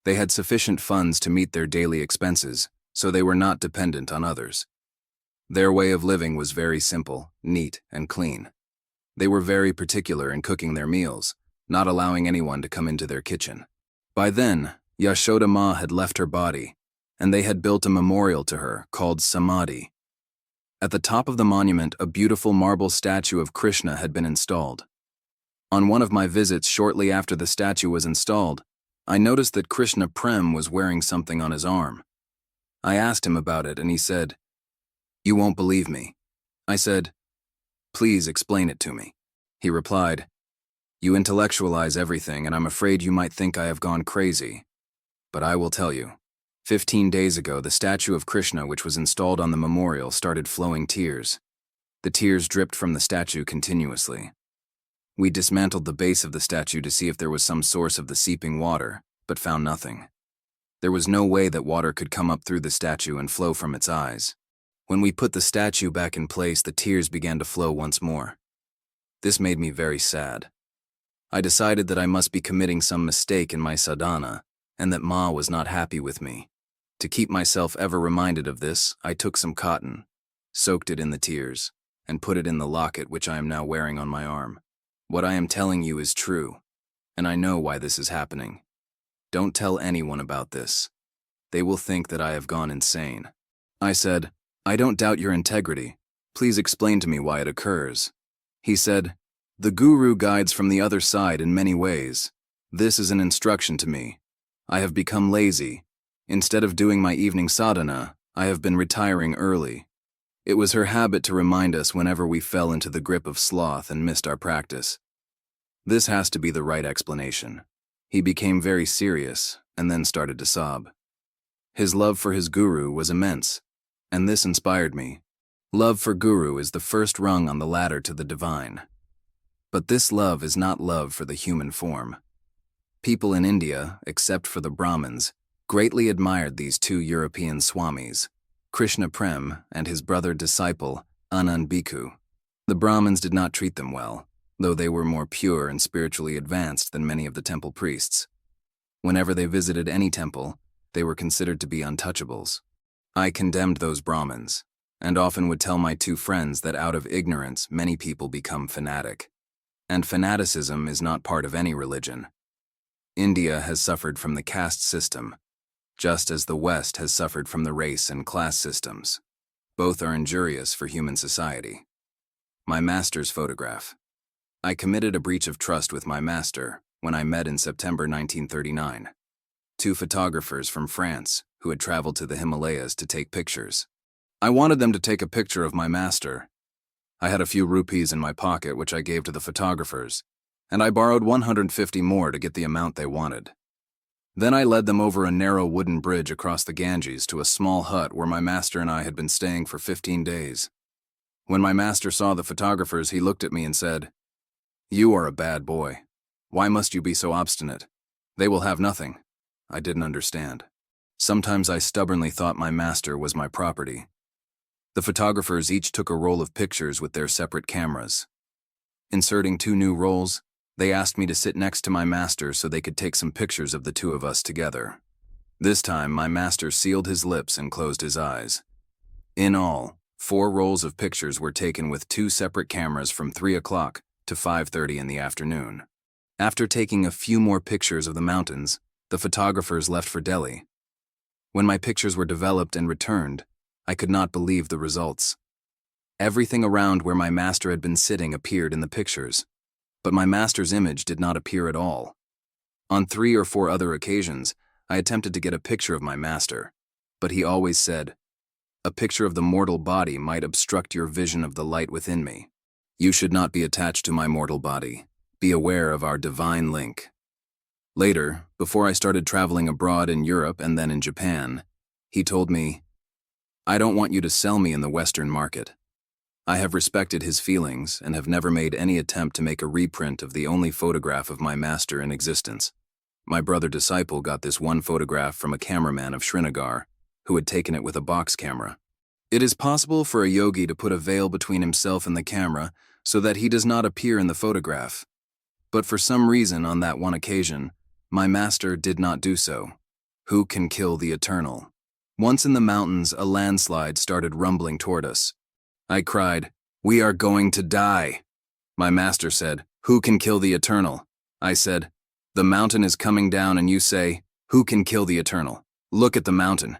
They had sufficient funds to meet their daily expenses, so they were not dependent on others. Their way of living was very simple, neat, and clean. They were very particular in cooking their meals, not allowing anyone to come into their kitchen. By then, Yashoda Ma had left her body, and they had built a memorial to her called Samadhi. At the top of the monument, a beautiful marble statue of Krishna had been installed. On one of my visits shortly after the statue was installed, I noticed that Krishna Prem was wearing something on his arm. I asked him about it, and he said, "You won't believe me." I said, "Please explain it to me." He replied, "You intellectualize everything, and I'm afraid you might think I have gone crazy. But I will tell you. 15 days ago, the statue of Krishna, which was installed on the memorial, started flowing tears. The tears dripped from the statue continuously. We dismantled the base of the statue to see if there was some source of the seeping water, but found nothing. There was no way that water could come up through the statue and flow from its eyes. When we put the statue back in place, the tears began to flow once more. This made me very sad. I decided that I must be committing some mistake in my sadhana, and that Ma was not happy with me. To keep myself ever reminded of this, I took some cotton, soaked it in the tears, and put it in the locket which I am now wearing on my arm. What I am telling you is true, and I know why this is happening. Don't tell anyone about this. They will think that I have gone insane. I said, "I don't doubt your integrity. Please explain to me why it occurs." He said, "The guru guides from the other side in many ways. This is an instruction to me. I have become lazy. Instead of doing my evening sadhana, I have been retiring early. It was her habit to remind us whenever we fell into the grip of sloth and missed our practice." This has to be the right explanation. He became very serious and then started to sob. His love for his guru was immense, and this inspired me. Love for guru is the first rung on the ladder to the divine. But this love is not love for the human form. People in India, except for the Brahmins, greatly admired these 2 European swamis, Krishna Prem and his brother disciple, Anand Bhikkhu. The Brahmins did not treat them well, though they were more pure and spiritually advanced than many of the temple priests. Whenever they visited any temple, they were considered to be untouchables. I condemned those Brahmins, and often would tell my 2 friends that out of ignorance many people become fanatic. And fanaticism is not part of any religion. India has suffered from the caste system, just as the West has suffered from the race and class systems. Both are injurious for human society. My master's photograph. I committed a breach of trust with my master when I met in September 1939. 2 photographers from France who had traveled to the Himalayas to take pictures. I wanted them to take a picture of my master. I had a few rupees in my pocket which I gave to the photographers, and I borrowed 150 more to get the amount they wanted. Then I led them over a narrow wooden bridge across the Ganges to a small hut where my master and I had been staying for 15 days. When my master saw the photographers, he looked at me and said, "You are a bad boy. Why must you be so obstinate? They will have nothing." I didn't understand. Sometimes I stubbornly thought my master was my property. The photographers each took a roll of pictures with their separate cameras. Inserting 2 new rolls, they asked me to sit next to my master so they could take some pictures of the 2 of us together. This time, my master sealed his lips and closed his eyes. In all, 4 rolls of pictures were taken with 2 separate cameras from 3 o'clock to 5:30 in the afternoon. After taking a few more pictures of the mountains, the photographers left for Delhi. When my pictures were developed and returned, I could not believe the results. Everything around where my master had been sitting appeared in the pictures, but my master's image did not appear at all. On 3 or 4 other occasions, I attempted to get a picture of my master, but he always said, "A picture of the mortal body might obstruct your vision of the light within me. You should not be attached to my mortal body. Be aware of our divine link." Later, before I started traveling abroad in Europe and then in Japan, he told me, "I don't want you to sell me in the Western market." I have respected his feelings and have never made any attempt to make a reprint of the only photograph of my master in existence. My brother disciple got this one photograph from a cameraman of Srinagar, who had taken it with a box camera. It is possible for a yogi to put a veil between himself and the camera so that he does not appear in the photograph. But for some reason on that one occasion, my master did not do so. Who can kill the eternal? Once in the mountains, a landslide started rumbling toward us. I cried, "We are going to die." My master said, "Who can kill the eternal?" I said, "The mountain is coming down," and you say, "Who can kill the eternal? Look at the mountain."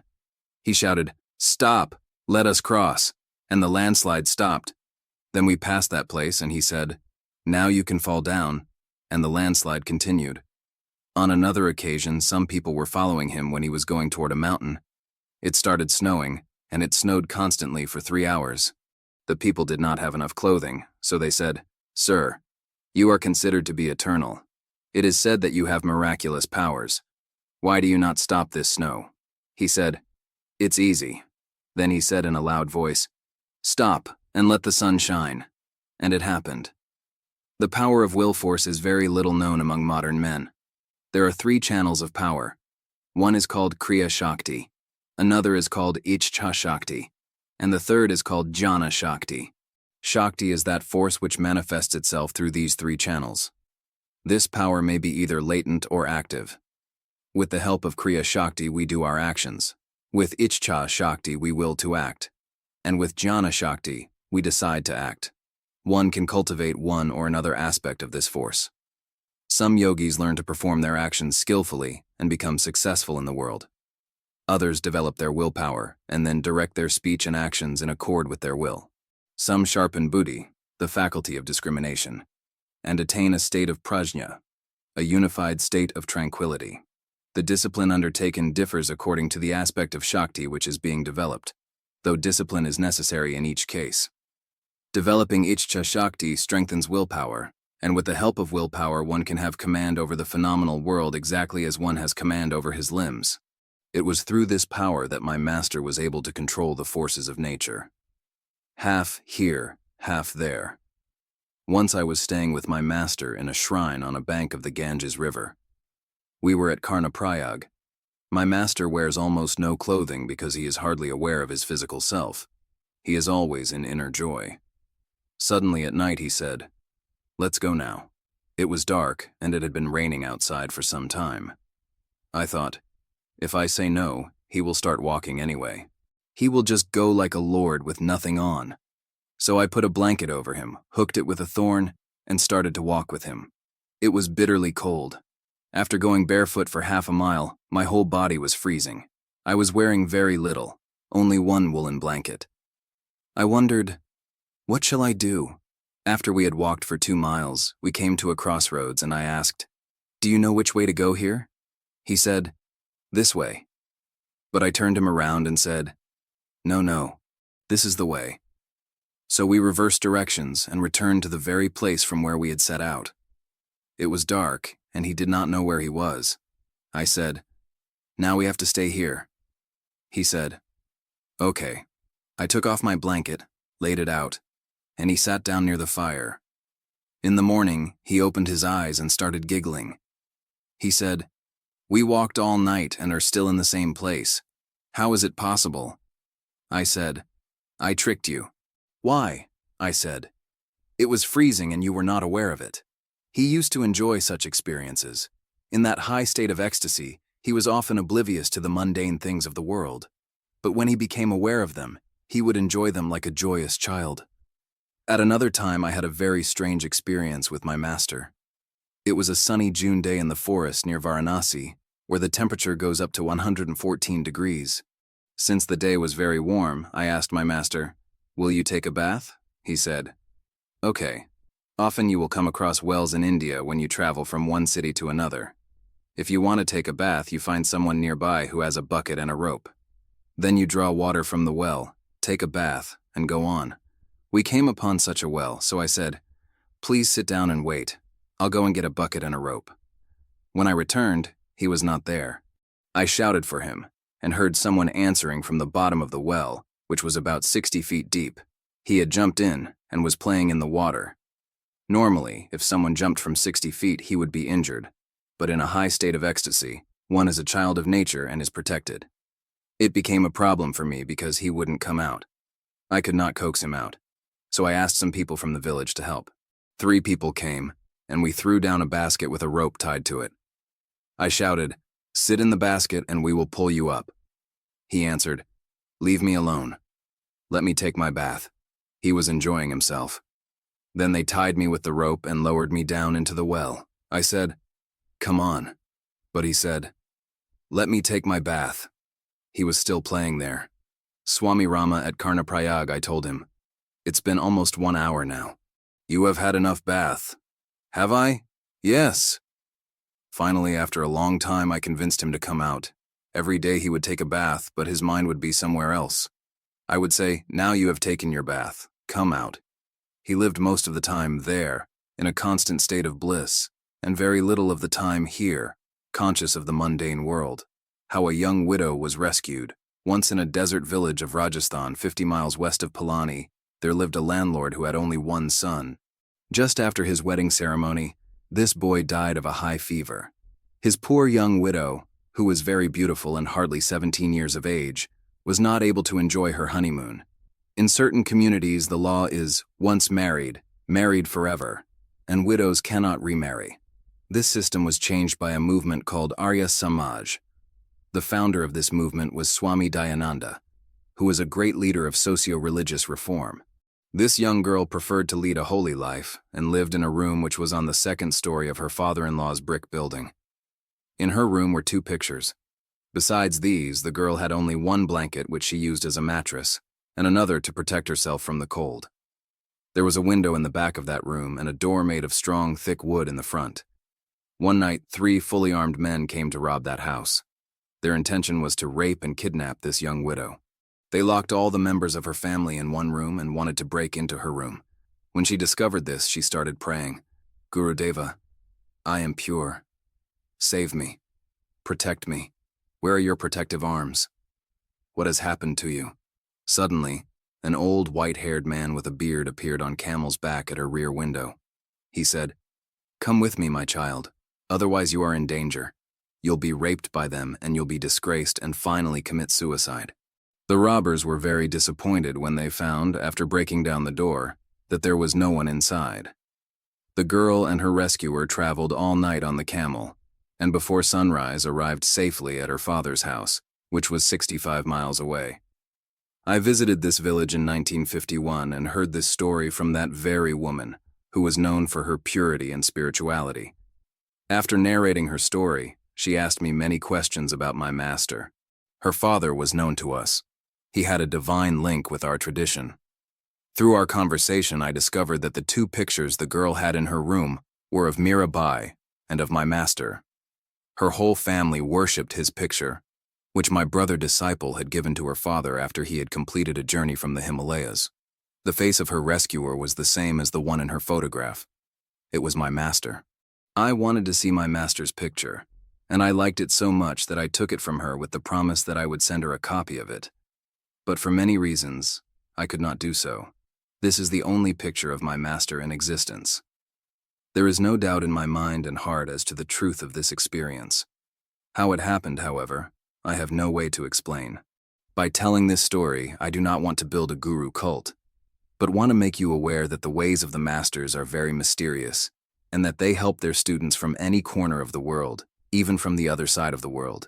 He shouted, "Stop, let us cross," and the landslide stopped. Then we passed that place and he said, "Now you can fall down," and the landslide continued. On another occasion, some people were following him when he was going toward a mountain. It started snowing, and it snowed constantly for 3 hours. The people did not have enough clothing, so they said, "Sir, you are considered to be eternal. It is said that you have miraculous powers. Why do you not stop this snow?" He said, "It's easy." Then he said in a loud voice, "Stop and let the sun shine." And it happened. The power of will force is very little known among modern men. There are 3 channels of power. One is called Kriya Shakti, another is called Ichcha Shakti, and the third is called Jnana Shakti. Shakti is that force which manifests itself through these 3 channels. This power may be either latent or active. With the help of Kriya Shakti, we do our actions. With Ichcha Shakti, we will to act. And with Jnana Shakti, we decide to act. One can cultivate one or another aspect of this force. Some yogis learn to perform their actions skillfully and become successful in the world. Others develop their willpower and then direct their speech and actions in accord with their will. Some sharpen buddhi, the faculty of discrimination, and attain a state of prajna, a unified state of tranquility. The discipline undertaken differs according to the aspect of Shakti which is being developed, though discipline is necessary in each case. Developing Ichcha Shakti strengthens willpower, and with the help of willpower one can have command over the phenomenal world exactly as one has command over his limbs. It was through this power that my master was able to control the forces of nature. Half here, half there. Once I was staying with my master in a shrine on a bank of the Ganges River. We were at Karnaprayag. My master wears almost no clothing because he is hardly aware of his physical self. He is always in inner joy. Suddenly at night he said, "Let's go now." It was dark and it had been raining outside for some time. I thought, if I say no, he will start walking anyway. He will just go like a lord with nothing on. So I put a blanket over him, hooked it with a thorn, and started to walk with him. It was bitterly cold. After going barefoot for half a mile, my whole body was freezing. I was wearing very little, only one woolen blanket. I wondered, what shall I do? After we had walked for 2 miles, we came to a crossroads and I asked, "Do you know which way to go here?" He said, "This way." But I turned him around and said, No, this is the way." So we reversed directions and returned to the very place from where we had set out. It was dark, and he did not know where he was. I said, "Now we have to stay here." He said, "Okay." I took off my blanket, laid it out, and he sat down near the fire. In the morning, he opened his eyes and started giggling. He said, "We walked all night and are still in the same place. How is it possible?" I said, "I tricked you." "Why?" I said. "It was freezing and you were not aware of it." He used to enjoy such experiences. In that high state of ecstasy, he was often oblivious to the mundane things of the world. But when he became aware of them, he would enjoy them like a joyous child. At another time, I had a very strange experience with my master. It was a sunny June day in the forest near Varanasi, where the temperature goes up to 114 degrees. Since the day was very warm, I asked my master, "Will you take a bath?" He said, "Okay. Often you will come across wells in India when you travel from one city to another. If you want to take a bath, you find someone nearby who has a bucket and a rope. Then you draw water from the well, take a bath, and go on." We came upon such a well, so I said, "Please sit down and wait. I'll go and get a bucket and a rope." When I returned, he was not there. I shouted for him, and heard someone answering from the bottom of the well, which was about 60 feet deep. He had jumped in and was playing in the water. Normally, if someone jumped from 60 feet, he would be injured, but in a high state of ecstasy, one is a child of nature and is protected. It became a problem for me because he wouldn't come out. I could not coax him out, so I asked some people from the village to help. 3 people came, and we threw down a basket with a rope tied to it. I shouted, "Sit in the basket and we will pull you up." He answered, "Leave me alone. Let me take my bath." He was enjoying himself. Then they tied me with the rope and lowered me down into the well. I said, "Come on." But he said, "Let me take my bath." He was still playing there. "Swami Rama at Karnaprayag," I told him. "It's been almost 1 hour now. You have had enough bath." "Have I?" "Yes." Finally, after a long time, I convinced him to come out. Every day he would take a bath, but his mind would be somewhere else. I would say, "Now you have taken your bath. Come out." He lived most of the time there, in a constant state of bliss, and very little of the time here, conscious of the mundane world. How a young widow was rescued. Once in a desert village of Rajasthan, 50 miles west of Pilani, there lived a landlord who had only one son. Just after his wedding ceremony, this boy died of a high fever. His poor young widow, who was very beautiful and hardly 17 years of age, was not able to enjoy her honeymoon. In certain communities, the law is, once married, married forever, and widows cannot remarry. This system was changed by a movement called Arya Samaj. The founder of this movement was Swami Dayananda, who was a great leader of socio-religious reform. This young girl preferred to lead a holy life and lived in a room which was on the 2nd story of her father-in-law's brick building. In her room were 2 pictures. Besides these, the girl had only one blanket which she used as a mattress, and another to protect herself from the cold. There was a window in the back of that room and a door made of strong, thick wood in the front. One night, 3 fully armed men came to rob that house. Their intention was to rape and kidnap this young widow. They locked all the members of her family in one room and wanted to break into her room. When she discovered this, she started praying, "Gurudeva, I am pure. Save me. Protect me. Where are your protective arms? What has happened to you?" Suddenly, an old white-haired man with a beard appeared on camel's back at her rear window. He said, "Come with me, my child. Otherwise you are in danger. You'll be raped by them and you'll be disgraced and finally commit suicide." The robbers were very disappointed when they found, after breaking down the door, that there was no one inside. The girl and her rescuer traveled all night on the camel, and before sunrise arrived safely at her father's house, which was 65 miles away. I visited this village in 1951 and heard this story from that very woman, who was known for her purity and spirituality. After narrating her story, she asked me many questions about my master. Her father was known to us. He had a divine link with our tradition. Through our conversation, I discovered that the 2 pictures the girl had in her room were of Mirabai and of my master. Her whole family worshipped his picture, which my brother disciple had given to her father after he had completed a journey from the Himalayas. The face of her rescuer was the same as the one in her photograph. It was my master. I wanted to see my master's picture, and I liked it so much that I took it from her with the promise that I would send her a copy of it. But for many reasons, I could not do so. This is the only picture of my master in existence. There is no doubt in my mind and heart as to the truth of this experience. How it happened, however, I have no way to explain. By telling this story, I do not want to build a guru cult, but want to make you aware that the ways of the masters are very mysterious, and that they help their students from any corner of the world, even from the other side of the world.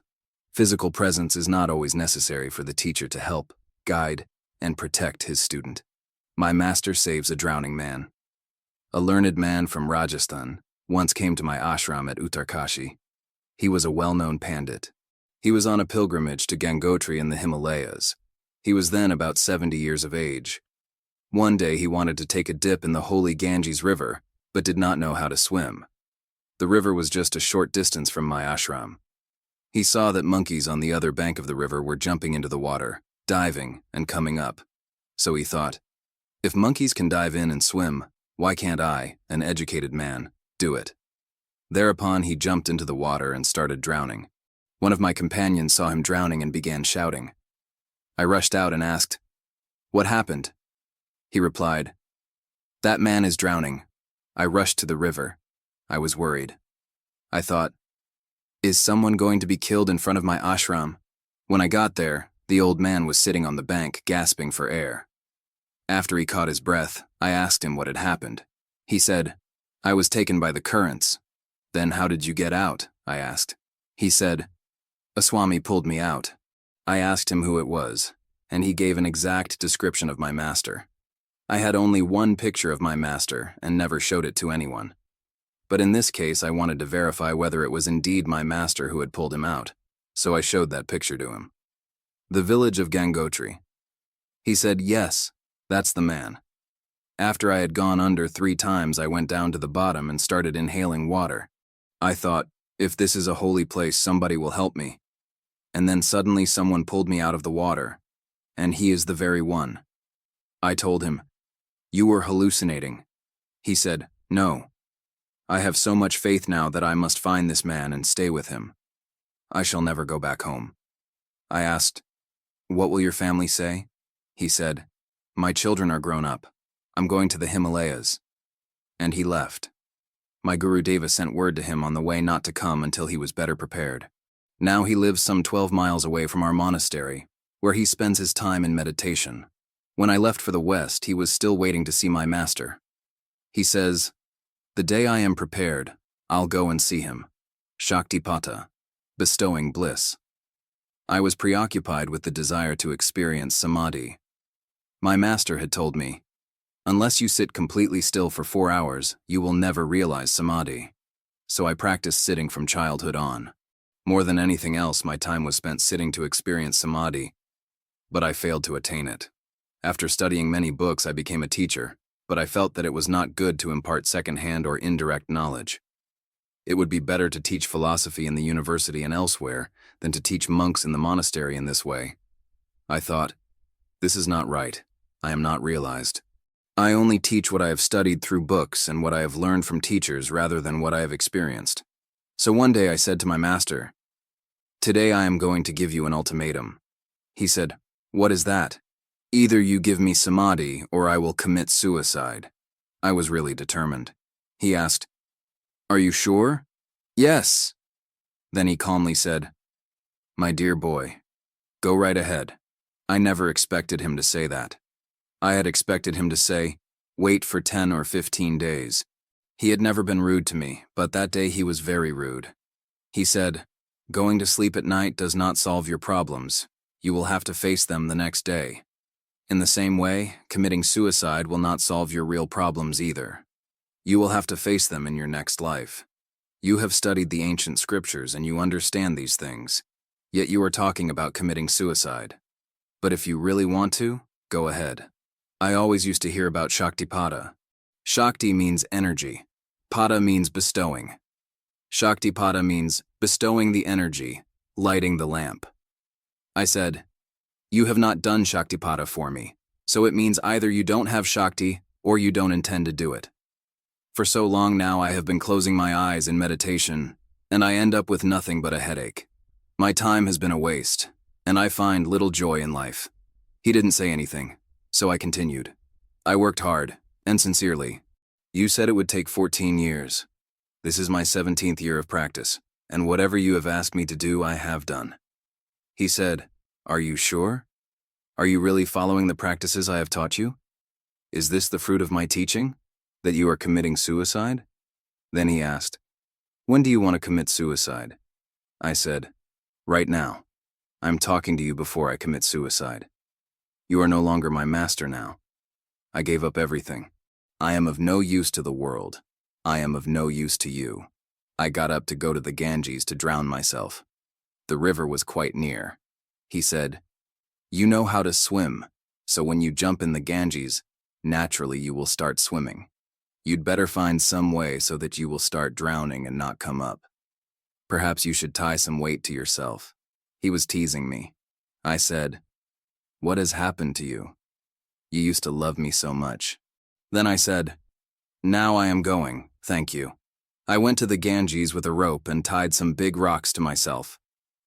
Physical presence is not always necessary for the teacher to help, guide, and protect his student. My master saves a drowning man. A learned man from Rajasthan once came to my ashram at Uttarkashi. He was a well-known pandit. He was on a pilgrimage to Gangotri in the Himalayas. He was then about 70 years of age. One day he wanted to take a dip in the holy Ganges River, but did not know how to swim. The river was just a short distance from my ashram. He saw that monkeys on the other bank of the river were jumping into the water, diving, and coming up. So he thought, if monkeys can dive in and swim, why can't I, an educated man, do it? Thereupon he jumped into the water and started drowning. One of my companions saw him drowning and began shouting. I rushed out and asked, "What happened?" He replied, "That man is drowning." I rushed to the river. I was worried. I thought, is someone going to be killed in front of my ashram? When I got there, the old man was sitting on the bank, gasping for air. After he caught his breath, I asked him what had happened. He said, "I was taken by the currents." "Then how did you get out?" I asked. He said, "A Swami pulled me out." I asked him who it was, and he gave an exact description of my master. I had only one picture of my master and never showed it to anyone. But in this case, I wanted to verify whether it was indeed my master who had pulled him out, so I showed that picture to him. The village of Gangotri. He said, "Yes, that's the man." After I had gone under 3 times, I went down to the bottom and started inhaling water. I thought, if this is a holy place, somebody will help me. And then suddenly someone pulled me out of the water, and he is the very one. I told him, "You were hallucinating." He said, "No. I have so much faith now that I must find this man and stay with him. I shall never go back home." I asked, "What will your family say?" He said, "My children are grown up. I'm going to the Himalayas." And he left. My Guru Deva sent word to him on the way not to come until he was better prepared. Now he lives some 12 miles away from our monastery, where he spends his time in meditation. When I left for the West, he was still waiting to see my master. He says, "The day I am prepared, I'll go and see him." Shaktipata, bestowing bliss. I was preoccupied with the desire to experience samadhi. My master had told me, unless you sit completely still for 4 hours, you will never realize samadhi. So I practiced sitting from childhood on. More than anything else, my time was spent sitting to experience samadhi, but I failed to attain it. After studying many books, I became a teacher, but I felt that it was not good to impart second-hand or indirect knowledge. It would be better to teach philosophy in the university and elsewhere than to teach monks in the monastery in this way. I thought, this is not right. I am not realized. I only teach what I have studied through books and what I have learned from teachers rather than what I have experienced. So one day I said to my master, "Today I am going to give you an ultimatum." He said, "What is that?" "Either you give me samadhi or I will commit suicide." I was really determined. He asked, "Are you sure?" "Yes." Then he calmly said, "My dear boy, go right ahead." I never expected him to say that. I had expected him to say, "Wait for 10 or 15 days. He had never been rude to me, but that day he was very rude. He said, "Going to sleep at night does not solve your problems. You will have to face them the next day. In the same way, committing suicide will not solve your real problems either. You will have to face them in your next life. You have studied the ancient scriptures and you understand these things, yet you are talking about committing suicide. But if you really want to, go ahead." I always used to hear about Shaktipada. Shakti means energy. Pada means bestowing. Shaktipada means bestowing the energy, lighting the lamp. I said, "You have not done Shaktipada for me, so it means either you don't have Shakti or you don't intend to do it. For so long now I have been closing my eyes in meditation, and I end up with nothing but a headache. My time has been a waste, and I find little joy in life." He didn't say anything, so I continued. I worked hard, and sincerely. You said it would take 14 years. This is my 17th year of practice, and whatever you have asked me to do, I have done. He said, Are you sure? Are you really following the practices I have taught you? Is this the fruit of my teaching? That you are committing suicide? Then he asked, When do you want to commit suicide? I said, Right now. I'm talking to you before I commit suicide. You are no longer my master now. I gave up everything. I am of no use to the world. I am of no use to you. I got up to go to the Ganges to drown myself. The river was quite near. He said, You know how to swim, so when you jump in the Ganges, naturally you will start swimming. You'd better find some way so that you will start drowning and not come up. Perhaps you should tie some weight to yourself. He was teasing me. I said, What has happened to you? You used to love me so much. Then I said, Now I am going, thank you. I went to the Ganges with a rope and tied some big rocks to myself.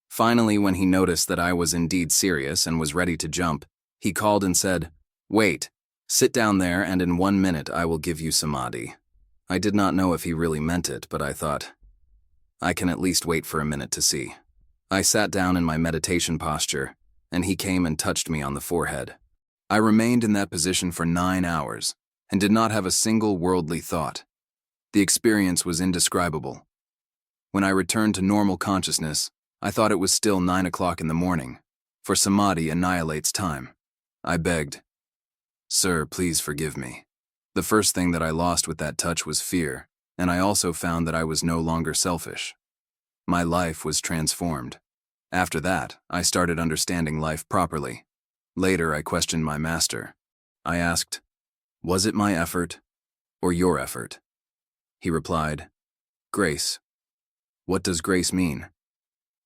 Finally, when he noticed that I was indeed serious and was ready to jump, he called and said, Wait, sit down there and in 1 minute I will give you samadhi. I did not know if he really meant it, but I thought, I can at least wait for a minute to see. I sat down in my meditation posture, and he came and touched me on the forehead. I remained in that position for 9 hours, and did not have a single worldly thought. The experience was indescribable. When I returned to normal consciousness, I thought it was still 9 o'clock in the morning, for samadhi annihilates time. I begged, Sir, please forgive me. The first thing that I lost with that touch was fear, and I also found that I was no longer selfish. My life was transformed. After that, I started understanding life properly. Later, I questioned my master. I asked, Was it my effort or your effort? He replied, Grace. What does grace mean?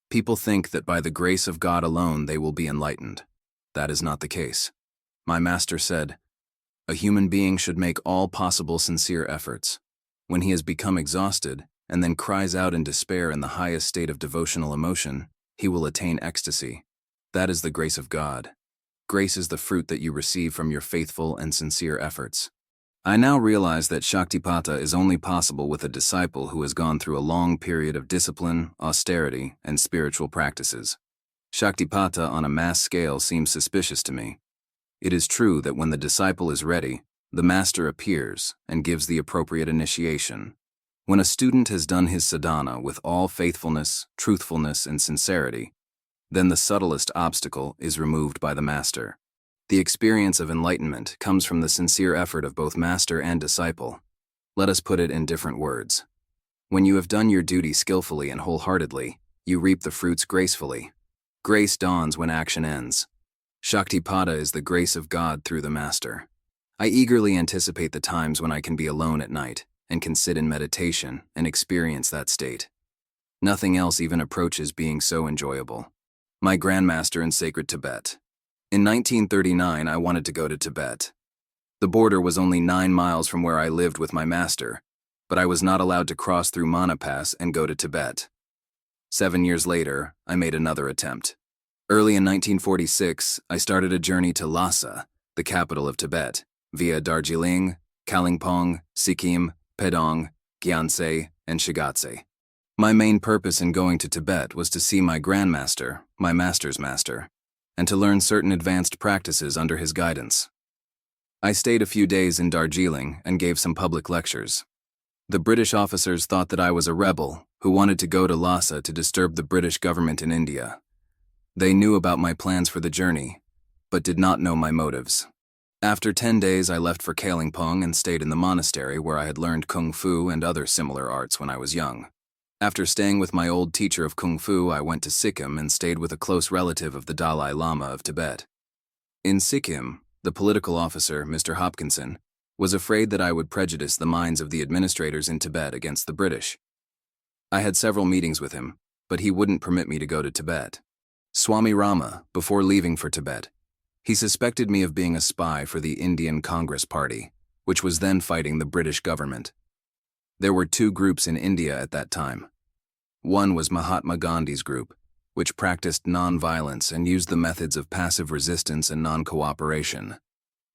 People think that by the grace of God alone they will be enlightened. That is not the case. My master said, A human being should make all possible sincere efforts. When he has become exhausted, and then cries out in despair in the highest state of devotional emotion, he will attain ecstasy. That is the grace of God. Grace is the fruit that you receive from your faithful and sincere efforts. I now realize that Shaktipata is only possible with a disciple who has gone through a long period of discipline, austerity, and spiritual practices. Shaktipata on a mass scale seems suspicious to me. It is true that when the disciple is ready, the master appears and gives the appropriate initiation. When a student has done his sadhana with all faithfulness, truthfulness, and sincerity, then the subtlest obstacle is removed by the master. The experience of enlightenment comes from the sincere effort of both master and disciple. Let us put it in different words. When you have done your duty skillfully and wholeheartedly, you reap the fruits gracefully. Grace dawns when action ends. Shaktipada is the grace of God through the master. I eagerly anticipate the times when I can be alone at night and can sit in meditation and experience that state. Nothing else even approaches being so enjoyable. My grandmaster in sacred Tibet. In 1939, I wanted to go to Tibet. The border was only 9 miles from where I lived with my master, but I was not allowed to cross through Mana Pass and go to Tibet. 7 years later, I made another attempt. Early in 1946, I started a journey to Lhasa, the capital of Tibet, via Darjeeling, Kalimpong, Sikkim, Pedong, Gyeongsang, and Shigatse. My main purpose in going to Tibet was to see my grandmaster, my master's master, and to learn certain advanced practices under his guidance. I stayed a few days in Darjeeling and gave some public lectures. The British officers thought that I was a rebel who wanted to go to Lhasa to disturb the British government in India. They knew about my plans for the journey, but did not know my motives. After 10 days, I left for Kalimpong and stayed in the monastery where I had learned Kung Fu and other similar arts when I was young. After staying with my old teacher of Kung Fu, I went to Sikkim and stayed with a close relative of the Dalai Lama of Tibet. In Sikkim, the political officer, Mr. Hopkinson, was afraid that I would prejudice the minds of the administrators in Tibet against the British. I had several meetings with him, but he wouldn't permit me to go to Tibet. Swami Rama, before leaving for Tibet, he suspected me of being a spy for the Indian Congress Party, which was then fighting the British government. There were 2 groups in India at that time. One was Mahatma Gandhi's group, which practiced non-violence and used the methods of passive resistance and non-cooperation.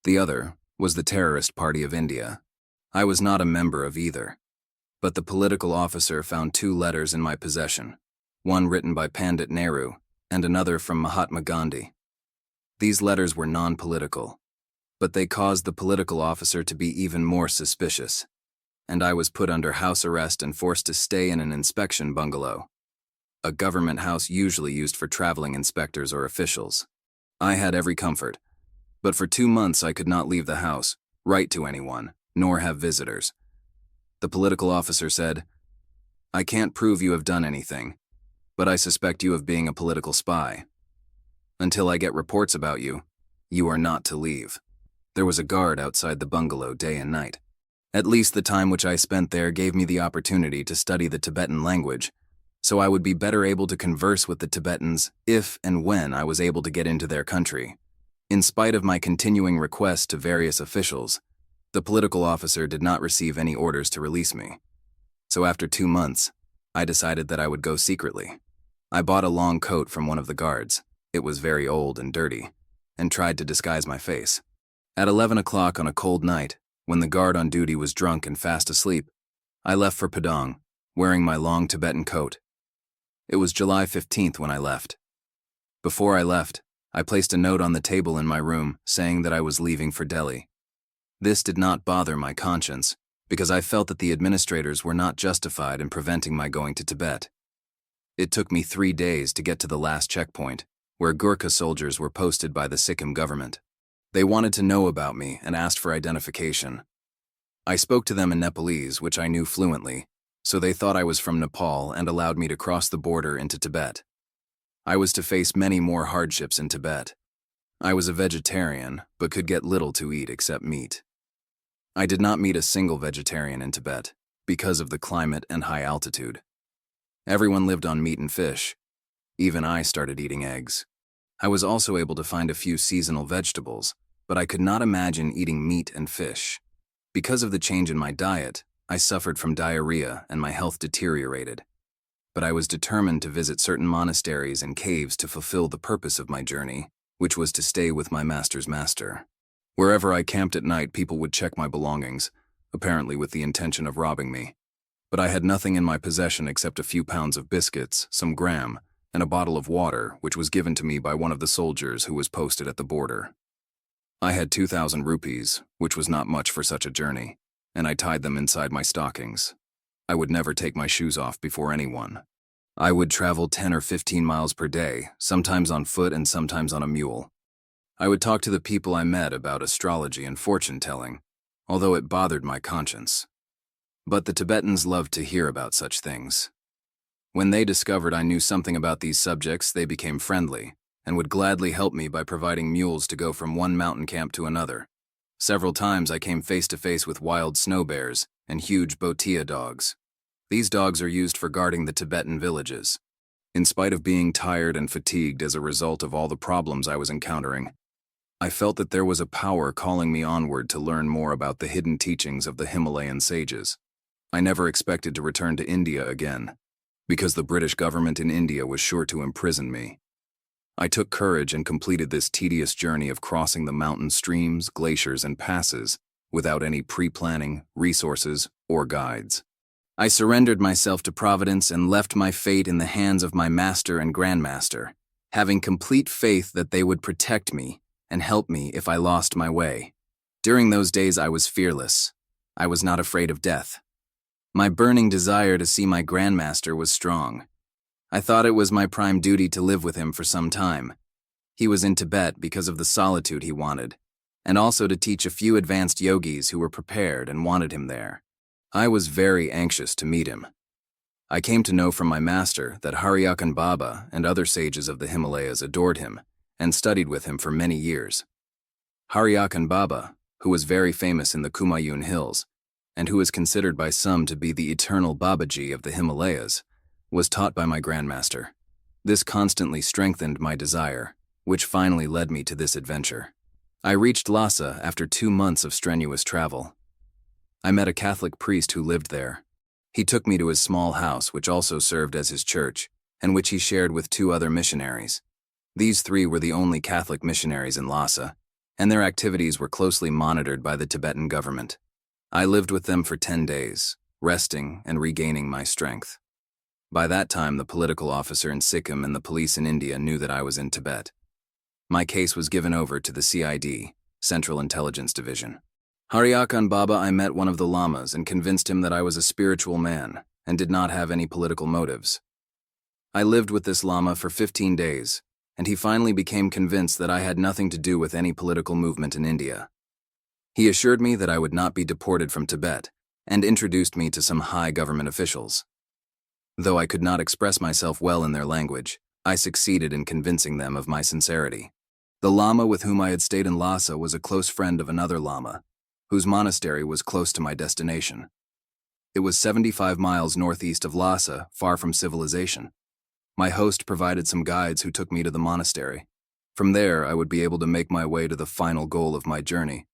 The other was the Terrorist Party of India. I was not a member of either, but the political officer found 2 letters in my possession, one written by Pandit Nehru and another from Mahatma Gandhi. These letters were non-political, but they caused the political officer to be even more suspicious, and I was put under house arrest and forced to stay in an inspection bungalow, a government house usually used for traveling inspectors or officials. I had every comfort, but for 2 months I could not leave the house, write to anyone, nor have visitors. The political officer said, "I can't prove you have done anything, but I suspect you of being a political spy. Until I get reports about you, you are not to leave." There was a guard outside the bungalow day and night. At least the time which I spent there gave me the opportunity to study the Tibetan language, so I would be better able to converse with the Tibetans if and when I was able to get into their country. In spite of my continuing requests to various officials, the political officer did not receive any orders to release me. So after 2 months, I decided that I would go secretly. I bought a long coat from one of the guards. It was very old and dirty, and tried to disguise my face. At 11 o'clock on a cold night, when the guard on duty was drunk and fast asleep, I left for Padang, wearing my long Tibetan coat. It was July 15th when I left. Before I left, I placed a note on the table in my room saying that I was leaving for Delhi. This did not bother my conscience, because I felt that the administrators were not justified in preventing my going to Tibet. It took me 3 days to get to the last checkpoint, where Gurkha soldiers were posted by the Sikkim government. They wanted to know about me and asked for identification. I spoke to them in Nepalese, which I knew fluently, so they thought I was from Nepal and allowed me to cross the border into Tibet. I was to face many more hardships in Tibet. I was a vegetarian, but could get little to eat except meat. I did not meet a single vegetarian in Tibet, because of the climate and high altitude. Everyone lived on meat and fish. Even I started eating eggs. I was also able to find a few seasonal vegetables, but I could not imagine eating meat and fish. Because of the change in my diet, I suffered from diarrhea and my health deteriorated. But I was determined to visit certain monasteries and caves to fulfill the purpose of my journey, which was to stay with my master's master. Wherever I camped at night, people would check my belongings, apparently with the intention of robbing me. But I had nothing in my possession except a few pounds of biscuits, some gram, and a bottle of water, which was given to me by one of the soldiers who was posted at the border. I had 2,000 rupees, which was not much for such a journey, and I tied them inside my stockings. I would never take my shoes off before anyone. I would travel 10 or 15 miles per day, sometimes on foot and sometimes on a mule. I would talk to the people I met about astrology and fortune-telling, although it bothered my conscience. But the Tibetans loved to hear about such things. When they discovered I knew something about these subjects, they became friendly and would gladly help me by providing mules to go from one mountain camp to another. Several times I came face to face with wild snow bears and huge botia dogs. These dogs are used for guarding the Tibetan villages. In spite of being tired and fatigued as a result of all the problems I was encountering, I felt that there was a power calling me onward to learn more about the hidden teachings of the Himalayan sages. I never expected to return to India again, because the British government in India was sure to imprison me. I took courage and completed this tedious journey of crossing the mountain streams, glaciers, and passes without any pre-planning, resources, or guides. I surrendered myself to Providence and left my fate in the hands of my master and grandmaster, having complete faith that they would protect me and help me if I lost my way. During those days I was fearless. I was not afraid of death. My burning desire to see my grandmaster was strong. I thought it was my prime duty to live with him for some time. He was in Tibet because of the solitude he wanted, and also to teach a few advanced yogis who were prepared and wanted him there. I was very anxious to meet him. I came to know from my master that Haryakan Baba and other sages of the Himalayas adored him and studied with him for many years. Haryakan Baba, who was very famous in the Kumayun Hills, and who is considered by some to be the eternal Babaji of the Himalayas, was taught by my grandmaster. This constantly strengthened my desire, which finally led me to this adventure. I reached Lhasa after 2 months of strenuous travel. I met a Catholic priest who lived there. He took me to his small house, which also served as his church, and which he shared with 2 other missionaries. These 3 were the only Catholic missionaries in Lhasa, and their activities were closely monitored by the Tibetan government. I lived with them for 10 days, resting and regaining my strength. By that time, the political officer in Sikkim and the police in India knew that I was in Tibet. My case was given over to the CID, Central Intelligence Division. Haryakan Baba, I met one of the lamas and convinced him that I was a spiritual man and did not have any political motives. I lived with this lama for 15 days, and he finally became convinced that I had nothing to do with any political movement in India. He assured me that I would not be deported from Tibet and introduced me to some high government officials. Though I could not express myself well in their language, I succeeded in convincing them of my sincerity. The lama with whom I had stayed in Lhasa was a close friend of another lama, whose monastery was close to my destination. It was 75 miles northeast of Lhasa, far from civilization. My host provided some guides who took me to the monastery. From there, I would be able to make my way to the final goal of my journey.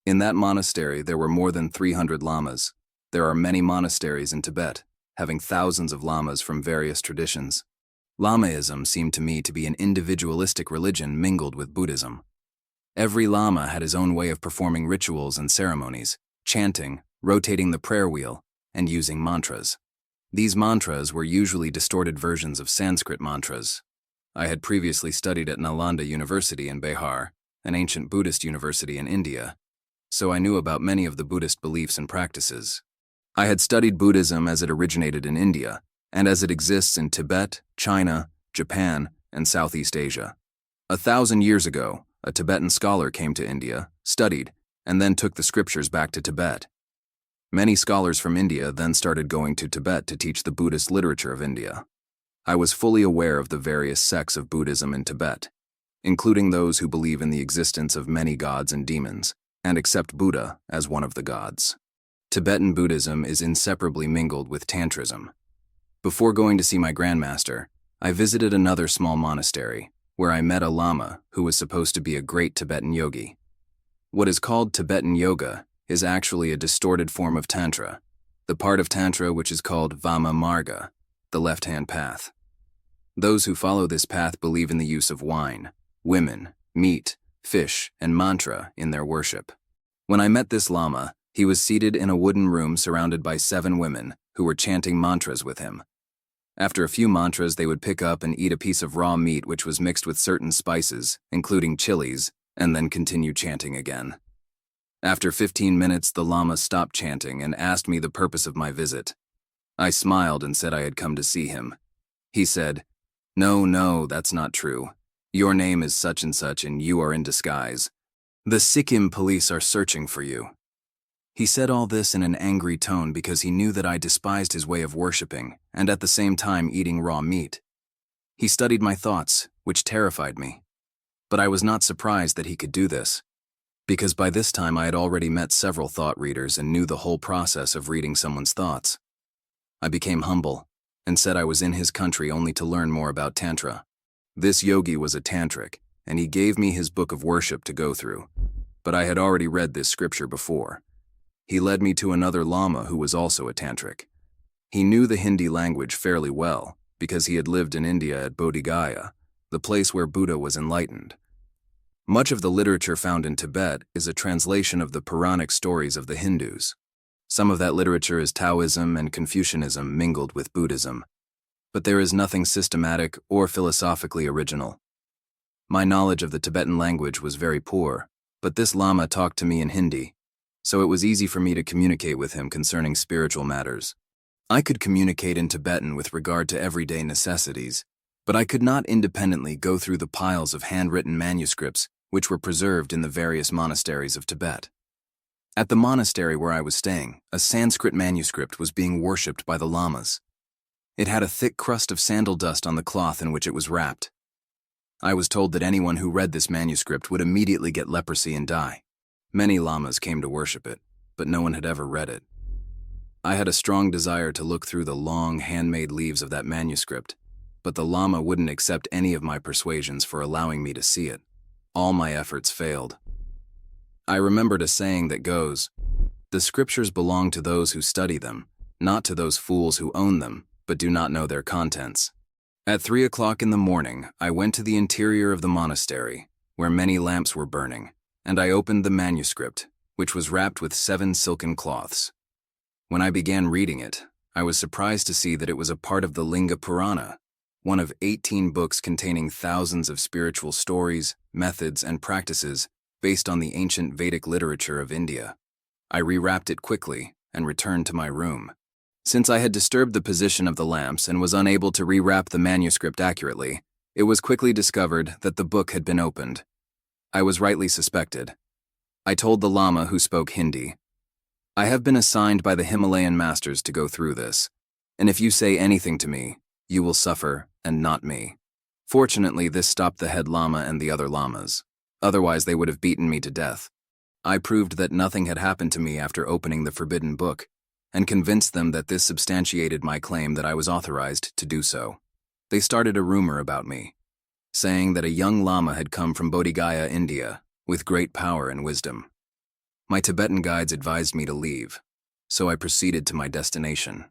In that monastery, there were more than 300 lamas. There are many monasteries in Tibet, having thousands of lamas from various traditions. Lamaism seemed to me to be an individualistic religion mingled with Buddhism. Every lama had his own way of performing rituals and ceremonies, chanting, rotating the prayer wheel, and using mantras. These mantras were usually distorted versions of Sanskrit mantras. I had previously studied at Nalanda University in Bihar, an ancient Buddhist university in India, so I knew about many of the Buddhist beliefs and practices. I had studied Buddhism as it originated in India, and as it exists in Tibet, China, Japan, and Southeast Asia. 1,000 years ago, a Tibetan scholar came to India, studied, and then took the scriptures back to Tibet. Many scholars from India then started going to Tibet to teach the Buddhist literature of India. I was fully aware of the various sects of Buddhism in Tibet, including those who believe in the existence of many gods and demons, and accept Buddha as one of the gods. Tibetan Buddhism is inseparably mingled with Tantrism. Before going to see my grandmaster, I visited another small monastery, where I met a lama who was supposed to be a great Tibetan yogi. What is called Tibetan yoga is actually a distorted form of Tantra, the part of Tantra which is called Vama Marga, the left-hand path. Those who follow this path believe in the use of wine, women, meat, fish, and mantra in their worship. When I met this lama, he was seated in a wooden room surrounded by 7 women who were chanting mantras with him. After a few mantras, they would pick up and eat a piece of raw meat which was mixed with certain spices, including chilies, and then continue chanting again. After 15 minutes, the lama stopped chanting and asked me the purpose of my visit. I smiled and said I had come to see him. He said, No, that's not true. Your name is such and you are in disguise. The Sikkim police are searching for you. He said all this in an angry tone because he knew that I despised his way of worshipping and at the same time eating raw meat. He studied my thoughts, which terrified me. But I was not surprised that he could do this, because by this time I had already met several thought readers and knew the whole process of reading someone's thoughts. I became humble and said I was in his country only to learn more about Tantra. This yogi was a tantric, and he gave me his book of worship to go through, but I had already read this scripture before. He led me to another lama who was also a tantric. He knew the Hindi language fairly well because he had lived in India at Bodh Gaya, the place where Buddha was enlightened. Much of the literature found in Tibet is a translation of the Puranic stories of the Hindus. Some of that literature is Taoism and Confucianism mingled with Buddhism, but there is nothing systematic or philosophically original. My knowledge of the Tibetan language was very poor, but this lama talked to me in Hindi, so it was easy for me to communicate with him concerning spiritual matters. I could communicate in Tibetan with regard to everyday necessities, but I could not independently go through the piles of handwritten manuscripts which were preserved in the various monasteries of Tibet. At the monastery where I was staying, a Sanskrit manuscript was being worshipped by the lamas. It had a thick crust of sandal dust on the cloth in which it was wrapped. I was told that anyone who read this manuscript would immediately get leprosy and die. Many lamas came to worship it, but no one had ever read it. I had a strong desire to look through the long, handmade leaves of that manuscript, but the lama wouldn't accept any of my persuasions for allowing me to see it. All my efforts failed. I remembered a saying that goes, "The scriptures belong to those who study them, not to those fools who own them, but do not know their contents." At 3 o'clock in the morning, I went to the interior of the monastery, where many lamps were burning, and I opened the manuscript, which was wrapped with 7 silken cloths. When I began reading it, I was surprised to see that it was a part of the Linga Purana, one of 18 books containing thousands of spiritual stories, methods, and practices based on the ancient Vedic literature of India. I rewrapped it quickly and returned to my room. Since I had disturbed the position of the lamps and was unable to rewrap the manuscript accurately, it was quickly discovered that the book had been opened. I was rightly suspected. I told the Lama who spoke Hindi, "I have been assigned by the Himalayan Masters to go through this, and if you say anything to me, you will suffer, and not me." Fortunately, this stopped the head Lama and the other Lamas. Otherwise, they would have beaten me to death. I proved that nothing had happened to me after opening the forbidden book, and convinced them that this substantiated my claim that I was authorized to do so. They started a rumor about me, saying that a young Lama had come from Bodh Gaya, India, with great power and wisdom. My Tibetan guides advised me to leave, so I proceeded to my destination.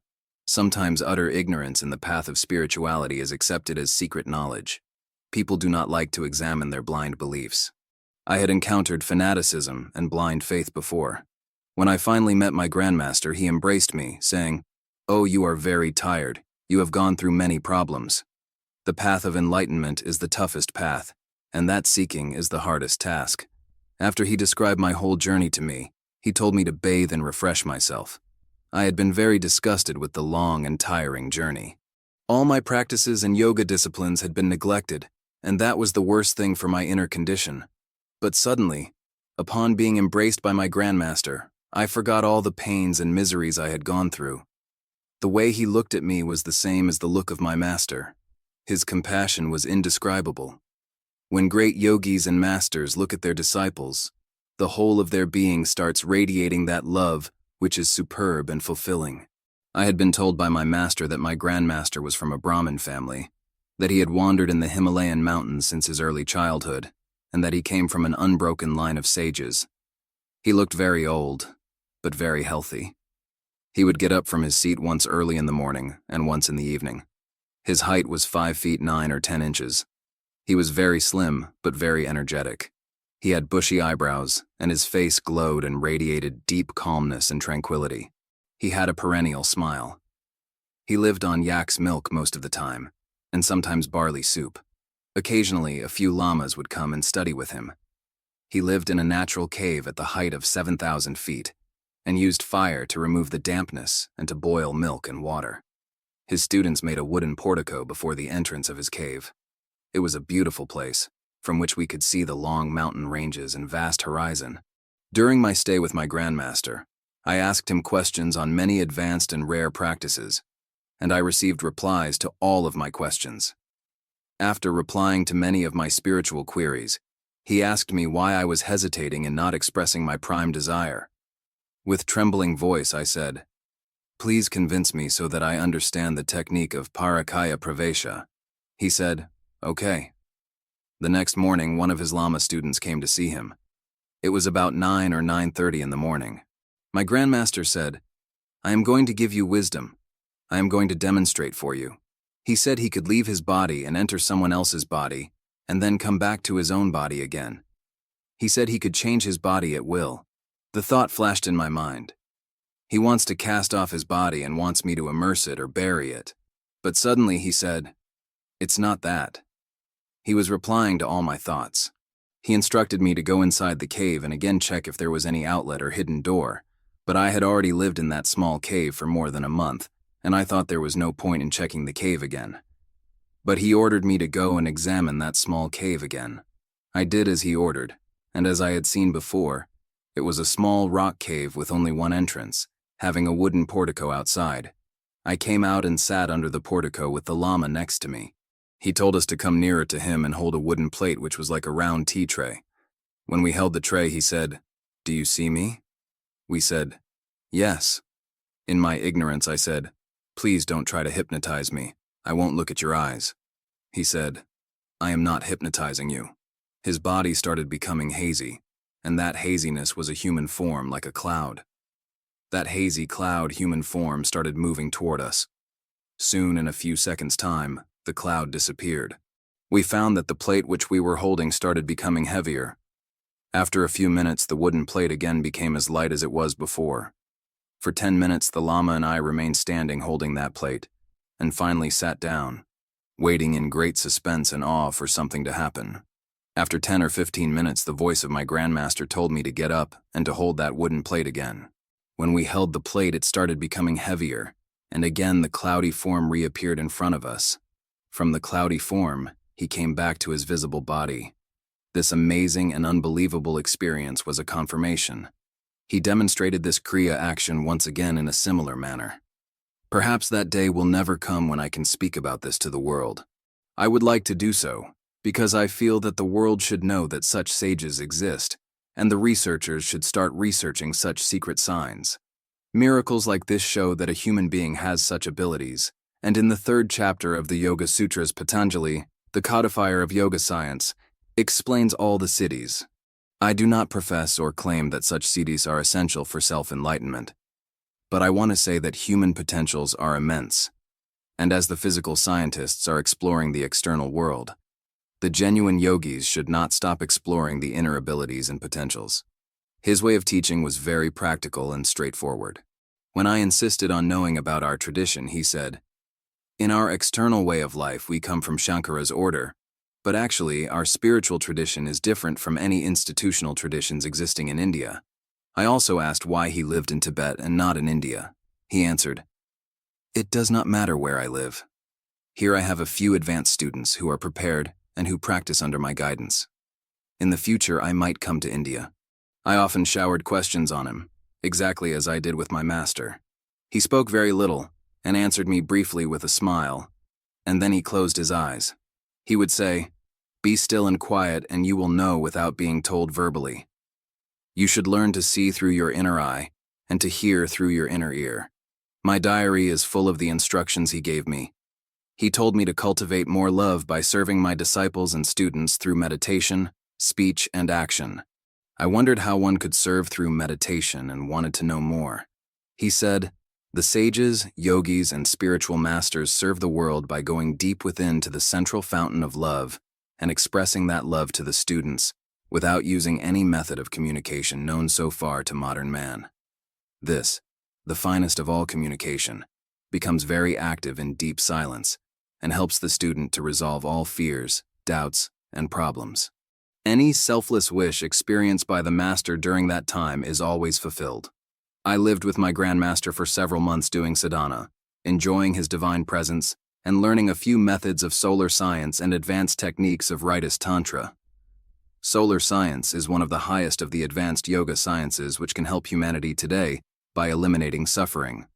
Sometimes utter ignorance in the path of spirituality is accepted as secret knowledge. People do not like to examine their blind beliefs. I had encountered fanaticism and blind faith before. When I finally met my grandmaster, he embraced me, saying, "Oh, you are very tired. You have gone through many problems. The path of enlightenment is the toughest path, and that seeking is the hardest task." After he described my whole journey to me, he told me to bathe and refresh myself. I had been very disgusted with the long and tiring journey. All my practices and yoga disciplines had been neglected, and that was the worst thing for my inner condition. But suddenly, upon being embraced by my grandmaster, I forgot all the pains and miseries I had gone through. The way he looked at me was the same as the look of my master. His compassion was indescribable. When great yogis and masters look at their disciples, the whole of their being starts radiating that love which is superb and fulfilling. I had been told by my master that my grandmaster was from a Brahmin family, that he had wandered in the Himalayan mountains since his early childhood, and that he came from an unbroken line of sages. He looked very old, but very healthy. He would get up from his seat once early in the morning and once in the evening. His height was 5 feet 9 or 10 inches. He was very slim, but very energetic. He had bushy eyebrows, and his face glowed and radiated deep calmness and tranquility. He had a perennial smile. He lived on yak's milk most of the time, and sometimes barley soup. Occasionally, a few lamas would come and study with him. He lived in a natural cave at the height of 7,000 feet, and used fire to remove the dampness and to boil milk and water. His students made a wooden portico before the entrance of his cave. It was a beautiful place, from which we could see the long mountain ranges and vast horizon. During my stay with my grandmaster, I asked him questions on many advanced and rare practices, and I received replies to all of my questions. After replying to many of my spiritual queries, he asked me why I was hesitating in not expressing my prime desire. With trembling voice, I said, "Please convince me so that I understand the technique of Parakaya Pravesha." He said, "Okay." The next morning, one of his Lama students came to see him. It was about 9 or 9:30 in the morning. My grandmaster said, "I am going to give you wisdom. I am going to demonstrate for you." He said he could leave his body and enter someone else's body, and then come back to his own body again. He said he could change his body at will. The thought flashed in my mind. He wants to cast off his body and wants me to immerse it or bury it. But suddenly he said, "It's not that." He was replying to all my thoughts. He instructed me to go inside the cave and again check if there was any outlet or hidden door, but I had already lived in that small cave for more than a month, and I thought there was no point in checking the cave again. But he ordered me to go and examine that small cave again. I did as he ordered, and as I had seen before, it was a small rock cave with only one entrance, having a wooden portico outside. I came out and sat under the portico with the Lama next to me. He told us to come nearer to him and hold a wooden plate which was like a round tea tray. When we held the tray, he said, "Do you see me?" We said, "Yes." In my ignorance, I said, "Please don't try to hypnotize me. I won't look at your eyes." He said, "I am not hypnotizing you." His body started becoming hazy, and that haziness was a human form like a cloud. That hazy cloud human form started moving toward us. Soon, in a few seconds' time, the cloud disappeared. We found that the plate which we were holding started becoming heavier. After a few minutes, the wooden plate again became as light as it was before. For 10 minutes, the Lama and I remained standing holding that plate, and finally sat down, waiting in great suspense and awe for something to happen. After 10 or 15 minutes, the voice of my grandmaster told me to get up and to hold that wooden plate again. When we held the plate, it started becoming heavier, and again the cloudy form reappeared in front of us. From the cloudy form, he came back to his visible body. This amazing and unbelievable experience was a confirmation. He demonstrated this Kriya action once again in a similar manner. Perhaps that day will never come when I can speak about this to the world. I would like to do so, because I feel that the world should know that such sages exist, and the researchers should start researching such secret signs. Miracles like this show that a human being has such abilities, and in the 3rd chapter of the Yoga Sutras, Patanjali, the codifier of yoga science, explains all the siddhis. I do not profess or claim that such siddhis are essential for self-enlightenment, but I want to say that human potentials are immense, and as the physical scientists are exploring the external world, the genuine yogis should not stop exploring the inner abilities and potentials. His way of teaching was very practical and straightforward. When I insisted on knowing about our tradition, he said, "In our external way of life, we come from Shankara's order, but actually our spiritual tradition is different from any institutional traditions existing in India." I also asked why he lived in Tibet and not in India. He answered, "It does not matter where I live. Here I have a few advanced students who are prepared and who practice under my guidance. In the future, I might come to India." I often showered questions on him, exactly as I did with my master. He spoke very little and answered me briefly with a smile, and then he closed his eyes. He would say, "Be still and quiet, and you will know without being told verbally. You should learn to see through your inner eye and to hear through your inner ear." My diary is full of the instructions he gave me. He told me to cultivate more love by serving my disciples and students through meditation, speech, and action. I wondered how one could serve through meditation and wanted to know more. He said, "The sages, yogis, and spiritual masters serve the world by going deep within to the central fountain of love and expressing that love to the students without using any method of communication known so far to modern man. This, the finest of all communication, becomes very active in deep silence and helps the student to resolve all fears, doubts, and problems. Any selfless wish experienced by the master during that time is always fulfilled. I lived with my grandmaster for several months doing sadhana, enjoying his divine presence, and learning a few methods of solar science and advanced techniques of rightist tantra. Solar science is one of the highest of the advanced yoga sciences which can help humanity today by eliminating suffering.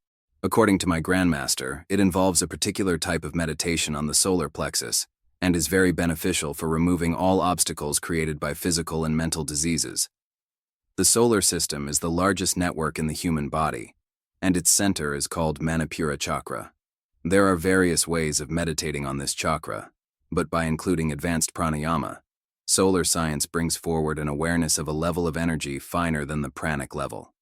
According to my grandmaster, it involves a particular type of meditation on the solar plexus and is very beneficial for removing all obstacles created by physical and mental diseases. The solar system is the largest network in the human body, and its center is called Manipura chakra. There are various ways of meditating on this chakra, but by including advanced pranayama, solar science brings forward an awareness of a level of energy finer than the pranic level.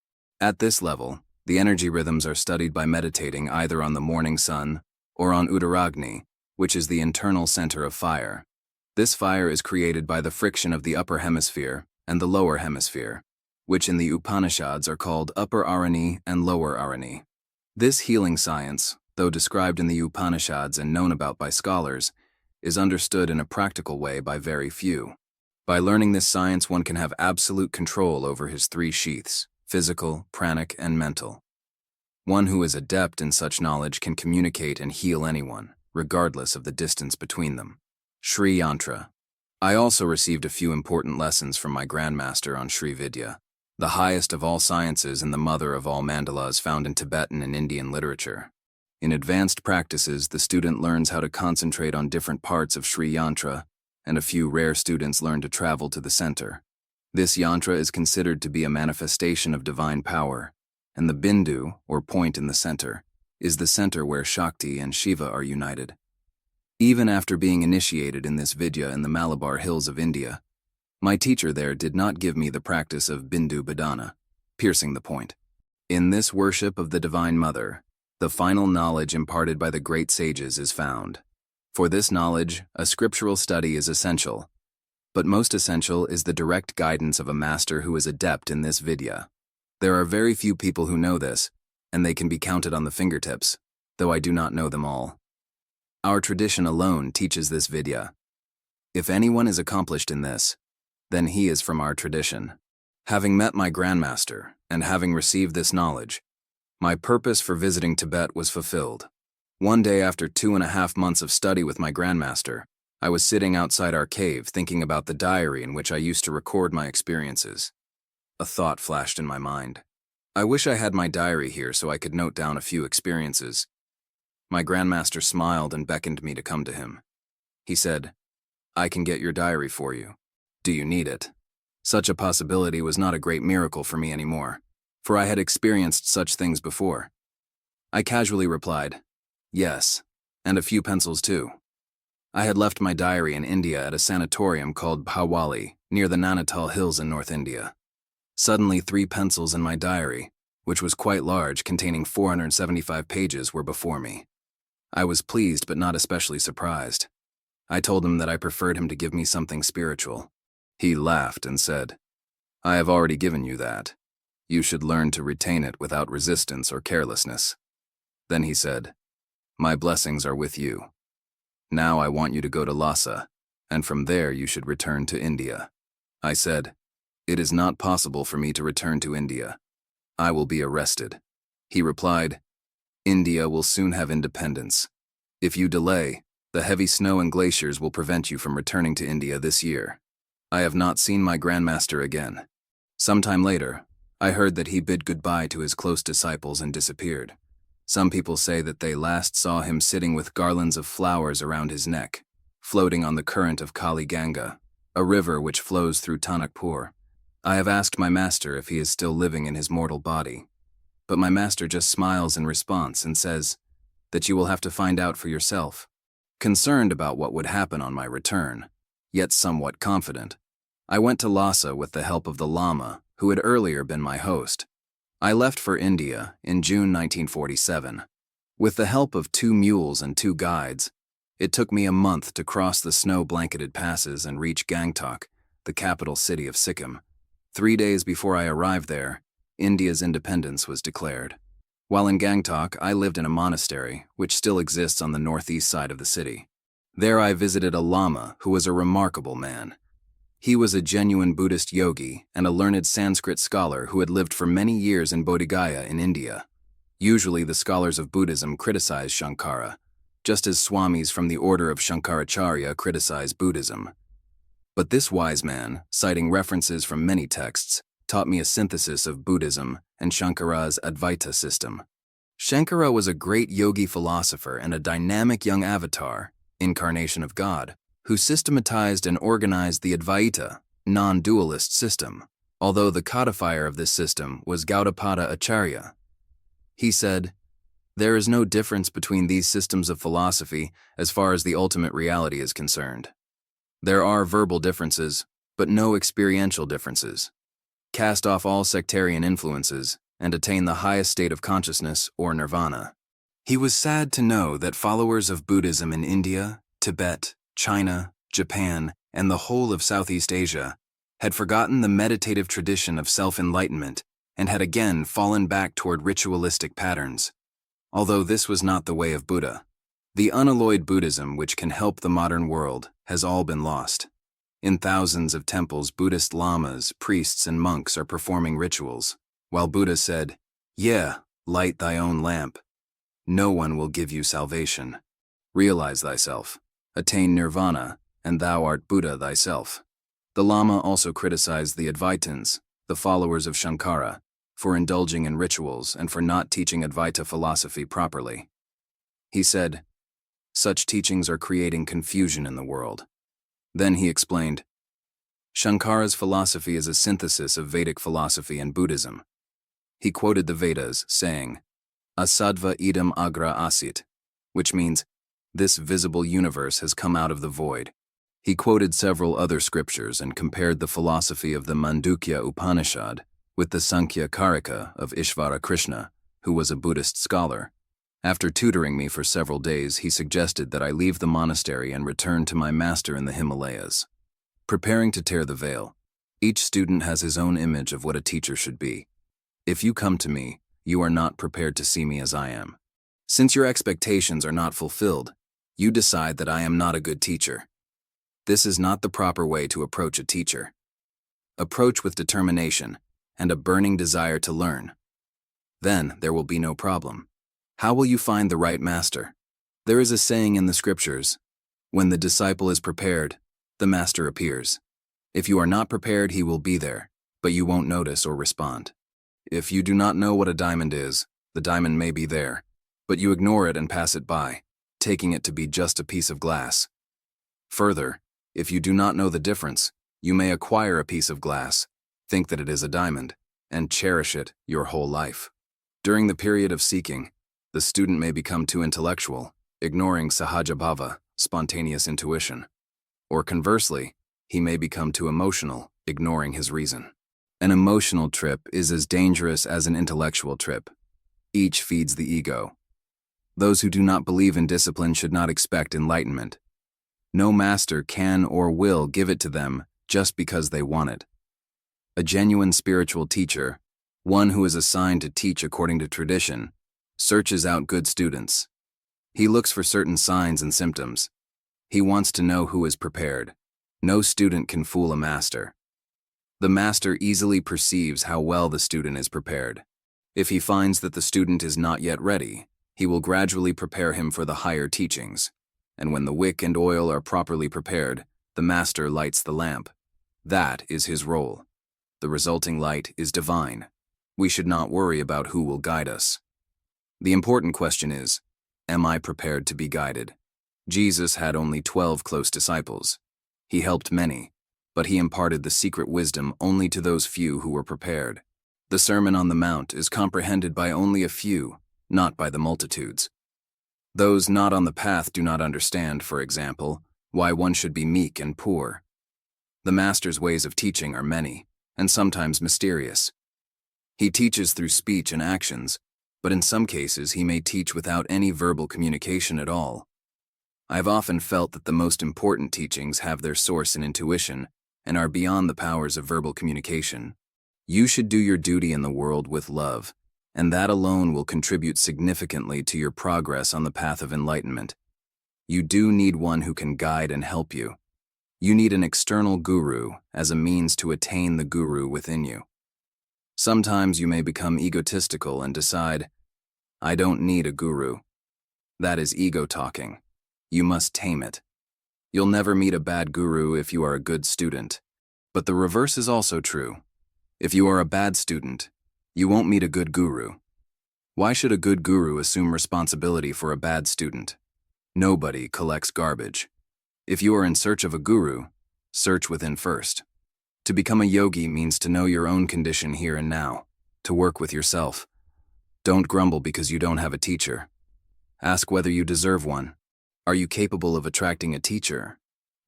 At this level, the energy rhythms are studied by meditating either on the morning sun or on Udaragni, which is the internal center of fire. This fire is created by the friction of the upper hemisphere and the lower hemisphere, which in the Upanishads are called upper Arani and lower Arani. This healing science, though described in the Upanishads and known about by scholars, is understood in a practical way by very few. By learning this science, one can have absolute control over his 3 sheaths: physical, pranic, and mental. One who is adept in such knowledge can communicate and heal anyone, regardless of the distance between them. Sri Yantra. I also received a few important lessons from my grandmaster on Sri Vidya, the highest of all sciences and the mother of all mandalas found in Tibetan and Indian literature. In advanced practices, the student learns how to concentrate on different parts of Sri Yantra, and a few rare students learn to travel to the center. This yantra is considered to be a manifestation of divine power, and the bindu, or point in the center, is the center where Shakti and Shiva are united. Even after being initiated in this vidya in the Malabar hills of India, my teacher there did not give me the practice of bindu badana, piercing the point. In this worship of the Divine Mother, the final knowledge imparted by the great sages is found. For this knowledge, a scriptural study is essential, But most essential is the direct guidance of a master who is adept in this vidya. There are very few people who know this, and they can be counted on the fingertips, though I do not know them all. Our tradition alone teaches this vidya. If anyone is accomplished in this, then he is from our tradition. Having met my grandmaster, and having received this knowledge, my purpose for visiting Tibet was fulfilled. One day after 2.5 months of study with my grandmaster, I was sitting outside our cave thinking about the diary in which I used to record my experiences. A thought flashed in my mind. I wish I had my diary here so I could note down a few experiences. My grandmaster smiled and beckoned me to come to him. He said, "I can get your diary for you. Do you need it?" Such a possibility was not a great miracle for me anymore, for I had experienced such things before. I casually replied, "Yes, and a few pencils too." I had left my diary in India at a sanatorium called Bhawali, near the Nainital Hills in North India. Suddenly 3 pencils in my diary, which was quite large, containing 475 pages, were before me. I was pleased but not especially surprised. I told him that I preferred him to give me something spiritual. He laughed and said, "I have already given you that. You should learn to retain it without resistance or carelessness." Then he said, "My blessings are with you. Now I want you to go to Lhasa, and from there you should return to India." I said, "It is not possible for me to return to India. I will be arrested." He replied, "India will soon have independence. If you delay, the heavy snow and glaciers will prevent you from returning to India this year." I have not seen my grandmaster again. Sometime later, I heard that he bid goodbye to his close disciples and disappeared. Some people say that they last saw him sitting with garlands of flowers around his neck, floating on the current of Kali Ganga, a river which flows through Tanakpur. I have asked my master if he is still living in his mortal body, but my master just smiles in response and says that you will have to find out for yourself. Concerned about what would happen on my return, yet somewhat confident, I went to Lhasa with the help of the Lama, who had earlier been my host. I left for India in June 1947. With the help of 2 mules and 2 guides, it took me a month to cross the snow-blanketed passes and reach Gangtok, the capital city of Sikkim. 3 days before I arrived there, India's independence was declared. While in Gangtok, I lived in a monastery, which still exists on the northeast side of the city. There I visited a Lama who was a remarkable man. He was a genuine Buddhist yogi and a learned Sanskrit scholar who had lived for many years in Bodh Gaya in India. Usually the scholars of Buddhism criticize Shankara, just as swamis from the order of Shankaracharya criticize Buddhism. But this wise man, citing references from many texts, taught me a synthesis of Buddhism and Shankara's Advaita system. Shankara was a great yogi philosopher and a dynamic young avatar, incarnation of God, who systematized and organized the Advaita, non-dualist system, although the codifier of this system was Gaudapada Acharya. He said, "There is no difference between these systems of philosophy as far as the ultimate reality is concerned. There are verbal differences, but no experiential differences. Cast off all sectarian influences and attain the highest state of consciousness or nirvana." He was sad to know that followers of Buddhism in India, Tibet, China, Japan, and the whole of Southeast Asia had forgotten the meditative tradition of self-enlightenment and had again fallen back toward ritualistic patterns. Although this was not the way of Buddha, the unalloyed Buddhism which can help the modern world has all been lost. In thousands of temples, Buddhist lamas, priests, and monks are performing rituals, while Buddha said, "Yeah, light thy own lamp. No one will give you salvation. Realize thyself, attain nirvana, and thou art Buddha thyself." The Lama also criticized the Advaitins, the followers of Shankara, for indulging in rituals and for not teaching Advaita philosophy properly. He said, "Such teachings are creating confusion in the world." Then he explained, Shankara's philosophy is a synthesis of Vedic philosophy and Buddhism. He quoted the Vedas, saying, "Asadva idam agra asit," which means, "This visible universe has come out of the void." He quoted several other scriptures and compared the philosophy of the Mandukya Upanishad with the Sankhya Karika of Ishvara Krishna, who was a Buddhist scholar. After tutoring me for several days, he suggested that I leave the monastery and return to my master in the Himalayas. Preparing to tear the veil. Each student has his own image of what a teacher should be. If you come to me, you are not prepared to see me as I am. Since your expectations are not fulfilled, you decide that I am not a good teacher. This is not the proper way to approach a teacher. Approach with determination and a burning desire to learn. Then there will be no problem. How will you find the right master? There is a saying in the scriptures, when the disciple is prepared, the master appears. If you are not prepared, he will be there, but you won't notice or respond. If you do not know what a diamond is, the diamond may be there, but you ignore it and pass it by, taking it to be just a piece of glass. Further, if you do not know the difference, you may acquire a piece of glass, think that it is a diamond, and cherish it your whole life. During the period of seeking, the student may become too intellectual, ignoring sahaja bhava, spontaneous intuition. Or conversely, he may become too emotional, ignoring his reason. An emotional trip is as dangerous as an intellectual trip. Each feeds the ego. Those who do not believe in discipline should not expect enlightenment. No master can or will give it to them just because they want it. A genuine spiritual teacher, one who is assigned to teach according to tradition, searches out good students. He looks for certain signs and symptoms. He wants to know who is prepared. No student can fool a master. The master easily perceives how well the student is prepared. If he finds that the student is not yet ready, he will gradually prepare him for the higher teachings. And when the wick and oil are properly prepared, the master lights the lamp. That is his role. The resulting light is divine. We should not worry about who will guide us. The important question is, am I prepared to be guided? Jesus had only 12 close disciples. He helped many, but he imparted the secret wisdom only to those few who were prepared. The Sermon on the Mount is comprehended by only a few, not by the multitudes. Those not on the path do not understand, for example, why one should be meek and poor. The Master's ways of teaching are many, and sometimes mysterious. He teaches through speech and actions, but in some cases he may teach without any verbal communication at all. I have often felt that the most important teachings have their source in intuition and are beyond the powers of verbal communication. You should do your duty in the world with love, and that alone will contribute significantly to your progress on the path of enlightenment. You do need one who can guide and help you. You need an external guru as a means to attain the guru within you. Sometimes you may become egotistical and decide, I don't need a guru. That is ego talking. You must tame it. You'll never meet a bad guru if you are a good student. But the reverse is also true. If you are a bad student, you won't meet a good guru. Why should a good guru assume responsibility for a bad student? Nobody collects garbage. If you are in search of a guru, search within first. To become a yogi means to know your own condition here and now, to work with yourself. Don't grumble because you don't have a teacher. Ask whether you deserve one. Are you capable of attracting a teacher?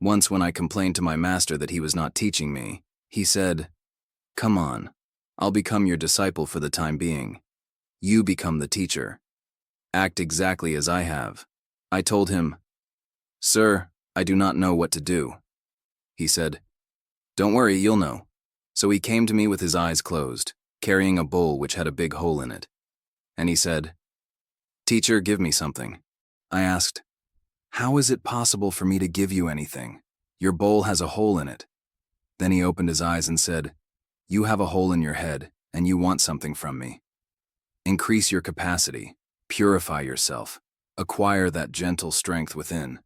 Once when I complained to my master that he was not teaching me, he said, Come on, I'll become your disciple for the time being. You become the teacher. Act exactly as I have. I told him, Sir, I do not know what to do. He said, Don't worry, you'll know. So he came to me with his eyes closed, carrying a bowl which had a big hole in it. And he said, Teacher, give me something. I asked, How is it possible for me to give you anything? Your bowl has a hole in it. Then he opened his eyes and said, You have a hole in your head, and you want something from me. Increase your capacity, purify yourself, acquire that gentle strength within.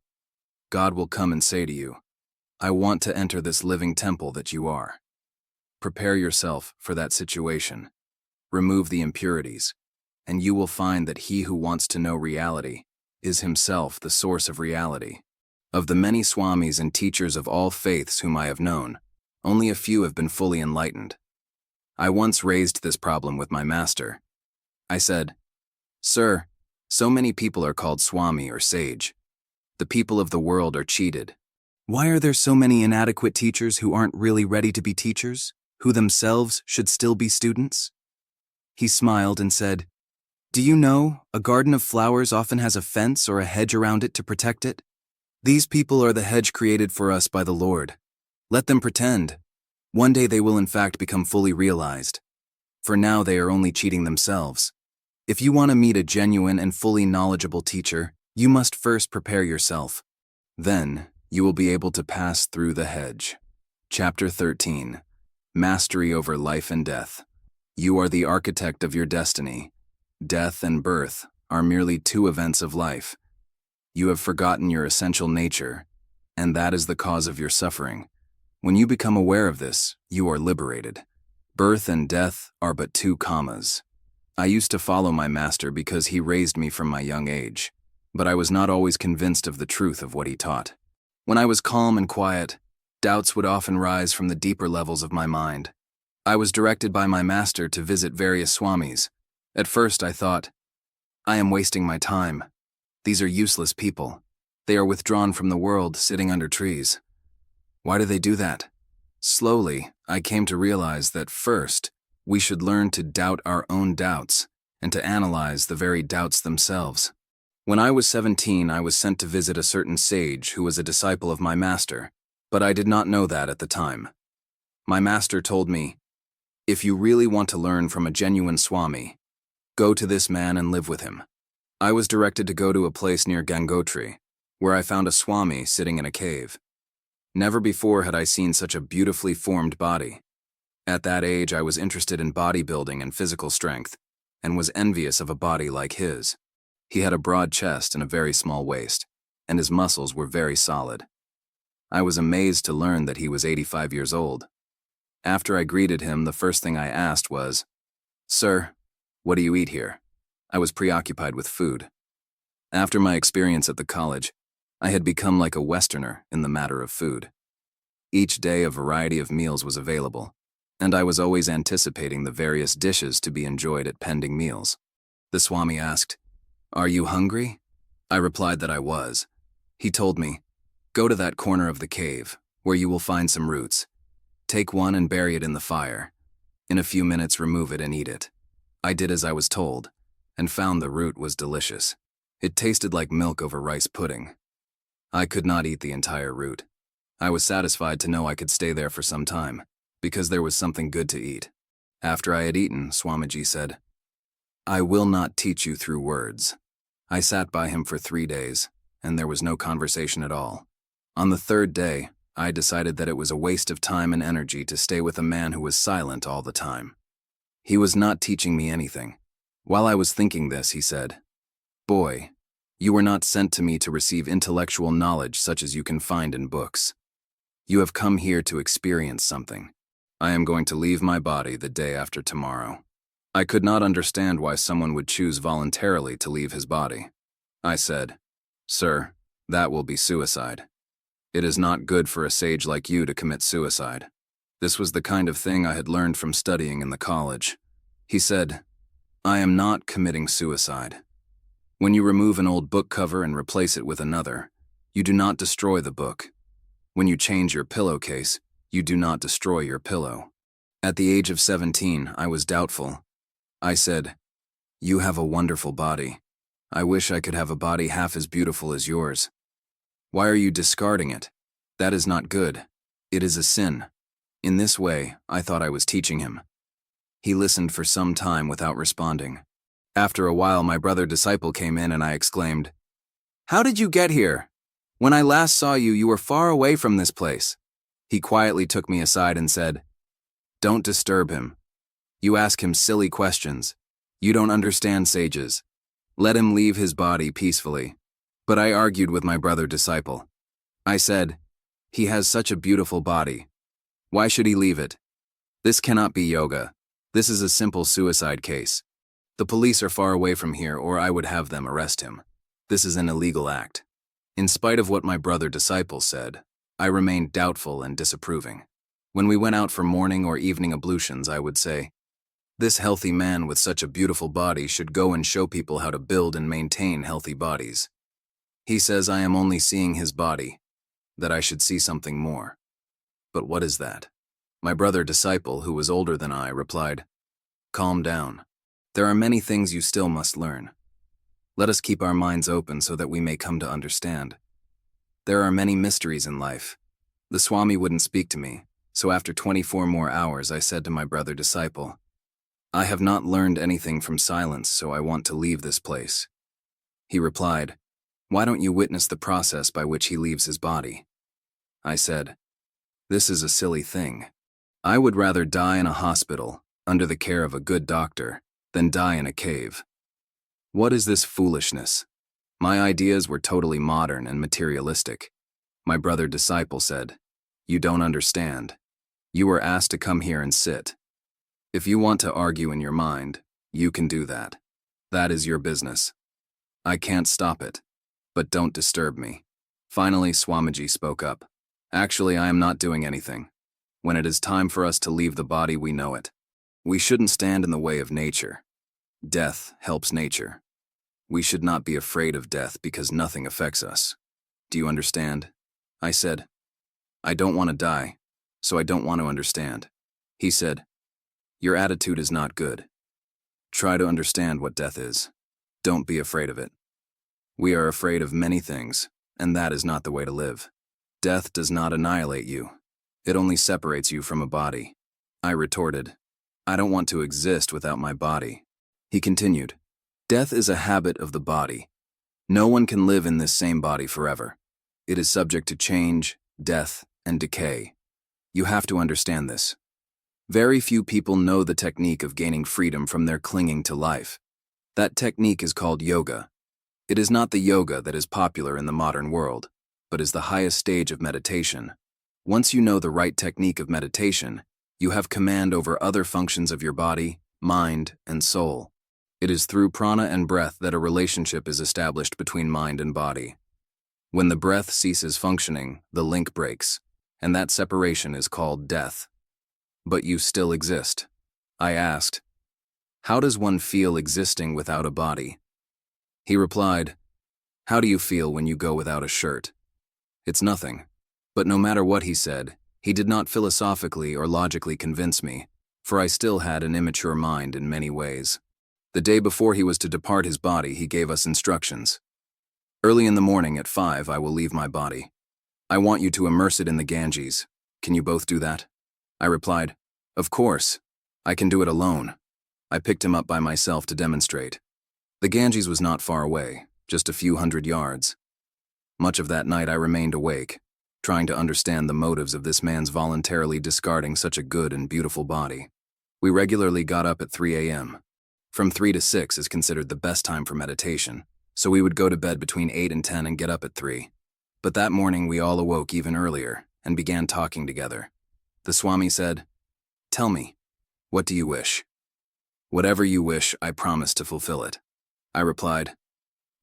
God will come and say to you, I want to enter this living temple that you are. Prepare yourself for that situation. Remove the impurities, and you will find that he who wants to know reality is himself the source of reality. Of the many swamis and teachers of all faiths whom I have known, only a few have been fully enlightened. I once raised this problem with my master. I said, Sir, so many people are called Swami or sage. The people of the world are cheated. Why are there so many inadequate teachers who aren't really ready to be teachers, who themselves should still be students? He smiled and said, Do you know, a garden of flowers often has a fence or a hedge around it to protect it? These people are the hedge created for us by the Lord. Let them pretend. One day they will in fact become fully realized. For now they are only cheating themselves. If you want to meet a genuine and fully knowledgeable teacher, you must first prepare yourself. Then, you will be able to pass through the hedge. Chapter 13. Mastery over life and death. You are the architect of your destiny. Death and birth are merely two events of life. You have forgotten your essential nature, and that is the cause of your suffering. When you become aware of this, you are liberated. Birth and death are but two commas. I used to follow my master because he raised me from my young age, but I was not always convinced of the truth of what he taught. When I was calm and quiet, doubts would often rise from the deeper levels of my mind. I was directed by my master to visit various swamis. At first I thought, I am wasting my time. These are useless people. They are withdrawn from the world, sitting under trees. Why do they do that? Slowly, I came to realize that first, we should learn to doubt our own doubts and to analyze the very doubts themselves. When I was 17, I was sent to visit a certain sage who was a disciple of my master, but I did not know that at the time. My master told me, if you really want to learn from a genuine Swami, go to this man and live with him. I was directed to go to a place near Gangotri, where I found a Swami sitting in a cave. Never before had I seen such a beautifully formed body. At that age, I was interested in bodybuilding and physical strength, and was envious of a body like his. He had a broad chest and a very small waist, and his muscles were very solid. I was amazed to learn that he was 85 years old. After I greeted him, the first thing I asked was, "Sir, what do you eat here?" I was preoccupied with food. After my experience at the college, I had become like a Westerner in the matter of food. Each day a variety of meals was available, and I was always anticipating the various dishes to be enjoyed at pending meals. The Swami asked, "Are you hungry?" I replied that I was. He told me, "Go to that corner of the cave, where you will find some roots. Take one and bury it in the fire. In a few minutes remove it and eat it." I did as I was told, and found the root was delicious. It tasted like milk over rice pudding. I could not eat the entire root. I was satisfied to know I could stay there for some time, because there was something good to eat. After I had eaten, Swamiji said, "I will not teach you through words." I sat by him for 3 days, and there was no conversation at all. On the third day, I decided that it was a waste of time and energy to stay with a man who was silent all the time. He was not teaching me anything. While I was thinking this, he said, "Boy, you were not sent to me to receive intellectual knowledge such as you can find in books. You have come here to experience something. I am going to leave my body the day after tomorrow." I could not understand why someone would choose voluntarily to leave his body. I said, "Sir, that will be suicide. It is not good for a sage like you to commit suicide." This was the kind of thing I had learned from studying in the college. He said, "I am not committing suicide. When you remove an old book cover and replace it with another, you do not destroy the book. When you change your pillowcase, you do not destroy your pillow." At the age of 17, I was doubtful. I said, "You have a wonderful body. I wish I could have a body half as beautiful as yours. Why are you discarding it? That is not good. It is a sin." In this way, I thought I was teaching him. He listened for some time without responding. After a while, my brother disciple came in and I exclaimed, "How did you get here? When I last saw you, you were far away from this place." He quietly took me aside and said, "Don't disturb him. You ask him silly questions. You don't understand sages. Let him leave his body peacefully." But I argued with my brother disciple. I said, "He has such a beautiful body. Why should he leave it? This cannot be yoga. This is a simple suicide case. The police are far away from here, or I would have them arrest him. This is an illegal act." In spite of what my brother disciple said, I remained doubtful and disapproving. When we went out for morning or evening ablutions, I would say, "This healthy man with such a beautiful body should go and show people how to build and maintain healthy bodies. He says I am only seeing his body, that I should see something more. But what is that?" My brother disciple, who was older than I, replied, "Calm down. There are many things you still must learn. Let us keep our minds open so that we may come to understand. There are many mysteries in life. The Swami wouldn't speak to me, so after 24 more hours I said to my brother disciple, "I have not learned anything from silence, so I want to leave this place." He replied, "Why don't you witness the process by which he leaves his body?" I said, "This is a silly thing. I would rather die in a hospital, under the care of a good doctor, than die in a cave. What is this foolishness?" My ideas were totally modern and materialistic. My brother disciple said, "You don't understand. You were asked to come here and sit. If you want to argue in your mind, you can do that. That is your business. I can't stop it, but don't disturb me." Finally, Swamiji spoke up. "Actually, I am not doing anything. When it is time for us to leave the body, we know it. We shouldn't stand in the way of nature. Death helps nature. We should not be afraid of death because nothing affects us. Do you understand?" I said, "I don't want to die, so I don't want to understand." He said, "Your attitude is not good. Try to understand what death is. Don't be afraid of it. We are afraid of many things, and that is not the way to live. Death does not annihilate you. It only separates you from a body." I retorted, "I don't want to exist without my body." He continued, "Death is a habit of the body. No one can live in this same body forever. It is subject to change, death, and decay. You have to understand this. Very few people know the technique of gaining freedom from their clinging to life. That technique is called yoga. It is not the yoga that is popular in the modern world, but is the highest stage of meditation. Once you know the right technique of meditation, you have command over other functions of your body, mind, and soul. It is through prana and breath that a relationship is established between mind and body. When the breath ceases functioning, the link breaks, and that separation is called death. But you still exist." I asked, "How does one feel existing without a body?" He replied, "How do you feel when you go without a shirt? It's nothing." But no matter what he said, he did not philosophically or logically convince me, for I still had an immature mind in many ways. The day before he was to depart his body, he gave us instructions. "Early in the morning at 5, I will leave my body. I want you to immerse it in the Ganges. Can you both do that?" I replied, "Of course. I can do it alone." I picked him up by myself to demonstrate. The Ganges was not far away, just a few hundred yards. Much of that night I remained awake, trying to understand the motives of this man's voluntarily discarding such a good and beautiful body. We regularly got up at 3 a.m. From 3 to 6 is considered the best time for meditation, so we would go to bed between 8 and 10 and get up at 3. But that morning we all awoke even earlier and began talking together. The Swami said, "Tell me, what do you wish?" "Whatever you wish, I promise to fulfill it." I replied,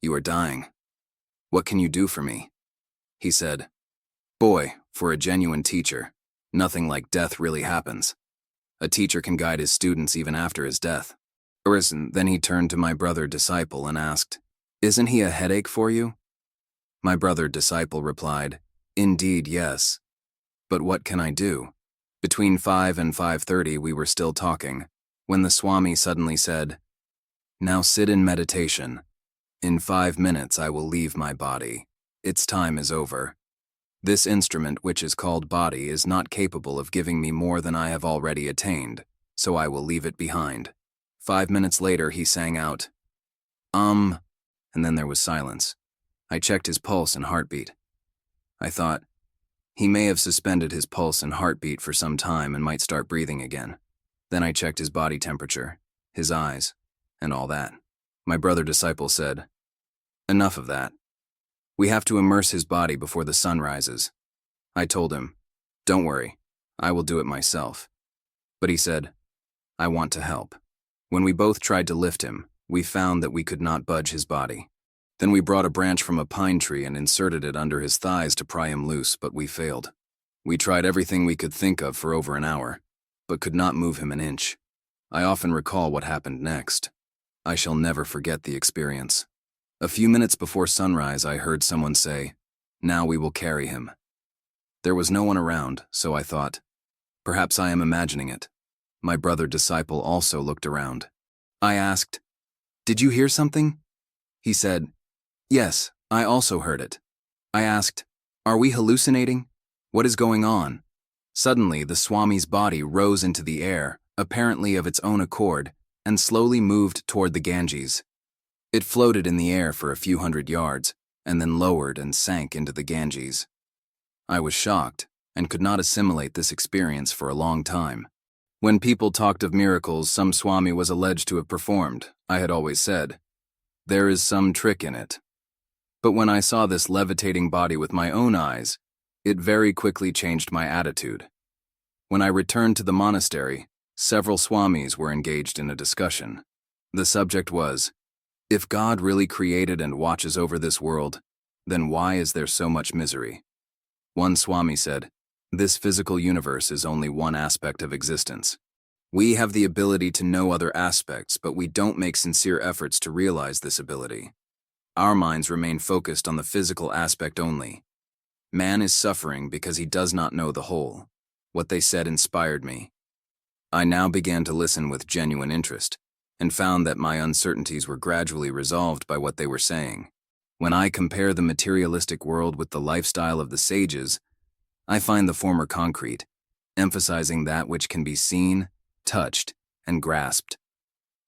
"You are dying. What can you do for me?" He said, "Boy, for a genuine teacher, nothing like death really happens. A teacher can guide his students even after his death." Then he turned to my brother disciple and asked, "Isn't he a headache for you?" My brother disciple replied, "Indeed, yes. But what can I do?" Between 5 and 5:30 we were still talking, when the Swami suddenly said, "Now sit in meditation. In 5 minutes I will leave my body. Its time is over. This instrument, which is called body, is not capable of giving me more than I have already attained, so I will leave it behind." 5 minutes later he sang out, and then there was silence. I checked his pulse and heartbeat. I thought, he may have suspended his pulse and heartbeat for some time and might start breathing again. Then I checked his body temperature, his eyes, and all that. My brother disciple said, "Enough of that. We have to immerse his body before the sun rises." I told him, "Don't worry, I will do it myself." But he said, "I want to help." When we both tried to lift him, we found that we could not budge his body. Then we brought a branch from a pine tree and inserted it under his thighs to pry him loose, but we failed. We tried everything we could think of for over an hour, but could not move him an inch. I often recall what happened next. I shall never forget the experience. A few minutes before sunrise, I heard someone say, "Now we will carry him." There was no one around, so I thought, perhaps I am imagining it. My brother disciple also looked around. I asked, "Did you hear something?" He said, "Yes, I also heard it." I asked, "Are we hallucinating?" What is going on? Suddenly, the Swami's body rose into the air, apparently of its own accord, and slowly moved toward the Ganges. It floated in the air for a few hundred yards, and then lowered and sank into the Ganges. I was shocked, and could not assimilate this experience for a long time. When people talked of miracles some Swami was alleged to have performed, I had always said, "There is some trick in it." But when I saw this levitating body with my own eyes, it very quickly changed my attitude. When I returned to the monastery, several Swamis were engaged in a discussion. The subject was, if God really created and watches over this world, then why is there so much misery? One Swami said, this physical universe is only one aspect of existence. We have the ability to know other aspects, but we don't make sincere efforts to realize this ability. Our minds remain focused on the physical aspect only. Man is suffering because he does not know the whole. What they said inspired me. I now began to listen with genuine interest, and found that my uncertainties were gradually resolved by what they were saying. When I compare the materialistic world with the lifestyle of the sages, I find the former concrete, emphasizing that which can be seen, touched, and grasped.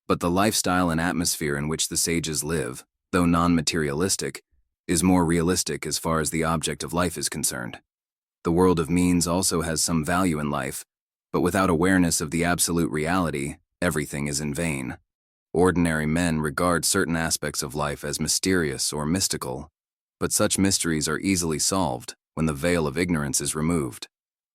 But the lifestyle and atmosphere in which the sages live, though non-materialistic, is more realistic as far as the object of life is concerned. The world of means also has some value in life, but without awareness of the absolute reality, everything is in vain. Ordinary men regard certain aspects of life as mysterious or mystical, but such mysteries are easily solved when the veil of ignorance is removed.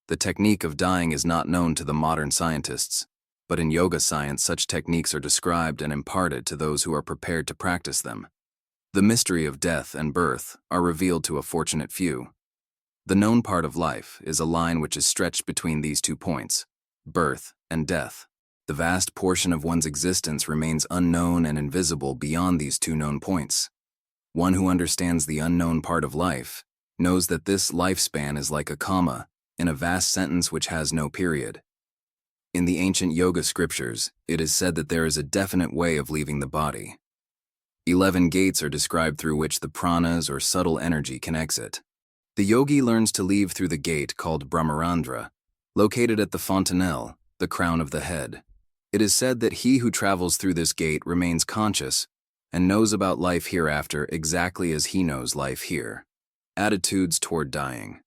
The technique of dying is not known to the modern scientists, but in yoga science such techniques are described and imparted to those who are prepared to practice them. The mystery of death and birth are revealed to a fortunate few. The known part of life is a line which is stretched between these 2 points, birth and death. The vast portion of one's existence remains unknown and invisible beyond these 2 known points. One who understands the unknown part of life knows that this lifespan is like a comma in a vast sentence which has no period. In the ancient yoga scriptures, it is said that there is a definite way of leaving the body. 11 gates are described through which the pranas or subtle energy can exit. The yogi learns to leave through the gate called Brahmarandra, located at the fontanelle, the crown of the head. It is said that he who travels through this gate remains conscious and knows about life hereafter exactly as he knows life here. Attitudes toward dying.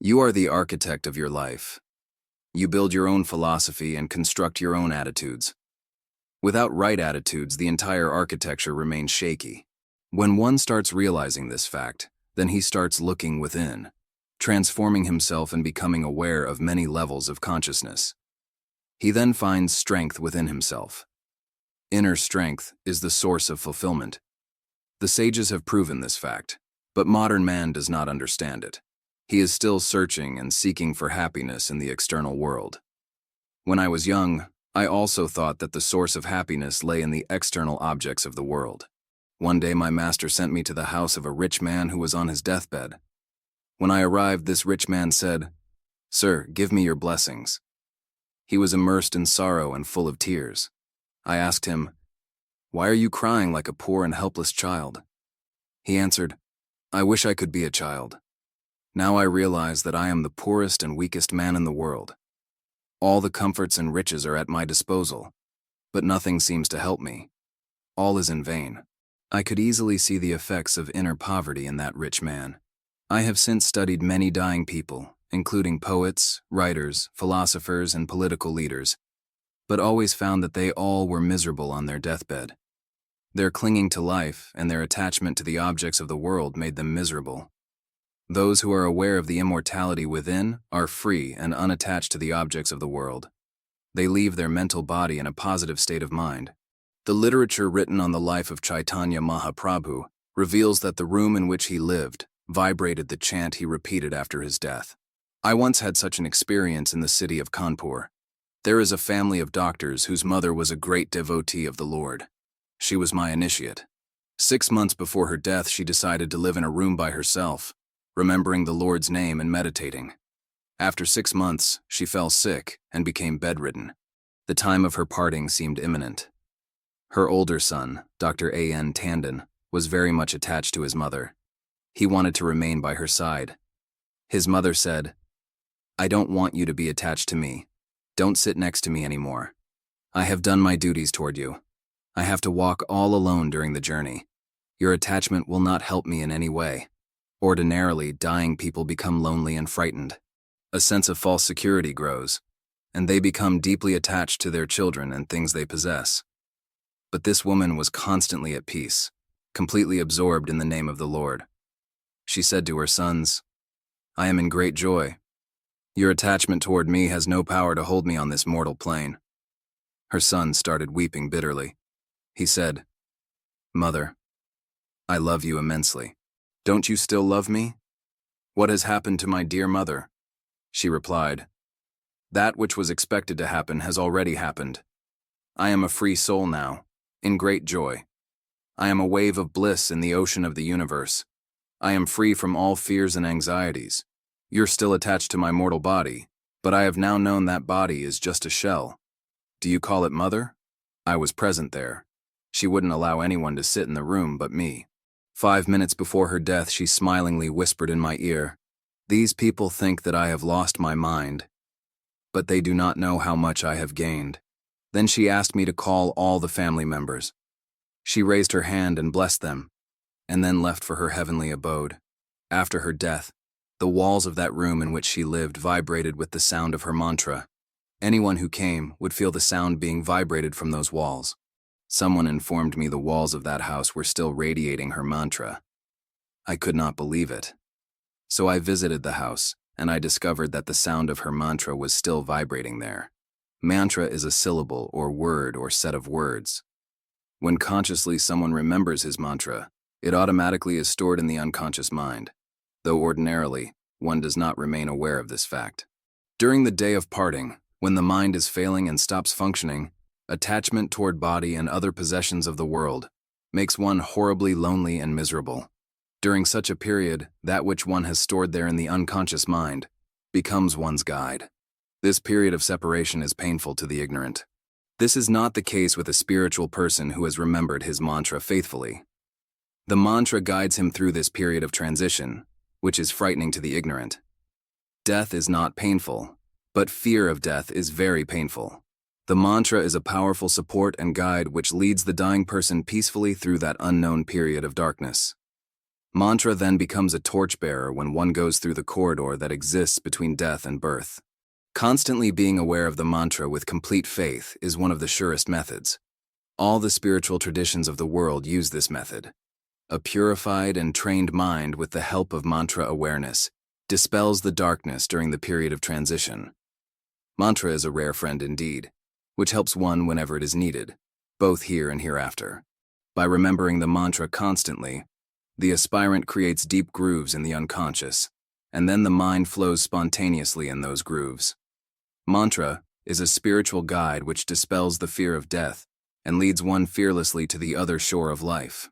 You are the architect of your life. You build your own philosophy and construct your own attitudes. Without right attitudes, the entire architecture remains shaky. When one starts realizing this fact, then he starts looking within, transforming himself and becoming aware of many levels of consciousness. He then finds strength within himself. Inner strength is the source of fulfillment. The sages have proven this fact, but modern man does not understand it. He is still searching and seeking for happiness in the external world. When I was young, I also thought that the source of happiness lay in the external objects of the world. One day my master sent me to the house of a rich man who was on his deathbed. When I arrived, this rich man said, "Sir, give me your blessings." He was immersed in sorrow and full of tears. I asked him, "Why are you crying like a poor and helpless child?" He answered, "I wish I could be a child. Now I realize that I am the poorest and weakest man in the world. All the comforts and riches are at my disposal, but nothing seems to help me. All is in vain." I could easily see the effects of inner poverty in that rich man. I have since studied many dying people, including poets, writers, philosophers, and political leaders, but always found that they all were miserable on their deathbed. Their clinging to life and their attachment to the objects of the world made them miserable. Those who are aware of the immortality within are free and unattached to the objects of the world. They leave their mental body in a positive state of mind. The literature written on the life of Chaitanya Mahaprabhu reveals that the room in which he lived vibrated the chant he repeated after his death. I once had such an experience in the city of Kanpur. There is a family of doctors whose mother was a great devotee of the Lord. She was my initiate. 6 months before her death, she decided to live in a room by herself, remembering the Lord's name and meditating. After 6 months, she fell sick and became bedridden. The time of her parting seemed imminent. Her older son, Dr. A.N. Tandon, was very much attached to his mother. He wanted to remain by her side. His mother said, "I don't want you to be attached to me. Don't sit next to me anymore. I have done my duties toward you. I have to walk all alone during the journey. Your attachment will not help me in any way. Ordinarily, dying people become lonely and frightened. A sense of false security grows, and they become deeply attached to their children and things they possess. But this woman was constantly at peace, completely absorbed in the name of the Lord. She said to her sons, 'I am in great joy. Your attachment toward me has no power to hold me on this mortal plane.' Her son started weeping bitterly. He said, 'Mother, I love you immensely. Don't you still love me? What has happened to my dear mother?' She replied, 'That which was expected to happen has already happened. I am a free soul now, in great joy. I am a wave of bliss in the ocean of the universe. I am free from all fears and anxieties. You're still attached to my mortal body, but I have now known that body is just a shell. Do you call it mother? I was present there. She wouldn't allow anyone to sit in the room but me. 5 minutes before her death, she smilingly whispered in my ear, 'These people think that I have lost my mind, but they do not know how much I have gained.' Then she asked me to call all the family members. She raised her hand and blessed them, and then left for her heavenly abode. After her death, the walls of that room in which she lived vibrated with the sound of her mantra. Anyone who came would feel the sound being vibrated from those walls. Someone informed me the walls of that house were still radiating her mantra. I could not believe it. So I visited the house, and I discovered that the sound of her mantra was still vibrating there. Mantra is a syllable or word or set of words. When consciously someone remembers his mantra, it automatically is stored in the unconscious mind, though ordinarily, one does not remain aware of this fact. During the day of parting, when the mind is failing and stops functioning, attachment toward body and other possessions of the world makes one horribly lonely and miserable. During such a period, that which one has stored there in the unconscious mind becomes one's guide. This period of separation is painful to the ignorant. This is not the case with a spiritual person who has remembered his mantra faithfully. The mantra guides him through this period of transition, which is frightening to the ignorant. Death is not painful, but fear of death is very painful. The mantra is a powerful support and guide which leads the dying person peacefully through that unknown period of darkness. Mantra then becomes a torchbearer when one goes through the corridor that exists between death and birth. Constantly being aware of the mantra with complete faith is one of the surest methods. All the spiritual traditions of the world use this method. A purified and trained mind with the help of mantra awareness dispels the darkness during the period of transition. Mantra is a rare friend indeed, which helps one whenever it is needed, both here and hereafter. By remembering the mantra constantly, the aspirant creates deep grooves in the unconscious, and then the mind flows spontaneously in those grooves. Mantra is a spiritual guide which dispels the fear of death and leads one fearlessly to the other shore of life.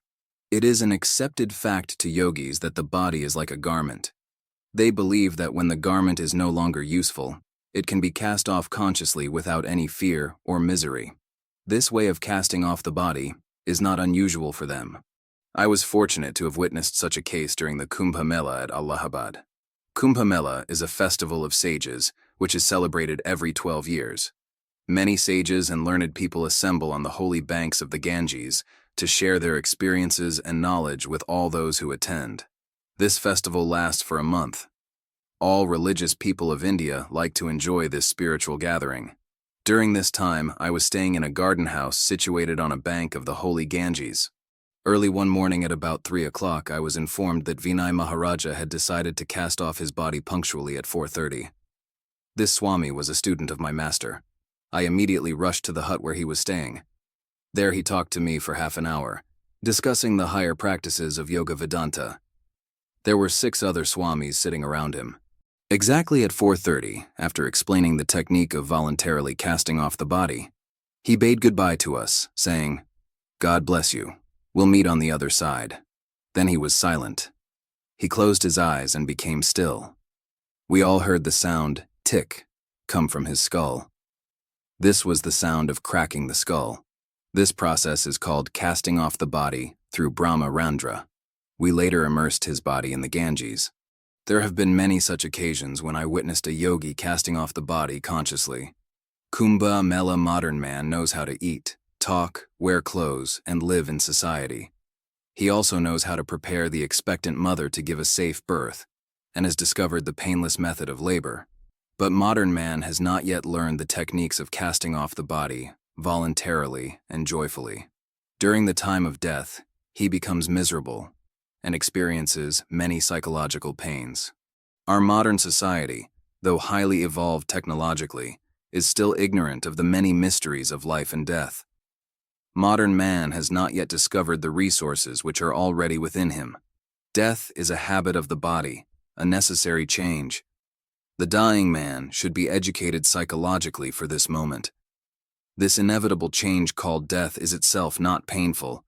It is an accepted fact to yogis that the body is like a garment. They believe that when the garment is no longer useful, it can be cast off consciously without any fear or misery. This way of casting off the body is not unusual for them. I was fortunate to have witnessed such a case during the Kumbh Mela at Allahabad. Kumbh Mela is a festival of sages which is celebrated every 12 years. Many sages and learned people assemble on the holy banks of the Ganges to share their experiences and knowledge with all those who attend. This festival lasts for a month. All religious people of India like to enjoy this spiritual gathering. During this time, I was staying in a garden house situated on a bank of the holy Ganges. Early one morning at about 3 o'clock, I was informed that Vinay Maharaja had decided to cast off his body punctually at 4:30. This Swami was a student of my master. I immediately rushed to the hut where he was staying. There he talked to me for half an hour, discussing the higher practices of Yoga Vedanta. There were 6 other Swamis sitting around him. Exactly at 4:30, after explaining the technique of voluntarily casting off the body, he bade goodbye to us, saying, "God bless you. We'll meet on the other side." Then he was silent. He closed his eyes and became still. We all heard the sound, tick, come from his skull. This was the sound of cracking the skull. This process is called casting off the body through Brahma Randra. We later immersed his body in the Ganges. There have been many such occasions when I witnessed a yogi casting off the body consciously. Kumbha Mela modern man knows how to eat, talk, wear clothes, and live in society. He also knows how to prepare the expectant mother to give a safe birth, and has discovered the painless method of labor. But modern man has not yet learned the techniques of casting off the body, voluntarily and joyfully. During the time of death, he becomes miserable and experiences many psychological pains. Our modern society, though highly evolved technologically, is still ignorant of the many mysteries of life and death. Modern man has not yet discovered the resources which are already within him. Death is a habit of the body, a necessary change. The dying man should be educated psychologically for this moment. This inevitable change called death is itself not painful,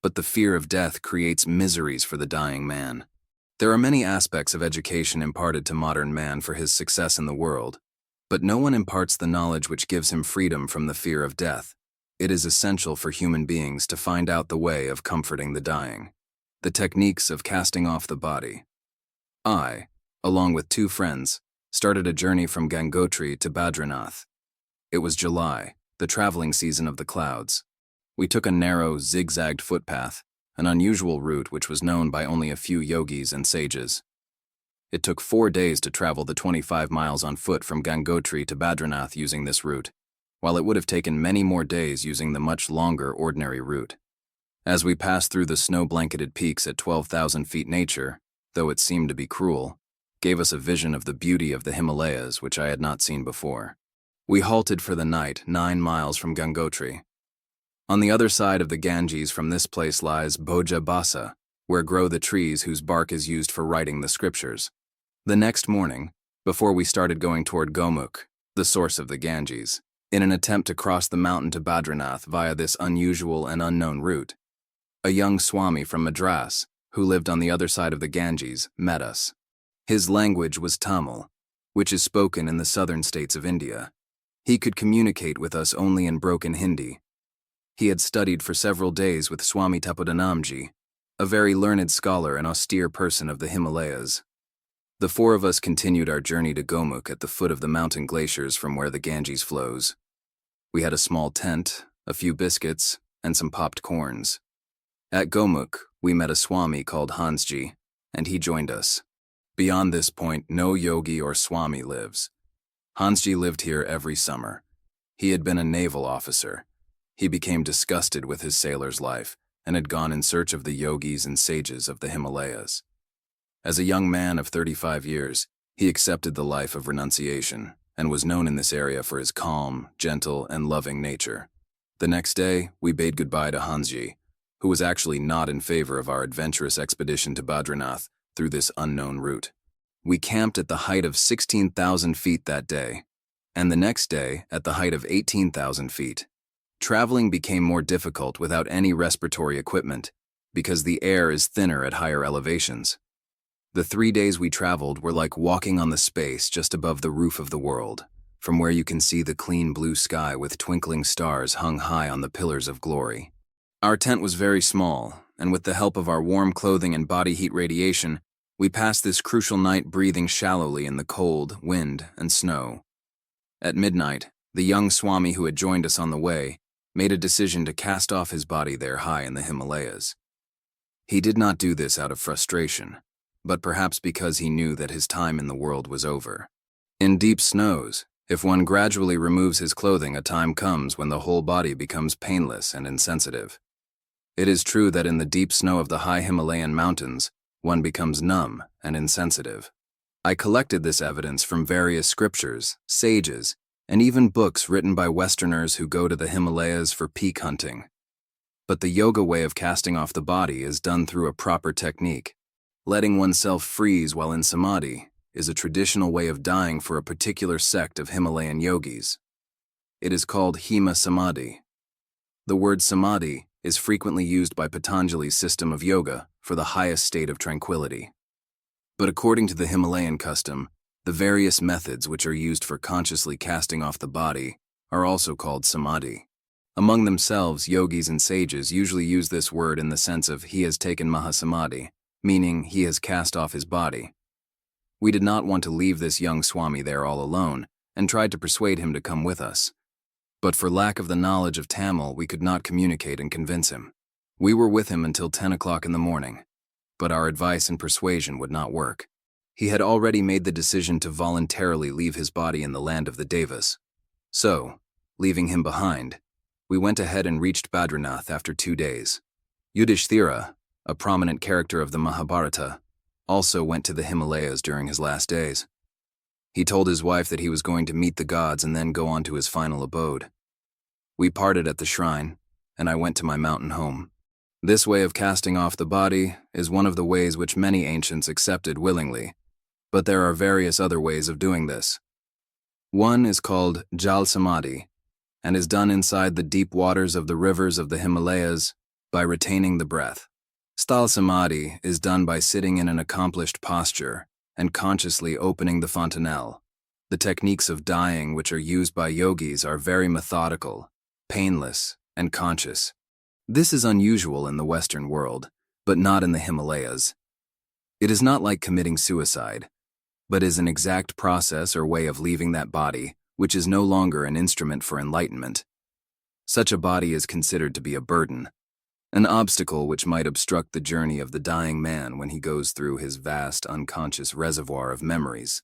but the fear of death creates miseries for the dying man. There are many aspects of education imparted to modern man for his success in the world, but no one imparts the knowledge which gives him freedom from the fear of death. It is essential for human beings to find out the way of comforting the dying, the techniques of casting off the body. I, along with 2 friends, started a journey from Gangotri to Badrinath. It was July, the traveling season of the clouds. We took a narrow, zigzagged footpath, an unusual route which was known by only a few yogis and sages. It took 4 days to travel the 25 miles on foot from Gangotri to Badrinath using this route, while it would have taken many more days using the much longer ordinary route. As we passed through the snow-blanketed peaks at 12,000 feet, nature, though it seemed to be cruel, gave us a vision of the beauty of the Himalayas which I had not seen before. We halted for the night 9 miles from Gangotri. On the other side of the Ganges from this place lies Bhoja Basa, where grow the trees whose bark is used for writing the scriptures. The next morning, before we started going toward Gomukh, the source of the Ganges, in an attempt to cross the mountain to Badrinath via this unusual and unknown route, a young Swami from Madras, who lived on the other side of the Ganges, met us. His language was Tamil, which is spoken in the southern states of India. He could communicate with us only in broken Hindi. He had studied for several days with Swami Tapodanamji, a very learned scholar and austere person of the Himalayas. The 4 of us continued our journey to Gomukh at the foot of the mountain glaciers from where the Ganges flows. We had a small tent, a few biscuits, and some popped corns. At Gomukh, we met a Swami called Hansji, and he joined us. Beyond this point, no yogi or Swami lives. Hansji lived here every summer. He had been a naval officer. He became disgusted with his sailor's life and had gone in search of the yogis and sages of the Himalayas. As a young man of 35 years, he accepted the life of renunciation and was known in this area for his calm, gentle, and loving nature. The next day, we bade goodbye to Hansji, who was actually not in favor of our adventurous expedition to Badrinath through this unknown route. We camped at the height of 16,000 feet that day, and the next day at the height of 18,000 feet. Traveling became more difficult without any respiratory equipment because the air is thinner at higher elevations. The 3 days we traveled were like walking on the space just above the roof of the world, from where you can see the clean blue sky with twinkling stars hung high on the pillars of glory. Our tent was very small, and with the help of our warm clothing and body heat radiation, we passed this crucial night breathing shallowly in the cold, wind, and snow. At midnight, the young Swami who had joined us on the way made a decision to cast off his body there high in the Himalayas. He did not do this out of frustration, but perhaps because he knew that his time in the world was over. In deep snows, if one gradually removes his clothing, a time comes when the whole body becomes painless and insensitive. It is true that in the deep snow of the high Himalayan mountains, one becomes numb and insensitive. I collected this evidence from various scriptures, sages, and even books written by Westerners who go to the Himalayas for peak hunting. But the yoga way of casting off the body is done through a proper technique. Letting oneself freeze while in samadhi is a traditional way of dying for a particular sect of Himalayan yogis. It is called Hima Samadhi. The word samadhi is frequently used by Patanjali's system of yoga for the highest state of tranquility. But according to the Himalayan custom, the various methods which are used for consciously casting off the body are also called samadhi. Among themselves, yogis and sages usually use this word in the sense of he has taken mahasamadhi, meaning he has cast off his body. We did not want to leave this young Swami there all alone, and tried to persuade him to come with us. But for lack of the knowledge of Tamil, we could not communicate and convince him. We were with him until 10 o'clock in the morning, but our advice and persuasion would not work. He had already made the decision to voluntarily leave his body in the land of the Devas. So, leaving him behind, we went ahead and reached Badrinath after 2 days. Yudhishthira, a prominent character of the Mahabharata, also went to the Himalayas during his last days. He told his wife that he was going to meet the gods and then go on to his final abode. We parted at the shrine, and I went to my mountain home. This way of casting off the body is one of the ways which many ancients accepted willingly, but there are various other ways of doing this. One is called Jal Samadhi, and is done inside the deep waters of the rivers of the Himalayas by retaining the breath. Sthal Samadhi is done by sitting in an accomplished posture and consciously opening the fontanelle. The techniques of dying which are used by yogis are very methodical, painless, and conscious. This is unusual in the Western world, but not in the Himalayas. It is not like committing suicide, but is an exact process or way of leaving that body, which is no longer an instrument for enlightenment. Such a body is considered to be a burden, an obstacle which might obstruct the journey of the dying man when he goes through his vast unconscious reservoir of memories.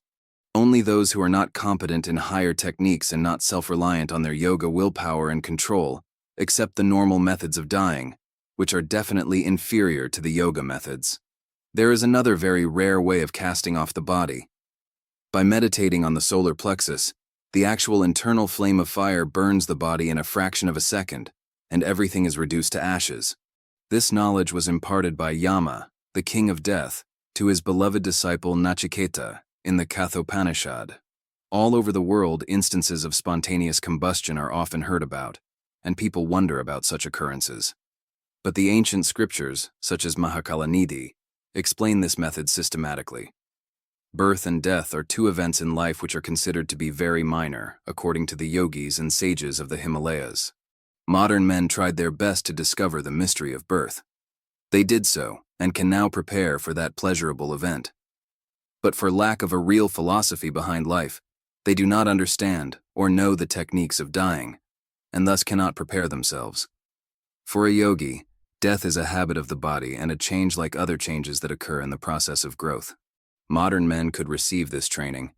Only those who are not competent in higher techniques and not self-reliant on their yoga willpower and control accept the normal methods of dying, which are definitely inferior to the yoga methods. There is another very rare way of casting off the body. By meditating on the solar plexus, the actual internal flame of fire burns the body in a fraction of a second, and everything is reduced to ashes. This knowledge was imparted by Yama, the king of death, to his beloved disciple Nachiketa in the Kathopanishad. All over the world, instances of spontaneous combustion are often heard about, and people wonder about such occurrences. But the ancient scriptures, such as Mahakalanidhi, explain this method systematically. Birth and death are two events in life which are considered to be very minor, according to the yogis and sages of the Himalayas. Modern men tried their best to discover the mystery of birth. They did so, and can now prepare for that pleasurable event. But for lack of a real philosophy behind life, they do not understand or know the techniques of dying, and thus cannot prepare themselves. For a yogi, death is a habit of the body and a change like other changes that occur in the process of growth. Modern men could receive this training,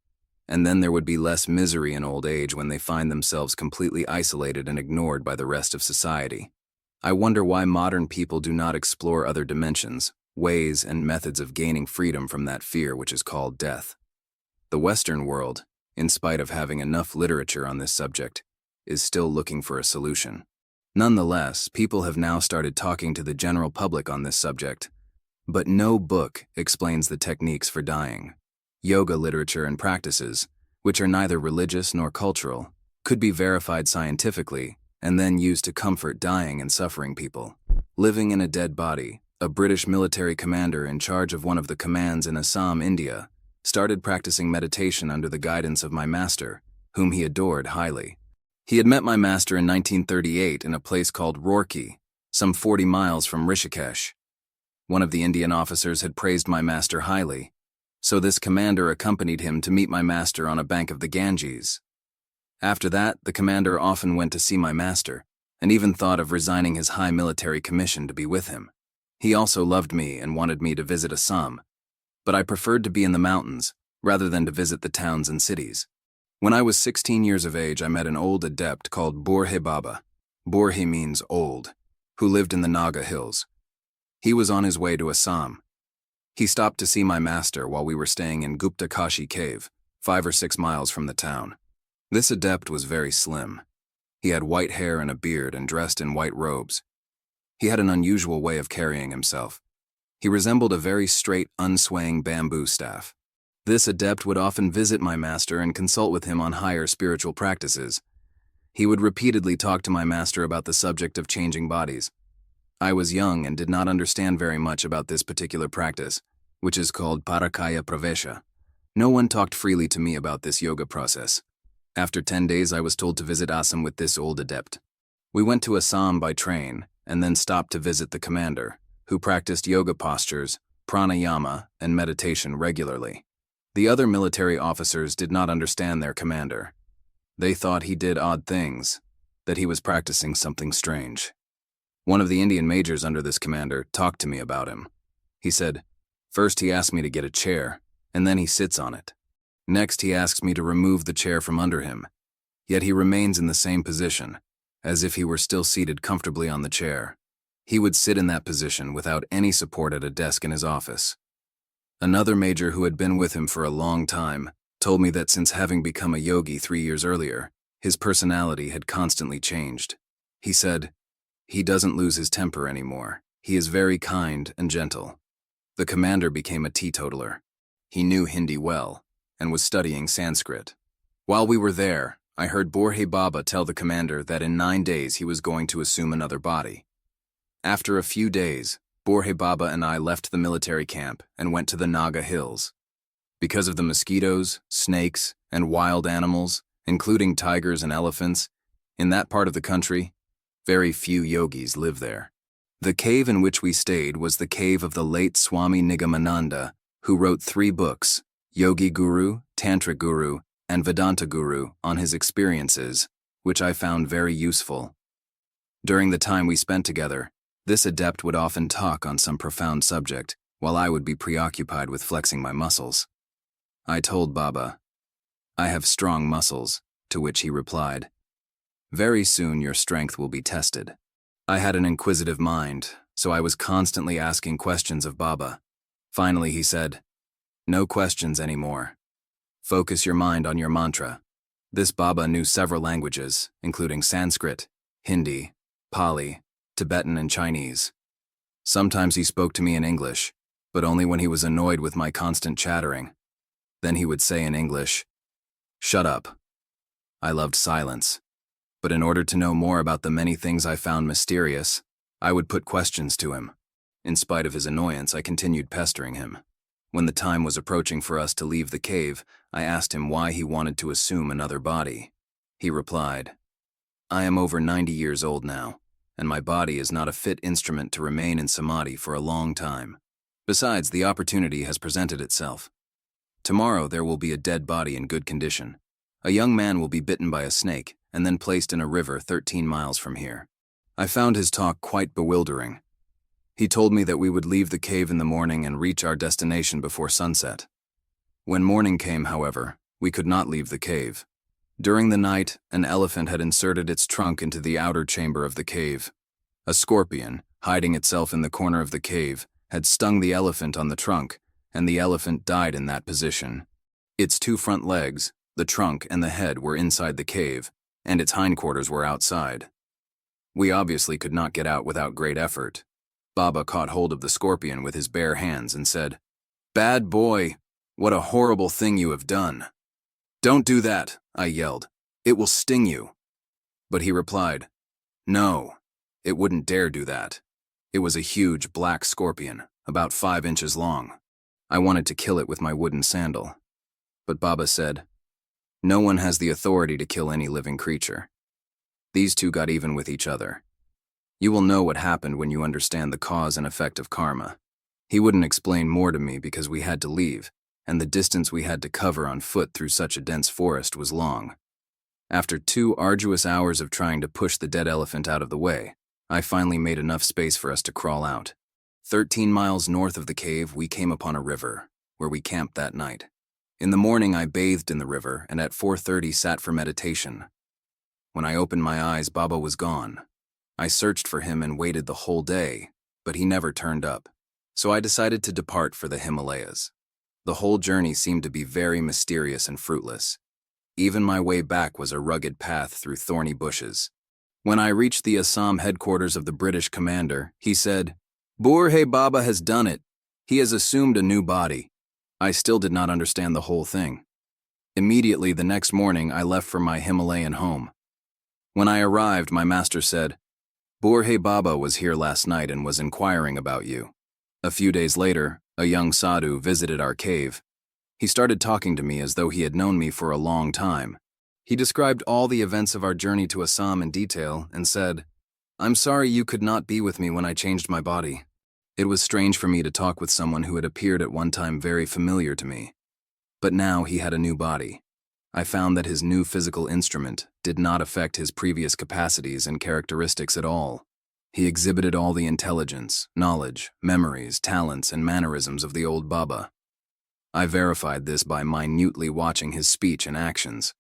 and then there would be less misery in old age when they find themselves completely isolated and ignored by the rest of society. I wonder why modern people do not explore other dimensions, ways, and methods of gaining freedom from that fear which is called death. The Western world, in spite of having enough literature on this subject, is still looking for a solution. Nonetheless, people have now started talking to the general public on this subject, but no book explains the techniques for dying. Yoga literature and practices, which are neither religious nor cultural, could be verified scientifically and then used to comfort dying and suffering people. Living in a dead body, a British military commander in charge of one of the commands in Assam, India, started practicing meditation under the guidance of my master, whom he adored highly. He had met my master in 1938 in a place called Roorkee, some 40 miles from Rishikesh. One of the Indian officers had praised my master highly, so this commander accompanied him to meet my master on a bank of the Ganges. After that, the commander often went to see my master, and even thought of resigning his high military commission to be with him. He also loved me and wanted me to visit Assam, but I preferred to be in the mountains rather than to visit the towns and cities. When I was 16 years of age, I met an old adept called Borhe Baba. Borhe means old, who lived in the Naga Hills. He was on his way to Assam. He stopped to see my master while we were staying in Gupta Kashi Cave, 5 or 6 miles from the town. This adept was very slim. He had white hair and a beard and dressed in white robes. He had an unusual way of carrying himself. He resembled a very straight, unswaying bamboo staff. This adept would often visit my master and consult with him on higher spiritual practices. He would repeatedly talk to my master about the subject of changing bodies. I was young and did not understand very much about this particular practice, which is called Parakaya Pravesha. No one talked freely to me about this yoga process. After 10 days, I was told to visit Assam with this old adept. We went to Assam by train and then stopped to visit the commander, who practiced yoga postures, pranayama, and meditation regularly. The other military officers did not understand their commander. They thought he did odd things, that he was practicing something strange. One of the Indian majors under this commander talked to me about him. He said, first he asked me to get a chair, and then he sits on it. Next he asks me to remove the chair from under him, yet he remains in the same position, as if he were still seated comfortably on the chair. He would sit in that position without any support at a desk in his office. Another major who had been with him for a long time told me that since having become a yogi 3 years earlier, his personality had constantly changed. He said, he doesn't lose his temper anymore. He is very kind and gentle. The commander became a teetotaler. He knew Hindi well and was studying Sanskrit. While we were there, I heard Borhe Baba tell the commander that in 9 days he was going to assume another body. After a few days, Borhe Baba and I left the military camp and went to the Naga Hills. Because of the mosquitoes, snakes, and wild animals, including tigers and elephants, in that part of the country, very few yogis live there. The cave in which we stayed was the cave of the late Swami Nigamananda, who wrote 3 books, Yogi Guru, Tantric Guru, and Vedanta Guru, on his experiences, which I found very useful. During the time we spent together, this adept would often talk on some profound subject, while I would be preoccupied with flexing my muscles. I told Baba, I have strong muscles, to which he replied, very soon your strength will be tested. I had an inquisitive mind, so I was constantly asking questions of Baba. Finally he said, no questions anymore. Focus your mind on your mantra. This Baba knew several languages, including Sanskrit, Hindi, Pali, Tibetan, and Chinese. Sometimes he spoke to me in English, but only when he was annoyed with my constant chattering. Then he would say in English, shut up. I loved silence, but in order to know more about the many things I found mysterious, I would put questions to him. In spite of his annoyance, I continued pestering him. When the time was approaching for us to leave the cave, I asked him why he wanted to assume another body. He replied, I am over 90 years old now, and my body is not a fit instrument to remain in samadhi for a long time. Besides, the opportunity has presented itself. Tomorrow there will be a dead body in good condition. A young man will be bitten by a snake and then placed in a river 13 miles from here. I found his talk quite bewildering. He told me that we would leave the cave in the morning and reach our destination before sunset. When morning came, however, we could not leave the cave. During the night, an elephant had inserted its trunk into the outer chamber of the cave. A scorpion, hiding itself in the corner of the cave, had stung the elephant on the trunk, and the elephant died in that position. Its 2 front legs, the trunk and the head, were inside the cave, and its hindquarters were outside. We obviously could not get out without great effort. Baba caught hold of the scorpion with his bare hands and said, bad boy, what a horrible thing you have done. Don't do that, I yelled. It will sting you. But he replied, no, it wouldn't dare do that. It was a huge black scorpion, about 5 inches long. I wanted to kill it with my wooden sandal. But Baba said, no one has the authority to kill any living creature. These two got even with each other. You will know what happened when you understand the cause and effect of karma. He wouldn't explain more to me because we had to leave, and the distance we had to cover on foot through such a dense forest was long. After 2 arduous hours of trying to push the dead elephant out of the way, I finally made enough space for us to crawl out. 13 miles north of the cave, we came upon a river, where we camped that night. In the morning, I bathed in the river and at 4:30 sat for meditation. When I opened my eyes, Baba was gone. I searched for him and waited the whole day, but he never turned up. So I decided to depart for the Himalayas. The whole journey seemed to be very mysterious and fruitless. Even my way back was a rugged path through thorny bushes. When I reached the Assam headquarters of the British commander, he said, Borhe Baba has done it. He has assumed a new body. I still did not understand the whole thing. Immediately the next morning, I left for my Himalayan home. When I arrived, my master said, Borhe Baba was here last night and was inquiring about you. A few days later, a young sadhu visited our cave. He started talking to me as though he had known me for a long time. He described all the events of our journey to Assam in detail and said, I'm sorry you could not be with me when I changed my body. It was strange for me to talk with someone who had appeared at one time very familiar to me. But now he had a new body. I found that his new physical instrument did not affect his previous capacities and characteristics at all. He exhibited all the intelligence, knowledge, memories, talents, and mannerisms of the old Baba. I verified this by minutely watching his speech and actions.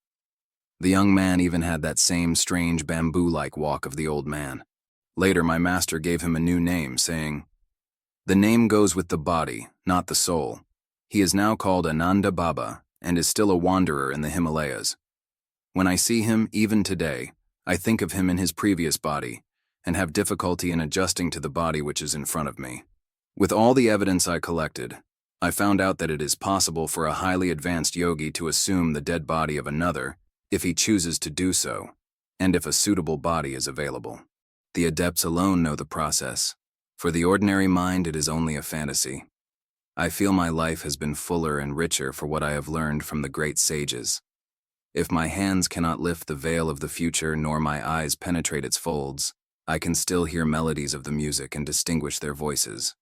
The young man even had that same strange bamboo-like walk of the old man. Later, my master gave him a new name, saying, "The name goes with the body, not the soul. He is now called Ananda Baba and is still a wanderer in the Himalayas. When I see him, even today, I think of him in his previous body and have difficulty in adjusting to the body which is in front of me." With all the evidence I collected, I found out that it is possible for a highly advanced yogi to assume the dead body of another if he chooses to do so, and if a suitable body is available. The adepts alone know the process. For the ordinary mind, it is only a fantasy. I feel my life has been fuller and richer for what I have learned from the great sages. If my hands cannot lift the veil of the future nor my eyes penetrate its folds, I can still hear melodies of the music and distinguish their voices.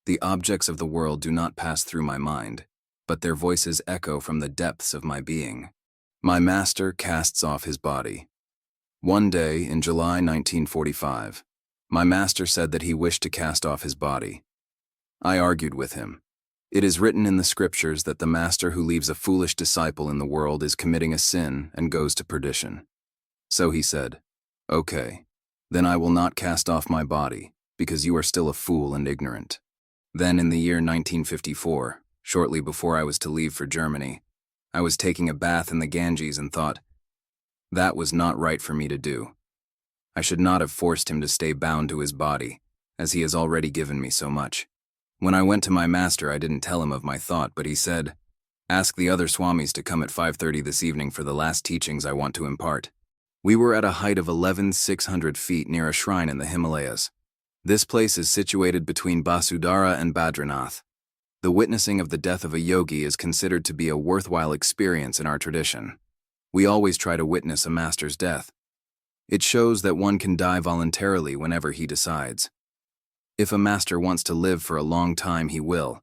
The objects of the world do not pass through my mind, but their voices echo from the depths of my being. My master casts off his body. One day in July 1945, my master said that he wished to cast off his body. I argued with him. It is written in the scriptures that the master who leaves a foolish disciple in the world is committing a sin and goes to perdition. So he said, "Okay, then I will not cast off my body, because you are still a fool and ignorant." Then in the year 1954, shortly before I was to leave for Germany, I was taking a bath in the Ganges and thought, that was not right for me to do. I should not have forced him to stay bound to his body, as he has already given me so much. When I went to my master, I didn't tell him of my thought, but he said, "Ask the other Swamis to come at 5:30 this evening for the last teachings I want to impart." We were at a height of 11,600 feet near a shrine in the Himalayas. This place is situated between Basudhara and Badranath. The witnessing of the death of a yogi is considered to be a worthwhile experience in our tradition. We always try to witness a master's death. It shows that one can die voluntarily whenever he decides. If a master wants to live for a long time, he will.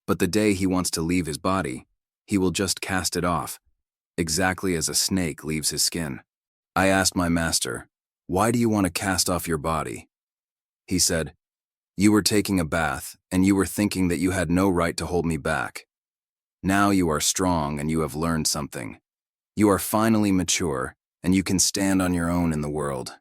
But the day he wants to leave his body, he will just cast it off, exactly as a snake leaves his skin. I asked my master, "Why do you want to cast off your body?" He said, "You were taking a bath, and you were thinking that you had no right to hold me back. Now you are strong and you have learned something. You are finally mature, and you can stand on your own in the world.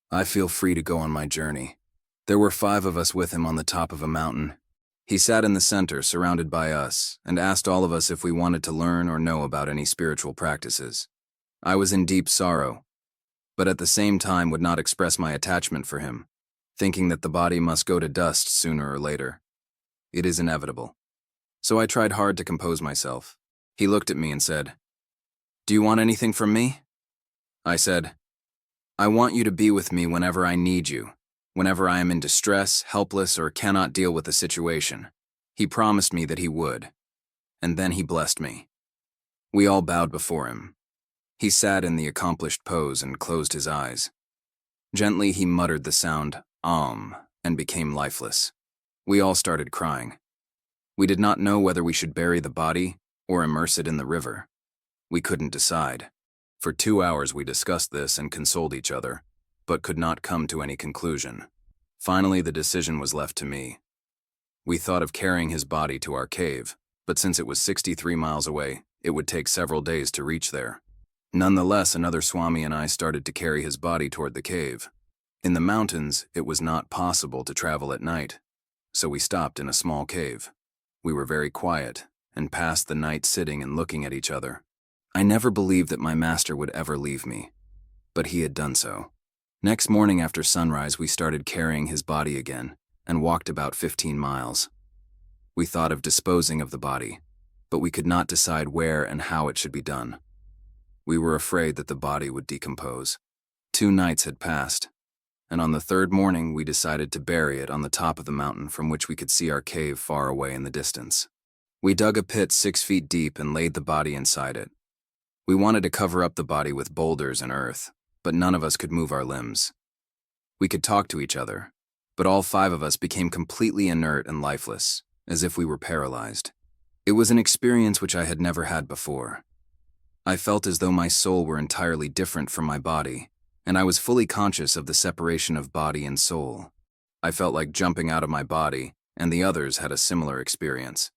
I feel free to go on my journey." There were 5 of us with him on the top of a mountain. He sat in the center, surrounded by us, and asked all of us if we wanted to learn or know about any spiritual practices. I was in deep sorrow, but at the same time would not express my attachment for him, thinking that the body must go to dust sooner or later. It is inevitable. So I tried hard to compose myself. He looked at me and said, "Do you want anything from me?" I said, "I want you to be with me whenever I need you, whenever I am in distress, helpless, or cannot deal with the situation." He promised me that he would, and then he blessed me. We all bowed before him. He sat in the accomplished pose and closed his eyes. Gently he muttered the sound, and became lifeless. We all started crying. We did not know whether we should bury the body or immerse it in the river. We couldn't decide. For 2 hours we discussed this and consoled each other, but could not come to any conclusion. Finally, the decision was left to me. We thought of carrying his body to our cave, but since it was 63 miles away, it would take several days to reach there. Nonetheless, another Swami and I started to carry his body toward the cave. In the mountains, it was not possible to travel at night, so we stopped in a small cave. We were very quiet and passed the night sitting and looking at each other. I never believed that my master would ever leave me, but he had done so. Next morning after sunrise, we started carrying his body again and walked about 15 miles. We thought of disposing of the body, but we could not decide where and how it should be done. We were afraid that the body would decompose. 2 nights had passed, and on the 3rd morning we decided to bury it on the top of the mountain from which we could see our cave far away in the distance. We dug a pit 6 feet deep and laid the body inside it. We wanted to cover up the body with boulders and earth, but none of us could move our limbs. We could talk to each other, but all 5 of us became completely inert and lifeless, as if we were paralyzed. It was an experience which I had never had before. I felt as though my soul were entirely different from my body, and I was fully conscious of the separation of body and soul. I felt like jumping out of my body, and the others had a similar experience.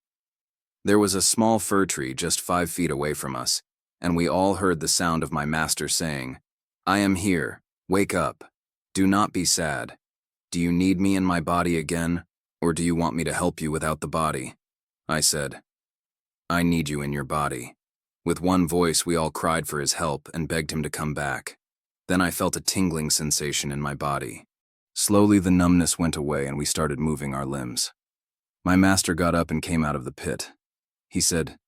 There was a small fir tree just 5 feet away from us, and we all heard the sound of my master saying, "I am here, wake up. Do not be sad. Do you need me in my body again, or do you want me to help you without the body?" I said, "I need you in your body." With one voice, we all cried for his help and begged him to come back. Then I felt a tingling sensation in my body. Slowly the numbness went away and we started moving our limbs. My master got up and came out of the pit. He said,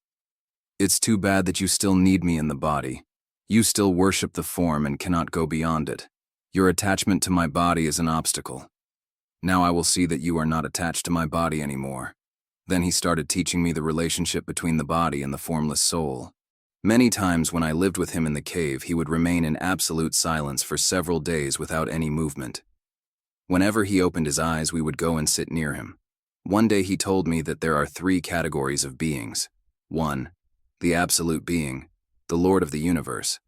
"It's too bad that you still need me in the body. You still worship the form and cannot go beyond it. Your attachment to my body is an obstacle. Now I will see that you are not attached to my body anymore." Then he started teaching me the relationship between the body and the formless soul. Many times when I lived with him in the cave, he would remain in absolute silence for several days without any movement. Whenever he opened his eyes, we would go and sit near him. One day he told me that there are 3 categories of beings. 1. The absolute being, the Lord of the universe.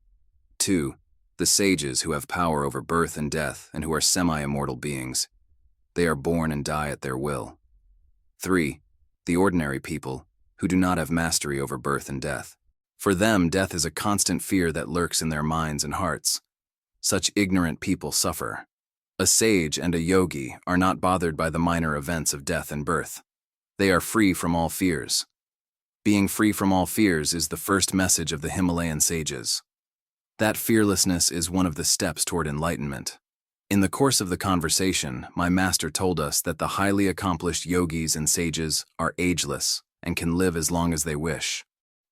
2. The sages who have power over birth and death and who are semi-immortal beings. They are born and die at their will. 3. The ordinary people, who do not have mastery over birth and death. For them, death is a constant fear that lurks in their minds and hearts. Such ignorant people suffer. A sage and a yogi are not bothered by the minor events of death and birth. They are free from all fears. Being free from all fears is the first message of the Himalayan sages. That fearlessness is one of the steps toward enlightenment. In the course of the conversation, my master told us that the highly accomplished yogis and sages are ageless and can live as long as they wish.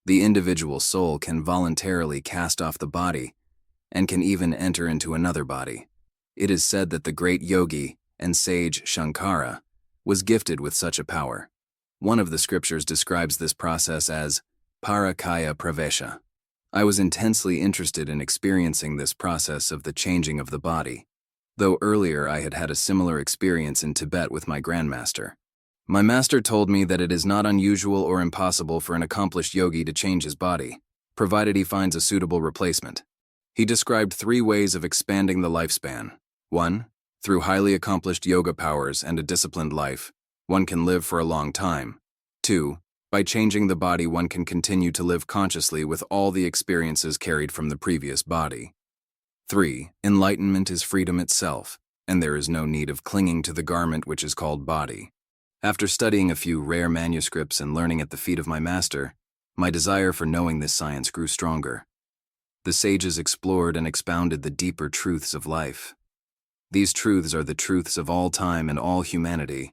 The individual soul can voluntarily cast off the body and can even enter into another body. It is said that the great yogi and sage Shankara was gifted with such a power. One of the scriptures describes this process as parakaya pravesha. I was intensely interested in experiencing this process of the changing of the body, though earlier I had had a similar experience in Tibet with my grandmaster. My master told me that it is not unusual or impossible for an accomplished yogi to change his body, provided he finds a suitable replacement. He described 3 ways of expanding the lifespan. 1. Through highly accomplished yoga powers and a disciplined life, one can live for a long time. 2. By changing the body, one can continue to live consciously with all the experiences carried from the previous body. 3. Enlightenment is freedom itself, and there is no need of clinging to the garment which is called body. After studying a few rare manuscripts and learning at the feet of my master, my desire for knowing this science grew stronger. The sages explored and expounded the deeper truths of life. These truths are the truths of all time and all humanity,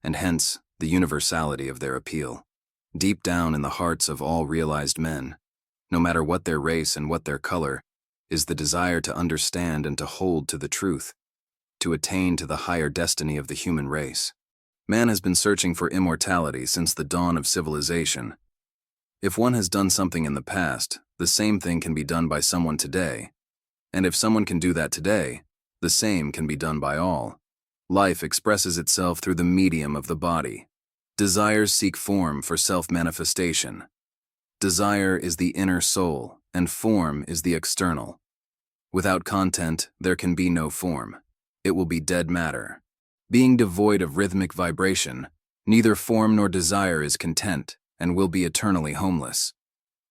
and hence the universality of their appeal. Deep down in the hearts of all realized men, no matter what their race and what their color, is the desire to understand and to hold to the truth, to attain to the higher destiny of the human race. Man has been searching for immortality since the dawn of civilization. If one has done something in the past, the same thing can be done by someone today. And if someone can do that today, the same can be done by all. Life expresses itself through the medium of the body. Desires seek form for self-manifestation. Desire is the inner soul, and form is the external. Without content, there can be no form. It will be dead matter. Being devoid of rhythmic vibration, neither form nor desire is content and will be eternally homeless.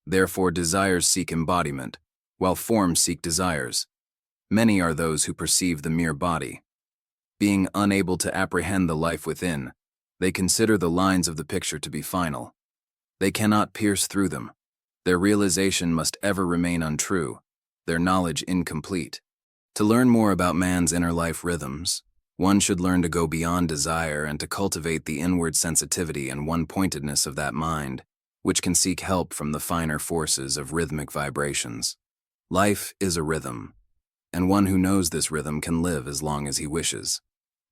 Therefore, desires seek embodiment, while forms seek desires. Many are those who perceive the mere body. Being unable to apprehend the life within, they consider the lines of the picture to be final. They cannot pierce through them. Their realization must ever remain untrue, their knowledge incomplete. To learn more about man's inner life rhythms, one should learn to go beyond desire and to cultivate the inward sensitivity and one-pointedness of that mind, which can seek help from the finer forces of rhythmic vibrations. Life is a rhythm, and one who knows this rhythm can live as long as he wishes.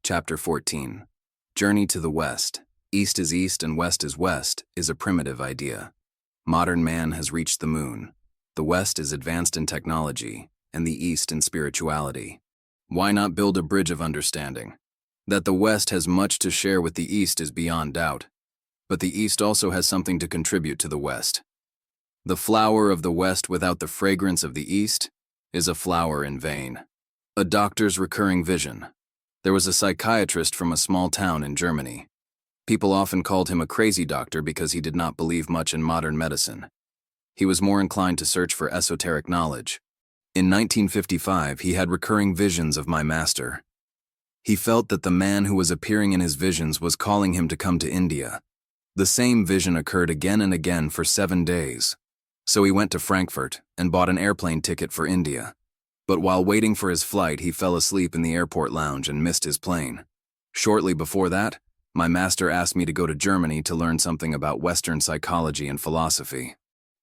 Chapter 14. Journey to the West. East is east and west is a primitive idea. Modern man has reached the moon. The West is advanced in technology, and the East in spirituality. Why not build a bridge of understanding? That the West has much to share with the East is beyond doubt. but the East also has something to contribute to the West. The flower of the West without the fragrance of the East is a flower in vain. A doctor's recurring vision. There was a psychiatrist from a small town in Germany. People often called him a crazy doctor because he did not believe much in modern medicine. He was more inclined to search for esoteric knowledge. In 1955, he had recurring visions of my master. He felt that the man who was appearing in his visions was calling him to come to India. The same vision occurred again and again for 7 days. So he went to Frankfurt and bought an airplane ticket for India. But while waiting for his flight, he fell asleep in the airport lounge and missed his plane. Shortly before that, my master asked me to go to Germany to learn something about Western psychology and philosophy.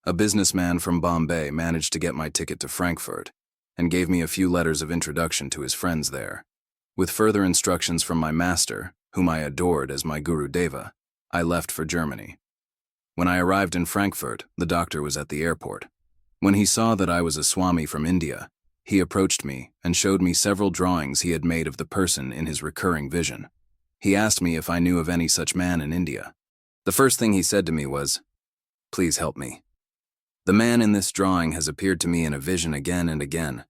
A businessman from Bombay managed to get my ticket to Frankfurt and gave me a few letters of introduction to his friends there. With further instructions from my master, whom I adored as my Guru Deva, I left for Germany. When I arrived in Frankfurt, the doctor was at the airport. When he saw that I was a Swami from India, he approached me and showed me several drawings he had made of the person in his recurring vision. He asked me if I knew of any such man in India. The first thing he said to me was, "Please help me. The man in this drawing has appeared to me in a vision again and again.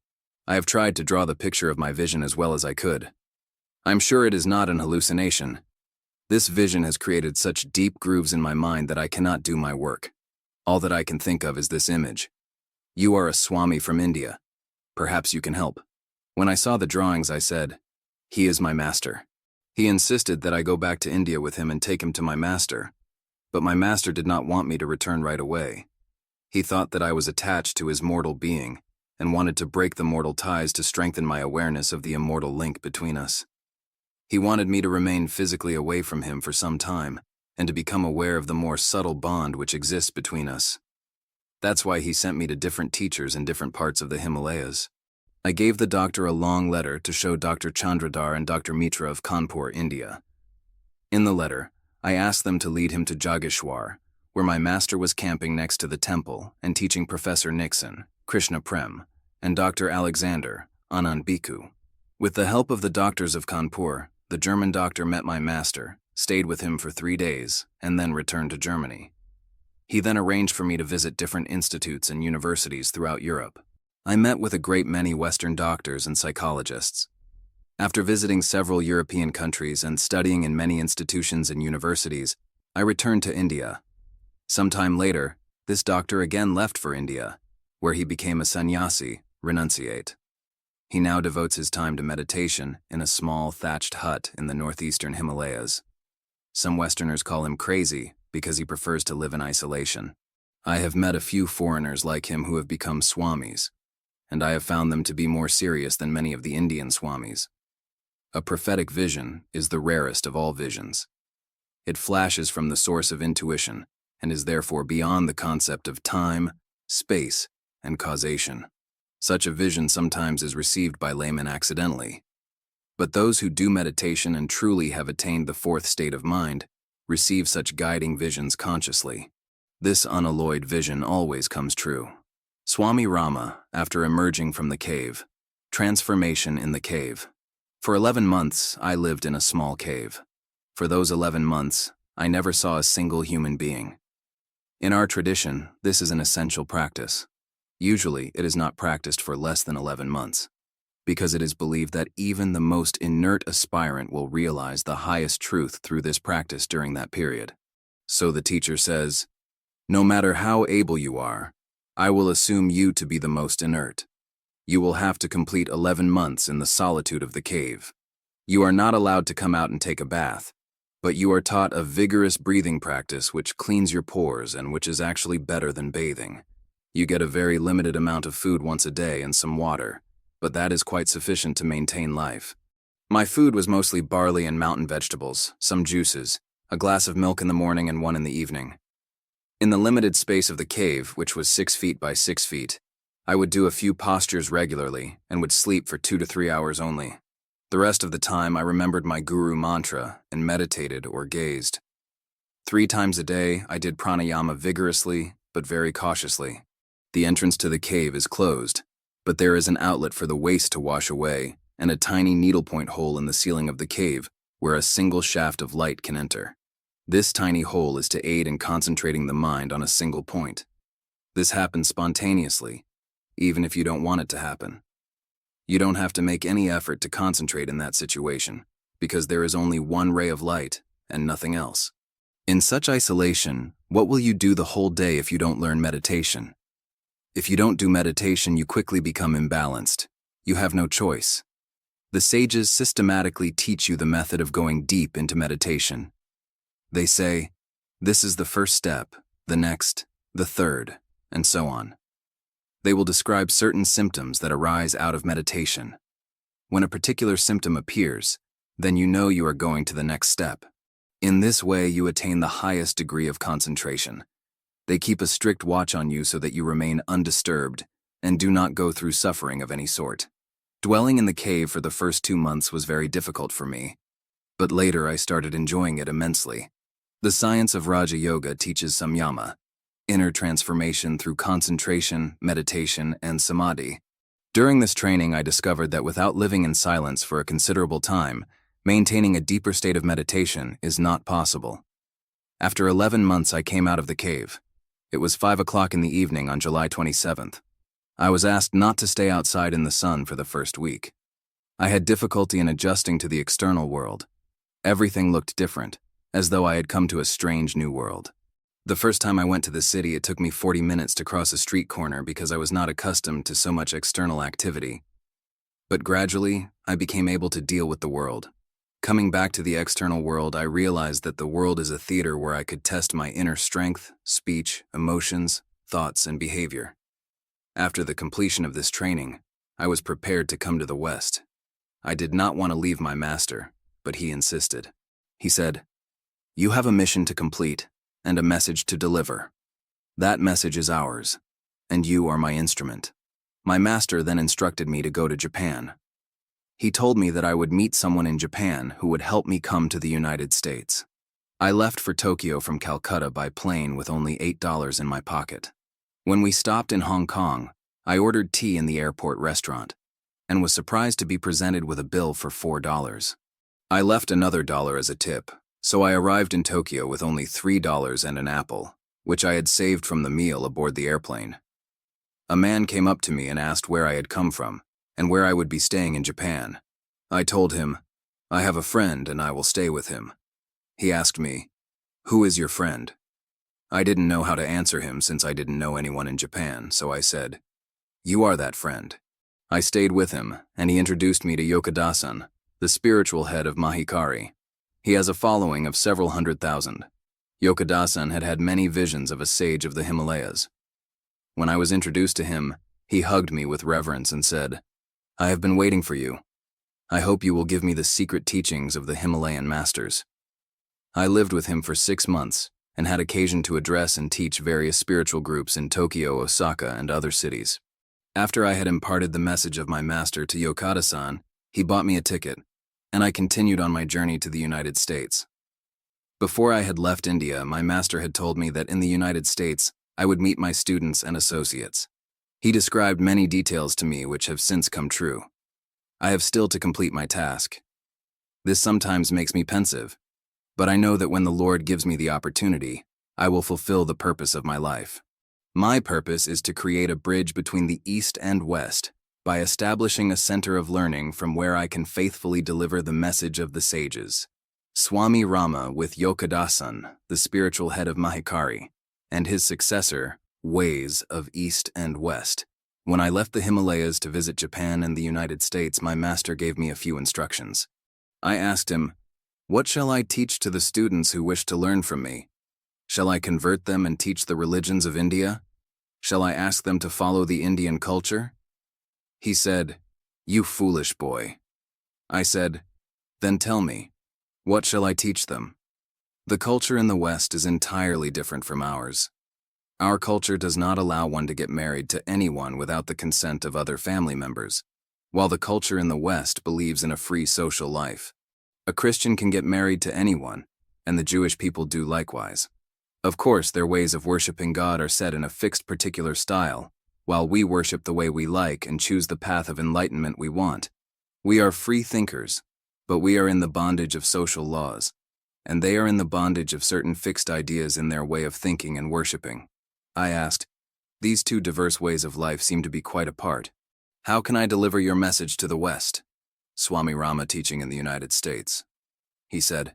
I have tried to draw the picture of my vision as well as I could. I'm sure it is not an hallucination. This vision has created such deep grooves in my mind that I cannot do my work. All that I can think of is this image. You are a Swami from India. Perhaps you can help." When I saw the drawings, I said, "He is my master." He insisted that I go back to India with him and take him to my master, but my master did not want me to return right away. He thought that I was attached to his mortal being and wanted to break the mortal ties to strengthen my awareness of the immortal link between us. He wanted me to remain physically away from him for some time and to become aware of the more subtle bond which exists between us. That's why he sent me to different teachers in different parts of the Himalayas. I gave the doctor a long letter to show Dr. Chandradhar and Dr. Mitra of Kanpur, India. In the letter, I asked them to lead him to Jageshwar, where my master was camping next to the temple and teaching Professor Nixon, Krishna Prem, and Dr. Alexander, Anand Bhikkhu. With the help of the doctors of Kanpur, the German doctor met my master, stayed with him for 3 days, and then returned to Germany. He then arranged for me to visit different institutes and universities throughout Europe. I met with a great many Western doctors and psychologists. After visiting several European countries and studying in many institutions and universities, I returned to India. Some time later, this doctor again left for India, where he became a sannyasi, renunciate. He now devotes his time to meditation in a small thatched hut in the northeastern Himalayas. Some Westerners call him crazy because he prefers to live in isolation. I have met a few foreigners like him who have become swamis, and I have found them to be more serious than many of the Indian swamis. A prophetic vision is the rarest of all visions. It flashes from the source of intuition and is therefore beyond the concept of time, space, and causation. Such a vision sometimes is received by laymen accidentally. But those who do meditation and truly have attained the fourth state of mind receive such guiding visions consciously. This unalloyed vision always comes true. Swami Rama, after emerging from the cave. Transformation in the cave. For 11 months, I lived in a small cave. For those 11 months, I never saw a single human being. In our tradition, this is an essential practice. Usually, it is not practiced for less than 11 months, because it is believed that even the most inert aspirant will realize the highest truth through this practice during that period. So the teacher says, "No matter how able you are, I will assume you to be the most inert. You will have to complete 11 months in the solitude of the cave. You are not allowed to come out and take a bath, but you are taught a vigorous breathing practice which cleans your pores and which is actually better than bathing. You get a very limited amount of food once a day and some water, but that is quite sufficient to maintain life. My food was mostly barley and mountain vegetables, some juices, a glass of milk in the morning and one in the evening. In the limited space of the cave, which was 6 feet by 6 feet, I would do a few postures regularly and would sleep for 2 to 3 hours only. The rest of the time I remembered my guru mantra and meditated or gazed. 3 times a day I did pranayama vigorously but very cautiously. The entrance to the cave is closed, but there is an outlet for the waste to wash away and a tiny needlepoint hole in the ceiling of the cave where a single shaft of light can enter. This tiny hole is to aid in concentrating the mind on a single point. This happens spontaneously, even if you don't want it to happen. You don't have to make any effort to concentrate in that situation, because there is only one ray of light and nothing else. In such isolation, what will you do the whole day if you don't learn meditation? If you don't do meditation, you quickly become imbalanced. You have no choice. The sages systematically teach you the method of going deep into meditation. They say, this is the first step, the next, the third, and so on. They will describe certain symptoms that arise out of meditation. When a particular symptom appears, then you know you are going to the next step. In this way, you attain the highest degree of concentration. They keep a strict watch on you so that you remain undisturbed and do not go through suffering of any sort. Dwelling in the cave for the first 2 months was very difficult for me, but later I started enjoying it immensely. The science of Raja Yoga teaches samyama, inner transformation through concentration, meditation, and samadhi. During this training, I discovered that without living in silence for a considerable time, maintaining a deeper state of meditation is not possible. After 11 months, I came out of the cave. It was 5 o'clock in the evening on July 27th. I was asked not to stay outside in the sun for the first week. I had difficulty in adjusting to the external world. Everything looked different, as though I had come to a strange new world. The first time I went to the city, it took me 40 minutes to cross a street corner because I was not accustomed to so much external activity. But gradually, I became able to deal with the world. Coming back to the external world, I realized that the world is a theater where I could test my inner strength, speech, emotions, thoughts, and behavior. After the completion of this training, I was prepared to come to the West. I did not want to leave my master, but he insisted. He said, "You have a mission to complete and a message to deliver. That message is ours, and you are my instrument." My master then instructed me to go to Japan. He told me that I would meet someone in Japan who would help me come to the United States. I left for Tokyo from Calcutta by plane with only $8 in my pocket. When we stopped in Hong Kong, I ordered tea in the airport restaurant and was surprised to be presented with a bill for $4. I left another $1 as a tip, so I arrived in Tokyo with only $3 and an apple, which I had saved from the meal aboard the airplane. A man came up to me and asked where I had come from and where I would be staying in Japan. I told him, "I have a friend and I will stay with him." He asked me, "Who is your friend?" I didn't know how to answer him since I didn't know anyone in Japan, so I said, "You are that friend." I stayed with him, and he introduced me to Yokada-san, the spiritual head of Mahikari. He has a following of several 100,000. Yokada-san had had many visions of a sage of the Himalayas. When I was introduced to him, he hugged me with reverence and said, "I have been waiting for you. I hope you will give me the secret teachings of the Himalayan Masters." I lived with him for 6 months and had occasion to address and teach various spiritual groups in Tokyo, Osaka, and other cities. After I had imparted the message of my master to Yokada-san, he bought me a ticket, and I continued on my journey to the United States. Before I had left India, my master had told me that in the United States, I would meet my students and associates. He described many details to me which have since come true. I have still to complete my task. This sometimes makes me pensive, but I know that when the Lord gives me the opportunity, I will fulfill the purpose of my life. My purpose is to create a bridge between the East and West by establishing a center of learning from where I can faithfully deliver the message of the sages. Swami Rama with Yokada-san, the spiritual head of Mahikari, and his successor, Ways of East and West. When I left the Himalayas to visit Japan and the United States, my master gave me a few instructions. I asked him, "What shall I teach to the students who wish to learn from me? Shall I convert them and teach the religions of India? Shall I ask them to follow the Indian culture?" He said, "You foolish boy." I said, "Then tell me, what shall I teach them?" The culture in the West is entirely different from ours. Our culture does not allow one to get married to anyone without the consent of other family members, while the culture in the West believes in a free social life. A Christian can get married to anyone, and the Jewish people do likewise. Of course, their ways of worshiping God are set in a fixed particular style, while we worship the way we like and choose the path of enlightenment we want. We are free thinkers, but we are in the bondage of social laws, and they are in the bondage of certain fixed ideas in their way of thinking and worshipping. I asked, these two diverse ways of life seem to be quite apart. How can I deliver your message to the West? Swami Rama teaching in the United States. He said,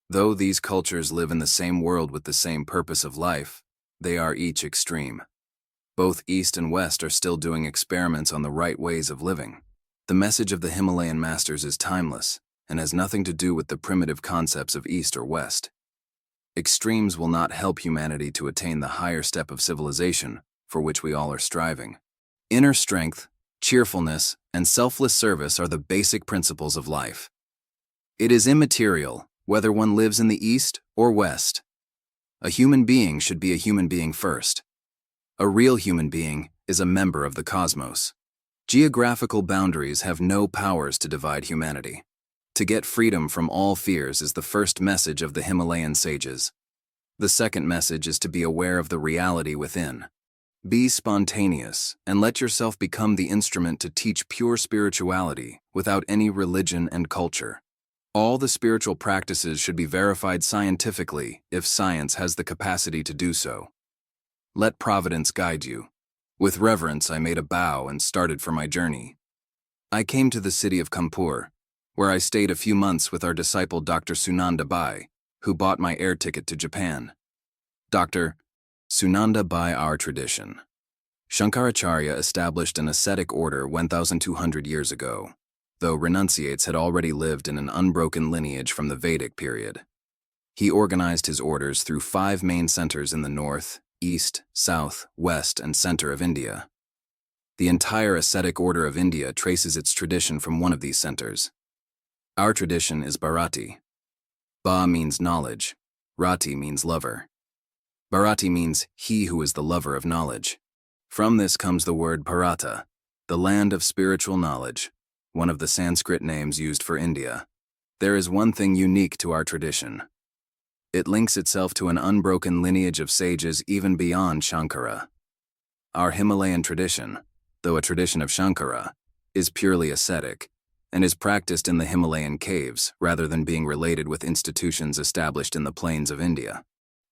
though these cultures live in the same world with the same purpose of life, they are each extreme. Both East and West are still doing experiments on the right ways of living. The message of the Himalayan Masters is timeless and has nothing to do with the primitive concepts of East or West. Extremes will not help humanity to attain the higher step of civilization for which we all are striving. Inner strength, cheerfulness, and selfless service are the basic principles of life. It is immaterial whether one lives in the East or West. A human being should be a human being first. A real human being is a member of the cosmos. Geographical boundaries have no powers to divide humanity. To get freedom from all fears is the first message of the Himalayan sages. The second message is to be aware of the reality within. Be spontaneous and let yourself become the instrument to teach pure spirituality without any religion and culture. All the spiritual practices should be verified scientifically if science has the capacity to do so. Let providence guide you. With reverence, I made a bow and started for my journey. I came to the city of Kanpur, where I stayed a few months with our disciple Dr. Sunanda Bai, who bought my air ticket to Japan. Dr. Sunanda Bai, our tradition. Shankaracharya established an ascetic order 1,200 years ago, though renunciates had already lived in an unbroken lineage from the Vedic period. He organized his orders through 5 main centers in the north, east, south, west, and center of India. The entire ascetic order of India traces its tradition from one of these centers. Our tradition is Bharati. Ba means knowledge. Rati means lover. Bharati means he who is the lover of knowledge. From this comes the word Bharata, the land of spiritual knowledge, one of the Sanskrit names used for India. There is one thing unique to our tradition. It links itself to an unbroken lineage of sages even beyond Shankara. Our Himalayan tradition, though a tradition of Shankara, is purely ascetic and is practiced in the Himalayan caves rather than being related with institutions established in the plains of India.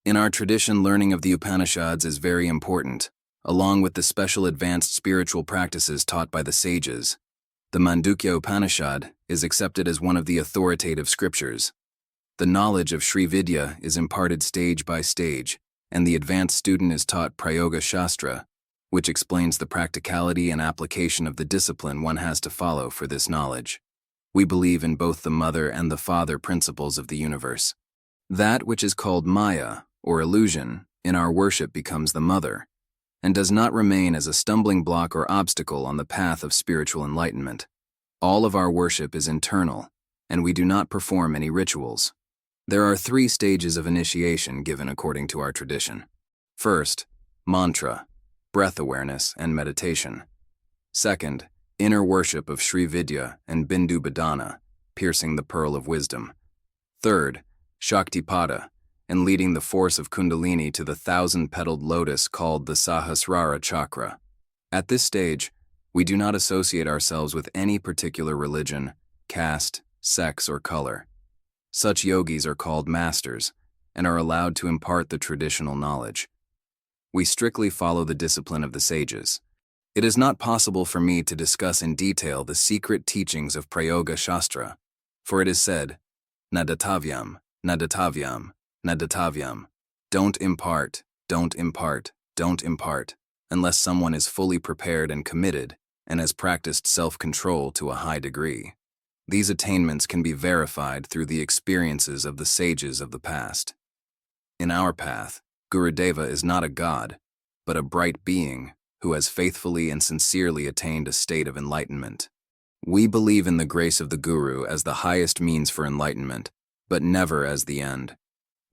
In our tradition, learning of the Upanishads is very important, along with the special advanced spiritual practices taught by the sages. The Mandukya Upanishad is accepted as one of the authoritative scriptures. The knowledge of Sri Vidya is imparted stage by stage, and the advanced student is taught Prayoga Shastra, which explains the practicality and application of the discipline one has to follow for this knowledge. We believe in both the mother and the father principles of the universe. That which is called Maya, or illusion, in our worship becomes the mother, and does not remain as a stumbling block or obstacle on the path of spiritual enlightenment. All of our worship is internal, and we do not perform any rituals. There are 3 stages of initiation given according to our tradition. First, mantra, breath awareness, and meditation. Second, inner worship of Sri Vidya and Bindu Badana, piercing the pearl of wisdom. Third, Shaktipada, and leading the force of Kundalini to the 1,000-petaled lotus called the Sahasrara chakra. At this stage, we do not associate ourselves with any particular religion, caste, sex, or color. Such yogis are called masters and are allowed to impart the traditional knowledge. We strictly follow the discipline of the sages. It is not possible for me to discuss in detail the secret teachings of Prayoga Shastra, for it is said, Nadatavyam, Nadatavyam, Nadatavyam. Don't impart, don't impart, don't impart, unless someone is fully prepared and committed and has practiced self-control to a high degree. These attainments can be verified through the experiences of the sages of the past. In our path, Gurudeva is not a god, but a bright being who has faithfully and sincerely attained a state of enlightenment. We believe in the grace of the Guru as the highest means for enlightenment, but never as the end.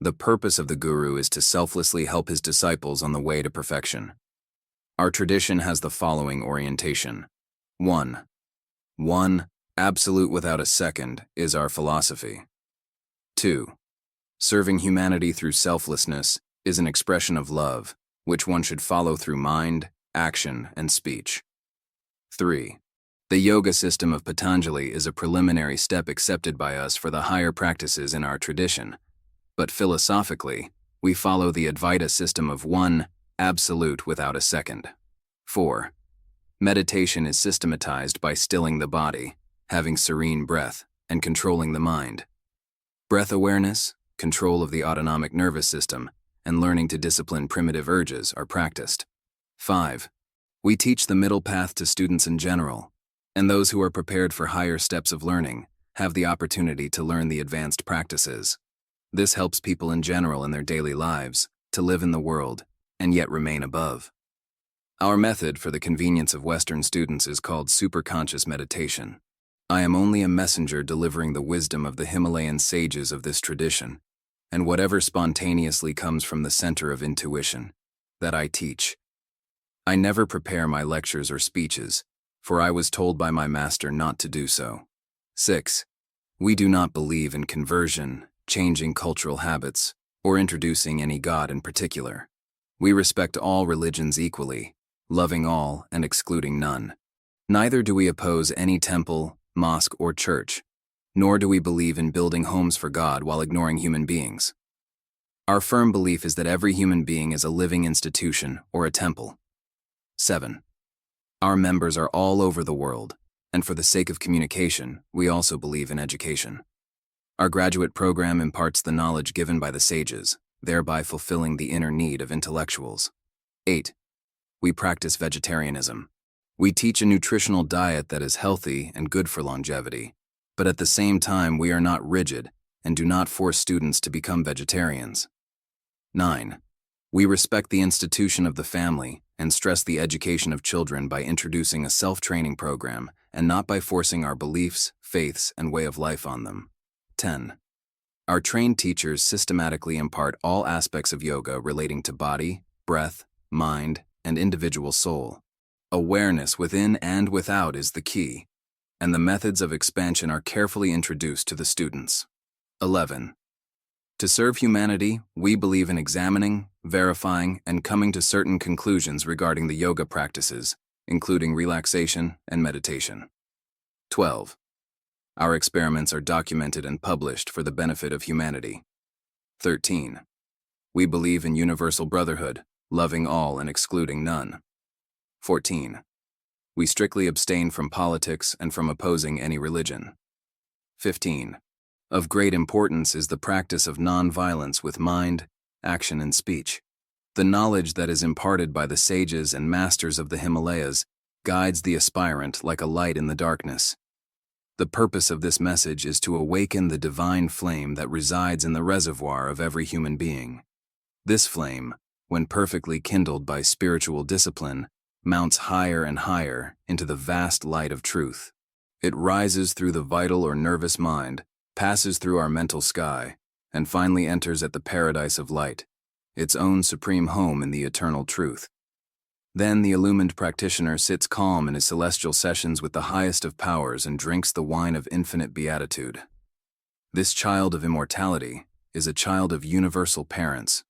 The purpose of the Guru is to selflessly help his disciples on the way to perfection. Our tradition has the following orientation. 1. Absolute without a second is our philosophy. 2. Serving humanity through selflessness is an expression of love, which one should follow through mind, action, and speech. 3. The yoga system of Patanjali is a preliminary step accepted by us for the higher practices in our tradition, But philosophically, we follow the Advaita system of one, absolute without a second. 4. Meditation is systematized by stilling the body, having serene breath, and controlling the mind. Breath awareness, control of the autonomic nervous system, and learning to discipline primitive urges are practiced. 5. We teach the middle path to students in general, and those who are prepared for higher steps of learning have the opportunity to learn the advanced practices. This helps people in general in their daily lives to live in the world and yet remain above. Our method for the convenience of Western students is called superconscious meditation. I am only a messenger delivering the wisdom of the Himalayan sages of this tradition, and whatever spontaneously comes from the center of intuition, that I teach. I never prepare my lectures or speeches, for I was told by my master not to do so. 6. We do not believe in conversion, changing cultural habits, or introducing any god in particular. We respect all religions equally, loving all and excluding none. Neither do we oppose any temple, mosque, or church, nor do we believe in building homes for God while ignoring human beings. Our firm belief is that every human being is a living institution or a temple. 7. Our members are all over the world, and for the sake of communication, we also believe in education. Our graduate program imparts the knowledge given by the sages, thereby fulfilling the inner need of intellectuals. 8. We practice vegetarianism. We teach a nutritional diet that is healthy and good for longevity, but at the same time we are not rigid and do not force students to become vegetarians. 9. We respect the institution of the family and stress the education of children by introducing a self-training program and not by forcing our beliefs, faiths, and way of life on them. 10. Our trained teachers systematically impart all aspects of yoga relating to body, breath, mind, and individual soul. Awareness within and without is the key, and the methods of expansion are carefully introduced to the students. 11. To serve humanity, we believe in examining, verifying, and coming to certain conclusions regarding the yoga practices, including relaxation and meditation. 12. Our experiments are documented and published for the benefit of humanity. 13. We believe in universal brotherhood, loving all and excluding none. 14. We strictly abstain from politics and from opposing any religion. 15. Of great importance is the practice of non-violence with mind, action, and speech. The knowledge that is imparted by the sages and masters of the Himalayas guides the aspirant like a light in the darkness. The purpose of this message is to awaken the divine flame that resides in the reservoir of every human being. This flame, when perfectly kindled by spiritual discipline, mounts higher and higher into the vast light of truth. It rises through the vital or nervous mind, passes through our mental sky, and finally enters at the paradise of light, its own supreme home in the eternal truth. Then the illumined practitioner sits calm in his celestial sessions with the highest of powers and drinks the wine of infinite beatitude. This child of immortality is a child of universal parents,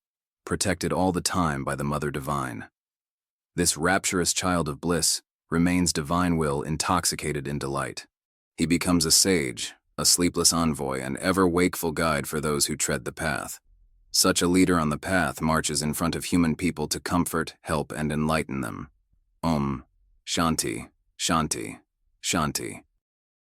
protected all the time by the Mother Divine. This rapturous child of bliss remains divine will intoxicated in delight. He becomes a sage, a sleepless envoy, and ever-wakeful guide for those who tread the path. Such a leader on the path marches in front of human people to comfort, help, and enlighten them. Om, Shanti, Shanti, Shanti.